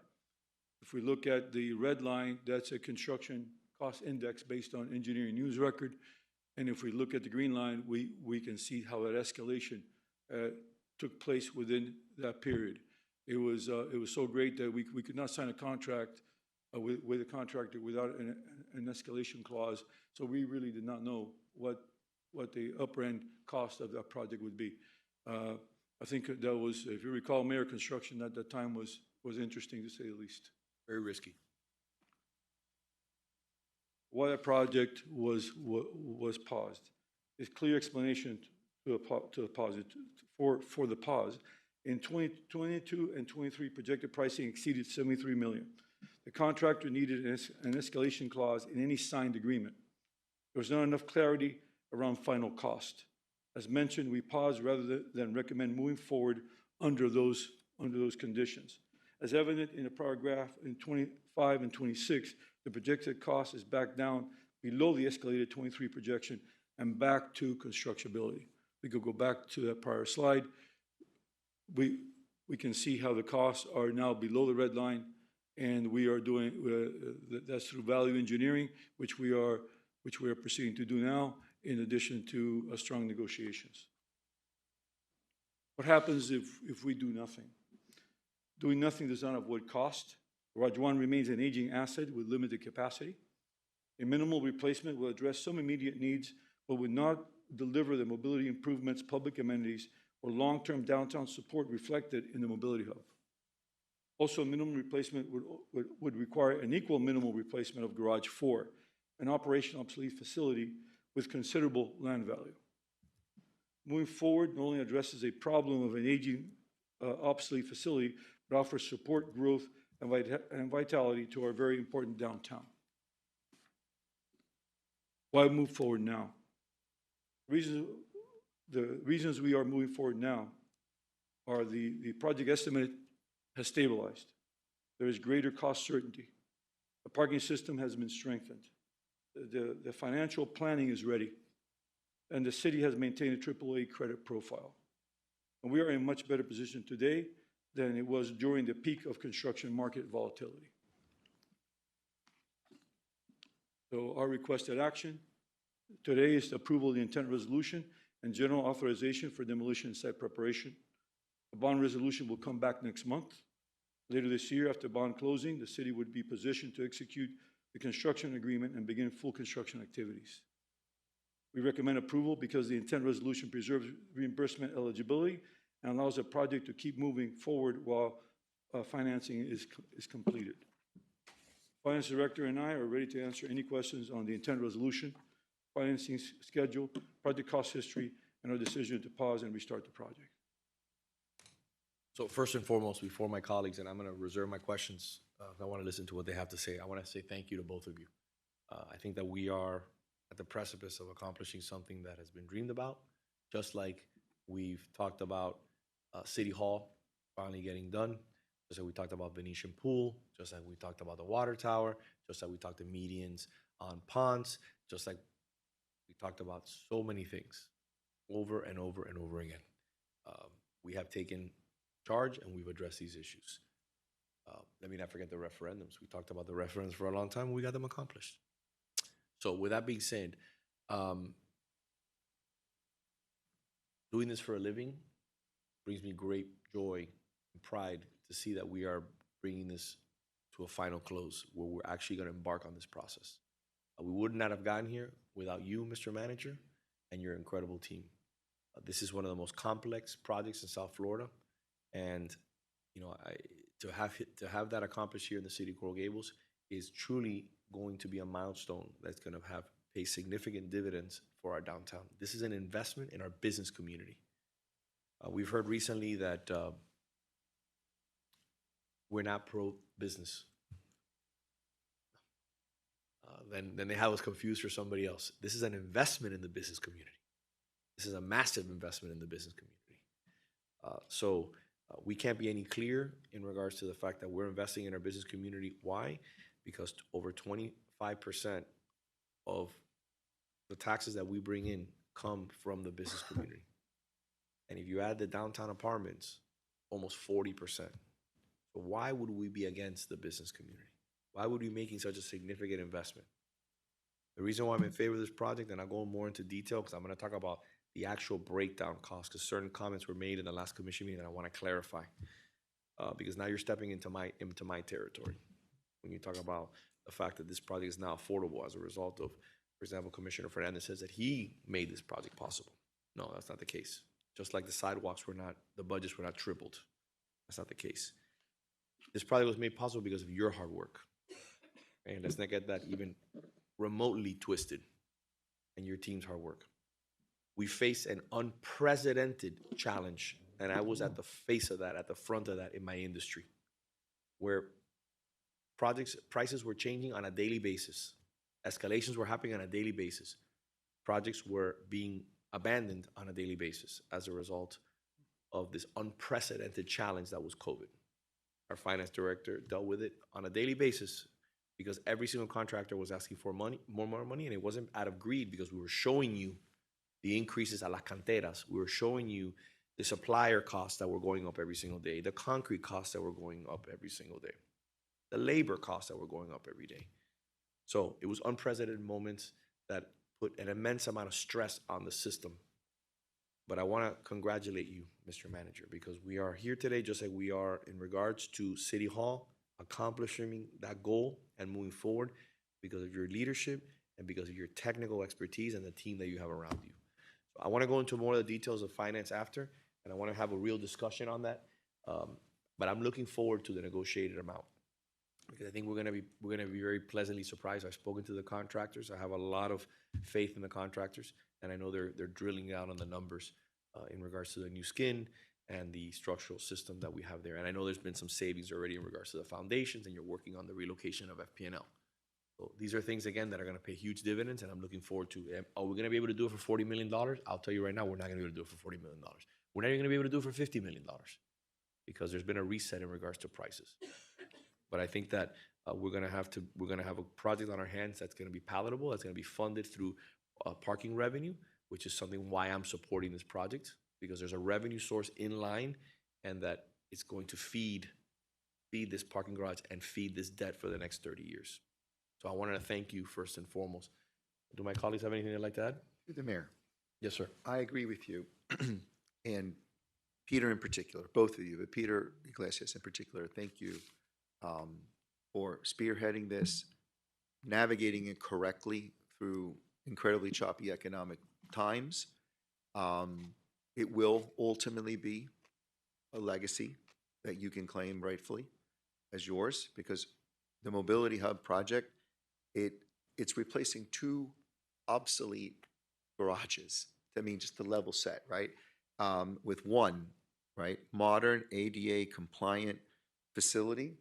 If we look at the red line, that's a construction cost index based on engineering news record. And if we look at the green line, we can see how that escalation took place within that period. It was so great that we could not sign a contract with a contractor without an escalation clause. So we really did not know what the upper end cost of that project would be. I think that was, if you recall, Mayor, construction at that time was interesting to say the least. Very risky. Why that project was paused. There's clear explanation to the pause, for the pause. In 2022 and 23, projected pricing exceeded $73 million. The contractor needed an escalation clause in any signed agreement. There was not enough clarity around final cost. As mentioned, we paused rather than recommend moving forward under those conditions. As evident in the prior graph, in 25 and 26, the projected cost is back down below the escalated 23 projection and back to constructability. We could go back to that prior slide. We can see how the costs are now below the red line, and we are doing that's through value engineering, which we are proceeding to do now, in addition to strong negotiations. What happens if we do nothing? Doing nothing does not avoid cost. Garage 1 remains an aging asset with limited capacity. A minimal replacement will address some immediate needs, but would not deliver the mobility improvements, public amenities, or long-term downtown support reflected in the mobility hub. Also, minimum replacement would require an equal minimal replacement of Garage 4, an operational obsolete facility with considerable land value. Moving forward not only addresses a problem of an aging obsolete facility, but offers support, growth, and vitality to our very important downtown. Why move forward now? The reasons we are moving forward now are the project estimate has stabilized. There is greater cost certainty. The parking system has been strengthened. The financial planning is ready. and the city has maintained a AAA credit profile. And we are in a much better position today than it was during the peak of construction market volatility. So our requested action today is the approval of the intent resolution and general authorization for demolition site preparation. The bond resolution will come back next month. Later this year, after bond closing, the city would be positioned to execute the construction agreement and begin full construction activities. We recommend approval because the intent resolution preserves reimbursement eligibility and allows the project to keep moving forward while financing is completed. Finance Director and I are ready to answer any questions on the intent resolution, financing schedule, project cost history, and our decision to pause and restart the project. So first and foremost, before my colleagues, and I'm going to reserve my questions, I want to listen to what they have to say. I want to say thank you to both of you. I think that we are at the precipice of accomplishing something that has been dreamed about, just like we've talked about City Hall finally getting done, just like we talked about Venetian Pool, just like we talked about the water tower, just like we talked to medians on ponds, just like we talked about so many things over and over and over again. We have taken charge and we've addressed these issues. Let me not forget the referendums. We talked about the referendums for a long time and we got them accomplished. So with that being said, doing this for a living brings me great joy and pride to see that we are bringing this to a final close where we're actually going to embark on this process. We would not have gotten here without you, Mr. Manager, and your incredible team. This is one of the most complex projects in South Florida, and to have that accomplished here in the city of Coral Gables is truly going to be a milestone that's going to pay significant dividends for our downtown. This is an investment in our business community. We've heard recently that we're not pro-business. Then they have us confused for somebody else. This is an investment in the business community. This is a massive investment in the business community. So we can't be any clearer in regards to the fact that we're investing in our business community. Why? Because over 25% of the taxes that we bring in come from the business community. And if you add the downtown apartments, almost 40%. So why would we be against the business community? Why would we be making such a significant investment? The reason why I'm in favor of this project, and I'll go more into detail because I'm going to talk about the actual breakdown cost, because certain comments were made in the last commission meeting that I want to clarify. Because now you're stepping into my territory when you talk about the fact that this project is now affordable as a result of, for example, Commissioner Fernandez says that he made this project possible. No, that's not the case. Just like the sidewalks the budgets were not tripled. That's not the case. This project was made possible because of your hard work. And let's not get that even remotely twisted, and your team's hard work. We face an unprecedented challenge, and I was at the face of that, at the front of that in my industry, where prices were changing on a daily basis. Escalations were happening on a daily basis. Projects were being abandoned on a daily basis as a result of this unprecedented challenge that was COVID. Our finance director dealt with it on a daily basis because every single contractor was asking for more money, and it wasn't out of greed because we were showing you the increases a las canteras. We were showing you the supplier costs that were going up every single day, the concrete costs that were going up every single day, the labor costs that were going up every day. So it was unprecedented moments that put an immense amount of stress on the system. But I want to congratulate you, Mr. Manager, because we are here today just like we are in regards to City Hall, accomplishing that goal and moving forward because of your leadership and because of your technical expertise and the team that you have around you. So I want to go into more of the details of finance after, and I want to have a real discussion on that. But I'm looking forward to the negotiated amount because I think we're gonna be very pleasantly surprised. I've spoken to the contractors. I have a lot of faith in the contractors, and I know they're drilling down on the numbers in regards to the new skin and the structural system that we have there. And I know there's been some savings already in regards to the foundations, and you're working on the relocation of FP&L. So these are things, again, that are going to pay huge dividends, and I'm looking forward to. Are we going to be able to do it for $40 million? I'll tell you right now, we're not going to be able to do it for $40 million. We're not even going to be able to do it for $50 million because there's been a reset in regards to prices. But I think that we're going to have a project on our hands that's going to be palatable, that's going to be funded through parking revenue, which is something why I'm supporting this project, because there's a revenue source in line and that it's going to feed this parking garage and feed this debt for the next 30 years. So I wanted to thank you first and foremost. Do my colleagues have anything they'd like to add? Through the mayor, Yes, sir. I agree with you. And Peter in particular, both of you, but Peter Iglesias in particular, thank you for spearheading this, navigating it correctly through incredibly choppy economic times. It will ultimately be a legacy that you can claim rightfully as yours, because the Mobility Hub project, it's replacing two obsolete garages. I mean, just the level set, right? With one, right, modern ADA compliant facility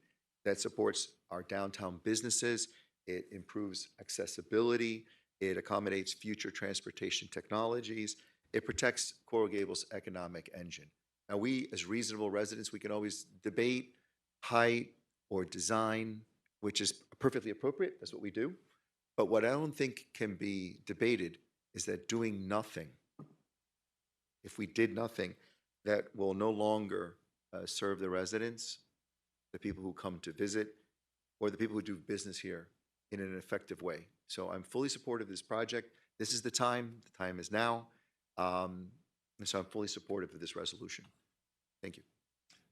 that supports our downtown businesses. It improves accessibility. It accommodates future transportation technologies. It protects Coral Gables' economic engine. Now, we as reasonable residents, we can always debate height or design, which is perfectly appropriate. That's what we do. But what I don't think can be debated is that doing nothing, if we did nothing, that will no longer serve the residents, the people who come to visit, or the people who do business here in an effective way. So I'm fully supportive of this project. This is the time is now. And so I'm fully supportive of this resolution. Thank you.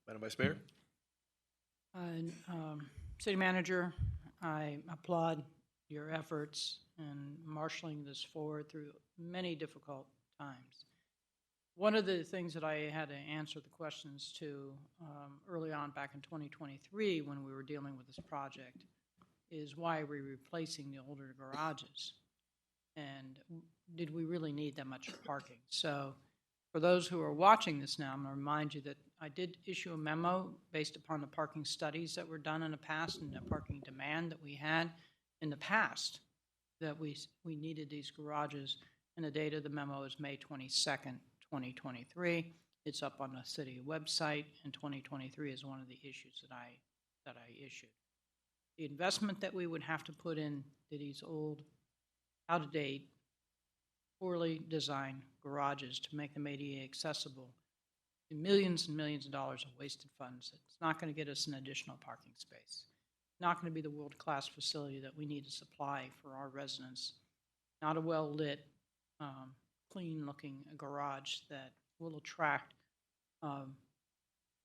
Madam Vice Mayor? And, City Manager, I applaud your efforts in marshaling this forward through many difficult times. One of the things that I had to answer the questions to early on back in 2023 when we were dealing with this project is why are we replacing the older garages? And did we really need that much parking? So for those who are watching this now, I'm going to remind you that I did issue a memo based upon the parking studies that were done in the past and the parking demand that we had in the past, that we needed these garages. And the date of the memo is May 22nd, 2023. It's up on the city website, and 2023 is one of the issues that I issued. The investment that we would have to put in to these old, out-of-date, poorly designed garages to make them ADA accessible, millions and millions of dollars of wasted funds. It's not going to get us an additional parking space. Not going to be the world-class facility that we need to supply for our residents. Not a well-lit, clean-looking garage that will attract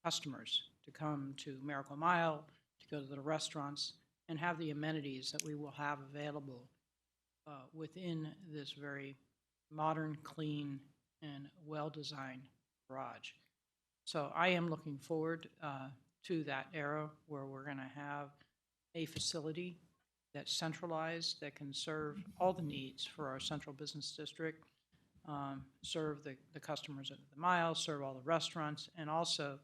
customers to come to Miracle Mile, to go to the restaurants, and have the amenities that we will have available within this very modern, clean, and well-designed garage. So I am looking forward to that era where we're going to have a facility that's centralized, that can serve all the needs for our central business district, serve the customers at the mile, serve all the restaurants, and also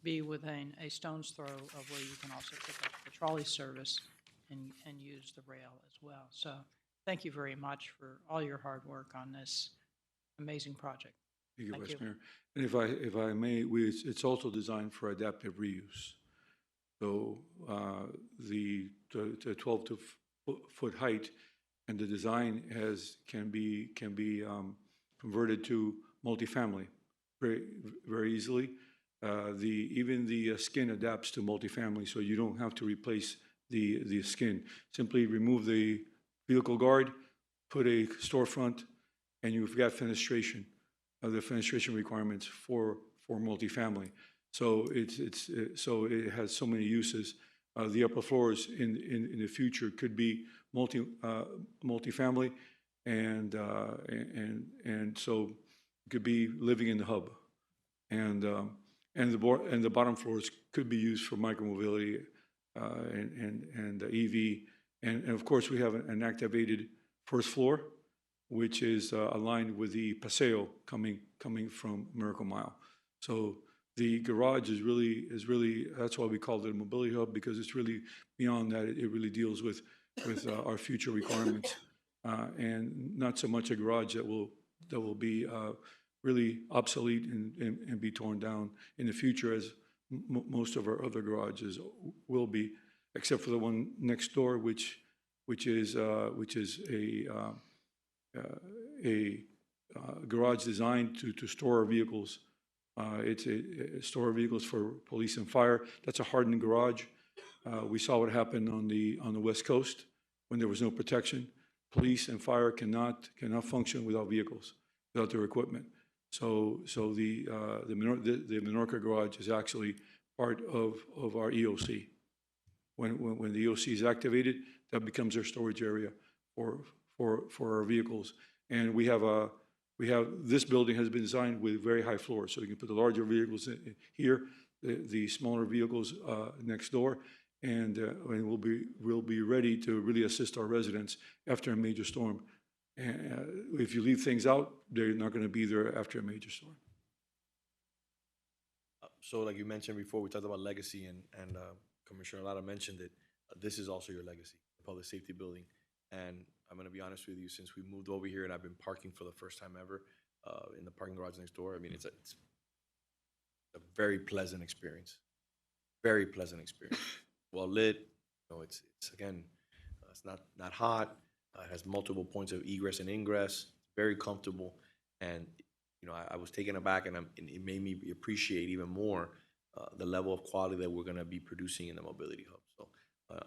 be within a stone's throw of where you can also pick up the trolley service and use the rail as well. So thank you very much for all your hard work on this amazing project. Thank you, Thank Vice you. Mayor. And if I may, it's also designed for adaptive reuse. So the 12 foot height and the design can be converted to multifamily very easily. Even the skin adapts to multifamily, so you don't have to replace the skin. Simply remove the vehicle guard, put a storefront, and you've got fenestration, the fenestration requirements for multifamily. So it has so many uses. The upper floors in the future could be multifamily, and so it could be living in the hub, and the bottom floors could be used for micromobility and EV, and of course we have an activated first floor, which is aligned with the Paseo coming from Miracle Mile. So the garage is really that's why we called it a mobility hub, because it's really beyond that. It really deals with our future requirements, and not so much a garage that will be really obsolete and be torn down in the future, as most of our other garages will be, except for the one next door, which is a garage designed to store our vehicles. It's a store vehicles for police and fire. That's a hardened garage. We saw what happened on the West Coast when there was no protection. Police and fire cannot function without vehicles, without their equipment. So the Menorca garage is actually part of our EOC. When the EOC is activated, that becomes our storage area for our vehicles. And we have this building has been designed with very high floors, so you can put the larger vehicles here, the smaller vehicles next door, and we'll be ready to really assist our residents after a major storm. And if you leave things out, they're not going to be there after a major storm. So like you mentioned before, we talked about legacy, and Commissioner Lara mentioned it. This is also your legacy, the public safety building. And I'm going to be honest with you, since we moved over here and I've been parking for the first time ever in the parking garage next door, I mean, it's a very pleasant experience. Very pleasant experience. Well lit. You know, it's again, it's not hot. It has multiple points of egress and ingress. Very comfortable. And you know, I was taken aback, and it made me appreciate even more the level of quality that we're going to be producing in the mobility hub. So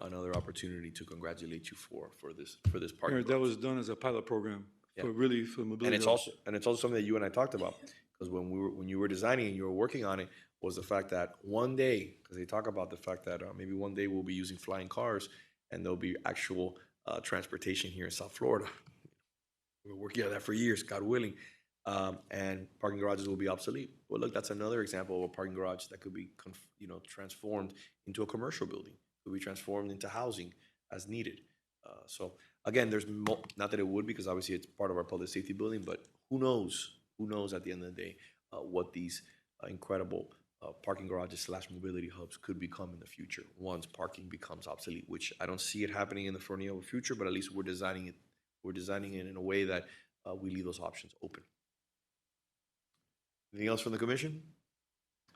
another opportunity to congratulate you for this parking garage. That was done as a pilot program for mobility. And it's also something that you and I talked about, because when you were designing and you were working on it, was the fact that one day, because they talk about the fact that maybe one day we'll be using flying cars and there'll be actual transportation here in South Florida. We're working on that for years, God willing, and parking garages will be obsolete. Well, look, that's another example of a parking garage that could be transformed into a commercial building, could be transformed into housing as needed. So again, there's not that it would, because obviously it's part of our public safety building, but who knows at the end of the day what these incredible parking garages / mobility hubs could become in the future once parking becomes obsolete, which I don't see it happening in the foreseeable future, but at least we're designing it in a way that we leave those options open. Anything else from the commission?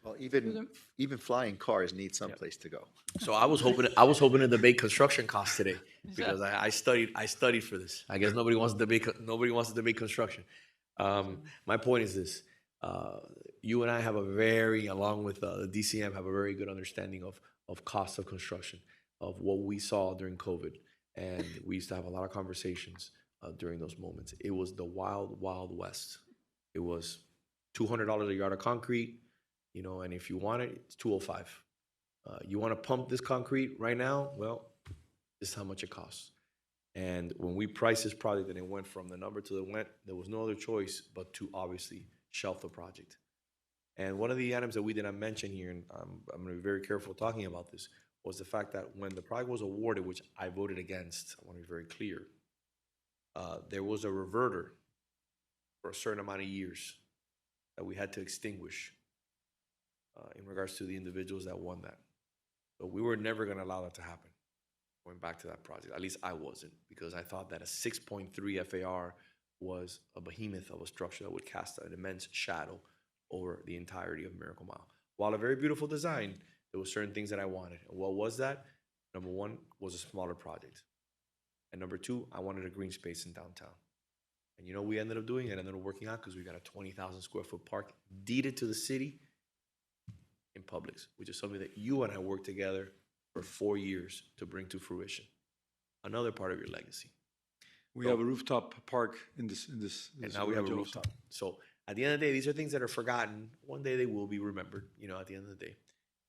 Well, even flying cars need someplace to go. So I was hoping to debate construction costs today, because I studied for this. I guess nobody wants to debate construction. My point is this: you and I have along with the DCM, have a very good understanding of costs of construction, of what we saw during COVID, and we used to have a lot of conversations during those moments. It was the wild, wild west. It was $200 a yard of concrete. And if you want it, it's $205. You want to pump this concrete right now? Well, this is how much it costs. And when we priced this project and it went from the number to the went, there was no other choice but to obviously shelf the project. And one of the items that we did not mention here, and I'm going to be very careful talking about this, was the fact that when the project was awarded, which I voted against, I want to be very clear, there was a reverter for a certain amount of years that we had to extinguish in regards to the individuals that won that. So we were never going to allow that to happen, going back to that project. At least I wasn't, because I thought that a 6.3 FAR was a behemoth of a structure that would cast an immense shadow over the entirety of Miracle Mile. While a very beautiful design, there were certain things that I wanted. And what was that? Number one was a smaller project. And number two, I wanted a green space in downtown. And we ended up doing it, ended up working out, because we got a 20,000 square foot park deeded to the city in Publix, which is something that you and I worked together for 4 years to bring to fruition. Another part of your legacy. We have a rooftop park in this. And now we have a rooftop. So at the end of the day, these are things that are forgotten. One day they will be remembered, at the end of the day.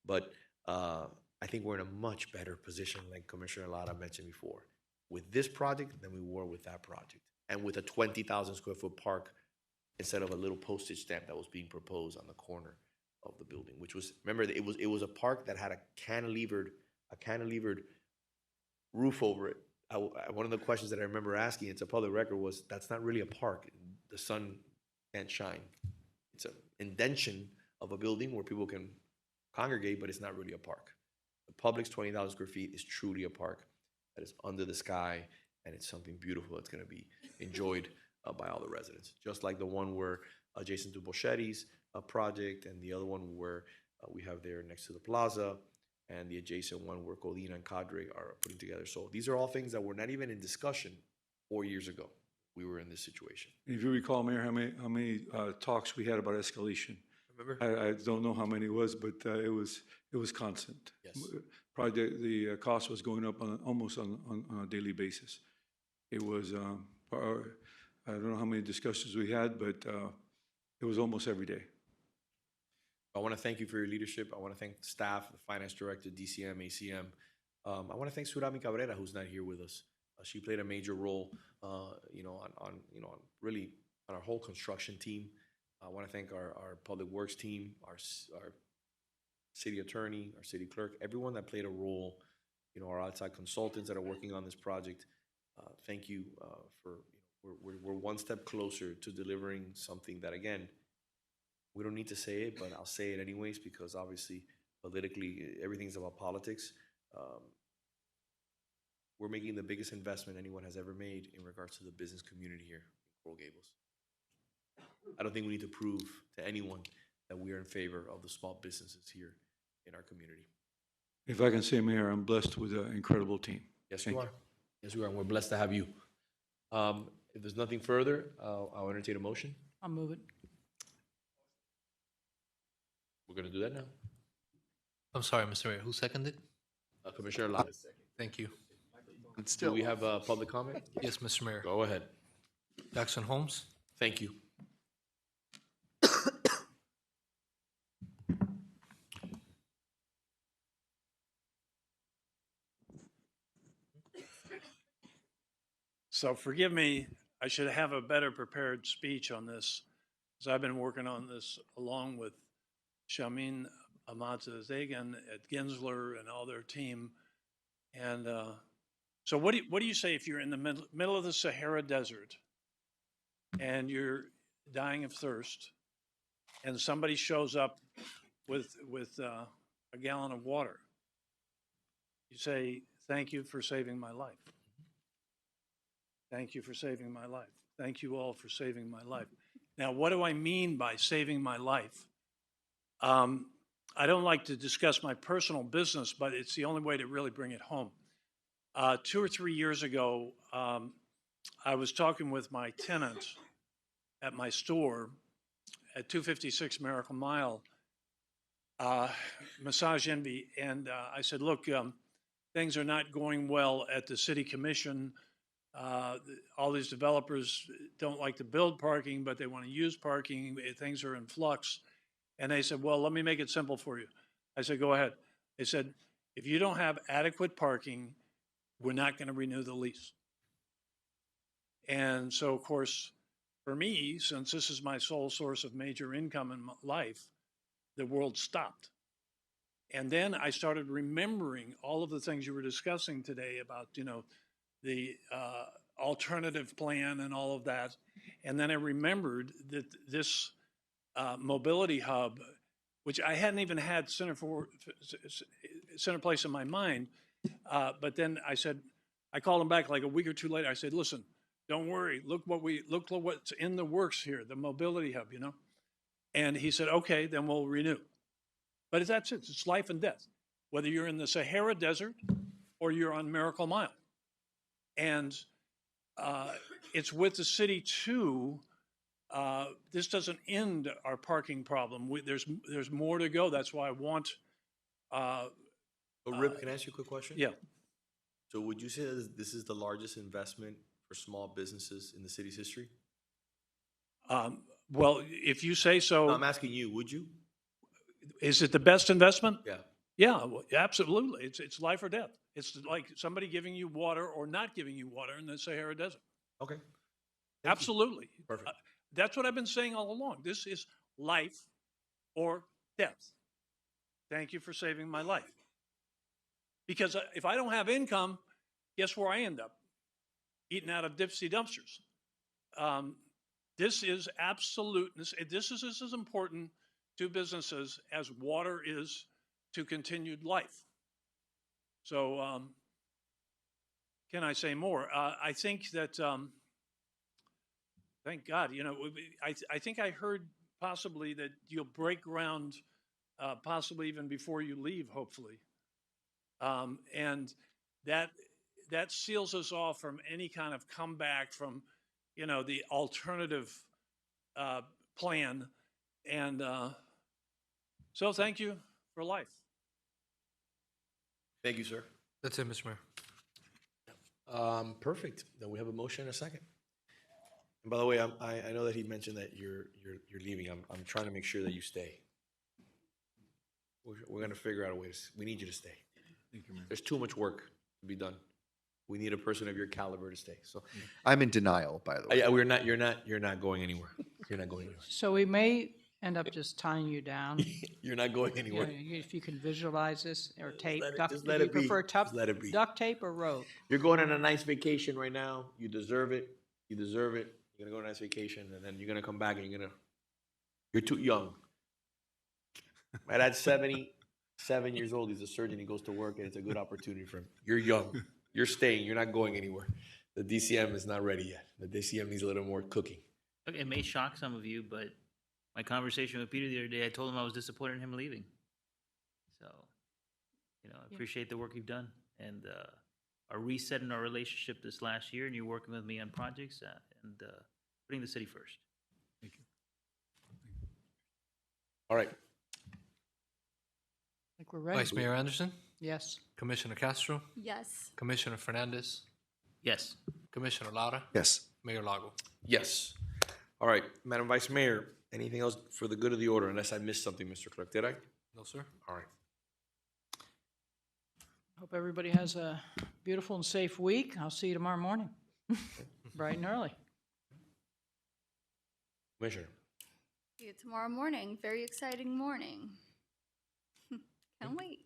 But I think we're in a much better position, like Commissioner Lara mentioned before, with this project than we were with that project. And with a 20,000 square foot park instead of a little postage stamp that was being proposed on the corner of the building, which was, remember, it was a park that had a cantilevered roof over it. One of the questions that I remember asking, it's a public record, was that's not really a park. The sun can't shine. It's an indention of a building where people can congregate, but it's not really a park. The Publix 20,000 square feet is truly a park that is under the sky, and it's something beautiful that's going to be enjoyed by all the residents. Just like the one where adjacent to Bochetti's project, and the other one where we have there next to the plaza, and the adjacent one where Codina and Cadre are putting together. So these are all things that were not even in discussion 4 years ago. we were in this situation. If you recall, Mayor, how many talks we had about escalation? Remember? I don't know how many it was, but it was constant. Yes. Probably the cost was going up almost on a daily basis. It was, I don't know how many discussions we had, but it was almost every day. I want to thank you for your leadership. I want to thank the staff, the finance director, DCM, ACM. I want to thank Surami Cabrera, who's not here with us. She played a major role, on really on our whole construction team. I want to thank our public works team, our city attorney, our city clerk, everyone that played a role. Our outside consultants that are working on this project. Thank you for. We're one step closer to delivering something that, again, we don't need to say it, but I'll say it anyways because obviously politically everything's about politics. We're making the biggest investment anyone has ever made in regards to the business community here in Coral Gables. I don't think we need to prove to anyone that we are in favor of the small businesses here in our community. If I can say, Mayor, I'm blessed with an incredible team. Yes, Thank you are. Yes, we are. And we're blessed to have you. If there's nothing further, I'll entertain a motion. I'll move it. We're going to do that now. I'm sorry, Mr. Mayor, who seconded? Commissioner Lara. Thank you. Do we have public comment? Yes, Mr. Mayor. Go ahead. Jackson Holmes? Thank you. So forgive me, I should have a better prepared speech on this, because I've been working on this along with Shamin Amadzazegan at Gensler and all their team. And so what do you say if you're in the middle of the Sahara Desert and you're dying of thirst and somebody shows up with a gallon of water? You say, "Thank you for saving my life. Thank you for saving my life. Thank you all for saving my life." Now, what do I mean by saving my life? I don't like to discuss my personal business, but it's the only way to really bring it home. 2 or 3 years ago, I was talking with my tenant at my store at 256 Miracle Mile, Massage Envy, and I said, "Look, things are not going well at the city commission. All these developers don't like to build parking, but they want to use parking. Things are in flux." And they said, "Well, let me make it simple for you." I said, "Go ahead." They said, "If you don't have adequate parking, we're not going to renew the lease." And so, of course, for me, since this is my sole source of major income in my life, the world stopped. And then I started remembering all of the things you were discussing today about, the alternative plan and all of that. And then I remembered that this mobility hub, which I hadn't even had center place in my mind, but then I called him back like a week or two later. I said, "Listen, don't worry. Look what's in the works here, the mobility hub, And he said, "Okay, then we'll renew." But that's it. It's life and death, whether you're in the Sahara Desert or you're on Miracle Mile. And it's with the city too. This doesn't end our parking problem. There's more to go. That's why I want. Rip, can I ask you a quick question? Yeah. So would you say that this is the largest investment for small businesses in the city's history? Well, if you say so. No, I'm asking you, would you? Is it the best investment? Yeah. Yeah, absolutely. It's life or death. It's like somebody giving you water or not giving you water in the Sahara Desert. Okay. Absolutely. Perfect. That's what I've been saying all along. This is life or death. Thank you for saving my life. Because if I don't have income, guess where I end up? Eating out of Dipsy dumpsters. This is absolute. This is as important to businesses as water is to continued life. So, can I say more? I think that, thank God, I think I heard possibly that you'll break ground possibly even before you leave, hopefully. And that seals us off from any kind of comeback from you know, the alternative plan. And so thank you for life. Thank you, sir. That's it, Mr. Mayor. Perfect. Then we have a motion and a second. And by the way, I know that he mentioned that you're leaving. I'm trying to make sure that you stay. We're gonna figure out a way. We need you to stay. Thank you, Mayor. There's too much work to be done. We need a person of your caliber to stay. So, I'm in denial, by the way. yeah, you're not going anywhere. You're not going anywhere. So we may end up just tying you down. You're not going You know, anywhere. if you can visualize this, or tape, let it- duct, just do let you it be. prefer Just let it be. duct tape or rope? You're going on a nice vacation right now. You deserve it. You deserve it. You're gonna go on a nice vacation, and then you're gonna come back and you're too young. My dad's 77 years old. He's a surgeon. He goes to work, and it's a good opportunity for him. You're young. You're staying. You're not going anywhere. The DCM is not ready yet. The DCM needs a little more cooking. Look, it may shock some of you, but my conversation with Peter the other day, I told him I was disappointed in him leaving. So, you know, I appreciate the work you've done and our reset in our relationship this last year, and you're working with me on projects and putting the city first. Thank you. All right. I think we're ready. Vice Mayor Anderson, Yes. Commissioner Castro, Yes. Commissioner Fernandez, Yes. Commissioner Lara, Yes. Mayor Lago. Yes. All right, Madam Vice Mayor, anything else for the good of the order, unless I missed something, Mr. Clerk, did I? No, sir. All right. Hope everybody has a beautiful and safe week. I'll see you tomorrow morning, bright and early. Commissioner. See you tomorrow morning. Very exciting morning. Can't wait.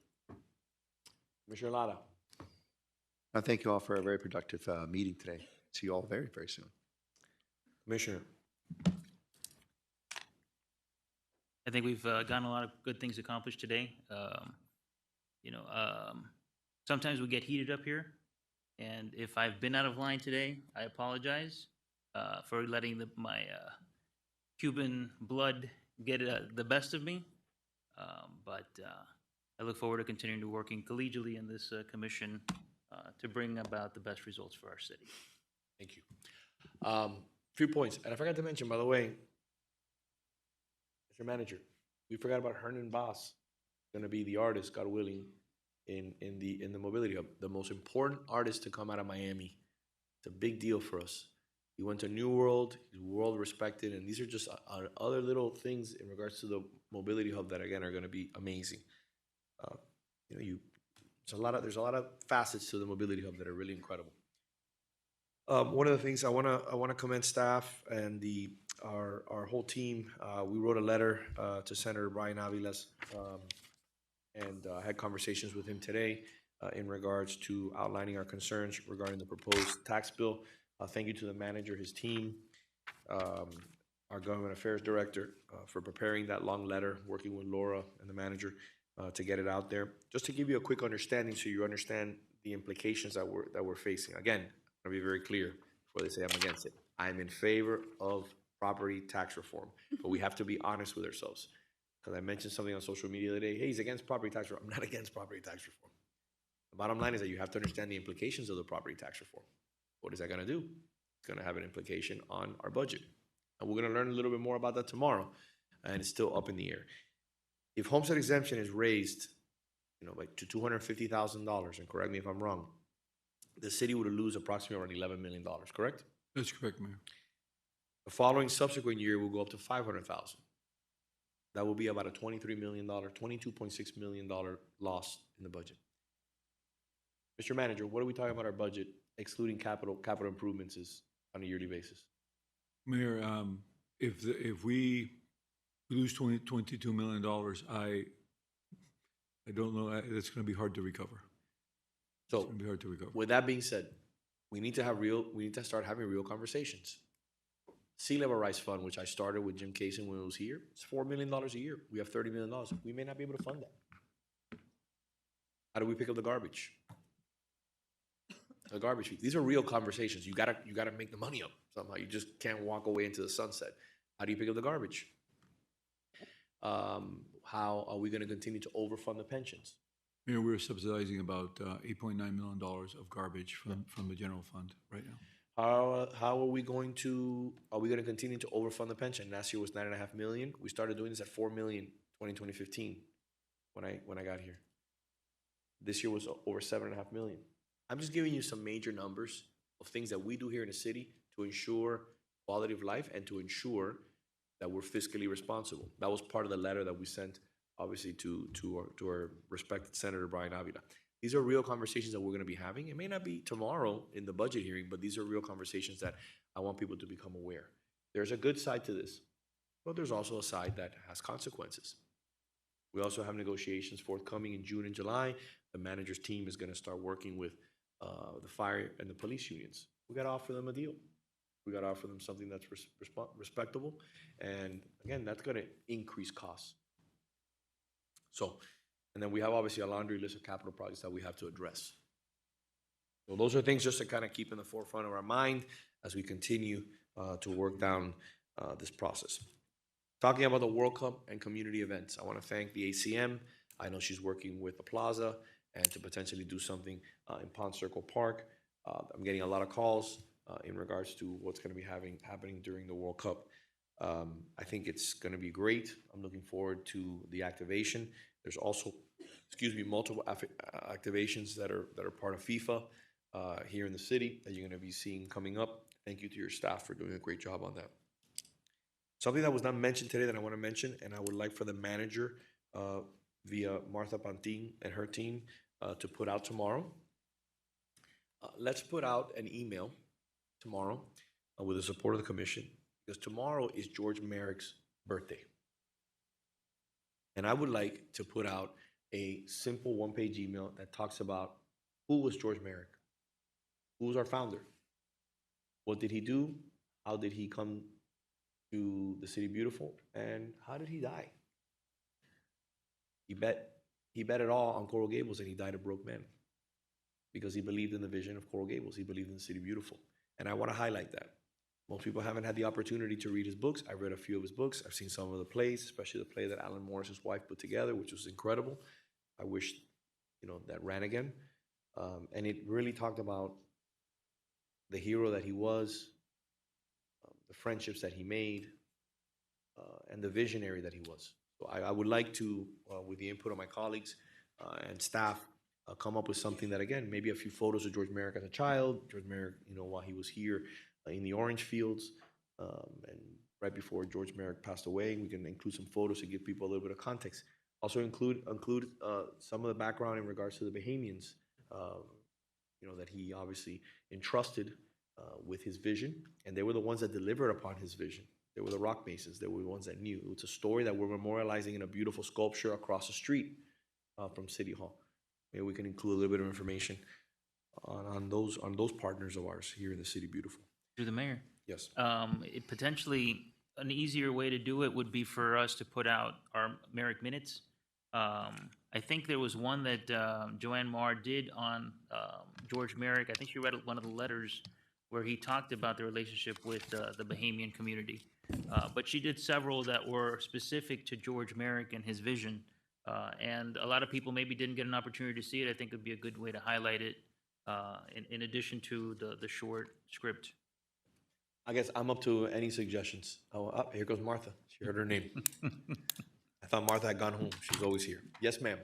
Commissioner Lara. I thank you all for a very productive meeting today. See you all very, very soon. Commissioner. I think we've gotten a lot of good things accomplished today. You know, sometimes we get heated up here, and if I've been out of line today, I apologize for letting my Cuban blood get the best of me. But I look forward to continuing to working collegially in this commission to bring about the best results for our city. Thank you. Few points, and I forgot to mention, by the way, Mr. Manager, we forgot about Hernan Boss, going to be the artist, God willing, in the mobility hub, the most important artist to come out of Miami. It's a big deal for us. He went to New World, he's world respected, and these are just other little things in regards to the mobility hub that again are going to be amazing. You know, there's a lot of facets to the mobility hub that are really incredible. One of the things I want to commend staff and our whole team. We wrote a letter to Senator Brian Aviles, and had conversations with him today in regards to outlining our concerns regarding the proposed tax bill. Thank you to the manager, his team, our government affairs director for preparing that long letter, working with Laura and the manager to get it out there. Just to give you a quick understanding, so you understand the implications that we're facing. Again, I'm gonna be very clear before they say I'm against it. I'm in favor of property tax reform, but we have to be honest with ourselves. Because I mentioned something on social media the other day. Hey, he's against property tax reform. I'm not against property tax reform. The bottom line is that you have to understand the implications of the property tax reform. What is that going to do? It's going to have an implication on our budget. And we're going to learn a little bit more about that tomorrow. And it's still up in the air. If homestead exemption is raised, like to $250,000, and correct me if I'm wrong, the city would lose approximately around $11 million, correct? That's correct, Mayor. The following subsequent year will go up to $500,000. That will be about a $23 million, $22.6 million loss in the budget. Mr. Manager, what are we talking about our budget, excluding capital improvements, is on a yearly basis? Mayor, if we lose $22 million, I don't know, it's going to be hard to recover. So, it's going to be hard to recover. With that being said, we need to start having real conversations. Sea Level Rise Fund, which I started with Jim Kaysen when he was here, it's $4 million a year. We have $30 million. We may not be able to fund that. How do we pick up the garbage? The garbage fee. These are real conversations. You gotta make the money up somehow. You just can't walk away into the sunset. How do you pick up the garbage? How are we going to continue to overfund the pensions? Mayor, we're subsidizing about $8.9 million of garbage from the general fund right now. How are we going to continue to overfund the pension? Last year was 9.5 million. We started doing this at 4 million, 2015, when I got here. This year was over 7.5 million. I'm just giving you some major numbers of things that we do here in the city to ensure quality of life and to ensure that we're fiscally responsible. That was part of the letter that we sent, obviously, to our respected Senator Brian Avila. These are real conversations that we're going to be having. It may not be tomorrow in the budget hearing, but these are real conversations that I want people to become aware. There's a good side to this, but there's also a side that has consequences. We also have negotiations forthcoming in June and July. The manager's team is going to start working with the fire and the police unions. We got to offer them a deal. We got to offer them something that's respectable. And again, that's going to increase costs. So, and then we have obviously a laundry list of capital projects that we have to address. So those are things just to kind of keep in the forefront of our mind as we continue to work down this process. Talking about the World Cup and community events, I want to thank the ACM. I know she's working with the Plaza and to potentially do something in Pond Circle Park. I'm getting a lot of calls in regards to what's going to be happening during the World Cup. I think it's going to be great. I'm looking forward to the activation. There's also, multiple activations that are part of FIFA here in the city that you're going to be seeing coming up. Thank you to your staff for doing a great job on that. Something that was not mentioned today that I want to mention, and I would like for the manager via Martha Pantin and her team to put out tomorrow. Let's put out an email tomorrow with the support of the commission, because tomorrow is George Merrick's birthday. And I would like to put out a simple one-page email that talks about who was George Merrick, who was our founder, what did he do, how did he come to the City Beautiful, and how did he die? He bet it all on Coral Gables, and he died a broke man because he believed in the vision of Coral Gables. He believed in the City Beautiful. And I want to highlight that. Most people haven't had the opportunity to read his books. I've read a few of his books. I've seen some of the plays, especially the play that Alan Morris's wife put together, which was incredible. I wish, that ran again. And it really talked about the hero that he was, the friendships that he made, and the visionary that he was. So I would like to, with the input of my colleagues and staff, come up with something that, again, maybe a few photos of George Merrick as a child, George Merrick, while he was here in the orange fields, and right before George Merrick passed away. We can include some photos to give people a little bit of context. Also include some of the background in regards to the Bahamians, that he obviously entrusted with his vision, and they were the ones that delivered upon his vision. They were the rock masons. They were the ones that knew. It's a story that we're memorializing in a beautiful sculpture across the street from City Hall. Maybe we can include a little bit of information on those partners of ours here in the City Beautiful. Through the mayor. Yes. Potentially, an easier way to do it would be for us to put out our Merrick Minutes. I think there was one that Joanne Marr did on George Merrick. I think she read one of the letters where he talked about the relationship with the Bahamian community. But she did several that were specific to George Merrick and his vision. And a lot of people maybe didn't get an opportunity to see it. I think it would be a good way to highlight it in addition to the short script. I guess I'm up to any suggestions. Oh, here goes Martha. She heard her name. I thought Martha had gone home. She's always here. Yes, ma'am.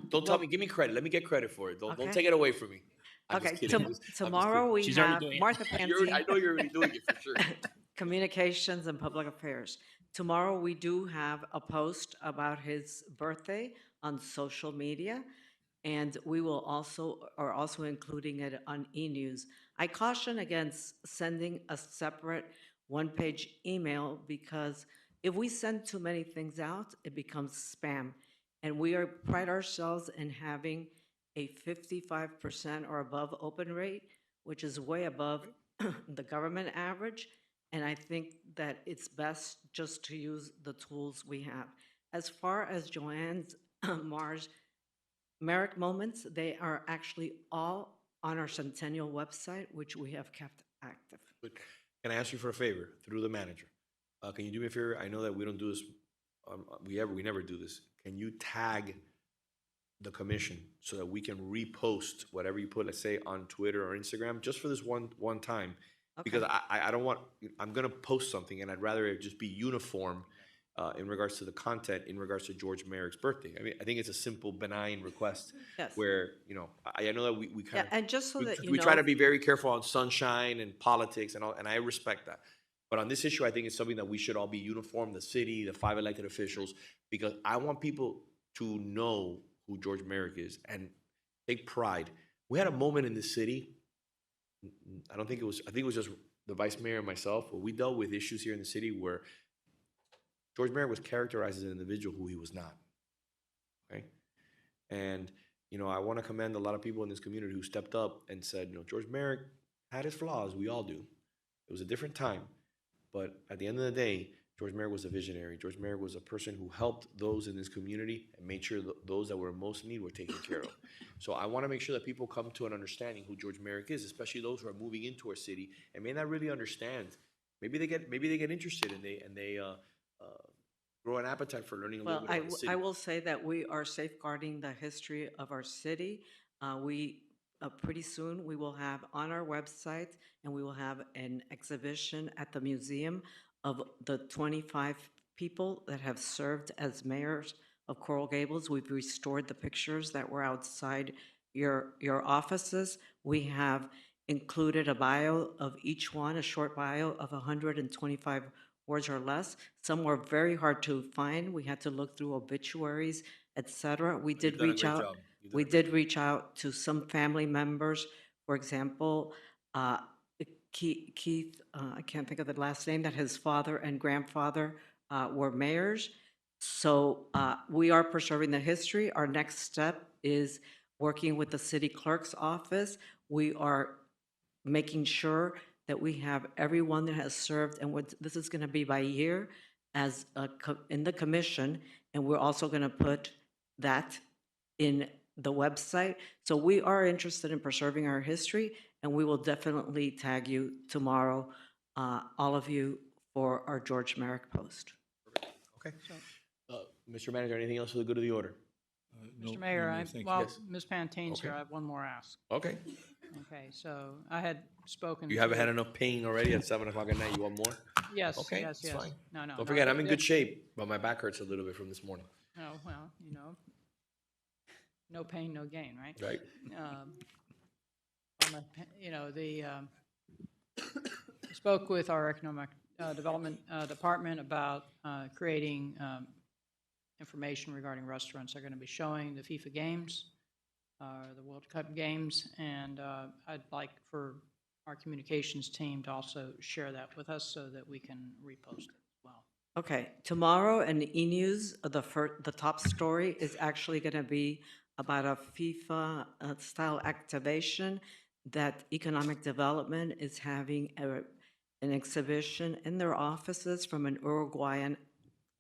Don't tell me. Give me credit. Let me get credit for it. Don't take it away from me. I'm just kidding. Tomorrow we She's already have doing it. Martha I Pantin, know you're already doing it for sure. Communications and Public Affairs. Tomorrow we do have a post about his birthday on social media, and we will are also including it on e-news. I caution against sending a separate one-page email because if we send too many things out, it becomes spam. And we pride ourselves in having a 55% or above open rate, which is way above the government average. And I think that it's best just to use the tools we have. As far as Joanne's Marr's Merrick moments, they are actually all on our Centennial website, which we have kept active. Can I ask you for a favor through the manager? Can you do me a favor? I know that we don't do this. We never do this. Can you tag the commission so that we can repost whatever you put, let's say on Twitter or Instagram, just for this one time, Because I don't want, I'm gonna post something and I'd rather it just be uniform in regards to the content, in regards to George Merrick's birthday. I mean, I think it's a simple, benign request. Yes. Where, you know, I know that we Yeah, kind of. and just so that you We try know, to be very careful on sunshine and politics and all, and I respect that. But on this issue, I think it's something that we should all be uniform, the city, the 5 elected officials, because I want people to know who George Merrick is and take pride. We had a moment in the city, I don't think it was, I think it was just the vice mayor and myself, where we dealt with issues here in the city where George Merrick was characterized as an individual who he was not. Okay? And, you know, I want to commend a lot of people in this community who stepped up and said, you know, George Merrick had his flaws, we all do. It was a different time. But at the end of the day, George Merrick was a visionary. George Merrick was a person who helped those in this community and made sure those that were in most need were taken care of. So I want to make sure that people come to an understanding who George Merrick is, especially those who are moving into our city and may not really understand. Maybe they get interested and they grow an appetite for learning a little well, bit about the city. I will say that we are safeguarding the history of our city. Pretty soon, we will have on our website, and we will have an exhibition at the museum of the 25 people that have served as mayors of Coral Gables. We've restored the pictures that were outside your offices. We have included a bio of each one, a short bio of 125 words or less. Some were very hard to find. We had to look through obituaries, etc. We did reach out. We did reach out to some family members. For example, Keith, I can't think of the last name, that his father and grandfather were mayors. So we are preserving the history. Our next step is working with the city clerk's office. We are making sure that we have everyone that has served, and this is going to be by year as in the commission, and we're also going to put that in the website. So we are interested in preserving our history, and we will definitely tag you tomorrow, all of you, for our George Merrick post. Okay. Mr. Manager, anything else for the good of the order? Mr. Mayor, thank you. while Yes. Ms. Pantaine's here, Okay. I have one more ask. Okay. Okay, so I had spoken. You haven't to- had enough pain already at 7 o'clock at night. You want more? Yes, Okay, yes, it's yes. fine. No, no. Don't no, forget, I'm in yeah. good shape, but my back hurts a little bit from this morning. Oh, well, you know, no pain, no gain, right? Right. You know, spoke with our economic development department about creating information regarding restaurants. They're going to be showing the FIFA games, the World Cup games, and I'd like for our communications team to also share that with us so that we can repost it as well. Okay, tomorrow in E-News, the top story is actually going to be about a FIFA-style activation that Economic Development is having an exhibition in their offices from an Uruguayan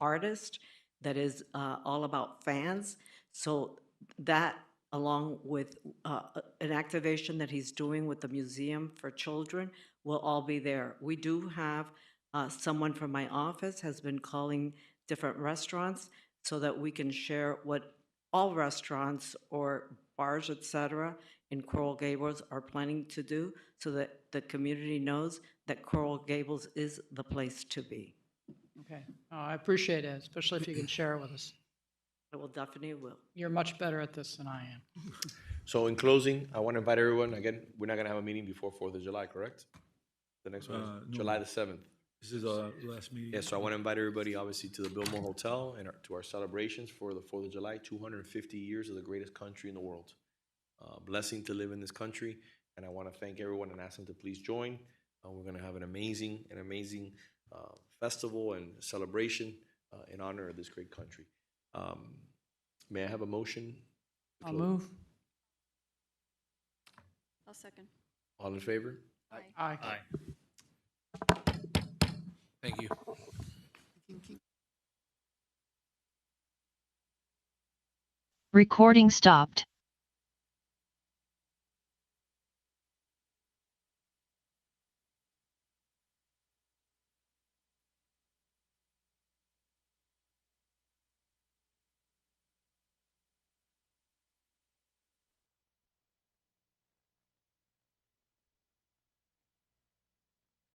artist that is all about fans. So that, along with an activation that he's doing with the Museum for Children, will all be there. We do have someone from my office has been calling different restaurants so that we can share what all restaurants or bars, etc., in Coral Gables are planning to do so that the community knows that Coral Gables is the place to be. Okay, I appreciate it, especially if you can share it with us. I will definitely will. You're much better at this than I am. So in closing, I want to invite everyone, again, we're not going to have a meeting before 4th of July, correct? The next one is No. July the 7th. This is our last meeting. Yes, so I want to invite everybody, obviously, to the Biltmore Hotel and to our celebrations for the 4th of July, 250 years of the greatest country in the world. Blessing to live in this country, and I want to thank everyone and ask them to please join. We're going to have an amazing festival and celebration in honor of this great country. May I have a motion? to I'll close? move. I'll second. All in favor? Aye. Thank you. Recording stopped.